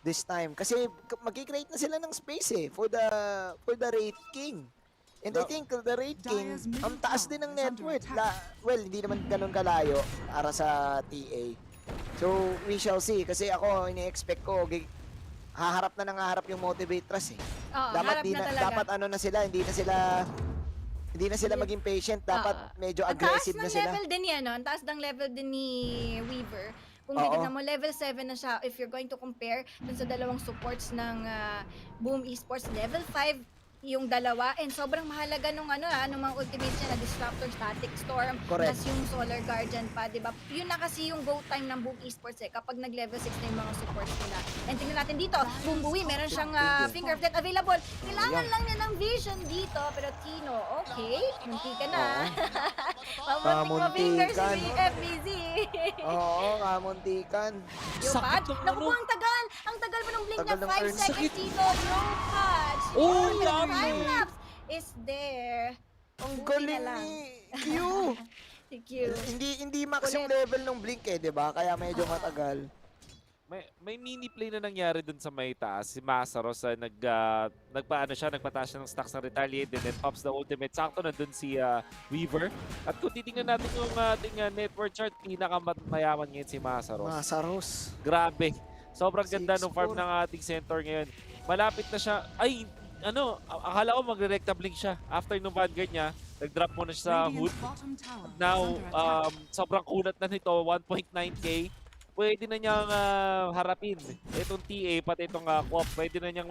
this time. Kasi mag-create na sila ng space eh for the Raid King. And I think the Raid King, ang taas din ng net worth. Well, hindi naman ganun kalayo para sa TA. So, we shall see. Kasi ako, ini-expect ko, haharap yung Motivate Trust eh. Dapat ano na sila, hindi na sila maging patient. Dapat medyo aggressive na sila. Ang taas ng level din yan, no? Ang taas ng level din ni Weaver. Kung titignan mo, level 7 na siya. If you're going to compare dun sa dalawang supports ng Boom Esports, level 5 yung dalawa, and sobrang mahalaga nung mga ultimates niya na Disruptor, Static Storm, Correct. plus yung Solar Guardian pa, di ba? Yun na kasi yung go time ng Boom Esports eh, kapag nag-level 6 na yung mga supports nila. And tingnan natin dito, Boom Buwi, meron siyang Finger of Death available. Kailangan lang niya ng vision dito, pero Tino, okay, munti ka na. Mamuntik mo fingers si FBZ. Oo, kamuntikan. Yung patch, naku po, ang tagal mo ng blink niya, Tagal ng 5 earn. seconds dito, no patch. Oh, Yung yummy. time lapse is there. Ang galing ni Q. Si Q. Hindi max yung level ng blink eh, 'di ba? Kaya medyo matagal. May mini play na nangyari dun sa may taas. Si Masaros nagpataas siya ng stacks ng Retaliate and then pops the ultimate. Sakto na dun si Weaver. At kung titingnan natin yung ating network chart, pinakamayaman ngayon si Masaros. Masaros. Grabe. Sobrang ganda ng farm ng ating center ngayon. Malapit na siya. Ay, akala ko magre-recta blink siya. After nung Vanguard niya, nag-drop muna siya sa hood. Now, sobrang kunat na nito, 1.9k. Pwede na niyang harapin. Itong TA, pati itong co-op, pwede na niyang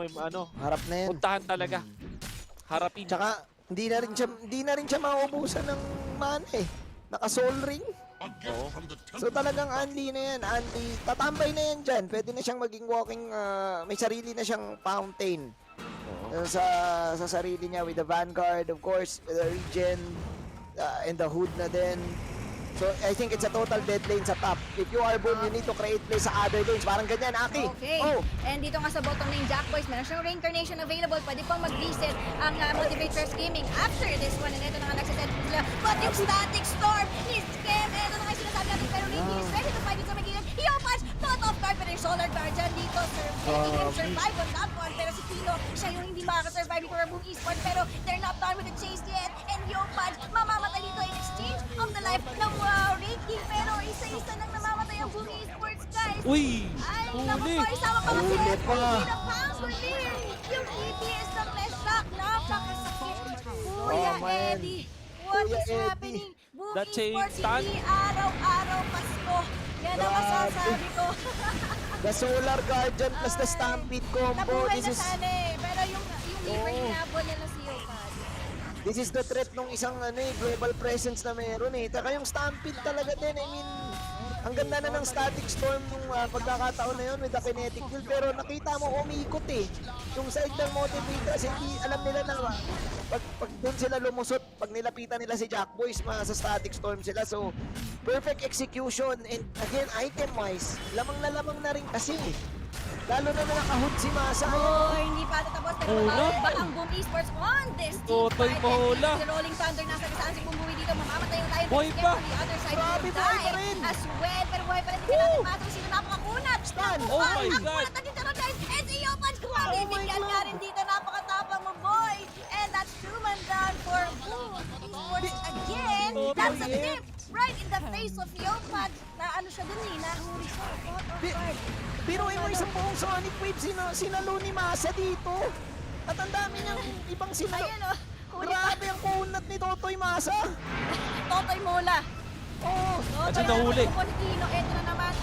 harap na yan. Puntahan talaga. Harapin. Tsaka, hindi na rin siya mauubusan ng mana eh. Naka-soul ring. So talagang Anli na yan. Anli, tatambay na yan dyan. Pwede na siyang maging walking, may sarili na siyang fountain. Sa sarili niya with the Vanguard, of course, with the Regen, and the Hood na din. So, I think it's a total dead lane sa top. If you are Boom, you need to create play sa other lanes. Parang ganyan, Aki. Okay. Oh. And dito nga sa bottom lane, Jack Boys, meron siyang reincarnation available. Pwede pang mag-reset ang Motivate Trust Gaming after this one. And ito na nga nagsiset sila. But yung static storm is scam. Ito na nga yung sinasabi natin. Pero Lady is ready to fight it sa magiging. Patch, not off guard. Pero yung Solar Guardian dito, survive on that one. Pero si Tino, siya yung hindi makaka-survive dito for Boom Esports. Pero they're not done with the chase yet. And Patch, mamamatay dito in exchange of the life ng Reiki. Pero isa-isa nang namamatay ang Boom Esports, guys. Uy! Ay, naku po, isama pa kasi SPG na Pangsulir. Yung EPS ng Leshak, napakasakit. Kuya Eddie, what is happening? Boom The chain Esports, stun. hindi araw-araw Pasko. Yan ang masasabi ko. The Solar Guardian plus the Stampede combo. Nabuhay This na is sana eh. Pero yung Reaper hinabol nila si Yopad. This is the threat ng isang global presence na meron eh. Taka yung Stampede talaga din. I mean, ang ganda na ng static storm nung pagkakataon na yun with the kinetic field. Pero nakita mo umiikot eh. Yung side ng Motivators, hindi alam nila na pag doon sila lumusot, pag nilapitan nila si Jack Boys, sa static storm sila. So, perfect execution. And again, item-wise, lamang na rin kasi. Lalo na nakahud si Masa. Oh, hindi pa tatapos. Pero mababa ang Boom Esports on this team Totoy fight. mahula. Si Rolling Thunder nasa kasaan si Bumbuwi dito. Mamamatay yung Lion. Boy But pa. on the other side, Grabe, will buhay pa die rin. as well. Pero buhay pa rin. Hindi ka natin matang sino napakakunat. Stun. Oh my Ang God. kunat na dito ron, guys. And si Yopan, mabibigyan nga rin dito. Napakatapang mo, boy. And that's 2-man down for Boom Esports again. That's a tip right in the face of Yopan. Na ano siya dun eh. Nahuri siya. Caught off guard. Biruin mo isang buong Sonic Wave, sinalo ni Masa dito. At ang dami niyang ibang sinalo. Ayan oh. Grabe ang kunat ni Totoy Masa. Totoy Mola. Oh, At siya nahuli. Tino, eto na naman.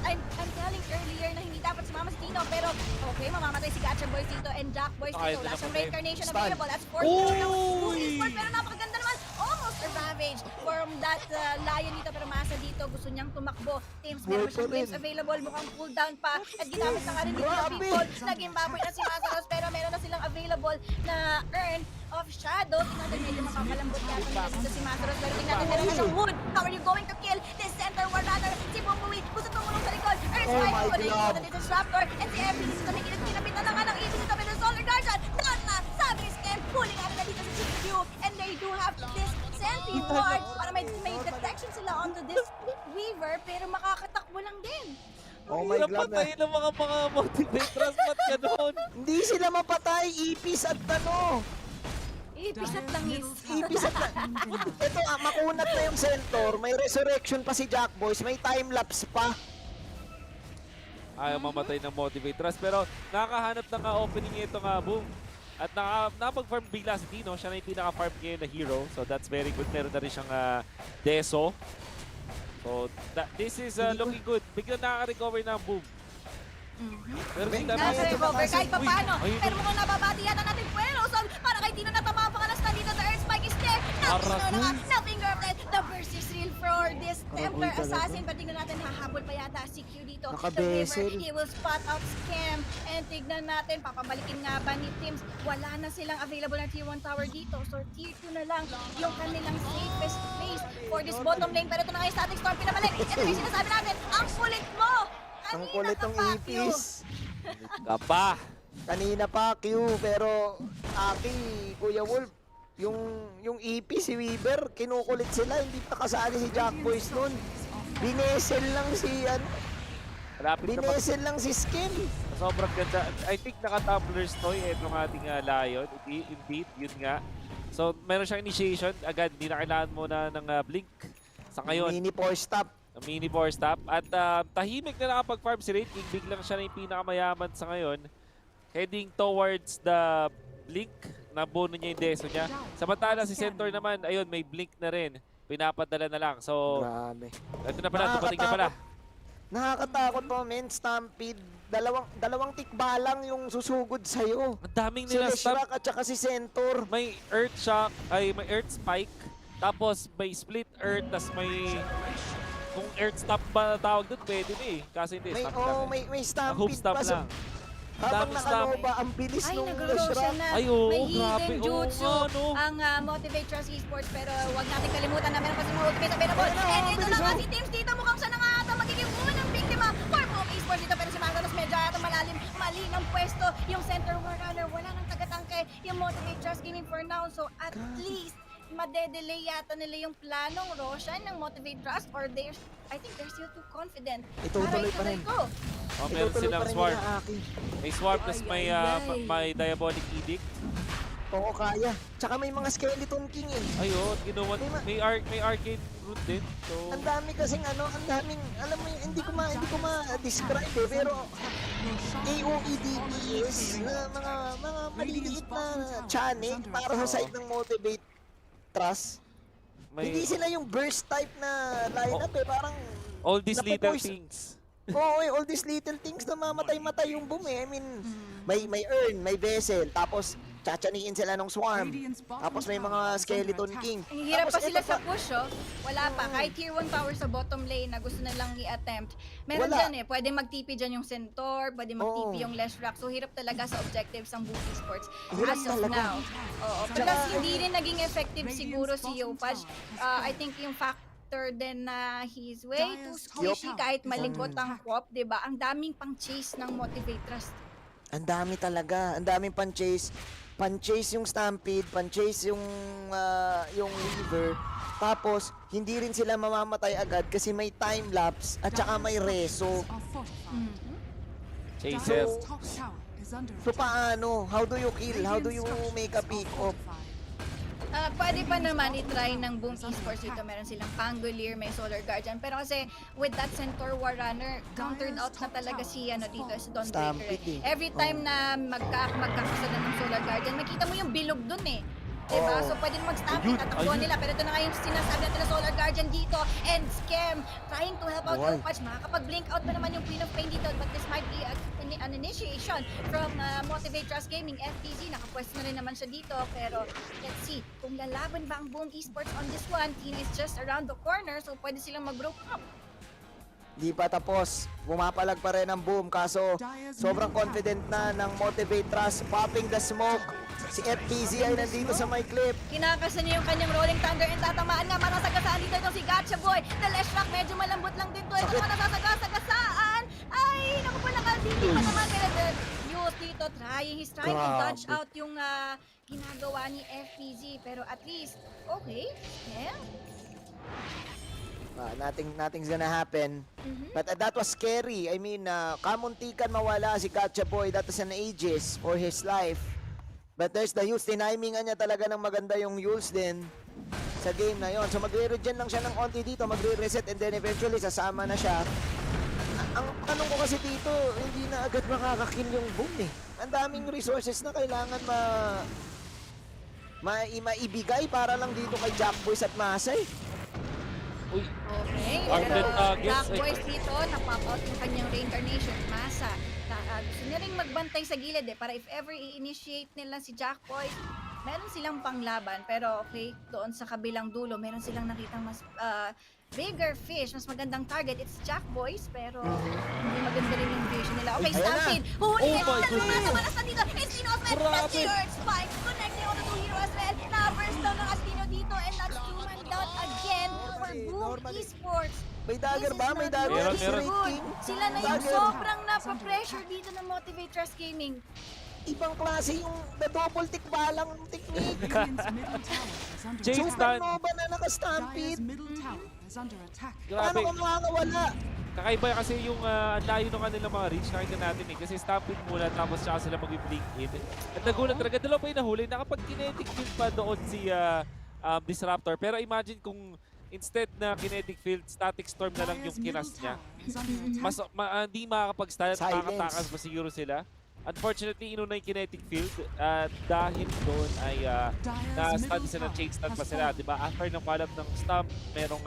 I'm telling earlier na hindi dapat sumama si Tino. Pero okay, mamamatay si Gacha Boys dito and Jack Boys Ay, dito. ito Wala na siyang patay. reincarnation Stun. available. That's 4 Uy! Pero napakaganda naman. Almost a ravage from that Lion dito. Pero Masa dito, gusto niyang tumakbo. Teams, meron siyang glimpse available. Mukhang cooldown pa. At ginamit na nga rin dito ng Grabe. people. Naging baboy na si Masa. Pero meron na silang available na earn of shadow. Tingnan natin medyo makakalambot yata nila dito si Masaros. Pero tingnan natin meron na siyang wood. How are you going to kill this center war runner? Si Bumbuwi, gusto tumulong sa likod. Earth Oh Spike, my kunin God. dito dito sa Raptor. And si Every dito nakikinig, kinapitan na nga ng ibig dito ng Solar Guardian. Na, sabi ni Skem, huli nga nila dito sa CPU. And they do have this sentry ward para may detection sila onto this Weaver. Pero makakatakbo lang din. Oh my Hirap God. patayin ng mga motivators. Ba't ganon? Hindi sila mapatay, ipis at Ipis at langis. Ipis at Ito, makunat na yung center, may resurrection pa si Jack Boys, may time-lapse pa. Ayaw mamatay ng motivators. Pero nakakahanap na nga opening ito nga, Boom. At nakapag-farm bigla si Tino. Siya na yung pinaka-farm ngayon na hero. So that's very good. Meron na rin siyang Deso. So this is looking good. Biglang nakaka-recover na ang Boom. Pero hindi namin Nasa-recover kahit pa paano. Ayun. Pero mukhang nababati yata natin Puero. So para kay Tino natama pa ka na dito. The Earth Spike is there. Na fingerprint. The burst is real for this Templar Assassin. But tingnan natin, hahabol pa yata si Q dito. The Nakabesel. River, he will spot out Scam. And tignan natin, papabalikin nga ba ni Teams. Wala na silang available na Tier 1 tower dito. So Tier 2 na lang yung kanilang safest place for this bottom lane. Pero ito na nga yung static storm pinabalik. Ito yung sinasabi natin, ang kulit mo! Ang kulit ng ipis. Kapa. Kanina pa, Q, pero Aki, Kuya Wolf, yung ipis, si Weaver, kinukulit sila, hindi pa kasali si Jack Boys nun. Binesel lang si, binesel lang si Skin. Sobrang ganda. I think naka-tumblers to itong ating Lion. Indeed, yun nga. So, meron siyang initiation. Agad, hindi na kailangan mo na ng blink. Sa ngayon. Mini force stop. Mini force stop. At tahimik na nakapag-farm si Raid King. Biglang siya na yung pinakamayaman sa ngayon. Heading towards the blink. Nabuno niya yung deso niya. Samantala si Centaur naman, ayun, may blink na rin. Pinapadala na lang. So, grabe. Ito na pala, dumating na pala. Nakakatakot po, men. Stampede. Dalawang tikba lang yung susugod sa'yo. Ang daming Si nila stop. Leshrac at saka si Centaur. May Earth Shock, ay may Earth Spike. Tapos may Split Earth, tapos may... Kung Earth Stop ba tawag doon, pwede na eh. Kasi hindi, May, stop lang eh. may Hope Stampede stop pa. lang. Habang Dami nakanova, ang bilis Ay, nung nag-Roshan na. Ay, oo, May grabe. hidden Oo jutsu nga, no? ang Motivate Trust Esports. Pero wag natin kalimutan na meron pa si mga ultimates available. Ayun na, And ang ito bilis, na nga oh. si Teams dito. Mukhang siya na nga ata magiging unang biktima for Boom Esports dito. Pero si Magalos medyo ata malalim. Mali ng pwesto. Yung center runner, wala nang tagatangke. Yung Motivate Trust Gaming for now. So at least, madedelay yata nila yung planong Roshan ng Motivate Trust or I think they're still too confident. Itutuloy pa rin. Ito. Oh, meron Itutuloy silang pa rin swarm. nila Aki. May swarm, tas may diabolic edict. Oo, kaya. Tsaka may mga skeleton king eh. Ayun, ginawa. May arcane root din. So, Ang dami kasing ang daming, alam mo, hindi ko ma-describe eh, pero AOEDPS na mga maliliit na chanic para sa side ng Motivate Trust. Hindi sila yung burst type na lineup eh, parang all these little napopoison. things. Oo, all these little things na mamatay-matay yung boom eh. I mean, may urn, may vessel, tapos tsatsaniin sila ng swarm. Tapos may mga skeleton king. Ang hirap pa Tapos sila ito sa push, oh. Wala pa. Kahit tier 1 tower sa bottom lane na gusto nilang i-attempt. Meron Wala. dyan eh. Pwede mag-TP dyan yung Centaur, pwede mag-TP yung Lesh Rock. So hirap talaga sa objectives ng Boom Esports Hirap as of talaga. now. Oo. Plus hindi rin naging effective siguro si Yopaj. I think yung factor din na he's way too squishy kahit malingkot ang crop, 'di ba? Ang daming pang chase ng Motivate Trust. Ang dami talaga, ang daming pan-chase. Pan-chase yung Stampede, pan-chase yung Weaver. Tapos, hindi rin sila mamamatay agad kasi may time-lapse at saka may reso. Chaser. So paano? How do you kill? How do you make a pick-off? Pwede pa naman i-try ng Boom Esports dito. Meron silang Pangolier, may Solar Guardian. Pero kasi with that Centaur Warrunner, countered out na talaga si dito, si Dawnbreaker. Stampede eh. Every time na magkakasada ng Solar Guardian, makita mo yung bilog dun eh. Diba? So pwede na mag-stampede, tatakbuhan nila. Pero ito na nga yung sinasabi natin na Solar Guardian dito. And Scam, trying to help out Yopaj. Makakapag-blink out pa naman yung Queen of Pain dito. But this might be an initiation from Motivate Trust Gaming, FTZ. Nakapwesto na rin naman siya dito. Pero let's see kung lalaban ba ang Boom Esports on this one. Tina is just around the corner. So pwede silang mag-broke up. Di pa tapos, pumapalag pa rin ang Boom. Kaso, sobrang confident na ng Motivate Trust. Popping the smoke. Si FTZ ay nandito sa may clip. Kinakasan niya yung kanyang Rolling Thunder and tatamaan nga masasagasaan dito itong si Gacha Boy. The Lesh Rock medyo malambot lang din to. Ito naman nasasagasaan. Ay, naku po, nakadili pa naman. Pero the Youth dito he's trying to dodge out yung ginagawa ni FTZ. Pero at least, okay. Yeah. Nothing's gonna happen. But that was scary. I mean, kamuntikan mawala si Gacha Boy. That was an ages for his life. But there's the Yules. Tinimingan niya talaga ng maganda yung Yules din sa game na yon. So magre-regen lang siya ng onti dito, magre-reset and then eventually sasama na siya. Ang tanong ko kasi dito, hindi na agad makakakill yung Boom eh. Ang daming resources na kailangan maibigay para lang dito kay Jackboys at Masay. Uy. Okay, pero Black Boys dito, napop out yung kanyang reincarnation, Masa. Gusto niya rin magbantay sa gilid eh, para if ever i-initiate nila si Jack Boys, meron silang panglaban. Pero okay, doon sa kabilang dulo, meron silang nakitang mas bigger fish, mas magandang target. It's Jack Boys, pero hindi maganda rin yung vision nila. Okay, Stampede, huhulihin, dalawa tumalas na dito, Estino as well, that's the Earth Spike, connecting on the two hero as well, na-burst down ng Estino dito, and that's two man down again for Boom Esports. May dagger ba? May dagger? Meron. Sila na yung sobrang napa-pressure dito ng Motivate Trust Gaming. Ibang klase yung double tick balang technique. James Dunn. Supernova na naka-stampede. Grabe. Paano ka makakawala? Kakaiba kasi yung layo ng kanilang mga reach. Nakita natin eh. Kasi stampede muna tapos saka sila mag-blink in. At nagulat talaga. Dalawa pa yung nahuli. Nakapag-kinetic field pa doon si Disruptor. Pero imagine kung instead na kinetic field, static storm na lang yung kinas niya. Mas hindi makakapag-start, makakatakas ba siguro sila. Unfortunately, inuna yung kinetic field at dahil doon ay na-stun sila, chain stun pa sila. Diba? After ng kalat ng stomp, merong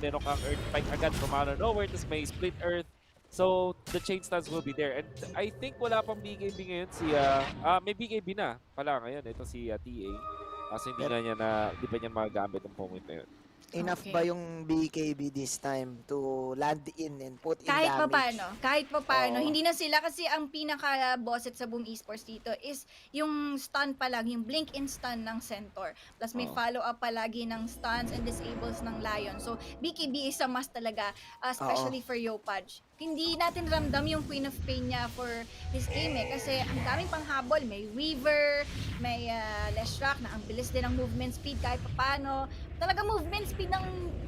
merong kang earth spike agad from out of nowhere, tapos may split earth. So, the chain stuns will be there. And I think wala pang BKB ngayon may BKB na pala ngayon. Ito si TA. Kasi hindi pa niya magagamit ang moment na yun. Enough Okay. ba yung BKB this time to land in and put in Kahit damage? kahit papaano, Oo. hindi na sila kasi ang pinaka-bosset sa Boom Esports dito is yung stun pa lang, yung blink and stun ng Centaur. Plus may Oo. follow-up palagi ng stuns and disables ng Lion. So, BKB is a must talaga, especially for Yopaj. Hindi natin ramdam yung Queen of Pain niya for this game kasi ang daming panghabol. May Weaver, may Leshrac na ang bilis din ng movement speed kahit papaano. Talaga movement speed ng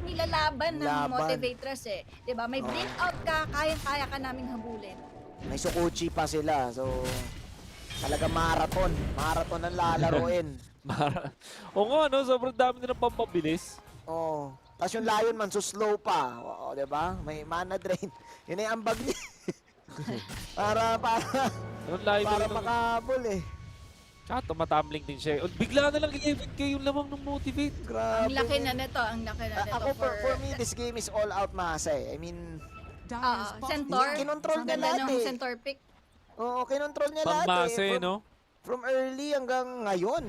nilalaban ng Laban. Motivators 'di ba? May Oo. blink out ka, kaya ka naming habulin. May Sukuchi pa sila. So, talaga marathon. Marathon ang lalaruin. Oo nga, no? Sobrang dami nilang pampabilis. Oo. Tapos yung Lion man, so slow pa. Oo, di ba? May mana drain. Yun ay ambag niya. para makahabol eh. Tsaka tumatumbling din siya. Bigla na lang 11k yung lamang ng Motivate. Grabe. Ang laki na nito, Ako, for me, this game is all out masa eh. I mean, Centaur. kinontrol niya Ang ganda lahat ng eh. Centaur pick. Oo, kinontrol niya lahat Pangmase, eh. no? From early hanggang ngayon.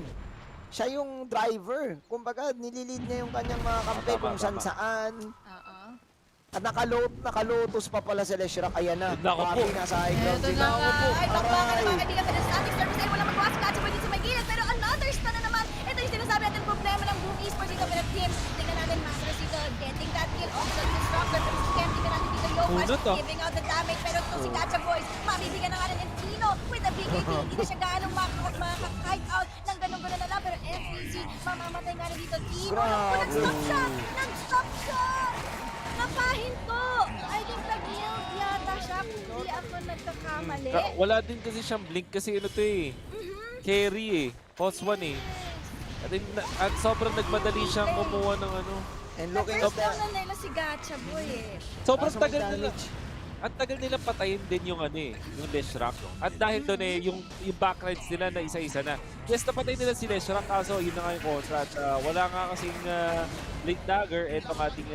Siya yung driver. Kumbaga, nililid niya yung kanyang mga kampe kung saan-saan. At nakalotus pa pala si Leshrac. Ayan na. Nako po. Pati nasa high ground Ito sila. na nga. Ay, bakbakan na Aray. mga kaibigan. Pero sa ating service ay wala magawa si Katsuboy dito sa may gilid. Pero another stun na naman. Ito yung sinasabi natin problema ng Boom Esports dito. Pero team, tingnan natin Masters dito. Getting that kill. Also, Disruptor. Pero si Ken, tingnan natin dito. Yopaj giving out the damage. Pero ito si Katsuboy, mabibigyan na nga ng Tino with a BKB. Hindi na siya ganong makakite out ng ganun-ganun na lang. Pero FBC, mamamatay nga na dito. Tino, nag-stop siya. Nag-stop siya. Napahinto! I think nag-yield yata siya kung hindi ako nagkakamali. Wala din kasi siyang blink kasi ano to eh. Carry eh. Pulse 1 eh. At sobrang nagmadali siyang kumuha ng ano. And looking at that. Na nila si Gacha Boy eh. Sobrang tagal nila. Ang tagal nila patayin din yung ano eh, yung Leshrac. At dahil doon eh, yung backlines nila na isa-isa na. Yes, napatay nila si Leshrac kaso yun na nga yung kontra. At wala nga kasing Blink Dagger at ang ating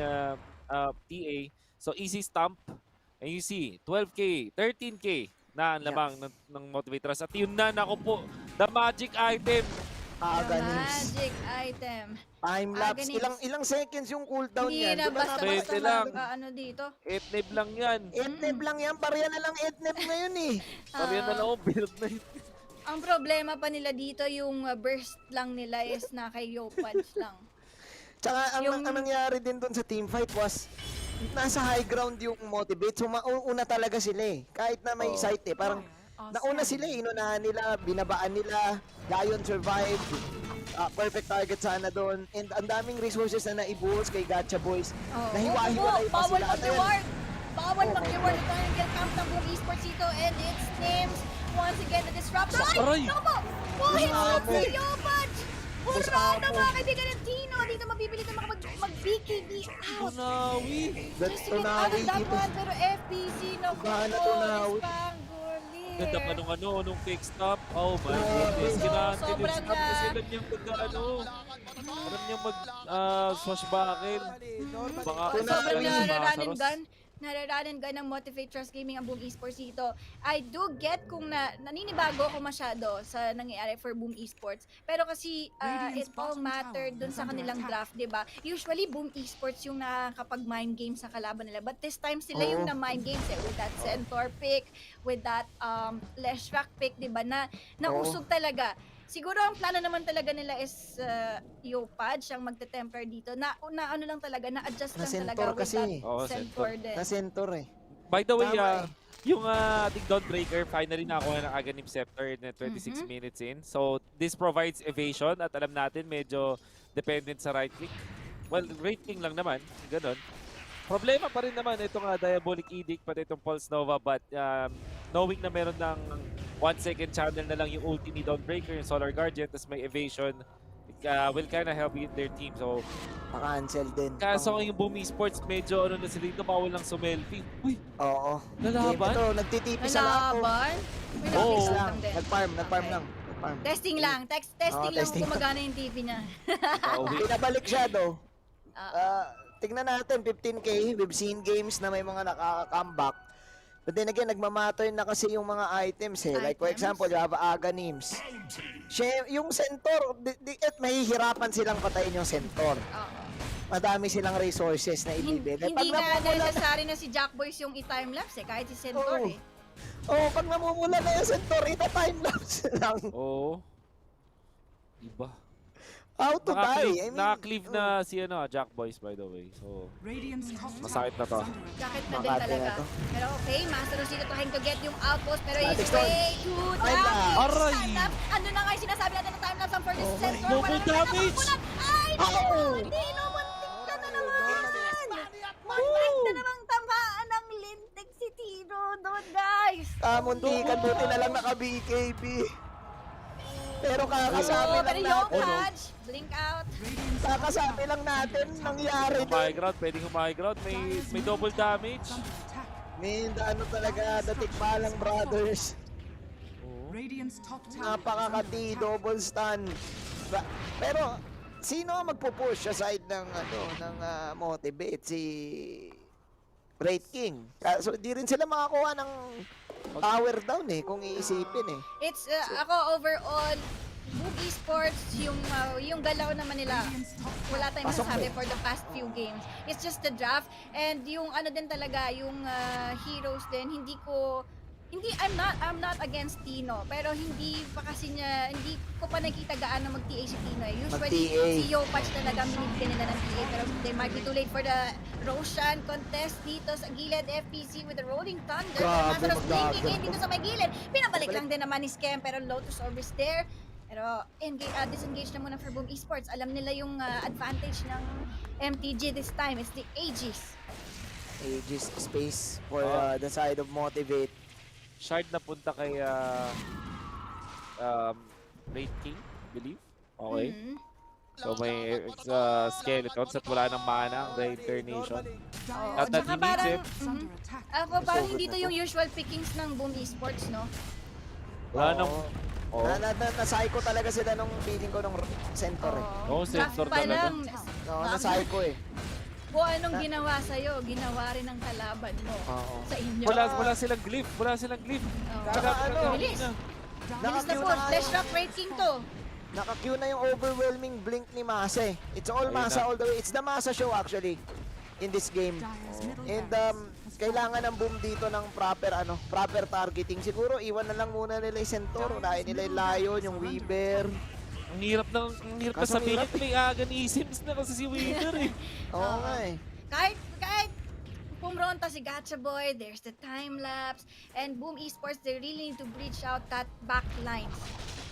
TA. So easy stomp. And you see, 12k, 13k na ang lamang ng Motivators. At yun na, naku po, the magic item. Aghanim. Magic item. Time lapse. Aghanim. Ilang seconds yung cooldown Hindi niyan. na basta-basta lang. ano dito. Etneb lang yan. Etneb lang yan. Barya na lang etneb ngayon eh. Barya na lang build na yun. Ang problema pa nila dito, yung burst lang nila is na kay Yopaj lang. Tsaka ang nangyari din doon sa teamfight was nasa high ground yung Motivate. So mauna talaga sila eh. Kahit na may sight eh. Parang nauna sila eh. Inunahan nila, binabaan nila. Lion survived. Perfect target sana doon. And ang daming resources na naibuhos kay Gacha Boys. Nahiwa-hiwalay pa Bawal sila. mag-reward. Bawal mag-reward. Ito yung kill camp ng Boom Esports dito. And it's names once again the Disruptor. Ay! Naku po! Buhin out si Yopaj! Burra na mga kaibigan ng Tino! Dito mabibilit na mag-BKB out! Tunawi! That's To get out of Tunawi that dito. one, pero FPC na po. Gana Tunawi. Ganda pa nung quick stop. Oh my goodness. Kailangan sobrang stop kasi alam niyang mag-ano. Alam niyang swashbuckle. Baka Sobrang Masaros. nararanin gan ng Motivate Trust Gaming ang Boom Esports dito. I do get kung naninibago ako masyado sa nangyayari for Boom Esports. Pero kasi it all mattered dun sa kanilang draft, di ba? Usually Boom Esports yung nakakapag-mind game sa kalaban nila. But this time sila yung na-mind games with that Centaur pick, with that Leshrac pick, di ba? Na nausog talaga. Siguro ang plano naman talaga nila is Yopaj ang magte-temper dito. Na ano lang talaga, na-adjust lang talaga with kasi. that Centaur din. Na Centaur eh. By the way, Tama yung ating Dawnbreaker, finally nakuha ng Aghanim Scepter in 26 minutes in. So, this provides evasion at alam natin medyo dependent sa right click. Well, right click lang naman, ganun. Problema pa rin naman itong Diabolic Edict, pati itong Pulse Nova, but knowing na meron ng 1 second channel na lang yung ulti ni Dawnbreaker, yung Solar Guardian, tapos may evasion, will kind of help their team. So, Pa-cancel din. kaso yung Boom Esports, medyo ano na sila dito, bawal lang sumelfie. Uy! Oo. Lalaban? Ito, nagtitipis sa lahat. Nalaban? May Oo. nag-fix lang din. Nag-farm lang. Nag-farm. Testing lang. Testing lang testing kung gumagana yung TV niya. Pinabalik siya do. Tignan natin, 15k. We've seen games na may mga nakaka-comeback. But then again, nagmamatter na kasi yung mga items eh. Like for example, you have Aghanims. Yung Centaur, mahihirapan silang patayin yung Centaur. madami silang resources na ibibigay. Hindi nga necessary na si Jack Boys yung i-timelapse kahit si Centaur eh. Pag namumula na yung Centaur, ita-timelapse lang. Oo. Iba. How to die? I mean, Naka-cleave na si Jack Boys by the way. So, masakit na to. Sakit na din talaga. Pero okay, Masteros dito trying to get yung outpost pero he's Matic Stone. way too damage. Timelapse. Ano na nga yung sinasabi natin ng timelapse ang first Centaur. Double damage! Ay, naku! Dino, muntik ka na naman! Muntik na namang tamaan ng lintik si Tino doon, guys! muntikan, buti na lang naka-BKB. Pero kakasabi lang Pero yung natin. patch, blink out. Kakasabi lang natin, nangyari High ground, pwedeng high ground. May double damage. May talaga, datikbalang brothers. Napakakati, double stun. Pero, sino ang magpupush sa side ng, motivate? Si Great King. So, di rin sila makakuha ng power down kung iisipin It's, ako overall, Boom Esports, yung galaw naman nila, wala tayong masasabi for the past few games. It's just the draft, and yung din talaga, yung heroes din, I'm not against Tino, pero hindi ko pa nakita gaano mag-TA si Tino Usually, si Yopatch talaga minibigyan nila ng TA, pero they might be too late for the Roshan contest dito sa gilid, FPC with the Rolling Thunder. Masaros blinking in dito sa may gilid. Pinabalik lang din naman ni Scam, pero Lotus Orb is there. Pero disengage na muna for Boom Esports. Alam nila yung advantage ng MTG this time. It's the Aegis. Aegis space for the side of Motivate. Shard na punta kay Great King, I believe. Okay. So may skeletons at wala nang mana ang reincarnation. At that he needs it. Parang hindi to yung usual pickings ng Boom Esports, no? Wala nang... Na-psycho talaga sila nung feeling ko nung Centaur Centaur talaga. Na-psycho Kung anong ginawa sa'yo, ginawa rin ng kalaban mo sa inyo. Wala silang glyph. Bilis na po. Flash Rock Great King to. Naka-cue na yung overwhelming blink ni Masa It's all Masa all the way. It's the Masa show actually in this game. And kailangan ng Boom dito ng proper targeting. Siguro iwan na lang muna nila yung Centaur. Unahin nila yung Lion, yung Weaver. Ang hirap na sabihin. May aganisms na kasi si Weaver Oo nga Kahit pumronta si Gacha Boy, there's the time lapse, and Boom Esports, they really need to breach out that back line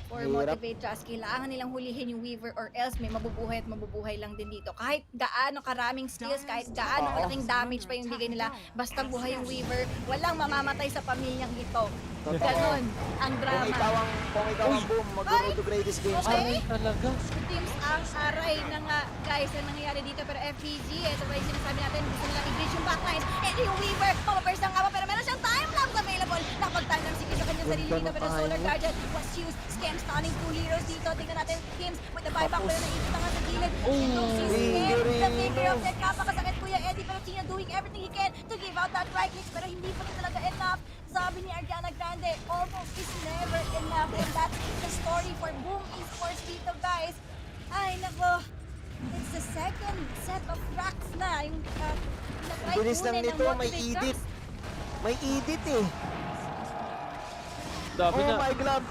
for Motivate Just. Kailangan nilang hulihin yung Weaver or else may mabubuhay lang din dito. Kahit gaano karaming skills, kahit gaano malaking damage pa yung bigay nila, basta buhay yung Weaver, walang mamamatay sa pamilyang ito. Ganon ang drama. Kung ikaw ang Boom, mag-go to greatest games. Okay. Teams ang aray na nga, guys, ang nangyayari dito. Pero FPG, ito ba yung sinasabi natin, gusto nilang i-breach yung backlines. And yung Weaver, pamapers lang nga ba, pero meron siyang time-lapse available. Nakapag-time-lapse sa kanyang sarili dito, pero Solar Guardian was used. Scam stunning 2 heroes dito. Tingnan natin, Teams with the buyback, pero naisip na nga sa gilid. The figure of that, kapakasakit Kuya Eddie, pero Tina doing everything he can to give out that right clicks, pero hindi pa rin talaga enough. Sabi ni Ariana Grande, almost is never enough, and that's the story for Boom Esports dito, guys. Ay, nako. It's the second set of racks na. Yung bilis lang nito, may edit. May edit Dami na. my God.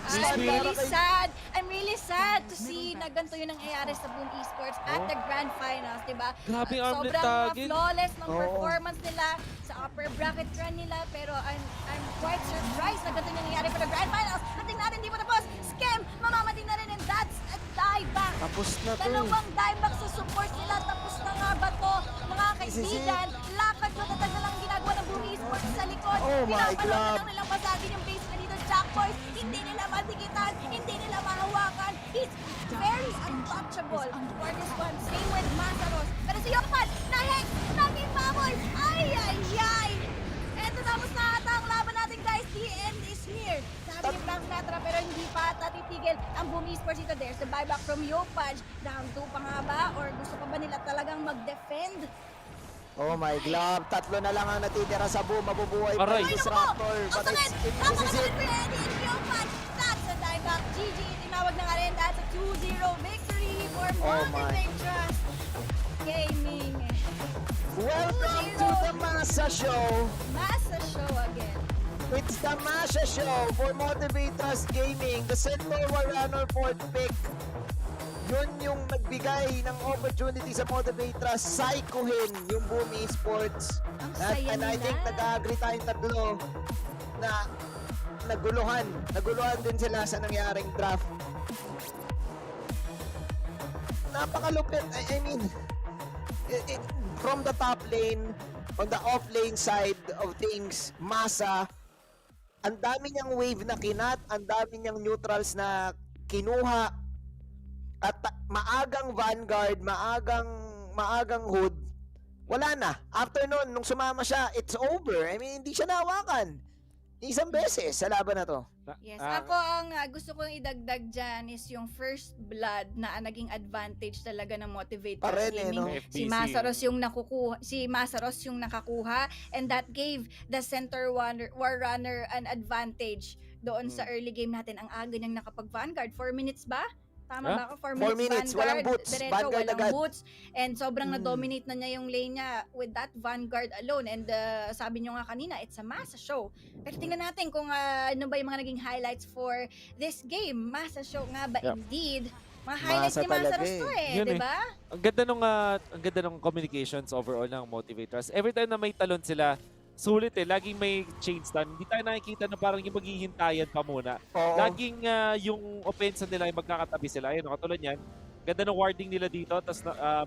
I'm really sad to see na ganito yun ang nangyayari sa Boom Esports at the Grand Finals, diba? Grabe ang armlet sobrang target. flawless ng performance nila sa upper bracket run nila, pero I'm quite surprised na ganito yung nangyayari for the Grand Finals. At tingnan natin, di pa tapos. Scam, mamamatay na rin, and that's a dieback. Tapos na to. Dalawang dieback sa support nila. Tapos na nga ba to? Mga kaibigan, lakad matatag na lang ginagawa ng Boom Esports sa likod. Pinapalang na lang nilang basagin yung base na dito. Jack Boys, hindi nila matikitan, hindi nila mahawakan. He's very untouchable for this one. Same with Masaros. Pero si Yopan, na-hex, naging baboy. Ay! Eto, tapos na ata ang laban natin, guys. The end is here. Sabi ni Frank Natra, pero hindi pa ata titigil ang Boom Esports dito. There's the buyback from Yopaj. Down 2 pa nga ba? Or gusto pa ba nila talagang mag-defend? Oh my God, tatlo na lang ang natitira sa Boom, mabubuhay pa Aray. yung Disruptor. Ang sakit! Napakasakit ko yan, Yopaj! That's the dieback. GG, tinawag na nga rin. That's a 2-0 victory for Motivate Trust Gaming. Welcome to the Masa Show. Masa Show again. It's the Masa Show for Motivate Trust Gaming. The Center Runner fourth pick. Yun yung nagbigay ng opportunity sa Motivate Trust, psychohin yung Boom Esports. And I think nag-agree tayong tatlo na naguluhan din sila sa nangyaring draft. Napakalupit. I mean, from the top lane, on the off lane side of things, Masa, ang dami niyang wave na kinat, ang dami niyang neutrals na kinuha, at maagang Vanguard, maagang Hood, wala na. After nun, nung sumama siya, it's over. I mean, hindi siya nahawakan. Isang beses sa laban na to. Yes, ako ang gusto kong idagdag dyan is yung first blood na naging advantage talaga ng Motivate Trust Gaming. Si Masaros yung nakakuha, and that gave the center war runner an advantage doon sa early game natin. Ang aga niyang nakapag-Vanguard. 4 minutes ba? Tama ba ako? 4 minutes, walang boots. Diretso, Vanguard walang agad. boots. And sobrang na-dominate na niya yung lane niya with that Vanguard alone. And sabi niyo nga kanina, it's a Masa Show. Pero tingnan natin kung ano ba yung mga naging highlights for this game. Masa Show nga ba indeed? Mga highlights ni Masaros to di ba? Ang ganda nung communications overall ng Motivate Trust. Every time na may talon sila, sulit laging may chain stun. Hindi tayo nakikita na parang yung maghihintayan pa muna. Laging yung offense nila ay magkakatabi sila. Ayun, katulad yan. Ganda ng warding nila dito, tapos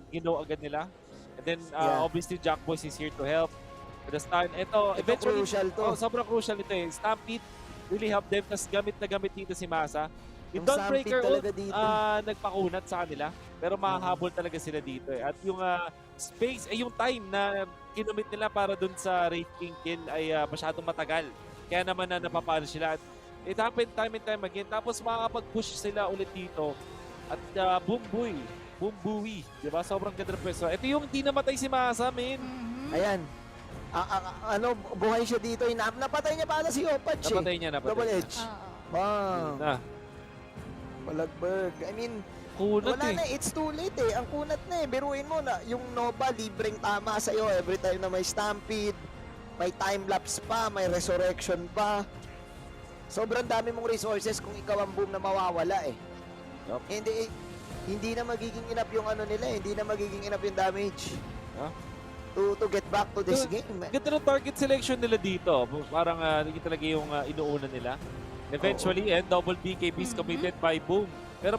ginaw agad nila. And then obviously Jack Boys is here to help. With the stun. Ito eventually, crucial to. Sobrang crucial nito Stampede really help them. Tapos gamit dito si Masa. Yung Stampede Dawnbreaker talaga dito. nagpakunat sa kanila. Pero makahabol talaga sila dito At yung space, yung time na kinumit nila para dun sa Wraith King kill ay masyadong matagal. Kaya naman na napapalo sila. At it happened time and time again. Tapos makakapag-push sila ulit dito. At boom buoy. Diba? Sobrang ganda ng pwesto. Ito yung di namatay si Masa, men. Ayan. Buhay siya dito. Napatay niya pala si Opach Napatay niya. Double edge. Bang. Balagberg. I mean, kunat wala na, it's too late Ang kunat na Biruin mo na, yung Nova libreng tama sa'yo every time na may Stampede, may time-lapse pa, may resurrection pa. Sobrang dami mong resources kung ikaw ang boom na mawawala Hindi na magiging enough yung nila hindi na magiging enough yung damage. To get back to this game. Ganda ng target selection nila dito. Parang hindi talaga yung inuuna nila. Eventually, and double BKB is committed by Boom. Pero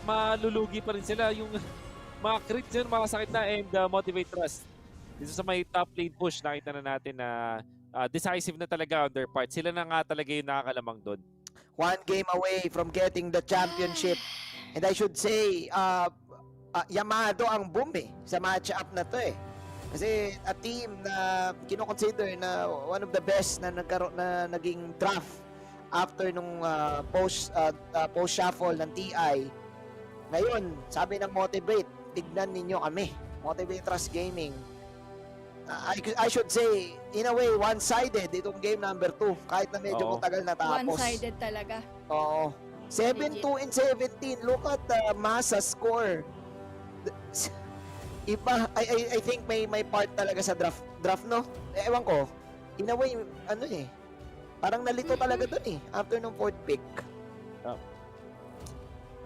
malulugi pa rin sila. Yung mga crits yun, makasakit na, and Motivate Trust. Dito sa may top lane push, nakita na natin na decisive na talaga on their part. Sila na nga talaga yung nakakalamang doon. One game away from getting the championship. And I should say, Yamado ang Boom sa match-up na to Kasi a team na kinoconsider na one of the best na naging draft after nung post-shuffle ng TI. Ngayon, sabi ng Motivate, tignan ninyo kami. Motivate Trust Gaming. I should say, in a way, one-sided itong game number 2. Kahit na medyo matagal natapos. One-sided talaga. Oo. 7-2 and 17. Look at the Masa score. Iba, I think may part talaga sa draft no? Ewan ko. In a way, parang nalito talaga dun after nung 4th pick.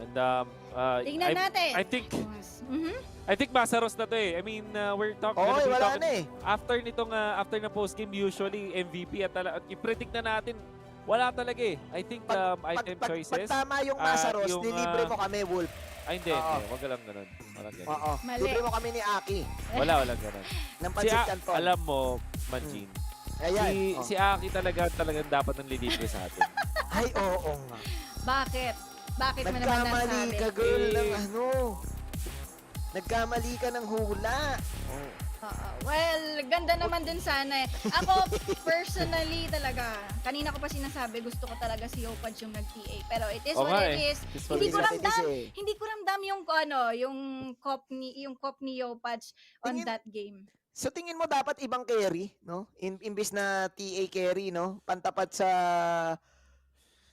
And tingnan natin. I think Masaros na to I mean, we're talking wala na after nitong after na post game usually MVP at i-predict na natin wala talaga I think item choices. Pag tama yung Masaros, nilibre mo kami, Wolf. Ay, hindi. Wag lang ganun. Walang ganun. Libre mo kami ni Aki. Walang ganun. Ng Pansit Canton. Alam mo, Manjin, si Aki talagang dapat ng lilibre sa atin. Ay, oo nga. Bakit? Bakit mo naman Nagkamali nasabi? ka, girl, ng Nagkamali ka ng hula. Well, ganda naman dun sana Ako, personally talaga, kanina ko pa sinasabi, gusto ko talaga si Yopad yung nag-TA. Pero it is what it is. Hindi ko ramdam yung yung cop ni Yopad on that game. So tingin mo dapat ibang carry, no? Imbis na TA carry, no? Pantapat sa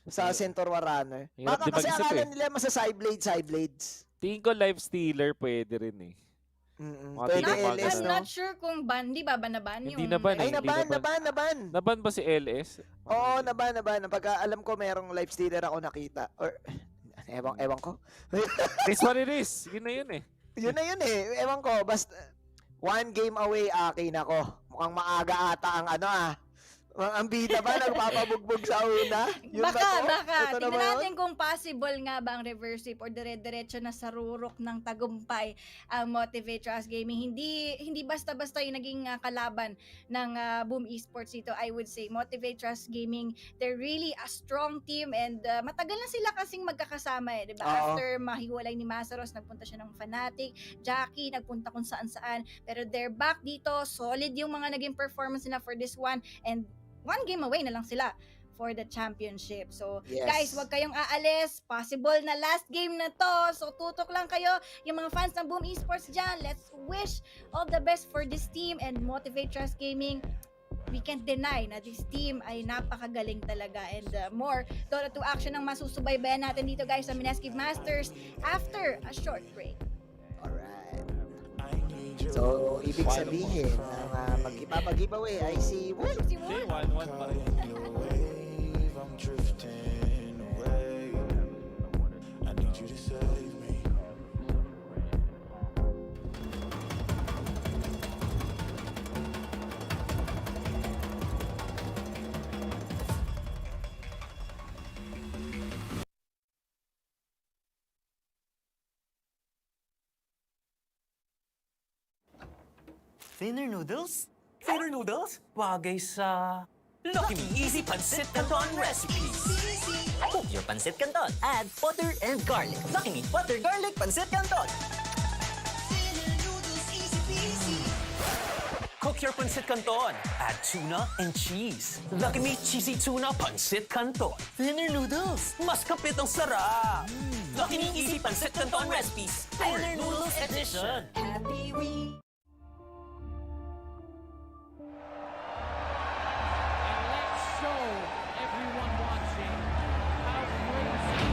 sa Centaur Runner. Hirap Baka din kasi mag-isip akala eh. nila side blades. Tingin ko live stealer pwede rin eh. Mga Pwede tingin mga LS, ganun. no? Not sure kung ban, di ba naban yung... Hindi naban Ay, eh. Hindi naban. Naban ba si LS? Oo, naban. Pagka alam ko merong live stealer ako nakita. Or, ewan ko. It's what it is. Yun na yun eh. Yun na yun eh. Ewan ko. Basta, one game away, akin ako. Mukhang maaga ata ang ang bida ba nagpapabugbog sa una? Yun Baka. Ito na Tingnan ba yun? natin kung possible nga ba ang reverse sweep or dire-diretso na sa rurok ng tagumpay ang Motivate Trust Gaming. Hindi basta-basta yung naging kalaban ng Boom Esports dito. I would say Motivate Trust Gaming, they're really a strong team and matagal na sila kasing magkakasama eh, 'di ba? Oo. After mahiwalay ni Masaros, nagpunta siya ng Fnatic, Jackie, nagpunta kung saan-saan. Pero they're back dito. Solid yung mga naging performance nila for this one and one game away na lang sila for the championship. So, Yes. guys, wag kayong aalis. Possible na last game na to. So, tutok lang kayo. Yung mga fans ng Boom Esports dyan, let's wish all the best for this team and Motivate Trust Gaming. We can't deny na this team ay napakagaling talaga and more Dota 2 action ang masusubaybayan natin dito guys sa Mineski Masters after a short break. So, ibig sabihin, ang magkipapag-giveaway ay si Wood. I'm drifting away. I need you to save me. Thinner noodles? Thinner noodles? Bagay sa Lucky Me Easy Pancit Canton Recipe. Cook your pancit canton. Add butter and garlic. Lucky Me Butter Garlic Pancit Canton. Cook your pancit canton. Add tuna and cheese. Lucky Me Cheesy Tuna Pancit Canton. Thinner noodles. Mas kapit ang sarap. Lucky Me Easy Pancit Canton Recipes. Thinner Noodles Edition. Happy we. Show everyone watching how crazy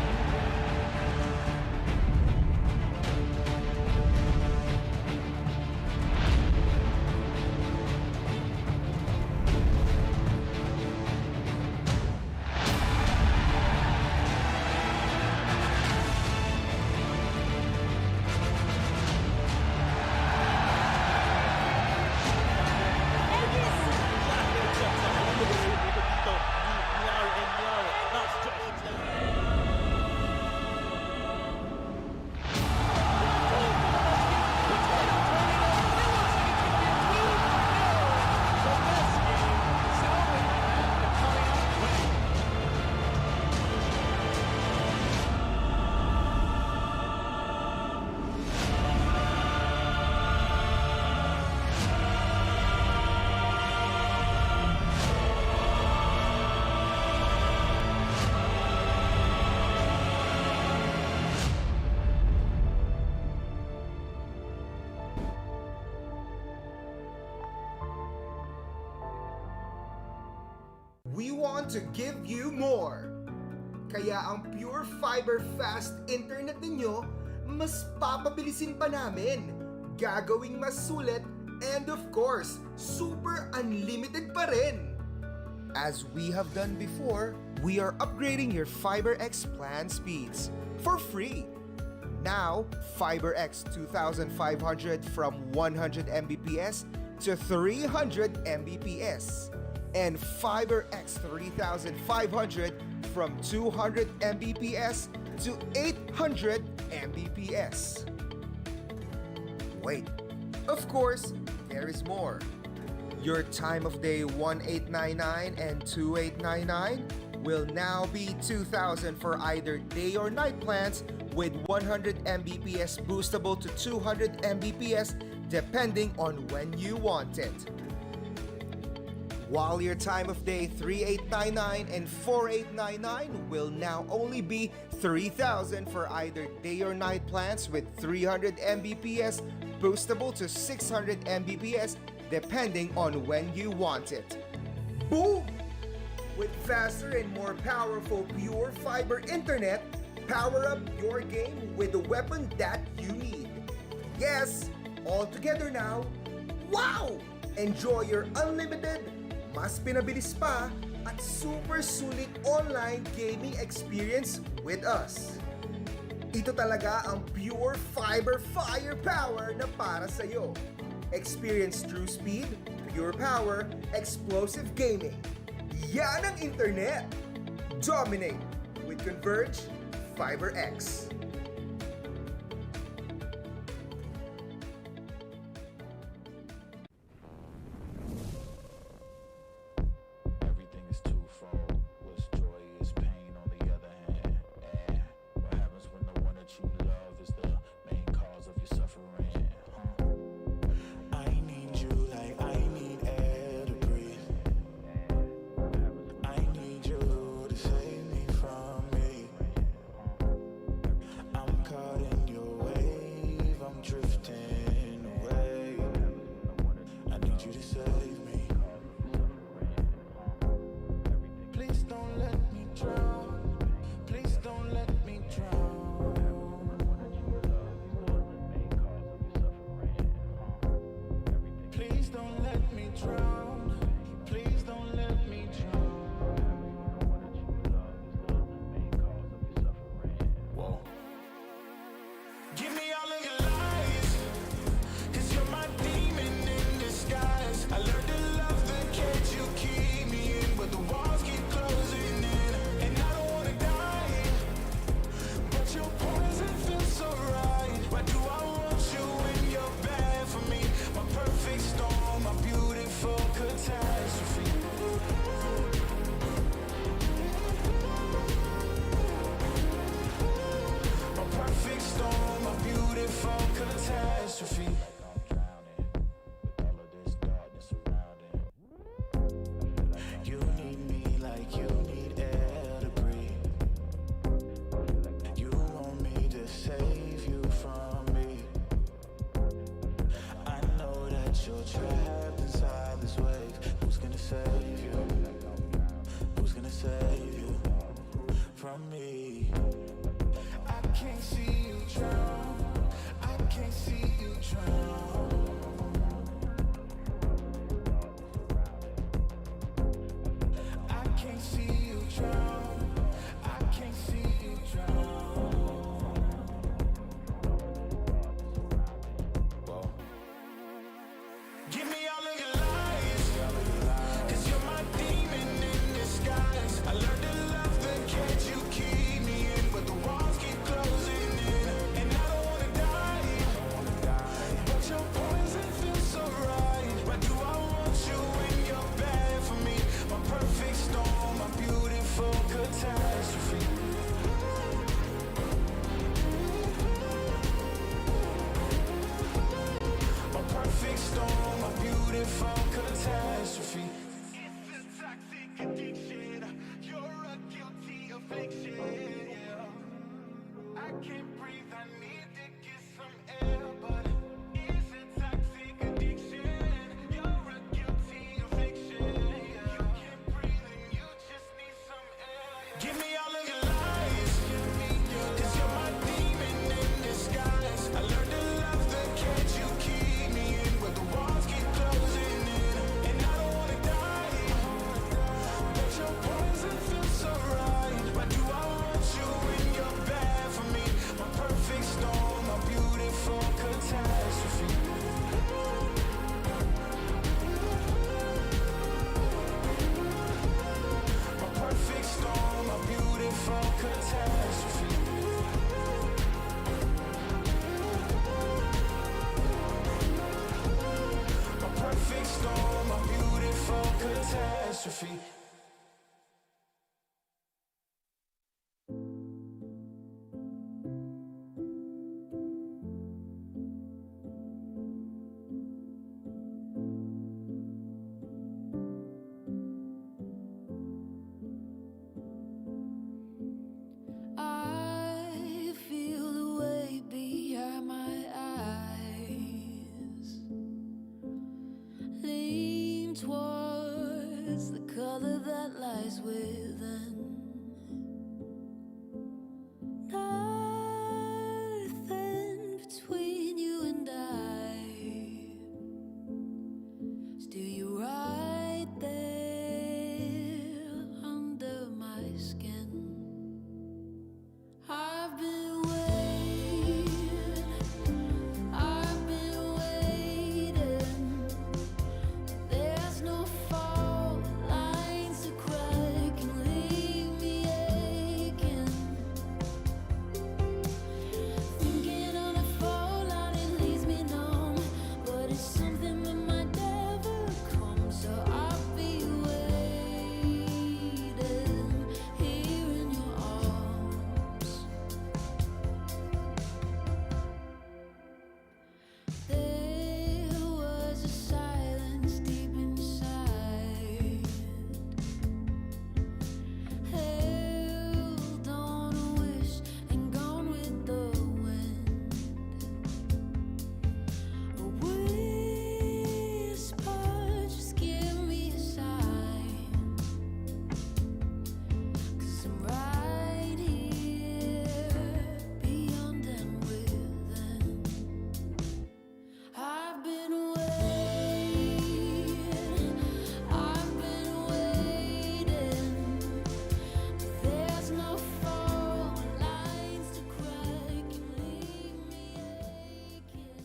We want to give you more. Kaya ang pure fiber fast internet ninyo, mas papabilisin pa namin. Gagawing mas sulit and of course, super unlimited pa rin. As we have done before, we are upgrading your FiberX plan speeds for free. Now, FiberX 2500 from 100 Mbps to 300 Mbps. And FiberX 3500 from 200 Mbps to 800 Mbps. Wait, of course, there is more. Your time of day 1899 and 2899 will now be 2000 for either day or night plans with 100 Mbps boostable to 200 Mbps depending on when you want it. While your time of day 3899 and 4899 will now only be 3000 for either day or night plans with 300 Mbps boostable to 600 Mbps depending on when you want it. Boom! With faster and more powerful pure fiber internet, power up your game with the weapon that you need. Yes, all together now. Wow! Enjoy your unlimited, mas pinabilis pa, at super sulit online gaming experience with us. Ito talaga ang pure fiber firepower na para sa'yo. Experience true speed, pure power, explosive gaming. Yan ang internet! Dominate with Converge Fiber X. Everything is twofold. What's joy is pain on the other hand. And what happens when the one that you love is the main cause of your suffering? I need you like I need air to breathe. I need you to save me from me. I'm caught in your wave, I'm drifting away. I need you to save me. Please don't let me drown. Please don't let me drown. Please don't let me drown. Please don't let me drown. Whoa. Give me all of your lies, 'cause you're my demon in disguise. I learned to love the cage you keep me in, but the walls keep closing in, and I don't wanna die, but your poison feels so right. Why do I want you when you're bad for me? My perfect storm, my beautiful catastrophe. My perfect storm, my beautiful catastrophe. You need me like you need air to breathe. You want me to save you from me. I know that you're trapped inside this wave. Who's gonna save you? Who's gonna save you from me? I can't see you drown. I can't see you drown. I can't see you drown. I can't see you drown. Whoa. Give me all of your lies, 'cause you're my demon in disguise. I learned to love the cage you keep me in, but the walls keep closing in, and I don't wanna die, but your poison feels so right. Why do I want you when you're bad for me? My perfect storm, my beautiful catastrophe. My perfect storm, my beautiful catastrophe. It's a toxic addiction. You're a guilty affliction. Yeah. I can't breathe. I need to get some air, but it's a toxic addiction. You're a guilty affliction. Yeah. You can't breathe and you just need some air. Give me all of your life. within. Nothing between you and I. Still you right there under my skin. I've been waiting, I've been waiting. There's no fault lines to crack and leave me aching. Thinking on a fallout, it leaves me numb, but it's something that might never come. So I'll be waiting here in your arms. There was a silence deep inside, held on a wish and gone with the wind. A whisper, just give me a sign, 'cause I'm right here, beyond and within. I've been waiting, I've been waiting. There's no fault lines to crack and leave me aching.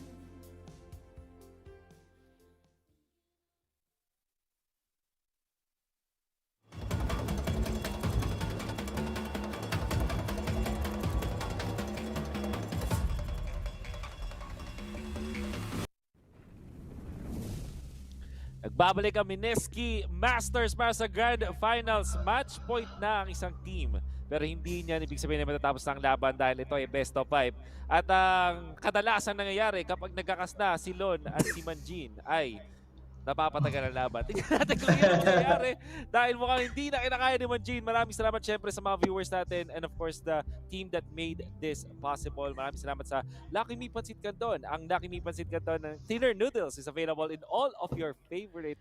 Nagbabalik ang Mineski Masters para sa Grand Finals. Match point na ang isang team. Pero hindi niyan ibig sabihin na matatapos ang laban dahil ito ay best of 5. At ang kadalasan nangyayari kapag nagkakas na si Lon at si Manjin ay napapatagal ang laban. Tingnan natin kung yan ang nangyayari dahil mukhang hindi na kinakaya ni Manjin. Maraming salamat syempre sa mga viewers natin and of course the team that made this possible. Maraming salamat sa Lucky Me Pancit Canton. Ang Lucky Me Pancit Canton ng thinner noodles is available in all of your favorite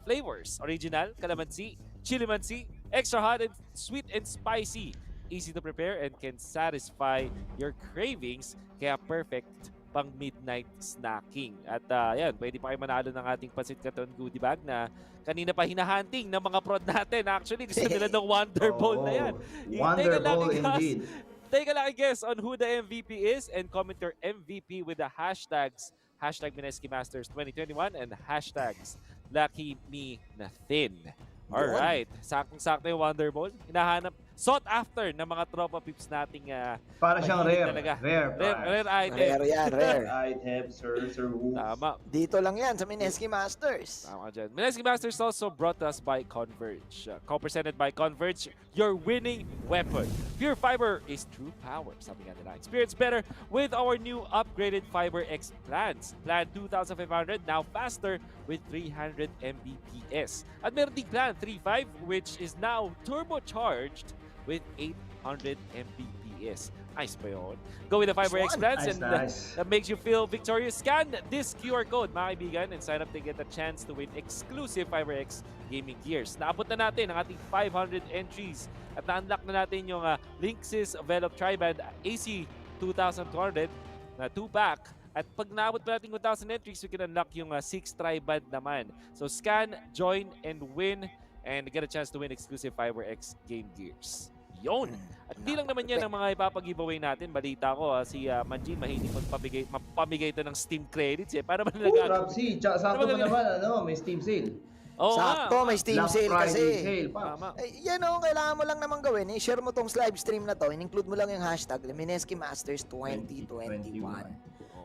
flavors. Original, calamansi, chili mansi, extra hot and sweet and spicy. Easy to prepare and can satisfy your cravings. Kaya perfect pang midnight snacking. At yan, pwede pa kayo manalo ng ating Pancit Canton goodie bag na kanina pa hinahunting ng mga prod natin. Actually, gusto nila ng Wonder Bowl na yan. Wonder Bowl indeed. Take a lucky guess on who the MVP is and comment your MVP with the hashtags Mineski Masters 2021 and hashtags Lucky Me Nathin. Alright, saktong-sakto yung Wonder Bowl. Hinahanap, sought after ng mga tropa pips nating para siyang mahilig rare. talaga. Rare Rare item. Rare yan, rare. Item, Sir Wolf. Tama. Dito lang yan sa Mineski Masters. Tama dyan. Mineski Masters also brought to us by Converge. Co-presented by Converge, your winning weapon. Pure fiber is true power. Sabi nga nila. Experience better with our new upgraded Fiber X plans. Plan 2,500, now faster with 300 Mbps. At meron ding plan 3.5 which is now turbocharged with 800 Mbps. Nice pa yun. Go with the Fiber X plans and that makes you feel victorious. Scan this QR code, mga kaibigan, and sign up to get a chance to win exclusive Fiber X gaming gears. Naabot na natin ang ating 500 entries at na-unlock na natin yung Linksys Velop Triband AC 2200 na 2-pack. At pag naabot pa natin 1,000 entries, we can unlock yung 6 Triband naman. So scan, join, and win and get a chance to win exclusive Fiber X game gears. Yon. At hindi lang naman yan ang mga ipapag-giveaway natin. Balita ko si Manjin mahilig magpamigay ito ng Steam credits para man nagagawa. Rapsi, sakto mo naman, may Steam sale. Oo Sakto, may Steam Black sale kasi. Friday sale, Paps. Yan kailangan mo lang naman gawin. I-share mo tong live stream na to. In-include mo lang yung hashtag Mineski Masters 2021.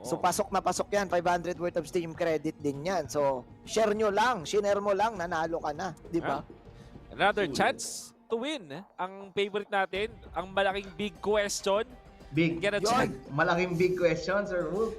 So pasok na pasok yan, 500 worth of Steam credit din yan. So share nyo lang, share mo lang, nanalo ka na, di ba? Another chance to win. Ang favorite natin, ang malaking big question. Get a chance. Malaking big question, Sir Wolf.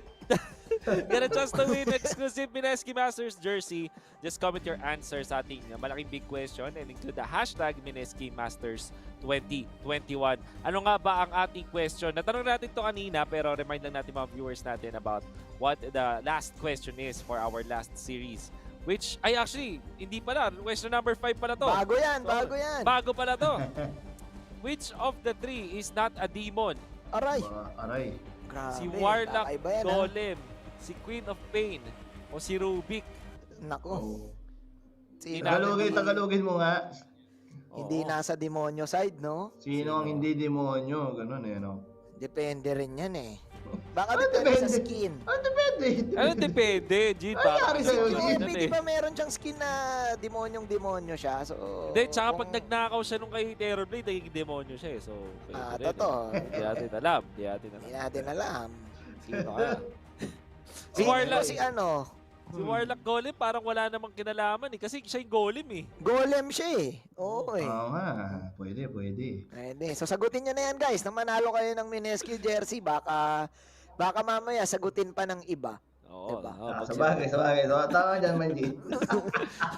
Get a chance to win exclusive Mineski Masters jersey. Just comment your answer sa ating malaking big question and include the hashtag Mineski Masters 2021. Ano nga ba ang ating question? Natanong natin to kanina pero remind lang natin mga viewers natin about what the last question is for our last series. Which, ay actually, hindi pala. Question number 5 pala to. Bago yan, bago yan. Bago pala to. Which of the three is not a demon? Aray. Aray. Grabe. Si Warlock, kakaiba yan, ha? Golem, si Queen of Pain, o si Rubik? Nako. Tagalogin mo nga. Hindi nasa demonyo side, no? Sino ang hindi demonyo? Ganun eh, no? Depende rin yan eh. Baka depende sa skin. Depende. Ano depende, G? Nangyari sa'yo, Si G? Epi, di ba meron siyang skin na demonyong-demonyo siya? So, Hindi, tsaka pag nagnakaw siya nung kay Terrorblade, naging demonyo siya eh. So, pwede rin, totoo. Hindi natin alam. Hindi natin alam. Sino kaya? Si Warlock. Si ano? Si Warlock Golem parang wala namang kinalaman eh. Kasi siya yung Golem eh. Golem siya eh. Oo eh. Oo nga. Pwede. Pwede. So sagutin nyo na yan guys. Nang manalo kayo ng Mineski jersey, baka mamaya sagutin pa ng iba. Oo. Diba? Sabagay. So, tama dyan, Manji.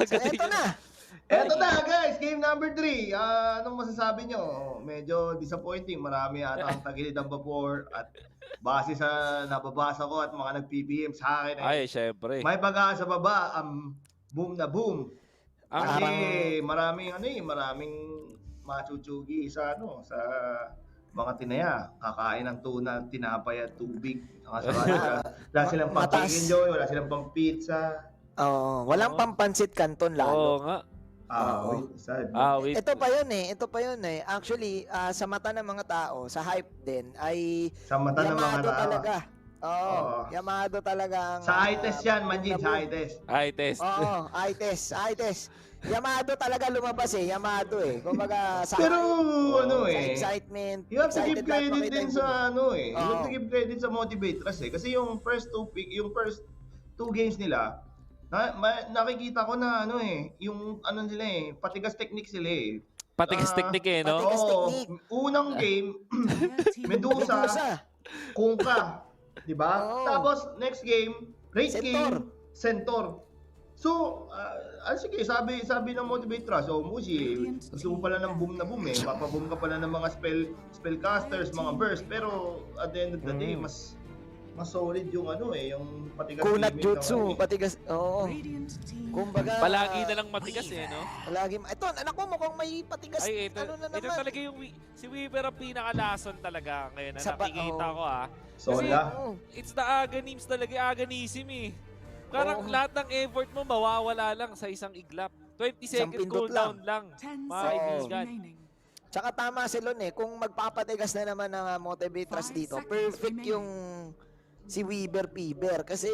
So eto na. Eto na guys, game number 3. Anong masasabi nyo? Medyo disappointing. Marami ata ang tagilid ang vapor at base sa nababasa ko at mga nag-PPM sa akin Ay, syempre. may pag-asa pa ba ang boom na boom? Kasi maraming machuchugi sa mga tinaya, kakain ng tuna, tinapay at tubig. Wala silang pang-chicken joy, wala silang pang-pizza. Oo, walang pampansit kanton lalo. Oo nga. Sad. Wait. Ito pa yun eh. Actually, sa mata ng mga tao, sa hype din, ay Sa mata ng mga tao. talaga. Oo, Yamado talaga ang... Sa eye test yan, Manjin, sa eye test. Eye test. Oo, eye test. Yamado talaga lumabas eh, Yamado eh. Kumbaga sa Pero sa eh, excitement. you have to give excited lahat credit makita din yung sa boom. You have to give credit sa Motivate Trust eh. Kasi yung first two games nila, nakikita ko na yung nila eh, patigas technique sila eh. Patigas technique eh, no? Patigas technique. Unang game, Medusa, Kungka, di ba? Tapos next game, Rage game, Centaur. So, sige, sabi ng Motivate Trust, Mushi, gusto mo pala ng boom na boom eh. Papaboom ka pala ng mga spellcasters, mga burst, pero at the end of the day, mas solid yung yung patigas Kunat teaming jutsu, patigas. Oo. Kumbaga palagi na lang matigas eh, no? Palagi. Ito, anak mo mukhang may patigas. Ay, ito talaga yung si Weaver ang pinakalason talaga ngayon na nakikita ko Kasi it's the aganims talaga, aganism eh. Parang lahat ng effort mo mawawala lang sa isang iglap. 20 second cooldown lang. Mga kaibigan. Tsaka tama si Lon eh, kung magpapatigas na naman ng Motivate Trust dito, perfect yung si Weaver Piber. Kasi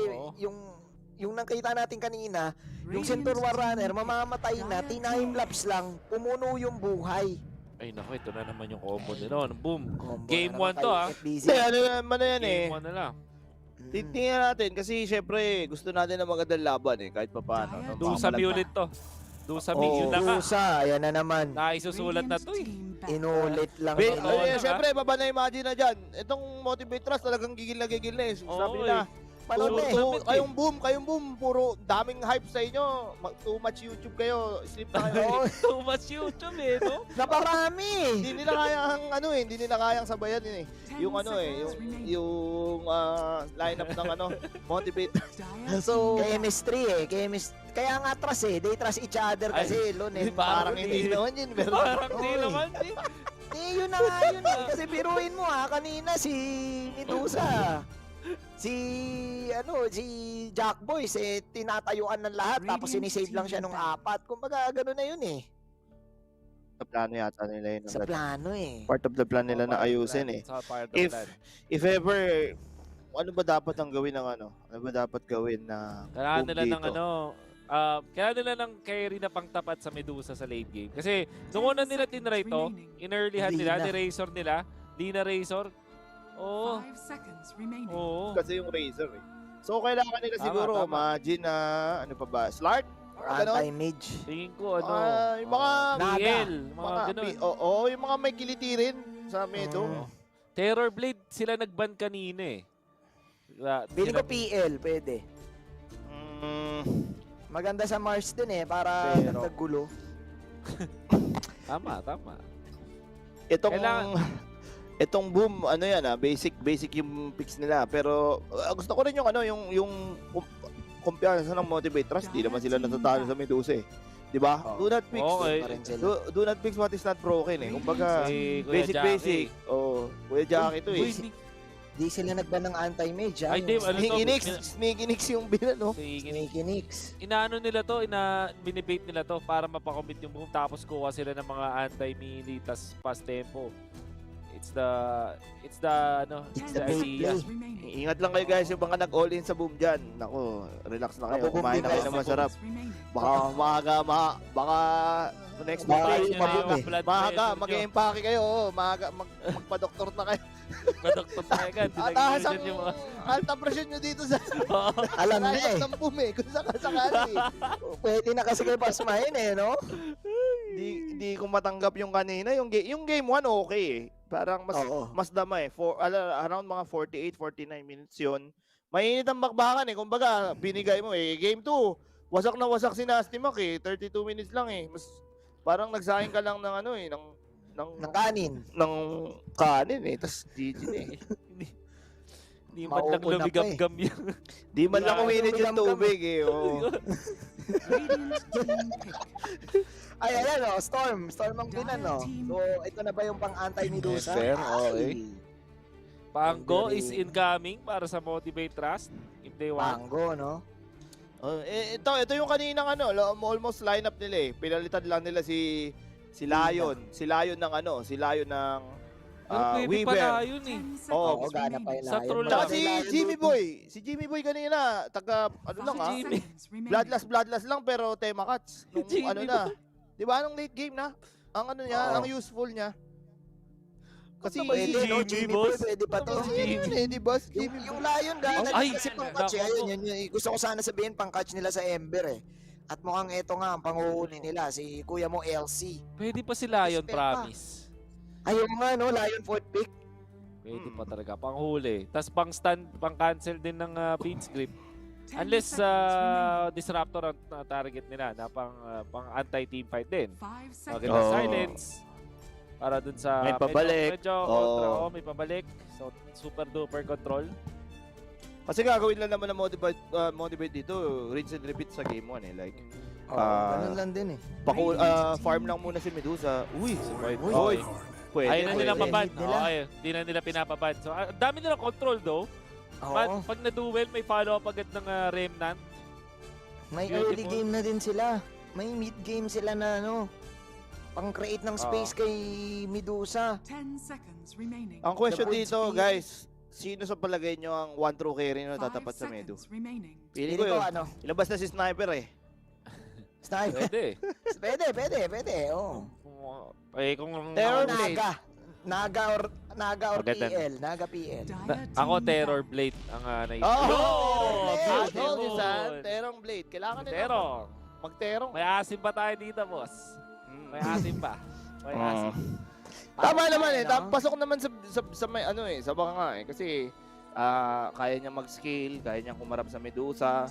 yung nakita natin kanina, yung Centaur Runner, mamamatay na, time-lapse lang, pumuno yung buhay. Ay naku, ito na naman yung combo nila. Boom. Combo Game 1 to Ano naman na yan eh. Game 1 na lang. Titingnan natin kasi syempre gusto natin ng magandang laban eh, kahit pa paano. Dusa ulit to. Dusa yun na nga. Dusa, ayan na naman. Naisusulat na to eh. Inulit lang. Syempre, baba na imagine na dyan. Itong Motivate Trust talagang gigil na eh. Sabi nila, kayong boom, puro daming hype sa inyo. Too much YouTube kayo, sleep na kayo. Too much YouTube eh, no? Naparami! Hindi nila kayang sabayan eh. Yung yung lineup ng Motivate. So, chemistry eh. Kaya nga trust eh. They trust each other kasi Lon eh. Parang hindi naman yun. Parang hindi naman eh. Yun na nga yun eh. Kasi biruin mo kanina si Medusa. Si Jack Boys tinatayuan ng lahat tapos sinisave lang siya nung 4. Kumbaga gano'n na yun eh. Sa plano yata nila yun. Sa plano eh. Part of the plan nila na ayusin eh. If ever, ano ba dapat ang gawin ng Ano ba dapat gawin na kailangan nila ng kailangan nila ng carry na pangtapat sa Medusa sa late game. Kasi nung una nila tinry to, in-earlyhan nila, ni-Razor nila, Lina Razor. Oo. Kasi yung Razor eh. So kailangan nila siguro, imagine na, ano pa ba, Slart? Anti-mage. Tingin ko, yung mga BL, mga ganun. Yung mga may kilitirin sa Medo. Terrorblade, sila nag-ban kanina eh. Feeling ko PL, pwede. Maganda sa Mars din eh, para naggulo. Tama. Itong boom, basic yung picks nila. Pero gusto ko rin yung kumpiyansa ng Motivate Trust, di naman sila natatalo sa Medusa eh. Di ba? Do not fix. Okay. Do not fix what is not broken eh. Kumbaga, Si Kuya basic. Jackie. Oh, Kuya Jackie to eh. Di sila nagban ng anti-mage, Ay, di, ano to? Sneaky Nix yung binano. Sneaky Nix. Inaano nila to, binibait nila to para mapakomit yung boom tapos kuha sila ng mga anti-melee tas fast tempo. It's the idea. Ingat lang kayo guys, yung mga nag-all in sa boom dyan. Nako, relax na kayo. Kumain na kayo ng masarap. Baka next day, maaga, mag-e-empake kayo. Maaga, magpa-doktor na kayo. Magpa-doktor na kayo agad. Ataas ang alta pressure nyo dito sa alam na eh. ng boom eh, kung sakali. Pwede na kasi kayo pasmahin eh, no? Hindi ko matanggap yung kanina. Yung game 1 okay eh. Parang mas dama eh. Around mga 48-49 minutes yun. Mainit ang bakbakan eh. Kumbaga, binigay mo eh. Game 2, wasak na wasak si Nasty Mac eh. 32 minutes lang eh. Parang nagsayang ka lang ng ano eh. Ng kanin. Ng kanin eh. Tapos GG na eh. Di man lang lumigam-gam yan. Di man lang uminit yung tubig eh. Oh. Ay, ayan o, Storm ang pinano. So, ito na ba yung pang-anti-Medusa? Yes, sir. Okay. Pango is incoming para sa Motivate Trust. If they want. Pango, no? Ito yung kaninang almost lineup nila eh. Pinalitan lang nila si Lion. Si Lion ng Weaver. Pala yun eh. Oo, gana pa yung Sa Lion. troll Tsaka lang. si Jimmy Boy. Si Jimmy Boy kanina, Bloodless lang pero tema cuts. Nung Di ba nung late game na? Ang niya, ang useful niya. Kasi pwede, no? Jimmy Boy, pwede pa to. Pwede, boss. Yung Lion, gana kasi pang-catch eh. Ayun, gusto ko sana sabihin pang-catch nila sa Ember eh. At mukhang ito nga ang panguhuli nila, si kuya mo LC. Pwede pa si Lion, promise. Ayun nga, no? Lion fourth pick. Pwede pa talaga, panghuli. Tapos pang-stand, pang-cancel din ng beat script. Unless Disruptor ang target nila na pang anti-team fight din. Okay, silence. Para dun sa may pabalik. May pabalik. So, super duper control. Kasi gagawin lang naman ng motivate dito, rinse and repeat sa game 1 eh. Like, ganun lang din eh. Farm lang muna si Medusa. Uy! Pwede. Ayaw na nila paban. Okay, hindi na nila pinapaban. So, ang dami nila control though. Pag na-duel, may follow-up agad ng Remnant. May early game na din sila. May mid game sila na pang-create ng space kay Medusa. 10 seconds remaining. Ang question dito, guys, sino sa palagay nyo ang one true carry na tatapat sa Medu? Pili ko yun. Ilabas na si Sniper eh. Sniper? Pwede. Oo. Kung Terror Naga or PL. Naga PL. Ako Terror Blade ang naisip. Terror Blade. Kailangan nila. Terror. Mag-terror. May asim pa tayo dito, boss. May asim pa. May asim. Tama naman eh. Pasok naman sa may sa baka nga eh. Kasi kaya niya mag-scale, kaya niya kumarap sa Medusa.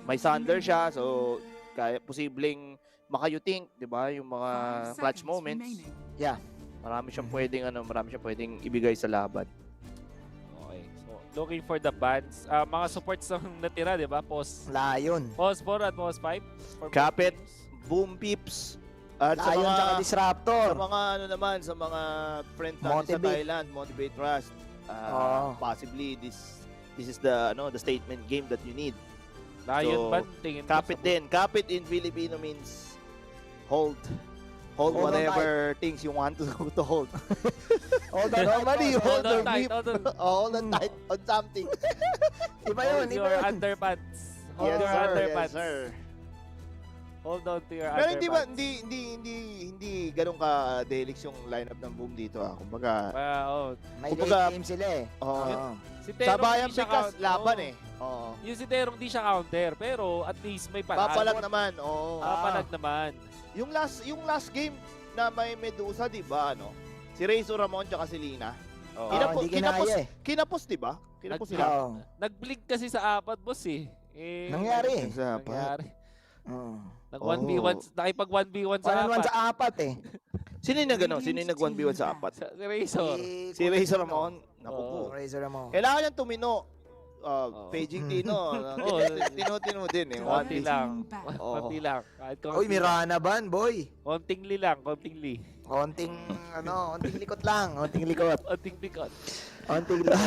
May Thunder siya, so kaya posibleng makayuting, 'di ba? Yung mga clutch moments. Yeah. Marami siyang pwedeng ibigay sa laban. Okay. So, looking for the bans. Mga supports ang natira, 'di ba? Lion. Pause 4 at pause 5. Capit, Boom Pips, at Lion sa mga Disruptor. Sa mga sa mga friend natin sa Thailand, Motivate Trust. Possibly this is the statement game that you need. Lion ban tingin mo. Capit in Filipino means hold whatever things you want to hold. Hold on. Normally you hold on tight. Hold on tight on something. Iba yun. Your underpants. Hold your underpants. Yes, sir. Hold on to your underpants. Pero hindi ganun ka delix yung lineup ng Boom dito Kumbaga, may late game sila eh. Si Terong sabayang pikas laban eh. Yung si Terong di siya counter, pero at least may panalo. Papalag naman. Papalag naman. Yung last game na may Medusa, di ba, si Razor Ramon tsaka si Lina. Kinapos, di ba? Kinapos sila. Nag-blink kasi sa apat, boss eh. Nangyari. Nakipag 1v1 sa apat. Sa apat eh. Sino yung nag 1v1 sa apat? Si Razor. Si Razor Ramon. Naku po. Razor Ramon. Kailangan niyang tumino. Paging Tino. Oo. Tino din eh. Konti lang. Oo. Konti lang. Kahit konti Uy, may lang. Rana ban, boy. Konting li lang, konting li. Konting, konting likot lang. Konting likot. Konting pikot. Konting likot.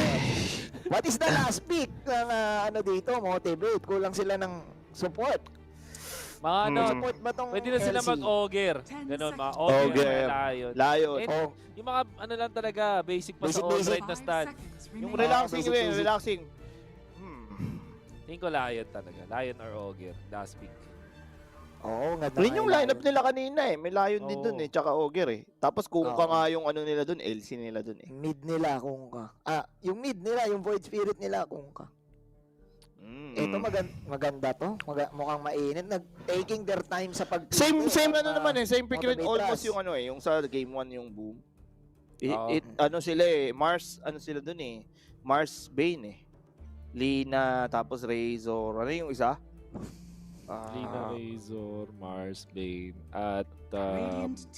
What is the last pick ng dito, Motivate? Kulang sila ng support. Mga ano, Support ba tong pwede na sila LC? mag-auger. Ganon, mga Auger. auger, lion. Lion. And yung mga ano lang talaga, basic pa sa all-right na stat. Yung relaxing basic, rin, basic. relaxing. Tingin ko lion talaga. Lion or auger, last pick. Oo, nga Rin yung lineup nila kanina eh. May Lion din Oo. dun eh, tsaka Ogre eh. Tapos kung ka nga yung ano nila dun, LC nila dun eh. Mid nila kung ka. Yung mid nila, yung Void Spirit nila kung ka. Ito maganda to. Mukhang mainit. Taking their time sa pag Same ano naman eh, same pick rin Motivate almost Rush. yung ano eh, yung sa game 1 yung boom. Oo. Ano sila eh, Mars, ano sila dun eh. Mars Bane eh. Lina, tapos Razor, ano yung isa? Lina, Razor, Mars, Bane, at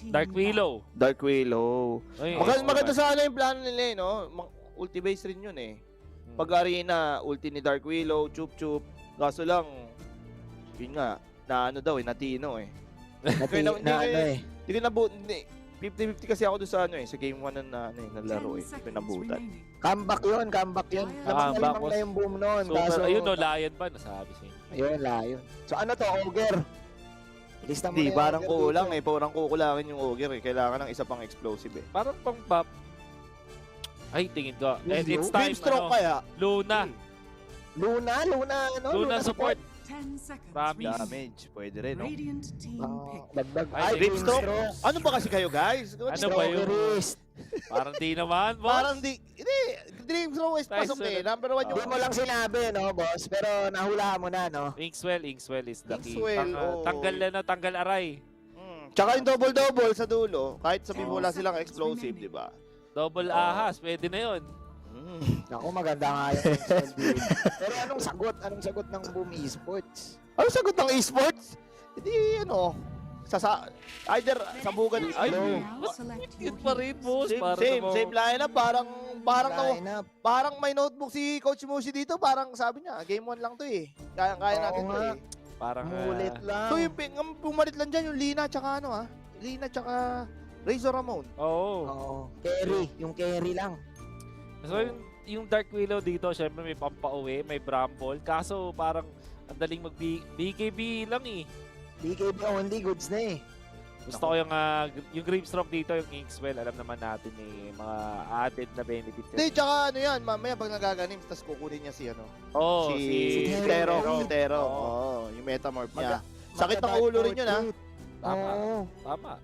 Dark Willow. Dark Willow. Ay, Maganda sana yung plano nila eh, no? Ulti-base rin yun eh. Pag arena, ulti ni Dark Willow, Chup Chup. Kaso lang, yun nga, na ano daw eh, natino eh. Hindi ko nabutan, 50-50 kasi ako doon sa ano eh, sa game 1 na ano eh, nalaro eh. Hindi ko nabutan. Comeback yun. Comeback Lamang na yung boom nun. Super, Kaso, ayun no, Lion ba? Nasabi siya. ayun, Lion. So ano to, Ogre? Lista mo Hindi, na yung parang Ogre kulang dito. eh. Parang kukulangin yung Ogre eh. Kailangan ng isa pang explosive eh. Parang pang pop. Ay, tingin ko. And it's time, Beamstroke kaya? Luna. Luna support. 10 seconds. Promise. Damage. Pwede rin, no? Radiant team pick. Dagdag. Ay, Beamstroke? Ano ba kasi kayo, guys? Ano ba yun? Parang di naman, boss. Parang di... Hindi. Dreamstroke is pasok Nice, eh. Number 1 yung... Hindi mo lang sinabi, no, boss? Pero nahulaan mo na, no? Inkswell is the key. Inkswell, oo. Tanggal aray. Tsaka yung double-double sa dulo. Kahit sabihin mo wala silang explosive, di ba? Double ahas, pwede na yun. Naku, maganda nga yung Excel din. Pero anong sagot? Anong sagot ng Boom Esports? Ano sagot ng esports? Hindi, ano... either sabugan... Ay, Yun pa rin, boss. Same lineup. Parang may notebook si Coach Mushi dito. Parang sabi niya, game 1 lang to eh. Kaya natin to eh. Parang... Mulit lang. So yung pumalit lang dyan, yung Lina tsaka ano ah. Lina tsaka Razor Ramon. Oo. Carry. Yung carry lang. So yung Dark Willow dito, syempre may pampauwi, may Bramble. Kaso parang ang daling BKB lang eh. BKB only goods na eh. Gusto ko yung Grimstroke dito, yung Inkswell, alam naman natin eh, mga added na benefits. Hindi, tsaka ano yan, mamaya pag nagaganim, tapos kukunin niya si ano. Oo, si Tero. Oo, yung metamorph niya. Sakit ng ulo rin yun ha. Tama.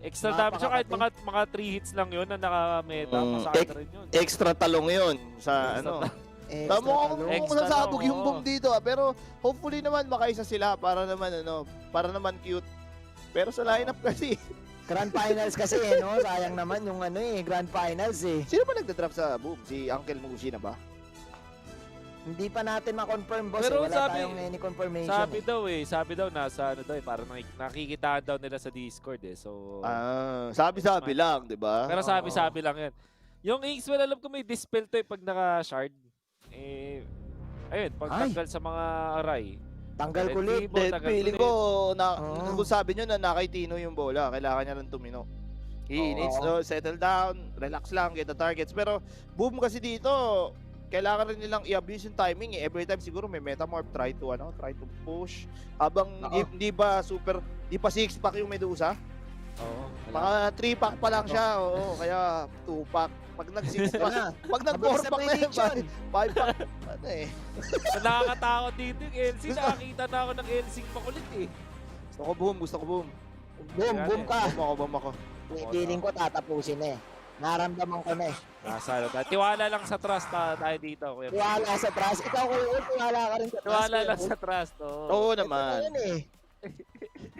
Extra damage siya kahit mga 3 hits lang yun na naka-meta, masakit na rin yun. Extra talong yun sa ano. Tama kung sasabog yung boom dito pero hopefully naman makaisa sila para naman cute. Pero sa lineup kasi Grand Finals kasi no? Sayang naman yung Grand Finals eh. Sino ba nagda-drop sa boom? Si Uncle Mushi na ba? Hindi pa natin ma-confirm, boss. Pero Wala tayong any confirmation. Sabi daw nasa parang nakikitaan daw nila sa Discord eh. So sabi lang, 'di ba? Pero sabi lang 'yan. Yung Inkswell alam ko may dispel to pag naka-shard. Ayun, pagtanggal sa mga aray. Tanggal kulit. Feeling ko kung sabi niyo na nakaitino yung bola, kailangan niya lang tumino. He needs to settle down, relax lang, get the targets. Pero boom kasi dito, kailangan rin nilang i-abuse yung timing eh. Every time siguro may metamorph, try to push. Habang hindi pa 6-pack yung Medusa. Oo. Mga 3-pack pa lang siya. Oo, kaya 2-pack. Pag nag-6-pack, pag nag-4-pack na yun, 5-pack. Ano eh. Nakakatakot dito yung LC. Nakakita na ako ng LC makulit eh. Gusto ko boom. Boom ka. Boom ako. Feeling ko tatapusin eh. Naramdaman ko na eh. Tiwala lang sa trust tayo dito. Kuya. Tiwala sa trust. Ikaw, Kuya, tiwala ka rin sa trust. Tiwala lang sa trust. Oo naman.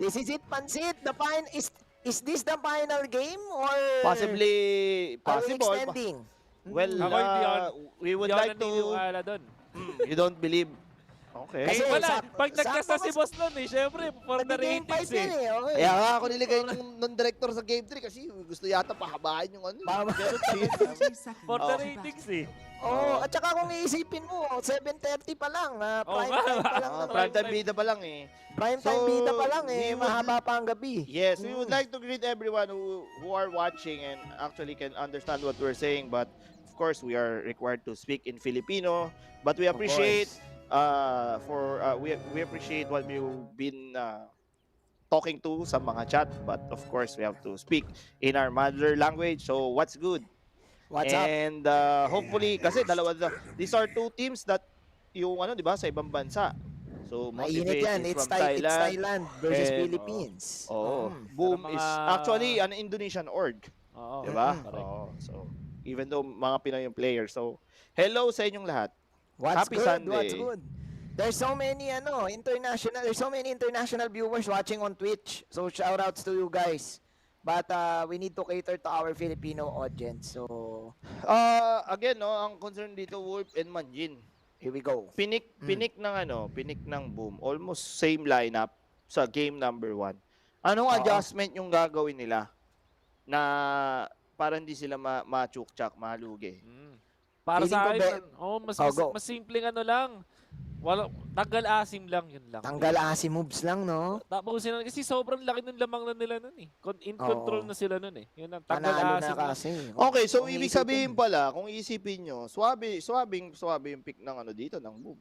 This is it, Pansit. Is this the final game or Possible. are we extending? Well, we would like to... You don't believe. Okay. Kasi Wala, sa- pag nag-cast na sakto si Boss Lon syempre, for the Nag-game ratings fight yan okay. Kaya nga ako niligay ng director sa game 3 kasi gusto yata pahabain yung ano. Pero For the ratings Oo, at saka kung iisipin mo, 7:30 pa lang, prime time pa lang. Prime time bida pa lang eh. Prime time bida pa lang we eh, would- mahaba pa ang gabi. Yes, we would like to greet everyone who are watching and actually can understand what we're saying, but of course we are required to speak in Filipino, but we appreciate we appreciate what you've been talking to sa mga chat, but of course we have to speak in our mother language. So what's good? What's up? And hopefully kasi these are two teams that yung ano, 'di ba, sa ibang bansa. So Mainit Motivate yan. is It's from Thailand versus and- Philippines. Oo. Boom is actually an Indonesian org. Oo. 'Di ba? Correct. Oo. So even though mga Pinoy yung players. So hello sa inyong lahat. What's Happy good? Sunday. What's good? There's so many international viewers watching on Twitch. So shout outs to you guys. But we need to cater to our Filipino audience. So Again, no, ang concern dito Wolf and Manjin. Here we go. Pinik ng Boom. Almost same lineup sa game number 1. Anong adjustment yung gagawin nila na para hindi sila ma-chukchak, malugi? Para Feeling sa ko, akin, mas simpleng ano lang. Tanggal asim lang, yun lang. Tanggal asim moves lang, no? Tapos sila, kasi sobrang laki ng lamang na nila nun eh. In control na sila nun eh. Yun ang tanggal Panalo asim na kasi. Okay, so Kung ibig iisipin- sabihin pala, kung isipin nyo, swabe yung pick ng ano dito, ng Boom.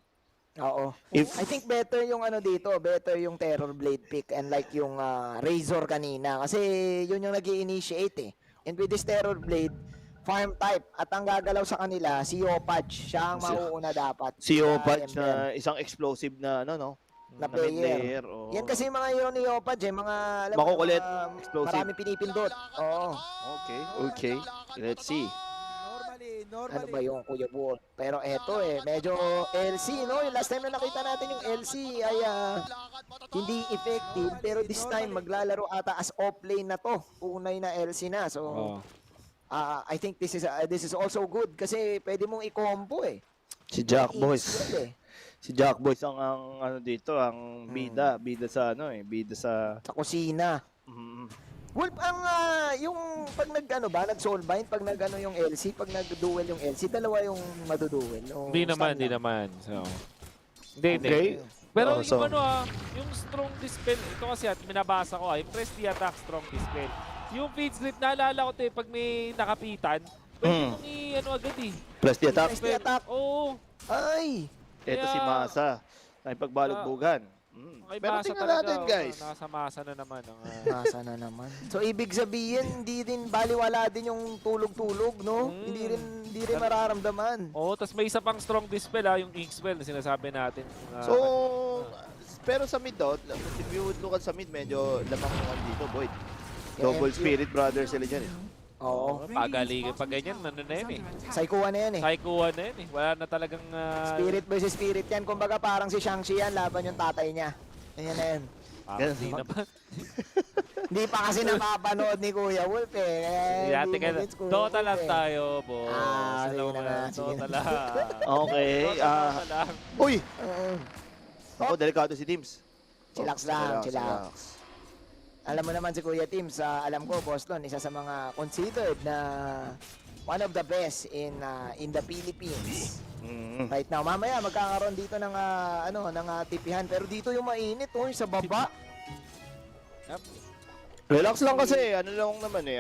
Oo. If- I think better yung ano dito, better yung Terror Blade pick and like yung Razor kanina. Kasi yun yung nag-i-initiate eh. And with this Terror Blade, farm type. At ang gagalaw sa kanila, si Yopatch. Siya ang mauuna dapat. Si Sa Opatch ML. na isang explosive na ano, no? Na mid-layer, player. oo. Yan kasi yung mga hero ni Yopatch eh. Mga, alam mo, Makukulit, mga explosive. Maraming pinipindot. Oo. Okay. Let's see. Ano ba yung Kuya Wolf? Pero eto eh, medyo LC, no? Yung last time na nakita natin yung LC ay hindi effective. Pero this time, maglalaro ata as off-lane na to. Unay na LC na. So, I think this is also good kasi pwede mong i-combo eh. Si Jack May Boys. equal eh. Si Jack Boys ang ano dito, ang bida sa ano eh, bida sa kusina. Wolf, ang yung pag nag-soulbind, pag nag-ano yung LC, pag nag-duel yung LC, dalawa yung maduduel. O Hindi stand lang? naman. So, hindi. Okay. Pero Oh, yung so- yung strong dispel, ito kasi at minabasa ko press the attack, strong dispel. Yung feed slip, naalala ko ito pag may nakapitan, pwede mong agad eh. Plus the attack. Press the attack. Oo. Ay! Ito si Masa. Ay pagbalugbugan. Pero Masa tingnan talaga, natin, guys. Nasa masa na naman. Nasa na naman. So ibig sabihin, hindi din baliwala din yung tulog-tulog, no? Hindi rin mararamdaman. Oo, tas may isa pang strong dispel yung ink spell na sinasabi natin. So, pero sa mid daw, if you would look at sa mid, medyo lamang naman dito, Boyd. Double Spirit Brothers sila dyan eh. Oo. Pagaling pag ganyan, ano na yun eh. Psycho-1 na yan eh. Psycho-1 na yun eh. Wala na talagang... Spirit versus spirit yan. Kumbaga parang si Shang-Chi yan, laban yung tatay niya. Ganyan na yan. Hindi naman. Hindi pa kasi napapanood ni Kuya Wolf eh. Kaya hindi mo gets Kuya Dota Wolf lang eh. tayo, boss. sige na nga. Sige Dota na. lang. Okay. Dota lang. Uy! Ako, delikado si Teams. Chillax lang, chillax. Alam mo naman si Kuya Teams, alam ko, Boston, isa sa mga considered na one of the best in the Philippines. Right now, mamaya magkakaroon dito ng tipihan, pero dito yung mainit, yung sa baba. Relax lang kasi, ano lang naman eh,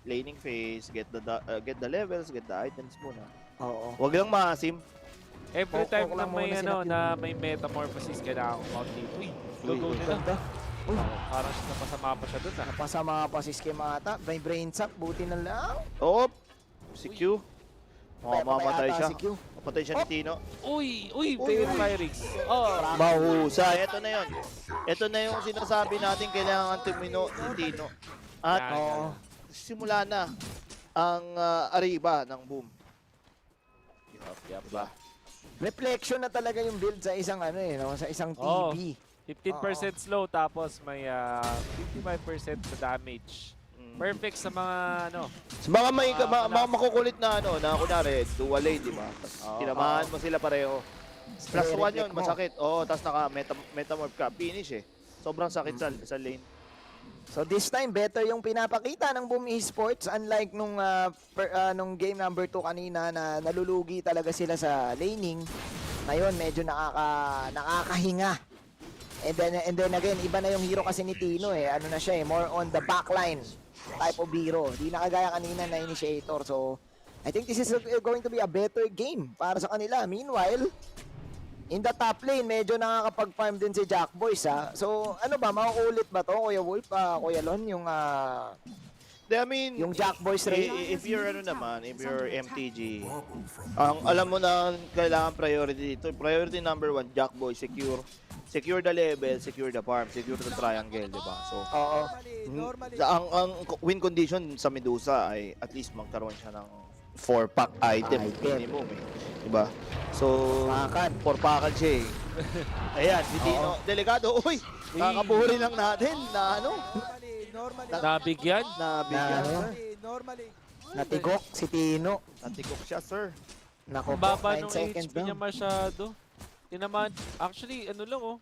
laning phase, get the levels, get the items muna. Oo. Huwag lang maasim. Every time Focus na lang may muna sila. na may metamorphosis kailangan ko count dito. Uy, go nila. Ganda. Uy, Parang napasama pa siya dun napasama pa si Skemata. May brain sack, buti na lang. Oh, si Q. Mamamatay ata siya. si Q. Mapatay siya ni Tino. Uy, Firix. Oh, Mahusay. Ito na yun. Ito na yung sinasabi natin kailangan tumino ni Tino. At simula na ang ariba ng Boom. Diba? Reflection na talaga yung build sa isang sa isang TV. 15% slow tapos may 55% sa damage. Perfect sa mga Sa mga mga makukulit na na kunwari dual lane, di ba? Tapos tinamahan mo sila pareho. Plus Very 1 yun, quick mo. masakit. Oo, tapos metamorph ka. Finish eh. Sobrang sakit sa lane. So this time better yung pinapakita ng Boom Esports unlike nung game number 2 kanina na nalulugi talaga sila sa laning. Ngayon medyo nakakahinga. And then again, iba na yung hero kasi ni Tino eh. Ano na siya eh, more on the backline type of hero. Di na kagaya kanina na initiator. So I think this is going to be a better game para sa kanila. Meanwhile, in the top lane, medyo nakakapag-farm din si Jack Boys ha. So, ano ba, mauulit ba to, Kuya Wolf, Kuya Lon, yung I mean, yung Jack Boys raid? If you're if you're MTG, alam mo na kailangan priority dito. Priority number 1, Jack Boys, secure the level, secure the farm, secure the triangle, di ba? So, ang win condition sa Medusa ay at least magkaroon siya ng 4-pack item minimum eh. Diba? So, 4-packan siya eh. Ayan, si Tino. Delikado. Uy! Kakabuhuri lang natin na ano? Nabigyan? Natigok si Tino. Natigok siya, sir. Nako po, Baba 9 nung seconds HP niya down. masyado. Tinaman, actually, ano lang oh.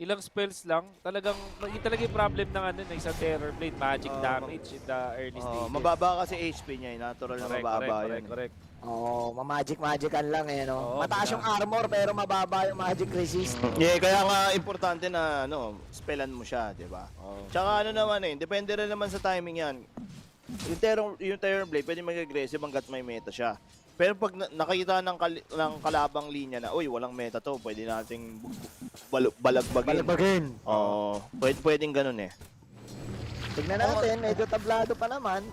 Ilang spells lang. Talagang yung problem ng ano, ng isang Terror Blade, magic damage in the early stages. Mababa kasi HP niya eh. Natural na mababa yun. Correct. Oo, magican lang eh, no? Mataas yung armor pero mababa yung magic resist. Yeah, kaya nga importante na ano, spellan mo siya, 'di ba? Tsaka ano naman eh, depende rin naman sa timing 'yan. Yung Terror Blade pwede mag-aggressive hangga't may meta siya. Pero pag nakita ng kalabang linya na, uy, walang meta to, pwede nating balagbagin. Oo, pwedeng ganun eh. Tignan natin, medyo tablado pa naman.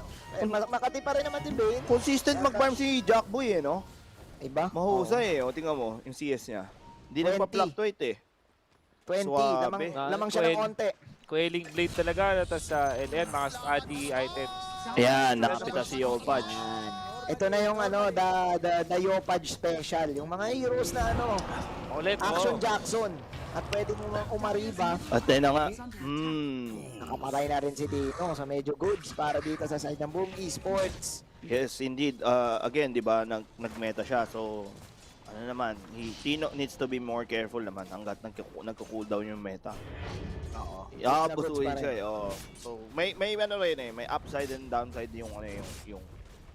Makati pa rin naman si Bane. Consistent mag-farm si Jackboy eh, no? Iba? Mahusay eh. O, tingnan mo, yung CS niya. Hindi nagpa-fluctuate eh. 20, lamang siya ng konti. Quelling Blade talaga, tapos LN, mga study items. Ayan, nakapita si Yopaj. Ito na yung ano, the Yopaj special. Yung mga heroes na ano, Action Jackson. At pwede mo umariba. At then na nga. Nakapatay na rin si Tino. So medyo goods para dito sa side ng Boom Esports. Yes, indeed. Again, di ba, nag-meta siya. So, ano naman, Tino needs to be more careful naman hanggat nagko-cooldown yung meta. Oo. Iabusuin siya eh. Oo. So, may ano rin eh, may upside and downside yung ano yung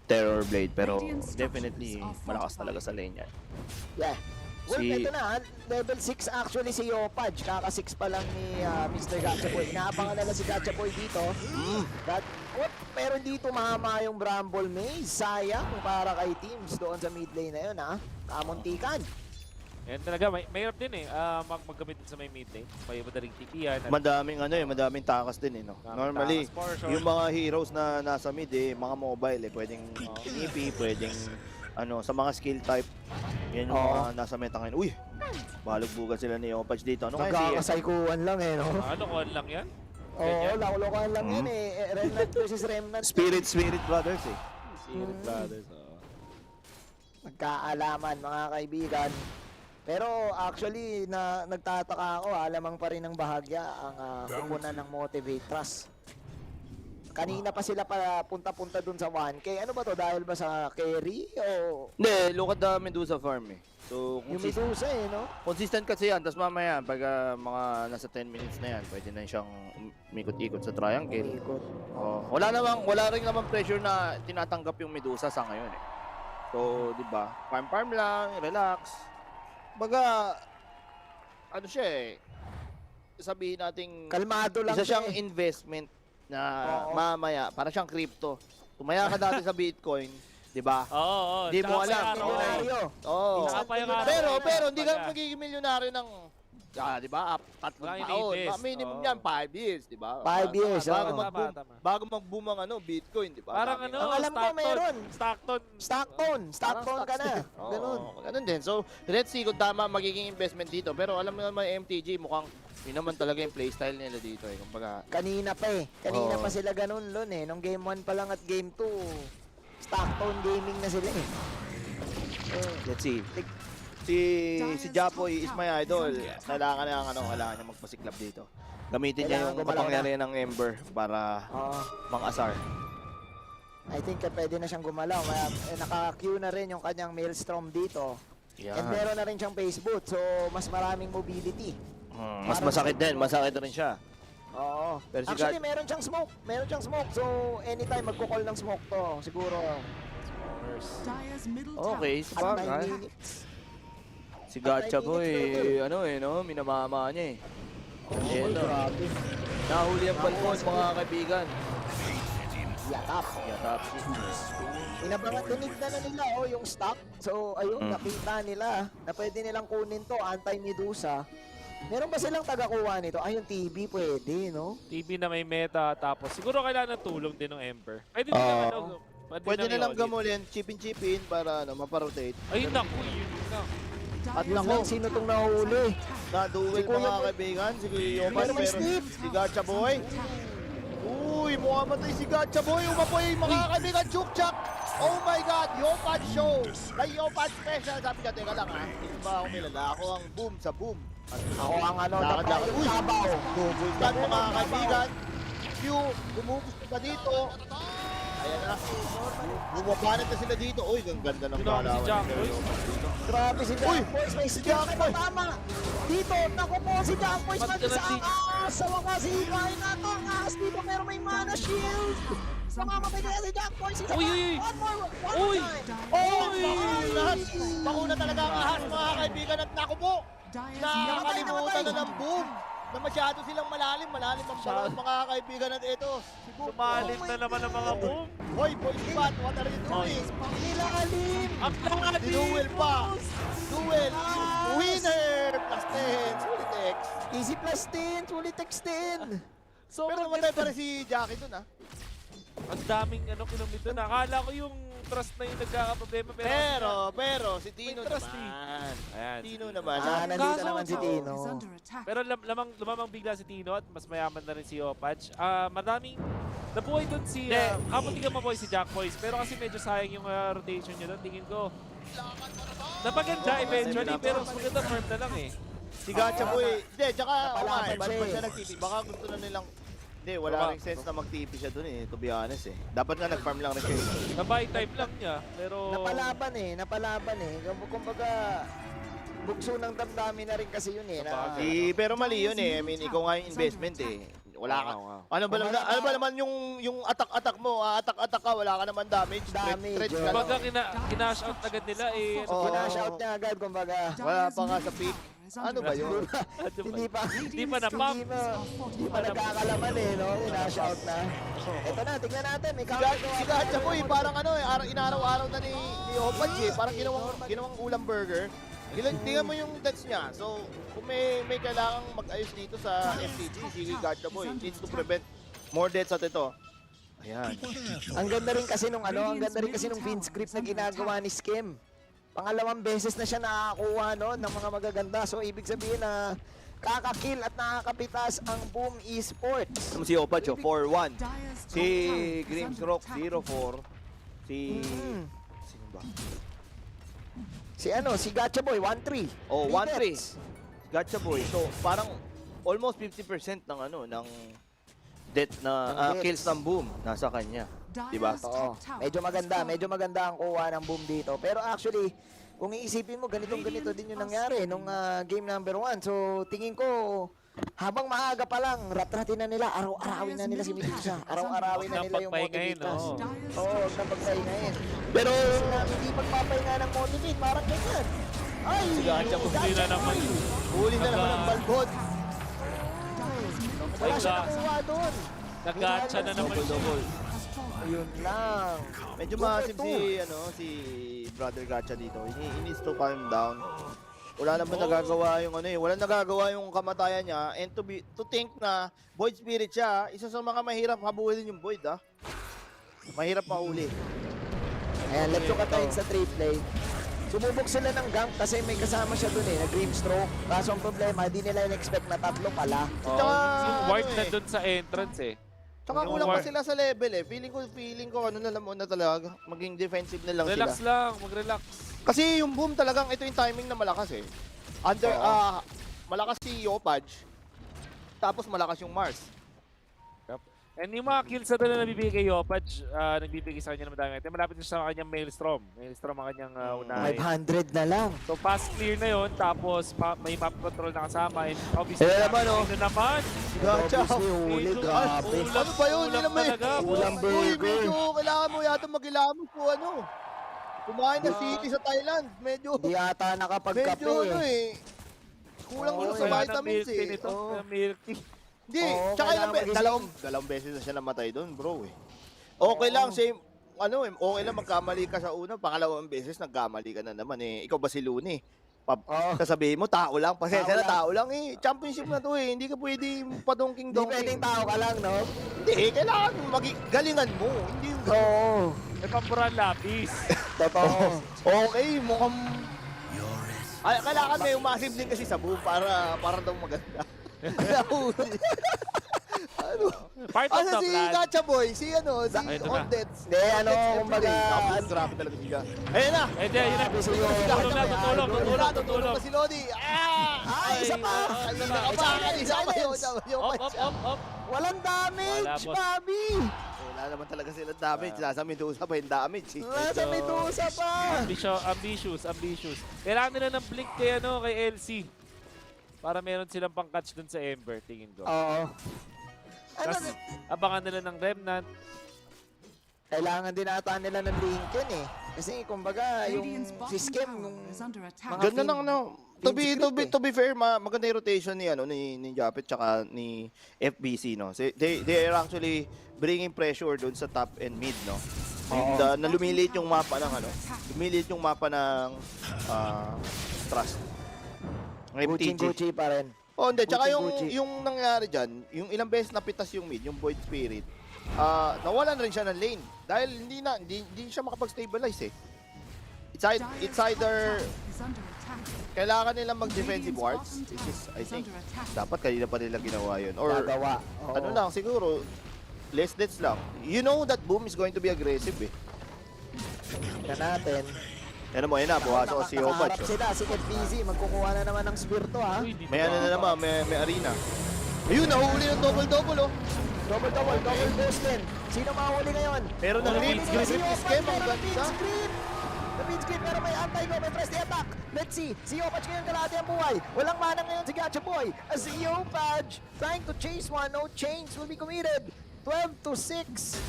Terror Blade, pero definitely malakas talaga sa lane yan. Yeah. Well, ito na, level 6 actually si Yopaj. Kaka 6 pa lang ni Mr. Gatchaboy. Inaabangan na lang si Gatchaboy dito. Pero dito mahama yung Bramble Maze. Sayang para kay teams doon sa mid lane na yun ha. Kamuntikan. Yan talaga, mahirap din eh, maggamit din sa may mid lane. May madaling tipian. Madaming takas din eh, no? Normally, yung mga heroes na nasa mid eh, mga mobile eh, pwedeng EP, pwedeng ano, sa mga skill type. Yan yung mga nasa meta ngayon. Uy! Balog-bugan sila ni Yopaj dito. Ano kaya Nagkakasaykuhan lang eh, no? Lokohan lang yan? Oo, lokohan lang yan eh. Remnant versus Remnant. Spirit Brothers eh. Spirit Brothers, oo. Magkaalaman mga kaibigan. Pero actually, nagtataka ako, lamang pa rin ng bahagya ang kukunan ng Motivate Trust. Kanina pa sila punta-punta dun sa 1K. Ano ba to? Dahil ba sa carry? O... Hindi, look at the Medusa farm eh. So, yung Medusa eh, no? Consistent kasi yan. Tapos mamaya, pag mga nasa 10 minutes na yan, pwede na siyang umikot-ikot sa triangle. Wala rin naman pressure na tinatanggap yung Medusa sa ngayon eh. So, di ba? Farm lang, relax. Baga, ano siya eh. Sabihin nating... Kalmado lang isa siyang investment na mamaya, para siyang crypto. Tumaya ka dati sa Bitcoin, di ba? Oo. Di mo alam. Oo. Pero hindi ka magiging milyonaryo ng, di ba? 3 taon. Minimum yan, 5 years, di ba? 5 years, bago mag-boom ang Bitcoin, di ba? Parang ano, ang alam ko meron. Stockton ka na. Ganun din. So, let's see kung tama magiging investment dito. Pero alam mo naman, MTG, mukhang yun naman talaga yung playstyle nila dito eh. Kumbaga, Kanina pa sila ganun lon eh. Nung game 1 pa lang at game 2, Stockton Gaming na sila eh. Let's see. Si Japoy is my idol. Kailangan niya magpasiklab dito. Gamitin niya yung kapangyarihan ng Ember para mang-asar. I think pwede na siyang gumalaw. Naka-queue na rin yung kanyang Maelstrom dito. And meron na rin siyang face boot, so mas maraming mobility. Mas masakit din, masakit rin siya. Oo. Pero si Actually, meron siyang smoke. Meron siyang smoke. So, anytime magko-call ng smoke to, siguro. Okay, At sabagay. 9 minutes. Si Gacha Boy, ano eh, no? Minamama niya eh. Ayan na. Nahuli ang balkon, mga kaibigan. Yatap. Yatap. Inabangan, tinignan na nila yung stock. So, ayun, nakita nila na pwede nilang kunin to, anti-medusa. Meron ba silang tagakuha nito? Ay, yung TV pwede, no? TV na may meta, tapos siguro kailangan ng tulong din ng Ember. Pwede nilang Pwede nilang gamulin, chipin para maparotate. Ay, naku, yun na. At nako, sino tong nahuli? Na-duel mga kaibigan, si Yoman, pero si Gacha Boy. Uy, mukha si Gacha Boy, umapoy mga kaibigan, chuk-chak. Oh my God, Yopan Show! Kay Yopan Special, sabi ka, teka lang ha, hindi ba ako kilala? Ako ang boom sa boom. Ako ang ano, Lakad-lakad. Uy, sabaw. double gun mga kaibigan. Q, gumugusto pa dito. Ayan na. Bumabanat na sila dito. Uy, ang ganda ng balawan. Si Jack Boy. Grabe si Jack Boys, may si Jack Boy. Tama. Dito, naku po si Jack Boys mag-isa. Sa wakas, hikain na to. Ang ahas dito, pero may mana shield. Namamatay na si Jack Boys. Uy! One more Uy! time. Oh, ahas. Bakuna talaga ang ahas mga kaibigan. At naku po, nakakalimutan na ng boom. Na masyado silang malalim ang balon mga kaibigan. At ito, si Boom. Sumalit na naman ang mga boom. Hoy, boy spot, what are you doing? Nilalim. Ang lalim! Duel pa! Duel! Winner! Plus 10, sulit X. Easy plus 10, sulit X 10. So, Pero namatay pa rin si Jackie dun ah. ang daming kinomito na. Akala ko yung trust na yung nagkakaproblema. Pero si Tino trust naman. Ayan. Tino naman. Nandito naman si Tino. Pero lumamang bigla si Tino at mas mayaman na rin si Opach. Maraming nabuhay dun si... Kapag di ka mabuhay si Jack Boys. Pero kasi medyo sayang yung rotation niya dun. Tingin ko. Napaganda eventually. Pero mas maganda firm na lang eh. Si Gacha Boy. Hindi, tsaka balik pa siya nag-TP. Baka gusto na nilang... Hindi, wala rin sense na mag-TP siya dun eh, to be honest eh. Dapat nga nag-farm lang rin siya. Na-buy type lang niya, pero... Napalaban eh. Kumbaga, bugso ng damdamin na rin kasi yun eh. Pero mali yun eh. I mean, ikaw nga yung investment eh. Wala ka. Ano ba naman yung attack mo? Attack ka, wala ka naman damage. Threat ka lang. Kumbaga, kinash out agad nila eh. Kinash out niya agad, kumbaga. Wala pa nga sa peak. Ano ba yun? Hindi pa na-pump. Hindi pa nagkakalaman eh, no? Kinash out na. Ito na, tignan natin. May Si Gacha Boy, parang ano eh, inaraw-araw na ni Opach eh. Parang ginawang ulam burger. Tingnan mo yung deaths niya. So, kung may kailangang mag-ayos dito sa FTG, si Gacha Boy needs to prevent more deaths at ito. Ayan. Ang ganda rin kasi nung Vince script na ginagawa ni Skim. Pangalawang beses na siya nakakuha no, ng mga magaganda. So, ibig sabihin na kakakill at nakakapitas ang Boom Esports. Si Opach, 4-1. Si Grimsrock, 0-4. Sino ba? Si Gacha Boy, 1-3. Oh, 1-3. Gacha Boy. So, parang almost 50% ng death na kills ng Boom nasa kanya. Diba? Oo. Medyo maganda ang kuha ng Boom dito. Pero actually, kung iisipin mo, ganito din yung nangyari nung game number 1. So, tingin ko, habang maaga pa lang, rat-ratin na nila, araw-arawin na nila si Medusa. Araw-arawin na nila yung Motivate. Oo, nagpagpahingahin. Pero, hindi magpapahinga ng Motivate, parang ganyan. Ay! Si Gacha Boy. Huli na naman ang balbon. Wala siya nakuha doon. Nag-gacha na naman siya. Ayun lang. Medyo massive si Brother Gacha dito. He needs to calm down. Wala naman nagagawa yung wala nagagawa yung kamatayan niya, and to think na Void Spirit siya, isa sa mga mahirap habulin yung Void Mahirap mahuli. Ayan, let's look at sa 3-play. Sumubok sila ng gank kasi may kasama siya dun na Green Stroke. Kaso ang problema, di nila in-expect na tatlo pala. Yung ward na dun sa entrance eh. Tsaka kulang pa sila sa level eh. Feeling ko na talaga. Maging defensive na lang sila. Relax lang, mag-relax. Kasi yung Boom talagang ito yung timing na malakas eh. Malakas si Opach. Tapos malakas yung Mars. And yung mga kills na doon na nabibigay kay Yopaj, nagbibigay sa kanya ng madami item. Malapit na siya sa kanyang Maelstrom. Maelstrom ang kanyang unahin. 500 na lang. So fast clear na yon, tapos may map control na kasama. And obviously, naman, oh. ito naman. Gacha. Huli, grabe. Ano ba yun? Hindi naman. Ulam Uy, burger. medyo kailangan mo yata magilamos po ano. Kumain ng city sa Thailand. Medyo, Di ata nakapagkape medyo ano eh. Kulang yun sa vitamins eh. Ito, Oo. milk tea. Hindi, Oo, tsaka kailangan dalawang beses na siya namatay doon, bro eh. Okay lang, same, ano eh, okay lang magkamali ka sa una, pangalawang beses nagkamali ka na naman eh. Ikaw ba si Looney? Sasabihin mo, tao lang, pasensya na tao lang eh. Championship na to eh, hindi ka pwede padongking-dongking. Hindi pwedeng tao ka lang, no? Hindi, kailangan galingan mo. Hindi yung Oo. May pampuran lapis. Totoo. Okay, mukhang... Ay, kailangan may umasib din kasi sa boom para daw maganda. Ano? Part of the si plan. Gacha Boy, si Ito na. Ondets. Hindi, kumbaga... Grabe talaga siya. Ayun na. Hindi, yun na. Tutulong na, tutulong. Tutulong na si Lodi. Isa pa! Isa pa yun. Up. Walang damage, Wala, boss. Bobby! Wala naman talaga silang damage. Nasa Medusa pa yung damage. Nasa Medusa pa! Ambitious. Kailangan nila ng blink kay LC. Para meron silang pang-catch dun sa Ember, tingin ko. Oo. Tapos, abangan nila ng Remnant. Kailangan din ata nila ng Lincoln eh. Kasi kumbaga, yung si Skem, yung Ganda ng To be fair, maganda yung rotation ni Japet tsaka ni FBC, no. They are actually bringing pressure doon sa top and mid, no. Na lumiliit yung mapa ng lumiliit yung mapa ng Trust. Gucci pa rin. Oh, hindi. Tsaka Gucci. yung nangyari dyan, yung ilang beses napitas yung mid, yung Void Spirit, nawalan rin siya ng lane. Dahil hindi siya makapag-stabilize eh. It's either kailangan nilang mag-defensive wards, which is, I think, dapat kanina pa nila ginawa yun. Or, ano lang, siguro, less deaths lang. You know that Boom is going to be aggressive eh. Yan natin. Yan mo, yan na, bukas ako si Opach. Nakaharap sila, si Ket Busy. Magkukuha na naman ng Spirito ha. May ano na naman, may arena. Ayun, nahuli ng double-double oh. Double boost din. Sino mahuli ngayon? Pero nag-rip scheme ang ganda. Napin screen pero may anti-go, may press the attack. Let's see, si Yopaj ngayon kalahati ang buhay. Walang mana ngayon si Gacha Boy. As si Yopaj trying to chase one, no chains will be committed. 12-6.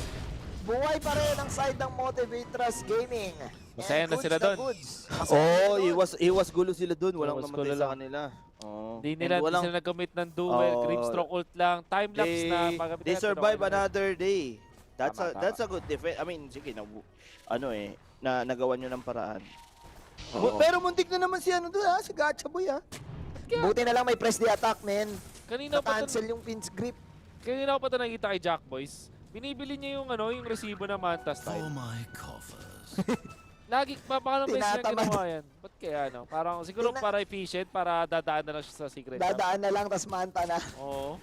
Buhay pa rin ang side ng Motivate Trust Gaming. Masaya na sila doon. Oh, iwas gulo sila doon. Walang namatay sa kanila. Oh. Hindi sila nag-commit ng duel. Creep stroke ult lang. Time-lapse na. They survive another day. That's a good defense. I mean, sige, nagawa nyo ng paraan. Pero muntik na naman si doon si Gacha Boy Buti na lang may press the attack, men. Kanina pa cancel yung pinch grip. Kanina ko pa ito nakita kay Jack Boys. Binibili niya yung yung resibo ng Manta style. For my coffers. Lagi, paano beses niya ginawa yan? Ba't kaya Parang siguro para efficient, para dadaan na lang siya sa secret. Dadaan na lang, tas manta na. Oo.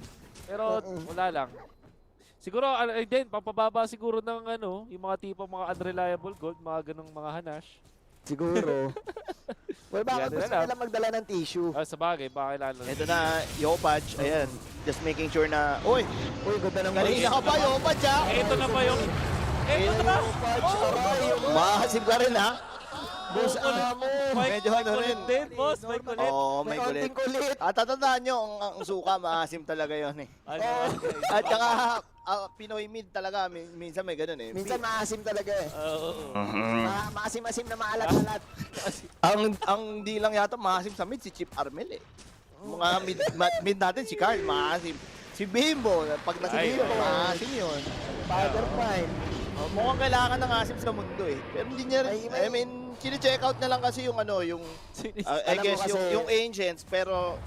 Pero wala lang. Siguro, din, papababa siguro ng yung mga tipo mga unreliable gold, mga ganong mga hanash. Siguro. Well, baka gusto nila magdala ng tissue. Sa bagay, baka kailangan. Ito na, Yopaj, ayan. Just making sure na, uy, ganda ng kanina ka pa, Yopaj Ito na ba yung... Ito na! Mahasib ka rin Boss Amo. Medyo rin. Din, boss. May kulit. Oo, may kulit. At tatandaan nyo, ang suka, maasim talaga yun eh. At saka, Pinoy mid talaga, minsan may ganun eh. Minsan maasim talaga eh. Maasim-asim na maalat-alat. Ang di lang yata maasim sa mid, si Chip Armel eh. Mga mid natin, si Carl, maasim. Si Bimbo, pag nag-Bimbo, maasim yun. Butterfly. Mukhang kailangan ng asim sa mundo eh. Pero hindi niya rin, I mean, sini-check out na lang kasi yung I guess yung Ancients, pero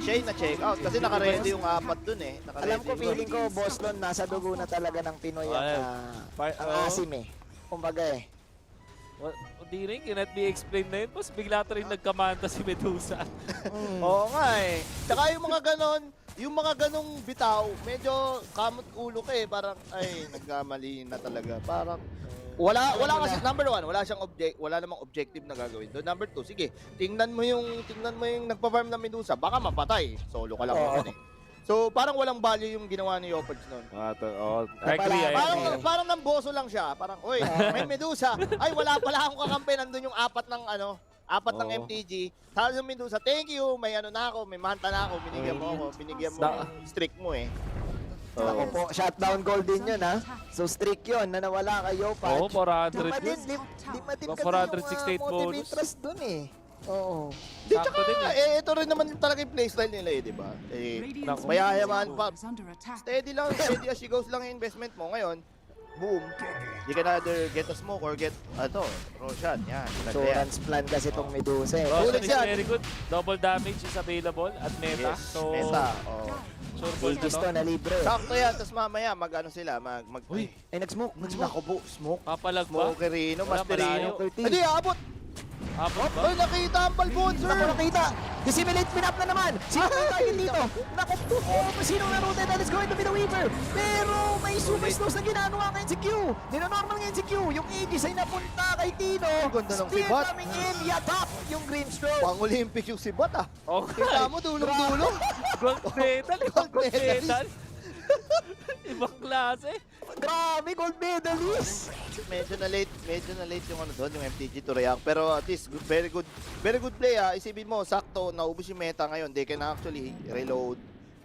siya yung na-check out kasi naka-ready yung apat dun eh. Alam ko, feeling ko, Boston, nasa dugo na talaga ng Pinoy ang asim eh. Kumbaga eh. Hindi rin, cannot be explained na yun. Boss, bigla ta rin nagkamanta si Medusa. Oo nga eh. Tsaka yung mga ganong bitaw, medyo kamot ulo ka eh. Parang, ay, nagkamali na talaga. Parang, wala kasi, number one, wala namang objective na gagawin doon. Number two, sige, tingnan mo yung nagpa-farm na Medusa, baka mapatay. Solo ka lang naman eh. So, parang walang value yung ginawa ni Yopads nun. I agree. Parang namboso lang siya. Parang, oy, may Medusa. Ay, wala pala akong kakampi. Nandun yung apat ng MTG. Sabi ng Medusa, thank you. May ano na ako, may manta na ako. Binigyan mo ako. Binigyan mo yung streak mo eh. Ako po, shutdown goal din yun ha. So streak yun na nawala kay Yopaj. Oo, 400 Lima din, yun. lima din kasi 468 yung bonus. motivators dun eh. Oo. Di tsaka, ito rin naman talaga yung playstyle nila eh, di ba? Mayayaman pa. Steady lang, steady as she goes lang yung investment mo. Ngayon, boom. You can either get a smoke or get, Roshan. Yan. Insurance plan kasi itong Medusa eh. Roshan Tulad is yan. very good. Double damage is available at meta. Yes, So, meta. sure goal Aegis to na libre. Sakto yan, tapos mamaya mag-ano sila, Uy, nag-smoke. Nako po, smoke. Papalag ba? Smokerino, Wala Masterino. malayo. Hindi, abot! Abot ba? Ay, nakita ang balbon, sir! Naku, nakita! Dissimulate pinap na naman! Sino may target dito? Naku, sino na route that is going to be the Weaver? Pero may super slows na ginagawa ngayon si Q! Ninonormal ngayon si Q! Yung Aegis ay napunta kay Tino! Ganda ng Still sibat. coming in! Yatap! Yung green stroke! Pang-Olympic yung sibat ah. Okay. Kita mo, dulong-dulo. Gold medal. Gold Gold medalist. medal. Ibang klase. Grabe, gold medalist! Medyo na late yung doon, yung MTG to react. Pero at least, very good play ah. Isipin mo, sakto, naubos yung meta ngayon. They can actually reload.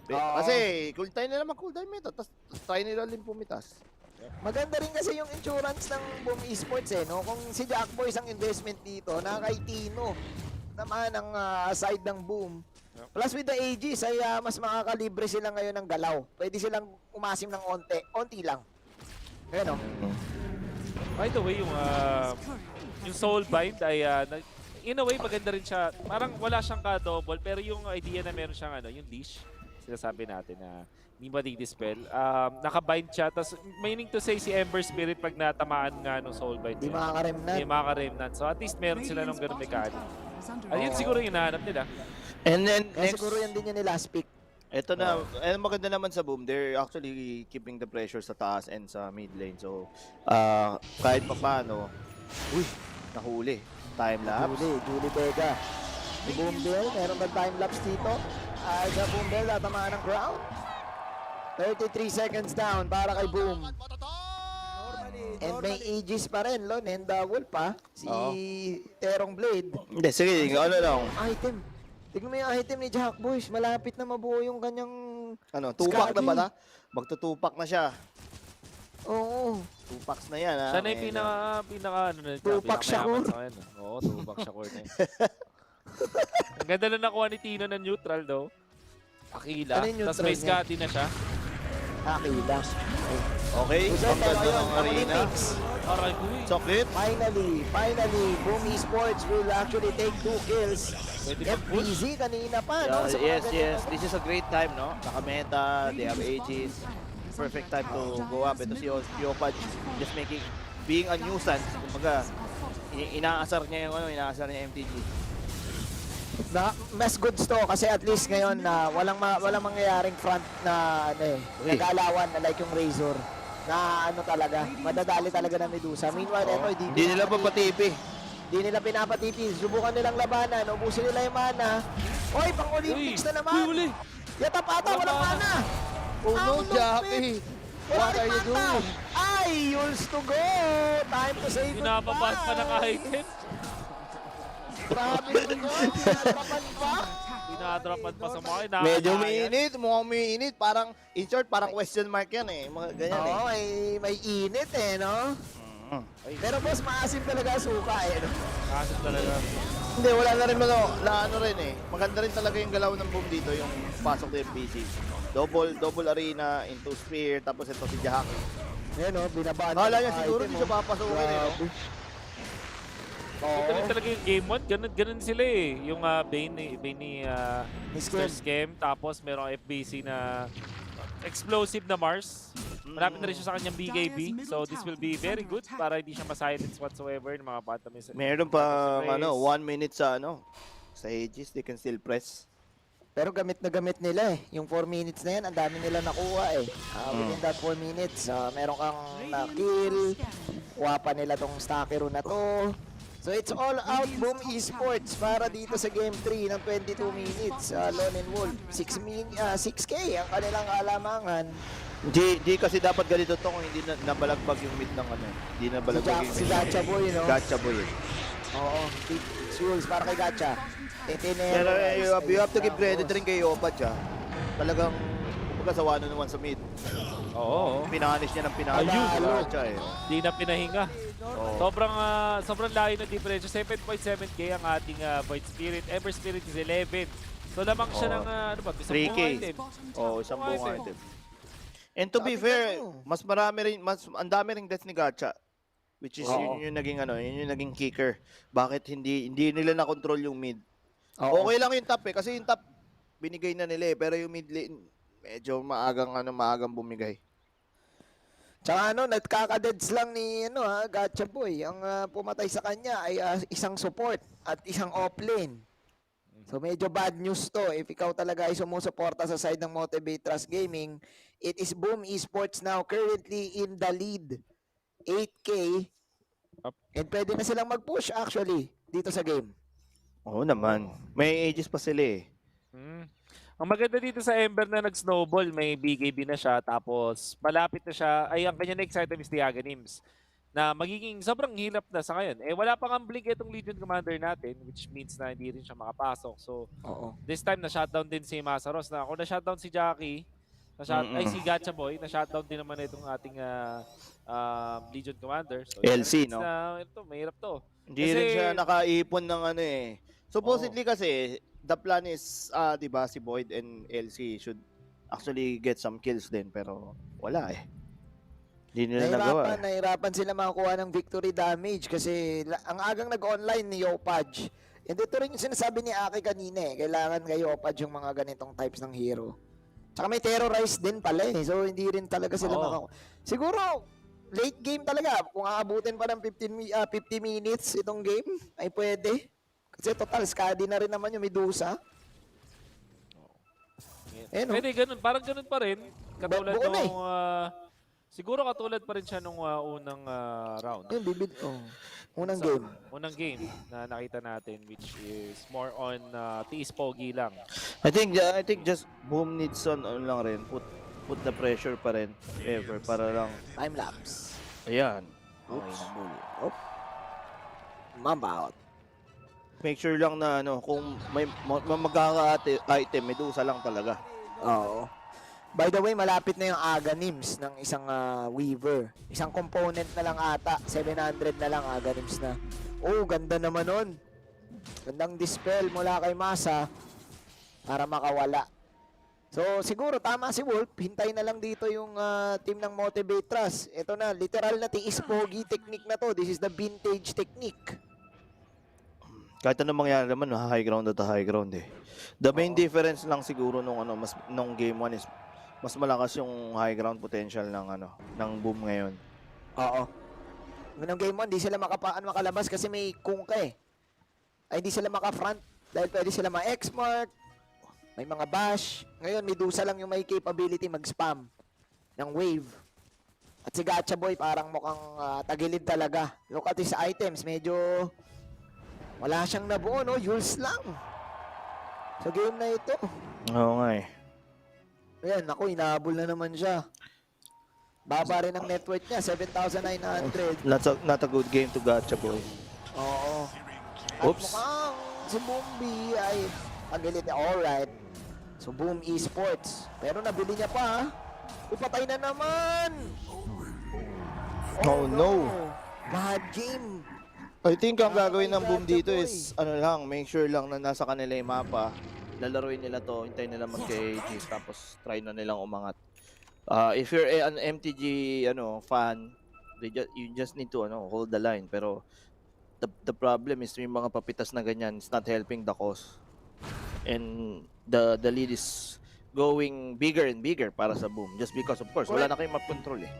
Kasi, cool time nila mag-cool time meta. Tapos, try nila rin pumitas. Maganda rin kasi yung insurance ng Boom Esports eh, no? Kung si Jack Boys ang investment dito, na kay Tino naman ang side ng Boom. Plus with the Aegis ay mas makakalibre sila ngayon ng galaw. Pwede silang umasim ng onti lang. Ayan o. By the way, yung Soulbind ay in a way maganda rin siya. Parang wala siyang ka-double pero yung idea na meron siyang yung leash, sinasabi natin na hindi ba di-dispel. Naka-bind siya. Tapos meaning to say si Ember Spirit pag natamaan nga ng Soulbind. Di makakaremnan. Di makakaremnan. So at least meron sila ng ganun mechanic. Ayun siguro yung hinahanap nila. And then, Kaya siguro yan din yung last pick. Ito na, maganda naman sa Boom, they're actually keeping the pressure sa taas and sa mid lane. So, kahit pa paano, nahuli. Time-lapse. Julie Vega. Si Boombell, meron ba time-lapse dito? Sa Boombell, tatamaan ng ground. 33 seconds down para kay Boom. And may Aegis pa rin, Lon, and double pa. Si Terong Blade. Hindi, sige, ano lang. Item. Tignan mo yung item ni Jack Boys. Malapit na mabuo yung kanyang... Tupak na ba na? Magtutupak na siya. Oo. Tupaks na yan, ha? Siya na yung pinaka Tupak Shakur. Oo, Tupak Shakur na yun. Ang ganda na nakuha ni Tino ng neutral, though. Akila. Tapos may Scotty na siya. Akila. Okay, ang ganda ng arena. Aray ko eh. Chocolate. Finally, Boom Esports will actually take 2 kills. FBZ kanina pa, no? Yes. This is a great time, no? Naka-meta, they have Aegis. Perfect time to go up. Ito si Yopaj just being a nuisance. Kumbaga, inaasar niya yung MTG. Mas goods to kasi at least ngayon na walang mangyayaring front na nagalawan na like yung Razor na talaga madadali talaga ng Medusa. Meanwhile hindi nila papatipi. Hindi nila pinapatipi. Subukan nilang labanan, ubusin nila yung mana. Oy, pang Olympics na naman. Yatap ata, walang mana. Oh no, Jackie. What are you doing? Ay, Yules to go. Time to say goodbye. Pinapapas pa ng item. Grabe naman yun. Pinadrapan pa. Pinadrapan pa sa mga Medyo mukhang mainit. Parang, in short, parang question mark yan eh. Mga ganyan eh. Oo, may init eh, no? Pero boss, maasim talaga suka eh, no? Maasim talaga. Hindi, wala na rin rin eh. Maganda rin talaga yung galaw ng Boom dito, yung pasok ng MPC. Double arena into spear, tapos ito si Jack. Ayan o, binabaan. Kala niya siguro hindi siya papasukin eh, no? Ganun talaga yung game 1, ganun sila eh. Yung Bane ni Mr. Scam, tapos merong FBC na explosive na Mars. Malapit na rin siya sa kanyang BKB. So this will be very good para hindi siya ma-silence whatsoever ng mga Phantoms. Meron pa 1 minute sa Aegis, they can still press. Pero gamit na gamit nila eh. Yung 4 minutes na yan, ang dami nila nakuha eh. Within that 4 minutes, meron kang na-kill. Kuha pa nila tong Stakero na to. So it's all out Boom Esports para dito sa Game 3 ng 22 minutes. Lone and Wolf, 6K ang kanilang alamangan. Di kasi dapat ganito to kung hindi nabalagbag yung mid ng ano. Hindi nabalagbag yung Si Gacha Boy, no? Gacha Boy. Oo, Jules para kay Gacha. Pero you have to give credit rin kay Opat siya. Talagang kumbaga sawa na naman sa mid. Oo. Pinanis niya ng pinanis si Gacha eh. Di na pinahinga. Sobrang layo na difference. 7.7k ang ating Void Spirit. Ever Spirit is 11. So lamang siya ng ano ba? 3K. Isang buong item. And to be fair, mas ang dami ring deaths ni Gacha. Which is yun yung naging yun yung naging kicker. Bakit hindi nila na control yung mid? Okay lang yung top kasi yung top binigay na nila pero yung mid lane medyo maagang bumigay. Tsaka nagkaka-deads lang ni Gacha Boy. Ang pumatay sa kanya ay isang support at isang offlane. So medyo bad news to. If ikaw talaga ay sumusuporta sa side ng Motivate Trust Gaming, it is Boom Esports now currently in the lead. 8K. And pwede na silang mag-push actually dito sa game. Oo naman. May ages pa sila eh. Ang maganda dito sa Ember na nag-snowball, may BKB na siya, tapos malapit na siya, ay ang kanya next item is Diagonims, na magiging sobrang hirap na sa ngayon. Wala pang ang blink itong Legion Commander natin, which means na hindi rin siya makapasok. So, this time na-shutdown din si Masaros. Na kung na-shutdown si Jackie, si Gacha Boy, na-shutdown din naman itong ating Legion Commander. So, LC, no? Ito, mahirap to. Hindi rin siya nakaipon ng Supposedly kasi, the plan is, di ba, si Void and LC should actually get some kills din, pero wala eh. Hindi nila nagawa. Nahirapan sila makakuha ng victory damage kasi ang agang nag-online ni Yopaj. And ito rin yung sinasabi ni Aki kanina eh. Kailangan kay Yopaj yung mga ganitong types ng hero. Tsaka may terrorize din pala eh. So hindi rin talaga sila makakuha. Siguro, late game talaga. Kung aabutin pa ng 50 minutes itong game, ay pwede. Kasi total, skadi na rin naman yung Medusa. Pwede ganun, parang ganun pa rin. Katulad nung, siguro katulad pa rin siya nung unang round. Unang game. Unang game na nakita natin, which is more on tiis pogi lang. I think just Boom needs lang rin. Put the pressure pa rin. Ever, para lang. Time lapse. Ayan. Okay na muli. Mamba out. Make sure lang na kung may magkaka-item, Medusa lang talaga. Oo. By the way, malapit na yung Aganims ng isang Weaver. Isang component na lang ata. 700 na lang Aganims na. Ganda naman nun. Gandang dispel mula kay Masa para makawala. So, siguro tama si Wolf. Hintay na lang dito yung team ng Motivate Trust. Ito na, literal na tiis pogi technique na to. This is the vintage technique. Kahit anong mangyari naman, high ground at high ground eh. The main difference lang siguro nung game 1 is mas malakas yung high ground potential ng Boom ngayon. Oo. Nung game 1, di sila makalabas kasi may kungka eh. Ay, di sila maka-front dahil pwede sila ma-X-mark, may mga bash. Ngayon, Medusa lang yung may capability mag-spam ng wave. At si Gacha Boy parang mukhang tagilid talaga. Look at his items, medyo wala siyang nabuo, Yules lang. Sa game na ito. Oo nga eh. Ayan, inahabol na naman siya. Baba rin ang net worth niya, 7,900. Not a good game to Gacha Boy. Oo. At mukhang si Boombi ay tagilid. Alright. So Boom Esports. Pero nabili niya pa. Ipatay na naman. Oh no. Bad game. I think ang gagawin ng Boom dito is make sure lang na nasa kanila yung mapa. Lalaruin nila to, hintayin nila mag-KG tapos try na nilang umangat. If you're an MTG fan, you just need to hold the line, pero the problem is yung mga papitas na ganyan, it's not helping the cause. And the lead is going bigger and bigger para sa Boom just because of course wala na kayong map control eh.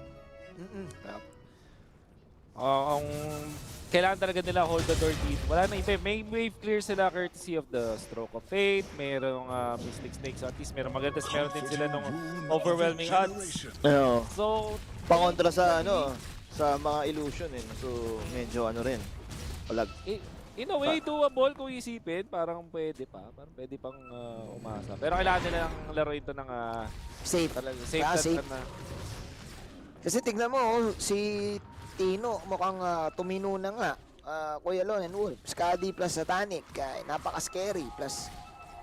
Kailangan talaga nila hold the door dito. Wala na iba. May wave clear sila courtesy of the Stroke of Fate. Mayroong Mystic Snake. So at least meron maganda. Meron din sila nung overwhelming odds. So, pangontra sa sa mga illusion eh. So medyo rin. Palag. In a way, doable kung isipin. Parang pwede pa. Parang pwede pang umasa. Pero kailangan nila ng laruin to ng safe. Safe na. Kasi tignan mo, si Tino mukhang tumino na nga. Kuya Lon and Wolf. Skadi plus Satanic. Napaka-scary. Plus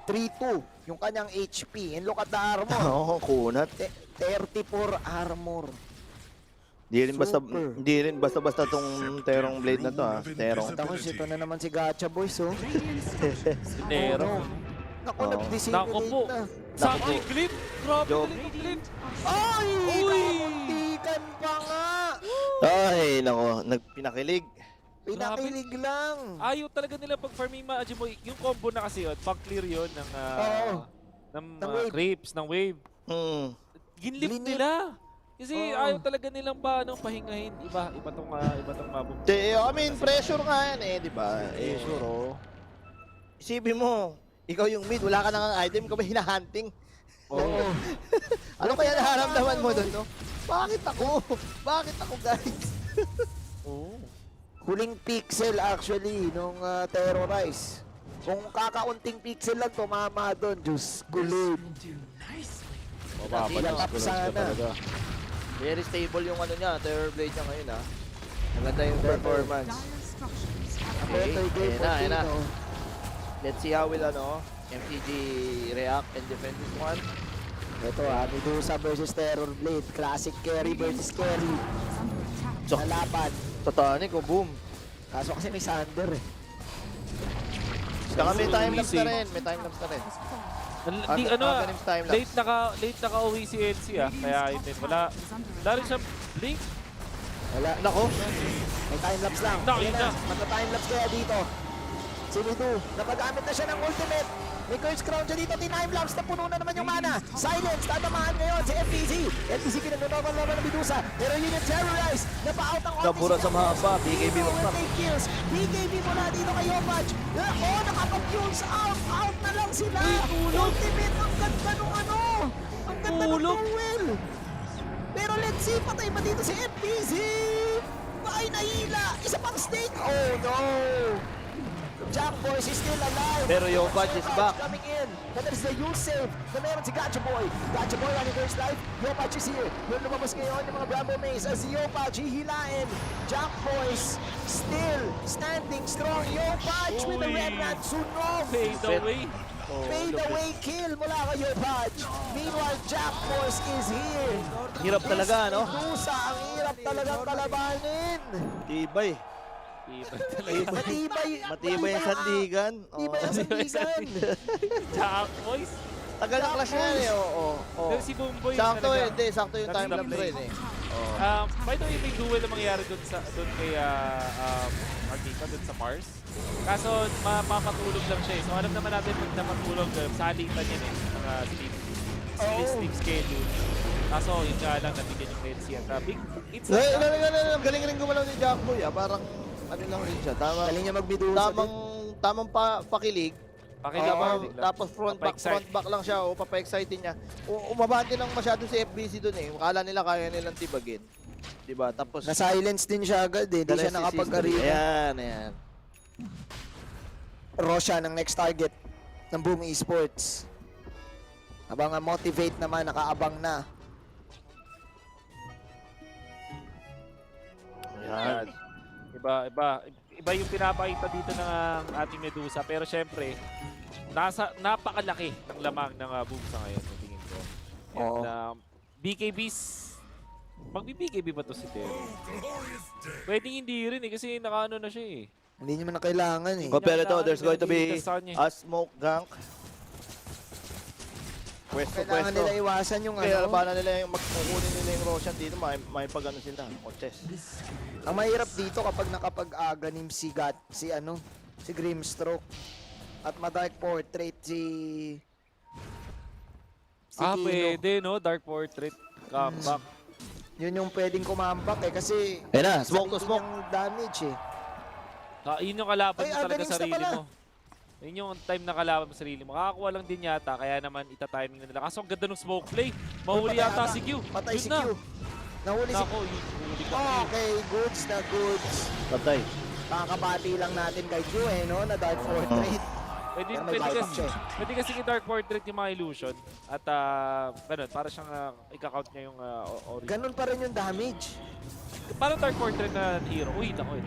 3-2 yung kanyang HP. And look at the armor. Oo, kunat. 34 armor. Hindi rin basta-basta tong Terong Blade na to ha. Terong. Tapos ito na naman si Gacha Boys oh. Terong. Naku, nag-dissimulate na. Sakto yung clip. Grabe galing yung clip. Ay! Nakuntikan pa nga! Ay, nako, nagpinakilig. Pinakilig lang. Ayaw talaga nila pag farming ma-Ajimo. Yung combo na kasi yun, pang-clear yun ng creeps, ng wave. Ginlip nila. Kasi ayaw talaga nilang pahingahin. Iba tong mabong. I mean, pressure nga yan di ba? Pressure, Isipin mo, ikaw yung mid, wala ka nang item, ikaw ba hinahunting? Oo. Ano kaya naharamdaman mo doon, no? Bakit ako? Bakit ako, guys? Huling pixel actually nung terrorize. Kung kakaunting pixel lang tumama doon, Diyos gulod. Sana. Very stable yung niya, Terror Blade niya ngayon Maganda yung performance. Okay, ayan na. Let's see how will MTG react and defend this one. Ito Medusa versus Terror Blade. Classic carry versus carry. Nalaban. Totanic boom. Kaso kasi may Sander Saka may time-lapse na rin. Late naka-uwi si LC kaya wala rin siya blink. Wala. Nako. May time-lapse lang. Mata-time-lapse kaya dito. Si Midu, napagamit na siya ng ultimate. May Curse Crown siya dito, time-lapse na puno na naman yung mana. Silence, tatamaan ngayon si FPZ. FPZ kinanunokon naman ng Medusa. Pero yun yung terrorize. Napa-out ang office. Nabura sa mahaba, BKB mo pa. BKB mula dito kay Yopaj. Nakapag-kills out. Out na lang sila. Ultimate, ang ganda nung Ang ganda ng duel. Pero let's see, patay ba dito si FPZ? Ay, nahila. Isa pang stake. Oh no. Jack Boys is still alive. Pero Yopaj is back. Coming in. That is the use save na meron si Gacha Boy. Gacha Boy running for his life. Yopaj is here. Yung lumabas ngayon yung mga Bramble Maze as si Yopaj hihilain. Jack Boys still standing strong. Yopaj with the remnant. Sunog. Fade away. Fade away kill mula kay Yopaj. Meanwhile, Jack Boys is here. Hirap talaga, no? Medusa, ang hirap talagang kalabanin. Tibay. Matibay yung sandigan. Matibay yung sandigan. Jack Boys. Tagal ng clash yan Si Boomboy sakto sakto yung time-lapse rin By the way, may duel na mangyayari doon kay Arnica, doon sa Mars. Kaso mapapatulog lang siya So alam naman natin pag napatulog, salitan yan mga sleep schedule. Kaso yun nga lang, nabigyan yung Red Sea. Galing rin gumalaw ni Jack Boy parang lang rin siya. Galing niya mag-Medusa. Tamang pakilig. Tapos front back lang siya papa-exciting niya. Umabante lang masyado si FBC doon Akala nila kaya nilang tibagin. Diba? Tapos na-silence din siya agad Di siya nakapag-arena. Ayan. Rosha ng next target ng Boom Esports. Habang motivate naman, nakaabang na. Ayan. Iba yung pinapakita dito ng ating Medusa. Pero syempre, napakalaki ng lamang ng Boom sa ngayon, sa tingin ko. And, BKBs, magbi-BKB ba to si Tero? Pwedeng hindi rin kasi nakaano na siya Hindi naman na kailangan Pero ito, there's going to be a smoke gank. Kailangan nila iwasan yung Kaya labanan nila yung magkukunin nila yung Roshan dito, may pag-ano sila, coaches. Ang mahirap dito kapag nakapag-aganim si Grimstroke at ma-Dark Portrait si Tino. Pwede Dark Portrait, comeback. Yun yung pwedeng kumambak kasi ayun na, smoke to smoke. Damage Yun yung kalaban mo talaga sa sarili mo. Yun yung time na kalaban mo sa sarili mo. Makakakuha lang din yata, kaya naman ita-timing na nila. Kaso ang ganda ng smoke play. Mahuli yata si Q. Patay si Q. Nahuli si Q. Okay, goods na goods. Patay. Kakabati lang natin kay Ju no, na Dark Portrait. Pwede, Pero may pwede, buyback kasi, siya eh. pwede kasi i-Dark Portrait yung mga illusion. At ganun, para siyang ika-count niya yung origin. Ganun pa rin yung damage. Parang Dark Portrait na hero. Uy, nako eh.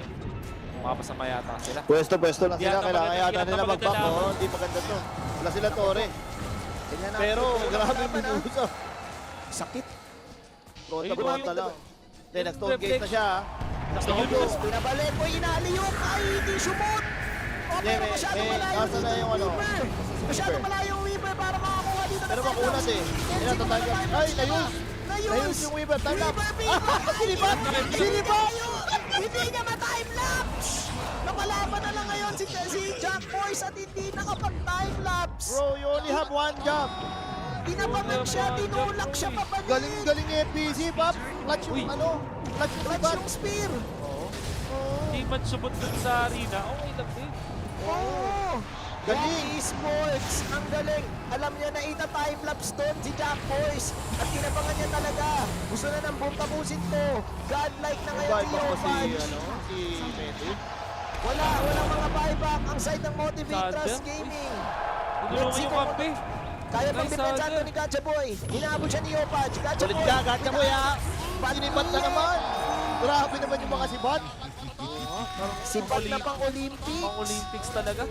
Mapasama yata sila. Pwesto lang sila. Kailangan yata Yan, nila mag-back. maganda Oh, hindi maganda to. Wala sila Tore. Pero grabe binusa. Sakit. Bronta lang. Then, nag-stone gate na siya. Stone gate. Pinabalik ko, inaliyok. Ay, hindi sumot. Okay, masyadong malayo. Nasa na yung ano? Masyadong malayo yung Weaver para makakuha dito. Pero makunat eh. Yan, tatagap. Ay, nayus! Nayus yung Weaver. Time lapse. Sinibat! Sinibat! Hindi niya ma-time-lapse! Napalaban na lang ngayon si Jack Boys at hindi nakapag-time-lapse. Bro, you only have one job. Tinabangan siya, tinulak siya papalik. Galing ni FBC, Pap. Clutch yung ano? Clutch yung Clutch yung spear. Hindi man subot dun sa arena. Okay lang din. Oo! Galing! Esports! Ang galing! Alam niya na ita-time-lapse doon si Jack Boys at tinabangan niya talaga. Gusto na ng boom tapusin to. Godlike na ngayon si Yopaj. Si Medi. Walang mga buyback ang side ng Motivate Trust Gaming. Let's see kung kaya pang depensa to ni Gacha Boy. Hinahabol siya ni Yopaj. Gacha Ulit Boy! ka, Gacha Boy ha! Sinibat na naman! Grabe naman yung mga sibat. Sibat na pang Olympics. Pang Olympics talaga.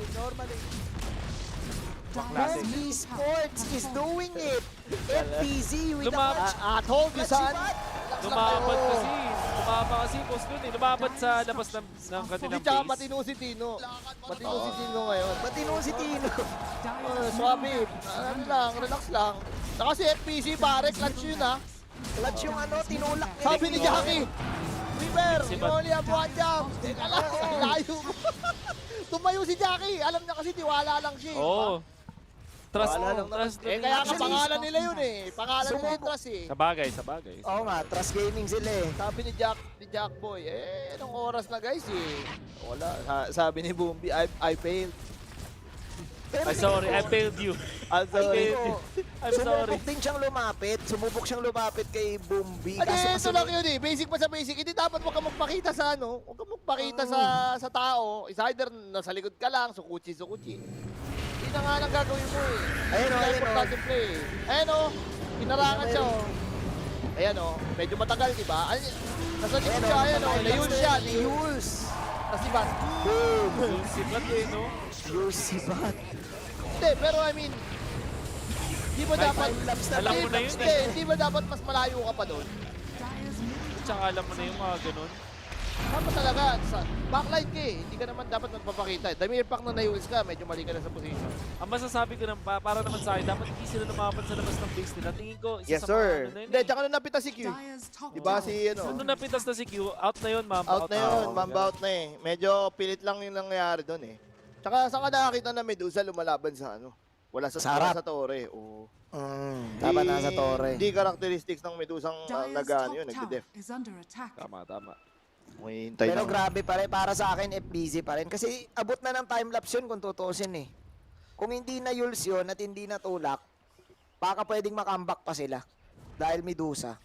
Home Esports is doing it. FPZ with the match. At home, Bisan. Lumaban kasi. Tumama kasi post dun eh. Lumaban sa labas ng kanilang Tsaka base. matino si Tino. Matino si Tino ngayon. Matino si Tino. Swabe. Ano lang, relax lang. Saka si FPC pare, clutch yun ha. Clutch yung ano, tinulak niya. Sabi ni Jackie, Weaver, you only have one job. Teka lang, layo. Tumayo si Jackie. Alam niya kasi tiwala lang siya. Oo. Trust, Wala lang trust. kaya ka pangalan nila yun eh. Pangalan nila yung trust eh. Sa bagay, sa bagay. Oo nga, Trust Gaming sila eh. Sabi ni Jack Boy, anong oras na guys eh. Wala. Sabi ni Boombi, I failed. I'm sorry, I failed you. I'm sorry. I'm sorry. Sumubok din siyang lumapit. Sumubok siyang lumapit kay Boombi. Ito lang yun eh. Basic pa sa basic. Hindi dapat huwag ka magpakita sa ano. Huwag ka magpakita sa tao. Is either nasa likod ka lang, sukuchi. Hindi na nga nang gagawin mo eh. Ayun o, importante play. Ayun o. Pinarangan siya o. Ayan o. Medyo matagal, di ba? Nasa likod siya. Ayan o. Layun siya. Layus. Nasibat. Boom. Sibat eh, no? Sibat. Hindi, pero I mean, di ba dapat, alam mo na yun eh. Hindi ba dapat mas malayo ka pa doon? Tsaka alam mo na yung mga ganun. Dapat talaga, sa backline ka eh. Hindi ka naman dapat magpapakita. The mere fact na na-use ka, medyo mali ka na sa position. Ang masasabi ko ng para naman sa akin, dapat hindi sila lumaban sa labas ng base nila. Tingin ko, isa Yes, sa sir. mga ano na yun Hindi, eh. tsaka nung napita si Q. Diba si ano? Nung napitas na si Q, out na yun, ma'am. Out na yun, mamba out na eh. Medyo pilit lang yung nangyayari doon eh. Tsaka saan ka nakakita na Medusa lumalaban sa ano? Wala sa Torre. Oo. Tama na sa Torre. Hindi characteristics ng Medusang nag-ano yun, nagde-def. Tama. Pero grabe pa rin, para sa akin, FBZ pa rin. Kasi abot na ng time-lapse yun kung tutusin eh. Kung hindi na Yules yun at hindi na tulak, baka pwedeng makambak pa sila. Dahil Medusa.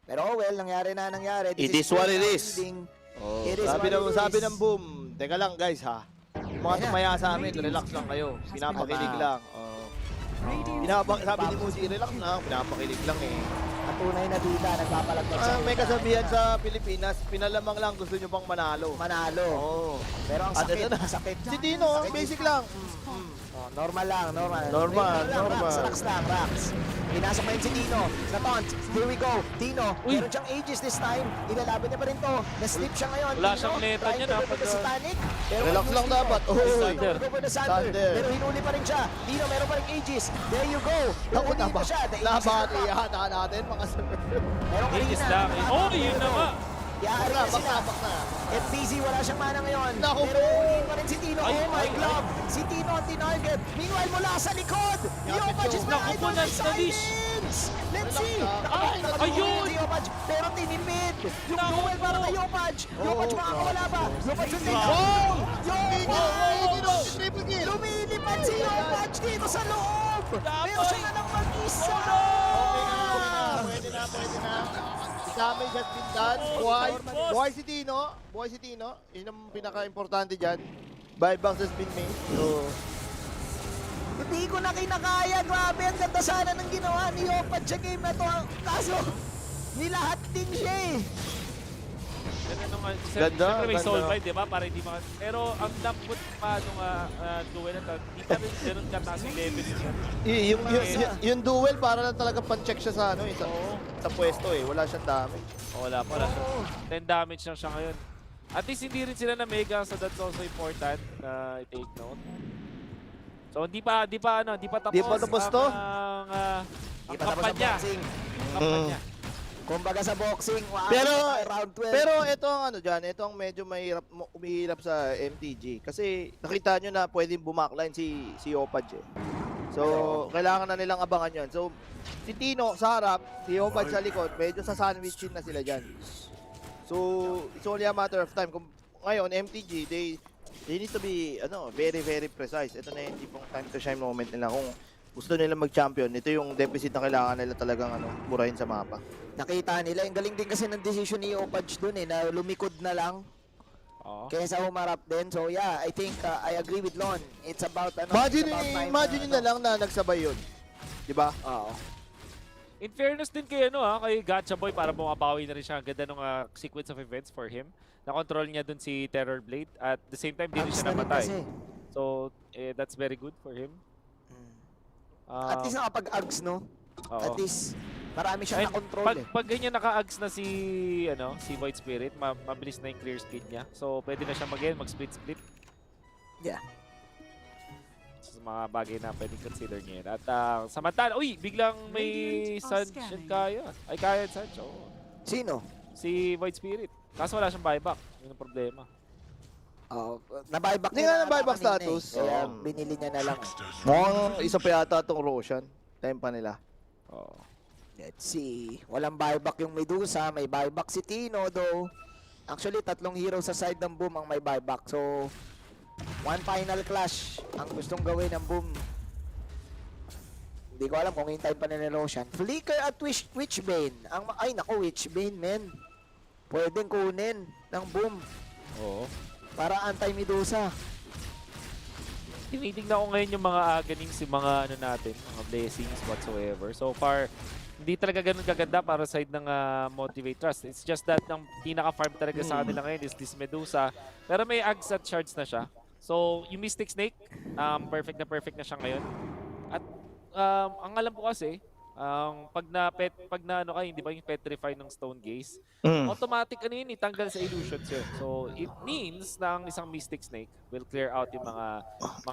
Pero oh well, nangyari. It is what it is. Oh. Sabi ng Boom, teka lang guys ha. Yung mga tumaya sa amin, relax lang kayo. Pinapakilig lang. Sabi ni Muji, relax lang. Pinapakilig lang eh. Ang tunay na bida, nagpapalagpag sa May kasabihan sa Pilipinas, pinalamang lang gusto nyo pang manalo. Oo. Pero ang sakit, Si Tino, basic lang. Normal lang. Normal. Rax lang. Pinasok na yun si Tino. Sa taunt. Here we go. Tino, meron siyang ages this time. Ilalaban niya pa rin to. Na-slip siya ngayon. Wala siyang neta niya na. Relax lang dapat. Thunder. Pero hinuli pa rin siya. Tino, meron pa rin ages. There you go. Ako na ba? Nabati yata natin mga sir. Meron Aegis lang eh. Oh, yun na nga. Yari na sila. FBZ wala siyang mana ngayon. Pero ulihin pa rin si Tino. Oh my glove. Si Tino ang tinarget. Meanwhile mula sa likod. Yopaj is my idol by silence. Let's see. Ayun. Si Yopaj. Pero tinipid. Yung duel para kay Yopaj. Yopaj makakawala ba? Yopaj yung take. Yopaj! Lumilipad si Yopaj dito sa loob. Pero siya na lang mag-isa. Pwede na. damage has been done. Buhay si Tino. Buhay si Tino. Yun ang pinaka-importante dyan. Buybacks has been made. So, Hindi ko na kinakaya. Grabe, ang ganda sana ng ginawa ni Opad sa game na to. Kaso, nilahat din siya eh. Ganda, Siyempre may ganda. soul fight, di ba? Para hindi pero ang lambot pa nung duel na to, hindi pa rin ganun kataas yung level niya. yung duel, para lang talaga pan-check siya sa, sa pwesto eh. Wala siyang damage. Wala pa. 10 damage lang siya ngayon. At least hindi rin sila na mega, so that's also important na i-take note. So hindi pa tapos to. ang Di pa tapos sa kampanya. boxing. Kampanya. Kumbaga sa boxing, wow, Pero round 12. pero ito ang ito ang medyo umihirap sa MTG kasi nakita nyo na pwedeng bumakline si Opad eh. So kailangan na nilang abangan 'yon. So si Tino sa harap, si Opad sa likod, medyo sa sandwichin na sila diyan. So it's only a matter of time. Kung ngayon MTG they need to be very very precise. Ito na yung tipong time to shine moment nila kung gusto nila mag-champion. Ito yung deficit na kailangan nila talagang burahin sa mapa. Nakita nila, ang galing din kasi ng decision ni Opaj dun eh, na lumikod na lang. Kaysa humarap din. So yeah, I think I agree with Lon. It's about Imagine nyo na lang na nagsabay yun. Di ba? Oo. In fairness din kay kay Gacha Boy, para bumabawi na rin siya. Ang ganda ng sequence of events for him. Na-control niya dun si Terror Blade at the same time di rin siya namatay. So that's very good for him. At least nakapag-ags, no? Oo. At least marami siya na-control Pag ganyan naka-ags na si Void Spirit, mabilis na yung clear speed niya. So pwede na siya mag-split. Yeah. So, mga bagay na pwedeng consider niya yan. At samantala, biglang may Sunshine Kaya. Ay, Kaya and Sunshine. Oh. Sino? Si Void Spirit. Kaso wala siyang buyback. Yun ang problema. Na-buyback Hindi nga na-buyback status. Kaya binili niya na lang. Mukhang isa pa yata itong Roshan. Time pa nila. Let's see. Walang buyback yung Medusa. May buyback si Tino though. Actually, 3 hero sa side ng Boom ang may buyback. So, one final clash ang gustong gawin ng Boom. Hindi ko alam kung hintayin pa nila Roshan. Flicker at Witchbane. Ay, naku, Witchbane, men. Pwedeng kunin ng Boom. Oo. Para anti-Medusa. Tinitignan ko ngayon yung mga aganings, yung mga natin, mga blessings whatsoever. So far, hindi talaga ganun kaganda para side ng Motivate Trust. It's just that ang pinaka-farm talaga sa kanila ngayon is this Medusa. Pero may ags at shards na siya. So, yung Mystic Snake, perfect na siya ngayon. At ang alam ko kasi, pag na hindi ba yung petrify ng Stone Gaze, automatic tanggal sa illusions yun. So it means na ang isang Mystic Snake will clear out yung mga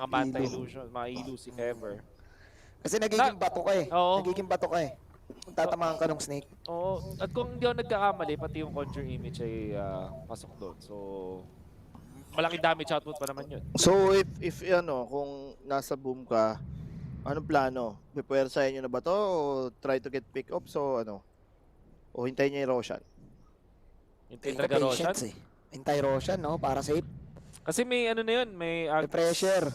manta illusion, mga illusion if ever. Kasi nagiging bato ka eh. Oo. Nagiging bato ka eh. Kung tatamaan ka ng snake. Oo. At kung hindi ako nagkakamali, pati yung Conjure Image ay pasok doon. So malaking damage output pa naman yun. So if kung nasa Boom ka, anong plano? Pipuwersahin nyo na ba to o try to get pick up? So o hintayin nyo yung Roshan? Hintayin talaga Roshan? Hintay Roshan, no? Para safe. Kasi may may pressure.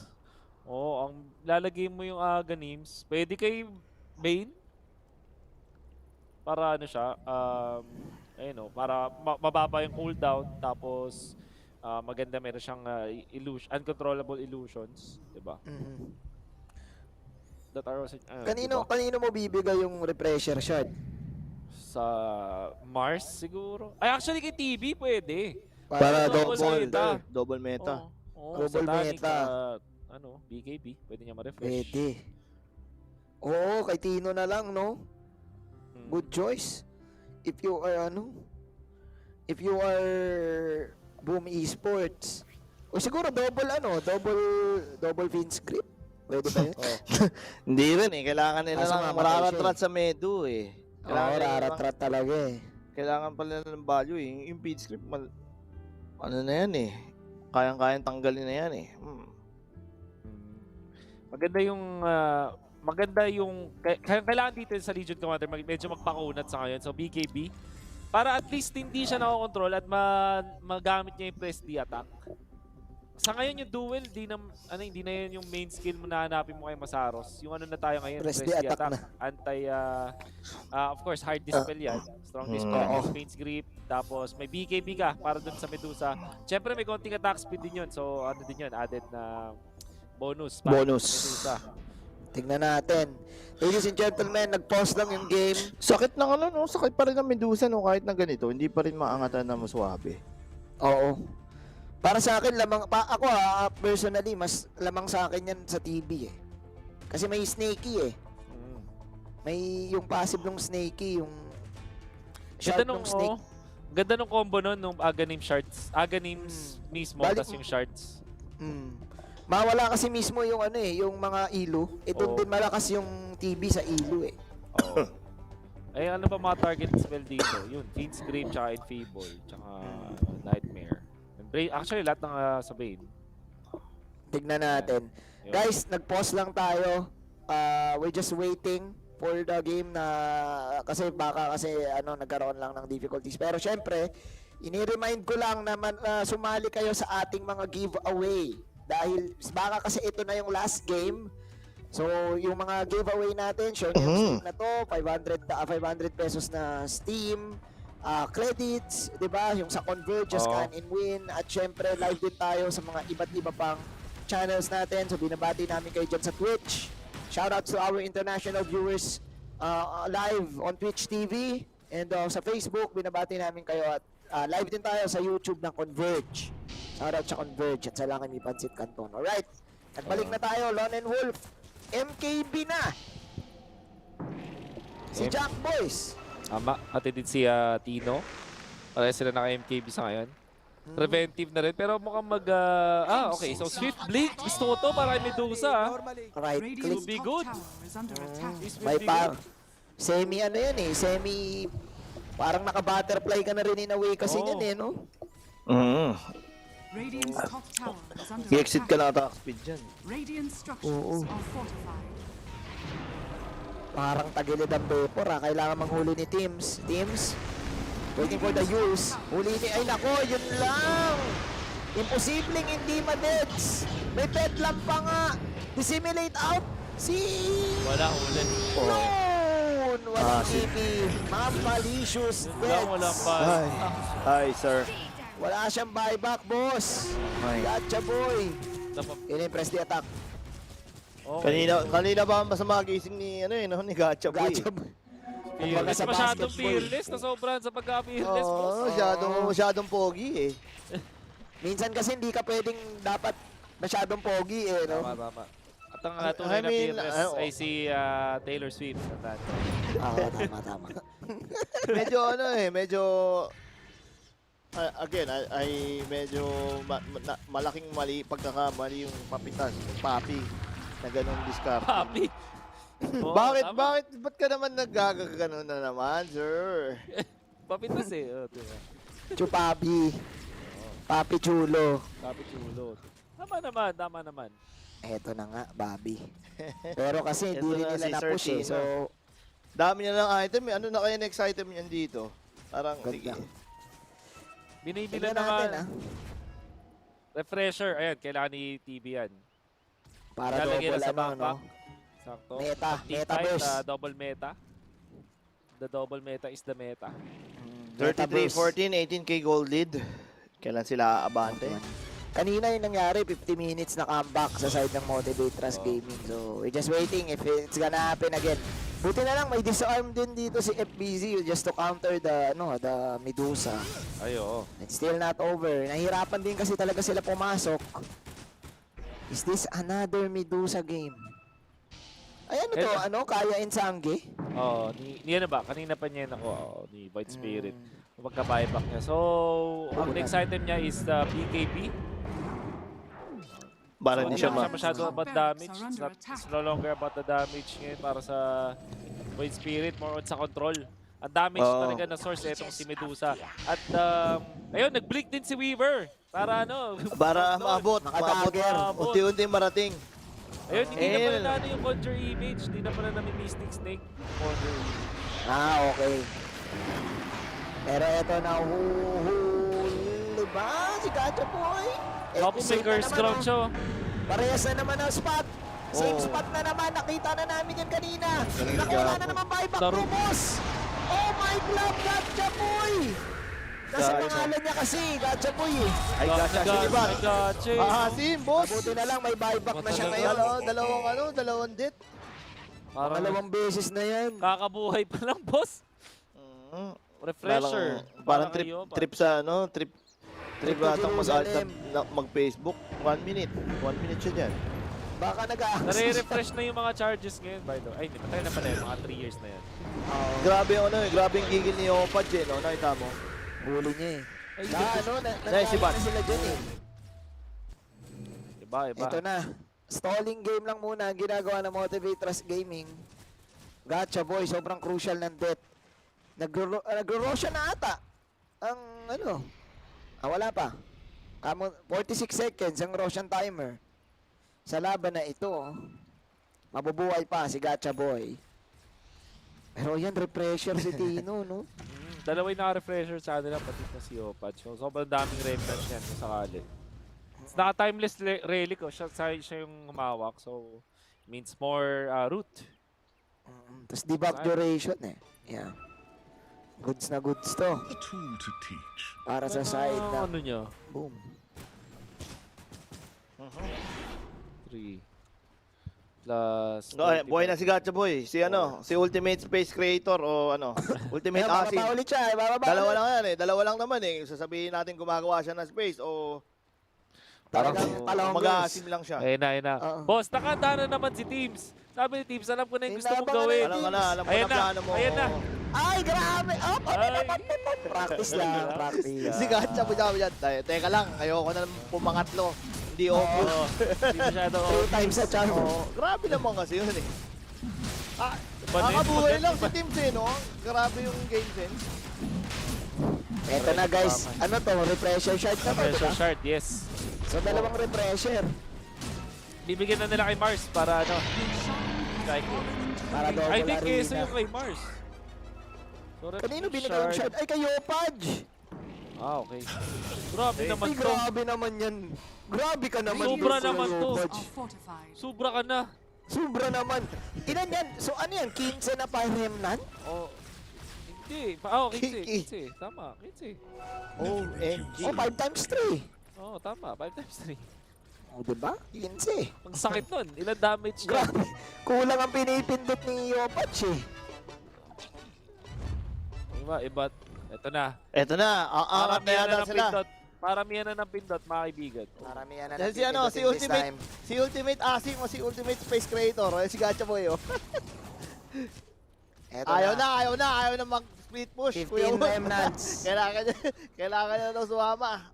Oo, ang lalagay mo yung Ganims. Pwede kay Bane. Para siya, para mababa yung cooldown. Tapos, maganda meron siyang uncontrollable illusions. Diba? That are also, Kanino mo bibigay yung refresher shot? Sa Mars siguro. Ay, actually kay TB pwede. Para double meta. Double meta. BKB, pwede niya ma-refresh. Pwede. Oo, kay Tino na lang, no? Good choice. If you are Boom Esports. O siguro double fin script. Pwede ba yun? Hindi rin eh. Kailangan nila lang mararatrat sa Medu eh. Mararatrat talaga eh. Kailangan pala nila ng value eh. Yung feed script, na yan eh. Kayang-kayang tanggalin na yan eh. Maganda yung kailangan dito sa Legion Commander medyo magpakunat sa ngayon. So BKB para at least hindi siya nakokontrol at magamit niya yung press D attack. sa ngayon yung duel, hindi na yun yung main skill mo na hanapin mo kay Masaros. Yung ano na tayo ngayon, Press press the the attack attack. Of course, hard dispel yan. Strong dispel, Fate's Grip. Tapos may BKB ka para dun sa Medusa. Siyempre may konting attack speed din yun. So ano din yun, added na bonus. Sa Medusa. Tignan natin. Ladies and gentlemen, nag-pause lang yung game. Sakit ng ano, no? Sakit pa rin ng Medusa, no? Kahit na ganito, hindi pa rin maangatan na maswabe. Oo. Para sa akin, ako personally, mas lamang sa akin yan sa TV eh. Kasi may snaky eh. May yung passive ng snaky, yung Ganda nung ganda nung combo nun, nung Aghanim shards. Aghanims mismo, tas yung shards. Mawala kasi mismo yung ano eh, yung mga ilo. Doon din malakas yung TV sa ilo eh. Oo. Eh ano pa mga target spell dito? Yun, Fate's Grip, tsaka Enfeeble, tsaka Nightmare. Actually, lahat ng sabihin. Tignan natin. Yeah. Guys, nag-pause lang tayo. We're just waiting for the game na kasi nagkaroon lang ng difficulties. Pero syempre, ini-remind ko lang na sumali kayo sa ating mga giveaway. Dahil baka kasi ito na yung last game. So, yung mga giveaway natin, share nyo yung Steam na to, 500 pesos na Steam, credits, di ba? Yung sa Converge, Scan and Win. At syempre, live din tayo sa mga iba't iba pang channels natin. So, binabati namin kayo dyan sa Twitch. Shoutouts to our international viewers live on Twitch TV. And sa Facebook, binabati namin kayo. At live din tayo sa YouTube ng Converge. Shoutout sa Converge at sa Lakimi Pansit Canton. Alright, nagbalik na tayo. Lone and Wolf, MKB na. Si Jack Boys. Pati din si Tino. Parehas sila naka-MKB sa ngayon. Preventive na rin, pero mukhang okay. So, Swift Blink. Gusto ko to para kay Medusa. Right click. To be good. May semi yan eh. Semi, parang naka-butterfly ka na rin in a way kasi yan eh, no? Radiant's top tower is under I-exit ka attack. na attack speed dyan. Radiant structures are fortified. Parang tagilid ang Vapor kailangan manghuli ni Teams. Waiting for the use. Huli ni, ay nako, yun lang. Imposibleng hindi ma-deads. May pet lamp pa nga. Dissimulate out. Wala ulit. Walang EP. Mga malicious deads. Wala pa. Hi, sir. Wala siyang buyback, boss. Gotcha, boy. In-impress the attack. Kanina ba masama gising ni ni Gacha Boy. Fearless, masyadong fearless. Nasobran sa pagka-fearless, boss. Masyadong pogi eh. Minsan kasi hindi ka pwedeng dapat masyadong pogi eh, no? Tama. At ang tunay na fearless ay si Taylor Swift. Tama. medyo again, ay medyo malaking pagkakamali yung papitas, papi, na ganong discard. Papi? Ba't ka naman naggagano na naman, sir? Papitas eh. Chupapi. Papi chulo. Tama naman. Eto na nga, Bobby. Pero kasi hindi rin nila na-push eh, so... Dami niya ng item. Ano na kaya next item yan dito? Parang, sige. Binibilan na nga. Refresher. Ayan, kailangan ni TV yan. Para double no? Sakto. Meta burst. Double meta. The double meta is the meta. 33-14, 18k gold lead. Kailan sila aabante? Kanina yung nangyari, 50 minutes na comeback sa side ng Motivate Trust Gaming. So, we're just waiting if it's gonna happen again. Buti na lang, may disarm din dito si FBZ just to counter the Medusa. Ayo. It's still not over. Nahirapan din kasi talaga sila pumasok. Is this another Medusa game? Ay, kaya Insangge? Ni ano ba? Kanina pa niya ni Void Spirit. Pagka-buyback niya. So, ang next item niya is the BKB. Para hindi siya masyado about damage. It's no longer about the damage ngayon para sa Void Spirit. More on sa control. Ang damage talaga na source itong si Medusa. At, ayun, nag-blink din si Weaver. Para maabot. Unti-unti marating. Ayun, hindi na pala na yung Conjure Image. Hindi na pala namin Mystic Snake. Conjure Image. Okay. Pero ito na hulog Diba? Si Gacha Boy. Top Seekers Crouch, oh. Parehas na naman ang spot. Same Oh. spot na naman. Nakita na namin yan kanina. Galing Nakita na Gapo. naman buyback Laro. Rumos. Oh my God, Gacha Boy. Kasi Gacha. pangalan niya kasi, Gacha Boy eh. Ay, Gacha, sinibat. Gacha. Ahasim, boss. Mabuti na lang, may buyback na siya ngayon. Dalawang dit. Dalawang beses na yan. Kakabuhay pa lang, boss. Refresher. Parang Para kayo, trip sa ano, trip Trip to atang Jerusalem. mag-Facebook. 1 minute. 1 minute siya dyan. Baka nag-a-access. Nare-refresh na yung mga charges ngayon, by the way. Ay, hindi. Patay na pala yun. Mga 3 years na yan. Grabe yung ano eh, grabe yung gigil ni Opad eh, no? Nakita mo? Huli niya eh. Ay, Nice, Iban. na sila dyan eh. Iba. Ito na. Stalling game lang muna ang ginagawa ng Motivate Trust Gaming. Gacha Boy, sobrang crucial ng death. Nagro-Roshan na ata. Ang ano? Wala pa. 46 seconds ang Roshan timer. Sa laban na ito, mabubuhay pa si Gacha Boy. Pero yan, repressure si Tino, no? Dalawa yung naka-refresher sa kanila, pati na si Opad. So, sobrang daming remnants yan kung sakali. It's naka-timeless relic, oh. Siya yung humawak. So, means more root. Tapos debuff duration eh. Yeah. Goods na goods to. A tool to teach. Para sa side na. Ano niya? Boom. 3 plus... Buhay na si Gacha Boy. Si ano, si Ultimate Space Creator o ano, Ultimate Asim. Bababa ulit siya. Bababa Dalawa ulit. lang yan eh. Dalawa lang naman eh. Sasabihin natin gumagawa siya ng space o Talagang mag-aasim lang siya. Ayun na. Boss, nakanda na naman si Teams. Sabi ni Teams, alam ko na yung gusto mong gawin. Alam ko na Ayan plano mo. Ayan na. Ay, grabe! Practice lang, practice. Si Gacha Boy sabi dyan, teka lang, ayoko na pumangatlo. Hindi ako. Hindi masyado. 2 times sa charm. Grabe naman kasi yun eh. Panin, Nakabuhay panin, lang si Teams eh, no? Grabe yung game sense. Eto na guys, ano to? Refresher shard na to, Refresher diba? shard, yes. So dalawang refresher. Bibigyan na nila kay Mars para ano. Para double I think arena. keso yung kay Mars. So, Kanino binigay yung shard? Ay, kayo, Pudge! Okay. Grabe naman Ay, to. grabe naman yan. Grabe ka naman. Sobra Kuya naman to. Pudge. Sobra ka na. Sobra naman. Ilan yan? So ano yan? 15 na pa remnant? Oh. Hindi. 15. Tama, 15. OMG. Oh, 5 times 3. Oo, tama. 5 times 3. Oh, diba? 15. Ang sakit nun. Ilan damage ka? Grabe. Kulang ang pinipindot ni Yopatch eh. Iba. Ito na. Eto na, aangat na yata sila. Paramihan na ng pindot, mga kaibigan. Paramihan na Dahil si ano, si Ultimate Asim o si Ultimate Space Creator, si Gacha Boy oh. Ayaw na mag-split push. 15 remnants. Kailangan niya daw sumama.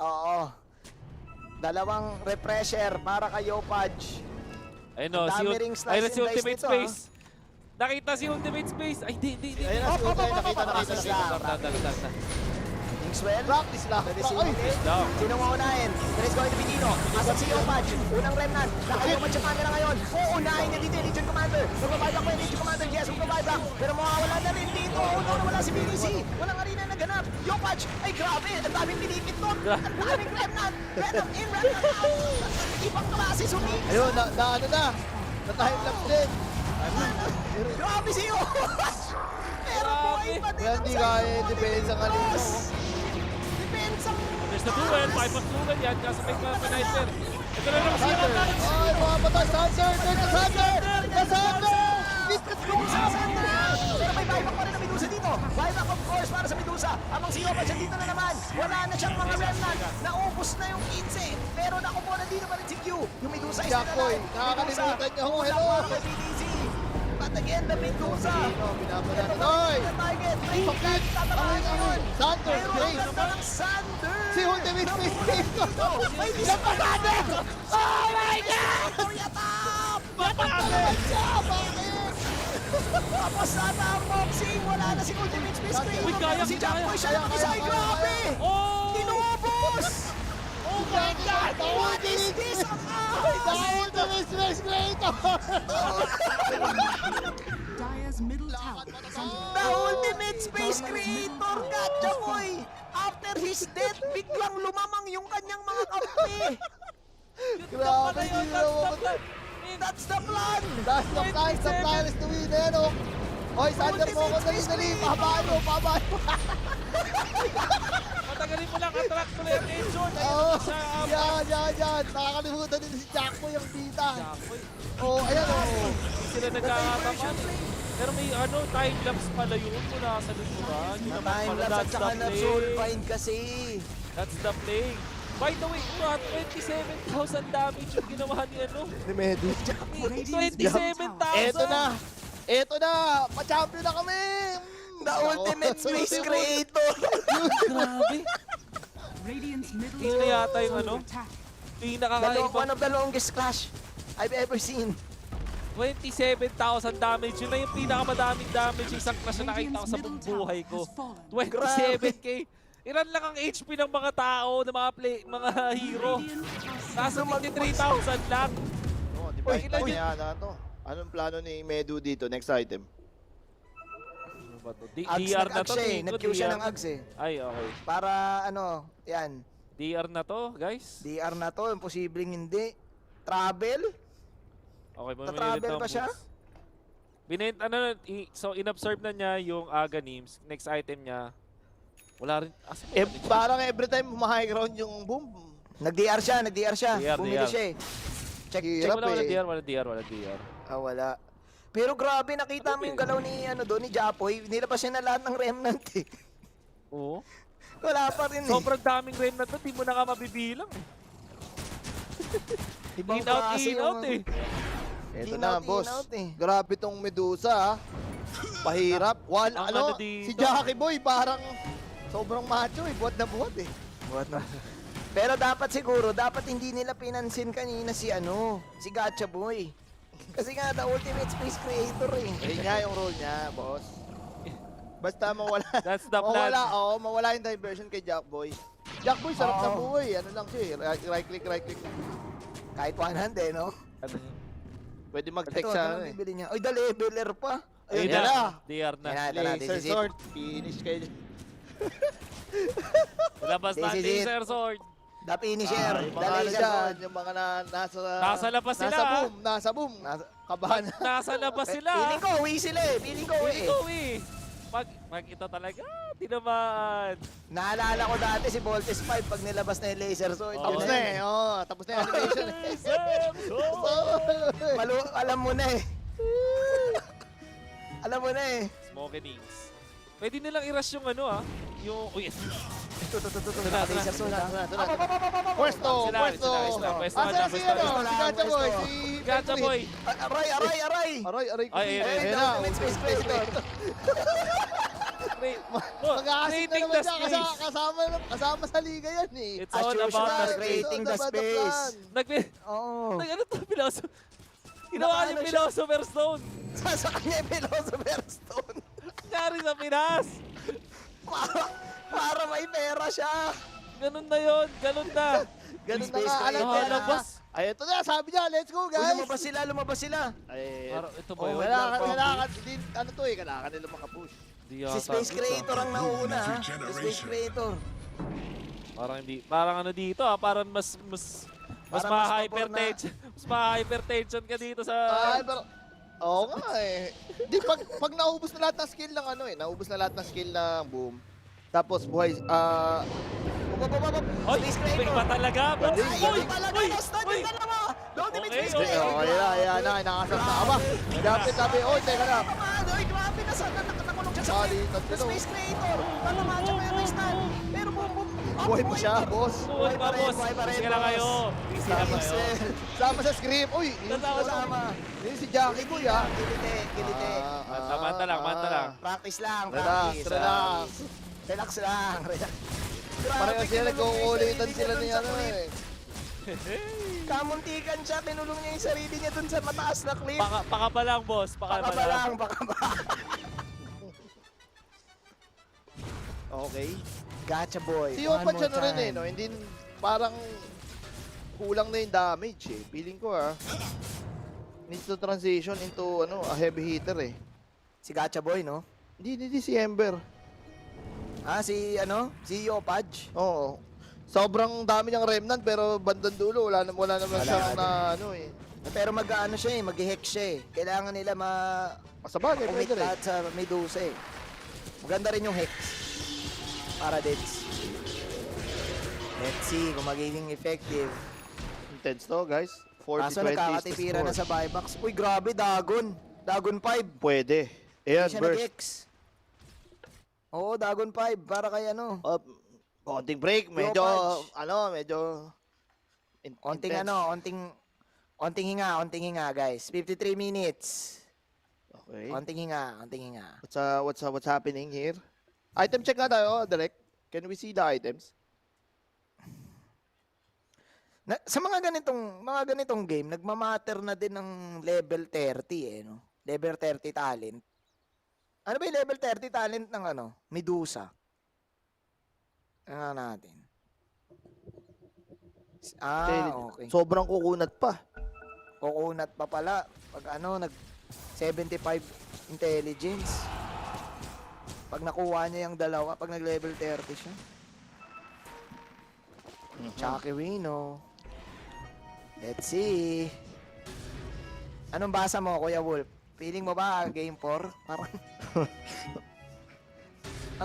Oo. Dalawang refresher para kay Yopatch. Ayun o, Dami ring slice ayun na and si dice Ultimate nito, Space. Nakita si Ultimate Space. Ay, di. Ayun na si Ultimate, nakita. Kingswell. Practice lang. Pwede si Sino mo unahin? There is going to be Dino. Asan si Yopatch? Unang remnant. Naka-Yopatch ang camera ngayon. Uunahin niya dito yung Legion Commander. Mag-buyback ko yung Legion Commander. Yes, mag-buyback. Pero mawawala na rin dito. Wala si BDC. Walang arena na ganap. Yopatch. Ay, grabe. Ang daming pinipit nun. Ang daming remnant. Remnant in, remnant out. Ibang klase sumix. Ayun, na-time lapse din. Grabe si Yopatch. Pero buhay pa din. Hindi kaya depensa kanina. Depensa. There's the duel. 5 on duel yan. Kasabay ka pa Sniper. Ito na naman si Sander. Ay, mga patay. Sander! Pero may buyback pa rin na Medusa dito. Buyback of course para sa Medusa. Amang si Yopatch dito na naman. Wala na siyang mga remnant. Naubos na yung 15. Pero nakuha na dito pa rin si Q. Yung Medusa is Jackboy, nakakalimutan niyo ako. Hello! But again, the Medusa. Binabanatan. Oy! Target. Bakit? Tatamahan ngayon. Sander, Pero ang Grace. ganda ng Sander. Si Ultimate Space Creator. May disapasado. Oh my God! Yatap! Bakit? Tapos ata ang boxing. Wala na si Ultimate Space Creator. Uy, kaya, Si kaya. Jackboy siya naman isa. Ay, grabe! Oh! Tinubos! Oh my God! What is this? Ultimate Space Creator. Dire's middle tower is under The Ultimate Space Creator, Gacha Boy! Up after his death, biglang lumamang yung kanyang mga kampi. Grabe, hindi na mamatay. That's the plan! That's the plan, the plan is to win, eh, no? Oy, Sander mo ako dali-dali, pahabaan mo. Patagalin mo lang, attract mo lang yung attention. Oo, yan. Nakakalimutan din si Jackboy ang bita. Oh, ayan, oh. Hindi sila nagkakataman. Pero may time-lapse pala yun mula sa lusuran. Time-lapse at saka na-soulbind kasi. That's the play. By the way, 27,000 damage yung ginawa ni Ni Medu. 27,000! Eto na! Pa-champion na kami! The ultimate space creator! Grabe! Yun na yata yung One of the longest clash I've ever seen. 27,000 damage. Yun na yung pinakamadaming damage isang clash na nakita ko sa buong buhay ko. 27k. Ilan lang ang HP ng mga tao, ng mga hero. Nasa 53,000 lang. Oh, di ba ilan yan? Anong plano ni Medu dito? Next item. DR na to. Nag-queue siya ng Ags eh. Ay, okay. Para yan. DR na to, guys. DR na to, imposibleng hindi. Travel? Okay, travel ba siya? So, in-observe na niya yung Aghanim's. Next item niya. Wala rin. Parang every time high ground yung boom. Nag-DR siya. Bumili siya eh. Check Wala eh. DR. Wala. Pero grabe, nakita mo yung galaw ni ni Japoy. Nilabas siya na lahat ng remnant eh. Oo. Wala pa rin eh. Sobrang daming remnant na, di mo na nga mabibilang eh. Ibang In-out eh. Eto na, boss. Grabe tong Medusa, ha. Pahirap. Si Jackie Boy parang sobrang macho eh. Buhat na buhat eh. Pero dapat hindi nila pinansin kanina si Gacha Boy. Kasi nga, the ultimate space creator eh. Ayun nga yung role niya, boss. Basta mawala. That's the plan. Mawala yung diversion kay Jackboy. Jackboy, sarap na buhay. Ano lang siya eh. Right click. Kahit one hand eh, no? Pwede mag-text siya. Bibili niya. Ay, the leveler pa. Ayun na. DR na. Laser sword. Finish kayo. Labas na ang laser sword. The finisher. Yung mga dyan, yung mga nasa labas sila. Nasa boom. Kabahan. Nasa labas sila. Feeling ko, uwi sila eh. Feeling ko uwi. Pag ito talaga, di naman. Naalala ko dati si Voltes 5 pag nilabas na yung laser sword. Tapos na eh. Tapos na yung animation. Alam mo na eh. Smoke Nings. Pwede nilang i-rush yung yung... Uy, Laser sword ha. Pwesto. Gacha Boy. Gacha Boy. Aray. Space creator. Mag-aasin na naman siya. Kasama sa liga yan eh. It's all about creating the space. Ginawa niyo Philosopher Stone. Sa kanya yung Philosopher Stone. Nangyari sa Pinas. Para may pera siya. Ganun na yun. Ganun na. Ganun na nga. Alam ka na. Ay, ito na. Sabi niya, let's go guys. Lumabas sila. Ay, ito ba yun? Kailangan nila makapush. Si Space Creator ang nauna ha. Si Space Creator. Parang dito parang mas ma-hypertension. Mas ma-hypertension ka dito sa... Oo nga eh. Di, pag naubos na lahat ng skill ng naubos na lahat ng skill ng boom. Tapos buhay, Space Creator! Ba talaga? Uy! Uy! The ultimate Space Creator! Ayan na, nakasap na. Aba, sabi, oy, teka na. Uy, grabe na sana nakulong siya sa Space Creator! Nalamatcha mo yung Wasteland! Pero buhay mo siya, boss. Buhay pa, boss. Sige lang kayo. Sama sa script. Uy, Sama. Hindi si Jackie Boy, ha? Kilite. Manta lang. Practice lang. Relax lang. Parang sila nagkukulitan sila ni eh. Kamuntikan siya, tinulong niya yung sarili niya dun sa mataas na cliff. Paka pa lang, boss. Paka pa lang. Okay. Gacha Boy. Si Opa dyan rin eh, no? Hindi, parang kulang na yung damage eh. Feeling ko needs to transition into a heavy hitter eh. Si Gacha Boy, no? Hindi si Ember. Si Yopaj. Oo. Sobrang dami niyang remnant pero bandang dulo wala naman siyang na ano eh. Pero mag-ano siya mag-hex siya Kailangan nila Masabagay, pwede rin. lahat sa Medusa Maganda rin yung hex. Para Deds. Let's see kung magiging effective. Intense to, guys. 40-20 Kaso nagkakatipira na sa buybacks. Uy, grabe, Dagon. Dagon 5. Pwede. Ayan, Hindi siya burst. nag-hex. Oo, Dagon 5. Para kay Konting break. Medyo, Onting hinga, guys. 53 minutes. Okay. Onting hinga. What's happening here? Item check nga tayo, direct. Can we see the items? Sa mga ganitong game, nagmamatter na din ng level 30 no? Level 30 talent. Ano ba yung level 30 talent ng Medusa? Ano natin? Okay. Sobrang kukunat pa. Kukunat pa pala. Pag nag 75 intelligence. Pag nakuha niya yung dalawa, pag nag-level 30 siya. Chucky Reno. Let's see. Anong basa mo, Kuya Wolf? Feeling mo ba game 4? Parang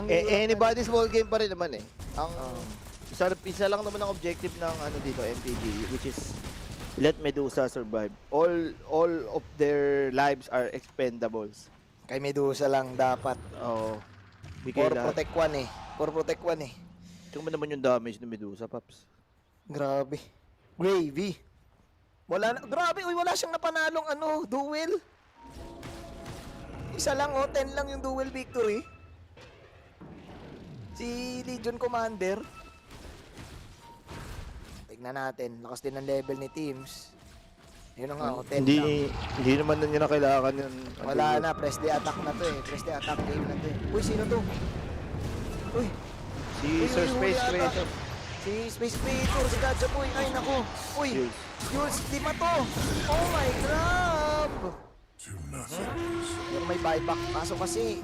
Anybody's ball game pa rin naman Ang isa lang naman ang objective ng dito MPG, which is let Medusa survive. All of their lives are expendables. Kay Medusa lang dapat. Oo. For protect 1 For protect 1 Tingnan mo naman yung damage ng Medusa, Paps. Grabe. Gravy. Grabe, wala siyang napanalong duel. Isa lang 10 lang yung duel victory. Si Legion Commander. Tignan natin, lakas din ang level ni teams. Yun nga, 10 lang. Hindi naman na niya kailangan yun. Wala na, press the attack na to Press the attack game na to Uy, sino to? Uy. Si Sir Space Creator. Si Space Creator, si Gadjaboy. Ay, naku. Uy, Jules, lima to. Oh my God. Pero may buyback. Kaso kasi,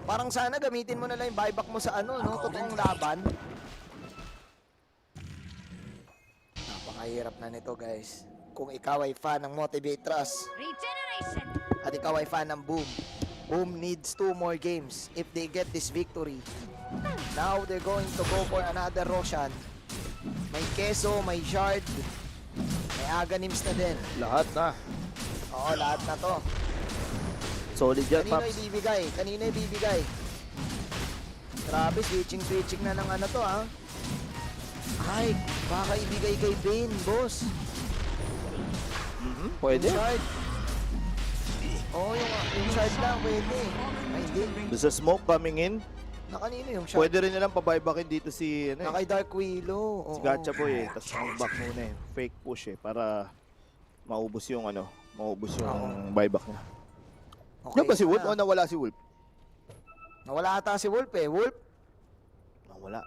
parang sana gamitin mo na lang yung buyback mo sa totoong laban. Napakahirap na nito, guys. Kung ikaw ay fan ng Motivate Trust at ikaw ay fan ng Boom, Boom needs 2 more games if they get this victory. Now they're going to go for another Roshan. May Keso, may Shard, may Aganims na din. Lahat na. Oo, lahat na to. Solid yan, Paps. Kanina ibibigay. Grabe, switching na ng to Ay, baka ibigay kay Bane, boss. Pwede. Shard. Yung shard lang, pwede. Ay, hindi. There's a smoke coming in. Na kanino yung shard? Pwede rin nilang pabuybacken dito si Kay Dark Willow. Si Gatchaboy Tapos back muna Fake push para maubos yung buyback niya. Okay, ba si Wolf o nawala si Wolf? Nawala ata si Wolf Wolf? Nawala.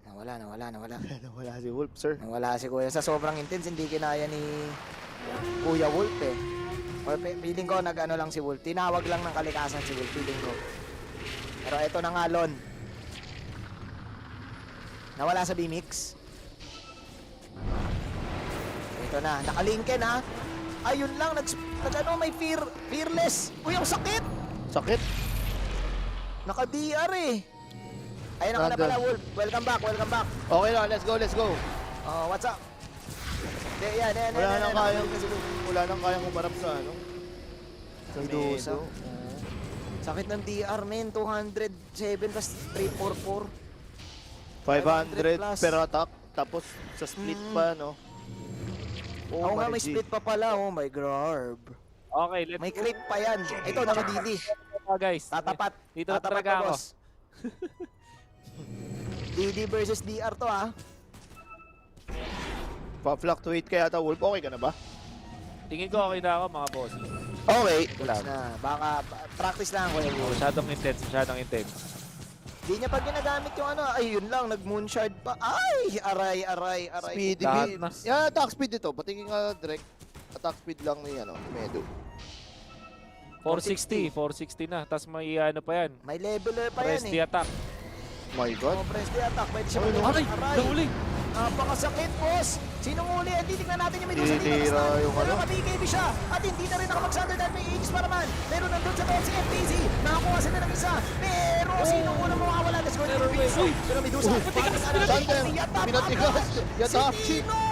Nawala si Wolf, sir. Nawala si Kuya. Sa sobrang intense, hindi kinaya ni Kuya Wolf Or feeling ko lang si Wolf. Tinawag lang ng kalikasan si Wolf, feeling ko. Pero ito na nga, Lon. Nawala sa B-Mix. Ito na, nakalinken Ayun lang, may fearless. Uy, ang sakit! Sakit? Naka-DR Ayun na pala, Wolf. Welcome back. Okay na, let's go. What's up? Yan. Wala nang kayang umarap sa sa Medusa. Sakit ng DR, men. 207 plus 344. 500 per attack. Tapos sa split pa, Oo nga, may split pa pala. Oh my God. Okay, let's May crit pa yan. Ito, naka-DD. Guys, Tatapat. dito na talaga ako. boss. DD versus DR to Pa-fluctuate kaya ata, Wolf. Okay ka na ba? Tingin ko okay na ako, mga boss. Okay. Baka practice lang ko. Masyadong intense. Di niya pa ginagamit yung ayun lang, nag-moonshard pa. Ay! Aray. Speedy beat. Yan, attack speed ito. Patingin nga direct. Attack speed lang ni Medu. 460 na. Tapos may pa yan. May leveler pa Press yan the attack. My God. Oh, press the attack. Pwede siya Aray! Nahuli! Napakasakit, boss! Sinong huli? Titignan natin yung Medusa dito. Titira yung Pero ano. ka-BKB siya. At hindi na rin nakapag-Thunder Dive may Aegis pa naman. Pero nandun sa top si FPZ. Nakakuha sila ng isa. Pero sino muna mawawala? Let's go to the Medusa. Pero Medusa. Thunder! Pinatigas! Yatak! Si Tino!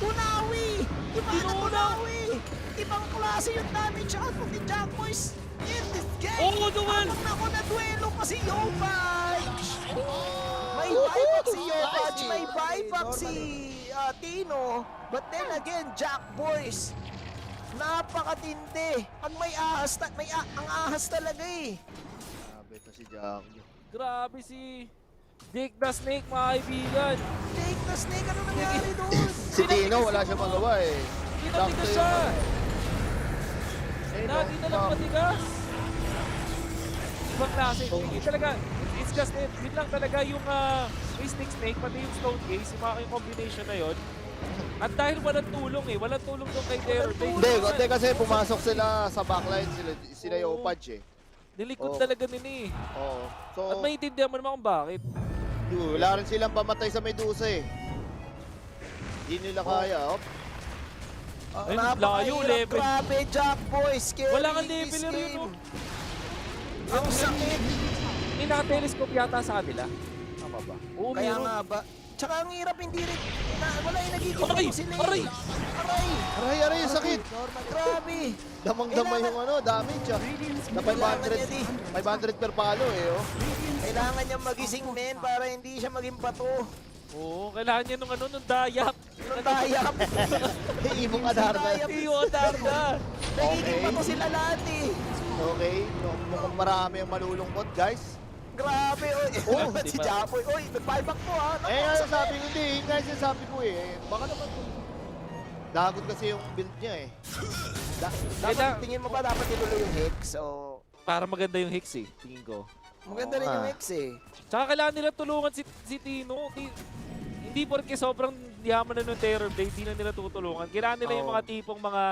Unawi! Iba na Unawi! Ibang klase yung damage at pag ni Jack Boys in this game. Oo naman! Habang ako na duelo pa si Yopaj! May buyback si Yopaj, may buyback si Tino. But then again, Jack Boys, napakatindi. Pag may ahas, ang ahas talaga eh. Grabe ito si Jack. Grabe si Dick the Snake, mga kaibigan. Take the Snake, ano nangyari doon? Si Tino, wala siya magawa eh. Pinatigas siya. Lagi na lang matigas. Ibang klase. Hindi talaga. It's just it. Yun lang talaga yung Mystic Snake, pati yung Stone Case, yung combination na yun. At dahil walang tulong eh. Walang tulong doon kay Terror. Hindi kasi pumasok sila sa backline, sila yung Opaj eh. Nilikod talaga nila eh. Oo. So, at maintindihan mo naman kung bakit. Wala rin silang pamatay sa Medusa eh. Hindi nila kaya. Ay, layo, level. Grabe, Jack Boys. Wala kang level rin, no? Ang sakit. May naka-telescope yata sa kanila. Tama ba? Oo, Kaya meron. nga ba? Tsaka ang hirap hindi rin. Wala yung nagiging Aray! sila. Aray! Aray, yung sakit. Grabe. Damang-damay yung damage ah. Na 500 per palo eh oh. Kailangan niya magising men para hindi siya maging bato. Oo, kailangan niya nung dayak. Nung dayak. Ibong adarda. Ibong adarda. Nagiging bato sila lahat eh. Okay, mukhang marami ang malulungkot guys. Grabe, si Japoy. Oy, nag-buyback po ha. Nga sabi ko, hindi. Nga sabi ko eh. Baka naman dagot kasi yung build niya eh. Dapat tingin mo ba dapat ituloy yung Hex o... Para maganda yung Hex eh, tingin ko. Maganda rin yung Hex eh. Tsaka kailangan nila tulungan si Tino. Hindi porque sobrang yaman na ng Terror Blade, hindi na nila tutulungan. Kailangan nila yung mga tipong mga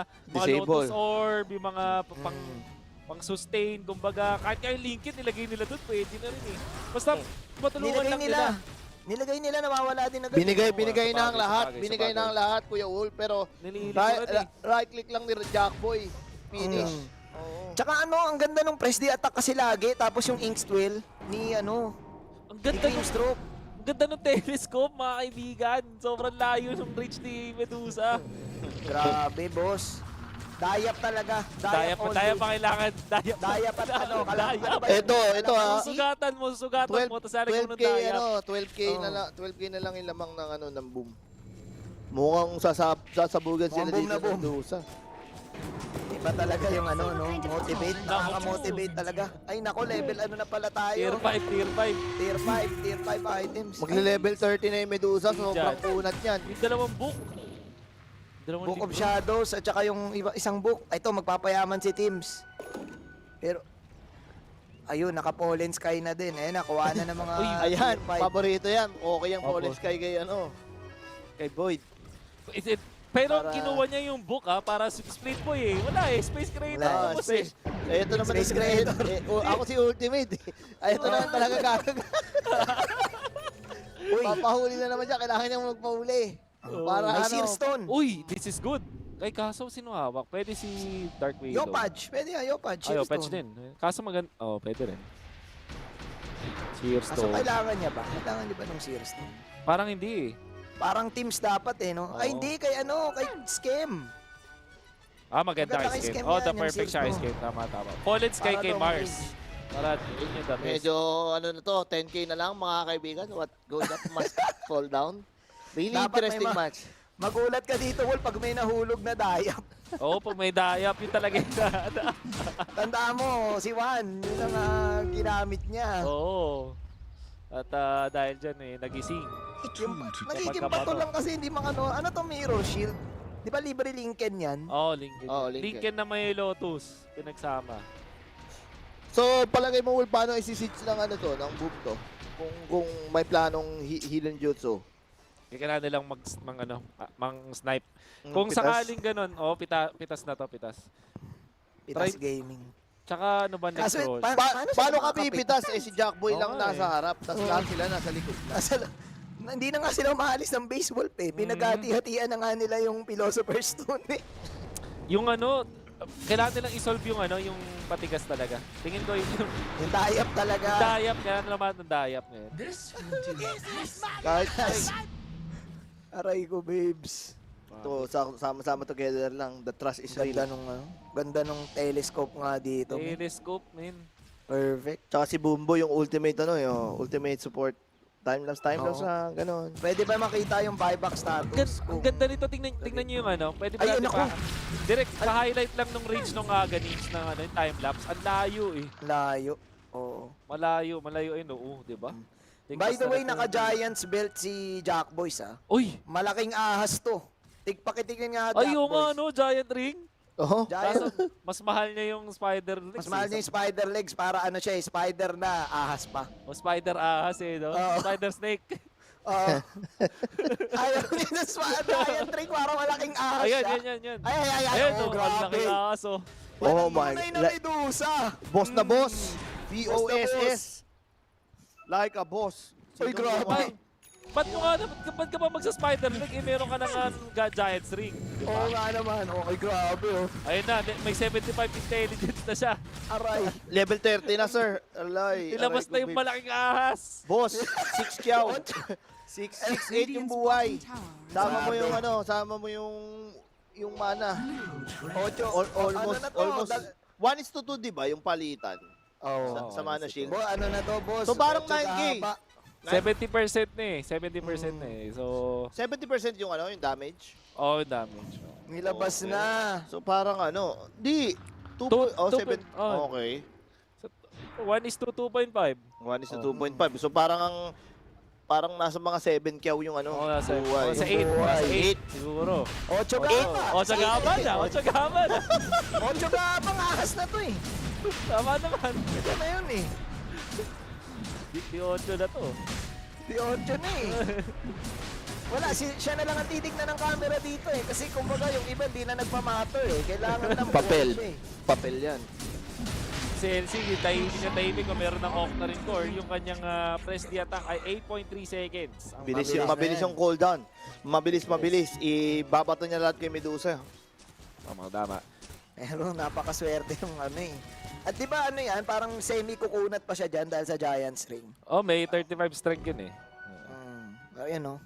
Lotus Orb, yung mga pang-sustain, kumbaga. Kahit kaya yung Lincoln, nilagay nila doon, pwede na rin eh. Basta matulungan lang nila. Nilagay nila, nawawala din agad. Binigay na ang lahat. Binigay na ang lahat, Kuya Wolf. Pero right click lang ni Jackboy. Finish. Tsaka ang ganda nung press the attack kasi lagi. Tapos yung ink swell ni Ang ganda ni Stroke. Ang ganda ng telescope, mga kaibigan. Sobrang layo ng reach ni Medusa. Grabe, boss. Dayap talaga. Dayap pa kailangan. Dayap at Ito Sugatan mo. Tapos lalagyan mo ng 12K dayap. 12K na lang yung lamang ng boom. Mukhang sasabugan sila dito ng Medusa. Iba talaga yung motivate. Nakaka-motivate talaga. Ay nako, level na pala tayo. Tier 5. Tier 5 items. Magle-level 30 na yung Medusa, sobrang kunat yan. Yung dalawang book. Book of Shadows at saka yung isang book. Ito, magpapayaman si Teams. Pero, ayun, naka-Fallen Sky na din. Nakuha na ng mga... Ayan, paborito yan. Okay yung Fallen Sky kay Boyd. Pero kinuha niya yung book para split boy eh. Wala eh, Space Creator. Space. Ito naman Space Creator. Ako si Ultimate eh. Ito naman talaga gagag. Papahuli na naman siya, kailangan niyang magpahuli. Para may Searstone. Uy, this is good. Kay kaso, sino hawak? Pwede si Dark Widow. Yopaj. Pwede Yopaj. Yopaj din. Kaso pwede rin. Searstone. Kaso kailangan niya ba? Kailangan niya ba ng Searstone? Parang hindi eh. Parang Teams dapat no? Ay hindi, kay Scam. Maganda kay Scam. The perfect siya kay Scam. Tama. Fallen Sky kay Mars. Para yun yung the best. Medyo 10K na lang mga kaibigan. What goes up must fall down. Really interesting match. Magulat ka dito, Wolf, pag may nahulog na dayap. Pag may dayap, yun talaga yung Tandaan mo, si Juan, yun ang ginamit niya. Oo. At dahil dyan nagising. Nagiging bato lang kasi hindi ano to mirror shield? Di ba libre Lincoln yan? Lincoln. Lincoln na may Lotus, pinagsama. So, palagay mo, Wolf, paano isi-siege ng ng boom to? Kung may planong healing jutsu. Kailangan nilang mang-snipe. Kung sakaling ganun, pitas na to, pitas. Pitas gaming. Tsaka ano ba next Kaso, roll? Paano ka pipitas? Eh si Jackboy lang Oo nga nasa harap, tapos Oo. lahat sila nasa likod lang. Hindi na nga sila maalis ng baseball eh. Pinaghati-hatian na nga nila yung Philosopher's Stone eh. Yung ano, kailangan nilang isolve yung ano, yung patigas talaga. Tingin ko yung tie-up talaga. Yung tie-up, kailangan naman ng tie-up ngayon. Kahit Aray ko, babes. to sama-sama together lang. The trust is real. Ganda nung telescope nga dito. Telescope, man. Perfect. Tsaka si Bumbo yung ultimate yung ultimate support. Time-lapse Oo. na gano'n. Pwede ba makita yung buyback status? Ang ganda nito, tingnan nyo yung ano. Pwede ba Ay, natin naku. pa? Direct, ka-highlight lang nung range nung ganins ng ano, yung time-lapse. Ang layo eh. Layo. Oo. Malayo yun, oo, di ba? By the way, naka-Giants belt si Jack Boys Uy! Malaking ahas to. Tigpakitigin nga Jack Ay, yung Boys. ano, giant ring. Oo. Giant. Kaso, mas mahal niya yung spider legs. Mas mahal niya yung spider legs para ano siya, spider na ahas pa. O spider ahas no? Oo. Spider snake. Oo. Ayaw niya na giant ring, parang malaking ahas Ayan, siya. yan. Ay. Ayan, Oh, ang grabe. laking ahas, oh. Oh my Tunay na medusa. Boss na boss. BOSS. Like a boss. Uy, grabe. Ba't ka ba magsa-spider leg? Eh, meron ka na nga giant's ring. Di ba? Oo nga naman. Okay, grabe oh. Ayun na, may 75 intelligence na siya. Aray. Level 30 na, sir. Alay. Ilabas na yung malaking ahas. Boss, 6 chow. 6'8" yung buhay. Sama mo yung sama mo yung mana. Almost 1:2, di ba, yung palitan? Oh. Sa mana shield. Ano na to, boss? So parang Ocho 9K. kahaba. 70% na eh. 70% na eh. So, 70% yung yung damage. oh, damage. Nilabas na. So parang di 2 7. Okay. 1:2.5. 1:2.5. So parang nasa mga 7 kyaw yung Oo, nasa buhay. nasa 8. Nasa 8 siguro. 8 gaba. 8 gaba na. 8 gaba na. 8 gaba ang ahas na to eh. Tama naman. Ito na yun eh. Di 8 na to. Di 8 na eh. Wala, siya na lang ang titignan ng camera dito eh. Kasi kumbaga yung iba di na nagmamatter eh. Kailangan ng Papel. buhay siya eh. Papel yan. Si LC, tahimik kung meron ng Octarine Core, yung kanyang press the attack ay 8.3 seconds. Ang Mabilis yung cooldown. Mabilis. Ibabato niya lahat kay Medusa. Tama. Pero napakaswerte yung eh. At di ba yan, parang semi-kukunat pa siya dyan dahil sa Giants ring. Oh, may 35 strength yun eh. Ayan oh.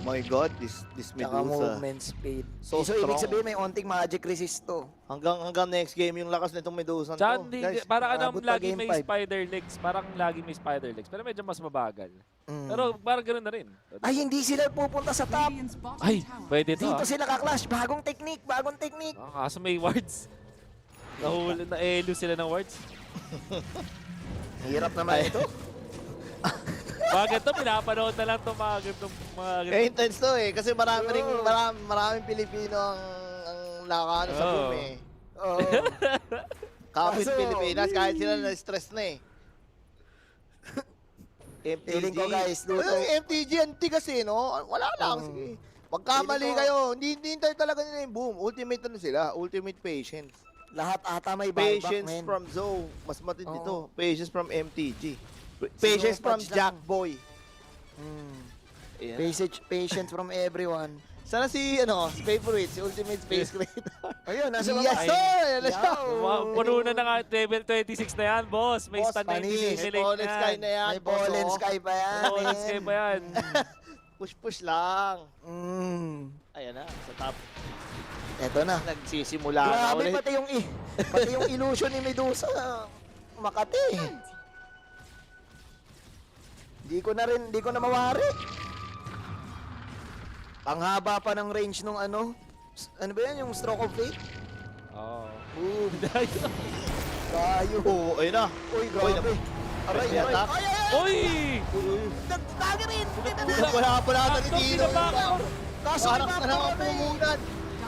My God, this Tsaka Medusa. movement speed. So Ibig strong. sabihin may onting magic resist to. Hanggang next game yung lakas nitong Medusa Tsaka to. hindi, parang abot pa lagi game may 5. spider legs. Parang lagi may spider legs. Pero medyo mas mabagal. Mm. Pero parang ganoon na rin. Ay, hindi sila pupunta sa top. Ay, pwede to Dito sila ka-clash. Bagong technique. Kaso may wards. Na-elo sila ng wards. Hirap naman ito. Bakit to? Pinapanood na lang itong mga ganitong Intense to eh. Kasi maraming Pilipino ang nakakaano sa boom eh. Oo. Kapit Kaso, Pilipinas, kahit sila na-stress na eh. MTG. Feeling ko, guys, luto. MTG, anti kasi, no? Wala lang, sige. Pagkamali Feeling ko- kayo, hindi tayo talaga nila yung boom. Ultimate sila? Ultimate patience. Lahat ata may buyback, Patience men. from Zoe. Mas matindi Oo. to. Patience from MTG. Patience from Patch lang. Jackboy. Ayan. Patience from everyone. Sana si favorite, si Ultimate Space Creator. Ayun, nasa Yes, baba. sir! Yan na siya. Puno na nga level 26 na yan, boss. May Boss, stand na panis. yung May Fallen Sky na yan. May ball and boss, oh. sky pa yan. Fallen Sky ba yan? Push lang. Ayan na, sa top. Eto na. Nagsisimula na Grabe, ulit. pati yung illusion ni Medusa. Makati. Di ko na mawari. Ang haba pa ng range nung ano ba yan, yung stroke of fate? Oo. Boom. Kayo. Oo, ayun na. Uy, grabe. Aray. Uy! Nagtagi rin. Wala pa natin ni Tino. Kaso Parang may na factor pumunan.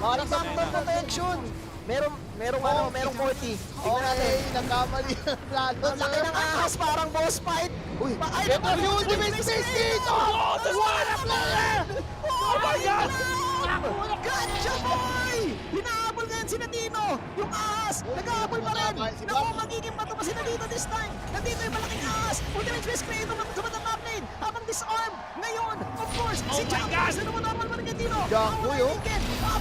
Parang sa factor protection. Merong 40. Tingnan natin. Nagkamali ng plano. Ang laki ng ahas, parang boss fight. Uy, Ito yung Ultimate Space dito! What a player! Oh my God! Gotcha, boy! Hinahabol ngayon yan sila Tino. Yung ahas, nag-aabol pa rin. Naku, magiging bato pa sila dito this time. Nandito yung malaking ahas. Ultimate Space Creator sa bandang top lane. Habang disarm. Ngayon, of course, si Jack Boys. Ano mo normal pa rin kay Tino? Jack Boy, oh.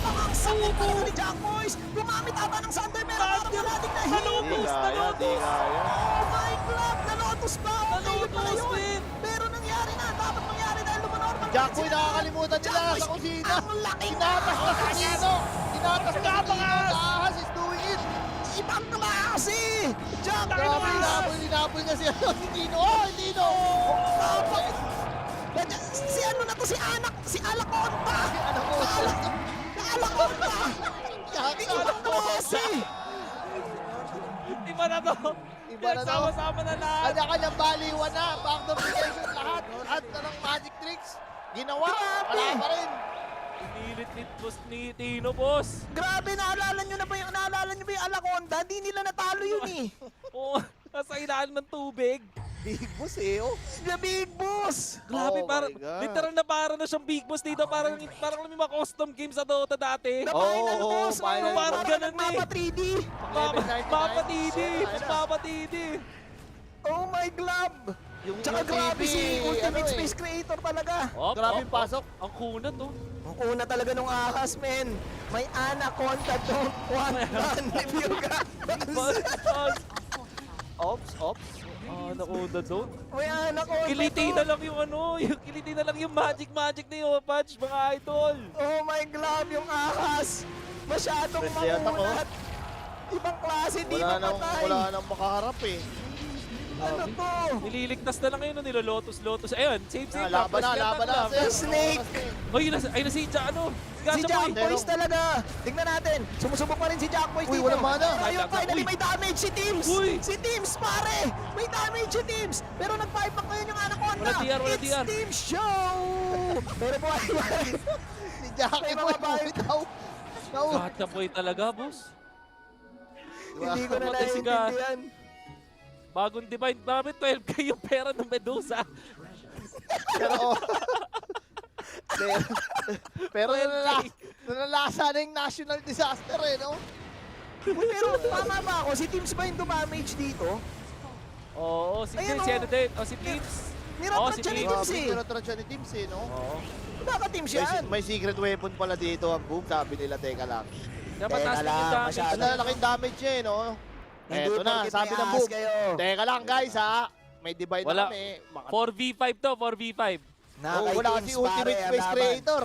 Ang sakit talaga ni Jack Boys. Gumamit ata ng Thunder pero parang malating na Di kaya, di kaya. Oh my God! Nalotos ba? Okay yun pala yun. Pero nangyari na. Dapat mangyari dahil lumanormal. Jack Boy, nakakalimutan nila sa kusina. Ang laking Tinatas na si Tino. Tinatas na si Tino. Ahas is doing it. Ibang klase! Jack Grabe, Boys! hinabol niya si Tino. Oh, Tino! Si ano na to? Si Alaconda! Si Anaconda. Alaconda! Ibang klase! Iba na to. Iba na to. Sama-sama na lahat. Kanya-kanyang baliwan na. Backdoor protection lahat. Lahat na ng magic tricks. Ginawa. Wala pa rin. Pinilit boss ni Tino, boss. Grabe, naalala nyo ba yung Alaconda? Di nila natalo yun eh. Oo, nasa ilalim ng tubig. Big boss eh, oh. The Big Boss! Grabe, Oh parang my God. literal na para na siyang big boss dito. Parang may mga custom games sa Dota dati. The Final Oo, Boss! final Parang boss. Ganun eh. nagmapa 3D! Papatidi. Oh my glove! Yung Tsaka grabe si Ultimate ano eh. Space Creator talaga. Grabe yung pasok. Ang kuna to. Ang una talaga nung ahas, men. May Anaconda don't want none if you got Ops. Anaconda doon. May Anaconda Kiliti na lang yung kiliti na lang yung magic na yung Patch, mga idol. Oh my glove, yung ahas. Masyadong Pwede yata ko. makunat. Ibang klase, di mapatay. Wala nang makaharap eh. Ano to? Nililigtas na lang ngayon nilo Lotus. Ayun, save. Laban na. The Snake! Oy, ayun na si Si Jack Boys talaga! Tingnan natin, sumusubok pa rin si Jack Boys dito. Uy, walang mana. Ayun, finally may damage si Teams! Uy. Si Teams, pare! May damage si Teams! Pero nag-5 back ngayon yung Anaconda! Wala It's DR. Team Show! Pero buhay. Si Jackie May Boy, mga bahay. bumitaw. Gata boy talaga, boss. Hindi ko na Matay si naiintindihan. Bagong divine. Bakit 12k yung pera ng Medusa? Pero nanalasa na yung national disaster eh, no? Pero tama ba ako? Si Teams ba yung dumamage dito? Oo, si Ayan, Teams. Yan din. Si Teams. Niratrat siya ni Teams eh. Niratrat siya ni Teams eh, no? Oo. Baka Teams yan. May secret weapon pala dito ang boom. Sabi nila, teka lang. Dapat taas na yung damage. Ano laking damage niya eh, no? Eto na, sabi ng boom. Teka lang guys ha. May divide na kami. 4v5 to, 4v5. Wala kasi Ultimate Space Creator.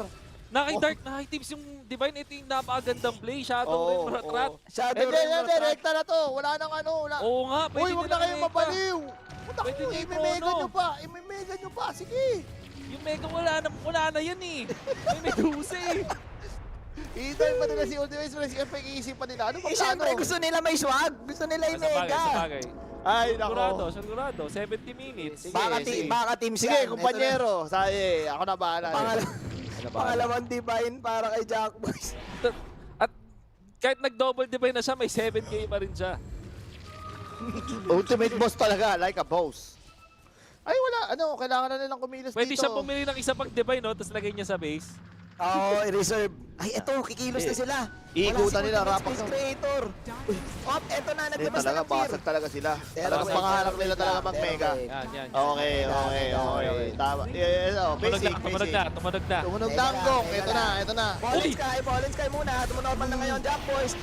Naki-Teams yung Divine. Ito yung napakagandang play. Shadow Rim Ratrat. Hindi, rekta na to. Wala nang ano. Oo nga, Uy, wag na kayong mabaliw. Pwede nyo i-mega nyo pa. I-mega nyo pa. Sige. Yung Mega wala na yan eh. May Medusa eh. Iintay pa nila si Ultimate Space. Siyempre, iisipan nila. Ano ba plano? Siyempre, gusto nila may swag. Gusto nila yung mega. Sabagay. Ay, nako. Sigurado. 70 minutes. Baka Teams Sige, yan. kumpanyero. Sabi, ako na bahala. Pangalawang divine para kay Jack Boys. At kahit nag-double divine na siya, may 7k pa rin siya. Ultimate boss talaga, like a boss. Ay, wala. Ano, kailangan na nilang kumilos Pwede dito. siya pumili ng isa pang divine, no? Tapos lagay niya sa base. Oo, i-reserve. Ay, eto, kikilos na sila. Iikutan nila, rapak Space Creator. Eto na, naglabas na Talaga, ng fear. basag talaga sila. Talagang panganak nila talaga mag-mega. Yan. Okay. Tama. Basic. Tumunog na. Tumunog na ang gong. Ito na. Ballin Sky muna. Tumunormal na ngayon, Jack Boys.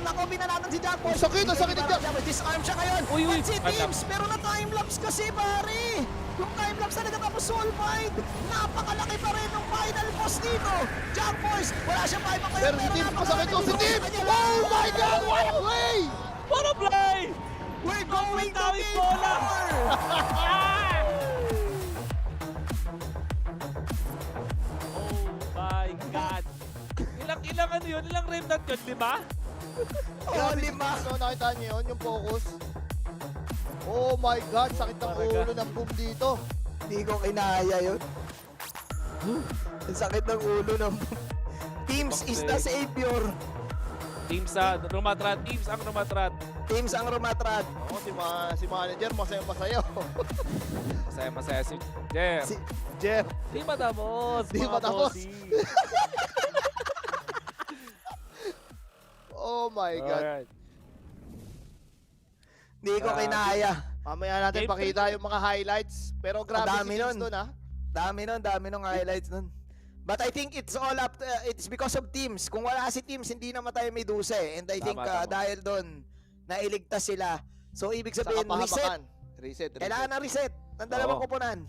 Naku, binanatan si Jack Boys. Sakit ni Jack. Disarm siya ngayon. Uy. At si Teams, pero na-timelapse kasi, pare. Yung timelapse talaga tapos soul fight. Napakalaki pa rin ng final boss dito. Jack Boys, wala siya 5 pa Pero si Teams, masakit to si Teams. Oh my God, what a play! What a play! We're going to Tawid be bola! Oh my God! Ilang ano yun? Ilang remnant yun, di ba? Oh, 5. So, nakita niyo yun, yung focus. Oh my God, sakit ng ulo ng boom dito. Hindi ko kinaya yun. Ang sakit ng ulo ng Teams is the savior. Teams ang rumatrat. Teams ang rumatrat. Oh, si manager, masaya-masaya. Masaya si Jer. Jer. Di matapos. Di mga matapos. bossy. Oh Oh my God. Alright. Hindi ko kinaya. Mamaya natin Game pakita yung mga highlights. Pero grabe Dami si Kings nun. doon, ha? Dami nun highlights nun. But I think it's all up, it's because of teams. Kung wala si teams, hindi naman tayo may dusa eh. And I think Tama. dahil doon, nailigtas sila. So ibig sabihin, reset. Reset. Kailangan ng reset ng dalawang Oo. koponan.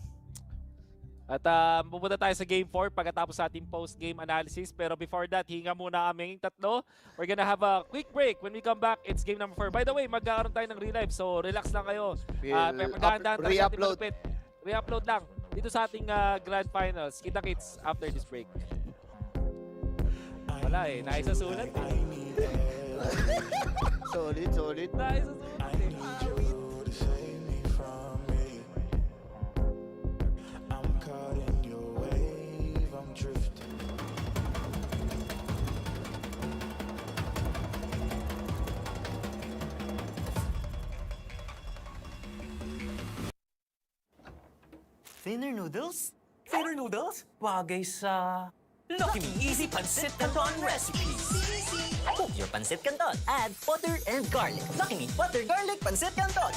At pupunta tayo sa Game 4 pagkatapos sa ating post-game analysis. Pero before that, hinga muna kaming tatlo. We're gonna have a quick break. When we come back, it's game number 4. By the way, magkakaroon tayo ng relive. So relax lang kayo. Pagdahandaan tayo ating malupit. Re-upload lang. Dito sa ating Grand Finals. Kita-kits after this break. Wala eh. Naisasulat eh. Solid. Naisasulat eh. Thinner noodles? Thinner noodles? Bagay sa Lucky Me Easy Pancit Canton Recipes. Cook your pancit canton. Add butter and garlic. Lucky Me butter garlic pancit canton.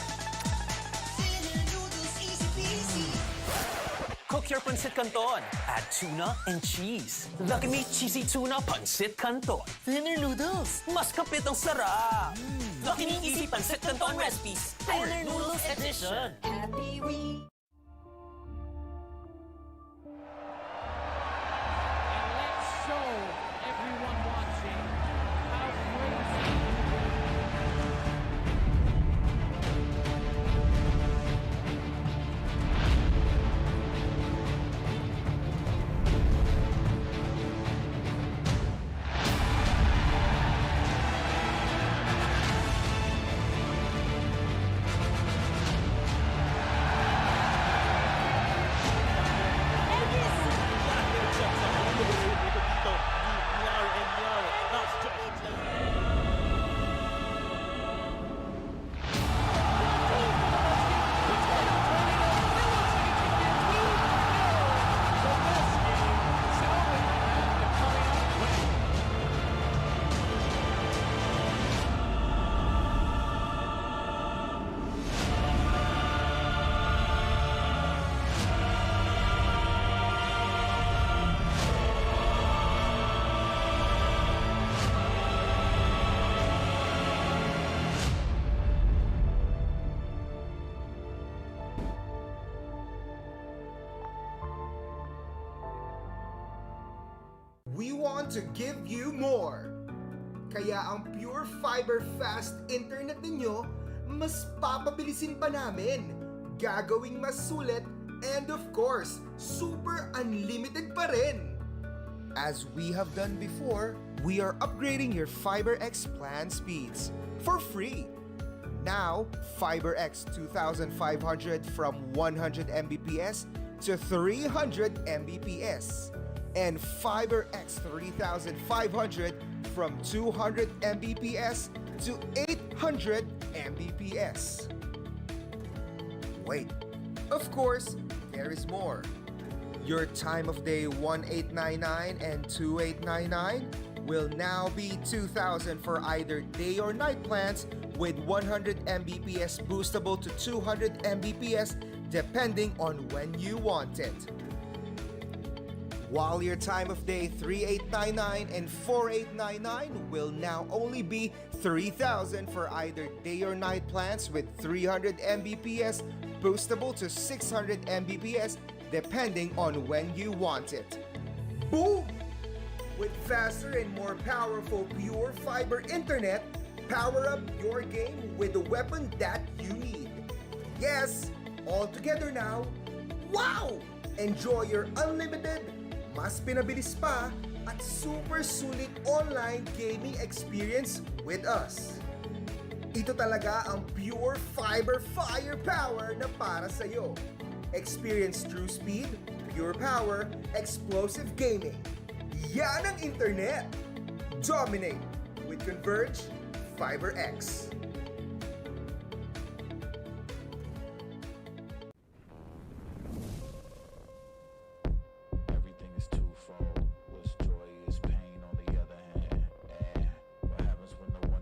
Cook your Pancit Canton. Add tuna and cheese. Lucky Me Cheesy Tuna Pancit Canton. Thinner noodles. Mas kapit ang sarap. Lucky Me Easy Pancit Canton Recipes. Thinner Noodles Edition. Happy we. And let's show everyone watching how crazy We want to give you more. Kaya ang pure fiber fast internet ninyo, mas papabilisin pa namin. Gagawing mas sulit and of course, super unlimited pa rin. As we have done before, we are upgrading your FiberX plan speeds for free. Now, FiberX 2500 from 100 Mbps to 300 Mbps. And FiberX 3500 from 200 Mbps to 800 Mbps. Wait, of course, there is more. Your time of day 1899 and 2899 will now be 2000 for either day or night plans with 100 Mbps boostable to 200 Mbps depending on when you want it. While your time of day 3899 and 4899 will now only be 3000 for either day or night plans with 300 Mbps boostable to 600 Mbps depending on when you want it. Boom! With faster and more powerful pure fiber internet, power up your game with the weapon that you need. Yes, all together now. Wow! Enjoy your unlimited, mas pinabilis pa, at super sulit online gaming experience with us. Ito talaga ang pure fiber firepower na para sa'yo. Experience true speed, pure power, explosive gaming. Yan ang internet! Dominate with Converge FiberX. Everything is twofold. What's joy is pain on the other hand. And what happens when the one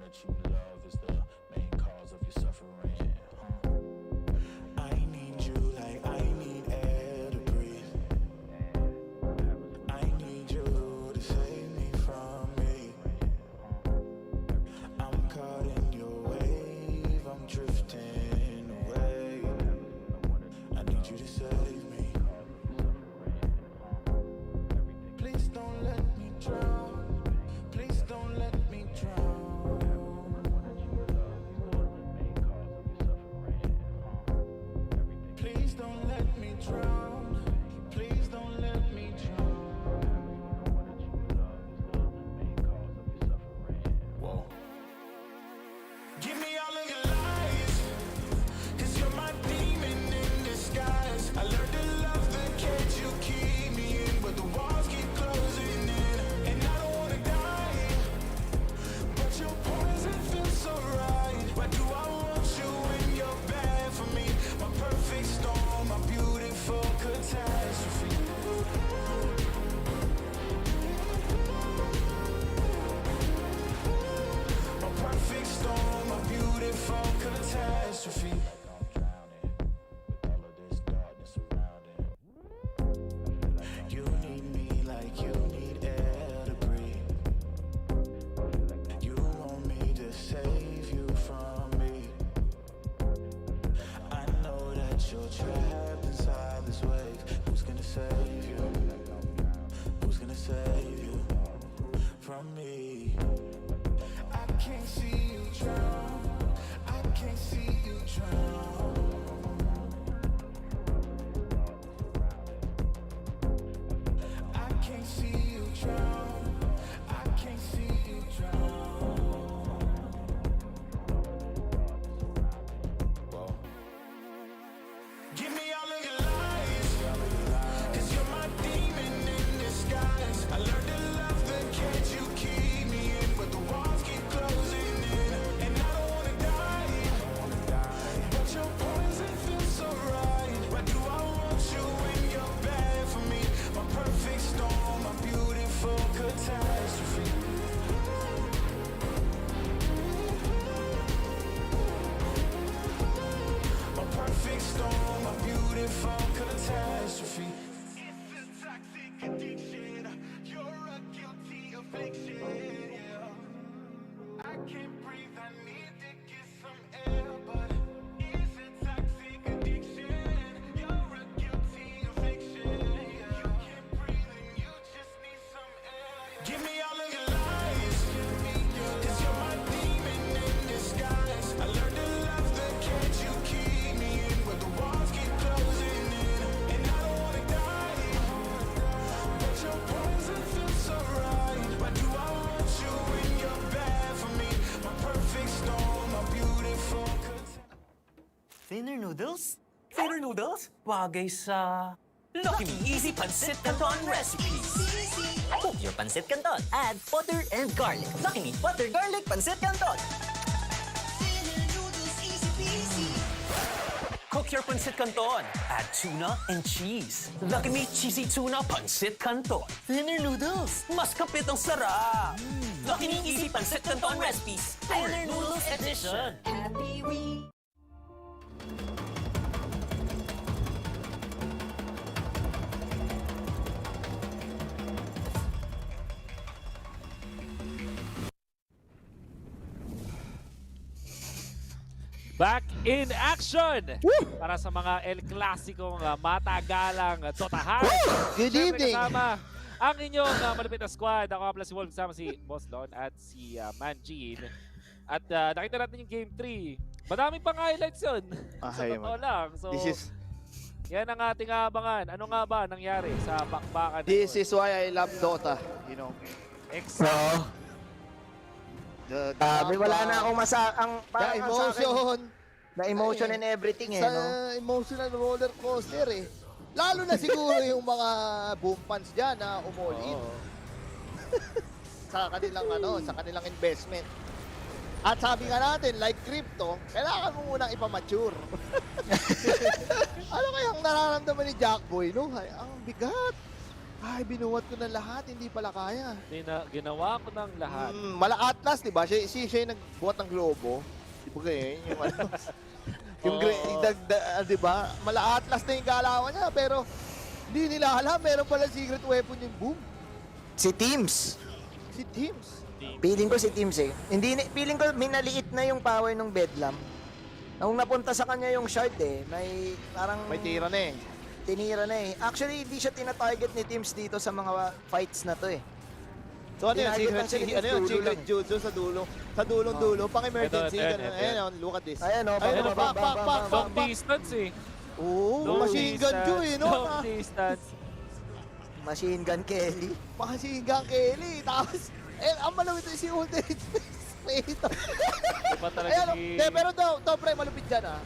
noodles? Filler noodles? Bagay sa Lucky Me Easy Pancit Canton Recipes. Cook your pancit canton. Add butter and garlic. Lucky Me Butter Garlic Pancit Canton. Cook your pancit canton. Add tuna and cheese. Lucky Me Cheesy Tuna Pancit Canton. Thinner noodles. Mas kapit ang sarap. Lucky Me Easy Pancit Canton Recipes. Thinner Noodles Edition. Happy we. Back in action! Para sa mga El Clasicong matagalang Dotahan. Good evening! Kasama ang inyong malupit na squad. Ako nga pala si Wolf, kasama si Boss Lon at si Manjin. At nakita natin yung Game 3. Madami pang highlights yun. Sa totoo lang. So, yan ang ating abangan. Ano nga ba nangyari sa bakbakan? This is why I love Dota, you know. Exactly. Wala na akong The emotion. The emotion and everything Sa emotional roller coaster eh. Lalo na siguro yung mga boom fans dyan na umolin. sa kanilang investment. At sabi nga natin, like crypto, kailangan mo munang ipamature. Ano kayang nararamdaman ni Jackboy, no? Ay, ang bigat. Ay, binuhat ko ng lahat, hindi pala kaya. Ginawa ko ng lahat. Mala Atlas, di ba? Siya yung nagbuhat ng globo. Di ba kayo? Yung ano? Yung di ba? Mala Atlas na yung galawan niya, pero hindi nila alam, meron pala secret weapon yung boom. Si Teams. Si Teams. Feeling ko si Teams eh. Feeling ko minaliit na yung power ng Bedlam. Nung napunta sa kanya yung shard eh, may parang... May tira na eh. Tinira na eh. Actually, hindi siya tina-target ni Teams dito sa mga fights na to eh. So ano yun? Secret jutsu sa dulo. Sa dulong-dulo, pang emergency. Ayan, look at this. Ayan o, Long distance eh. Oo, machine gun Ju eh, no? Long distance. Machine gun Kelly. Machine gun Kelly. Tapos, ang malawit si Ultimate Space. Ayan, pero to pre, malupit dyan ah.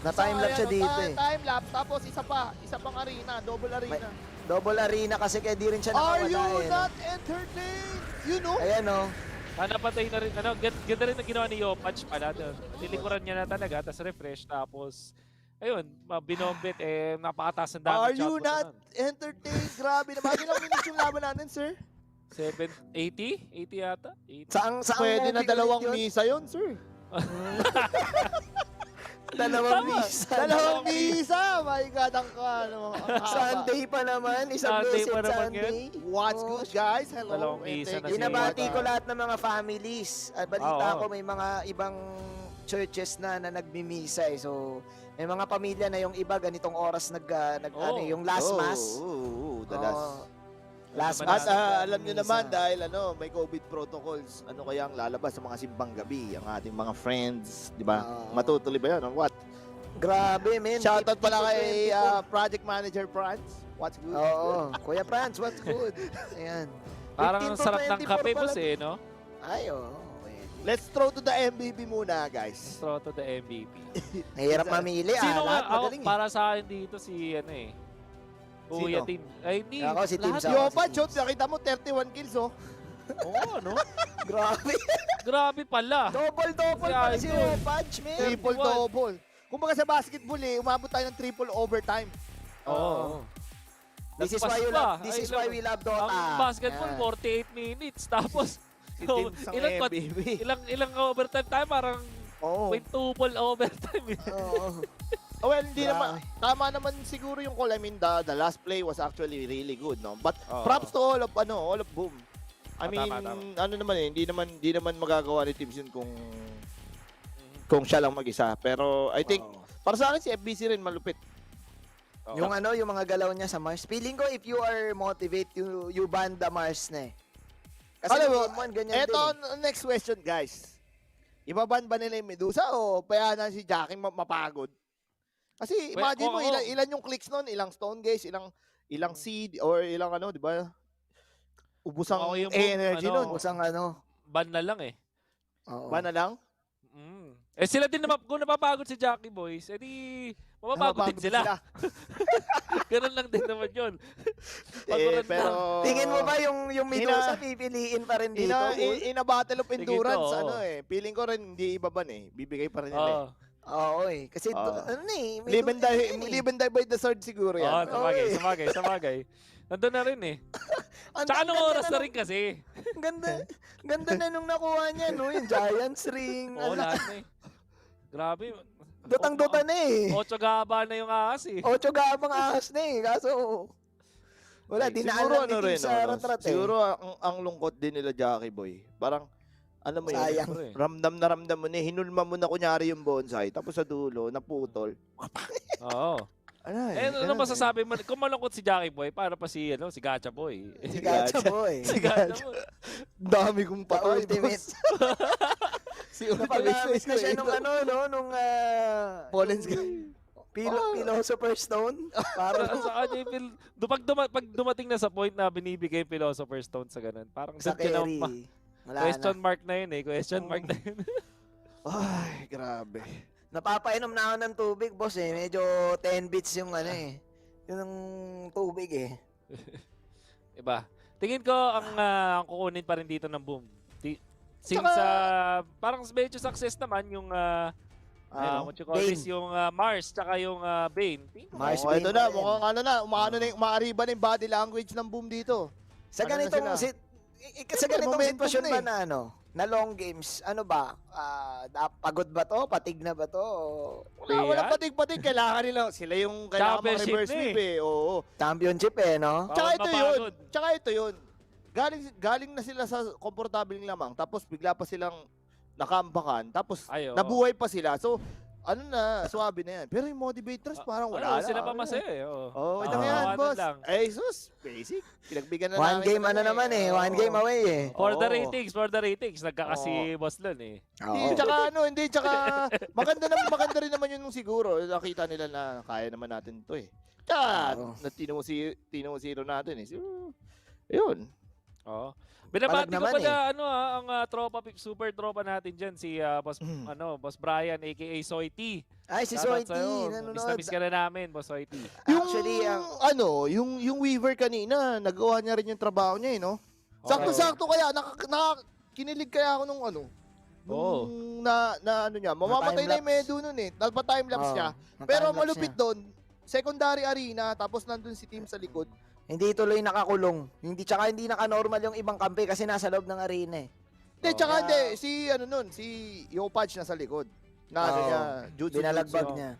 Na-timelapse siya dito eh. Timelapse, tapos isa pang arena, double arena. Double arena kasi kaya di rin siya nakawala Are you eh. not entertained? You know? Ayan o. Napatay na rin, ganda rin na ginawa ni Yopatch pala doon. Nilikuran niya na talaga, tapos refresh, tapos, ayun, binombit, napakataas ang damage. Are you not entertained? Grabe naman. Ilang minutes yung laban natin, sir? 80 yata? 80. Saan Pwede na dalawang misa yun, sir. Dalawang misa! My God, ang Sunday pa naman. Isang Sunday blessed pa naman Sunday. What's good, guys? Hello. Dalawang misa na Binabati ko lahat ng mga families. At balita ko may mga ibang churches na nagmimisa eh. So, may mga pamilya na yung iba ganitong oras yung last mass. The last mass. At alam niyo naman dahil may COVID protocols, ano kaya ang lalabas sa mga simbang gabi, ang ating mga friends, di ba? Matutuloy ba yun? What? Grabe, men. Shoutout pala kay Project Manager Franz. What's good? Oo. Kuya Franz, what's good? Ayan. Parang ang sarap ng kape mo eh, no? Ay, oo. Let's throw to the MVP muna, guys. Let's throw to the MVP. Mahirap mamili. Sino lahat magaling para sa akin dito si Kuya Team. Ay, hindi. Ako si Team Yopa, shot, nakita mo 31 kills, oh. Oo, no? Grabe. Grabe pala. Double pala si Yopatch, man. Triple-double. Kumbaga sa basketball umabot tayo ng triple overtime. Oo. This is why we love Dota. Ang basketball, 48 minutes. Tapos, ilang overtime tayo? Parang quintuple overtime. Well, hindi naman. Tama naman siguro yung call. I mean, the last play was actually really good, no? But props to all of Boom. I mean, ano naman hindi naman magagawa ni Teams yun kung siya lang mag-isa. Pero I think para sa akin si FBC rin malupit. Yung yung mga galaw niya sa Mars. Feeling ko if you are motivated, you ban the Mars na eh. Kasi ganyan eto, next question, guys. Ibaban ba nila yung Medusa o payanan si Jackie mapagod? Kasi imagine mo ilan yung clicks nun, ilang stone gaze, ilang seed or ilang di ba? Ubusang energy nun. Ubusang ban na lang eh. Ban na lang? Eh sila din naman, kung napapagod si Jackie Boys, edi mapapagod din sila. Ganun lang din naman yun. Pero tingin mo ba yung Medusa pipiliin pa rin dito? In a battle of Tingin ko, endurance, oo. feeling ko rin hindi ibaban bibigay pa rin nila Oo kasi live and die by the sword siguro yan. Sabagay. Nandun na rin eh. Tsaka anong oras na rin kasi. Ganda na nung nakuha niya, no? Yung Giants ring. Oo, lahat na eh. Grabe. Dotang-dota na eh. 8 gaba na yung ahas eh. 8 gabang ahas na eh. Kaso, wala, dinaan lang ni Team sa ratrat eh. Siguro ang lungkot din nila Jackie Boy. Parang, alam mo Sayang. yun, ramdam mo na, hinulma mo na kunyari yung bonsai, tapos sa dulo, naputol. Oo. Ano masasabi mo? Kung malungkot si Jackie Boy, para pa si Gacha Boy. Si Gacha Boy. Dami kong patoy. Napag-miss na siya nung Pollens Philosopher Stone. Para sa kanya pag dumating na sa point na binibigay yung Philosopher Stone sa ganun, parang sa carry. Question mark na yun eh. Question mark na yun. Ay, grabe. Napapainom na ako ng tubig, boss eh. Medyo 10 bits yung yung tubig eh. Iba. Tingin ko ang kukunin pa rin dito ng boom. Since parang medyo success naman yung what you call this, yung Mars tsaka yung Bane. Mars, Bane. Ito na, mukhang umaariba na yung body language ng boom dito. Sa ganitong sitwasyon ba na na long games, pagod ba to? Patig na ba to? Wala patig-patig. Kailangan nila. Sila yung kailangan reverse sweep eh. Oo. Championship eh, no? Tsaka ito yun. Galing na sila sa komportabling lamang. Tapos bigla pa silang nakambakan. Tapos nabuhay pa sila. So, swabe na yan. Pero yung motivators parang wala. Sila pa masaya eh. Ito yan, boss. Ay, sus. Basic. Pinagbigyan na One game naman eh. One game away eh. For the ratings. Nagkakasi boss Lon eh. Tsaka maganda rin naman yun siguro. Nakita nila na kaya naman natin to eh. Tsaka, tinusiro natin eh. Yun. Oo. Binabati ko pala ang super tropa natin diyan si Boss Brian aka Soy T. Ay si Soy T, Miss ka na namin, Boss Soy T. Actually, yung Weaver kanina, nagawa niya rin yung trabaho niya, no? Sakto-sakto kaya kinilig kaya ako nung niya. Mamamatay na yung Medu nun eh. Nagpa-time lapse niya. Pero malupit doon, secondary arena, tapos nandun si team sa likod. Hindi tuloy nakakulong. Hindi naka-normal yung ibang kampi kasi nasa loob ng arena eh. Si Yopaj nasa likod. Jutsu. Binalagbag niya.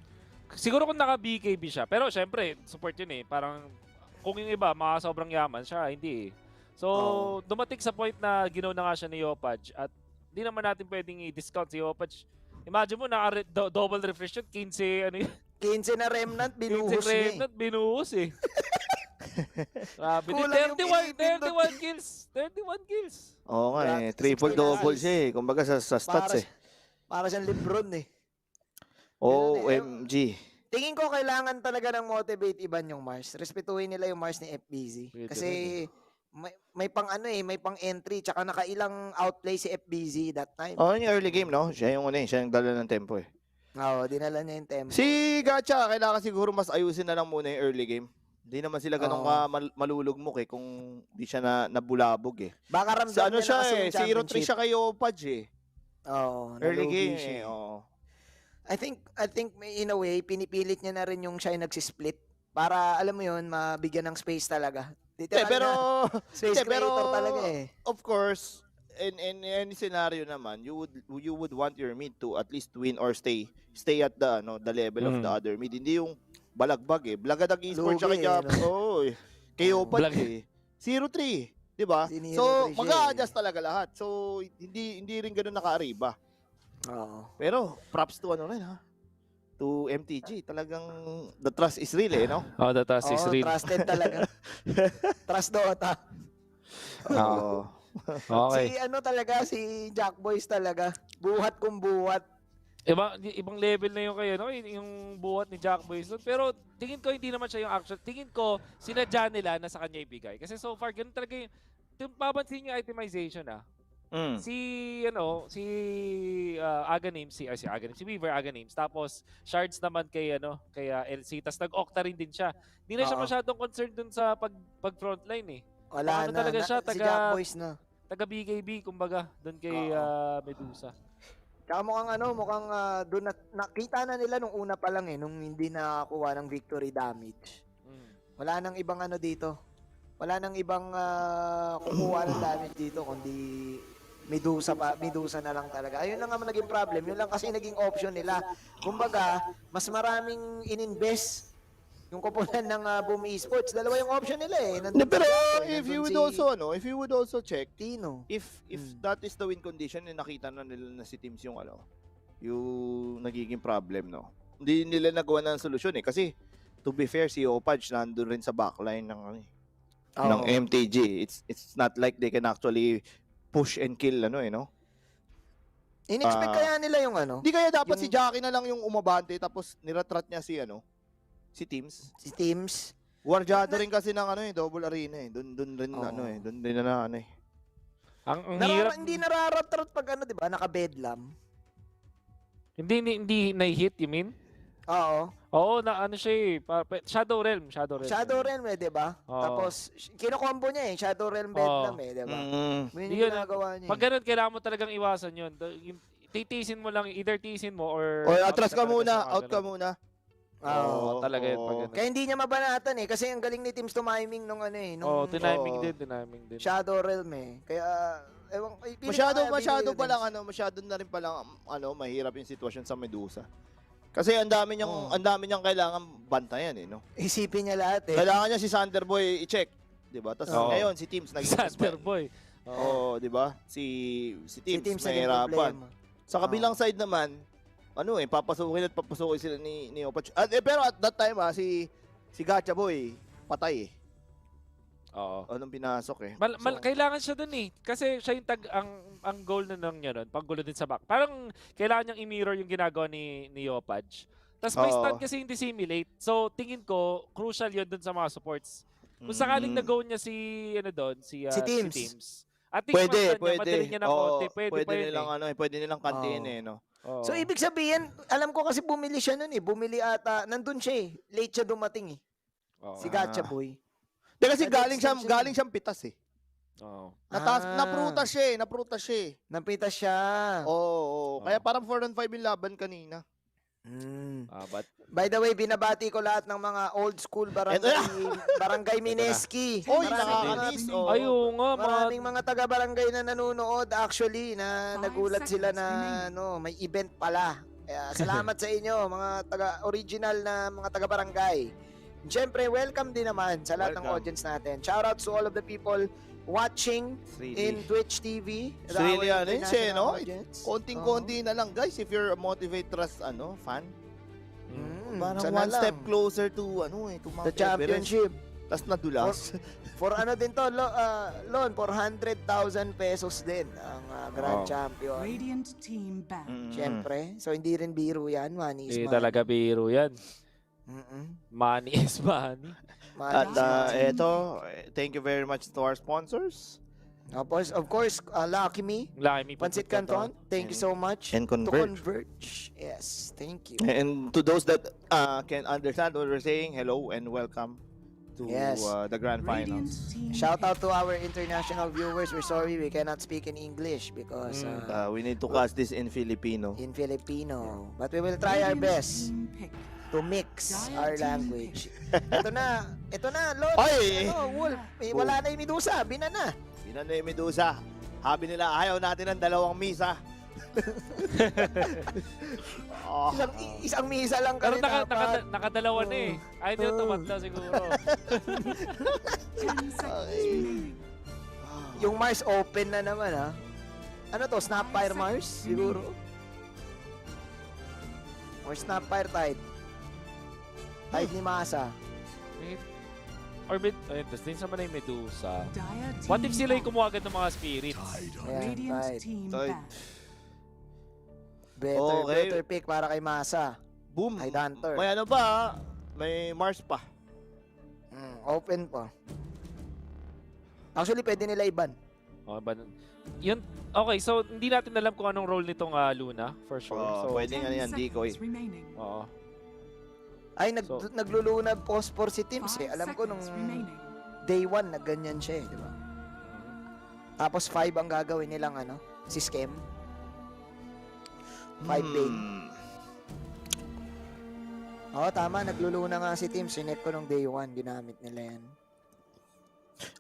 Siguro kung naka-BKB siya. Pero syempre, support yun eh. Parang kung yung iba, mga sobrang yaman siya, hindi eh. So, dumating sa point na ginaw na nga siya ni Yopaj at hindi naman natin pwedeng i-discount si Yopaj. Imagine mo, double refresh yun, 15 na remnant, binuhos eh. Grabe, 31 kills. 31 kills. Oo nga eh, triple-double siya eh. Kumbaga sa stats eh. Para siyang Lebron eh. OMG. Tingin ko kailangan talaga ng motivate iban yung Mars. Respetuhin nila yung Mars ni FBZ. Kasi may pang may pang entry tsaka nakailang outplay si FBZ that time. Yung early game, no? Siya yung siya yung dala ng tempo eh. Oo, dinala niya yung tempo. Si Gacha, kailangan siguro mas ayusin na lang muna yung early game. Hindi naman sila ganun malulugmok eh kung di siya nabulabog eh. Baka ramdam siya eh, 0-3 siya kay Opaj eh. Early game eh. I think in a way, pinipilit niya na rin yung siya nagsisplit para alam mo yun, mabigyan ng space talaga. Pero creator talaga eh. Of course, in any scenario naman, you would want your mid to at least win or stay at the level of the other mid. Hindi yung balagbag eh. Blagadag esports siya kaya. Kay Opaj eh. 0-3, 'di ba? So, mag-a-adjust talaga lahat. So, hindi rin ganoon naka-arriba. Pero props to to MTG. Talagang the trust is real eh, no? The trust is real. Trusted talaga. Trust Dota. Okay. Si Jack Boys talaga. Buhat kung buhat. Ibang level na yung yung buhat ni Jack Boys. Pero tingin ko hindi naman siya yung actual. Tingin ko sinadya nila na sa kanya ibigay. Kasi so far ganun talaga yung papansin yung itemization Si Aghanim, si Weaver Aghanims, tapos Shards naman kay LC, tas nag-Octa rin din siya. Hindi na siya Oo. masyadong concerned dun sa pag frontline eh. Wala Ano na, talaga siya, si Jack Boys na. taga BKB kumbaga, dun kay Medusa. Tsaka mukhang doon nakita na nila nung una pa lang nung hindi nakakuha ng victory damage. Wala nang ibang dito. Wala nang ibang kukuha ng damage dito kundi Medusa na lang talaga. Ayun lang naman naging problem. Yun lang kasi naging option nila. Kumbaga, mas maraming ininvest yung koponan ng Boom Esports. Dalawa yung option nila eh. Pero if you would also check, Tino. If that is the win condition, nakita na nila na si Teams yung yung nagiging problem, no. Hindi nila nagawa ng solusyon eh kasi to be fair, si Opaj nandun rin sa backline ng MTG. It's not like they can actually push and kill no. In-expect kaya nila yung Di kaya dapat si Jackie na lang yung umabante tapos niratrat niya si Teams. Si Teams. Guardiado rin kasi ng double arena eh. Doon rin doon din na Ang hirap. Hindi nararatrat pag di ba? Naka-bedlam. Hindi na-hit, you mean? Oo. Oo, siya eh. Shadow Realm. Shadow Realm di ba? Tapos, kino-combo niya Shadow Realm bedlam di ba? Yun yung ginagawa niya. Pag ganun, kailangan mo talagang iwasan yun. Titisin mo lang, either tisin mo or atras ka muna, out ka muna. Oo, talaga yun pag ganun. Kaya hindi niya mabanatan kasi ang galing ni Teams timing nung tiniming din. Shadow Realm Kaya, ewan, masyado pa lang masyado na rin palang mahirap yung sitwasyon sa Medusa. Kasi ang dami niyang kailangan bantayan no. Isipin niya lahat Kailangan niya si Thunderboy i-check, 'di ba? Tapos ngayon si Teams naging Thunderboy. 'di ba? Si Teams nahihirapan. Sa kabilang side naman, papasukin sila ni Opach. Pero at that time si Gacha Boy patay Oo. Anong pinasok kailangan siya dun kasi siya yung ang goal na lang niya nun, paggulo din sa back. Parang kailangan niyang i-mirror yung ginagawa ni Opaj. Tapos may stun kasi yung dissimulate. So tingin ko crucial yun dun sa mga supports. Kung sakaling na-go niya si Teams. At pwede. madali niya ng konti. Pwede nilang kantiin no. So ibig sabihin, alam ko kasi bumili siya nun bumili ata, nandun siya late siya dumating si Gacha Boy. Kasi galing siyang pitas Oo. Naprutas siya Napitas siya. Oo. Kaya parang 4-on-5 yung laban kanina. But by the way, binabati ko lahat ng mga old school barangay Mineski. Oy, nakakamiss. Maraming mga taga-barangay na nanonood actually na nagulat sila na may event pala. Kaya salamat sa inyo mga taga-original na mga taga-barangay. Siyempre, welcome din naman sa lahat ng audience natin. Shoutouts to all of the people watching in Twitch TV. Really no? Konting-konti na lang guys if you're a Motivate Trust fan. Parang one step closer to the championship. Tas nadulas. For din to, Lon, 400,000 pesos din ang Grand Champion. Radiant team back. Siyempre, so hindi rin biro yan, money is Hindi money. talaga biro yan. Money is money. At thank you very much to our sponsors. Of course, Lucky Me, Pansit Canton, thank you so much. And Converge. Yes, thank you. And to those that can understand what we're saying, hello and welcome to the grand finals. Shout out to our international viewers. We're sorry we cannot speak in English because we need to cast this in Filipino. But we will try our best to mix our language. Ito na, Lord. Wolf. Wala na yung Medusa, binana yung Medusa. Habi nila, ayaw natin ng 2 misa. Isang misa lang Pero kami dapat. nakadalawa na Ayaw nila tumatla siguro. Yung Mars open na naman Ano to? Snapfire Mars? Siguro? Or Snapfire Tide? Tide ni Masa. Orbit, tapos din sa manay Medusa. What if sila yung kumuha agad ng mga spirits? Tide. Better pick para kay Masa. Boom. Kay Danter. May pa, may Mars pa. Open pa. Actually, pwede nila iban. Yun, okay, so hindi natin alam kung anong role nitong Luna, for sure. So, pwedeng ano yan, decoy. Oo. Ay, naglulunag phosphor si Teams eh. Alam ko nung day 1 na ganyan siya eh, di ba? Tapos 5 ang gagawin nilang ano, si Scam. 5 day. Oo, tama. Nagluluna nga si Teams. Sinet ko nung day 1. Ginamit nila yan.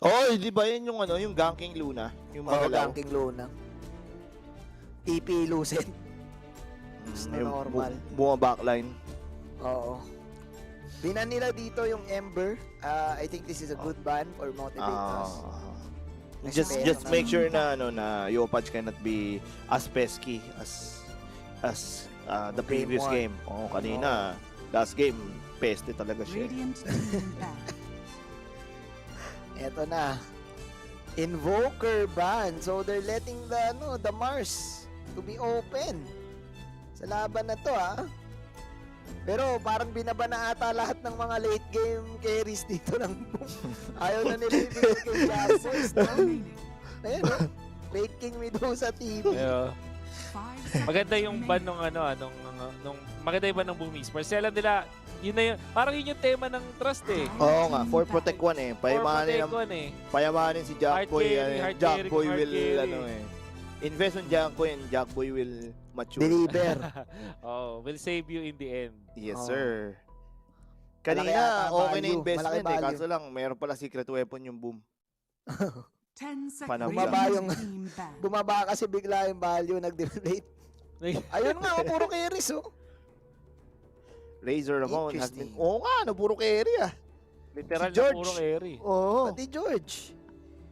Oh, di ba yun yung ano, yung ganking Luna? Yung Oo, magalaw? ganking Luna. TP Lucent. Na normal. Bunga backline. Oo. Binan nila dito yung Ember. I think this is a good ban for motivators. Just make sure na ano na Yopaj cannot be as pesky as the previous game. Oh, kanina last game peste talaga siya. Eto na. Invoker ban. So they're letting the Mars to be open. Sa laban na to Pero parang binaba na ata lahat ng mga late game carries dito ng ayaw na nila ibigay kay Jarvis, no? Ayun, no? Late King Medusa TV. Yeah. Maganda yung ban nung maganda yung ban ng Boom Esports. Kasi alam nila, yun na yun, parang yun yung tema ng trust eh. Oo nga, for Protect 1 eh. Payamanin si Jackboy. Jackboy will invest on Jackboy and Jackboy will mature. Deliver. Will save you in the end. Yes, sir. Kanina, okay na investment eh. Kaso lang, mayroon pala secret weapon yung Boom. 10 seconds. Bumaba kasi bigla yung value, nag-deflate. Ayun nga, puro carries Razor Ramon has been... Oo nga, puro carry Literal si George. na puro carry. Oo. Pati George.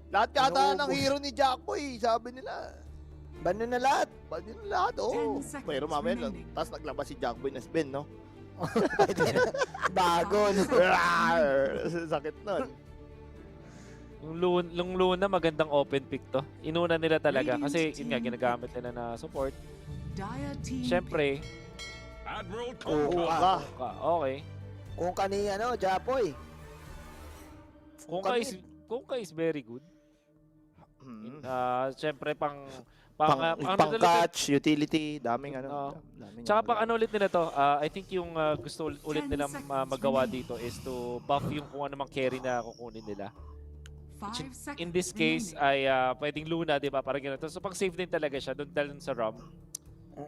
Lahat yata ng hero ni Jackboy, sabi nila. Bano na lahat. Oo. Pero mamaya, tapos naglabas si Jackboy na spin, no? Bago, no? Sakit nun. Yung Luna, magandang open pick to. Inuna nila talaga kasi yun nga, ginagamit nila na support. Siyempre, Kungka. Okay. Kungka ni Japoy. Kungka is very good. Siyempre pang catch, utility, daming Tsaka pang ano ulit nila to, I think yung gusto ulit nila magawa dito is to buff yung kung ano mang carry na kukunin nila. In this case ay pwedeng Luna, di ba? Parang ganun. So pang save din talaga siya doon dahil sa ROM.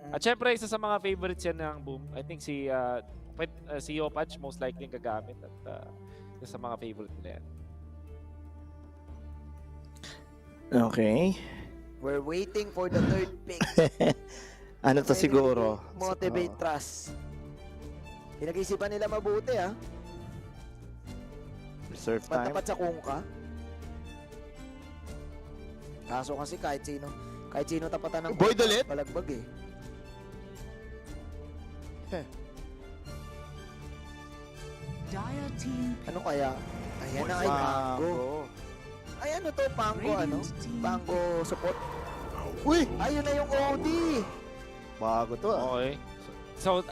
At syempre isa sa mga favorites yan ng Boom. I think si Yopaj most likely yung gagamit at isa sa mga favorite nila yan. Okay. We're waiting for the third pick. Ano to siguro? Motivate Trust. Pinag-isipan nila mabuti Reserve time. Patapat sa Kungka. Kaso kasi kahit sino tapatan ng Boy Dalit? palagbag Ano kaya? Ayan na ay Pango. Ay ano to? Pango support. Uy! Ayun na yung OD. Bago to Okay. So,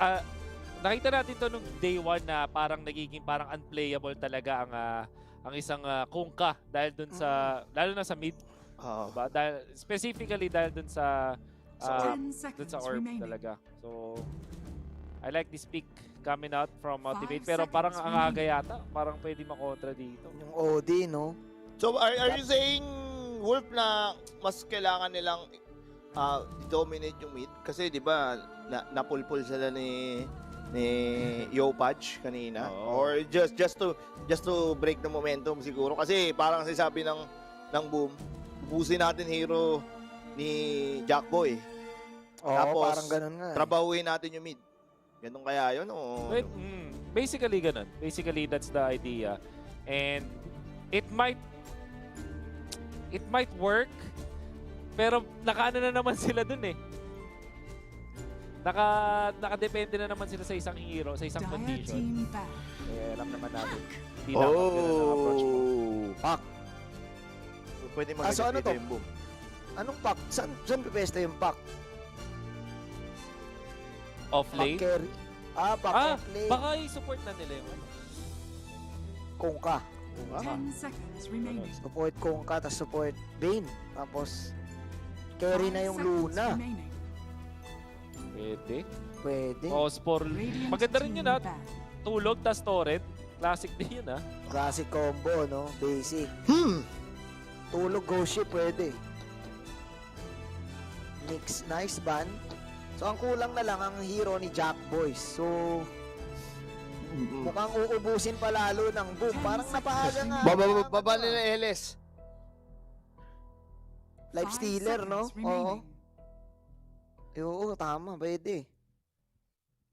nakita natin to nung day 1 na parang nagiging parang unplayable talaga ang isang Kungka dahil dun sa lalo na sa mid. Diba? Specifically dahil dun sa orb talaga. So I like this pick coming out from Motivate pero parang ang aga yata, parang pwede makontra dito. Yung OD, no? So are you saying Wolf na mas kailangan nilang dominate yung mid kasi 'di ba napulpul sila ni Yopaj kanina or just to break the momentum siguro kasi parang sinasabi ng Boom ubusin natin hero ni Jackboy. Tapos parang ganun nga. Trabahuin natin yung mid. Ganun kaya yun o? Basically ganun. Basically that's the idea. And it might work pero nakaano na naman sila dun eh. Nakadepende na naman sila sa isang hero, sa isang condition. Alam naman natin. Hindi na approach mo. Pack. Pwede mag-adjust dito yung Boom. Anong pack? Saan pipesta yung pack? Off lane? Pack off lane. Baka i-support na nila yun. Kungka. 10 seconds remaining. Support Kungka, tapos support Bane. Tapos Carry na yung Luna. Pwede. Pwede. Ospor. Maganda rin yun ha. Tulog, tas torrent. Classic din yun ha. Classic combo, no? Basic. Tulog, go ship, pwede. Mix, nice ban. So, ang kulang na lang ang hero ni Jack Boys. So, mukhang uubusin pa lalo ng boom. Parang napahaga nga. Baba nila LS. Life stealer, no? Oo. Oo, tama. Pwede.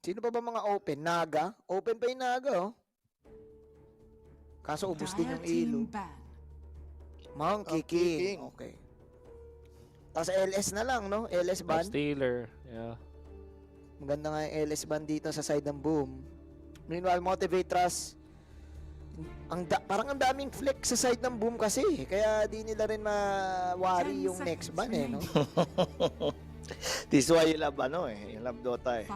Sino pa ba mga open? Naga? Open pa yung Naga, oh. Kaso ubus din yung ilo. Monkey King. Okay. Tapos LS na lang, no? LS ban. Stealer. Yeah. Maganda nga yung LS ban dito sa side ng boom. Meanwhile, Motivate Trust. Parang ang daming flex sa side ng boom kasi. Kaya di nila rin ma-worry yung next ban, eh, no? This is why you love you love Dota eh.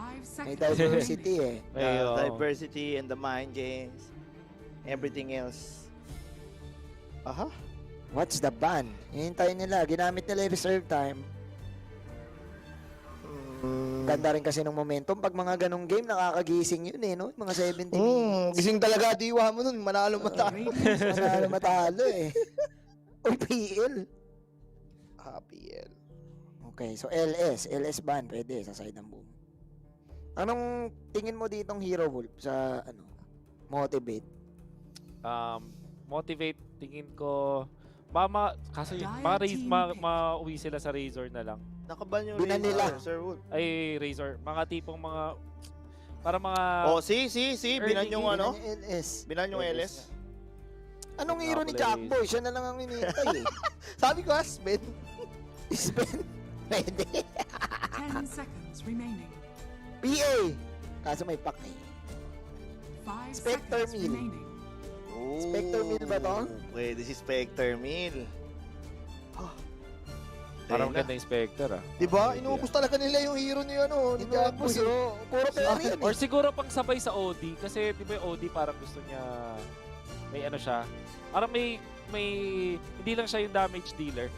May diversity eh. Diversity and the mind games. Everything else. Aha. What's the ban? Hihintayin nila. Ginamit nila yung reserve time. Ganda rin kasi ng momentum. Pag mga ganong game, nakakagising yun eh, no? Mga 70 minutes. Gising talaga diwa mo nun. Manalo matalo. Manalo matalo eh. Uy, PL. PL. Okay, so LS ban. Pwede sa side ng boom. Anong tingin mo ditong Hero Wolf sa Motivate? Motivate, tingin ko, kaso mauwi sila sa Razor na lang. Nakaban yung Binan nila. Sir Wood. Ay, Razor. Mga tipong mga, para mga... Binan yung LS. Binan yung LS. Anong hero ni Jackboy? Siya na lang ang hinihintay eh. Sabi ko, Sven. Sven? Pwede. 10 seconds remaining. PA. Kaso may pack eh. 5 Spectre seconds Mill. remaining. Spectre Mill ba to? Pwede si Spectre Mill. Parang ganda yung Spectre ah. Diba? Inuubos talaga nila yung hero ni ni Jackboy. Puro carry yan Or siguro pang sabay sa OD. Kasi di ba yung OD parang gusto niya, may siya. Parang may hindi lang siya yung damage dealer.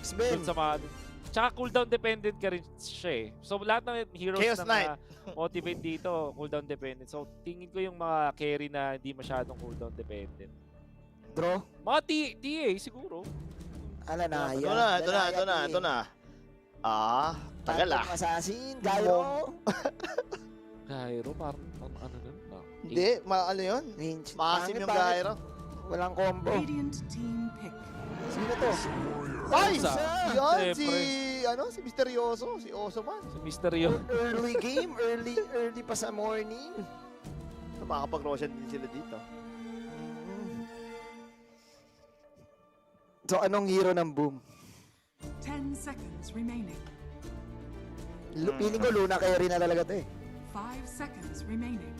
Sven. Sa mga, tsaka cooldown dependent ka rin siya eh. So lahat ng heroes Chaos na motivate dito, cooldown dependent. So tingin ko yung mga carry na hindi masyadong cooldown dependent. Draw? Mga TA siguro. Alanaya. Ito na. Tagal ah. Assassin, Gyro. Gyro, parang ano nun? Hindi, yun? Maasim yung Gyro. Walang combo. Radiant team pick. Sino to? Ay! Yan, Siyempre. si Misteryoso. Si Oso man. Si Misteryo. Early game, early pa sa morning. Makakapag-Roshan din sila dito. So, anong hero ng boom? 10 seconds remaining. Piling ko Luna carry na talaga to eh. 5 seconds remaining.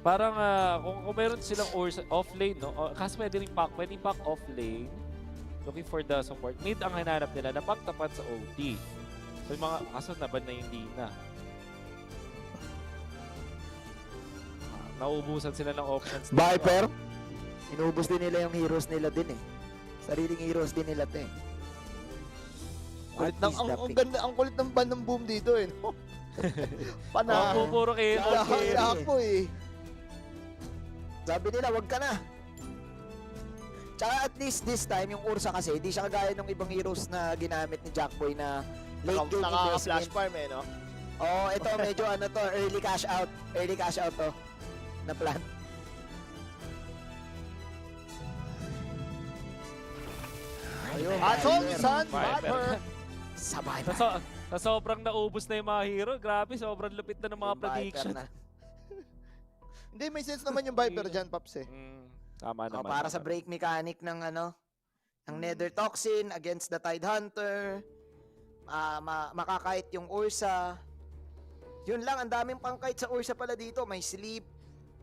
Parang kung meron silang off lane, no? Kasi pwede pack off lane. Looking for the support. Mid ang hinanap nila na pack tapat sa OD. So yung mga kaso naban na yung Dina. Nauubusan sila ng options. Viper? Inubos din nila yung heroes nila din eh. Sariling heroes din nila to eh. Ang kulit ng ban ng boom dito eh. No? Puro ako eh. Sabi nila, wag ka na. Tsaka at least this time, yung Ursa kasi, di siya kagaya ng ibang heroes na ginamit ni Jackboy na late game investment. Flash farm eh, no? Oo, ito medyo early cash out. Early cash out to. Na plan. Ayun, San Viper. Sa Viper. Sa sobrang naubos na yung mga hero, grabe, sobrang lupit na ng mga prediction. Hindi, may sense naman yung Viper dyan, Paps eh. Tama naman. Para sa break mechanic ng ng Nether Toxin against the Tide Hunter. Makakait yung Ursa. Yun lang, ang daming pangkait sa Ursa pala dito. May Sleep,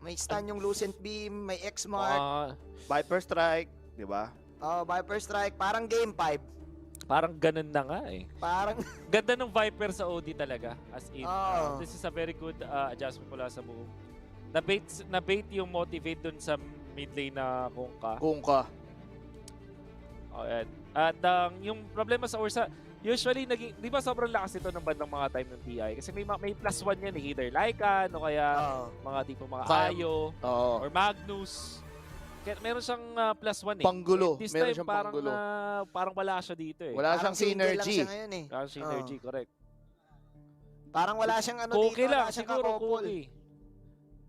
may stun yung Lucent Beam, may X-Mark. Viper Strike, di ba? Viper Strike, parang Game 5. Parang ganun na nga eh. Parang ganda ng Viper sa OD talaga. As in, Oh. this is a very good adjustment mula sa buo. Na-bait yung motivate dun sa mid lane na Kungka. Kungka. Oh, yan. At yung problema sa Ursa, usually naging, di ba sobrang lakas ito ng bandang mga time ng TI? Kasi may +1 yan eh, either Lycan o kaya mga tipo mga Ayo or Magnus. Kaya meron siyang +1 eh. Panggulo. This Meron time siyang parang, panggulo. parang wala siya dito eh. Wala siyang synergy. Lang siya ngayon eh. Wala siyang synergy, correct. Parang wala siyang ano Cookie dito, lang, wala siyang siguro kakopol. Cookie.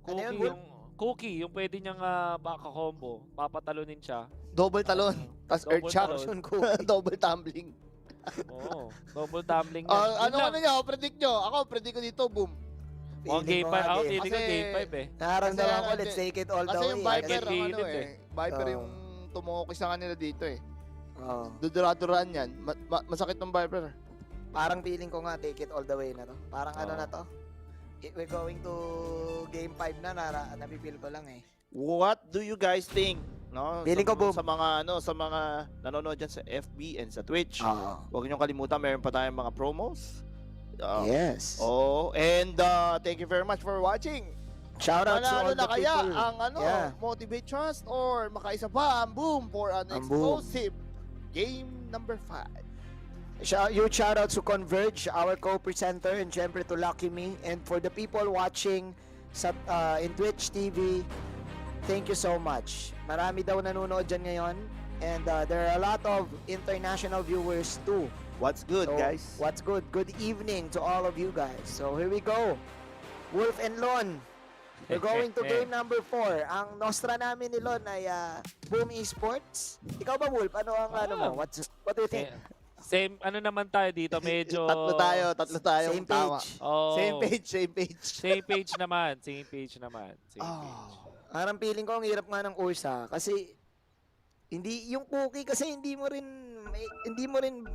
Ano yun, Cookie, Cookie, yung pwede niyang baka-combo. Papatalunin siya. Double talon. Tapos earth shock. talon. Double tumbling. Oo, double tumbling yan. Ano niyo? Predict nyo. Ako, predict ko dito, boom. Game 5. Ako, feeling ko game 5 eh. Nararamdaman ko, let's take it all the way. Kasi yung Viper, Second ang ano unit eh. Viper yung tumukok sa kanila dito eh. Oo. Dudurado-duran yan. Masakit ng Viper. Parang feeling ko nga, take it all the way na to. Parang ano na to. We're going to game 5 na, napipil ko lang eh. What do you guys think? No? Feeling ko, boom. Sa mga nanonood dyan sa FB and sa Twitch. Huwag niyo kalimutan, meron pa tayong mga promos. Yes. And thank you very much for watching. Shout out to all the kaya people. ang Motivate Trust or makaisa pa ang Boom for an explosive game number 5. Huge shout out to Converge, our co-presenter, and syempre to Lucky Me. And for the people watching in Twitch TV, thank you so much. Marami daw nanonood dyan ngayon. And there are a lot of international viewers too. What's good, guys? What's good? Good evening to all of you guys. So here we go. Wolf and Lon. We're going to game number 4. Ang nostra namin ni Lon ay Boom Esports. Ikaw ba, Wolf? Ano ang ano mo? What do you think? Same, ano naman tayo dito, medyo... Tatlo tayo. Same page. Oh, Same page. Same page naman. Parang feeling ko ang hirap nga ng Ursa kasi yung Cookie kasi hindi mo rin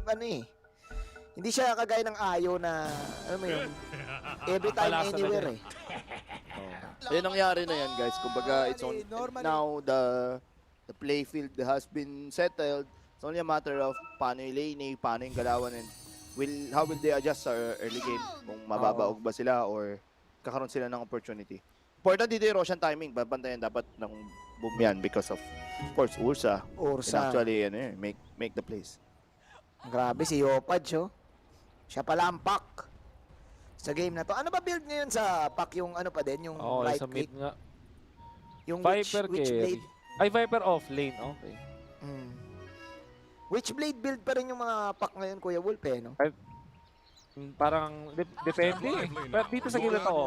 ano eh. Hindi siya kagaya ng Ayo na ano mo yun. Every time anywhere eh. Ayun nangyari na yan, guys. Kumbaga it's on now the play field has been settled. It's only a matter of paano yung lane, paano yung galawan, and how will they adjust sa early game? Kung mababaog ba sila or kakaroon sila ng opportunity. Important dito yung Roshan timing. Babantayan dapat ng Boom yan because of course, Ursa. Can actually make the plays. Grabe si Yopad, siya pala ang pack sa game na to. Ano ba build ngayon sa pack yung ano pa din? Yung right sa mid click? nga. Yung Viper which blade? Ay, Viper off lane. Okay. Which blade build pa rin yung mga pack ngayon, Kuya Wolf, eh, no? Parang depende eh. Pero dito sa gilid to,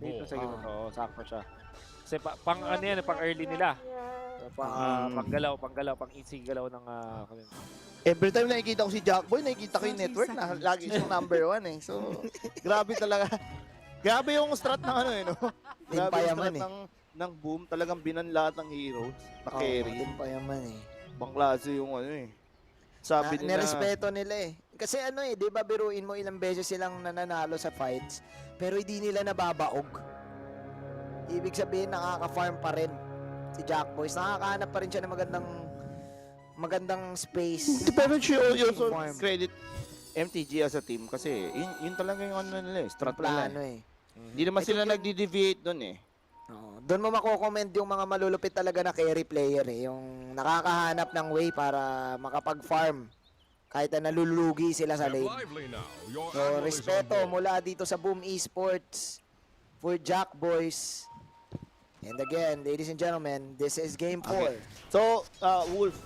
dito sa gilid to, sakto siya. Kasi pang ano yan, pang early nila. Panggalaw, pang easy galaw ng Every time nakikita ko si Jackboy, nakikita ko yung network na lagi siyang number 1 eh. So, grabe talaga. Grabe yung strat ng ano eh, no? Grabe yung strat ng Boom. Talagang binan lahat ng heroes na carry. Payaman eh. Bang klase yung ano eh. Sabi nila. Nirespeto nila eh. Kasi ano eh, di ba biruin mo ilang beses silang nananalo sa fights, pero hindi nila nababaog. Ibig sabihin, nakaka-farm pa rin si Jack Boys. Nakakahanap pa rin siya ng magandang space. Pero you also credit MTG as a team kasi yun talaga yung ano nila eh. Strat nila. Hindi naman sila nagdi-deviate doon eh. Doon mo mako-comment yung mga malulupit talaga na carry player eh. Yung nakakahanap ng way para makapag-farm kahit na nalulugi sila sa lane. So, respeto mula dito sa Boom Esports for Jack Boys. And again, ladies and gentlemen, this is game 4. Okay. So, Wolf,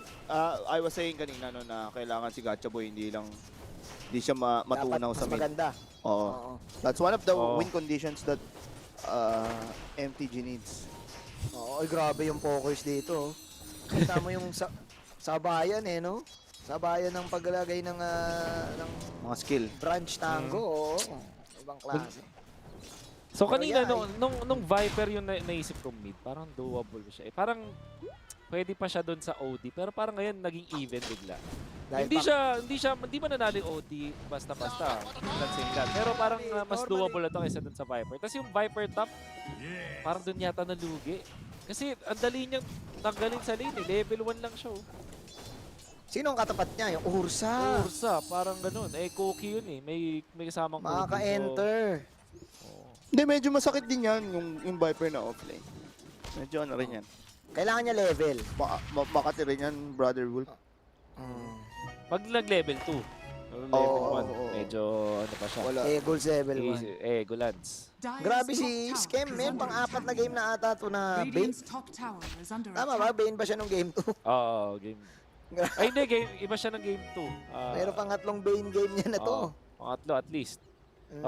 I was saying kanina no, na kailangan si Gatchaboy hindi siya matunaw sa mid. Maganda. Oo. That's one of the win conditions that MTG needs. Oo, grabe yung focus dito. Kita mo yung sabayan eh, no? Sabayan ng paglagay ng mga skill. Branch tango, ibang klase. So kanina nung Viper yung naisip kong mid, parang doable siya. Parang pwede pa siya doon sa OD, pero parang ngayon naging even bigla. Hindi ba nanalo yung OD basta-basta. Pero parang mas doable na to kaysa doon sa Viper. Tapos yung Viper top, parang doon yata nalugi. Kasi ang dali niyang tanggalin sa lane, level 1 lang siya. Sino ang katapat niya? Yung Ursa. Ursa, parang ganun. Cookie yun eh. May kasamang Cookie. Makaka-enter. Hindi, medyo masakit din yan yung Viper na offlane. Medyo ano rin yan. Kailangan niya level. Makati rin yan, Brother Wolf. Pag nag-level 2. Level 1, medyo ano pa siya. Goals level 1. Golans. Grabe si Scam, men. Pang-apat na game na ata to na Bane. Radiant's top tower is under Tama ba? attack. Bane ba siya nung game 2? Oo, game. Ay, hindi. Iba siya ng game 2. Pero pangatlong Bane game niya na to. Pangatlo at least.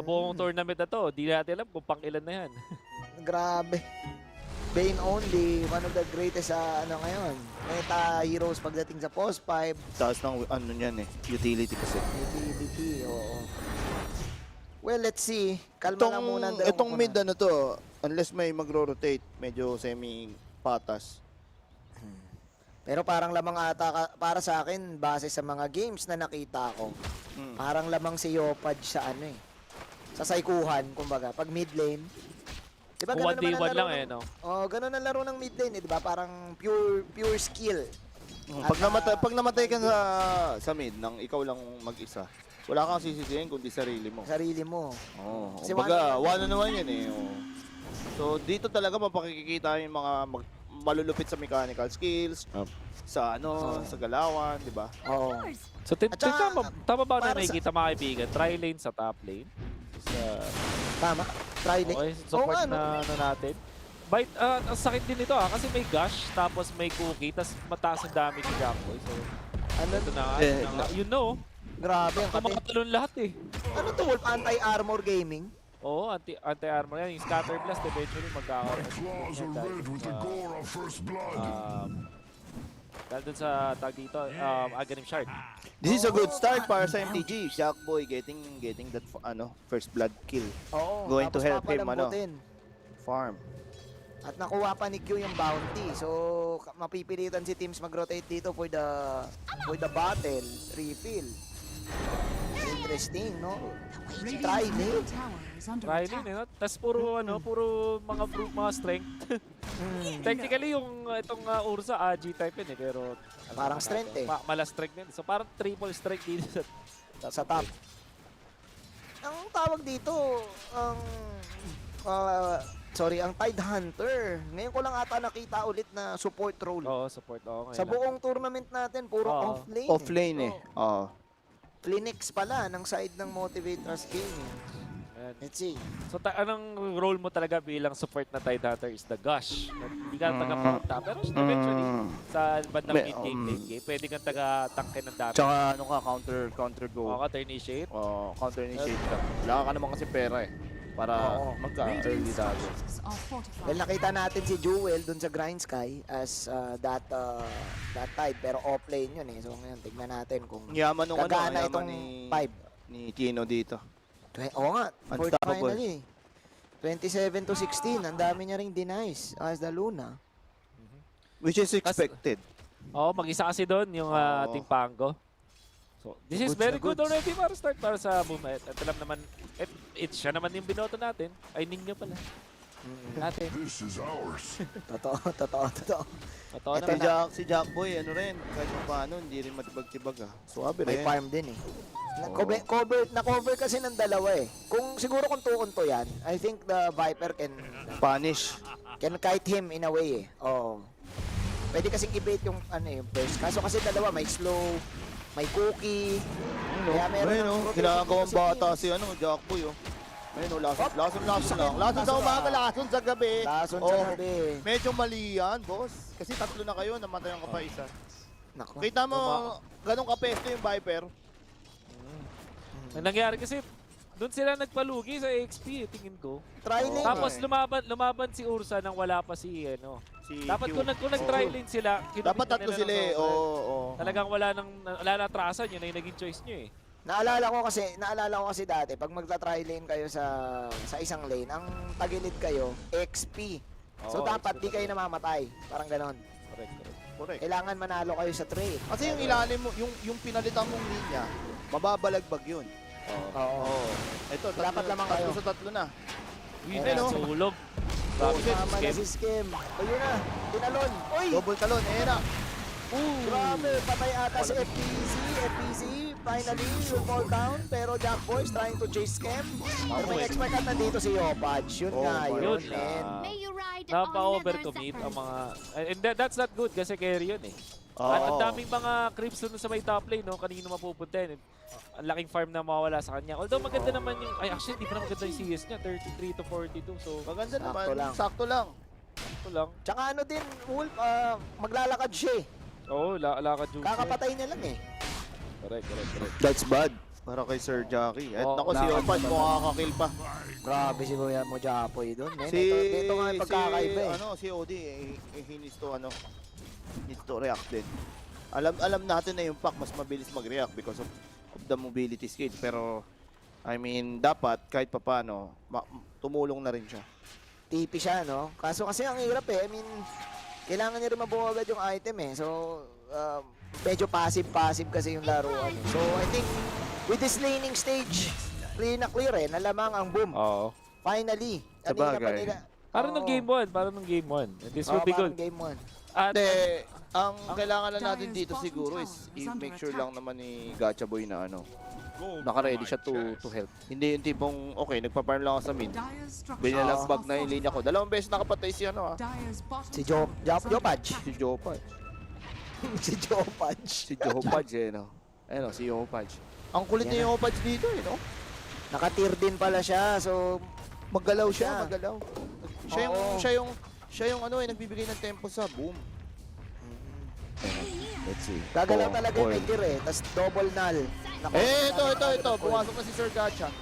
Buong tournament na to, di natin alam kung pang ilan na yan. Grabe. Bane only, one of the greatest ano ngayon. Meta heroes pagdating sa post 5. Taas ng ano niyan utility kasi. Utility, oo. Well, let's see. Kalma lang muna. Itong mid ano to, unless may magro-rotate, medyo semi-patas. Pero parang lamang ata, para sa akin, base sa mga games na nakita ko, parang lamang si Yopad sa ano sa saikuhan, kumbaga. Pag mid lane, diba ganun naman ang laro lang no? Ganun ang laro ng mid lane, diba? Parang pure skill. Pag namatay ka sa mid nang ikaw lang mag-isa, wala kang sisisihin kundi sarili mo. Sarili mo. Kumbaga, one naman yan So, dito talaga mapakikita yung mga malulupit sa mechanical skills, sa sa galawan, di ba? So, tama ba na nakikita mga kaibigan? Tri-lane sa top lane? Tama. Tri-lane. Okay, support na natin. Ang sakit din ito kasi may gush, tapos may cookie, tapos mataas ang damage ni Jackboy. So, ito na nga. You know. Grabe. Makatalon lahat Ano to, Wolf? Anti-armor gaming? Oo, anti-armor yan. Yung scatter blast eventually magkakaroon. Dahil dun sa tag dito, Aghanim Shard. This is a good start para sa MTG. Jackboy getting that first blood kill. Going to help him farm. At nakuha pa ni Q yung bounty. So mapipilitan si teams mag-rotate dito for the battle refill. Interesting, no? Tri-lane. Tri-lane, Tapos puro mga strength. Technically yung itong Ursa AG type yun pero parang strength mala strength din. So parang triple strength dito sa top. Ang tawag dito ang Tide Hunter. Ngayon ko lang ata nakita ulit na support role. Support. Sa buong tournament natin puro off-lane. Off-lane Phoenix pala ng side ng Motivators Gaming. Let's see. So anong role mo talaga bilang support na Tide Hunter is the gush. Hindi ka taga-punta. Pero eventually, sa bandang mid-game, late game, pwede kang taga-tankin ng damage. Tsaka counter go. Counter-initiate. Counter-initiate ka. Wala ka naman kasi pera para magka-early dado. Well, nakita natin si Jewel dun sa Grind Sky as that Tide, pero off-lane yun So ngayon, tignan natin kung gagana itong 5 ni Tino dito. Oo nga, for the finally. 27-16, ang dami niya ring denies as the Luna. Which is expected. Mag-isa kasi doon yung Team Pango. So, this is very good already para start para sa boom. At alam naman, siya naman yung binoto natin. Ay, ninyo pala. Natin. This is ours. Totoo naman. Si Jackboy, kahit paano, hindi rin matibag-tibag Suwabe rin. May farm din Na-cover kasi ng dalawa Kung siguro kung 2-on-2 yan, I think the Viper can kite him in a way Pwede kasing i-bait yung first. Kaso kasi dalawa, may slow, may cookie. Kaya meron ginagawang bata si Jackboy lason lang. Lason sa umaga, lason sa gabi. Medyo mali yan, boss. Kasi 3 na kayo, namatayan ka pa isa. Kita mo, ganun kapesto yung Viper. Ang nangyari kasi, doon sila nagpalugi sa XP, tingin ko. Tri-lane. Tapos lumaban si Ursa nang wala pa si dapat kung nag-tri-lane sila, dapat 3 sila Talagang wala na atrasan, yun ay naging choice nyo Naalala ko kasi dati, pag magta-tri-lane kayo sa isang lane, ang tagilid kayo, XP. So dapat di kayo namamatay. Parang ganon. Correct. Kailangan manalo kayo sa trade. Kasi yung ilalim mo, yung pinalitan mong linya, mababalagbag yun. Ito, dapat lamang kayo. 3 sa 3 na. Sulog. Tama na si Skem. Ayun na, tinalon. Double talon, na. Grabe, patay ata si FPC. Finally, will fall down. Pero Jackboy is trying to chase Skem. Pero may expert at nandito si Yopaj. Yun nga, yun. Napa-overcommit ang mga... And that's not good kasi carry yun At ang Oo. daming mga creeps doon sa may top lane, no? Kanino mapupunta yun. Ang laking farm na mawawala sa kanya. Although maganda naman yung... Ay, actually, di pa naman maganda yung CS niya. 33 to 42. So, Maganda naman. Sakto lang. Sakto lang. ito lang. Tsaka ano din, Wolf, maglalakad siya eh. Oo, lakad yung... Kakapatay niya lang eh. Correct. That's bad. Para kay Sir Jackie. At Oo, nako, si lakad Opad pa mo kakakill pa. Grabe si Kuya mo Japoy doon. Dito nga yung pagkakaiba eh. Si OD, he needs to, needs to react din. Alam natin na yung pack mas mabilis mag-react because of the mobility skills. Pero, I mean, dapat kahit papano, tumulong na rin siya. TP siya, no? Kaso kasi ang hirap eh. I mean, kailangan niya rin mabuo agad yung item eh. So, medyo passive kasi yung laruan. So, I think, with this laning stage, clear na clear eh. Nalamang ang boom. Oo. Finally. Sabagay. Kanina pa nila. Parang nung game 1. Parang nung game 1. This will be good. Parang game 1. At, Hindi, ang kailangan lang natin dito siguro is i-make sure lang naman ni Gacha Boy na naka-ready siya to help. Hindi yung tipong, okay, nagpa-farm lang ako sa mid. Binilagbag na yung linya ko. 2 beses nakapatay si Si Jopaj. Si Jopaj. Si Jopaj. Si Jopaj no? Ayun si Jopaj. Ang kulit ni Jopaj dito no? Naka-tier din pala siya. So, Magalaw siya, magalaw. Siya yung nagbibigay ng tempo sa boom. Let's see. gagalaw talaga yung may tier eh. Tapos double null. Ito. Pumasok na si Sir Gacha.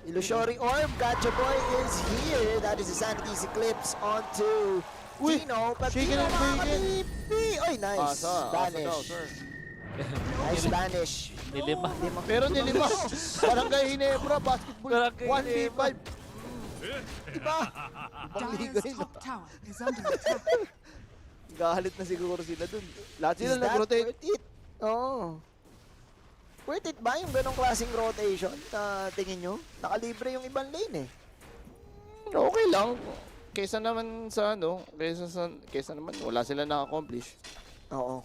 Illusory Orb, Gacha Boy is here. That is a Sanity's Eclipse onto Tino. But Tino makakalipi. Oy, nice. Vanish. Nice vanish. nilima. Pero nilima. Barangay Hinebra, basketball. 1v5. Diba? Ibang liga yun. Galit na siguro sila dun. Lahat sila nag-rotate. Worth it? Oo. Worth it ba yung ganong klaseng rotation? Tingin nyo? Nakalibre yung ibang lane eh. Okay lang. Kesa naman sa kesa naman wala sila na-accomplish. Oo.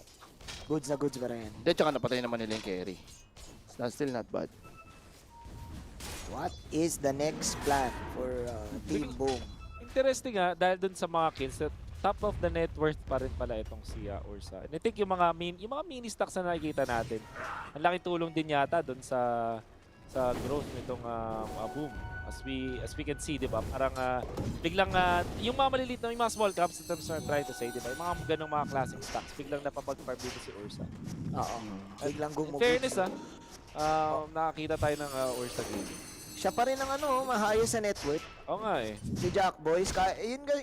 Goods na goods ba rin? Hindi, tsaka napatay naman nila yung carry. That's still not bad. What is the next plan for Team Boom? Interesting dahil dun sa mga kills, top of the net worth pa rin pala itong si Ursa. And I think yung mga mini stocks na nakikita natin, ang laking tulong din yata dun sa growth nitong Boom. As we can see, di ba? Parang biglang yung mga maliliit na yung mga small caps in terms of trying to say, di ba? Yung mga ganong mga classic stocks, biglang napapag-farm dito si Ursa. Oo. Biglang gumugot. In fairness nakakita tayo ng Ursa game. Siya pa rin ang mahayos sa network. Oo nga eh. Si Jack Boys,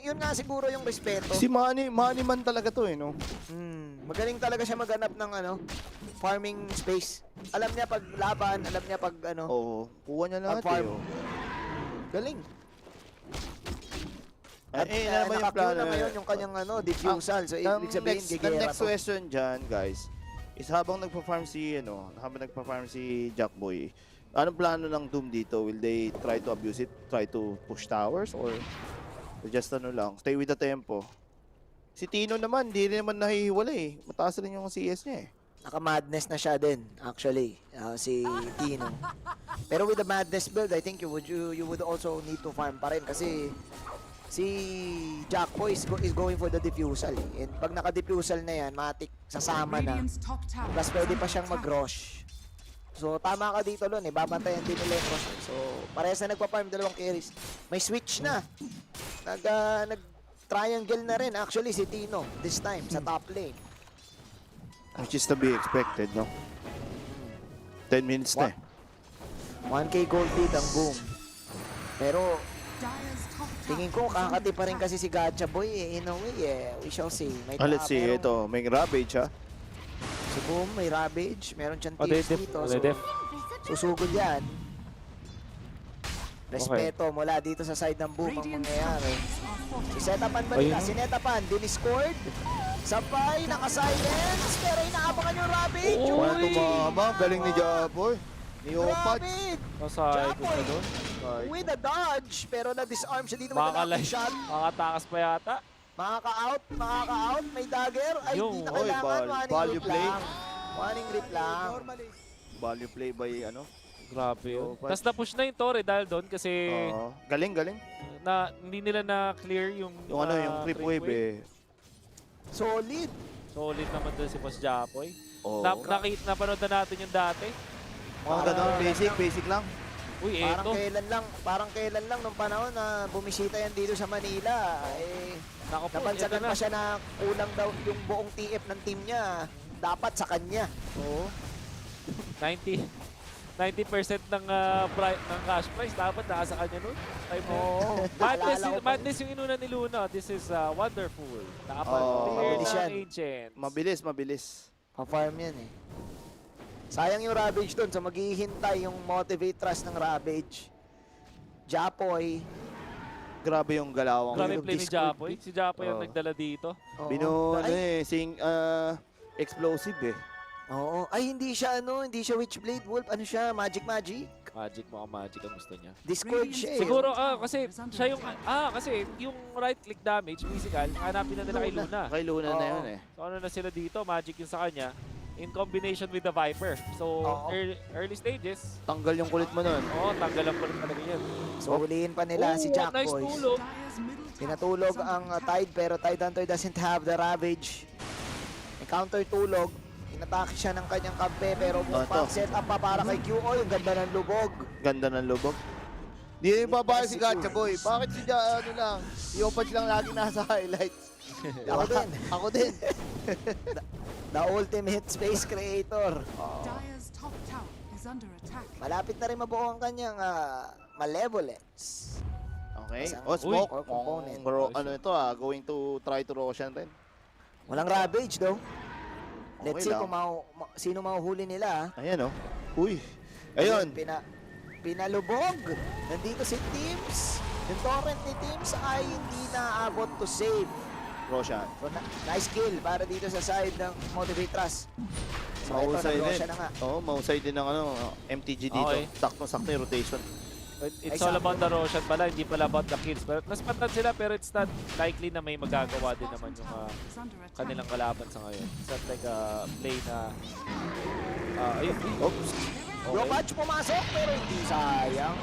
yun nga siguro yung respeto. Si Manny man talaga to no? Magaling talaga siya maghanap ng farming space. Alam niya pag laban, alam niya pag Oo, kuha niya lahat farm. Galing. At naman yung plano plano na ngayon yung kanyang diffusal. So ibig sabihin the next question dyan, guys, is habang nagpa-farm si Jack Boy, anong plano ng Doom dito? Will they try to abuse it? Try to push towers? Or just lang, stay with the tempo? Si Tino naman, di rin naman nahihiwala eh. Mataas rin yung CS niya eh. Naka-madness na siya din, actually, si Tino. Pero with the madness build, I think you would also need to farm pa rin kasi si Jack Boy is going for the diffusal. And pag naka-diffusal na yan, matik sasama na. Plus pwede pa siyang mag-rush. So tama ka dito Lon babantayan din nila yung rush. So parehas na nagpa-farm dalawang carries. May switch na. Nag-triangle na rin actually si Tino this time sa top lane. Which is to be expected, no? 10 minutes na eh. 1k gold lead ang Boom. Pero tingin ko kakati pa rin kasi si Gacha Boy in a way we shall see. Let's see, ito, may Ravage Si Boom, may Ravage, meron siyang tips dito. So, susugod yan. Respeto mula dito sa side ng Boom ang mangyayari. Setapan ba nila? Sinetapan, diniscord. Sabay, naka-silence, pero inaabangan yung Ravage. Tumama, galing ni Jaboy. Ni Opad. Jaboy with a dodge, pero na-disarm siya dito with a knocking shot. Makatakas pa yata. Makaka-out, may dagger. Ay, hindi na kailangan. Value play. Warning rip lang. Value play by Grabe yun. Tapos na-push na yung Torre dahil doon kasi... galing. Hindi nila na-clear yung... yung creep wave eh. Solid. Solid naman doon si Boss Japoy. Oo. Napanood na natin yung dati. Mga ganun, basic lang. Uy, Parang kailan lang nung panahon na bumisita yan dito sa Manila, eh, Nako po, napansagan ito na. pa siya na kulang daw yung buong TF ng team niya. Dapat sa kanya. Oo. 90% ng cash prize dapat nasa kanya nun. Oo. Madness yung inuna ni Luna. This is wonderful. Dapat mabilis yan. Ancient. Mabilis. Pa-farm yan eh. Sayang yung Ravage doon. So maghihintay yung Motivate Trust ng Ravage. Japoy. Grabe yung galawang. Grabe play ni Japoy. Si Japoy ang nagdala dito. Explosive eh. Oo. Ay, hindi siya Witchblade Wolf. Ano siya? Magic. Magic ang gusto niya. Discord siya eh. Siguro, kasi siya yung right click damage, physical, hanapin na nila kay Luna. Kay Luna na yun eh. So ano na sila dito, Magic yung sa kanya, in combination with the Viper. So, early stages. Tanggal yung kulit mo nun. Oo, tanggal ang kulit talaga yan. So, huliin pa nila si Jack nice Boys. tulog. Pinatulog ang Tide pero Tide Hunter doesn't have the Ravage. May counter tulog. Inatake siya ng kanyang kampe pero pang set up pa para kay QO. Yung ganda ng lubog. Di yung babae si Gacha Boy. Bakit si Yopaj lang lagi nasa highlights? Ako din. The ultimate space creator. Dire's top tower is under attack. Malapit na rin mabuo ang kanyang malevolence. Okay. Smoke Smoke. component. Going to try to Roshan rin. Walang Ravage though. Let's see lang. kung sino mahuhuli nila. Ayan Uy. Ayun. Pinalubog. Nandito si Teams. Yung torrent ni Teams ay hindi naabot to save. Roshan. So, nice kill para dito sa side ng Motivate Trust. So, Mahusay din. siya na nga. Mahusay din ng MTG dito. Okay. Sakto yung rotation. It's all about the Roshan pala, hindi pala about the kills. Pero naspatan sila pero it's not likely na may magagawa din naman yung kanilang kalaban sa ngayon. It's not like a play na... ayun. Oops. Robach pumasok pero hindi sayang.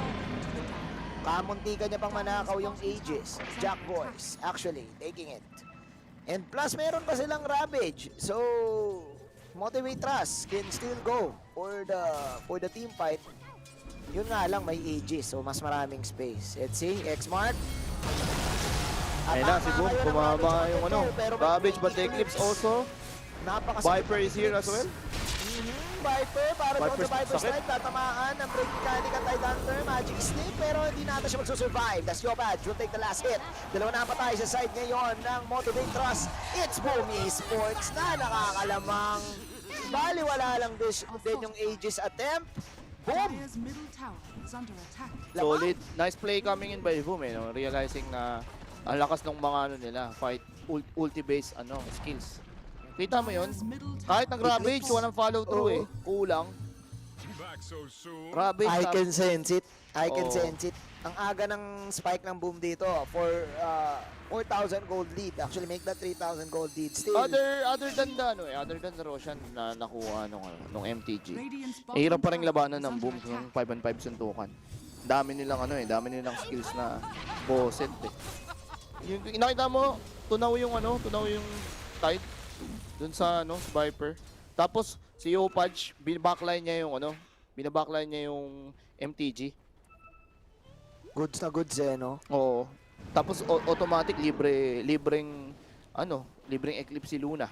Kamuntikan niya pang manakaw yung Aegis. Jack Boys actually taking it. And plus meron pa silang Ravage. So Motivate Trust can still go for the team fight. Yun nga lang may Aegis so mas maraming space. Let's see, X-Mark. Ayun na, si Boom. Bumaba yung Ravage but the Eclipse also. Viper is here as well. Viper, para doon Viper's sa Viper sakit. Strike, tatamaan ng break mechanic at Tide Hunter, Magic Slip, pero hindi natin siya magsusurvive. Das Yopaj will take the last hit. Dalawa na patay sa side ngayon ng Motivate Trust. It's Boom Esports na nakakalamang. Baliwala lang din yung Aegis attempt. Boom! Dire's middle tower is under attack. Solid. Nice play coming in by Boom realizing na ang lakas ng mga fight ulti-based skills. Kita mo yun? Kahit nag-Ravage, walang follow through eh. Kulang. Ravage. I can sense it. Ang aga ng spike ng Boom dito for 4,000 gold lead. Actually, make that 3,000 gold lead. Still, Other than the Roshan na nakuha nung MTG. Hirap pa rin labanan ng Boom ng 5-on-5 suntukan. Dami nilang skills na bosset eh. Yung nakita mo, tunaw yung Tide dun sa Viper. Tapos si Yopaj, binabackline niya yung MTG. goods na goods eh, no? Oo. Tapos automatic libreng Eclipse si Luna.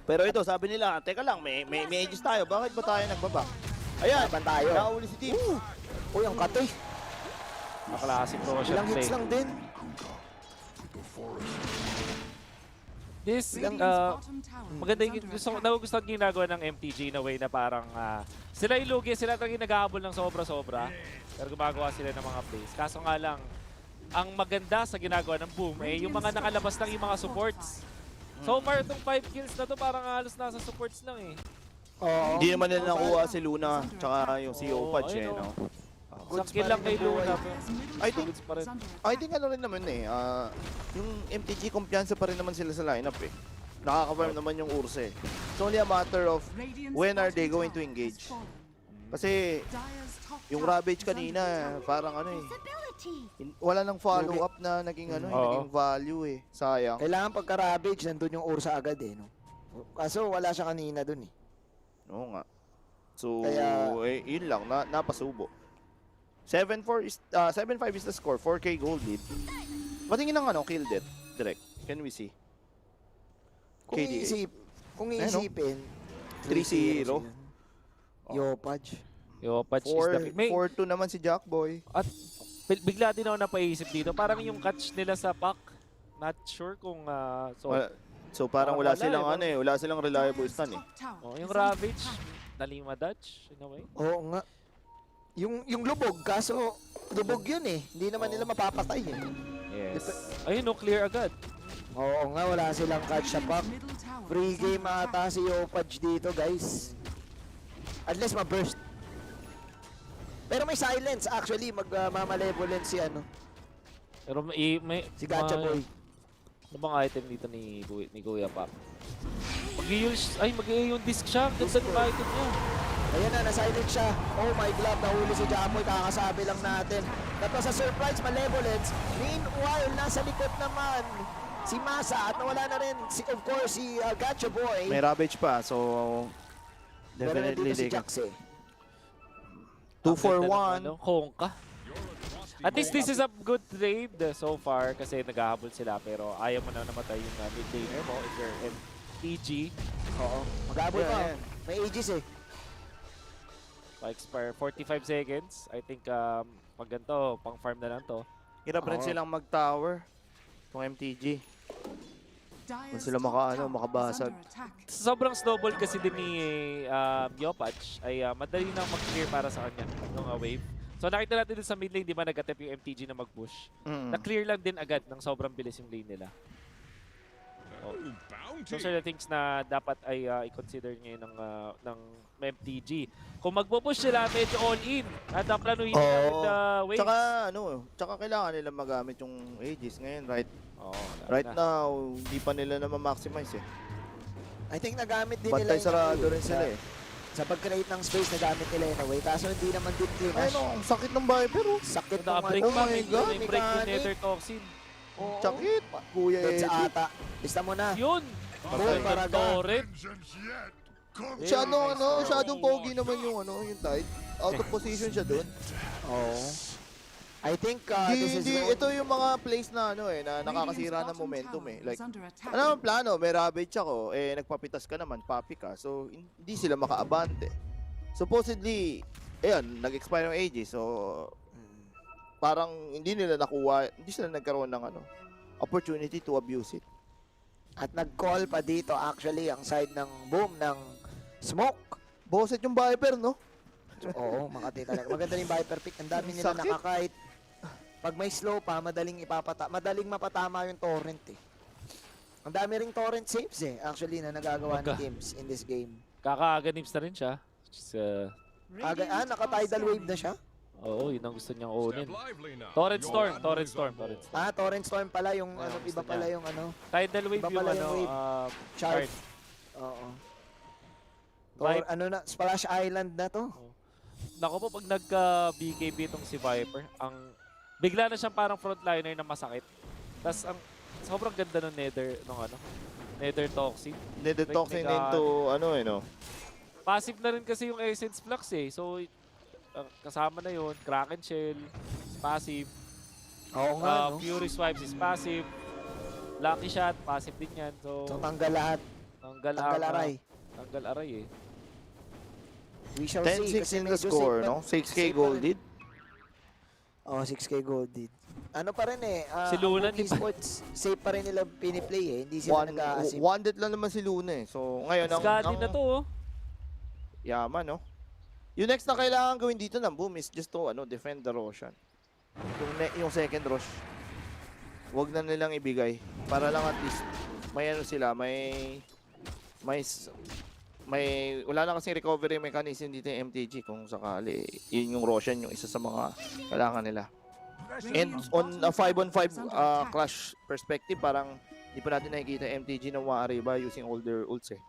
Pero ito, sabi nila, teka lang, may Aegis tayo. Bakit ba tayo nagbaba? Ayan, Laban tayo. nakauli si Team. Uy, ang katoy. Naklasik Roshan Ilang play. hits lang din. This, maganda yung nagugustuhan ginagawa ng MTG na way na parang sila ilugi, sila talagang naghahabol ng sobra-sobra. Pero gumagawa sila ng mga plays. Kaso nga lang, ang maganda sa ginagawa ng Boom yung mga nakalabas lang yung mga supports. So far, itong 5 kills na to parang halos nasa supports lang eh. Hindi naman nila nakuha si Luna tsaka yung si Yopaj Isang kill lang kay Luna. I think rin naman yung MTG kumpiyansa pa rin naman sila sa lineup eh. Nakaka-farm naman yung Ursa eh. It's only a matter of when are they going to engage. Kasi Dire's top yung tower Ravage is under kanina, attack. parang ano eh. Wala nang follow up na naging ano, Oo. naging value eh. Sayang. Kailangan pagka-Ravage, nandun yung Ursa agad eh, no? Kaso wala siya kanina dun eh. Oo nga. So, Kaya- yun lang, napasubo. 7-4 is 7-5 is the score, 4K gold lead. Patingin ng ano, kill death, direct. Can we see? Kung KDA. iisipin, 3-0. Yopaj. Yopaj is the... 4-2 naman si Jackboy. At bigla din ako napaisip dito. Parang yung catch nila sa pack, not sure kung... So parang wala wala silang eh, ano eh, wala silang reliable stun eh. Oh, yung Ravage, daling ma-dodge in a way. Oo nga. Yung lubog, kaso lubog yun eh. Hindi naman nila mapapatay eh. Yes. Ayun no, clear agad. Oo nga, wala silang catch sa pack. Free game ata si Yopaj dito, guys. Unless ma-burst. Pero may silence actually, magmamalevolent si ano. Pero Si Gacha Boy. Ano bang item dito ni Kuya Pap? Mag-i yung disc siya. Ganda ng item niya. Ayan na, na-silent siya. Oh my God, nahuli si Jamoy. Kakasabi lang natin. That was a surprise malevolence. Meanwhile, nasa likod naman si Masa at nawala na rin, of course, si Gacha Boy. May Ravage pa, so Pero definitely nandito si they can. Jax eh. 2-4-1. Hongka. At least this is a good trade so far kasi naghahabol sila pero ayaw mo na namatay yung mid laner mo if you're MTG. Oo. Mag-aabot pa. Yeah. May ages eh. Pa-expire 45 seconds. I think pag ganito, pang farm na lang to. Hirap rin silang mag-tower. Kung MTG. Kung sila makabasag. Sobrang snowball kasi din ni Yopaj ay madali nang mag-clear para sa kanya ng wave. So nakita natin din sa mid lane, di ba nag-attempt yung MTG na mag-push. Na-clear lang din agad ng sobrang bilis yung lane nila. Oh. Those are the things na dapat ay i-consider ngayon ng MTG. Kung magpo-push sila, medyo all-in. At planuhin nila with the waves. Tsaka kailangan nila magamit yung Aegis ngayon, right? Right now, hindi pa nila na ma-maximize eh. I think nagamit din Bantay nila sarado rin sila eh. Sa pag-create ng space, nagamit nila in a way. Kaso hindi naman din clean. Ay no, ang sakit ng Viper oh. Sakit ng Naka-break ano. pa, my may God, break yung mechanic. nether toxin. Sakit. Kuya That's Eddie. ata. Lista mo na. Yun! Boy, Paraga. Torrent. Shadow pogi naman yung yung tide. Out of position siya doon. Oo. I think this is Ito yung mga plays na na nakakasira ng momentum eh. Like, ano ang plano? May Ravage ako, nagpapitas ka naman, papi ka. So, hindi sila makaabante. Supposedly, ayan, nag-expire yung Aegis. So, parang hindi sila nagkaroon ng opportunity to abuse it. At nag-call pa dito actually ang side ng boom ng smoke. Boset yung Viper, no? Oo, makati talaga. Maganda yung Viper pick. Ang dami nila Sakit. nakakahit. Pag may slow pa, madaling mapatama yung torrent eh. Ang dami ring torrent saves eh, actually, na nagagawa ng teams in this game. Kaka-ganims na rin siya. Naka-tidal wave na siya? Oo, yun ang gusto niyang kunin. Torrent Storm. Torrent Storm pala yung iba pala yung Tidal wave iba pala yung chart. Oo. Splash Island na to. Nako po, pag nagka-BKB itong si Viper, bigla na siyang parang frontliner na masakit. Tapos sobrang ganda ng Nether Toxin. Nether Toxin into Passive na rin kasi yung Essence Flux eh. So, kasama na yun. Kraken Shell, passive. Oo nga, Fury Swipes is passive. Lucky Shot, passive din yan. So tanggal lahat. Tanggal aray. Tanggal aray eh. We shall see. 10-6 in the score, no? 6K gold lead. Oh, 6K gold lead. Ano pa rin eh. Si Luna, Boogie Sports, safe pa rin nila piniplay eh. Hindi sila nag-a-assist. One dead lang naman si Luna eh. So, ngayon, Scotty na to oh. Yaman, no? Yung next na kailangan gawin dito ng boom is just to defend the Roshan. Yung second rush. Huwag na nilang ibigay. Para lang at least may sila, wala na kasing recovery mechanism dito yung MTG kung sakali. Yun yung Roshan, yung isa sa mga kailangan nila. And on a 5-on-5 clash perspective, parang di pa natin nakikita MTG na Wariba using older ults eh.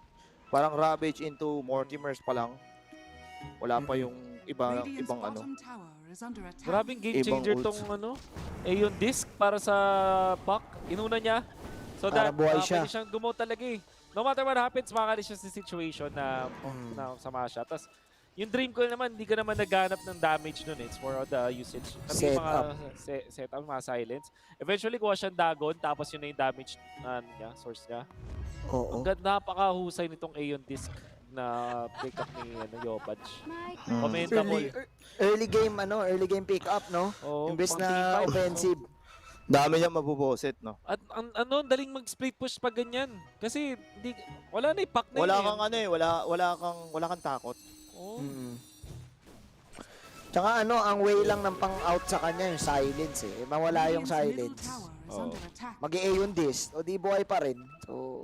Parang Ravage into Mortimers pa lang. Wala pa yung Radiant's ibang ano. bottom tower is under attack. Grabing game Ibang changer ults. tong yung disc para sa Puck. Inuna niya. So Para that buhay siya. pwede siyang gumaw talaga eh. No matter what happens, makakalis siya sa situation na sama siya. Tapos yung dream ko naman, hindi ka naman naghanap ng damage nun eh. It's more on the usage. Kasi yung mga setup, mga silence. Eventually, kuha siyang dagon, tapos yun na yung damage niya, source niya. Oo. Ang ganda, napakahusay nitong Aeon disc na pick up ni Yopaj. Commendable. Early game pick up, no? Oo, Imbes pang na team fight. offensive. Dami niya mabuboset, no? At daling mag-split push pag ganyan. Kasi wala na i-pack na Wala yun. kang wala kang takot. Oo. Tsaka ang way lang ng pang-out sa kanya yung silence eh. Mawala yung silence. Mag-A yung disc, o di buhay pa rin. So,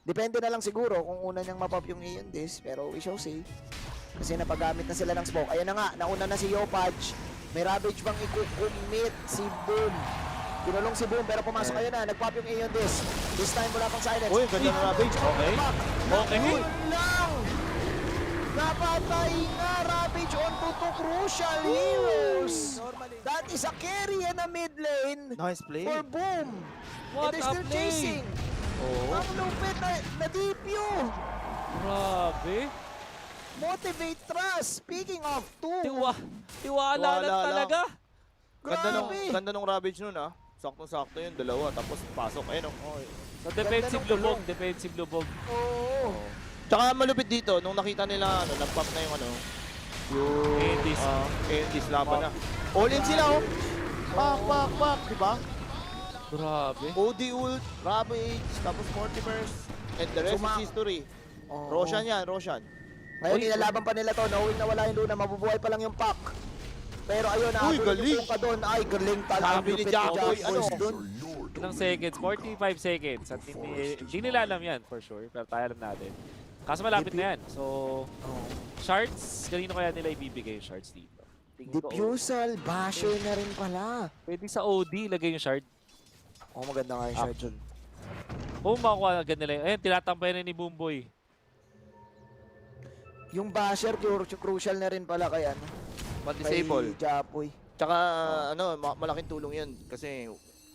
depende na lang siguro kung una niyang mapop yung A yung disc, pero we shall see. Kasi napagamit na sila ng smoke. Ayan na nga, nauna na si Yopaj. May Ravage bang i-commit si Boom? Kinulong si Boom pero pumasok kayo na. Nag-pop yung A yung disc. This time wala pang silence. Uy, ganda ng Ravage. Okay. Okay. Yun lang! Napatay nga Ravage onto two crucial heroes. That is a carry and a mid lane Nice play. for Boom. What And they're a still play. chasing. Ang lupit na dipyo. Grabe. Motivate Trust. Speaking of two. Tiwala Wala lang lang. talaga. Ganda nung Ravage nun, ah. Saktong-sakto yun, dalawa. Tapos pasok, ayun, oh. Sa defensive Ganda nung lubog, defensive lubog. Oo. Tsaka malupit dito, nung nakita nila, nag-pop na yung Endis laban na. All in sila, oh. Pak, di ba? Grabe. OD ult, Ravage, tapos Mortimer's, and the rest is history. Roshan yan, Roshan. Ngayon, ilalaban pa nila to, knowing na wala yung Luna, mabubuhay pa lang yung pack. Pero ayun, galing. yung ka doon. Ay, galing talaga. Sabi ni Jackoy, doon. Ilang seconds? 45 seconds. At hindi nila alam yan, for sure. Pero tayo alam natin. Kaso malapit na yan. So, shards, kanino kaya nila ibibigay yung shards dito? Diffusal, basher na rin pala. Pwede sa OD ilagay yung shard. Maganda nga yung shard dun. Kung makuha agad nila yun. Ayun, tinatampay na ni Boomboy. Yung basher, crucial na rin pala kay Disable. Kay Japoy. Tsaka, malaking tulong yun. Kasi,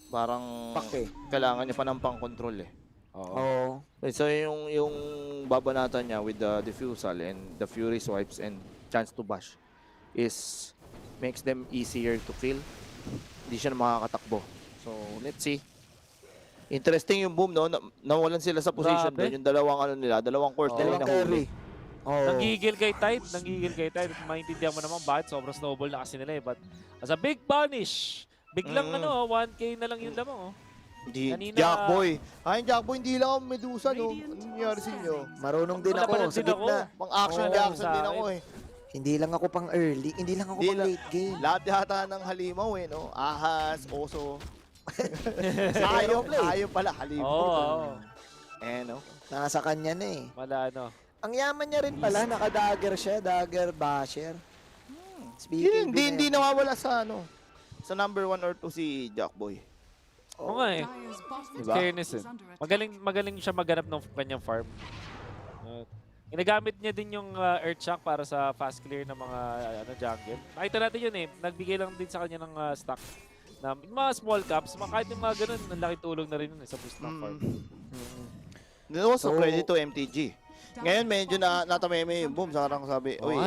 parang, Pake. kailangan niya pa ng pang-control, eh. Oo. So, yung babanatan niya with the diffusal and the fury swipes and chance to bash makes them easier to kill. Hindi siya makakatakbo. So, let's see. Interesting yung Boom, no? Nawalan sila sa position doon. Yung dalawang course. Dalawang carry. Nanggigil kay Tide. Maintindihan mo naman bakit sobrang snowball na kasi nila eh. But as a big punish, biglang 1K na lang yung lamang. Hindi, Jackboy. Jackboy, hindi lang ako Medusa, no? Ano nangyari sa inyo? Marunong din ako sa gitna. Pang-action din ako, eh. Hindi lang ako pang early, hindi lang ako pang late game. Lahat yata ng halimaw, eh, no? Ahas, oso. Ayaw pala, halimaw. No? Nasa kanya na eh. Wala, Ang yaman niya rin pala, naka-dagger siya, dagger basher. Hindi nawawala sa sa number 1 or 2 si Jackboy. Oo nga eh. Diba? Fairness eh. Magaling siya maghanap ng kanyang farm. Ginagamit niya din yung Earth Shock para sa fast clear ng mga jungle. Nakita natin yun eh. Nagbigay lang din sa kanya ng stock. Yung mga small caps, kahit yung mga ganun, ang laki tulong na rin yun sa boost ng farm. That was a credit to MTG. Ngayon medyo natameme yung Boom. Sarang sabi, uy,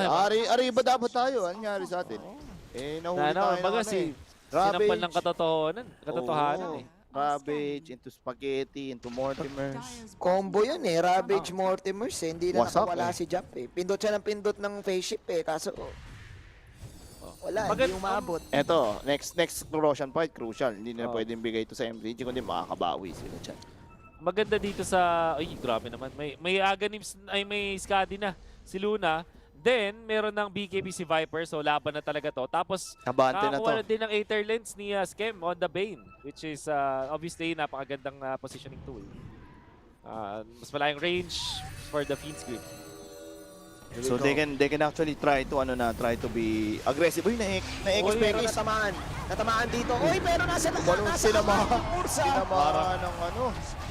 ari ba dapat tayo? Ano nangyari sa atin? Nahuli tayo baga sinampal ng katotohanan eh. Ravage, into Spaghetti, into Mortimer's. Combo yun eh, Ravage, Mortimer's eh. Hindi na nakawala si Jap eh. Pindot siya ng pindot ng face ship eh. Kaso, wala, hindi umabot. Eto, next Roshan fight, crucial. Hindi na pwedeng bigay ito sa MTG, kundi makakabawi sila dyan. Maganda dito sa, grabe naman. May Aganims, may Skadi na si Luna. Then, meron ng BKB si Viper, so laban na talaga to. Tapos, nakakuha na din ng Aether Lens ni Skem on the Bane, which is obviously napakagandang positioning tool. Mas malayong range for the Fiend's Grip. So they can actually try to be aggressive. Uy, na-expect is. Natamaan dito. Uy, pero nasa Sinamaan ng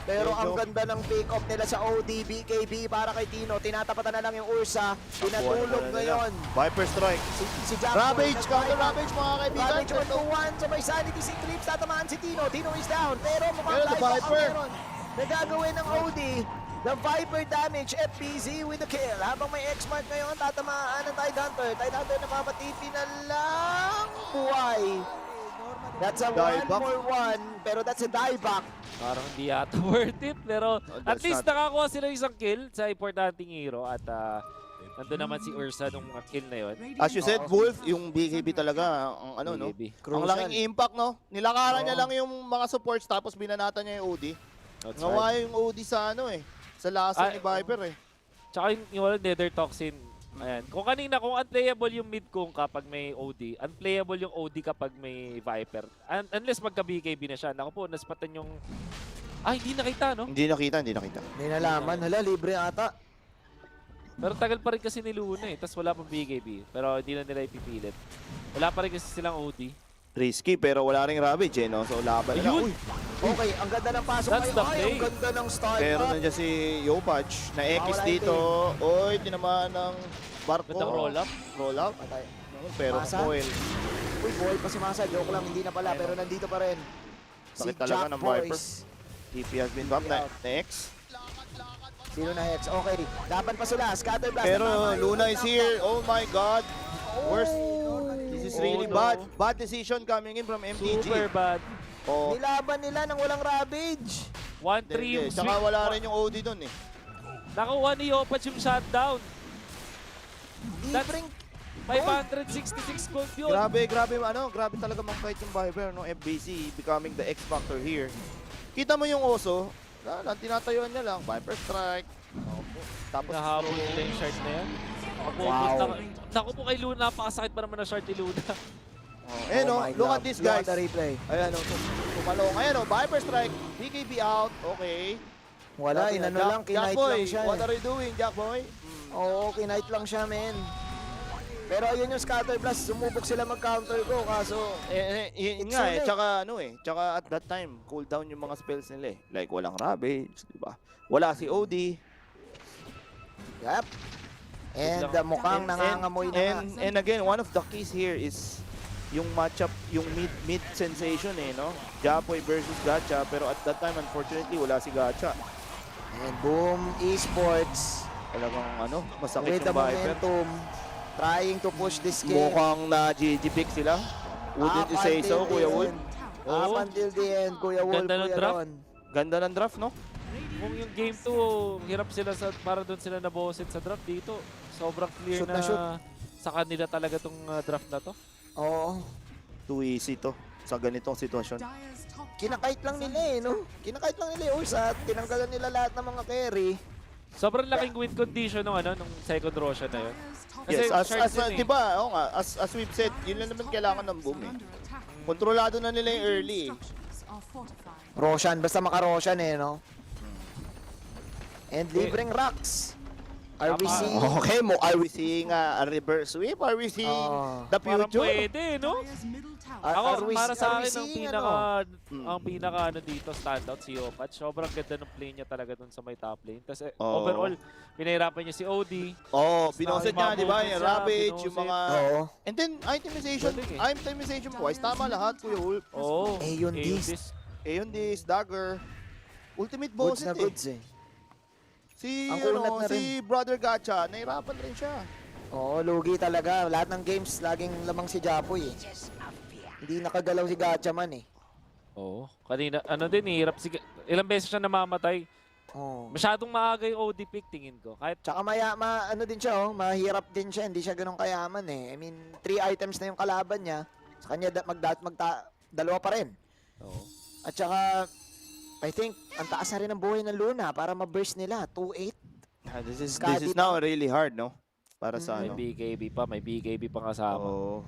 Pero ang Medyo- ganda ng pick-up nila sa OD, BKB para kay Tino. Tinatapatan na lang yung Ursa. Pinatulog ngayon. Viper Strike. Si Jack Ravage, Boy, counter nag-drive up. Ravage mga kaibigan. Ravage 1-2-1 sa may sanity si Clips. Tatamaan si Tino. Tino is down. Pero mukhang Pero the live back ang Viper. meron. Nagagawin ng OD. The Viper damage. FPZ with the kill. Habang may X-Mark ngayon, tatamaan ng Tidehunter. Tidehunter namamatipi na lang. Buhay. That's a Dieback. 1-for-1. Pero that's a dieback. Parang hindi yata worth it. Pero at that's least not- nakakuha sila isang kill sa importanteng hero. At nandun naman si Ursa nung kill na yun. As you said, Wolf, yung BKB talaga, ang ano, no? BKB. Ang laking impact, no? Nilakaran niya lang yung mga supports tapos binanatan niya yung OD. That's Ngawa right. yung OD sa ano eh. Sa lasa ni Viper eh. Tsaka yung walang Nether Toxin. Ayan. Kung kanina, kung unplayable yung mid kong kapag may OD, unplayable yung OD kapag may Viper. Unless magka-BKB na siya. Naku po, naspatan yung... hindi nakita, no? Hindi nakita. Hindi nalaman. Hala, libre ata. Pero tagal pa rin kasi ni Luna eh. Tapos wala pang BKB. Pero hindi na nila ipipilit. Wala pa rin kasi silang OD. Risky pero wala ring Ravage eh, no? So laban na. Ayun! Uy! Okay, ang ganda ng pasok That's ngayon. the Ay, play. ang ganda ng start. Pero nandiyan si Yopach na X Wala dito. Oy, tinamaan ng barko. Gandang roll-up. Roll-up? Patay. Pero Masa? foil. Uy, boy pa si Masa. Joke lang, hindi na pala. Pero nandito pa rin. Sakit talaga ng Viper. TP has been bumped. Next. Sino na Hex? Okay, laban pa sila. Scatter blast. Pero Tama, Luna yun, is tama. here. Oh my God. Worst. This is really no. bad. Bad decision coming in from MTG. Super bad. Oh. Nilaban nila nang walang Ravage. 1-3 yung Saka wala rin yung OD dun eh. Nakuha ni Yopach yung shutdown. Libreng 566 gold yun. Grabe talaga mang-fight yung Viper, no? FBC becoming the X Factor here. Kita mo yung Oso, tinatayuan niya lang, Viper Strike. Tapos Nahabol nila yung shard na yan. Wow. Naku po kay Luna, napakasakit pa naman na shard ni Luna. no, my look God. at this Look guys. at the replay. Ayan, tumalong. Ayan, Viper Strike, BKB out, okay. Wala, inano lang, kinight Jackboy, lang siya. what are you doing, Jackboy? Oo, kinight lang siya, men. Pero ayun yung scatter blast, sumubok sila mag-counter ko, kaso... Yun nga eh, tsaka at that time, cool down yung mga spells nila eh. Like, walang Ravage, di ba? Wala si OD. Yep. And mukhang nangangamoy na nga. And again, one of the keys here is yung matchup, yung mid sensation eh, no? Japoy versus Gacha, pero at that time, unfortunately, wala si Gacha. And boom, esports. Talagang masakit With the yung Viper. momentum, trying to push this game. Mukhang na GG pick sila. Wouldn't you say so, Kuya Wood? Up until the end, Kuya Wolf, Ganda ng Kuya draft. Ron. Ganda ng draft, no? Kung yung game 2, hirap sila para doon sila nabosit sa draft dito. Sobrang clear Shoot na shoot. sa kanila talaga tong draft na to. Oo. Too easy to sa ganitong sitwasyon. Kinakait lang nila eh, no? Kinakait lang nila yung Ursa at tinanggalan nila lahat ng mga carry. Sobrang laking win condition nung nung second Roshan na yun. Kasi Yes, shard yun eh. diba, as we've said, yun lang naman kailangan ng boom eh. Kontrolado na nila yung early eh. Roshan, basta maka-Roshan eh, no? And libreng rocks. Are we seeing... Okay, are we seeing a reverse sweep? Are we seeing the Parang future? pwede, no? Ako, para sa akin, ang pinaka dito, standout si Yopach. Sobrang ganda ng play niya talaga dun sa may top lane. Tapos overall, pinahirapan niya si OD. Binoset niya, di ba? Yung Ravage, yung mga... And then, itemization Galing wise, tama lahat, Kuya Wolf. Oo. Aeon Disc. Aeon Disc, Dagger. Ultimate Goods boss na eh. goods eh. Si, Ang kunat na rin. si Brother Gacha, nahirapan rin siya. Oo, lugi talaga. Lahat ng games, laging lamang si Japoy eh. Hindi nakagalaw si Gatchaman eh. Oo. Kanina, hirap si... Ilang beses siya namamatay. Oo. Masyadong maaga yung OD pick, tingin ko. Kahit Tsaka din siya oh, mahirap din siya. Hindi siya ganun kayaman eh. I mean, 3 items na yung kalaban niya. Sa kanya, dalawa pa rin. Oo. At saka, I think, ang taas na rin ang buhay ng Luna para ma-burst nila. 2-8. This is now really hard, no? Para sa may BKB pa kasama. Oo.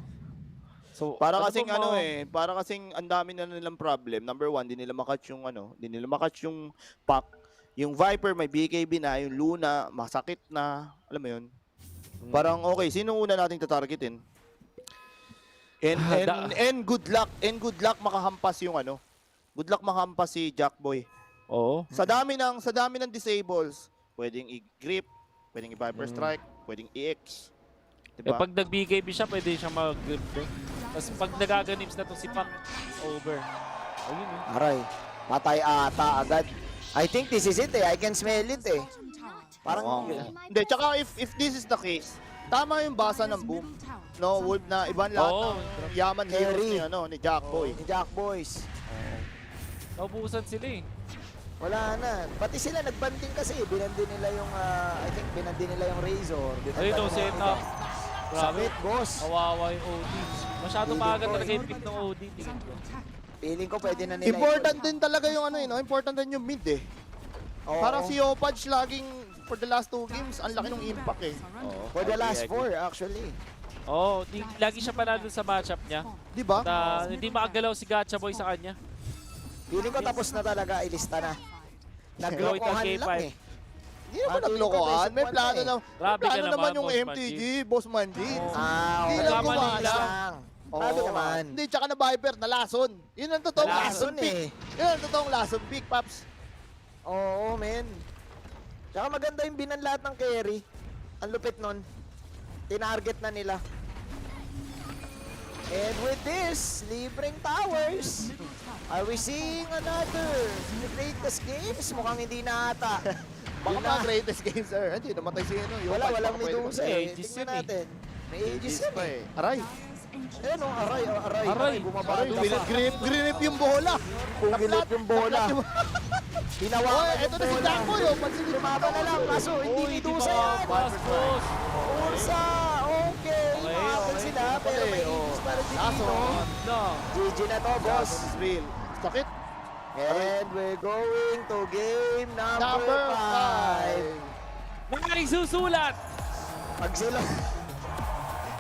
So, Para kasing para kasing ang dami na nilang problem. Number one, di nila makatch yung pack. Yung Viper may BKB na, yung Luna masakit na, alam mo yun. Parang okay, sino una nating tatargetin? And good luck makahampas yung Good luck makahampas si Jackboy. Oo. Sa dami ng disables, pwedeng i-grip, pwedeng i-viper strike, pwedeng i-X. Eh Diba? pag nag-BKB siya, pwede siya mag-grip doon. Tapos pag nagaganims na to si Pak, over. Ayun eh. Aray, patay ata agad. I think this is it eh. I can smell it eh. Parang Hindi, tsaka if this is the case, tama yung basa ng boom. No, Wolf na ibang lahat ng yaman heroes ni Jack Boy. Ni Jack Boys. Naubusan sila eh. Wala na. Pati sila nagbanding kasi. Binandi nila yung, I think binandi nila yung Razor. Ayun o, set up. Sakit, boss. Kawawa yung OD. Masyado maaga talaga yung pick ng OD. Tingin ko. Feeling ko pwede na nila. Important din talaga yung important din yung mid eh. Oo. Parang si Opaj laging for the last 2 games, ang laki ng impact eh. For the last 4 actually. Oo, lagi siya panalo sa matchup niya. Di ba? Hindi makagalaw si Gacha Boy sa kanya. Feeling ko tapos na talaga, ilista na. Naglokohan lang eh. Hindi naman naglokohan. May plano na. Grabe ka naman yung Boss MTG, Boss Manji. Ah, Hindi okay. lang Tama gumawa lang. lang. Grabe naman. Hindi, tsaka na Viper, na lason. Yun ang totoong Lason lason pick. Yun ang totoong lason pick, Paps. Oo, men. Tsaka maganda yung binan lahat ng carry. Ang lupit nun. Tinarget na nila. And with this, libreng towers. Are we seeing another greatest games? Mukhang hindi na ata. Baka mga greatest game, sir. Hindi, namatay si Walang Medusa eh. Aegis Tingnan yun eh. natin. May Aegis yan eh. Aray. Ayun o, aray. Bumabalo pa. Grip yung bola. Pungilip yung bola. Hinawakan yung Ito na si Jack Boy. Lumaban na lang. Kaso hindi Medusa yan. Boss. Ursa. Okay. Makakal sila. Pero may Aegis para si Dino. GG na to, boss. Real. Sakit. And we're going to game number 5. Maraming susulat.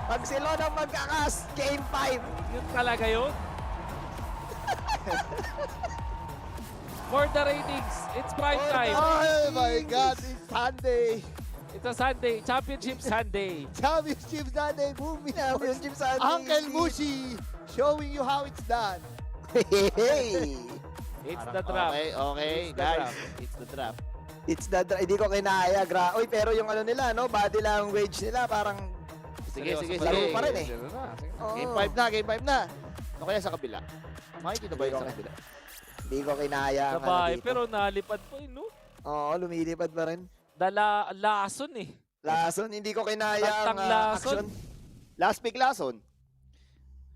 Pag sila na magkakas, game 5. Yun talaga yun. For the ratings, it's prime time. Oh my God, it's Sunday. It's a Sunday, Championship Sunday. Championship Sunday, movie. Championship Sunday. Uncle Mushi showing you how it's done. Hey! It's the draft. Okay, It's the guys. draft. It's the draft. It's the hindi ko kinaya. Uy, pero yung ano nila, no? Body language nila, parang Sige. laro pa rin eh. Game 5 na, game 5 na. Ano kaya sa kabila? Makikita ba yun sa kabila? Hindi ko kinaya ang ano Sabay, dito. pero nalipad po yun, no? Oo, lumilipad pa rin. Lason eh. Lason, hindi ko kinaya ang Tantang lason. action. Last pick Lason.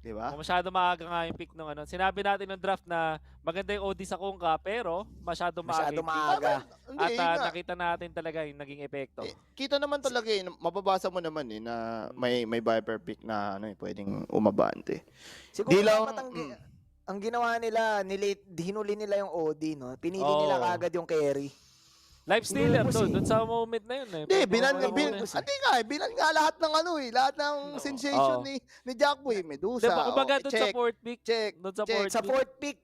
Di ba? Masyado maaga nga yung pick nung ano. Sinabi natin ng draft na maganda yung OD sa Kungka, pero masyado maaga yung pick. maaga. Hindi, At yun nga. nakita natin talaga yung naging epekto. Kita naman talaga eh, mababasa mo naman eh na may Viper pick na ano eh, pwedeng umabante. Siguro Di lang- dapat ang ginawa nila, hinuli nila yung OD, no? Pinili Oo. nila kagad yung carry. Life stealer Inubos doon eh. sa moment na yun eh. Hindi, binan Pag- lahat ng ano eh, lahat ng sensation Oo. ni Jackboy, Medusa. Diba, kumbaga doon sa check, fourth pick. check, Doon sa check. fourth Sa pick. fourth pick,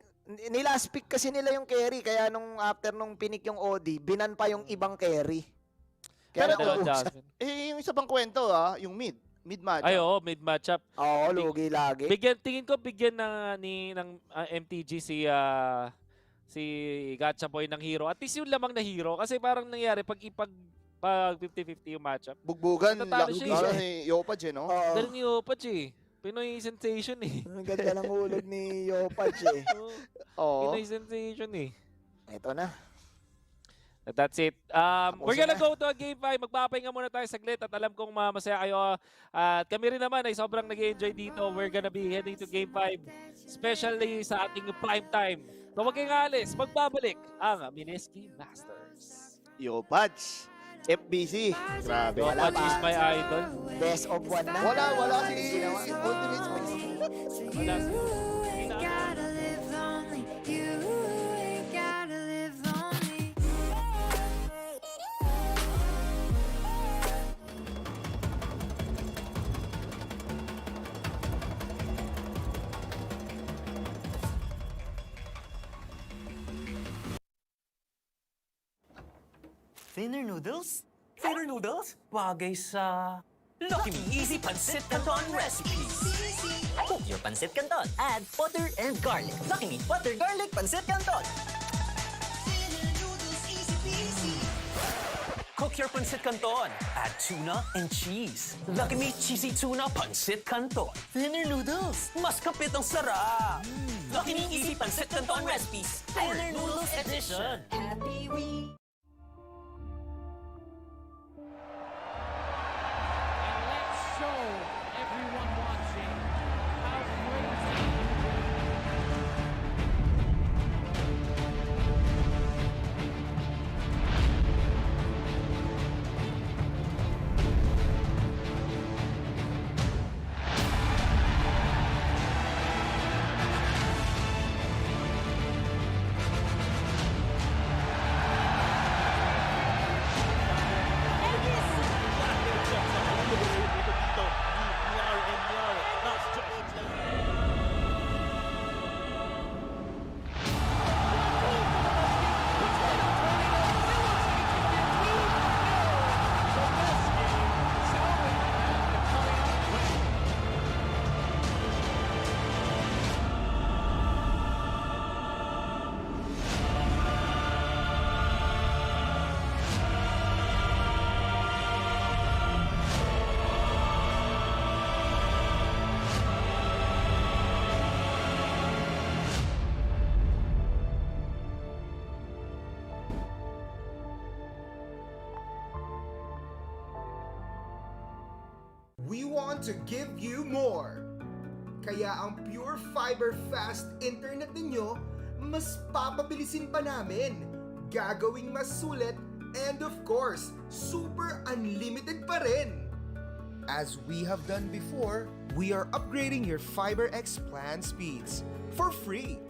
nilast pick kasi nila yung carry, kaya nung after nung pinik yung OD, binan pa yung ibang carry. Kaya Pero naubusan. yung isa pang kwento yung mid match. Ay, oo, mid matchup. Oo, lugi lagi. Tingin ko bigyan ng MTG si Gacha Boy ng hero. At least yung lamang na hero. Kasi parang nangyari pag 50-50 yung matchup. Bugbugan, Natatalo siya ni Yopaj eh, no? Oo. Ganun yung Opach eh. Pinoy sensation eh. Ang ganda ng ulog ni Yopaj eh. Oo. Pinoy sensation eh. Ito na. That's it. We're gonna go to a game 5. Magpapahinga muna tayo saglit at alam kong masaya kayo. At kami rin naman ay sobrang nag-enjoy dito. We're gonna be heading to game 5. Especially sa ating prime time. So wag kayong alis. Magbabalik ang Mineski Masters. Yopaj. FBC. Grabe. Opach is my idol. Best of 1 na. Wala si Ultimate Space. Wala si Gotta live lonely. You ain't gotta live lonely. Thinner noodles? Thinner noodles? Bagay sa Lucky Me Easy Pancit Canton Recipes. Cook your pancit canton. Add butter and garlic. Lucky Me Butter Garlic Pancit Canton. Cook your pancit canton. Add tuna and cheese. Lucky Me Cheesy Tuna Pancit Canton. Thinner noodles. Mas kapit ang sarap. Lucky Me Easy Pancit Canton Recipes. Thinner Noodles Edition. Happy we. And let's show everyone watching how crazy We want to give you more. Kaya ang pure fiber fast internet ninyo, mas papabilisin pa namin. Gagawing mas sulit and of course, super unlimited pa rin. As we have done before, we are upgrading your FiberX plan speeds for free.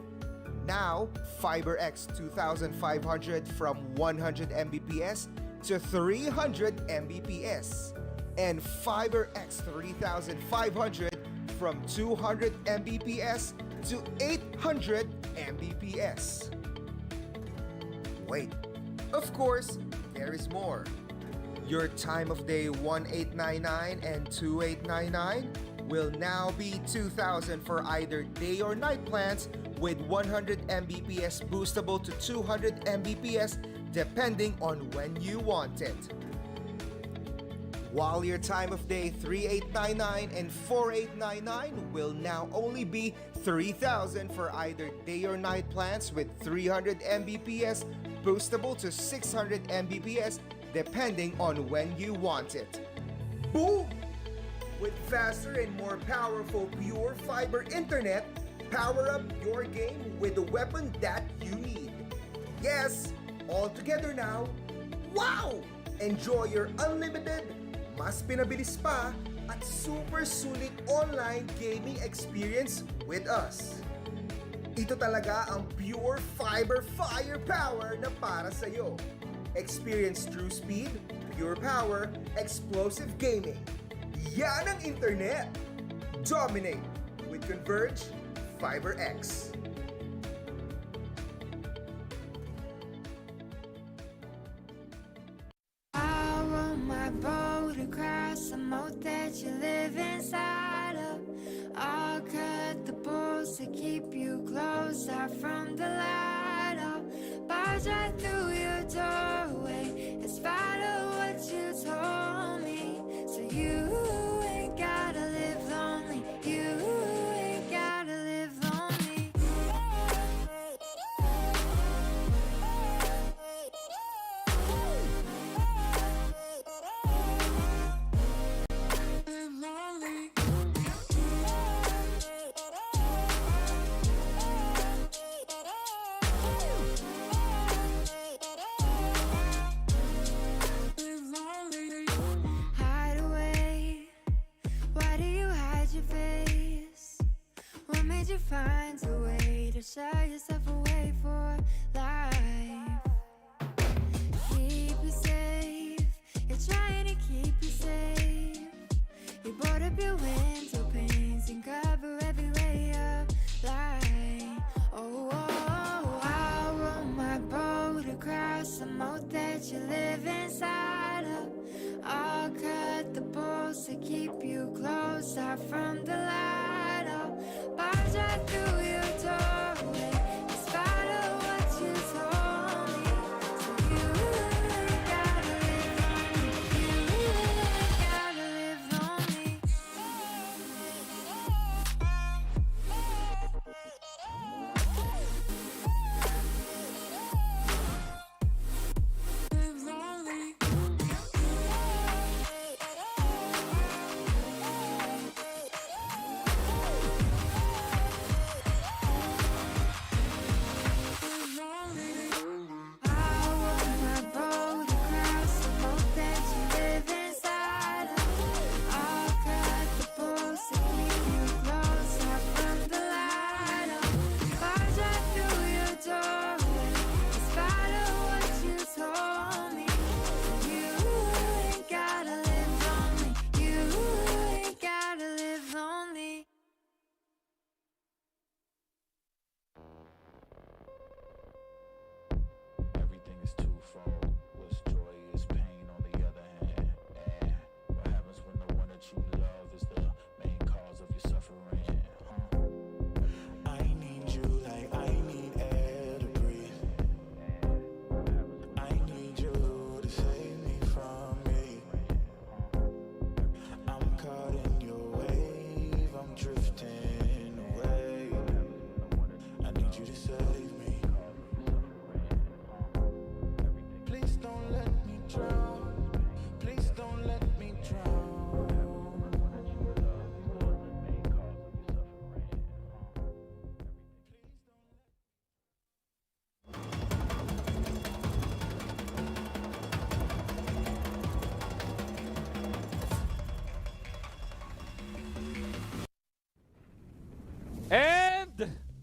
Now, FiberX 2500 from 100 Mbps to 300 Mbps. And FiberX 3500 from 200 Mbps to 800 Mbps. Wait, of course, there is more. Your time of day 1899 and 2899 will now be 2000 for either day or night plans with 100 Mbps boostable to 200 Mbps depending on when you want it. While your time of day 3899 and 4899 will now only be 3000 for either day or night plans with 300 Mbps boostable to 600 Mbps depending on when you want it. Boom! With faster and more powerful pure fiber internet, power up your game with the weapon that you need. Yes, all together now. Wow! Enjoy your unlimited, mas pinabilis pa, at super sulit online gaming experience with us. Ito talaga ang pure fiber firepower na para sa'yo. Experience true speed, pure power, explosive gaming. Yan ang internet! Dominate with Converge FiberX. I row my boat across a moat that you live inside of. I'll cut the bolts to keep you closer from the light. I'll barge right through your doorway in spite of what you told me. So you ain't gotta live lonely. You ain't gotta live lonely. Hide away. Why do you hide your face? What made you find a way to shut yourself away for life? Keep you safe. You're trying to keep you safe. You board up your window panes and cover every ray of light. Oh, I'll row my boat across the moat that you live inside of. I'll cut the bolts to keep you closer from the light. I'll barge right through your doorway in spite of what you told me. So you ain't gotta live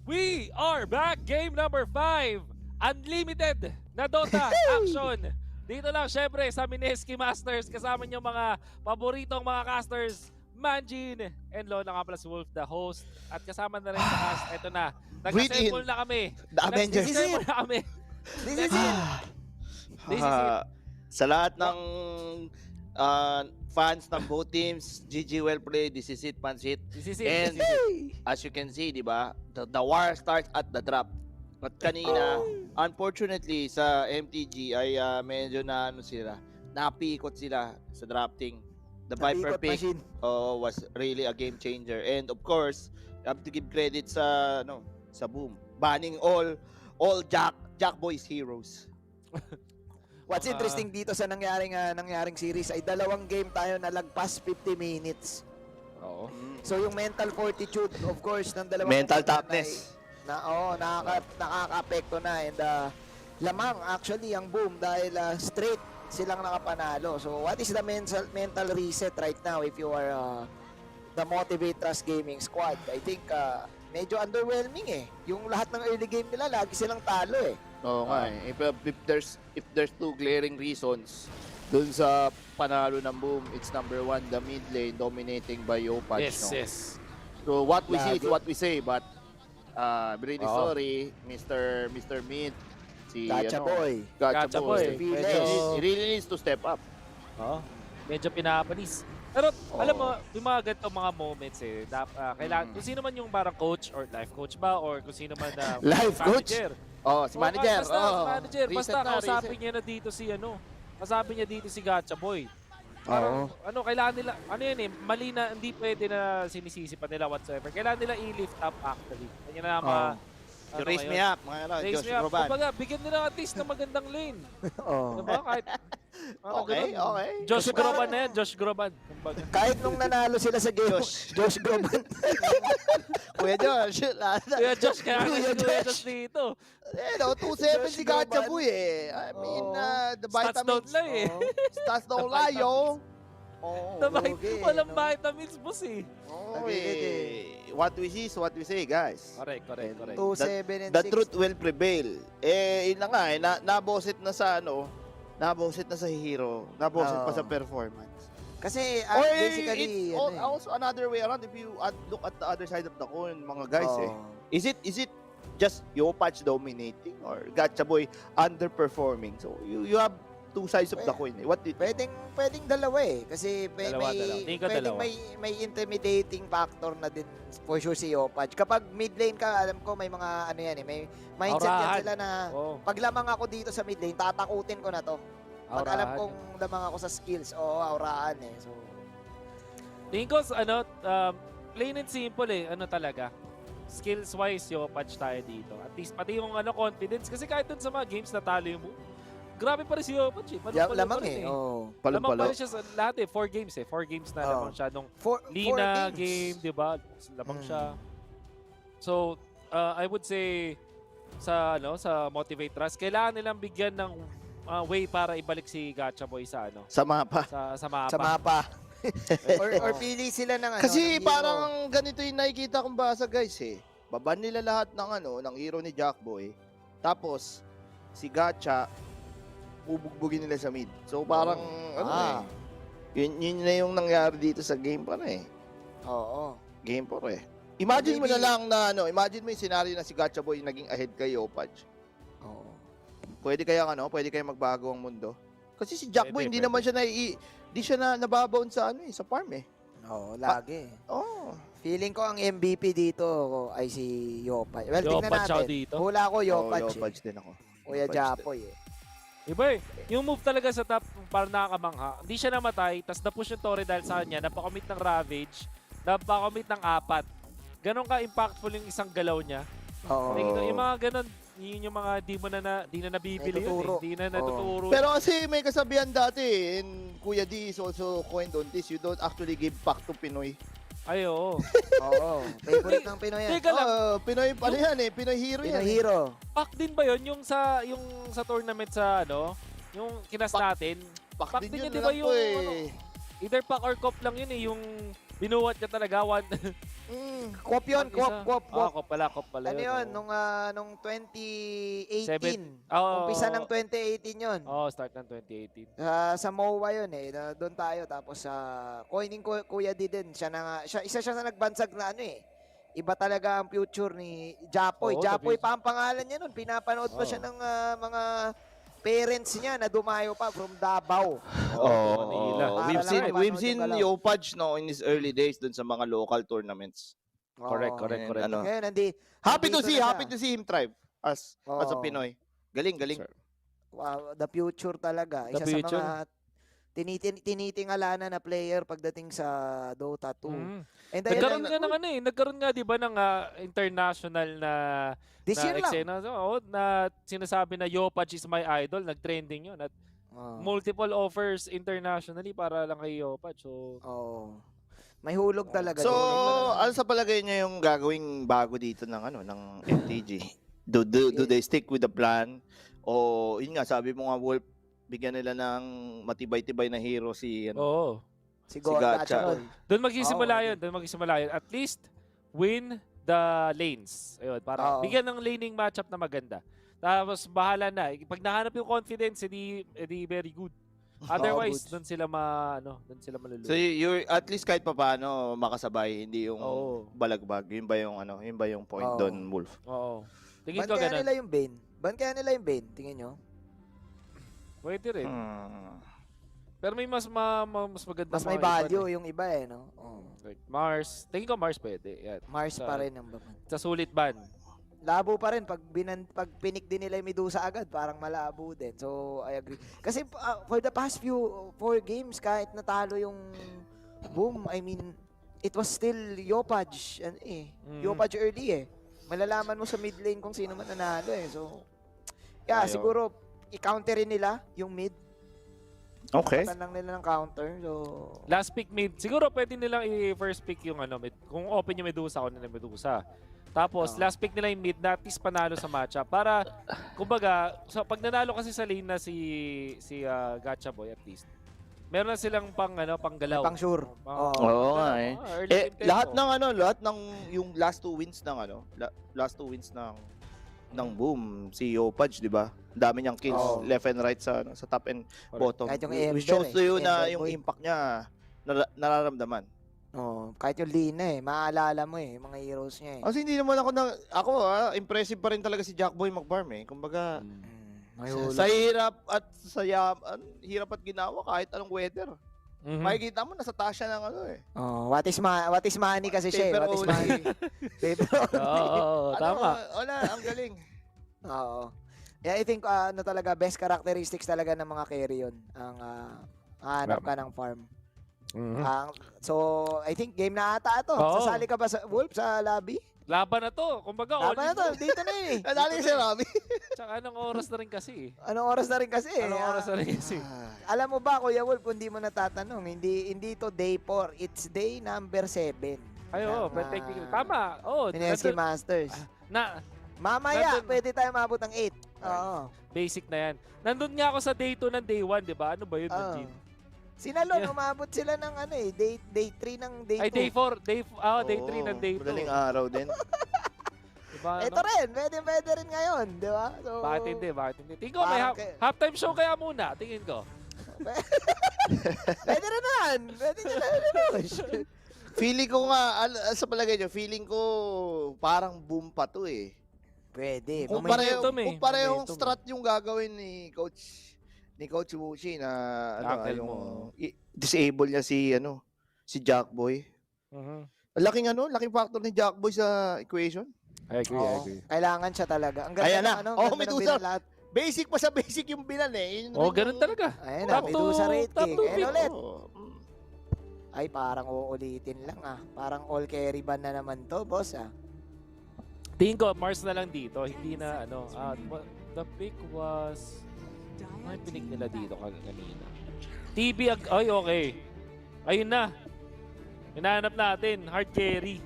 We are back. Game number 5. Unlimited na Dota action. Dito lang syempre sa Mineski Masters. Kasama niyo mga paboritong mga casters. Manjin and Lona nga pala si Wolf the host. At kasama na rin sa cast. Ito na. Nag-assemble na kami. The Avengers. Nag-assemble na kami. This is it. This is it. Sa lahat ng fans ng both teams, GG well played, this is it, Pansit. This is it. And This is it. as you can see, di ba, the war starts at the drop. At kanina, unfortunately, sa MTG ay medyo na ano sila, napikot sila sa drafting. The Viper Napikot pick machine. was really a game changer. And of course, you have to give credit sa sa Boom. Banning all Jack Boys heroes. What's interesting dito sa nangyaring series ay 2 game tayo na lagpas 50 minutes. Oo. So yung mental fortitude, of course, ng dalawang Mental team toughness. nakaka-apekto na. And lamang actually ang Boom dahil straight silang nakapanalo. So what is the mental reset right now if you are the Motivate Trust Gaming squad? I think medyo underwhelming eh. Yung lahat ng early game nila, lagi silang talo eh. Oo nga eh. If there's 2 glaring reasons dun sa panalo ng Boom, it's number 1, the mid lane dominating by Yopaj. Yes, yes. So what we see is Lagi. what we say, but really sorry, Mr. Mid, si Gacha Boy. Gacha Boy. He really needs to step up. Oo. Medyo pinapanis. Pero alam mo, yung mga ganito mga moments eh, kailangan, kung sino man yung parang coach or life coach ba or kung sino man na Life coach? manager. Si manager. Basta, si manager. Reset Basta na, kausapin reset. niya na dito si kausapin niya dito si Gacha Boy. Oo. Kailangan nila, yan eh, mali na, hindi pwede na sinisisi pa nila whatsoever. Kailangan nila i-lift up actually. Kanya na Raise me up, mga Raise Josh me up. Groban. Kumbaga, bigyan nila at least ng magandang lane. Oh. Diba? Kahit, Okay. Josh Kasi Groban na yan, Josh Groban. Kumbaga. Kahit nung nanalo sila sa game, Josh Groban. Kuya Josh, Kuya Josh, kaya Kuya Kuya Josh. Josh dito. 2-7 si Gacha Boy eh. I mean, the Stats vitamins. don't lie eh. Stats don't lie, yo. Walang vitamins, boss eh. What we see is what we say, guys. Correct. 2-7 and 6. The truth will prevail. Yun na nga eh, nabosit na sa nabosit na sa hero, nabosit pa sa performance. Kasi Or basically, it's also another way around if you look at the other side of the coin, mga guys eh. Is it just Yopaj dominating or Gacha Boy underperforming? So you have 2 sides of the coin eh. What do you think? Pwedeng dalawa eh. Kasi Dalawa. Tingin ko pwedeng dalawa. may intimidating factor na din for sure si Yopaj. Kapag mid lane ka, alam ko may mga yan eh, may mindset yan Aurahan. sila na pag lamang ako dito sa mid lane, tatakutin ko na to. Pag alam kong lamang ako sa skills, aurahan eh. So Tingin ko, plain and simple eh, talaga. Skills-wise, Yopaj tayo dito. At least, pati yung confidence. Kasi kahit dun sa mga games na talo yung grabe pa rin si Yopaj eh. lamang eh. Lamang pa rin siya sa lahat eh. 4 games eh. 4 games na lamang siya. Nung Lina game, di ba? Lamang siya. So, I would say, sa Motivate Trust, kailangan nilang bigyan ng way para ibalik si Gacha Boy sa sa mapa. Sa mapa. Sa mapa. or pili sila ng Kasi ng hero. parang ganito yung nakikita kong basa, guys eh. Baban nila lahat ng hero ni Jackboy. Tapos si Gacha bubugbugin nila sa mid. So parang yun na yung nangyari dito sa game pa na eh. Oo. Game pa eh. Imagine mo na lang na imagine mo yung scenario na si Gacha Boy naging ahead kay Yopaj. Oo. Pwede kaya magbago ang mundo. Kasi si Jackboy hindi naman siya di siya nababaon sa sa farm eh. Oo, lagi. Feeling ko ang MVP dito ay si Yopaj. Well, tingnan Yopaj ako natin. dito. Hula ko Yopaj. Yopaj din ako. Kuya Japoy eh. Iba eh. Yung move talaga sa top, parang nakakamangha. Hindi siya namatay, tapos na-push yung Torre dahil sa kanya, napakomit ng Ravage, napakomit ng 4. Ganon ka-impactful yung isang galaw niya. Oo. Yung mga ganon, yun yung mga di na nabibili yun eh. Di na natuturo. Pero kasi may kasabihan dati and Kuya D is also coined on this, you don't actually give back to Pinoy. Ay, oo. Oo. Favorite ng Pinoy yan. Teka lang. Pinoy yan eh. Pinoy hero yan. Pinoy hero. Pack din ba yun? Yung sa tournament sa yung kinas natin? Pack din yun, di ba yung either pack or cop lang yun eh. Yung binuwat ka talaga, Kwop yun, kwop. Kop pala Ano yun. yun, nung 2018. Oo. Umpisa ng 2018 yun. Oo, start ng 2018. Sa MOA yun eh. Doon tayo. Tapos sa coining Kuya D din. Isa siya sa nagbansag na ano eh. Iba talaga ang future ni Japoy. Oo, Japoy pa ang pangalan niya nun. Pinapanood pa siya ng mga parents niya na dumayo pa from Davao. Manila. We've seen Yopaj no in his early days dun sa mga local tournaments. Correct. Ano. Ngayon, Happy to nandito na see him thrive as a Oo. Pinoy. Galing. Wow, the future talaga. The Isa future. sa mga tinitingala na player pagdating sa Dota 2. And Nagkaroon nga 'di ba ng international na This year lang. eksena, na sinasabi na Yopaj is my idol, nag-trending 'yun at multiple offers internationally para lang kay Yopaj. So may hulog talaga. So, ano sa palagay niya yung gagawing bago dito ng MTG? Do they stick with the plan? O yun nga, sabi mo nga Wolf, bigyan nila ng matibay-tibay na hero si Gacha. Doon magsisimula yun. At least win the lanes. Ayun, para bigyan ng laning matchup na maganda. Tapos bahala na. Pag nahanap yung confidence, edi very good. Otherwise, doon sila maluluto. So you're at least kahit papaano makasabay, hindi yung balagbag. Yun ba yung point doon, Wolf? Oo. Tingin Ban ko kaya ganun. nila yung Bane? Tingin nyo? Pwede rin. Pero may mas maganda. Mas may value yung iba eh, no? Like Mars. Tingin ko Mars pwede. Yan. Mars pa rin ang baman. Sa sulit ban. Labo pa rin pag pinik din nila yung Medusa agad, parang malabo din. So, I agree. Kasi for the past 4 games, kahit natalo yung Boom, I mean, it was still Yopaj. Yopaj early eh. Malalaman mo sa mid lane kung sino man nanalo eh. So, siguro, i-counterin nila yung mid. Okay. Patan lang nila ng counter. So, last pick mid. Siguro pwede nilang i-first pick yung mid. Kung open yung Medusa, ako nila Medusa. Tapos, last pick nila yung mid na at least panalo sa matchup. Para, kumbaga, pag nanalo kasi sa lane na si Gacha Boy at least, meron na silang panggalaw. Pang sure. Oo nga eh. Lahat ng yung last 2 wins ng Boom, si Yopaj, di ba? Dami niyang kills left and right sa top and bottom. Which shows to you na yung impact niya nararamdaman. Kahit yung Lina eh, maaalala mo eh, mga heroes niya eh. Kasi hindi naman ako impressive pa rin talaga si Jackboy Magbarm eh. Kumbaga, sa hirap at hirap at ginawa kahit anong weather. Makikita mo nasa taas siya ng What is money kasi siya eh. What is money? Tama. Wala, ang galing. Yeah, I think talaga best characteristics talaga ng mga carry yun. Ang hanap ka ng farm. So, I think game na ata ito. Sasali ka ba sa Wolf sa lobby? Laban na to. Kumbaga, laban na to. Dito na eh. Nadali si Robby. Tsaka anong oras na rin kasi. Anong oras na rin kasi. Alam mo ba, Kuya Wolf, kung di mo natatanong, hindi to day 4. It's day number 7. Perfect. Tama. Mineski Masters. Mamaya, pwede tayo mabot ng 8. Basic na yan. Nandun nga ako sa day 2 ng day 1, di ba? Ano ba yun, Jim? Sinalon, umabot sila ng day 3 ng day 2. Ay, day 4. Day 3 ng day 2. Madaling araw din. Diba, ito rin, pwede rin ngayon, di ba? So, bakit hindi? Tingin ko, may halftime show kaya muna, tingin ko. Pwede rin naman. Pwede rin. Feeling ko nga, sa palagay nyo, feeling ko parang Boom pa to eh. Pwede. Kung parehong strat yung gagawin ni Coach Wushi na disable niya si Jackboy. Laking factor ni Jackboy sa equation. I agree. Kailangan siya talaga. Ang ganda Ayan na. Medusa. Basic pa sa basic yung binan eh. Ganun talaga. Ayan na, Medusa rate king. Ayan ulit. Ay, parang uulitin lang Parang all carry ban na naman to, boss Tingin ko, Mars na lang dito. Hindi na the pick was... Ano yung pinig nila dito kanina? TB, okay. Ayun na. Hinahanap natin, hard carry.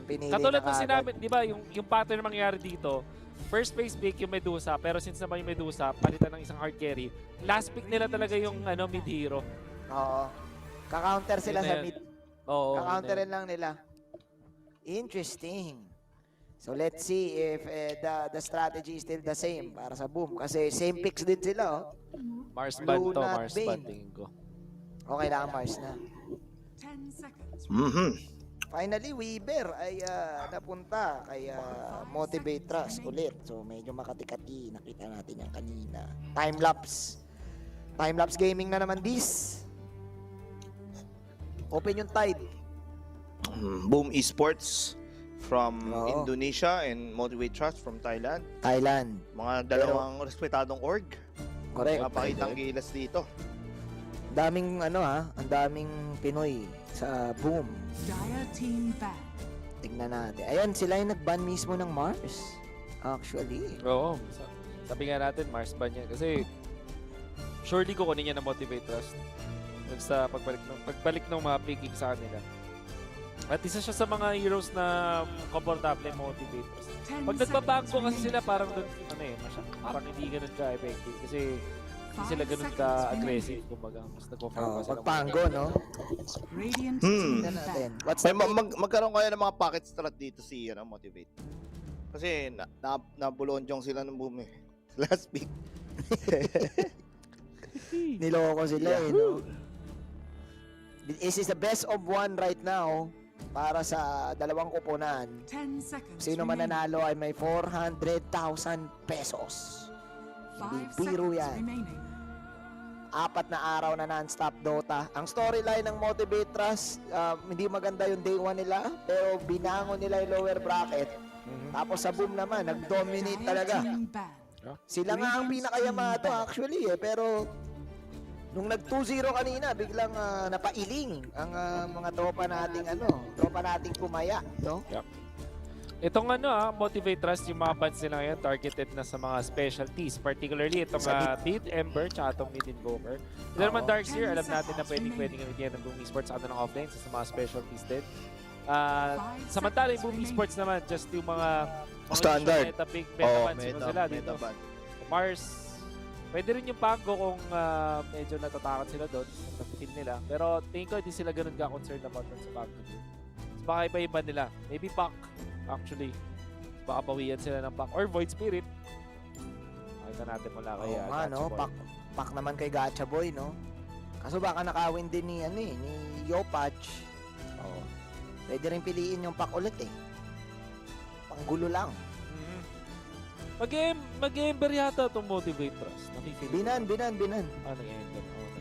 Katulad ng sinabi, di ba, yung pattern mangyayari dito, first phase pick yung Medusa, pero since naman yung Medusa, palitan ng isang hard carry, last pick nila talaga yung mid hero. Kaka-counter sila sa mid. Oo. Kaka-counterin lang nila. Interesting. So let's see if the strategy is still the same para sa Boom. Kasi same picks din sila. Oh. Mars ban to, Luna at Mars ban Bane. tingin ko. Okay lang, Mars na. 10 seconds. Finally, Weaver ay napunta kay Motivate Trust ulit. So medyo makatikati. Nakita natin yan kanina. Time-lapse. Time-lapse gaming na naman this. Open yung Tide. Boom Esports from Oo. Indonesia and Motivate Trust from Thailand. Thailand. Mga dalawang respetadong org. Correct. Mapakitang gilas dito. Daming ang daming Pinoy sa Boom. Dire team ban. Tignan natin. Ayan, sila yung nag-ban mismo ng Mars. Actually. Oo. Sabi nga natin, Mars ban yan. Kasi surely kukunin niya na Motivate Trust dun sa pagbalik ng mga picking sa kanila. At isa siya sa mga heroes na komportable motivate. Pag nagbabago kasi sila parang dun, parang hindi ganun ka-effective. Kasi hindi sila ganun ka-aggressive. Kumbaga, mas nagpo-farm pa sila. Pagpango, no? Radiant Tignan natin. What's Ay, magkaroon kaya ng mga pocket strat dito si Motivate. Kasi nabulonjong sila ng Boom eh. Last pick. Niloko sila no? This is the best of one right now para sa dalawang kuponan. 10 seconds. Sino mananalo ay may 400,000 pesos. Hindi biro yan. Remaining. 4 na araw na non-stop Dota. Ang storyline ng Motivate Trust, hindi maganda yung day 1 nila, pero binangon nila yung lower bracket. Tapos sa Boom naman, nag-dominate talaga. Sila nga ang pinakayamato actually pero nung nag 2-0 kanina, biglang napailing ang mga tropa nating kumaya, no? Yep. Itong Motivate Trust, yung mga bans nila ngayon, targeted na sa mga specialties. Particularly itong Mid Ember, tsaka itong Mid Invoker. Ito naman Darkseer, alam natin na pwedeng gamitin ng Boom Esports sa ng offline sa mga specialties din. Samantala yung Boom Esports naman, just yung mga Standard. Meta-big meta-bans sila dito. Mars, pwede rin yung Pango kung medyo natatakot sila doon, napipil nila. Pero tingin ko hindi sila ganun ka-concerned about sa Pango. So baka iba-iba nila. Maybe Pac, actually. Baka bawian sila ng Pac. Or Void Spirit. Nakita natin mula kay Pac naman kay Gacha Boy, no? Kaso baka nakawin din ni Yopach. Oo. Pwede rin piliin yung Pac ulit eh. Panggulo lang. Mag-ember yata itong Motivate Trust. Binan.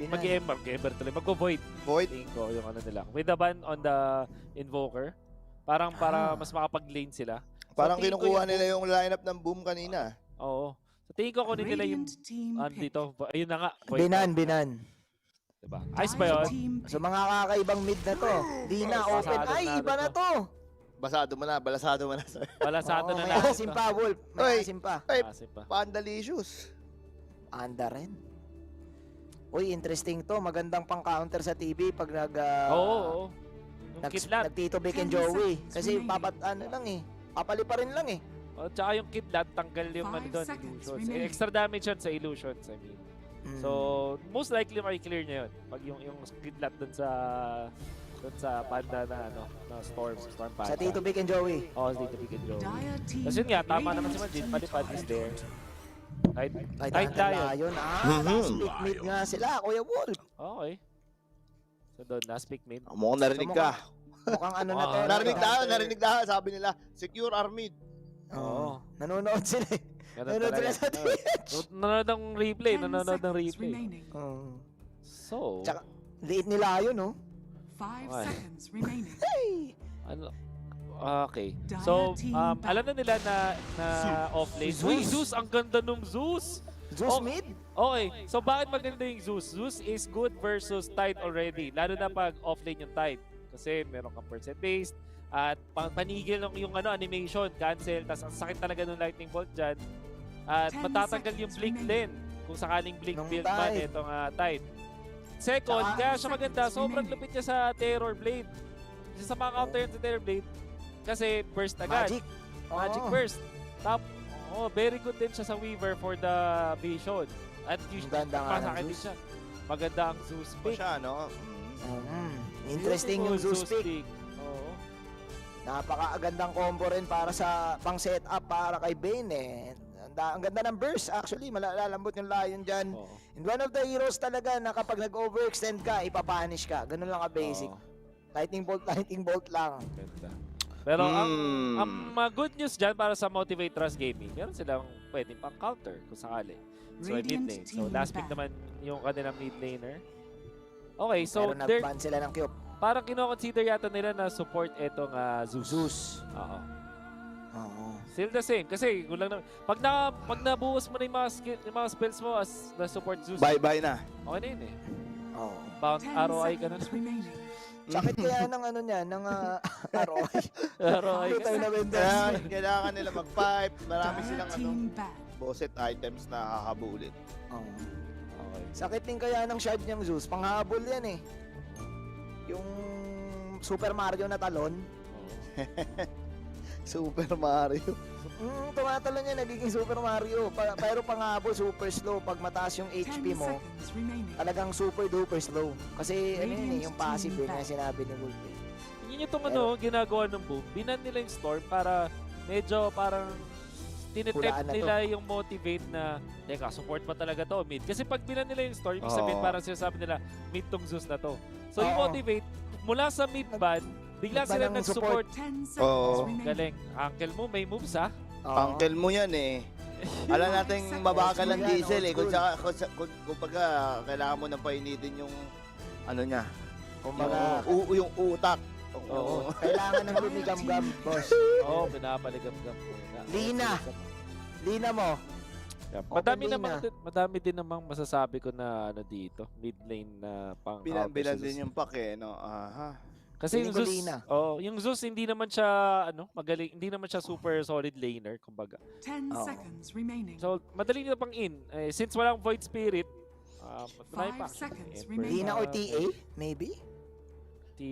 Nag-ember. Mag-ember tuloy. Mag-void. Void? Tingin ko yung nila. With the ban on the Invoker, para mas makapag-lane sila. Parang kinukuha nila yung lineup ng Boom kanina. Oo. So tingin ko kunin nila yung dito. Ayun na nga. Binan. Diba? Ayos ba yun? So mga kakaibang mid na to. Di na open. Ay, iba na to. Balasado mo na. Balasado na may asim pa, Wolf. May asim pa. Pandalicious. Anda rin. Uy, interesting to. Magandang pang-counter sa TV pag Oo. Nag-Tito Vic and Joey. Kasi papaliparin lang eh. Tsaka yung kidlat, tanggal yung illusions. Extra damage yun sa illusions, I mean. So, most likely makiklear niya yun. Pag yung kidlat dun sa panda na Storm Panda. Sa Tito Vic and Joey. Oo, sa Tito Vic and Joey. Tapos yun nga, tama naman si Manjin. Palipad is there. Tight tayo. Last pick mid nga sila, Kuya Wolf. Okay. So doon, last pick mid. Mukhang narinig ka. Mukhang na to. Narinig na. Sabi nila, secure our mid. Oo. Nanonood sila eh. Nanonood sila sa Twitch. Nanonood ng replay. So, tsaka, liit nila yun, no? 5 seconds remaining. Okay. So, alam na nila na off-lane. Uy, Zeus! Ang ganda nung Zeus! Zeus mid? Okay. So, bakit maganda yung Zeus? Zeus is good versus Tide already. Lalo na pag off-lane yung Tide. Kasi meron kang percent-based. At panigil yung animation, cancel. Tapos ang sakit talaga ng lightning bolt dyan. At matatanggal yung blink din. Kung sakaling blink build man itong Tide. Second, kaya siya maganda. Sobrang lupit niya sa Terror Blade. Isa sa mga counter yun sa Terror Blade. Kasi burst agad. Magic burst. Very good din siya sa Weaver for the vision. At masakit din siya. Maganda ang Zeus pick. Siya, no? Interesting yung Zeus pick. Napakagandang combo rin para sa pang setup para kay Bane eh. Ang ganda ng burst actually, malalambot yung Lion dyan. And one of the heroes talaga na kapag nag-overextend ka, ipapanish ka. Ganun lang ka-basic. Lightning bolt lang. Ganda. Pero ang good news dyan para sa Motivate Trust Gaming, meron silang pwedeng pang-counter kung sakali. So, mid lane. So, last pick naman yung kanilang mid laner. Okay, so pero nag-ban sila ng cube. Parang kino-consider yata nila na support etong Zeus. Oo. Still the same. Kasi kung lang pag nabuhos mo na yung mga spells mo as na support Zeus. Bye-bye na. Okay na yun eh. Bound ROI ka na. Sakit kaya ng ano niya, ng ROI. ROI Tayo na Kailangan nila mag-pipe. Marami silang bosset items na hahabulin. Okay. Sakit din kaya ng shard niyang Zeus. Panghabol yan eh. Yung Super Mario na talon. Super Mario. Tumatalon niya, nagiging Super Mario. Pero panghabol, super slow. Pag mataas yung HP mo, talagang super duper slow. Kasi ano yun eh, yung passive yun na sinabi ni Wolf eh. Yun yung ginagawa ng Boom. Binan nila yung Storm para medyo parang tinetempt nila yung motivate na teka, support ba talaga to mid? Kasi pag binan nila yung Storm, ibig sabihin parang sinasabi nila mid tong Zeus na to. So yung motivate, mula sa mid ban, bigla sila nag-support. Galing. Uncle mo, may moves ha? Uncle mo yan eh. Alam natin mabagal ang diesel eh. Kung pagka kailangan mo nang painitin yung ano niya. Yung utak. Kailangan ng lumigam-gam, boss. Pinapaligam-gam muna. Lina mo. Madami din namang masasabi ko na ano dito, mid lane na pang bilan din yung pack eh, no. Kasi yung Zeus, yung Zeus hindi naman siya magaling, hindi naman siya super solid laner kumbaga. 10 seconds remaining. So madali na pang in. Since walang Void Spirit, 5 seconds remaining. Lina or TA maybe?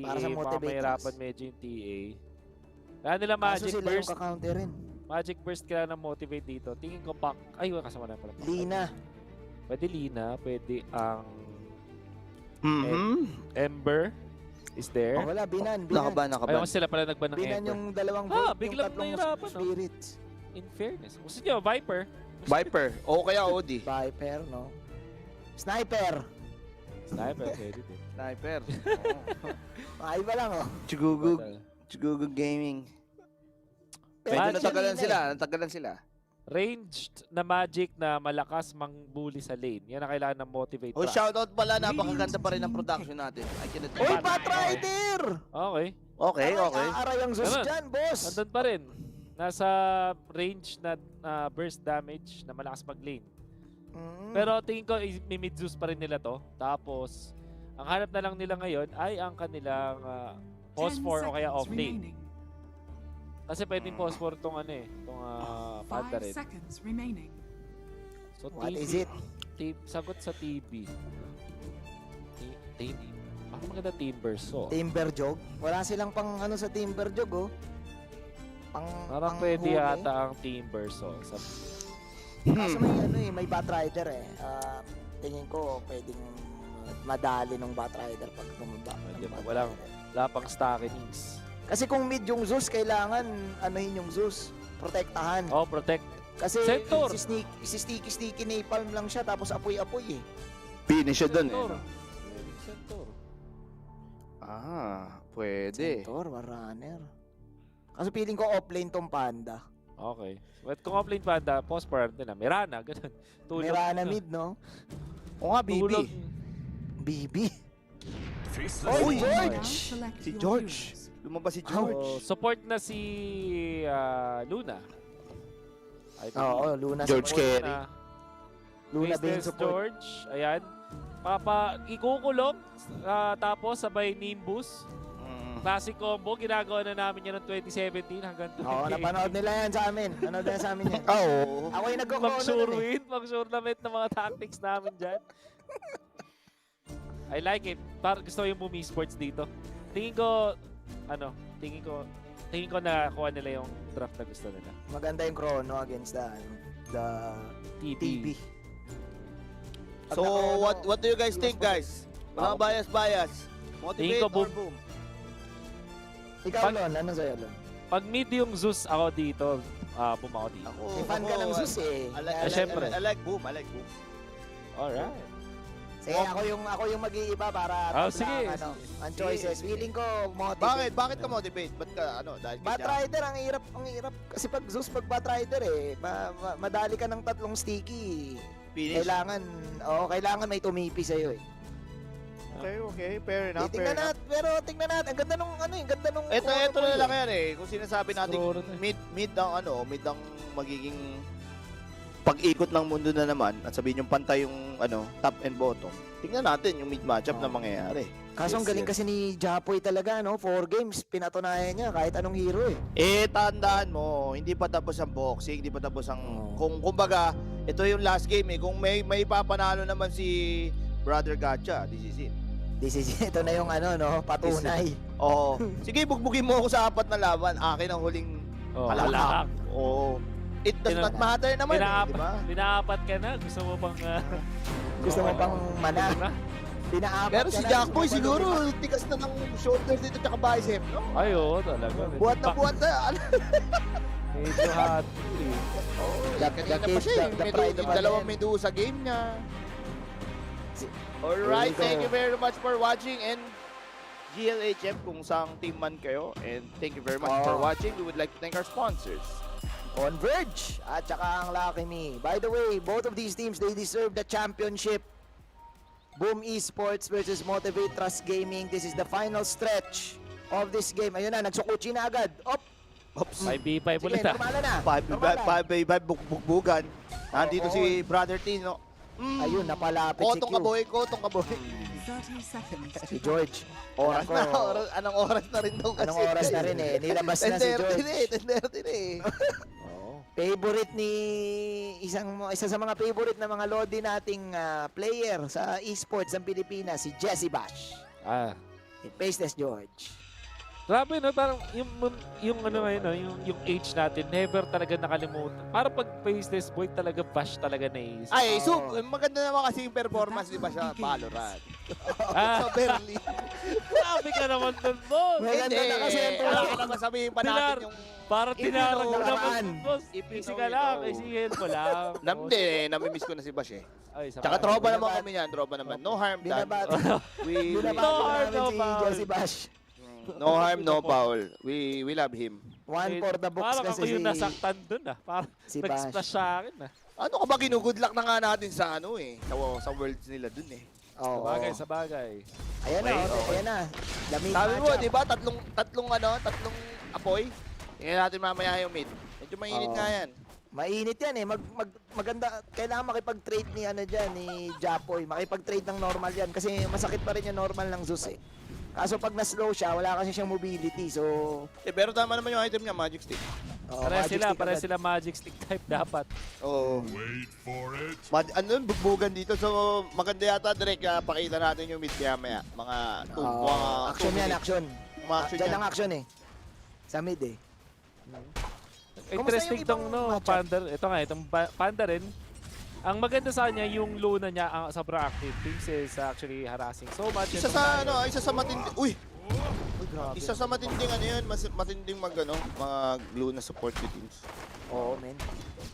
Para sa motivate mahirapan medyo yung TA. Kaya nila Magic Burst. Magic Burst kaya na motivate dito. Tingin ko pack. Ay, kasama na pala. Lina. Pwede Lina. Pwede ang Ember is there. Wala, binan. Nakaban. Ayun sila pala nagban ng binan Ember. yung dalawang void, biglang yung tatlong nahirapan, spirits. In fairness. Gusto nyo, Viper. O kaya Odi. Viper, no? Sniper. Pwede din. Sniper. Ay ba lang, oh. Chugugug Gaming. Medyo natagalan sila. Ranged na magic na malakas mang-bully sa lane. Yan ang kailangan ng motivate. Shoutout pala. Napakaganda pa rin ang production natin. Uy, Patrider! Okay. Aaray ang Zeus dyan, boss. Nandun pa rin. Nasa range na burst damage na malakas mag-lane. Pero tingin ko, may mid-Zeus pa rin nila to. Tapos, ang hanap na lang nila ngayon ay ang kanilang phosphor o kaya off-lane. Kasi pwedeng phosphor itong panda rin. 5 seconds remaining. So, What TB, is it? Sagot sa TB. Parang maganda Timbersaw. Timberjog? Wala silang pang sa Timberjog, oh. Parang pwede yata ang Timbersaw. Kaso may Batrider eh. Tingin ko pwedeng madali ng Batrider pag tumaba. Wala pang stackenings. Kasi kung mid yung Zeus, kailangan yung Zeus. Protektahan. Protect. Kasi Centaur. si sticky napalm lang siya tapos apoy-apoy eh. Finish siya dun eh. Centaur. Pwede. Centaur, runner. Kasi feeling ko offlane tong panda. Okay. But kung offlane panda, phosphor din na. Mirana, ganun. Mirana mid, no? O nga, BB. BB? Oh, George! Si George. Lumabas si George. Support na si Luna. Luna. George Carey. Luna din support. George. Ayan. Ikukulong. Tapos sabay Nimbus. Classic combo. Ginagawa na namin yan noong 2017 hanggang 2018. Napanood nila yan sa amin. Napanood nila sa amin yan. Ako yung Mag-sure win. Mag-sure na ng mga tactics namin dyan. I like it. Gusto ko yung Boom Esports dito. Tingin ko na kuha nila yung draft na gusto nila. Maganda yung Chrono against the TB. So, what do you guys think, guys? Mga bias. Motivate or Boom? Ikaw, Lon. Ano sa'yo, Lon? Pag mid yung Zeus ako dito, bumako dito. Fan ka ng Zeus eh. Syempre. I like boom. I like boom. Alright. Sige, ako yung mag-iiba para sige, ang choices. Feeling ko Bakit ka motivate? Ba't ka dahil Bat Rider ang hirap kasi pag Zeus pag Bat Rider madali ka ng 3 sticky. Finish. Kailangan may tumipi sa iyo eh. Okay, fair enough. Tingnan natin, ang ganda nung Ito na lang yan eh. Kung sinasabi natin mid ang magiging pag-ikot ng mundo na naman at sabihin yung pantay yung top and bottom. Tingnan natin yung mid matchup na mangyayari. Kaso ang galing kasi ni Japoy talaga 4 games pinatunayan niya kahit anong hero eh. Tandaan mo, hindi pa tapos ang boxing, hindi pa tapos ang kumbaga, ito yung last game eh. Kung may papanalo naman si Brother Gacha, this is it. Ito na yung patunay. Sige, bugbugin mo ako sa 4 na laban. Akin ang huling palakak. It does not matter naman, di ba? Pinaapat ka na, gusto mo pang mana. Pero si Jackboy siguro, tikas na ng shoulders dito tsaka bicep, no? Ay, oo, talaga. Buhat na. Medyo hot. Dalawang medu sa game niya. Alright, thank you very much for watching and GLHF kung saang team man kayo. And thank you very much for watching. We would like to thank our sponsors. Converge at saka ang Lucky Me. By the way, both of these teams, they deserve the championship. Boom Esports versus Motivate Trust Gaming. This is the final stretch of this game. Ayun na, nagsukuchi na agad. Oops. 5v5 ulit Sige, normal na. 5v5 bugbugan. Nandito si Brother Tino. Ayun, napalapit si Q. Kotong kaboy. 30 seconds. Si George. Oras na. Anong oras na rin daw kasi. Anong oras na rin eh. Nilabas na si George. 10:30 eh. Favorite ni isa sa mga favorite na mga lodi nating player sa esports ng Pilipinas, si Jesse Bash. Faceless George. Grabe no, parang yung yung age natin, never talaga nakalimutan. Para pag Faceless Boy talaga Bash talaga naisip. Maganda naman kasi yung performance di ba sa Valorant. Sa Berlin. Grabe ka naman dun, boss. Maganda na kasi yung Wala ka naman sabihin pa natin yung para tinarang mo naman, boss. Easy ka lang, easy mo lang. Namimiss ko na si Bash eh. Tsaka Tsaka tropa naman kami niyan, tropa naman. No harm done. Binabati namin si Jesse Bash. No harm, no foul. We love him. One for the books parang kasi ako yung nasaktan dun Parang si nag-splash sa akin Ano ka ba, ginugood luck na nga natin sa sa worlds nila dun eh. Sa bagay. Ayan na. Sabi mo, di ba, tatlong apoy? Tingnan natin mamaya yung mid. Medyo mainit nga yan. Mainit yan eh. Maganda, kailangan makipag-trade ni Japoy. Makipag-trade ng normal yan. Kasi masakit pa rin yung normal ng Zeus eh. Kaso pag na-slow siya, wala kasi siyang mobility. So, pero tama naman yung item niya, Magic Stick. Pare sila Magic Stick type dapat. Wait for it. Bugbugan dito. So, maganda yata direct pakita natin yung mid kaya maya. Mga action yan, action. Diyan yan. ang action eh. Sa mid eh. Interesting tong Panda. Ito nga, itong Panda rin. Ang maganda sa kanya, yung Luna niya, ang sobrang active. Things is actually harassing so much. Isa sa matinding... Grabe. Isa sa matinding matinding mga Luna support teams. Men.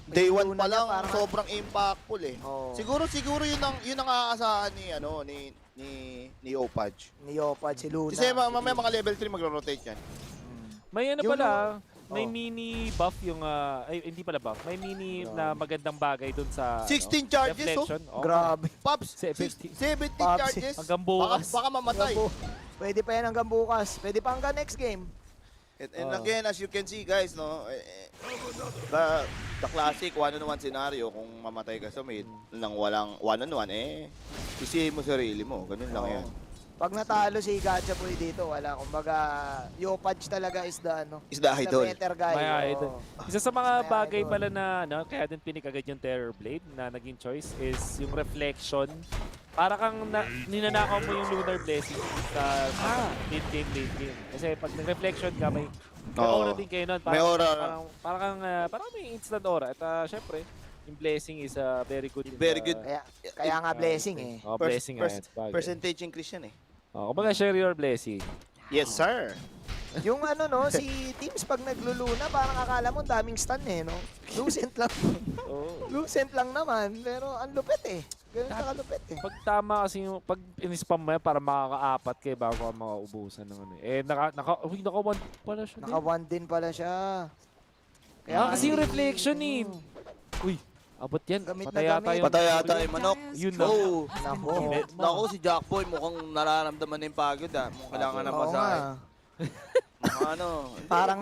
Day 1 pa lang, sobrang impactful eh. Siguro yun ang aasahan ni Opaj. Ni Opaj, si Luna. Kasi mamaya mga level 3 magro-rotate yan. May may mini buff yung hindi pala buff. May mini na magandang bagay dun sa 16 charges Grabe. Pops, 17 charges. Hanggang bukas. Baka mamatay. Pwede pa yan hanggang bukas. Pwede pa hanggang next game. And again, as you can see guys, the classic one-on-one scenario, kung mamatay ka sa mid nang walang one-on-one, isihin mo sarili mo. Ganun lang yan. Pag natalo si Gacha Boy dito, wala. Kumbaga, Yopaj talaga is the idol. The better guy. May idol. Isa sa mga bagay pala na kaya din pinikagad yung Terror Blade na naging choice is yung reflection. Para kang ninanakaw mo yung Lunar Blessing sa mid-game, late game. Kasi pag nag-reflection ka, may aura din kayo nun. May aura. Parang may instant aura. At syempre, yung blessing is very good. Very good. Kaya nga blessing eh. Blessing percentage increase yan eh. Kumbaga share your blessing. Yes, sir. Yung ano no, si Teams pag nagluluna, parang akala mo daming stun eh, no? Lucent lang. Lucent lang naman, pero ang lupit eh. Ganun ka kalupit eh. Pag tama kasi yung, pag in-spam mo yan, para makaka-4 kayo bago ka makaubusan ng ano. Eh, naka-1 pala siya. Naka-1 din pala siya. Kasi yung reflection eh. Uy, abot yan. Patay yata yung manok. Yun na. Oh, nako si Jackboy mukhang nararamdaman na yung pagod ah. Mukhang kailangan na masahe. Parang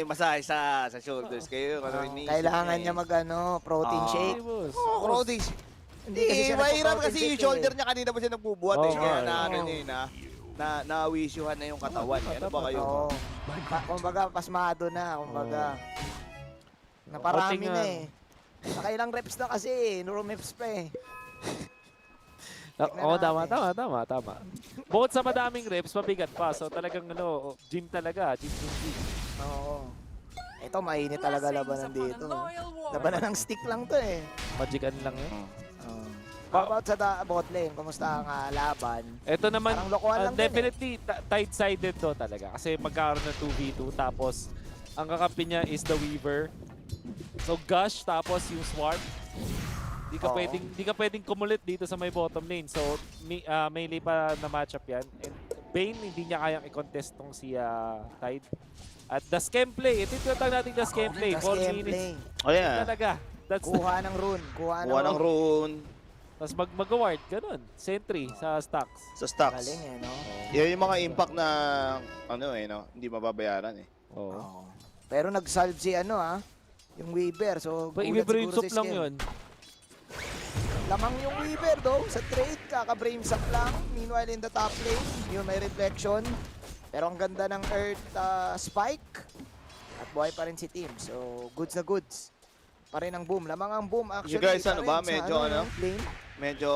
masahe sa shoulders kayo. Kailangan niya protein shake. Protein shake. Hindi, mahirap kasi yung shoulder niya kanina pa siya nagbubuhat eh. Kaya na-wisyuhan na yung katawan. Ano ba kayo? Kumbaga, pasmado na. Kumbaga, naparami na eh. Nakailang reps na kasi, reps pa eh. Tama. Bukod sa madaming reps, mabigat pa. So talagang gym talaga. Gym. Oo. Ito, mainit talaga labanan dito. Labanan ng stick lang to eh. Magican lang yun. How about sa bot lane? Kumusta ang laban? Ito naman, parang lokohan lang definitely tight-sided to talaga. Kasi magkakaroon ng 2v2. Tapos, ang kakampi niya is the Weaver. So, Gush, tapos yung Sword. Di ka pwedeng kumulit dito sa may bottom lane. So, melee pa na matchup yan. And Bane, hindi niya kayang i-contest tong si Tide. At the scam play. Ito yung tinatawag natin the scam play. 4 minutes. Oh yeah. Talaga. Kuha ng rune. Kuha ng rune. Tapos mag-ward, ganun. Sentry sa stacks. Sa stacks. Galing eh, no? Yan yung mga impact na, hindi mababayaran eh. Oo. Pero nag-salve si yung Weaver. So, i-brainsop lang yun. Lamang yung Weaver though. Sa trade, kaka-brainsop lang. Meanwhile, in the top lane, yun may reflection. Pero ang ganda ng Earth Spike. At buhay pa rin si Team. So, goods na goods. Pa rin ang boom. Lamang ang boom actually. You guys, medyo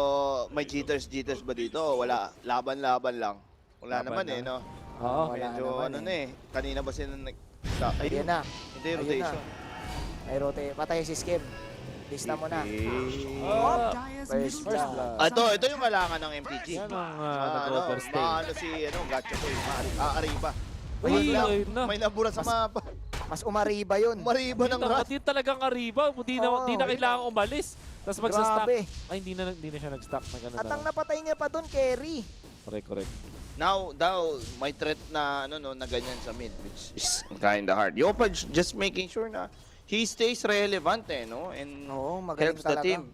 may jitters ba dito? Wala, laban lang. Wala naman eh, no? Oo. Medyo kanina ba sila Ayun na. Hindi, rotation. May rotate. Patay si Skim. Lista mo na. First blood. Ito yung kailangan ng MPG. Yan ang nag-overstay. Gacha ko Ariba. May nabura sa mapa. Mas umariba yun. Umariba ng rat. Yun talagang Ariba. Di na kailangan umalis. Tapos magsa-stack. Ay, hindi na siya nag-stack na gano'n. At ang napatay niya pa doon, carry. Correct. Now, may threat na na ganyan sa mid, which is kinda hard. Yopa just making sure na he stays relevant no? And helps the team.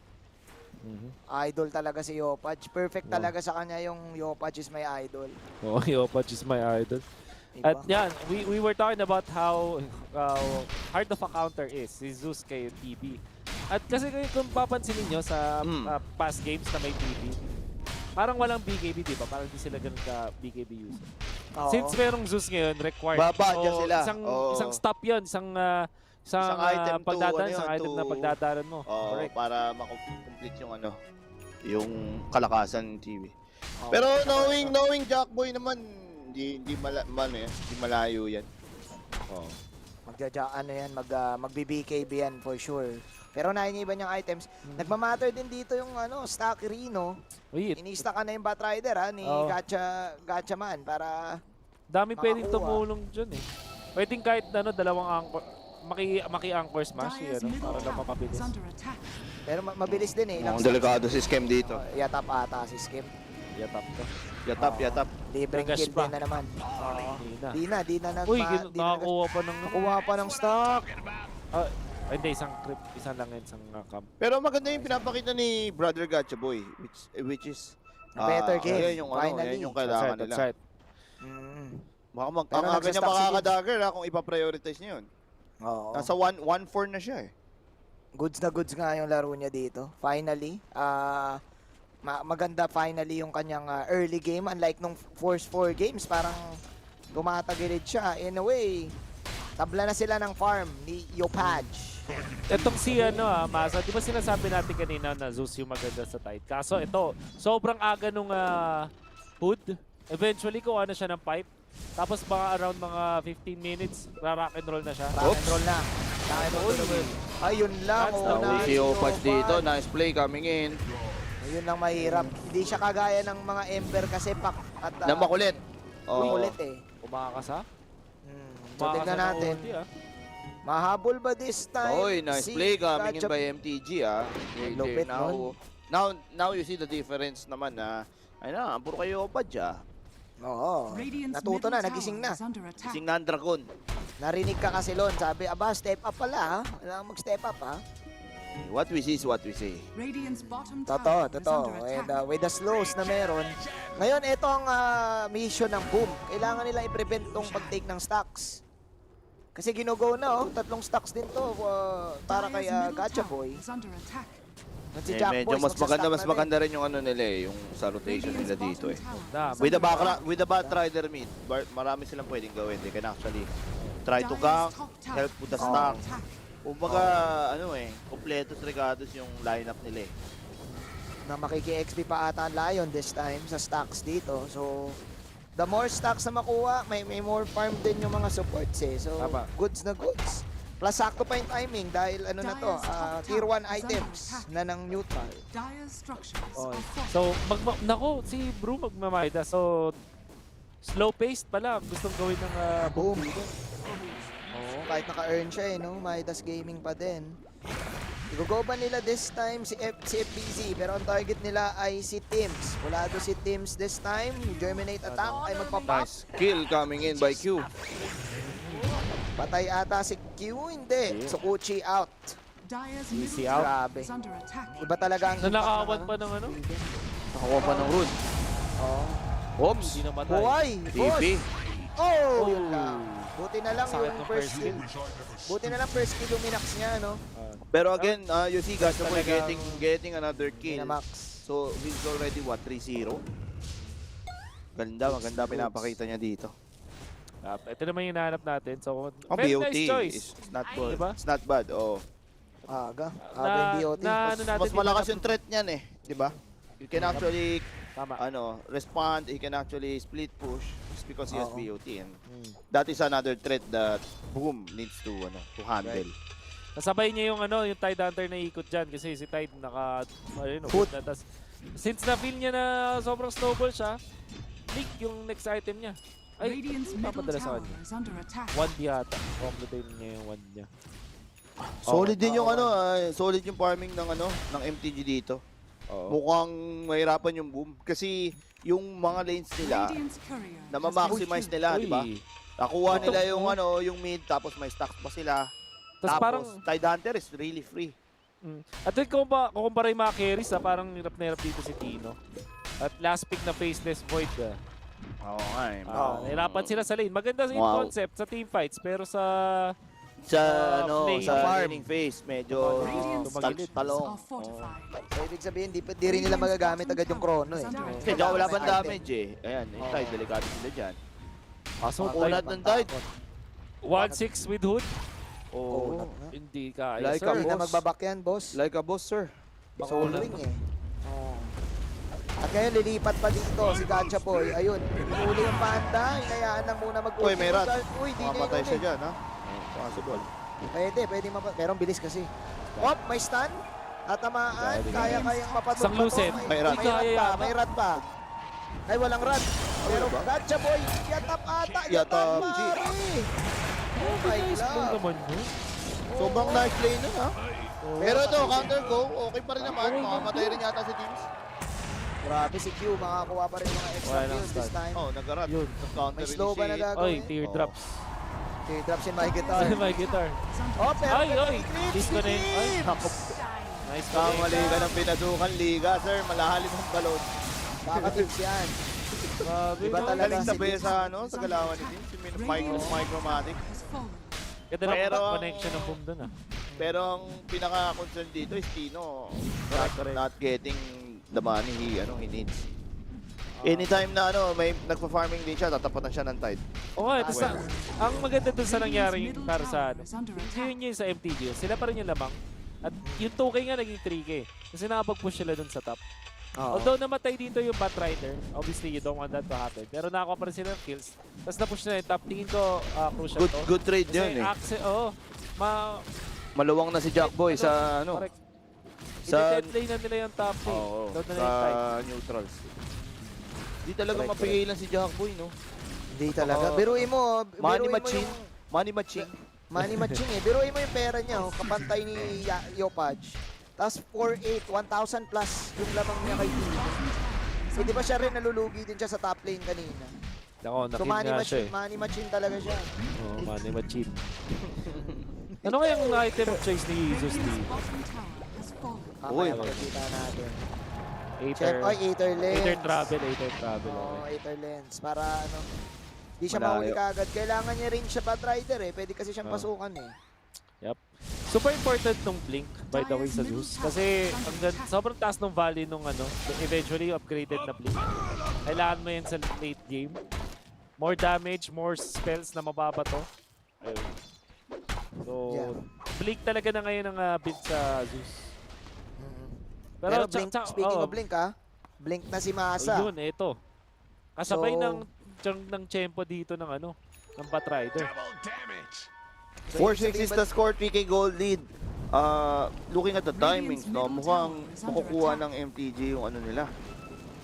Idol talaga si Yopaj. Perfect talaga sa kanya yung Yopaj is my idol. Yopaj is my idol. Diba? At yan, we were talking about how hard of a counter is si Zeus kay TB. At kasi kung papansin niyo sa past games na may TB, parang walang BKB, di ba? Parang di sila ganun ka BKB user. Since merong Zeus ngayon, required. Babadya sila. Isang stop yun, isang item item na pagdadaran mo. Para makomplete yung kalakasan ng TV. Pero knowing Jackboy naman, hindi malayo yan. Magbi-BKB yan for sure. Pero naiiba niyang items. Nagmamatter din dito yung stackery, no? Inista ka na yung Batrider ni Gacha Man para dami pwedeng tumulong dyan eh. Pwedeng kahit dalawang anchor, maki-anchor smash para lang mapabilis. Pero mabilis din eh. Ang delikado si Skem dito. Yatap ata si Skem. Yatap to. Yatap. Libreng kill din na naman. Di na nakakuha pa ng stock. Hindi, isang lang yun, isang camp. Pero maganda yung pinapakita ni Brother Gacha Boy, which is better game. Finally. Yan yung kailangan nila. That's right. Ang aga niya makakadagger kung ipaprioritize niya yun. Nasa 1-4 na siya eh. Goods na goods nga yung laro niya dito. Finally. Maganda finally yung kanyang early game. Unlike nung first 4 games, parang gumatagilid siya. In a way, tabla na sila ng farm ni Yopaj. Itong si Masa, di ba sinasabi natin kanina na Zeus yung maganda sa Tide? Kaso ito, sobrang aga nung Hood. Eventually, kuha na siya ng pipe. Tapos baka around mga 15 minutes, rock and roll na siya. Rock and roll na. Ayun lang. Si Yopaj dito, nice play coming in. Ayun lang mahirap. Hindi siya kagaya ng mga Ember kasi na makulit. Makulit eh. Umakas ha? So, tignan natin. Mahabol ba this time? Oy, nice si play coming in Gachap? by MTG Lupit nun. Now you see the difference naman na ay na, puro kayo opadya. Oo. Natuto na, nagising na. Gising na ang dragon. Narinig ka kasi, Lon. Sabi, aba, step up pala, ha? Kailangan mag-step up, ha? What we see is what we say. Radiant's bottom Totoo, tower is totoo. under And attack. with the slows na meron, ngayon, ito ang mission ng Boom. Kailangan nila i-prevent tong pag-take ng stocks. Kasi ginugo na, 3 stocks din to para kay Gacha Boy. Is under attack. At si Eh, Jack medyo Boys, mas magsa-stock na maganda rin yung ano nila yung sa rotation nila dito With With the Batrider mid, marami silang pwedeng gawin. They can actually try to gank, help with the stock. Kumbaga, kompletos regados yung lineup nila eh. Na makiki-XP pa ata ang Lion this time sa stocks dito. So, the more stocks na makuha, may more farm din yung mga supports eh. So, goods na goods. Plus, sakto pa yung timing dahil na to, tier 1 items na ng neutral. So, nako, si Brew magmamayda. So, slow-paced pala. Gustong gawin ng Boom. Oo, kahit naka-earn siya no? Midas Gaming pa din. Igugo ba nila this time si FBZ, pero ang target nila ay si Tims. Wala doon si Tims this time. Germinate attack ay magpapap. Nice kill coming in by Q. Patay ata si Q, hindi. Sukuchi out. Easy out. Grabe. Iba talaga ang Nanakawan pa ng ano? Nakakuha pa ng rune. Oo. Oops. Hindi namatay. Buhay! Boss! TP. Oh! Yun lang. Buti na lang Sakit yung ng first kill. Buti na lang first kill yung minax niya, no? Pero again, you see Gacha Boy getting another kill. Minamax. So he's already what, 3-0? Maganda pinapakita niya dito. Ito naman yung hinahanap natin. So, Ang very BOT nice choice. is not bad. Diba? It's not bad. Oh. Aga Na- yung BOT. na- ano natin, Mas malakas hindi yung threat niyan eh, 'di ba? You can actually Tama. respond, he can actually split push just because he has Oo. BOT and that is another threat that Boom needs to handle. Nasabay niya yung yung Tide Hunter na ikot dyan kasi si Tide Foot. na. Tas, since na-feel niya na sobrang snowball siya, click yung next item niya. Ay, Radiant's middle papadala sa tower kanya. is under attack. 1D yata. Complete niya yung 1 niya. Solid din yung solid yung farming ng MTG dito. Mukhang mahirapan yung Boom kasi yung mga lanes nila Radiant's courier na has ma-maximize been nila, di ba? Nakuha Ito, nila yung mid tapos may stocks pa sila. Tas parang Tide Hunter is really free. At kung kumpara yung mga carries, parang hirap na hirap dito si Tino. At last pick na Faceless Void. Oo nga eh. Nahirapan sila sa lane. Maganda yung Wow. concept sa team fights pero sa sa farm. farming phase medyo talong. So, ibig sabihin, di rin nila magagamit agad yung chrono eh. Kasi wala pang damage eh. Ayan, yung Tide, delikado sila dyan. Kaso Ulat ng Tide. 1-6 with Hood. Oo. Hindi kaya, Like sir. a Hindi na boss. magbabak yan, boss. Like a boss, sir. Soul Ring eh. At ngayon, lilipat pa dito si Gacha Boy. Ayun, pinuli yung panda. Hinayaan na muna mag-ulti. Uy, may rat. Uy, di niya Mapatay siya inuli. dyan, ha? Possible. Pwede pero ang bilis kasi. Hop, may stun. Tatamaan, kaya-kayang mapadok. Isang lucent. May rat. May rat pa. Ay, walang rat. Pero ba? Gacha Boy, yatap ata. Yatap, G. Mari. Oh my Nice ball God. naman yun. Sobrang nice play nun, ha? Pero ito, counter go, okay pa rin naman. Makamatay rin yata si Teams. Grabe si Q, makakuha pa rin mga extra Wala lang kills this stun. time. Oh, nag-rat. Yun. Nag-counter May rin slow ba na Oy, gagawin? teardrops. Teardrops in my guitar. My guitar. Oh, pero Ay, disconnect. Ay, naku. Nice Kamali play. ka ng pinasukan liga, sir. Malalim ang balon. Baka tips yan. Grabe, Iba no? talaga Galing si sa besa, sa galawan ni Teams. Yung micromatic. has fallen. Ganda lang Pero ang connection ng boom dun Pero ang pinaka-concern dito is Tino not getting the money he needs. Anytime na may nagpa-farming din siya, tatapatan siya ng Tide. Okay, basta ang maganda dun sa nangyari para sa hindi yun sa MTG. Sila pa rin yung lamang. At yung 2K nga naging 3K. Kasi nakapag-push sila dun sa top. Although namatay dito yung Batrider, obviously you don't want that to happen. Pero nakakuha pa rin sila ng kills. Tapos na-push na yung top. Tingin ko crucial to. Good trade yun eh. Maluwang na si Jackboy sa Correct. sa I-deadlay na nila yung top lane. Doon na sa yung Tide. neutrals. Di talaga mapigilan si Jackboy, no? Hindi talaga. Biruin mo Money biruin mo machine. Money matching. Money matching eh. Biruin mo yung pera niya, oh, kapantay ni Yopaj. Tapos 4-8, 1,000 plus yung lamang niya kay Tito. Eh, di ba siya rin nalulugi din siya sa top lane kanina? Nako, So nakin nga siya eh. money machine talaga siya. Oo, money machine. Ano kayang item of choice ni Jesus dito? Uy, makikita natin. Aether. Ay, Aether Lens. Aether Travel. Oo, Okay. Aether Lens. Para ano, di siya Malayo. mahuli kagad. Kailangan niya rin siya Batrider eh. Pwede kasi siyang pasukan eh. Yep. Super important nung Blink, by the way, sa Zeus. Kasi sobrang taas ng value nung eventually upgraded na Blink. Kailangan mo yan sa late game. More damage, more spells na mababato. Ayun. So, Blink talaga na ngayon ang build sa Zeus. Pero Blink, speaking of Blink Blink na si Masa. Yun, ito. Kasabay ng tempo dito ng ng Batrider. 4-6 is the score, 3K gold lead. Looking at the timings, no, mukhang makukuha ng MTG yung nila.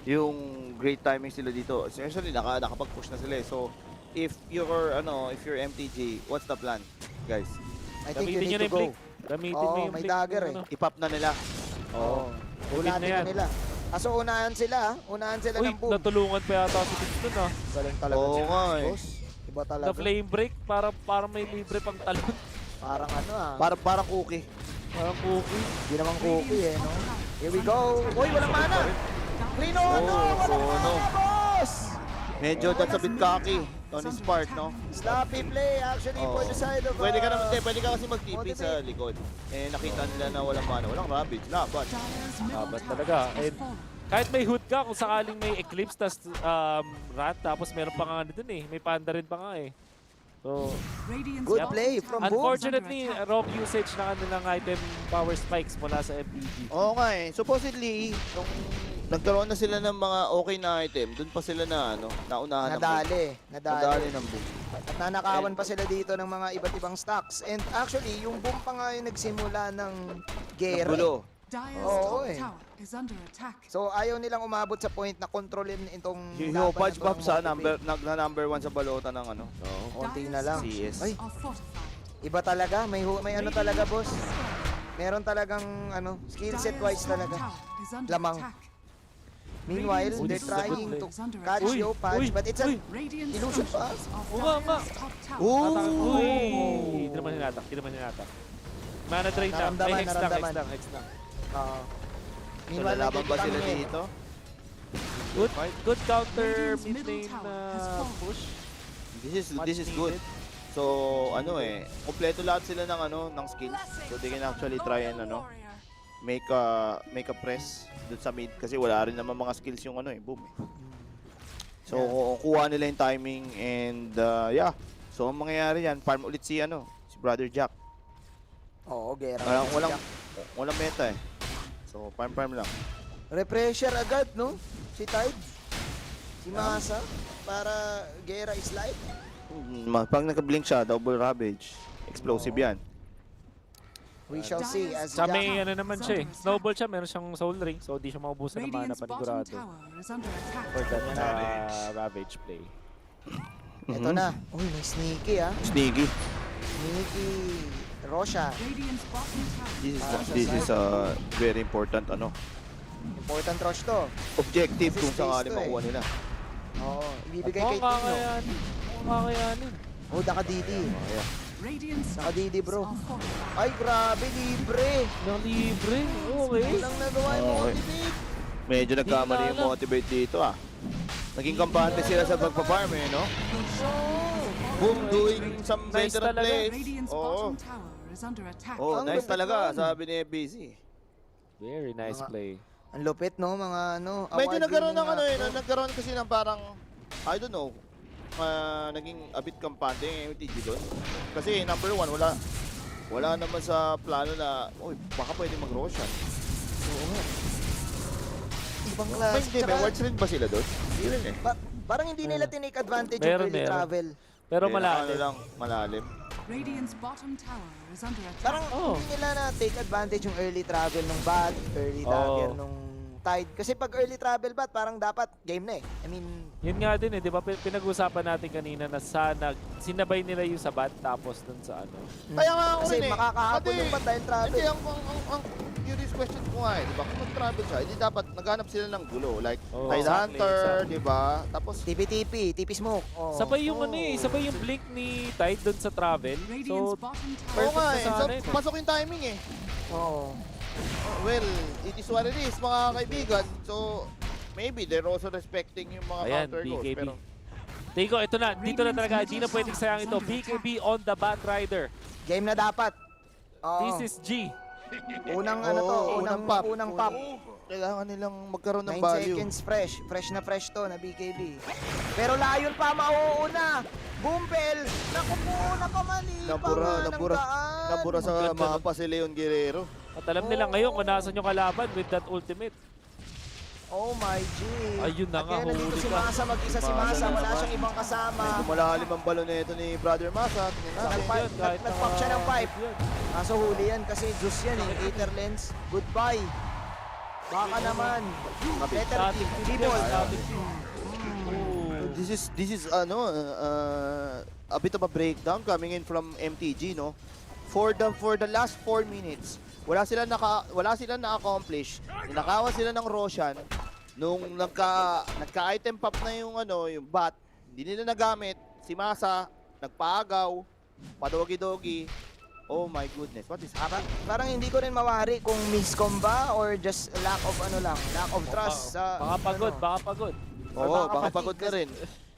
Yung great timing sila dito. Essentially, nakapag-push na sila eh. So, if you're MTG, what's the plan, guys? I think you need to go. Gamitin mo yung may Blink. dagger eh. Ipop na nila. Oo. Unahin na nila. Kaso unahan sila ng boom. Natulungan pa yata si Tix dun Galing talaga Oo nga eh. Boss. Iba talaga. The flame break, para may libre pang talon. Parang Parang cookie. Parang cookie. Hindi naman cookie eh, no? Here we go. Uy, walang mana. Clean on, walang mana, boss! Medyo that's a bit cocky on his part, no? Sloppy play actually for the side of Pwede ka kasi mag-TP sa likod. Eh, nakita nila na walang mana, walang ravage, laban. Laban talaga. And kahit may hood ka, kung sakaling may eclipse, tas rat, tapos meron pa nga dun eh. May panda rin pa nga eh. So, good play from Boom. Unfortunately, wrong usage ng kanilang item power spikes mula sa MPG. Oo nga eh. Supposedly, nung nagkaroon na sila ng mga okay na item, dun pa sila naunahan nadali ng boom. At nanakawan pa sila dito ng mga iba't ibang stocks. And actually, yung boom pa nga yung nagsimula ng gera. Gulo. Oo eh. So ayaw nilang umabot sa point na kontrolin itong Yung Pudge Pop sa number 1 sa balota ng konti na lang. CS. Ay, iba talaga. May talaga, boss. Meron talagang skill set wise talaga. Lamang. Meanwhile, they're trying to catch Yopaj, but it's an illusion pa. Nga. Uy! Hindi naman hinatak. Mana drain lang. Ay, Hex lang. Meanwhile, laban ba sila dito? Good counter mid lane push. This is good. So, kompleto lahat sila ng skills. So they can actually try and make a press dun sa mid kasi wala rin naman mga skills yung boom. So, kuha nila yung timing and yeah. So, ang mangyayari yan, farm ulit si Brother Jack. Oo, Gera. Walang meta eh. So, farm lang. Repressure agad, no? Si Tide. Si Masa. Para Gera is live. Pag naka-blink siya, double ravage. Explosive yan. We shall see as Sa may naman siya eh. Snowball siya, meron siyang soul ring. So, di siya maubusan ng mana panigurado. For that ravage play. Ito na. Uy, may sneaky Sneaky Rosha. This is a very important Important rush to. objective kung sakali makuha nila. Oo, ibibigay kay Tino. Kakayanin. Oh, Daka-Didi. Daka-Didi, bro. Ay, grabe, libre. Libre? Okay. Walang nagawa yung motivate. Medyo nagkamali yung motivate dito Naging kampante sila sa pagpa-farm no? Boom, doing some better plays. Oo, nice talaga, sabi ni FBC. Very nice play. Ang lupit, no? Mga medyo nagkaroon ng nagkaroon kasi ng parang, I don't know, naging a bit kampante yung MTG doon. Kasi number 1, wala naman sa plano na, baka pwede mag-Roshan. Oo nga. Ibang klase. May wards rin ba sila doon? Hindi rin eh. Parang hindi nila tinake advantage yung early travel. Pero malalim. Malalim. Parang hindi nila na take advantage yung early travel ng bot, early dagger nung Tide. Kasi pag early travel bat, parang dapat game na eh. I mean, Yun nga din eh, di ba? Pinag-usapan natin kanina na sana sinabay nila yung sa bat tapos dun sa ano. Kaya nga ako kasi rin eh. makakahapon Hindi. yung bat dahil travel. Hindi, ang curious question ko nga eh, di ba? Kung mag-travel siya, hindi dapat naghanap sila ng gulo. Like, Oh, Tide exactly, Hunter, exactly. di ba? Tapos, TP smoke. Oh. Sabay yung ano eh, sabay yung blink ni Tide dun sa travel. So, oo perfect nga na eh. So, sana yun eh. pasok yung timing eh. Oo. Well, it is what it is, mga kaibigan. So, maybe they're also respecting yung mga Ayan, counter goals. BKB. Pero, Tigo, ito na. Dito na talaga. Hindi na pwedeng sayang ito. BKB on the Batrider. Game na dapat. Oo. This is G. Unang ano to, unang pop. Kailangan nilang magkaroon ng 9 value. seconds fresh. Fresh na fresh to na BKB. Pero layon pa, mauuna. Bumpel. Naku po, nakamali pa nga ng daan. Nabura sa mapa si Leon Guerrero. At alam nila ngayon kung nasan yung kalaban with that ultimate. Oh my G. Ayun na nga, Kaya nandito huli si ka. Masa, mag-isa si Masa. Wala siyang ibang kasama. Malalim ang balon nito ni Brother Masa. Nag-pop siya ng pipe. Kaso huli yan kasi juice yan eh. Gator lens. Goodbye. Baka naman. Better team. G-ball. This is a bit of a breakdown coming in from MTG, no? For the last 4 minutes, wala sila na-accomplish. Ninakawan sila ng Roshan nung nagka-item pop na yung yung bat. Hindi nila nagamit. Si Masa nagpaagaw, padogi-dogi. Oh my goodness, what is happening? Parang hindi ko rin mawari kung miscom ba or just lack of lack of trust sa Baka pagod. Oo, baka pagod na rin.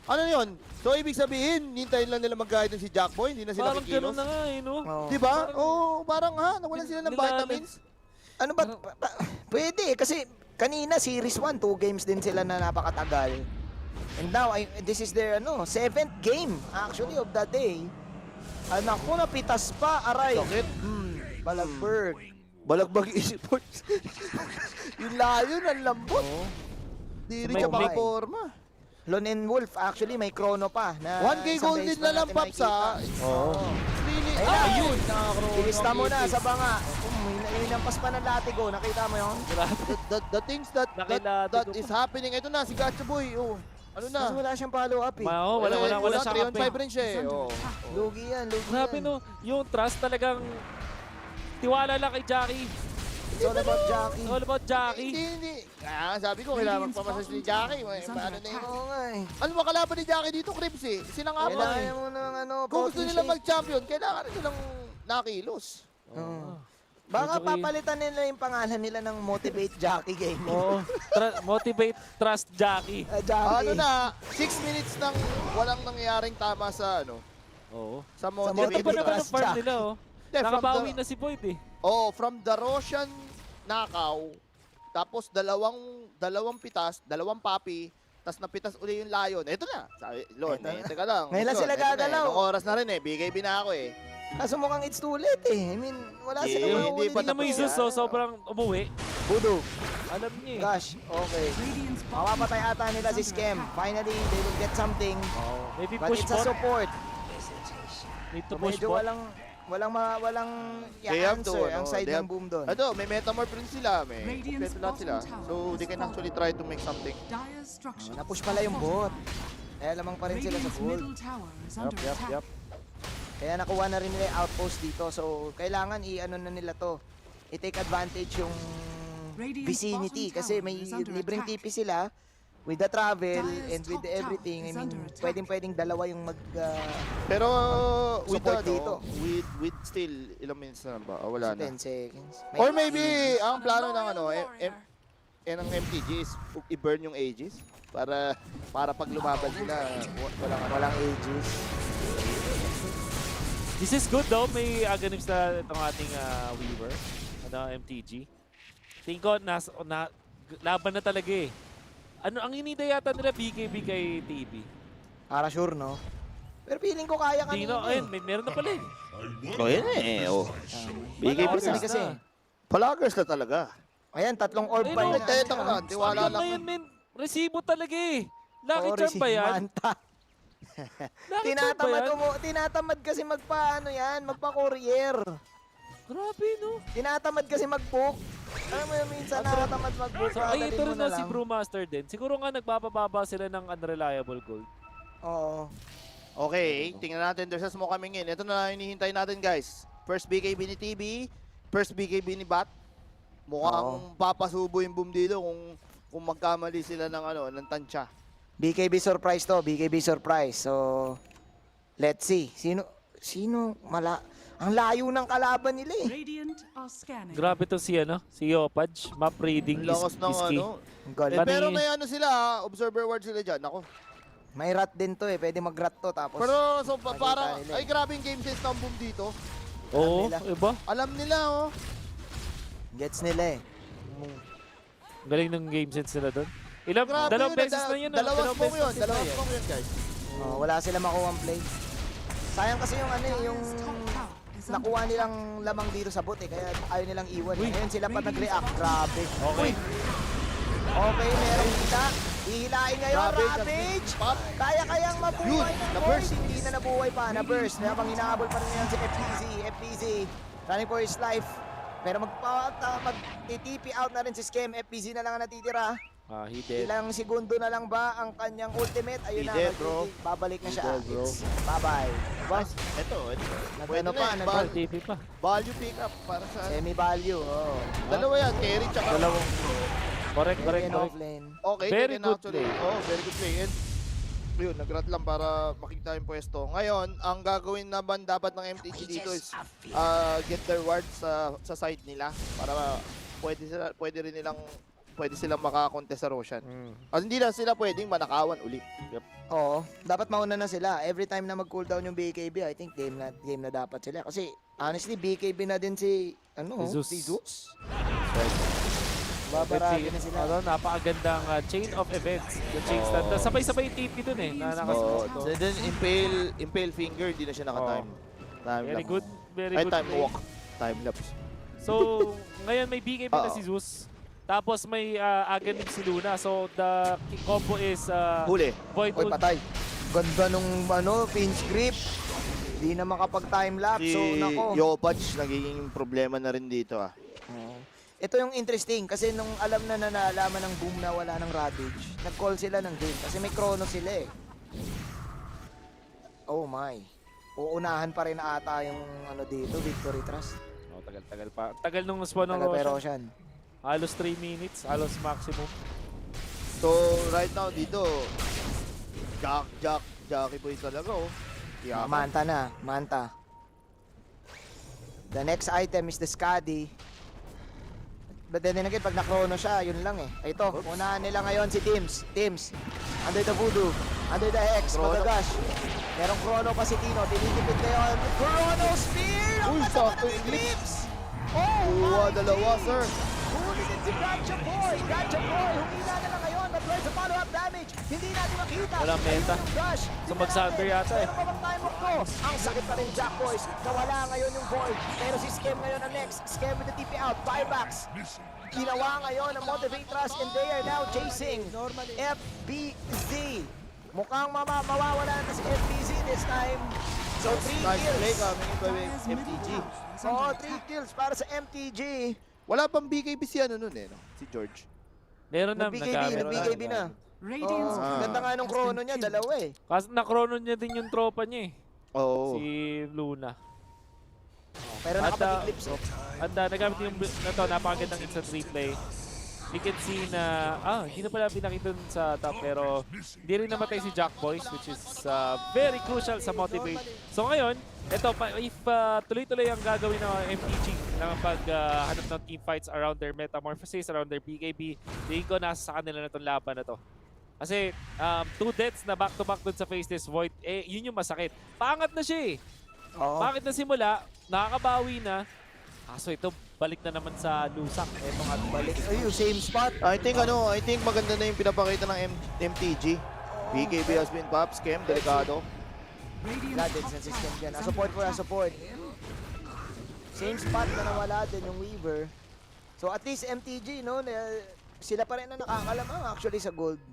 Ano yun? So, ibig sabihin, hintayin lang nila mag-guide si Jackboy, hindi na sila Parang kikilos? ganun na nga eh, no? Di ba? Oo, parang nawalan sila ng vitamins. Ano ba? Pwede kasi kanina series 1, 2 games din sila na napakatagal. And now this is their 7th game actually of the day. Anak ko, napitas pa, aray. Sakit. Balagberg. Balagbag esports. Yung layo ng lambot. Di rin siya makaporma. Lone and Wolf, actually, may chrono pa. Na 1K gold din na lang, Paps, ha? Oo. Really? Ayun! Ilista mo na sa banga. May nampas pa ng latigo. Nakita mo yun? The things that is happening. Ito na, si Gacha Boy. Oh. Ano na? Kasi wala siyang follow-up eh. Wala siyang 3-on-5 rin siya eh. Oh. Lugi yan. Grabe no, yung trust talagang tiwala lang kay Jackie. It's all about Jackie. All about Jackie. Hindi. Sabi ko, kailangan magpamasas ni Jackie. Paano na yun? Oo nga eh. Ano ba kalaban ni Jackie dito, Crips eh? Sinangapan eh. Kailangan mo ng Kung gusto nila mag-champion, kailangan rin silang nakilos. Baka papalitan nila yung pangalan nila ng Motivate Jackie Gaming. Oo. Motivate, trust Jackie. Ano na, 6 minutes nang walang nangyaring tama sa Oo. Sa Ganda Motivate. pa naman ang farm nila, oh. Yeah, Nakabawi na si Boyd eh. Oh, from the Roshan Nakaw, tapos dalawang pitas, dalawang papi, tas napitas uli yung Lion. Ito na. Sabi, Lord, teka lang. Ngayon lang sila gagalaw. Ilang oras na rin eh. BKB na ako eh. Kaso mukhang it's too late eh. I mean, wala silang mahuli. Hindi pa naman yung sobrang umuwi. Budo. Alam niya eh. Gosh, okay. Mapapatay ata nila si Scam. Finally, they will get something. Maybe But push it's a bot. support. Need to So, push medyo bot. walang They have to, answer ang side they ng have- boom doon. Ito, may metamorph rin sila. May Radiant's kompleto lahat sila. bottom So, they can actually try to make something. Dire structures. Napush pala yung bot. Kaya lamang pa rin sila sa Radiant's gold. middle tower is under attack. Kaya nakuha na rin nila yung outpost dito. So, kailangan i-ano na nila to. I-take advantage yung Radiant's vicinity. bottom Kasi may tower is under libreng attack. TP sila. With the travel Dire's and with top everything. I tower is mean, under attack. pwedeng dalawa yung Pero, with support dito. dito. With still, ilang minutes na ba? Wala na. 10 seconds. Or maybe, ang plano ng ng MTG is i-burn yung Aegis para pag lumaban sila, walang Aegis. This is good though. May aganims na itong ating Weaver. MTG. Tingin ko, laban na talaga eh. Ang hinida yata nila BKB kay TB? Para sure, no? Pero feeling ko kaya kanina. Ayun, meron na pala eh. Yun eh. BKB Palagers kasi. Palagers na talaga. Ayan, 3 orb pa Ayun, yun. teto ko lang. Tiwala lang. Ngayon, men. Resibo talaga eh. Lucky Oo, charm ba yan? Manta. Lucky charm ba yan? Tinatamad kasi magpa-courier. Grabe, no? Tinatamad kasi mag-book. Alam mo yun, minsan nakatamad mag-book. So, ay, ito rin na si Brewmaster din. Siguro nga nagpapababa sila ng unreliable gold. Oo. Okay, tingnan natin. There's a smoke coming in. Ito na hinihintay natin, guys. First BKB ni TB. First BKB ni Bat. Mukhang papasubo yung boom dito kung magkamali sila ng tansya. BKB surprise to. BKB surprise. So, let's see. Ang layo ng kalaban nila eh. Radiant are scanning. Grabe to si Yopaj. Map reading Lakas ng is key. pero may sila, observer ward sila dyan. Ako. May rat din to eh. Pwede mag-rat to tapos. Pero parang, ay grabe yung game sense ng boom dito. Oo, iba. Alam nila Gets nila eh. Galing ng game sense nila doon. Grabe Dalawang beses na yun. Dalawang smoke yun. beses na Dalawang smoke yun, guys. Wala sila makuha ang play. Sayang kasi yung yung nakuha nilang lamang dito sa bot eh. Kaya ayaw nilang iwan. Ngayon sila pa nag-react. Grabe. Okay. Okay, merong kita. Hihilain ngayon, Ravage! Kaya-kayang mabuhay ng burst. Hindi na nabuhay pa, na-burst. Habang hinahabol pa rin yan si FPZ. FPZ, running for his life. Pero mag-TP out na rin si Scam. FPZ na lang ang natitira. He dead. Ilang segundo na lang ba ang kanyang ultimate? Ayun He na, dead, bro. babalik na siya. He dead, bro. Bye-bye. Ito. Nag-ano pa, TP pa. Value pick up para sa... Semi-value, Dalawa yan, carry tsaka... Correct. Okay, very good actually. play. Very good play. And yun, nag-rat lang para makita yung pwesto. Ngayon, ang gagawin naman dapat ng MTG dito is get their wards sa side nila para pwede silang makakontest sa Roshan. At hindi na sila pwedeng manakawan ulit. Yep. Oo, dapat mauna na sila. Every time na mag-cooldown yung BKB, I think game na dapat sila. Kasi honestly, BKB na din si Zeus. Babaragin na sila. Napakagandang chain of events. The chain stand. Sabay-sabay TP dun eh. So then, impale finger, hindi na siya naka-time. Very good Ay, play. time walk. Time lapse. So, ngayon may BKB na si Zeus. Tapos may Aghanim si Luna. So, the combo is Huli. Void Oy, Ult. patay. Ganda nung pinch grip. Hindi na makapag-time lapse. So, nako. Yopaj, nagiging problema na rin dito Ito yung interesting kasi nung alam na nalaman ng boom na wala ng Ravage, nag-call sila ng game kasi may chrono sila eh. Oh my. Uunahan pa rin ata yung dito, Victory Trust. Tagal pa. Tagal nung spawn ng Roshan. Halos 3 minutes, halos maximum. So, right now dito, Jockey Boy talaga Manta. The next item is the Skadi. But then again, pag na-chrono siya, yun lang eh. Ito, unahan nila ngayon si Teams. Under the Voodoo, under the Hex, magagash. Merong chrono pa si Tino, tinitipid ngayon. Chrono Spear! Ang sakto Eclipse! Dalawa, sir. Huli din si Gotcha Boy, humina na lang ngayon, but where's the follow-up damage? Hindi natin makita. Walang meta. So mag-Sander yata eh. Pero kapag time mo ko, ang sakit pa rin Jack Boys. Nawala ngayon yung Void. Pero si Scam ngayon ang next. Scam with the TP out, buybacks. Ginawa ngayon ang Motivate Trust and they are now chasing FBZ. Mukhang mawawala na si FBZ this time. So 3 kills. Coming in by MTG. 3 kills para sa MTG. Wala pang BKB si si George. Meron na. Nag-BKB na. Ganda nga nung chrono niya, dalawa eh. Kasi na-chrono niya din yung tropa niya eh. Oo. Si Luna. Pero nakapag-eclipse. Nagamit yung napakagandang instant replay. You can see na, hindi na pala pinakita dun sa top pero hindi rin namatay si Jack Boys which is very crucial sa motivate. So ngayon, if tuloy-tuloy ang gagawin ng MTG na paghanap ng team fights around their metamorphosis, around their BKB, tingin ko nasa sa kanila na itong laban na to. Kasi 2 deaths na back-to-back dun sa Faceless Void, yun yung masakit. Pangat na siya eh. Bakit na simula, nakakabawi na, kaso ito, balik na naman sa lusak. Eto nga balik. Ayun, same spot. I think maganda na yung pinapakita ng MTG. BKB has been popped, Scam, delikado. Natin sa system dyan. Support. Same spot na nawala din yung Weaver. So at least MTG, sila pa rin na nakakalamang actually sa gold.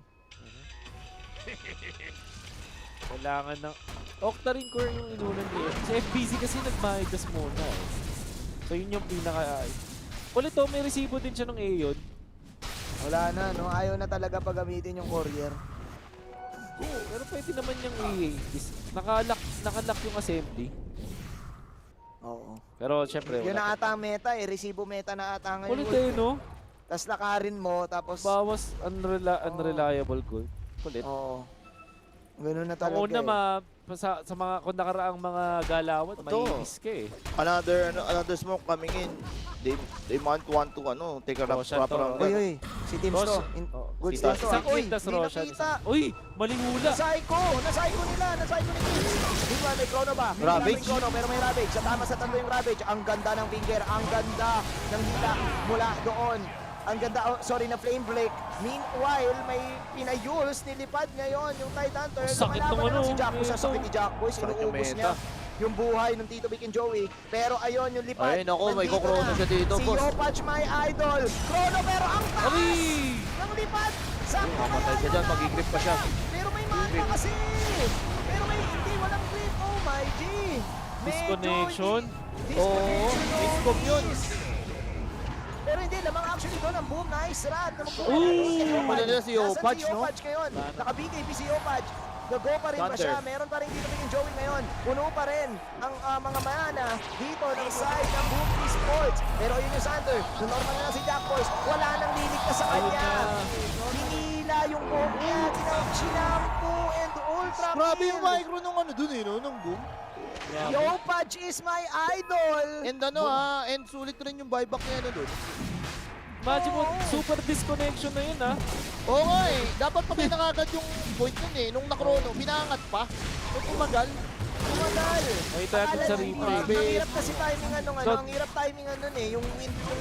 Kailangan ng... Octarine Core yung inunan niya. Si FBZ kasi nag-Midas muna. So yun yung pinaka... Ulit to, may resibo din siya ng Aeon. Wala na, no? Ayaw na talaga pagamitin yung courier. Pero pwede naman yung nakalock yung assembly. Oo. Pero syempre, Yun na ata ang meta eh. Resibo meta na ata ngayon. Kulit eh, no? Tapos lakarin mo, tapos... Bawas unreliable gold. Kulit. Oo. Ganun na Ang talaga una, eh. sa mga kung nakaraang mga galawan, may miss ka eh. Another smoke coming in. They want to take a proper round. Uy, si Teams to. Good start to. Uy, hindi nakita. Uy, maling hula. Nasaiko nila. Di ba, may chrono ba? Ravage. May chrono, pero may Ravage. Sa tama sa tatlo yung Ravage. Ang ganda ng finger, ang ganda ng hila mula doon. Ang ganda, na flame break. Meanwhile, may pinayuls, nilipad ngayon yung Titan Hunter. Sakit ng ano, si Jack Boy, sa sakit ni Jack Boy, inuubos niya yung buhay ng Tito Vic and Joey. Pero ayun, yung lipad. Ay, naku, may kukrono siya dito, boss. Si Yopach, my idol. Chrono, pero ang taas ng lipad. Sakto Mamatay siya dyan, mag-grip pa siya. Pero may mana kasi. Pero may hindi, walang grip. Oh my G. Disconnection. Oo, discom yun. Pero hindi, lamang actually doon ang boom. Nice rat. Wala nila si Yopach, no? Yopach ngayon. Naka-BKB si Yopach. Nag-go pa rin ba siya? Meron pa rin dito yung Joey ngayon. Puno pa rin ang mga mana dito ng side ng Boom Esports. Pero yun yung Sander. So normal na si Jack Boys. Wala nang liligtas sa kanya. Hinila yung boom niya. Sinampo and ultra kill. Grabe yung micro nung dun eh, no? Nung boom. Yopach is my idol. And and sulit rin yung buyback niya dun. Imagine mo, super disconnection na yun, ha? Oo nga eh. Dapat patay na kagad yung point nun eh. Nung nakrono, pinangat pa. Nung umagal. Makita natin sa replay. Ang hirap kasi timing ang hirap timing eh. Yung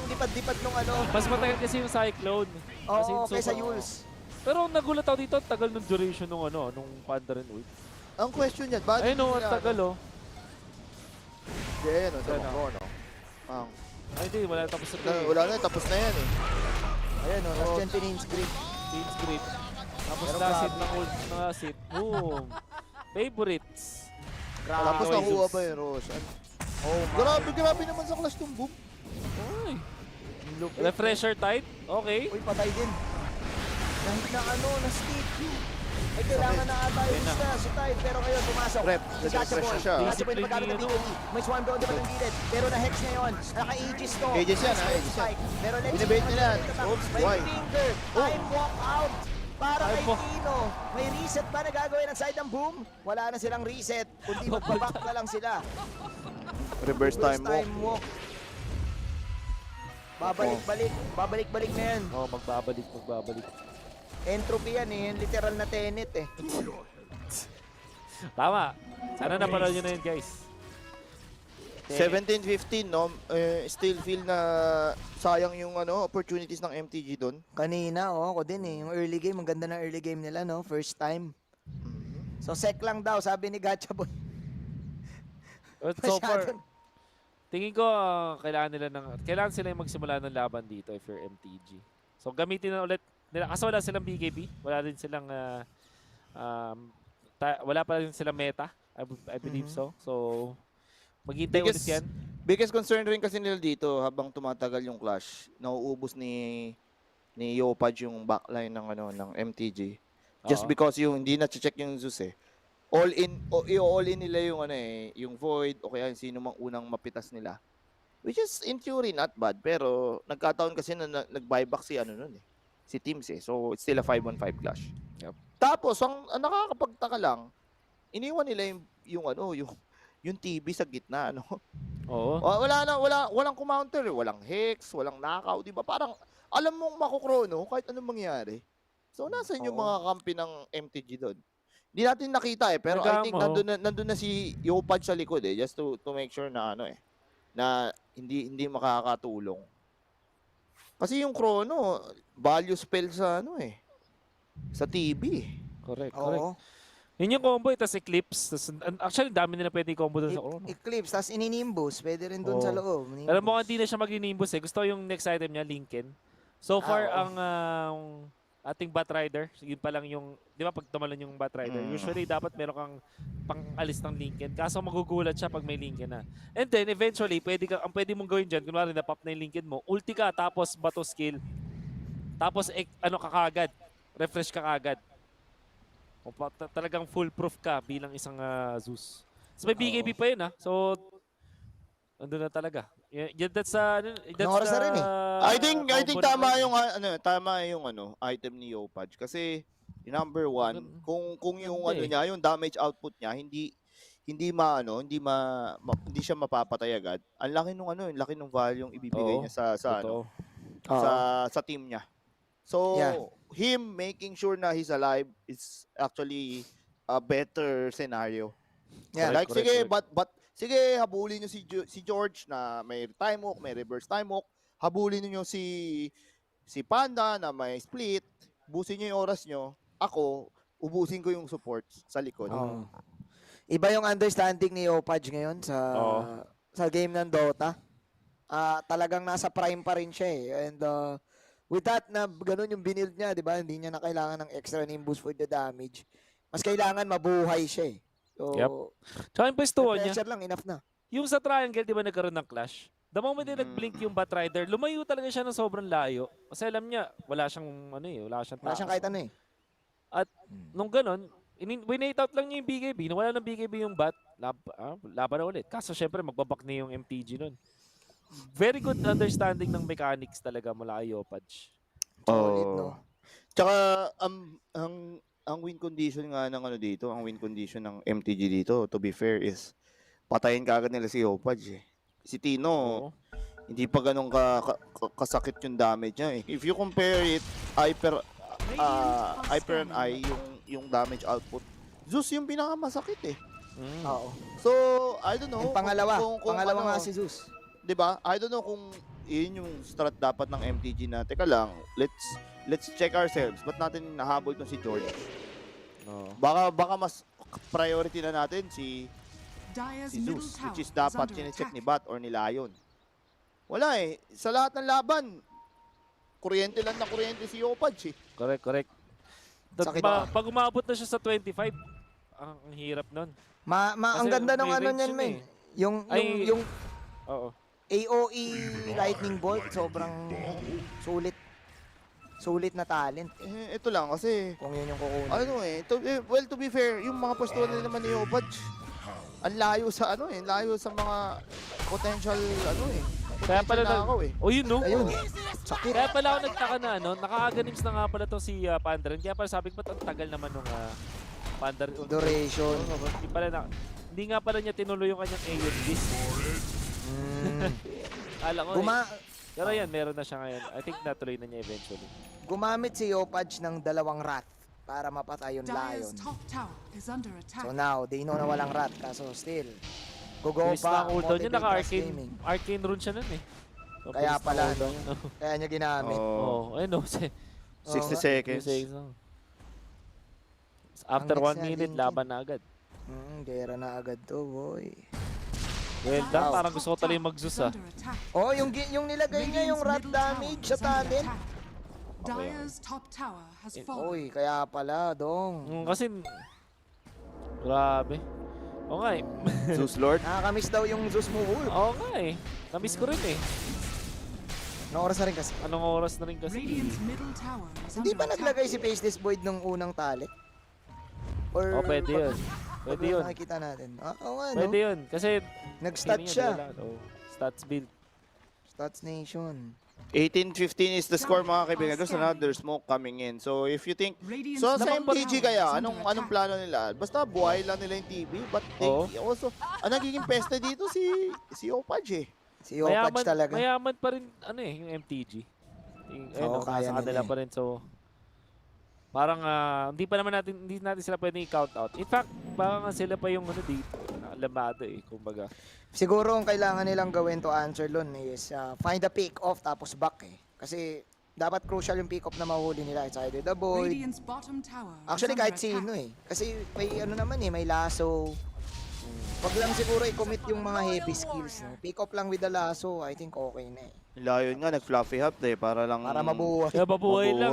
lipad-lipad nung Mas matagal kasi yung Cyclone. Oo, kaysa Yules. Pero nagulat ako dito, tagal ng duration nung nung Panda rin ult. Ang question niya, bakit? Ayun ang tagal Yan, no? Ay, hindi, wala na tapos na Wala na, tapos na yan eh. Ayan o, last gen Team Script. Team Script. Tapos last ng ult ng asit. Boom. Favorites. Tapos nakuha pa yung Rose. Grabe naman sa clash yung boom. Uy. Refresher tight. Okay. Uy, patay din. Kahit na na-stick. Ay, kailangan na ata yung si Tide, pero ngayon pumasok. Si Gatchaboy. Gatchaboy na paggamit ng BKB. May swarm doon, di ba ng gilid? Pero na-hex ngayon. Naka-Aegis to. Aegis yan, Aegis yan. Pero let's Binibait nila. Oops, why? May finger. Time walk out. Para kay Tino. May reset ba na gagawin ng side ng boom? Wala na silang reset. Kundi magbaback na lang sila. Reverse time walk. Babalik-balik. Babalik-balik na yan. Oo, magbabalik. Entropy yan eh. Literal na tenet eh. Tama. Sana napanood nyo na yun, guys. 17-15, no? Still feel na sayang yung opportunities ng MTG doon. Kanina, ako din eh. Yung early game, ang ganda ng early game nila, no? First time. So, sec lang daw, sabi ni Gatchaboy. So far, tingin ko kailangan sila yung magsimula ng laban dito if you're MTG. So, gamitin na ulit nila. Kasi wala silang BKB. Wala rin silang wala pa rin silang meta. I believe so. So, maghintay ulit yan. Biggest concern rin kasi nila dito habang tumatagal yung clash, nauubos ni Yopaj yung backline ng MTG. Just because yung hindi na check yung Zeus eh. All in nila yung yung Void o kaya sino mang unang mapitas nila. Which is in theory not bad, pero nagkataon kasi na nag-buyback si si Teams eh. So it's still a 5-on-5 clash. Yep. Tapos ang nakakapagtaka lang, iniwan nila yung TV sa gitna, Oo. Walang counter, walang hex, walang knockout, 'di ba? Parang alam mong makokrono kahit anong mangyari. So nasaan yung mga kampi ng MTG doon? Hindi natin nakita eh, pero I think nandun na si Yopaj sa likod eh, just to make sure na na hindi makakatulong. Kasi yung chrono, value spell sa sa TV. Correct. Yun yung combo, tas Eclipse. Actually, dami nila pwede combo doon sa chrono. Eclipse, tas ini-nimbus. Pwede rin doon sa loob. Alam mo, hindi na siya mag-nimbus eh. Gusto yung next item niya, Lincoln. So far, ang ating bat rider, yun pa lang yung, di ba pag tumalon yung bat rider, usually dapat meron kang pang-alis ng Lincoln. Kaso magugulat siya pag may Lincoln na. And then eventually, ang pwede mong gawin dyan, kunwari na-pop na yung Lincoln mo, ulti ka, tapos bato skill, tapos ano ka kagad, refresh ka kagad. Talagang foolproof ka bilang isang Zeus. So may BKB pa yun So, andun na talaga. That's Oras na rin I think tama yung item ni Yopaj kasi number 1 kung yung niya, yung damage output niya hindi siya mapapatay agad. Ang laki nung laki nung value yung ibibigay niya sa team niya. So, him making sure na he's alive is actually a better scenario. Yeah. Sige, habulin niyo si George na may time hook, may reverse time hook. Habulin niyo si Panda na may split. Ubusin niyo yung oras niyo. Ako, ubusin ko yung support sa likod. Iba yung understanding ni Opaj ngayon sa game ng Dota. Talagang nasa prime pa rin siya And with that na ganun yung binild niya, 'di ba? Hindi niya na kailangan ng extra nimbus for the damage. Mas kailangan mabuhay siya So, Tsaka yung pwestuhan niya. Pressure lang, enough na. Yung sa triangle, di ba nagkaroon ng clash? The moment na nag-blink yung bat rider, lumayo talaga siya ng sobrang layo. Kasi alam niya, wala siyang tao. Wala siyang kahit At nung ganon, winate out lang niya yung BKB. Nung wala ng BKB yung bat, laban na ulit. Kaso syempre, magbabak na yung MTG nun. Very good understanding ng mechanics talaga mula kay Yopaj. Tsaka, ang win condition nga ng dito, ang win condition ng MTG dito, to be fair, is patayin kagad nila si Yopaj Si Tino, hindi pa ganun kasakit yung damage niya If you compare it, Hyper and I, yung damage output, Zeus yung pinakamasakit So, I don't know. Yung pangalawa nga si Zeus. 'Di ba? I don't know kung yun yung strat dapat ng MTG na. Teka lang, let's check ourselves. Ba't natin nahabol tong si George? Baka mas priority na natin si Zeus, which is dapat chine-check ni Bat or ni Lion. Wala Sa lahat ng laban, kuryente lang na kuryente si Yopaj Correct. Pag umabot na siya sa 25, ang hirap nun. Ang ganda ng niyan, men. Yung AOE Lightning Bolt, sobrang sulit na talent. Ito lang kasi kung yun yung kukunin. To be fair, yung mga postuhan nila naman ni Yopaj, ang layo sa layo sa mga potential Kaya pala Ayun. Sakit. Kaya pala ako nagtaka na nakakaganis na nga pala tong si Pandarin. Kaya pala sabi ko ang tagal naman nung Pandarin. Duration. Hindi nga pala niya tinuloy yung kanyang Aeon Beast. Alam ko Pero yan, meron na siya ngayon. I think natuloy na niya eventually. Gumamit si Yopaj ng 2 Wrath para mapatay yung Lion. So now, they know na walang Wrath. Kaso still, go pa. Cooldown niya, naka-arcane rune siya nun So, kaya pala, kaya niya ginamit. Ayun 60 seconds. After 1 minute, laban na agad. Gera na agad to, boy. Well done, parang gusto ko talagang mag-Zeus yung nilagay niya yung rat damage sa talent. Uy, kaya pala, dong. Kasi, grabe. Oo nga Zeus Lord? Nakakamiss daw yung Zeus mo, Wolf. Oo nga Namiss ko rin Anong oras na rin kasi? Anong oras na rin kasi? Hindi ba naglagay si Faceless Void nung unang talent? Or pwede yun. Pwede yun. Nakikita natin. Oo nga, Pwede yun. Kasi nag-stat siya. Stats build. Stats Nation. 18-15 is the score, mga kaibigan. There's another smoke coming in. So if you think, sa MTG kaya, anong plano nila? Basta buhay lang nila yung TV. But they also, nagiging peste dito si Yopaj Si Yopaj talaga. Mayaman pa rin, yung MTG. Kaya kanila pa rin. So, parang hindi natin sila pwedeng i-count out. In fact, baka sila pa yung dito, lamado kumbaga. Siguro ang kailangan nilang gawin to answer Lon is find a pick off tapos back Kasi dapat crucial yung pick off na mahuli nila. It's either the Void. Actually kahit sino Kasi may naman may lasso. Wag lang siguro i-commit yung mga heavy skills. No? Pick up lang with the lasso, I think okay na eh. Lion nga, nag-fluffy hop eh, para lang... Para mabuhay. Kaya mabuhay lang.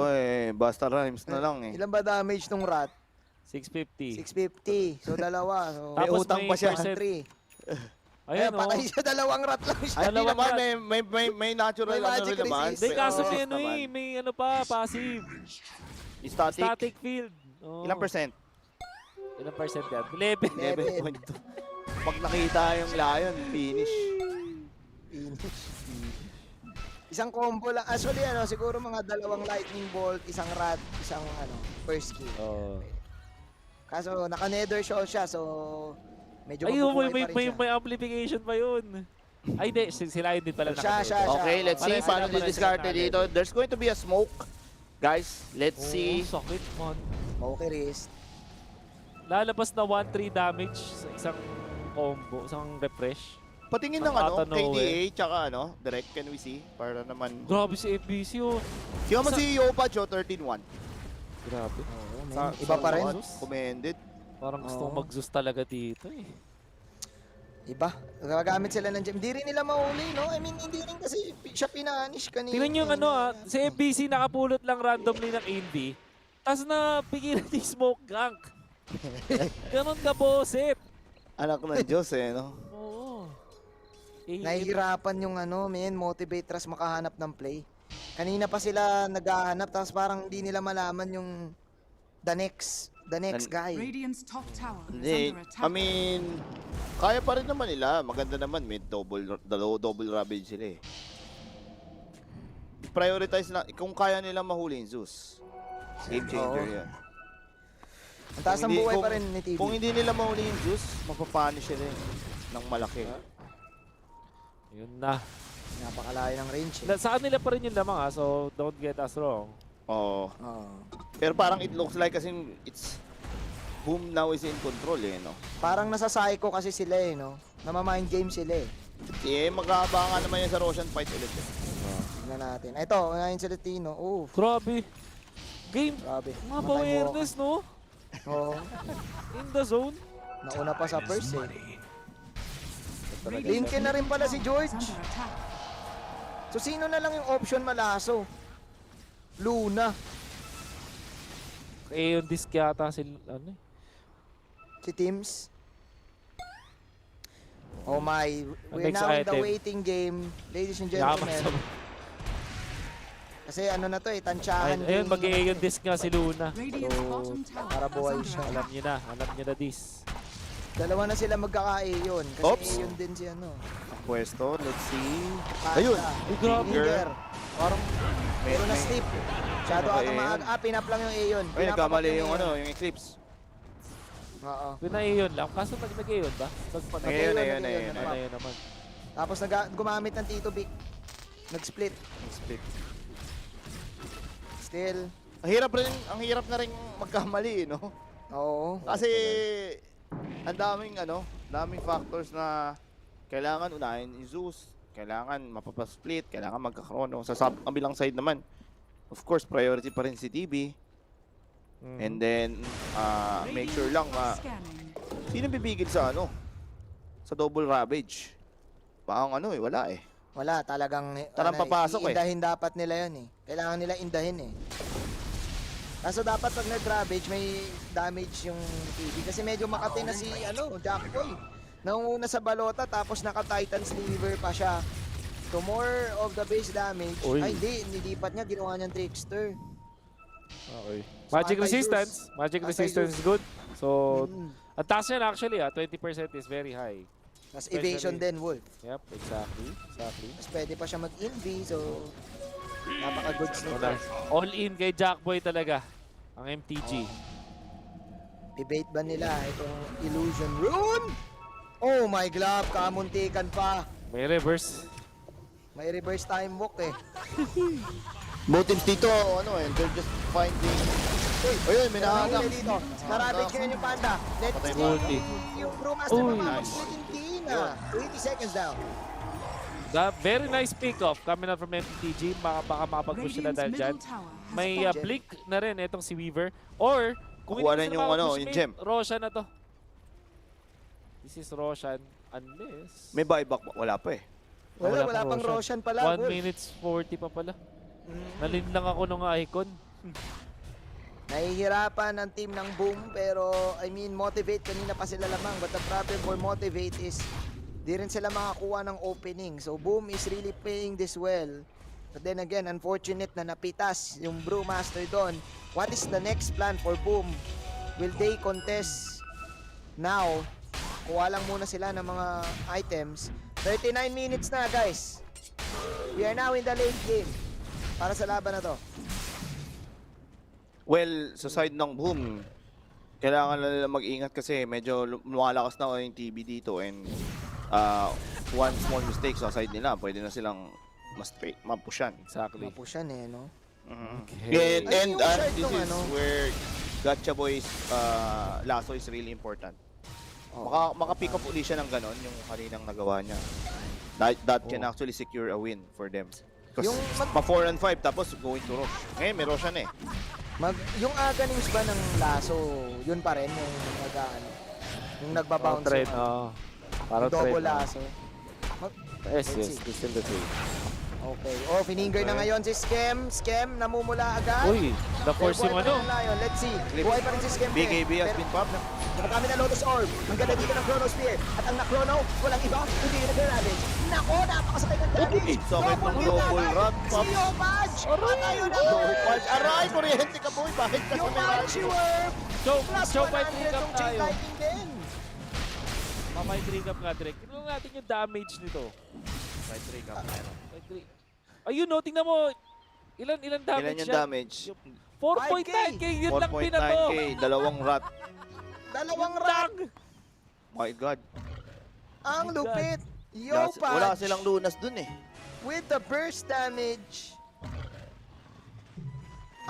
Basta rhymes na lang eh. Ilan ba damage nung rat? 650. 650. So dalawa. So, May utang pa siya. 3. Ayun, patay siya, dalawang rat lang siya. Hindi naman, may natural May magic naman. resist. Hindi, kaso Oo, may ano naman. eh, may ano pa, passive. Static field. Oh. Ilang percent? Ilang percent yan? 11. 11.2. Pag nakita yung Lion, finish. Isang combo lang. Actually, siguro mga dalawang lightning bolt, isang rat, isang first kill. Oh. Kaso, naka-nether shell siya, so medyo Ay, mabubuhay pa rin siya. may amplification pa yun. Ay, di. Sila yun din pala. Siya. Okay, let's see. Paano Pareho di-discard sila dito? There's going to be a smoke. Guys, let's see. Sakit, man. Okay, wrist. Lalabas na 1-3 damage sa isang combo, isang refresh. Patingin ng KDA, tsaka direct, can we see? Para naman... Grabe si FBC yun. Kaya mo si Yopa, Joe, 13-1. Grabe. Iba pa rin. Commended. Parang gustong mag-Zeus talaga dito eh. Iba. Gagamit sila ng gem. Hindi rin nila mahuli, no? I mean, hindi rin kasi siya pinanish kanina. Tingnan yung si FBC nakapulot lang randomly ng Indy. Tapos napigilan yung smoke gank. Ganon ka, boset. Anak ng Diyos no? Oo. Nahihirapan yung motivate Trust makahanap ng play. Kanina pa sila naghahanap, tapos parang hindi nila malaman yung the next guy. Radiant's top tower is Hindi, under I attack. mean, kaya pa rin naman nila. Maganda naman, may double ravage sila eh. Prioritize na, kung kaya nila mahuli yung Zeus. Game changer yan. Ang taas ng buhay pa rin ni TV. Kung hindi nila mahuli yung Zeus, mapapanish sila ng malaki. Yun na. Napakalayo ng range Sa kanila pa rin yung lamang so don't get us wrong. Oo. Pero parang it looks like kasi it's Boom now is in control no? Parang nasa psycho kasi sila no? Namamind game sila magkakaba naman yan sa Roshan fight ulit Tignan natin. Ito, ngayon si Latino. Grabe. Game. Grabe. Mga awareness, no? Oo. In the zone. Nauna pa sa first Linkin na rin pala si George. So sino na lang yung option malaso? Luna. Yung disc yata si Si Teams. Oh my, we're now in the waiting game, ladies and gentlemen. Kasi na to tansyahan. Ayun, mag-i-yung disc nga si Luna. So, para buhay siya. Alam niyo na this. Dalawa na sila magkaka-Aeon. Kasi Aeon din si Pwesto, let's see. Ayun! Grabe. Parang pero na-sleep. Masyado ata maaga. Pinap lang yung Aeon. Ay, nagkamali yung yung Eclipse. Oo. Pina-Aeon lang. Kaso nag-Aeon ba? Aeon naman. Tapos gumamit ng Tito Vic. Nag-split. Still. Ang hirap na rin magkamali, no? Oo. Kasi ang daming factors na kailangan unahin yung Zeus, kailangan mapapasplit, kailangan magkakrono. Sa kabilang side naman, of course, priority pa rin si TB. And then, make sure lang sino bibigil sa sa double ravage? Parang wala eh. Wala, talagang papasok iindahin dapat nila yun Kailangan nila indahin Kaso dapat pag nag-ravage, may damage yung TV. Kasi medyo makati na si Jackboy. Naunguna sa balota, tapos naka-Titan Sliver pa siya. So more of the base damage. Ay, hindi. Nilipat niya, ginawa niyang Trickster. Okay. Magic resistance. Magic resistance is good. So, ang taas yan actually 20% is very high. Mas evasion din, Wolf. Yep, exactly. Mas pwede pa siya mag-inv, so napaka-good sneak. All in kay Jackboy talaga ang MTG. Debate ba nila itong Illusion Rune? Oh my glove, kamuntikan pa. May reverse. May reverse time walk Both teams dito, they're just finding... Ayun, may nakakak. Na-ravage ngayon yung Panda. Let's see. Yung Brewmaster mamapag-split hindi na. 20 seconds down. Very nice pick-off coming out from MTG. Baka makapag-push sila dahil dyan. May blink na rin itong si Weaver. Or, kung hindi sila makapag-push, yung gem. Roshan na to. This is Roshan unless... May buyback ba? Wala pa eh. Wala pang Roshan pala. 1 minutes 40 pa pala. Nalin lang ako nung icon. Nahihirapan ang team ng Boom, pero I mean, Motivate kanina pa sila lamang. But the problem for Motivate is di rin sila makakuha ng opening. So Boom is really playing this well. But then again, unfortunate na napitas yung Brewmaster doon. What is the next plan for Boom? Will they contest now? Kuha lang muna sila ng mga items. 39 minutes na, guys. We are now in the late game para sa laban na to. Well, sa side ng Boom, kailangan na nila mag-ingat kasi medyo lumalakas na yung TV dito and one small mistake sa side nila, pwede na silang mapushan. Exactly. Mapushan eh, no? And Ano yung short this nung is ano? where Gacha Boy's lasso is really important. Maka-pick up uli siya ng ganon, yung kaninang nagawa niya. That can actually secure a win for them. Kasi pa 4 and 5 tapos going to Rosh. Ngayon may Rosh eh. Yung aganings ba ng laso, yun pa rin yung yung nagbabounce. Trade, Yung parang double trade. laso. Yes, this is the trade. Okay. Oh, fininger na ngayon si Skem. Skem, namumula agad. Uy, na-force yung ano. Let's see. Buhay pa rin si Skem. BKB has been popped. Napagamit na Lotus Orb. Ang ganda dito ng Chrono Spear. At ang na-Chrono, walang iba, hindi na nag-ravage. Nako, napakasakit ng damage. Sakit ng double rat. Si Yopaj! At ayun na! Yopaj! Aray! Kuryente ka boy! Bakit kasi may Yopaj, si Werb! Show by 3 100 up tong chain tayo. lightning din. Mamay 3 up nga direct. Tingnan natin yung damage nito. By 3 up. Ayun no, tingnan mo. Ilan damage Ilan yung siya? damage? 4.9k, yun lang pinato. 4.9k, dalawang rat. Dalawang rat! My God. Ang lupit! Wala Yopaj! silang lunas dun eh. With the burst damage.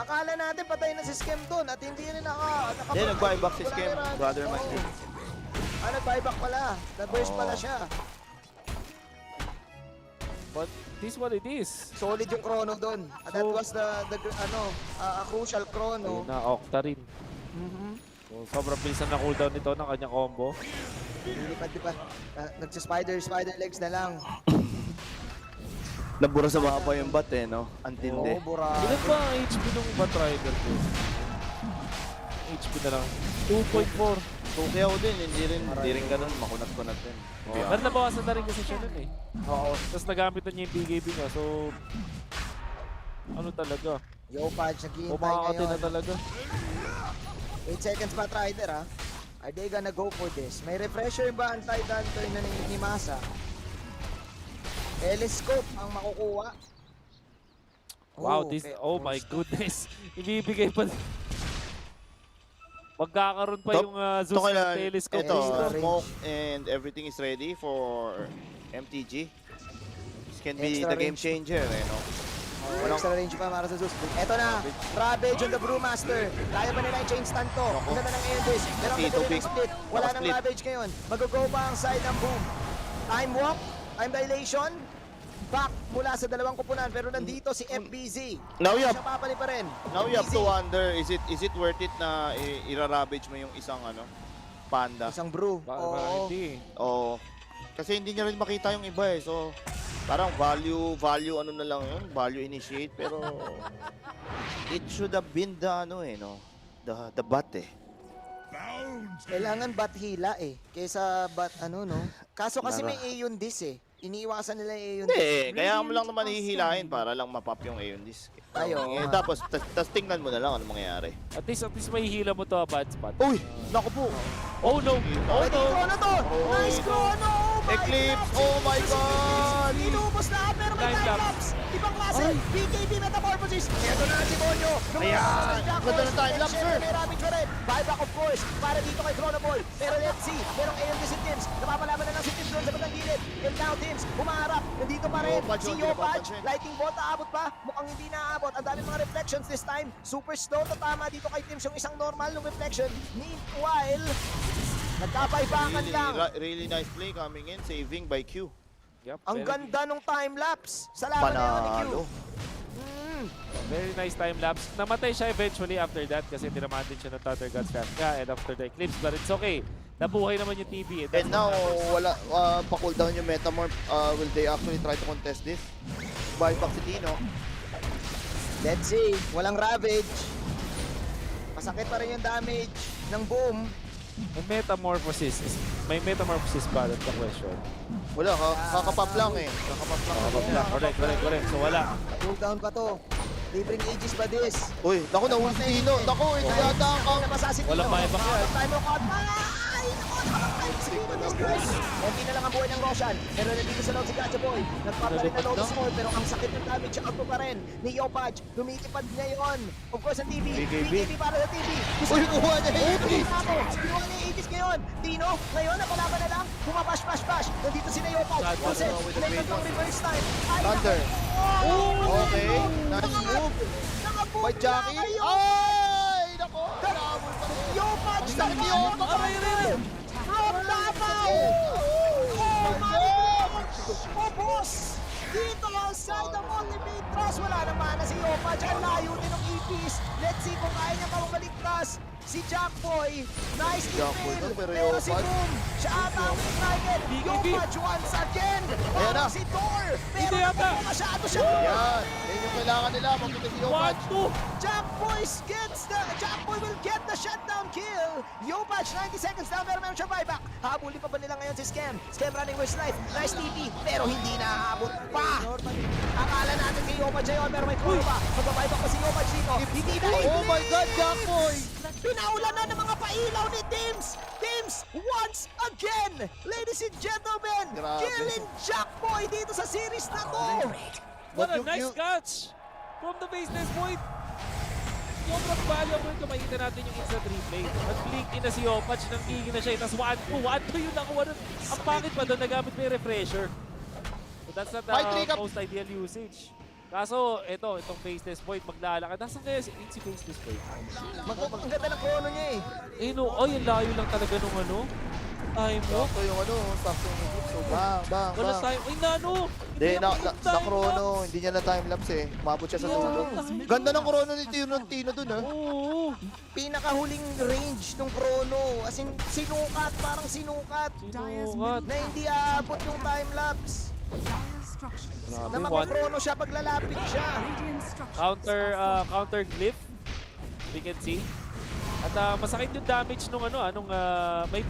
Akala natin patay na si Skem doon at hindi rin Hindi, nag-buyback si Skem, brother man. Nag-buyback pala. Na-burst pala siya. But this what it is. Solid yung chrono doon. At that was a crucial chrono. Ayun na, Octa rin. So, sobrang bilisan na cooldown nito ng kanyang combo. Lilipad di ba? Nagsa-spider legs na lang. Nabura sa baka pa yung bat eh, no? Antindi. Oo, bura. Ilan ba ang HP ng Bat Rider ko? HP na lang. 2.4. Tukyaw din, hindi rin ganun, makunat-kunat din. Pero nabawasan na rin kasi siya nun eh. Oo. Tapos nagamit na niya yung BKB niya, so... Ano talaga? Yopaj, naghihintay Umakakati ngayon. na talaga. 8 seconds pa Rider ha. Are they gonna go for this? May refresher ba ang Titan Toy na ni Masa? Telescope ang makukuha. Wow, this... Oh my goodness. Ibibigay pa... Magkakaroon pa yung Zeus ng telescope ito, dito. smoke and everything is ready for MTG. This can be Extra the game range. changer, eh, no? Extra range pa para sa Zeus. Eto na, Ravage on the Brewmaster. Kaya ba nila yung chain stun to? Ang ganda ng Endless. Pero ang ganda rin ng split. Wala nang Ravage ngayon. Mag-go pa ang side ng Boom. Time walk, time dilation. Back mula sa dalawang kupunan pero nandito si FBZ. Now you have, Siya papali pa rin. now you have to wonder, is it worth it na ira-ravage mo yung isang panda? Isang brew. Oo. Oo. Kasi hindi niya rin makita yung iba eh. So, parang value ano na lang yun, value initiate. Pero, it should have been the the bat eh. Kailangan bat hila eh. Kaysa bat Kaso kasi may Aeon Dis eh. Iniiwasan nila yung Aeon Dis. Hindi, kaya mo lang naman hihilahin para lang mapop yung Aeon Disc. Tapos, tingnan mo na lang ano mangyayari. At least may hila mo to, bad spot. Uy! Naku po! Oh no! Oh no! Chrono to! Nice chrono! Eclipse! Oh my God! Inubos na pero may time lapse! Ibang klase! BKB Metamorphosis! Ito na si Bonyo! Ayan! Ganda ng time lapse, sir! May Ravage pa rin! Buyback of course! Para dito kay Chrono Boy! Pero let's see! Merong Aeon Dis si Tims! Napapalaban na lang si Tims doon sa bandang gilid! And now Tims! Humaharap! Nandito pa rin! Yopaj, Si hindi na Yopaj! papansin. Lighting bolt aabot pa! Mukhang hindi naaabot! Ang dami mga reflections this time! Super slow! Tatama dito kay Tims yung isang normal ng reflection. Meanwhile, nagkapaibangan lang! Really nice play coming in, saving by Q. Yep, Ang ganda nung time-lapse sa laban na yun ni Q. Panalo. Very nice time lapse. Namatay siya eventually after that kasi tinamaan din siya ng Thunder God's Wrath nga and after the Eclipse. But it's okay. Nabuhay naman yung TV. And now, wala, pa-cooldown yung Metamorph. Will they actually try to contest this? Buyback si Tino. Let's see. Walang Ravage. Masakit pa rin yung damage ng boom. May metamorphosis. May metamorphosis ba? That's the question. Wala, kakapap lang eh. Kakapap lang. Correct. So wala. Cooldown pa to. Libreng Aegis ba this? Uy, naku, nahuli si Tino. Naku, ito yata ang... Walang buyback yan. Time of out. Ay, naku, nakakain si Tino this guys. Konti na lang ang buhay ng Roshan. Pero nandito sa loob si Gacha Boy. Nagpapalit na Lotus Small, pero ang sakit ng damage siya pa rin. Ni Yopaj, lumilipad niya yun. Of course, ang TV. BKB para sa TV. Uy, kuha niya Aegis. Kinuha niya Aegis ngayon. Tino, ngayon, napalaban na lang. Bumabash. Nandito si Yopaj. Kasi, may tatlong reverse time. Thunder. Okay, nice move. By Jackie. Ay, nako. Nakabul pa rin. Yopaj, Sakit ni Yopaj. Aray rin. From Davao. Oh my God. Oh, boss. Dito ang side ng Motivate Trust. Wala na mana si Yopaj. Ang layo din ng EPs. Let's see kung kaya niya mabaligtas. Si Jackboy, nice defense, pero si Boom, siya ata ang striker. Yopaj once again. Ayan na. Si Thor, pero masyado siya. Yan, yan yung kailangan nila. Magkita si Yopaj. Jackboy will get the shutdown kill. Yopaj, 90 seconds down, pero meron siya buyback. Habulin pa ba nila ngayon si Scam? Scam running with life. Nice TP, pero hindi naabot pa. Akala natin kay Yopaj yun, pero may throw pa. Magbabuyback pa si Yopaj dito. Hindi na Oh my God, Jackboy. Pinaulan na ng mga pailaw ni Tims! Tims, once again! Ladies and gentlemen, Grabe. killing Jackboy dito sa series na to! What a nice catch from the baseless point. Sobrang valuable ito. Makita natin yung instant replay. Nag-blink in na si Yopaj. Nang-gigil na siya. Tapos 1-2 yung nakuha nun. Ang pangit pa doon. Nagamit may refresher. So that's not the most ideal usage. Kaso, itong faceless void, maglalakad. Nasaan kaya si faceless void? Ang ganda ng chrono niya eh. Yung layo lang talaga nung time mo. Sakto yung sakto yung move. So, bang. Wala time. Ay, nano! Hindi, na-chrono. Hindi niya na timelapse eh. Umabot siya sa dulo. Ganda ng chrono ni Tino dun ha. Oo. Pinakahuling range ng chrono. As in, sinukat, parang sinukat. Na hindi aabot yung timelapse. Na mag-chrono siya pag lalapit siya. Counter glyph. We can see. At masakit yung damage nung may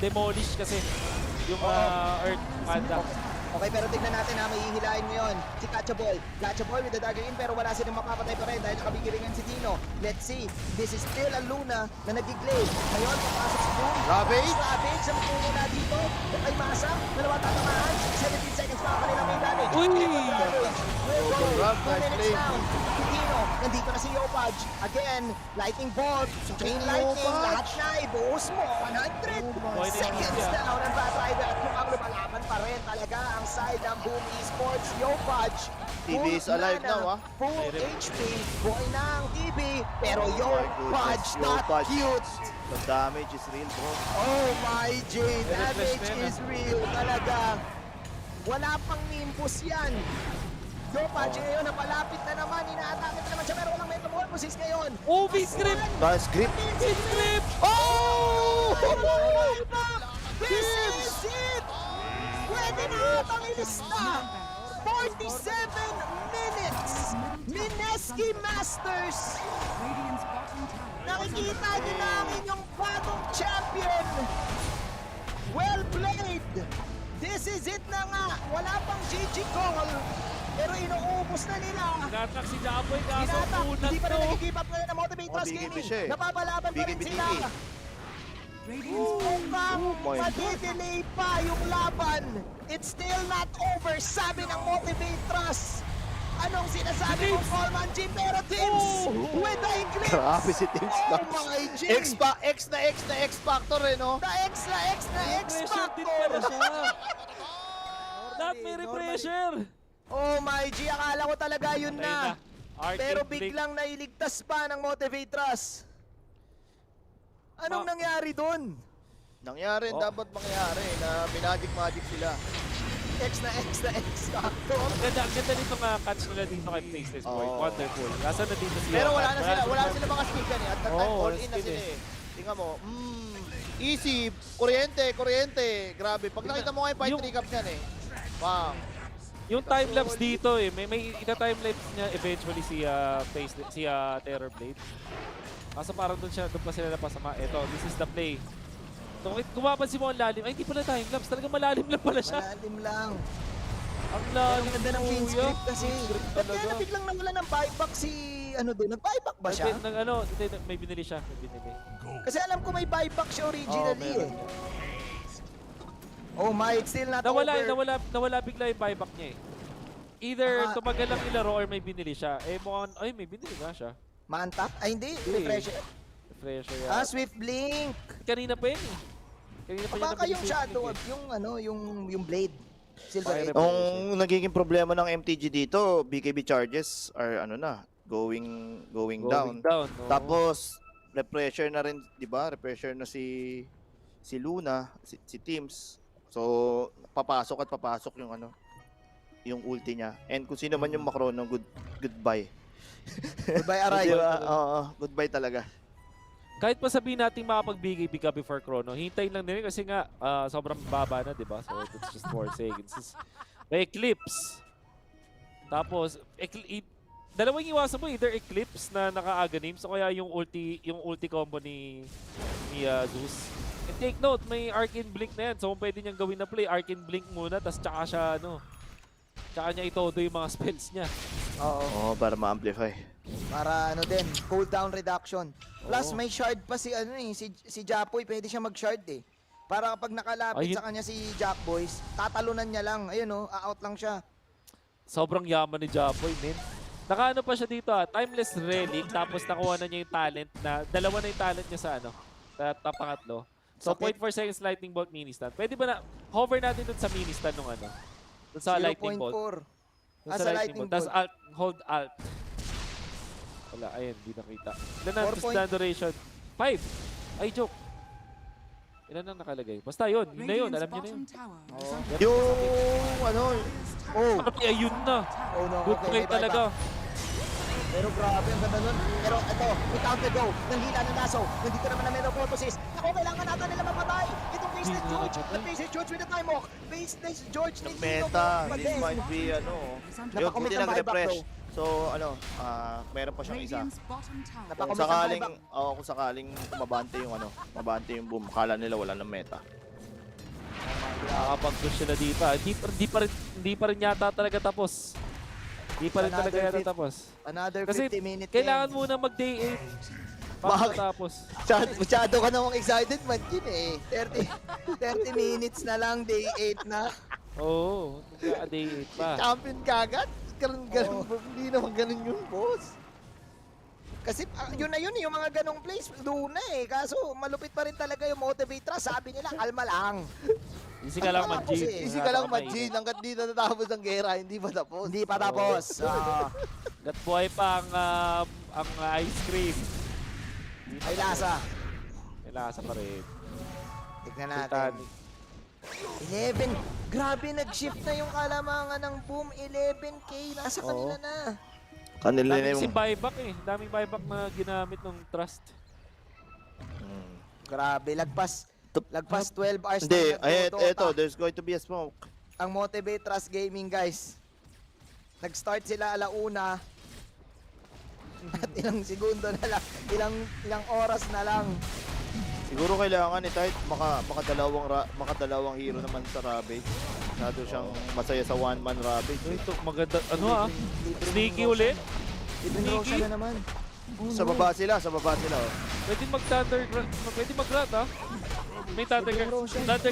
demolish kasi yung earth panda. Okay, pero tignan natin may hihilahin ngayon. Si Gacha Boy. Gacha Boy with the dagger in, pero wala silang mapapatay pa rin dahil nakabigiringan si Tino. Let's see. This is still a Luna na nag-glade. Ngayon, papasok si Boom. Ravage Sa muna dito. Ay masa. Dalawa tatamaan. 17 seconds pa kanilang may damage. Uy! Grab, nice play. Tino, nandito na si Yopaj. Again, lightning bolt. Chain lightning. Lahat na ibuhos mo. 100 seconds down ang Bat Rider. At mukhang lumalaban pa rin talaga ang side ng Boom Esports. Yopaj. TV is alive now Full HP. Buhay na ang TV. Pero Yopaj not cute. The damage is real, bro. Oh my G. Damage is real talaga. Wala pang nimbus yan. Yopaj ngayon, napalapit na naman. Ina-atake na naman siya, pero walang metamorphosis ngayon. Oh, V-script! Nice grip. V-script! Oh! This is it! Pwede na atang ilista! 47 minutes! Mineski Masters! Nakikita niyo na ang inyong bagong champion! Well played! This is it na nga! Wala pang GG call! Pero inuubos na nila! Ginatak si Jaboy kaso Ginatak! unat Hindi pa rin to. nag-give up na Motivate Trust Gaming! Napapalaban pa rin sila! Mukhang madidelay pa yung laban! It's still not over! Sabi ng Motivate Trust! Anong sinasabi mong Coleman G? Pero Tims! With the eclipse! Grabe si Tims. Oh my G! X na X factor eh, no? The X factor! Lahat may refresher! Oh my G! Akala ko talaga yun na! Arcade Pero Blink. biglang nailigtas pa ng Motivate Trust. Anong nangyari dun? Nangyari, dapat mangyari na magic sila. X na X factor. Ganda nito nga catch nila dito kay Faceless Boy. Wonderful. Nasa na dito siya. Pero wala na sila mga skill yan eh. At that time, all in na skill sila eh. Tingnan mo, Easy, kuryente. Grabe. Pag nakita mo nga yung fight recap niyan eh. Bang. Yung time-lapse dito eh, may ina-time-lapse niya eventually si Terror Blade. Kaso parang doon pa sila napasama. Ito, this is the play. So, kung mapansin mo ang lalim, ay hindi pala time-lapse. Talagang malalim lang pala siya. Malalim lang. Ang Ang ganda ng pin script kasi. Ba't kaya na biglang nawala ng buyback si ano doon? Nag-buyback ba siya? May binili siya. May binili. Kasi alam ko may buyback siya originally eh. Oh my, it's still not over. Nawala bigla yung buyback niya eh. Either tumagal lang ilaro or may binili siya. Eh mukhang, may binili nga siya. Mantap? Ay hindi, refresher. Refresher yan. Swift Blink. Kanina pa yun eh. Kanina pa niya Baka yung shadow, yung blade. Silver Ang nagiging problema ng MTG dito, BKB charges are going down. Tapos refresher na rin, 'di ba? Refresher na si Luna, si Teams. So papasok yung ulti niya. And kung sino man yung makrono, goodbye. Goodbye aray. Diba? Oo, goodbye talaga. Kahit pa sabihin natin makapagbigay ka before chrono, hintayin lang din kasi nga sobrang baba na, 'di ba? So it's just 4 seconds. May eclipse. Tapos dalawang iwasan mo, either eclipse na naka-aghanim so kaya yung ulti combo ni Zeus. And take note, may Arcane Blink na yan. So kung pwede niyang gawin na play, Arcane Blink muna tapos tsaka niya itodo yung mga spells niya. Oo. Para ma-amplify. Para cooldown reduction. Plus may shard pa si Japoy, pwede siya mag-shard eh. Para kapag nakalapit sa kanya si Jackboys, tatalunan niya lang. Ayun out lang siya. Sobrang yaman ni Japoy, men. Nakaano pa siya dito Timeless Relic, tapos nakuha na niya yung talent na, dalawa na yung talent niya sa sa pangatlo. So 0.4 seconds Lightning Bolt mini stun. Pwede ba hover natin dun sa mini stun nung dun sa Lightning Bolt. 0.4. Sa Lightning Bolt. Tapos hold alt. Wala, ayun, hindi nakita. Ilan na stun duration? 5. Ay, joke. Ilan ang nakalagay? Basta yun na yun, alam niyo na yun. Ayun na. Good play talaga. Pero grabe, ang ganda nun. Pero ito, we counted go. Nanghila ng laso. Nandito naman na meron purposes. Ako, kailangan natin nila mamatay. Itong Baseless George. The Baseless George with the time hawk. Baseless George needs to Meta, this might be yung buti nag-refresh. So meron pa siyang isa. Kung sakaling mabante yung boom, kala nila wala ng meta. Nakakapag-push sila dito. Hindi pa rin yata talaga tapos. Hindi pa rin talaga yata tapos. Another 50 Kasi minutes. kailangan muna mag-day 8 para matapos. Masyado ka namang excited man yun eh. 30 minutes na lang, day 8 na. Oo, day 8 pa. Champion kagad? Ganun, hindi naman ganun yun, boss. Kasi yun na yun, yung mga ganong plays, doon na eh. Kaso malupit pa rin talaga yung motivate trust. Sabi nila, kalma lang. Easy ka lang, Majin. Easy ka lang, Majin. Hanggat di natapos ang gera, hindi pa tapos. Hindi pa tapos. Gat buhay pa ang ice cream. May lasa. May lasa pa rin. Tignan natin. 11. Grabe, nag-shift na yung kalamangan ng boom. 11k. Nasa kanila na. Kanila na yung... Daming buyback eh. Daming buyback na ginamit ng trust. Grabe, lagpas 12 hours. Hindi, eto, there's going to be a smoke. Ang Motivate Trust Gaming, guys. Nag-start sila alauna. At ilang segundo na lang, ilang oras na lang. Siguro kailangan kahit makadalawang hero naman sa Ravage. Masyado siyang masaya sa one-man Ravage. Ito, maganda, sneaky ulit. Sneaky na naman. Sa baba sila. Pwede mag-rat May Thunder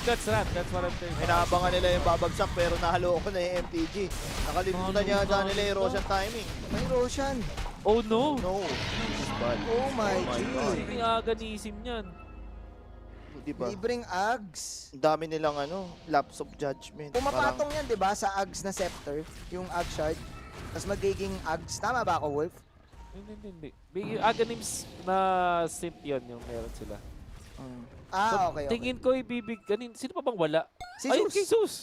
Guts rat, that's what I'm saying. Inaabangan nila yung babagsak pero nahalo ko na yung MTG. Nakalimutan niya dyan nila yung Roshan timing. May Roshan. Oh no! No. Oh my God. Hindi aganism niyan. Diba? Libreng Ags. Ang dami nilang lapse of judgment. Pumapatong yan, di ba, sa Ags na scepter, yung Ag shard. Tapos magiging Ags. Tama ba ako, Wolf? Hindi. Aganims na simp yun yung meron sila. Okay. Tingin ko sino pa bang wala? Si Ayun, Zeus. kay Zeus.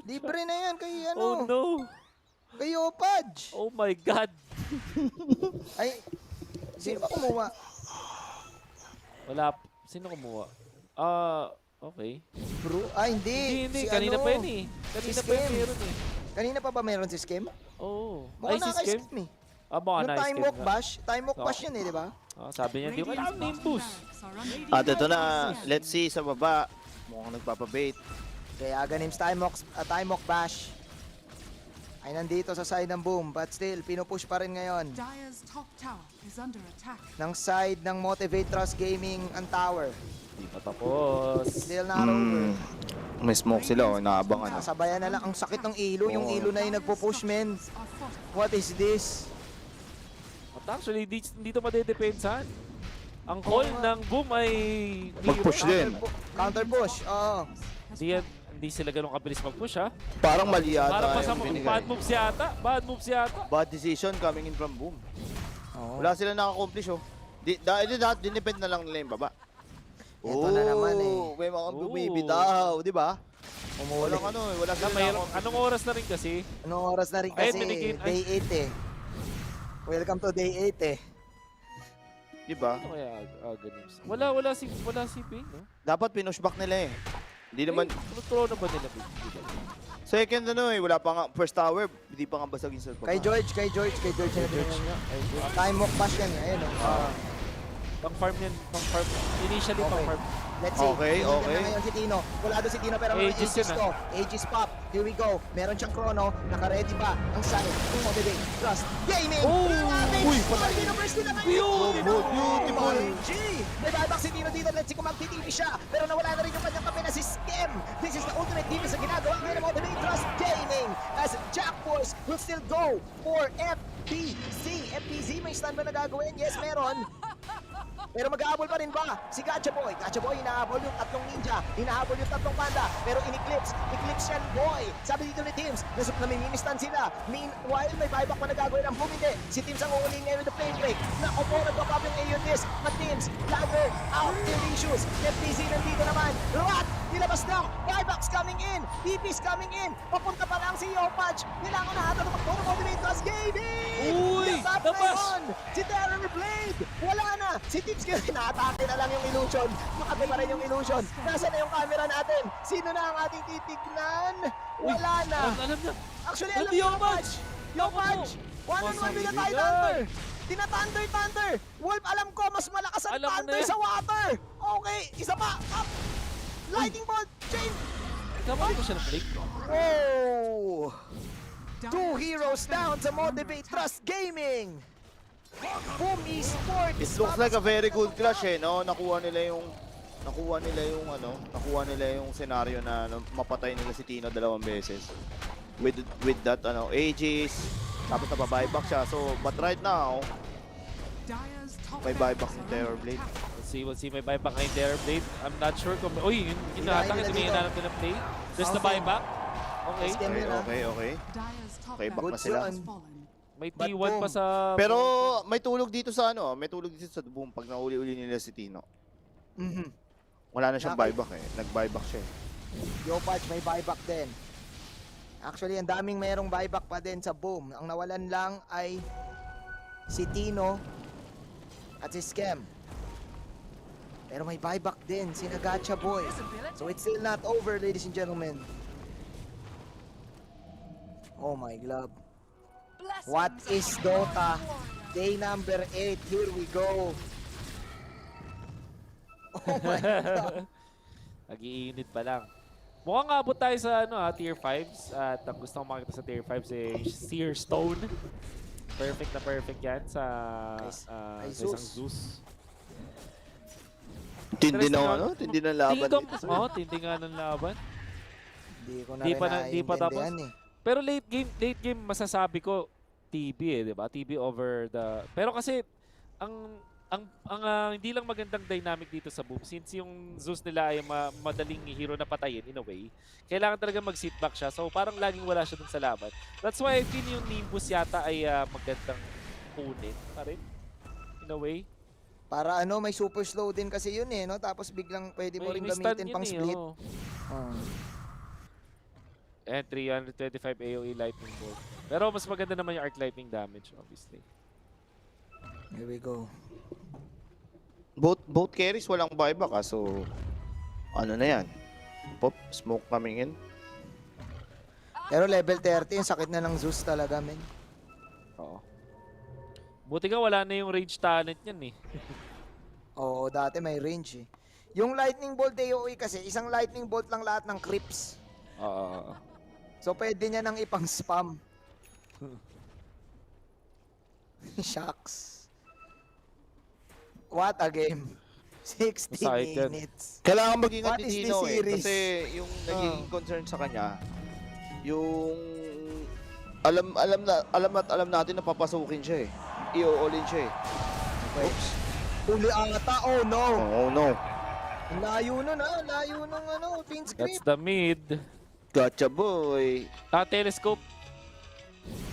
Libre na yan kay Oh no. Kay Opaj. Oh my God. Ay, sino ba kumuha? Wala. Sino kumuha? Okay. Bro, hindi. Hindi. Si Kanina ano, pa yun eh. Kanina si pa yun Skem. meron eh. Kanina pa ba meron si Skem? Oo. Mukhang Ay, si naka-Skem Skem? eh. Baka Yung na-Skem nga. Time walk bash yun eh, di ba? Sabi niya, di ko alam Nimbus. At ito na, let's see sa baba. Mukhang nagpapabait. Kaya Ganims time walk bash ay nandito sa side ng Boom, but still, pinupush pa rin ngayon Dire's top tower is under attack. ng side ng Motivate Trust Gaming ang tower. Di pa tapos. Still not over. May smoke sila, inaabangan. Nasabayan na lang ang sakit ng ilo. Yung ilo na yung nagpo-push, men. What is this? At actually, hindi to madedepensahan. Ang call ng Boom ay... Mag-push din. Counter push, oo. Hindi sila ganun kabilis mag-push, ha? Parang mali yata Parang yung binigay. bad moves yata. Bad moves yata. Bad decision coming in from Boom. Wala sila naka-accomplish, oh. Dinipend na lang nila yung baba. Ito na naman eh. May mga bumibitaw, di ba? Umulit. Wala sila naka-accomplish. Anong oras na rin kasi? Anong oras na rin kasi? Day 8 eh. Welcome to day 8 eh. Di ba? Ano kaya Ganims? Wala si Bing, no? Dapat pinushback nila eh. Hindi naman... Throw na ba nila Bing? Second wala pa nga, first tower, hindi pa nga basagin sa baba. Kay George na binigyan niya. Time walk bash yan, ayun oh. Pang-farm yan, pang-farm. Initially, pang-farm. Let's see. Okay. Ngayon si Tino. Wala doon si Tino pero may Aegis Aegis yun, to. Aegis pop. Here we go. Meron siyang chrono. Naka-ready pa ang side. Motivate. Trust. Gaming! Uy, patay. Tino first na ngayon. Beautiful. G! May buyback si Tino dito. Let's see kung mag-TTV siya. Pero nawala na rin yung kanyang kape na si Skem. This is the ultimate defense na ginagawa ngayon ng Motivate Trust Gaming. As Jack Force will still go for FPZ. FPZ may stand ba na gagawin? Yes, meron. Pero mag-aabol pa rin ba? Si Gacha Boy. Gacha Boy, hinahabol yung tatlong ninja. Hinahabol yung tatlong panda. Pero in-eclipse. Eclipse yan, boy. Sabi dito ni Teams, namiministan sila. Meanwhile, may buyback pa na gagawin ang Boom. Hindi. Si Teams ang uuling ngayon with the play break. Nako po, nagpapap yung Aeon Disc. At Teams, Lagger, out, delicious. FTC nandito naman. Rat! Nilabas na. Buybacks coming in. DP's coming in. Papunta pa lang si Yopaj. Kailangan na hata tumakbo ng Motivate Trust Gaming. Uy! Tapos! Si Terror Blade! Wala na! Si Teams kasi na-atake na lang yung illusion. Makati pa rin yung illusion. Nasaan na yung camera natin? Sino na ang ating titignan? Wala na! Alam na! Actually, alam niyo Yopaj! Yopaj! One-on-one with the Thunder! Tina-Thunder! Wolf, alam ko, mas malakas ang Thunder sa water! Okay, isa pa! Up! Lightning Bolt! Chain! Kamali ko siya na break. Oh! Two heroes down sa Motivate Trust Gaming! Boom Esports! It looks like a very good clash eh, no? Nakuha nila yung scenario na mapatay nila si Tino 2 beses. With that Aegis, tapos napabuyback siya. So, but right now, may buyback si Terror Blade. We'll see may buyback ngayon Terror Blade. I'm not sure kung... Uy, yung inaatake, hinahanap na play. There's the buyback. Okay. Okay, back na sila. May T1 pa sa... Pero may tulog dito sa Boom pag nauli-uli nila si Tino. Wala na siyang buyback eh. Nag-buyback siya eh. Yopaj may buyback din. Actually, ang daming merong buyback pa din sa Boom. Ang nawalan lang ay si Tino at si Skem. Pero may buyback din si Gacha Boy. So it's still not over, ladies and gentlemen. Oh my glove. What is Dota? Day number 8. Here we go. Oh my God. Nag-iinit pa lang. Mukhang abot tayo sa tier 5s at ang gusto kong makita sa tier 5s ay Seer Stone. Perfect na perfect yan sa isang Zeus. Tindi na tindi na laban. Tindi nga ng laban. Hindi ko na rin tapos. Pero late game masasabi ko TB di ba? TB over the... Pero kasi ang hindi lang magandang dynamic dito sa Boom since yung Zeus nila ay madaling hero na patayin in a way. Kailangan talaga mag-sit back siya. So parang laging wala siya dun sa laban. That's why I feel yung Nimbus yata ay magandang kunin pa rin in a way. Para may super slow din kasi yun eh, no? Tapos biglang pwede mo rin gamitin pang split. And 325 AoE lightning bolt. Pero mas maganda naman yung arc lightning damage obviously. Here we go. Both carries walang buyback so Ano na yan? Pop, smoke coming in. Pero level 30, yung sakit na ng Zeus talaga, men. Oo. Buti nga wala na yung range talent niyan eh. Oo, dati may range eh. Yung lightning bolt AOE kasi, isang lightning bolt lang lahat ng creeps. Oo. So pwede niya nang ipang spam. Shucks. What a game. 60 Excited. minutes. Kailangan mag-ingat What ni is Dino this eh. series? Kasi yung nagiging concern sa kanya, yung alam natin na papasukin siya eh. I-all-in siya eh. Oops. Huli ata. Oh no. Oh no. Ang layo nun ah. Layo nung ano, pin That's script. the mid. Gotcha boy. Telescope.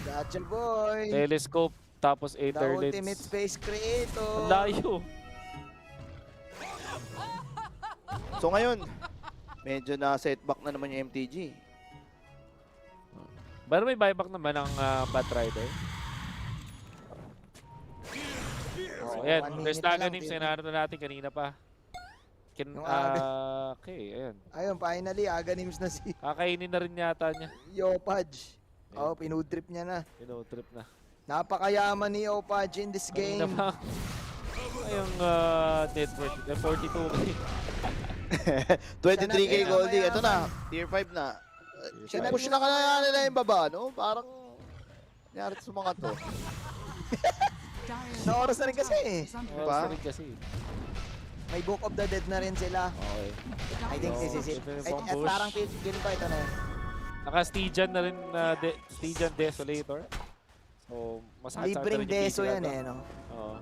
Gotcha boy. Telescope. Tapos The Aether Lens. ultimate space creator. Ang layo. So ngayon, medyo na setback na naman yung MTG. Pero may buyback naman ng Batrider. Oh, ayan. 1 There's minute na lang, Naganims. Sinaro na natin kanina pa. Okay, ayan. Ayun, finally, Aganims na si Kakainin na rin yata niya. Yopaj. Oh, pinudrip niya na. Trip na. Napakayaman ni Yopaj in this game. Kanina pa. Yung net worth. 42k. 23k Siya na Goldie. mayaman. Ito na. Tier 5 na. Siya na Push na kaya nila yung baba, no? Parang nangyari sa mga to. Na oras na rin kasi eh. Oras na rin kasi. May Book of the Dead na rin sila. Okay. I think this is it. At parang feel ba ito na yun? Naka-Stygian na rin. Stygian Desolator. So, masakit sa Libreng deso yan eh, no? Oo.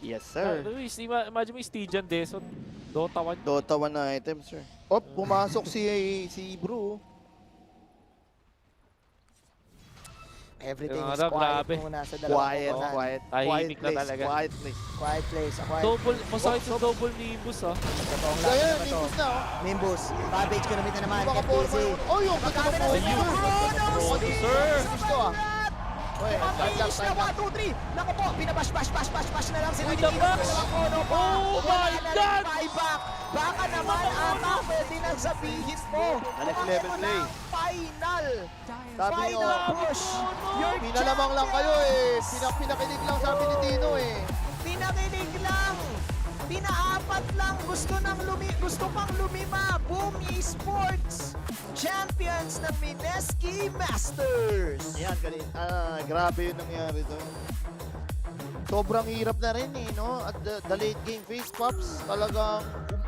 Yes, sir. Imagine mo yung Stygian Deso. Dota 1. Dota 1 na item, sir. Pumasok si Bru. Everything Yung is ano, quiet grabe. muna sa dalawang Quiet, koponan. quiet. Tahimik na talaga. Quiet place. Quiet place. A quiet Double, place. masakit yung double Nimbus ah. Totoong So, laban yan, na ba to? Nimbus na, oh. Nimbus. Cabbage kinamit na naman. Baka FPC. Oh, yung Magkano na ayun. Sir! Gusto ah. Oy, Finish na 1, 2, 3. Naku po, binabash na lang sila Uy, ni Dino. dabash! Dalawang kono pa. Oh my Wala na rin God! buyback. Baka naman ata pwede nang sabihin mo. Next level Kumain mo play. ng Final. Sabi niyo, Final push. Your pinalamang lang kayo eh. Pinakinig lang sabi ni Tino eh. Pinakinig lang. Pinaapat lang. Gusto pang lumima. Boom Esports. Champions ng Mineski Masters. Yan, grabe yung nangyari doon. Sobrang hirap na rin eh, no? At the late game phase, Pops, talagang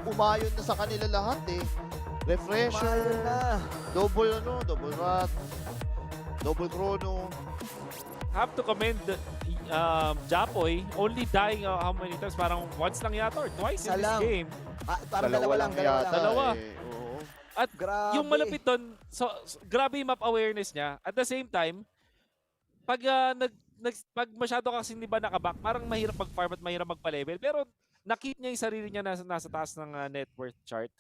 umayon na sa kanila lahat eh. Refresher, Umayon na. double rat, double chrono. Have to commend Japoy only dying how many times? Parang once lang yata or twice in this Salang. game. Parang dalawa lang. Dalawa. Oo. At Grabe. yung malapit doon, so grabe yung map awareness niya. At the same time, pag pag masyado kasi hindi ba nakaback, parang mahirap mag-farm at mahirap magpa-level. Pero nakita niya yung sarili niya nasa taas ng net worth chart.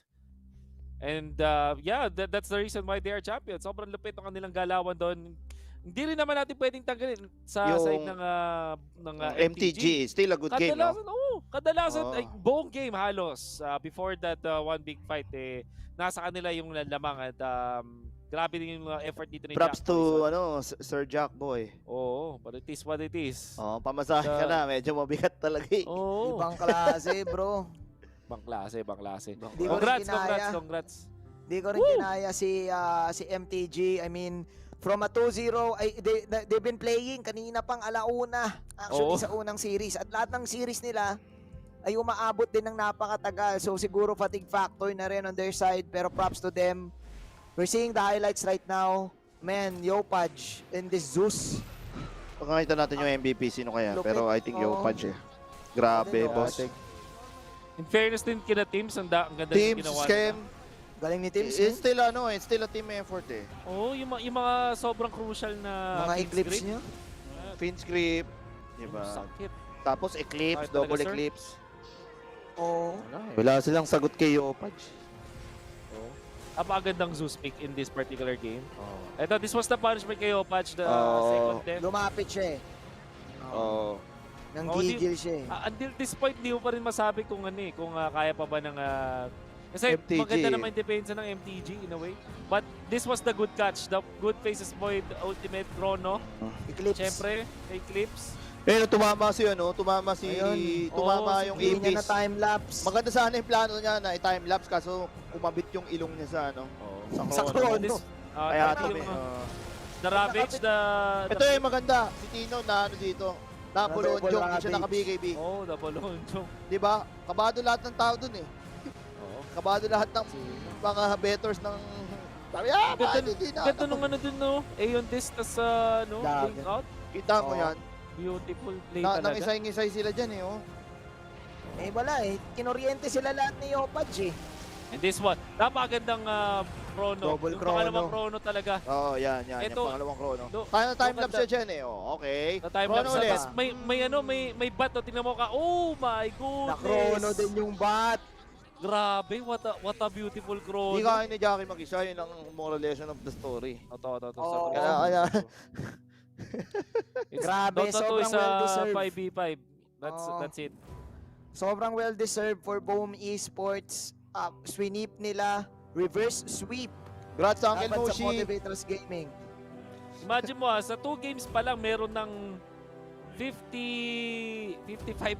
And yeah, that's the reason why they are champions. Sobrang lupit ng kanilang galawan doon. Hindi rin naman natin pwedeng tanggalin sa Yung side ng MTG, still a good game, no? Kadalasan, ay, buong game halos. Before that one big fight, nasa kanila yung lamang at grabe din yung effort dito ni Props Jack to Boy. Sir Jack Boy. Oo, but it is what it is. Oh, pamasahe ka na, medyo mabigat talaga eh. Oo. Ibang klase, bro. Ibang klase. Di ko rin Congrats. Di ko rin kinaya si MTG. I mean, from a 2-0, they've been playing kanina pang alauna. Actually, sa unang series. At lahat ng series nila ay umaabot din ng napakatagal. So, siguro fatigue factor na rin on their side. Pero props to them. We're seeing the highlights right now. Man, Yopaj and this Zeus. Pagkakita natin yung MVP, sino kaya? Lupit. Pero I think Oo. Yopaj eh. Grabe, Ano, boss. In fairness din kina Teams, ang ganda Teams, ng ginawa Skem. Galing ni Teams. It's still it's still a team effort eh. Oo, yung mga sobrang crucial na Mga Finn's eclipse grip. nyo. Fin script, diba? Sakit. Tapos eclipse, Sakit double talaga, sir. eclipse. Oo. Wala silang sagot kay Yopaj. Napakagandang Zeus pick in this particular game. Ito, this was the punishment kay Opatch, the second death. Lumapit siya eh. Oo. Nang gigil siya eh. Until this point, di mo pa rin masabi kung kaya pa ba ng Kasi MTG. maganda naman yung depensa ng MTG in a way. But this was the good catch. The good faces void ultimate chrono. Eclipse. Siyempre, Eclipse. Ayun, tumama Oh, yung hindi niya Ibis. na time-lapse. Maganda sana yung plano niya na i-time-lapse kaso kumabit yung ilong niya sa Sa chrono. Kaya Tama tumi. yung, the Ravage, the... Ito yung maganda. Si Tino na dito. Na Double Bolonjong, hindi siya Ravage. naka-BKB. Oh, the Bolonjong. Di ba? Kabado lahat ng tao dun eh. Oo. Kabado lahat ng mga bettors ng... Sabi, hindi na. Ganda nung ano dun, no? Aeon Disc, tas Dagger. Blink Out. Kita mo yan. Beautiful play Nang talaga. isay-isay sila dyan eh, oh. Eh wala eh. Kinuryente sila lahat ni Yopaj eh. And this one, napakagandang chrono. Double Yung pangalawang chrono. chrono talaga. Oo, yan. Ito, yung pangalawang chrono. do- Kaya na time do- lapse siya dyan eh, oh. Okay. Sa time Chrono lapse. ulit. Tapos may bat, oh. Tingnan mo ka. Oh my goodness. Na-chrono din yung bat. Grabe, what a beautiful chrono. Hindi kaya ni Jackie mag-isa, yun ang moral lesson of the story. Totoo. Oo. Kaya, Grabe, Dota 2 sobrang is well-deserved. 5v5. Oo. That's it. Sobrang well-deserved for Boom Esports. Sweep nila. Reverse sweep. Congrats sa Uncle Laban sa Moshi. Motivators Gaming. Imagine mo sa 2 games pa lang meron ng 55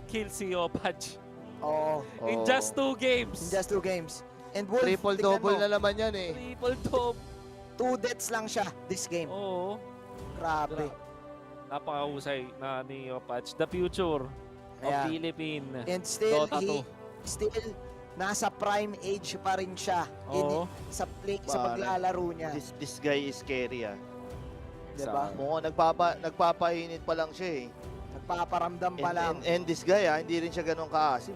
kills si Opaj. Oo. In just 2 games. In just 2 games. And Wolf, Triple-double na naman yan eh. Triple-double. 2 deaths lang siya this game. Oo. Grabe. Napakahusay na ni Opaj. The future of Kaya, Philippine. And still, Dota 2. still nasa prime age pa rin siya Oo. sa paglalaro niya. This guy is scary ah. Diba? Mukhang nagpapainit pa lang siya eh. Nagpaparamdam pa lang. And this guy hindi rin siya ganun kaasim.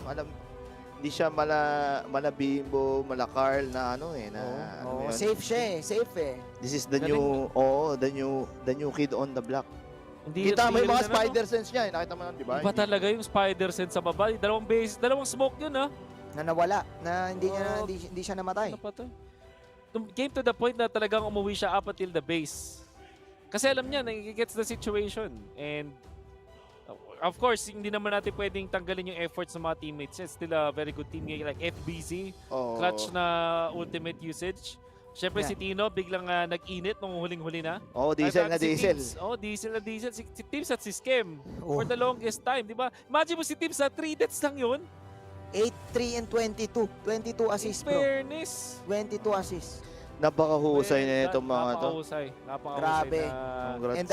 Hindi siya mala bimbo, mala Carl na ano eh. Na, ano yun. Safe siya eh. Safe eh. This is the new kid on the block. Hindi, Kita mo hindi yung mga rin, spider sense niya eh. Nakita mo yun, di ba? Iba talaga yung spider sense sa baba. Dalawang smoke yun ha. Na nawala. Na hindi siya namatay. Came to the point na talagang umuwi siya up until the base. Kasi alam niya, gets the situation. And of course, hindi naman natin pwedeng tanggalin yung efforts ng mga teammates. It's still a very good team like FBZ. Clutch na ultimate usage. Siyempre si Tino biglang nag-init nung huling-huli na. Diesel na diesel. Diesel na diesel. Si Tims at si Skem for the longest time, di ba? Imagine mo si Tims sa 3 deaths lang yun. 8, 3, and 22. 22 assists, bro. Fairness. 22 assists. Napakahusay na itong mga to. Napakahusay. Grabe. Na, And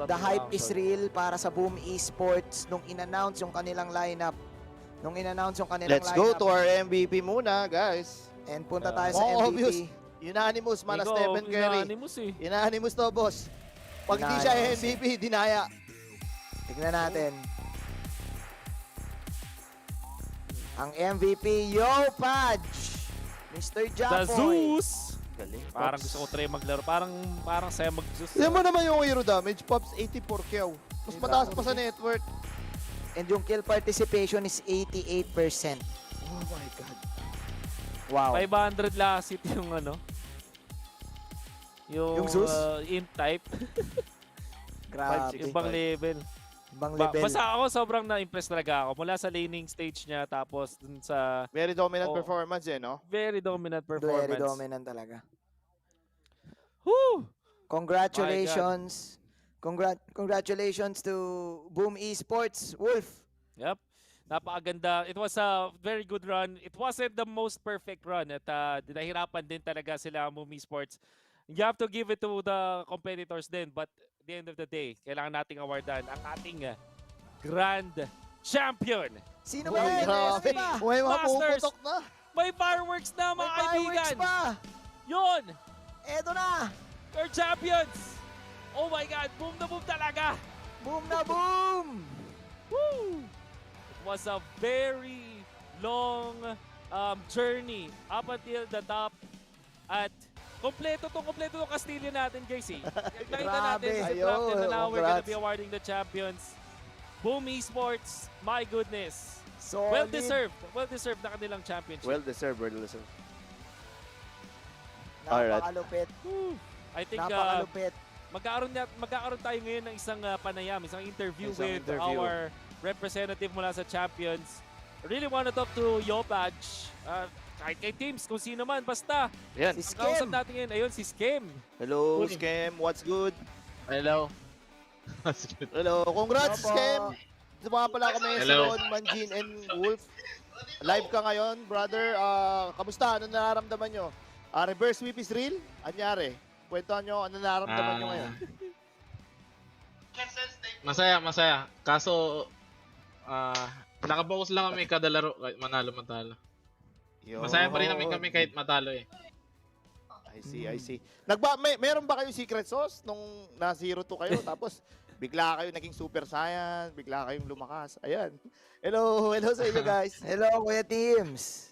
the hype is real para sa Boom Esports nung in-announce yung kanilang lineup. Let's go to our MVP muna, guys. And punta tayo sa MVP. Obvious. Unanimous, mana Stephen Curry. Unanimous eh. Unanimous to, boss. Pag di siya MVP, dinaya. Tignan natin. Ang MVP, Yopaj! Mr. The Japoy. Zeus. Galing. Parang gusto ko try maglaro. Parang saya mag-Zeus. Tignan mo naman yung hero damage, Pops, 84 kill. Mas mataas pa sa network. And yung kill participation is 88%. Oh my God. Wow. 500 lasit yung ano. Yung Zeus? int type. Grabe. Yung bang level. Basta ako sobrang na-impress talaga ako. Mula sa laning stage niya tapos dun sa... Very dominant performance eh, no? Very dominant performance. Very dominant talaga. Woo! Congratulations. Congratulations to Boom Esports, Wolf. Yep. Napakaganda. It was a very good run. It wasn't the most perfect run at nahirapan din talaga sila Boom Esports. You have to give it to the competitors din, but at the end of the day, kailangan nating awardan ang ating Grand Champion. Sino ba yan? May mga puputok na. May fireworks na, mga kaibigan. pa. Yun. Eto na. Your champions. Oh my God, boom na boom talaga. Boom na boom. Woo! It was a very long journey up until the top at kompleto tong Castillo natin, guys eh. Nakita natin sa draft and now we're gonna be awarding the champions. Boom Esports, my goodness. Solid. Well-deserved na kanilang championship. Well-deserved. Napakalupit. I think Napakalupit. magkakaroon tayo ngayon ng isang panayam, isang interview with our representative mula sa champions. I really want to talk to Yopaj. kahit kay teams, kung sino man, basta. Yan. Si Ang kausap Skem. natin ngayon, ayun, si Skem. Hello, Scam. What's good? Hello. Hello. Congrats, Hello po. Scam. Ito mga pala kami, Hello. Salon, Manjin, and Wolf. Live ka ngayon, brother. Kamusta? Ano nararamdaman nyo? Reverse sweep is real? Anyari? Kwentuhan nyo, ano nararamdaman nyo ngayon? Masaya. Kaso, nakapokus lang kami kada laro kahit manalo. Masaya pa rin namin kami kahit matalo eh. I see. Meron ba kayong secret sauce nung na 0-2 kayo? Tapos bigla kayo naging super saiyan, bigla kayong lumakas. Ayan. Hello sa inyo guys. Hello, Kuya Teams.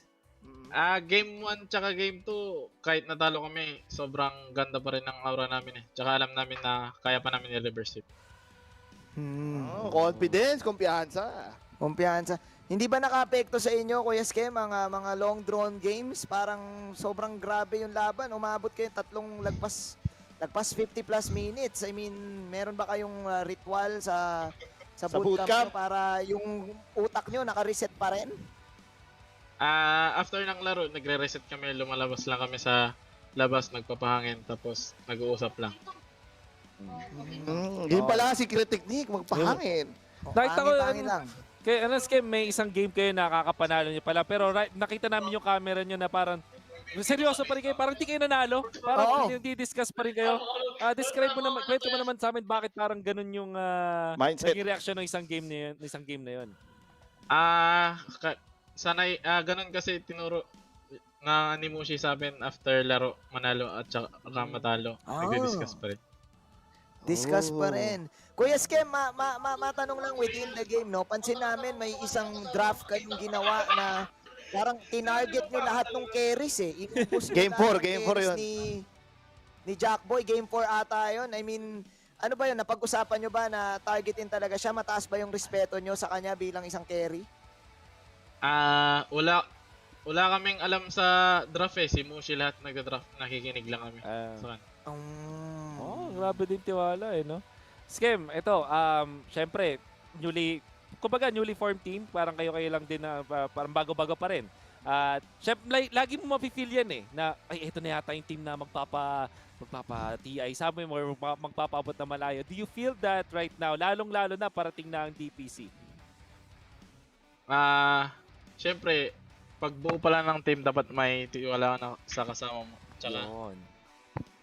Game 1 tsaka game 2, kahit natalo kami, sobrang ganda pa rin ng aura namin eh. Tsaka alam namin na kaya pa namin i-reverse it. Confidence, kumpiyansa. Hindi ba naka-apekto sa inyo, Kuya Skem, mga long drawn games? Parang sobrang grabe yung laban. Umabot kayo tatlong lagpas 50 plus minutes. I mean, meron ba kayong ritual sa bootcamp nyo para yung utak nyo naka-reset pa rin? After ng laro, nagre-reset kami, lumalabas lang kami sa labas, nagpapahangin, tapos nag-uusap lang. Yun pala, secret technique, magpahangin. Nakita ko, Pangit lang. kay Skem, may isang game kayo nakakapanalo niyo pala. Pero nakita namin yung camera niyo na parang, seryoso pa rin kayo, parang di kayo nanalo. Parang hindi-discuss pa rin kayo. Describe mo naman, kwento mo naman sa amin bakit parang ganun yung mindset, naging reaction ng isang game na yun. Sanay, ganun kasi tinuro na ni Mushi sa amin after laro, manalo at saka matalo. Nagdi-discuss pa rin. Discuss pa rin. Kuya Skem, matanong lang within the game, no? Pansin namin may isang draft kayong ginawa na parang tinarget nyo lahat ng carries eh. Inubos nyo Game lahat 4, ng game 4 carries yun. Ni Jackboy, game 4 ata yun. I mean, ano ba yun? Napag-usapan nyo ba na targetin talaga siya? Mataas ba yung respeto nyo sa kanya bilang isang carry? Wala kaming alam sa draft eh. Si Mushi lahat nag-draft. Nakikinig lang kami. Grabe din tiwala eh, no? Skem, ito, syempre, newly formed team, parang kayo lang din na parang bago-bago pa rin. At syempre, lagi mo mafe-feel yan eh, na ay, ito na yata yung team na magpapa-TI sa amin or magpapaabot na malayo. Do you feel that right now, lalong-lalo na parating na ang DPC? Syempre, pag buo pa lang ng team, dapat may tiwala ka na sa kasama mo. Tsaka,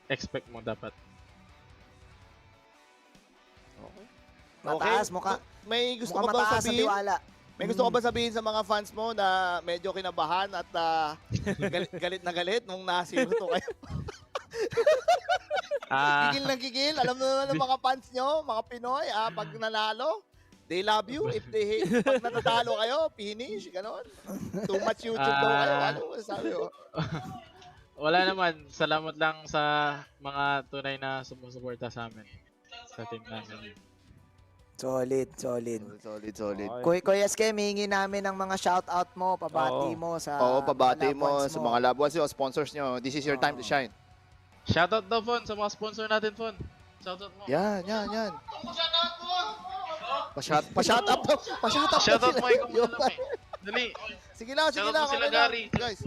expect mo dapat. Mataas, May gusto mukhang ka bang mataas sa sabihin? tiwala. May gusto ka ba sabihin sa mga fans mo na medyo kinabahan at galit na galit nung na-0-2 kayo? Gigil na gigil. Alam mo naman ng mga fans nyo, mga Pinoy, pag nanalo, they love you. If they hate, pag natatalo kayo, finish, ganon. Too much YouTube daw kayo. Ano sabi mo? Wala naman. Salamat lang sa mga tunay na sumusuporta sa amin. Sa team namin. Solid. Okay. Kuya Skem, hihingi namin ng mga shoutout mo, pabati mo sa pabati mo loved ones sa mga loved ones nyo, sponsors nyo. This is your time to shine. Shoutout daw, Fon, sa mga sponsor natin, Fon. Shoutout mo. Yan. Pa-shout up daw. Shoutout mo, ikaw muna kami. Dali. Sige lang. Shoutout mo sila, Gary. Guys.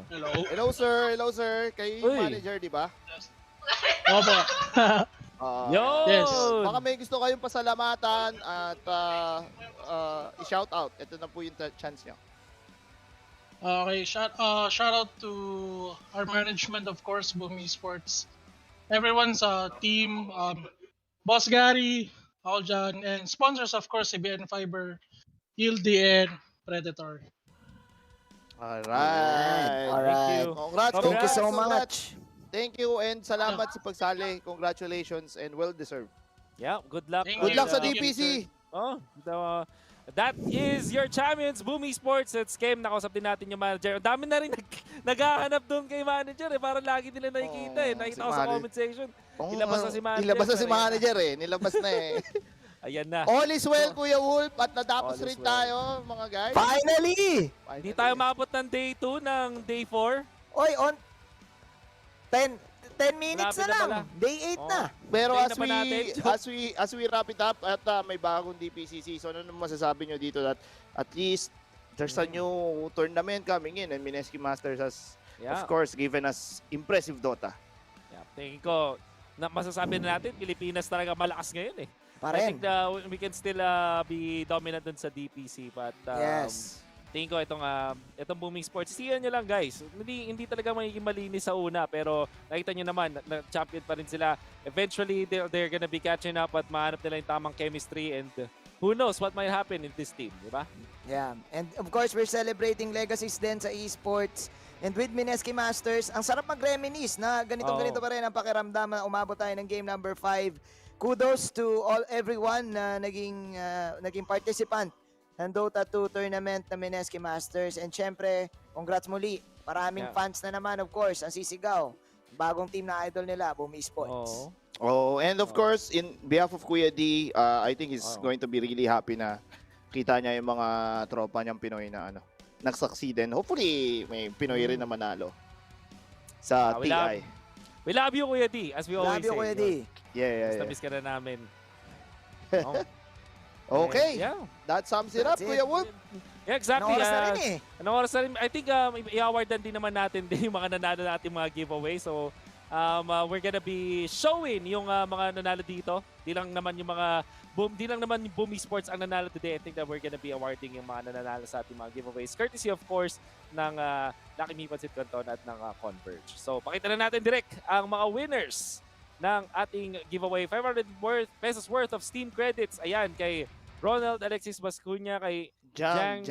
Hello, sir. Kay manager, di ba? Opo. Yes. Baka may gusto kayong pasalamatan at i-shout out. Ito na po yung chance nyo. Okay, shout out to our management, of course, Boom Esports. Everyone's team, Boss Gary, Aljan, and sponsors, of course, CBN Fiber, Yieldy, and Predator. Alright. Thank you. Congrats. Thank you so much. Thank you and salamat sa pagsali. Congratulations and well-deserved. Yeah, good luck. Good luck sa DPC. That is your champions, Boom Esports at Skem. Nakausap din natin yung manager. Ang dami na rin naghahanap doon kay manager eh. Parang lagi nila nakikita eh. Nakita ko sa comment section. Nilabas na si manager. Nilabas na si manager eh. Nilabas na eh. Ayan na. All is well, Kuya Wolf. At natapos rin tayo, mga guys. Finally! Hindi tayo maabot ng day 2 ng day 4. Oy, 10 minutes Malapit na lang. pala. Day 8 na. Pero Tayo na ba natin? as we wrap it up at may bagong DPC season, ano masasabi nyo dito that at least there's a new tournament coming in, and Mineski Masters has, Yeah. of course, given us impressive Dota. Yeah, tingin ko, masasabi na natin, Pilipinas talaga malakas ngayon eh. Pa I rin. think we can still be dominant dun sa DPC, but Yes. tingin ko itong booming sports, siyan nyo lang guys. Hindi talaga magiging malinis sa una, pero nakita nyo naman, champion pa rin sila. Eventually, they're gonna be catching up at mahanap nila yung tamang chemistry, and who knows what might happen in this team, di ba? Yeah. And of course, we're celebrating legacies din sa esports. And with Mineski Masters, ang sarap mag-reminisce na ganito pa rin ang pakiramdam na umabot tayo ng game number 5. Kudos to everyone na naging participant ng Dota 2 tournament na Mineski Masters. And syempre, congrats muli. Maraming fans na naman, of course, ang sisigaw. Bagong team na idol nila, Boom Esports. And of course, in behalf of Kuya D, I think he's going to be really happy na kita niya yung mga tropa niyang Pinoy na nag-succeed, and hopefully may Pinoy rin na manalo sa TI. We love you, Kuya D, as we always say. Love you, Kuya D. Basta miss ka na namin. Okay. Yeah. That sums it up, Kuya Wolf. Yeah, exactly. Anong oras na rin eh? Anong oras na rin? I think i-awardan din naman natin yung mga nanalo natin mga giveaway. So, we're gonna be showing yung mga nanalo dito. Di lang naman yung Boom Esports ang nanalo today. I think that we're gonna be awarding yung mga nanalo sa ating mga giveaways. Courtesy, of course, ng Lucky Me Pansit Canton at ng Converge. So, pakita na natin direct ang mga winners ng ating giveaway. 500 pesos worth of Steam credits. Ayan, kay Ronald Alexis Bascuña, kay Jang.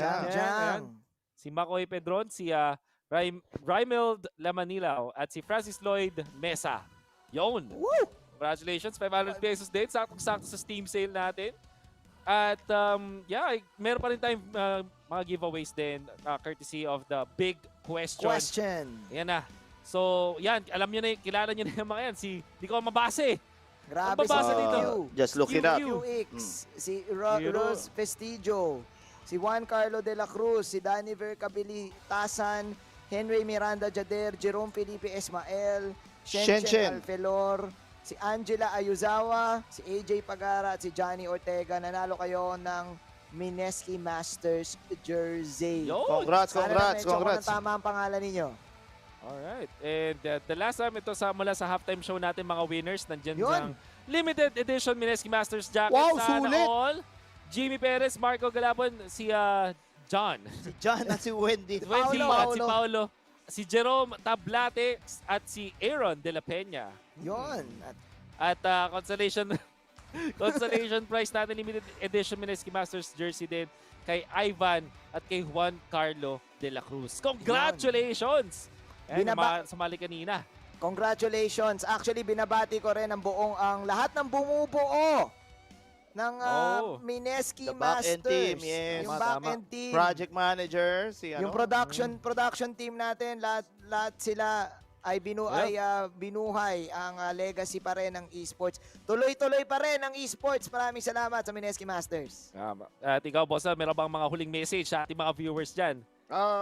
Si Makoy Pedron, si Raimeld Lamanilaw, at si Francis Lloyd Mesa. Yun! Woo! Congratulations, 500 pesos din. Sakto sa Steam sale natin. At meron pa rin tayong mga giveaways din courtesy of the Big Question. Yan na. So, yan. Alam nyo na, kilala nyo na yung mga yan. Di ko mabasa eh. Grabe mabasa dito. Just look it up. QX, si Rose Vestiggio, si Juan Carlo de la Cruz, si Danny Vercabilitasan, Henry Miranda Jader, Jerome Felipe Esmael, Shen Alfelor, si Angela Ayuzawa, si AJ Pagara, at si Johnny Ortega. Nanalo kayo ng Mineski Masters jersey. Congrats. Sana ng tama ang pangalan ninyo. Alright. And the last time ito mula sa halftime show natin, mga winners, nandiyan ang limited edition Mineski Masters jacket. Wow, Sana sulit! all. Jimmy Perez, Marco Galabon, si John. Si John at si Wendy. At si Paolo. Si Jerome Tablate at si Aaron De La Peña. Yun. At consolation prize natin, limited edition Mineski Masters jersey din kay Ivan at kay Juan Carlo De La Cruz. Congratulations! Yan, sumali kanina. Congratulations. Actually, binabati ko rin ang lahat ng bumubuo ng Mineski Masters. Team, yes. Yung back-end team. Project manager, yung production team natin, lahat sila ay binuhay ang legacy pa rin ng esports. Tuloy-tuloy pa rin ang esports. Maraming salamat sa Mineski Masters. At ikaw, boss, meron bang mga huling message sa ating mga viewers dyan?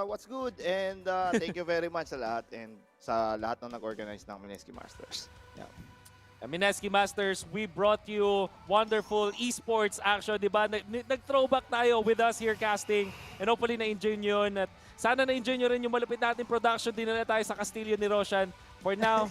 What's good, and thank you very much sa lahat, and sa lahat ng nag-organize ng Mineski Masters. Mineski Masters, we brought you wonderful esports action, di ba? Nag-throwback tayo with us here casting, and hopefully na-enjoy nyo yun. At sana na-enjoy nyo rin yung malupit natin production. Dinala tayo sa Castillo ni Roshan. For now,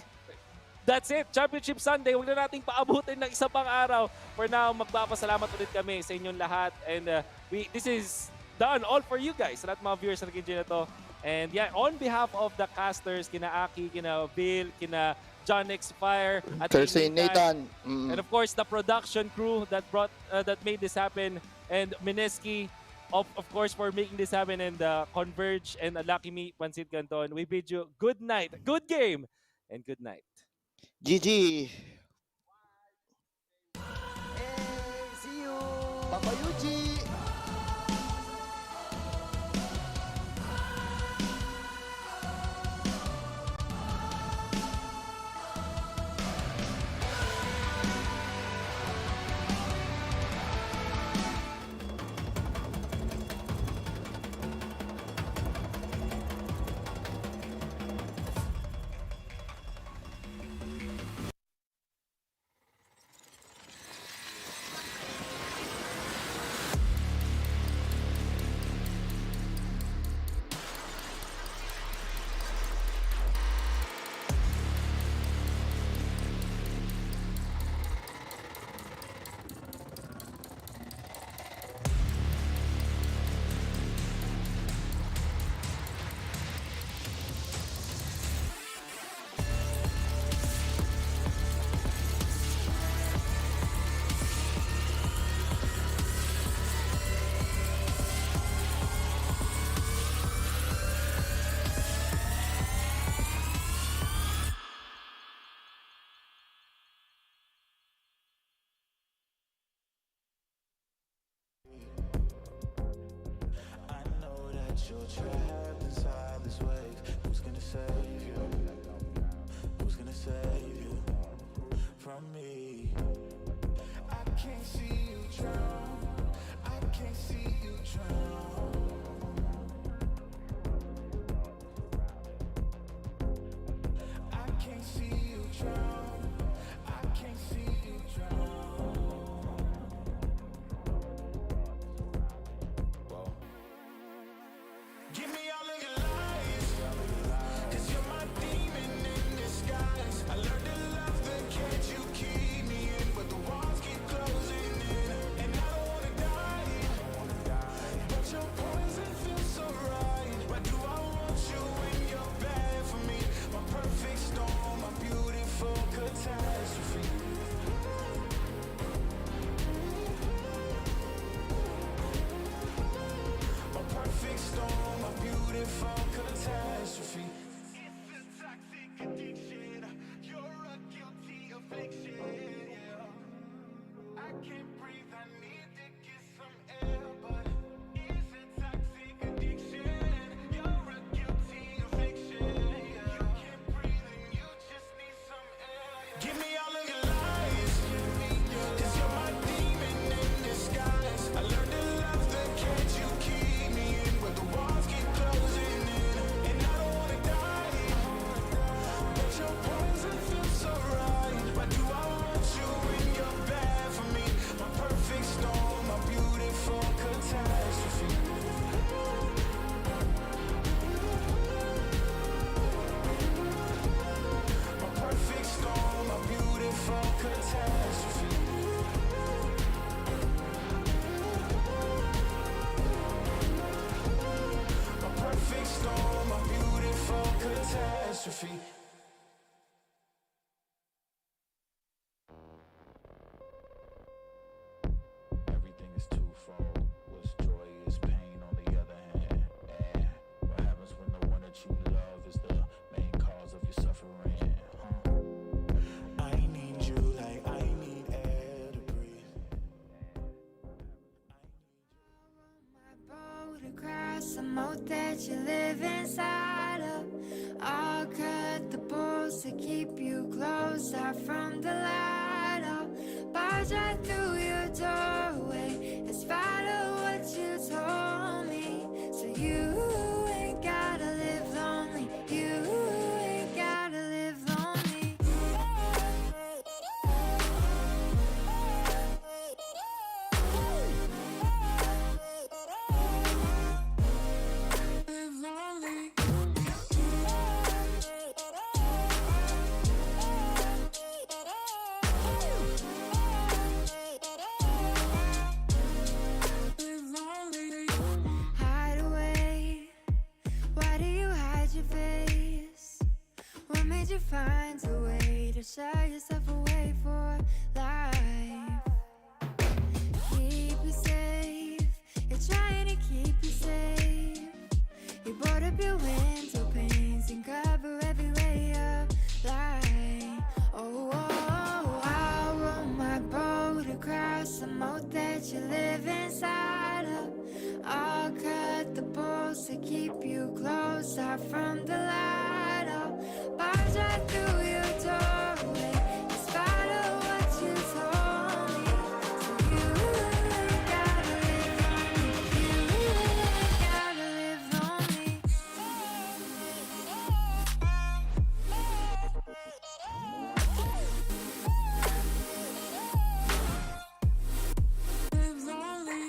that's it. Championship Sunday. Huwag na nating paabutin ng isa pang araw. For now, magpapasalamat ulit kami sa inyong lahat. And this is done all for you guys. Sa lahat mga viewers na nag-enjoy na to. And yeah, on behalf of the casters, kina Aki, kina Bill, kina John X-Fire, at Thursday Nathan. And of course, the production crew that made this happen, and Mineski, of course, for making this happen, and Converge and Lucky Me Pansit Canton. We bid you good night, good game, and good night. GG. See you. Papa Yuji. you're trapped inside this wave. Who's gonna save you? Who's gonna save you from me? I can't see you drown. I can't see you drown. I can't see you drown. I can't see you drown. Whoa. Give me all of your lies, 'cause you're my demon in disguise. I learned to love the cage you keep me in, but the walls keep closing in, and I don't wanna die. But your poison feels so right. Why do I want you when you're bad for me? My perfect storm, my beautiful catastrophe. My perfect storm, my beautiful catastrophe. It's a toxic addiction. You're a guilty affliction. Yeah. I can't breathe. I need to get some air, but it's a toxic addiction. You're a guilty affliction. Yeah. You can't breathe and you just need some air. Yeah. Give me all of your lies, 'cause you're my demon in disguise. I learned to love the cage you keep me in, but the walls keep closing in, and I don't wanna die. But your poison feels so right. Why do I want you when you're bad for me? My perfect storm, my beautiful catastrophe. My perfect storm, my beautiful catastrophe. My perfect storm, my beautiful catastrophe. Everything is twofold. What's joy is pain on the other hand. And what happens when the one that you love is the main cause of your suffering? I need you like I need air to breathe. Boat across the moat that you live inside of. I'll cut the bolts to keep you closed out from the light. I'll barge right through your doorway in spite of what you told me. So you ain't gotta live lonely. You ain't gotta live lonely. Live lonely. Live lonely. Hide away. Why do you hide your face? What made you find a way to shut yourself away for life? Keep you safe. You're trying to keep you safe. You board up your window panes and cover every ray of light. Oh, I'll row my boat across the moat that you live inside of. I'll cut the bolts to keep you closed out from the light. I'll barge right through your doorway in spite of what you told me. So you ain't gotta live lonely. You ain't gotta live lonely. Live lonely.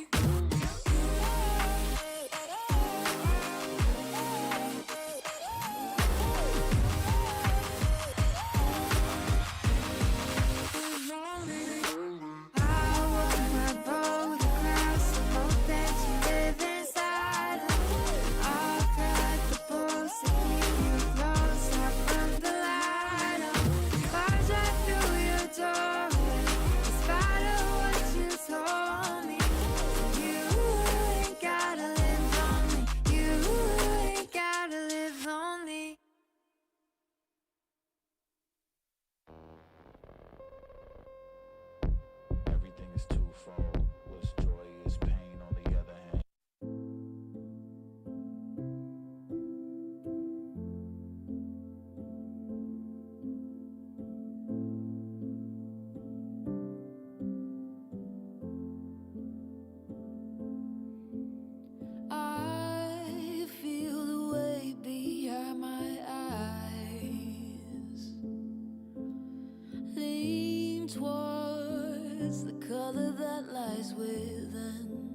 father that lies within.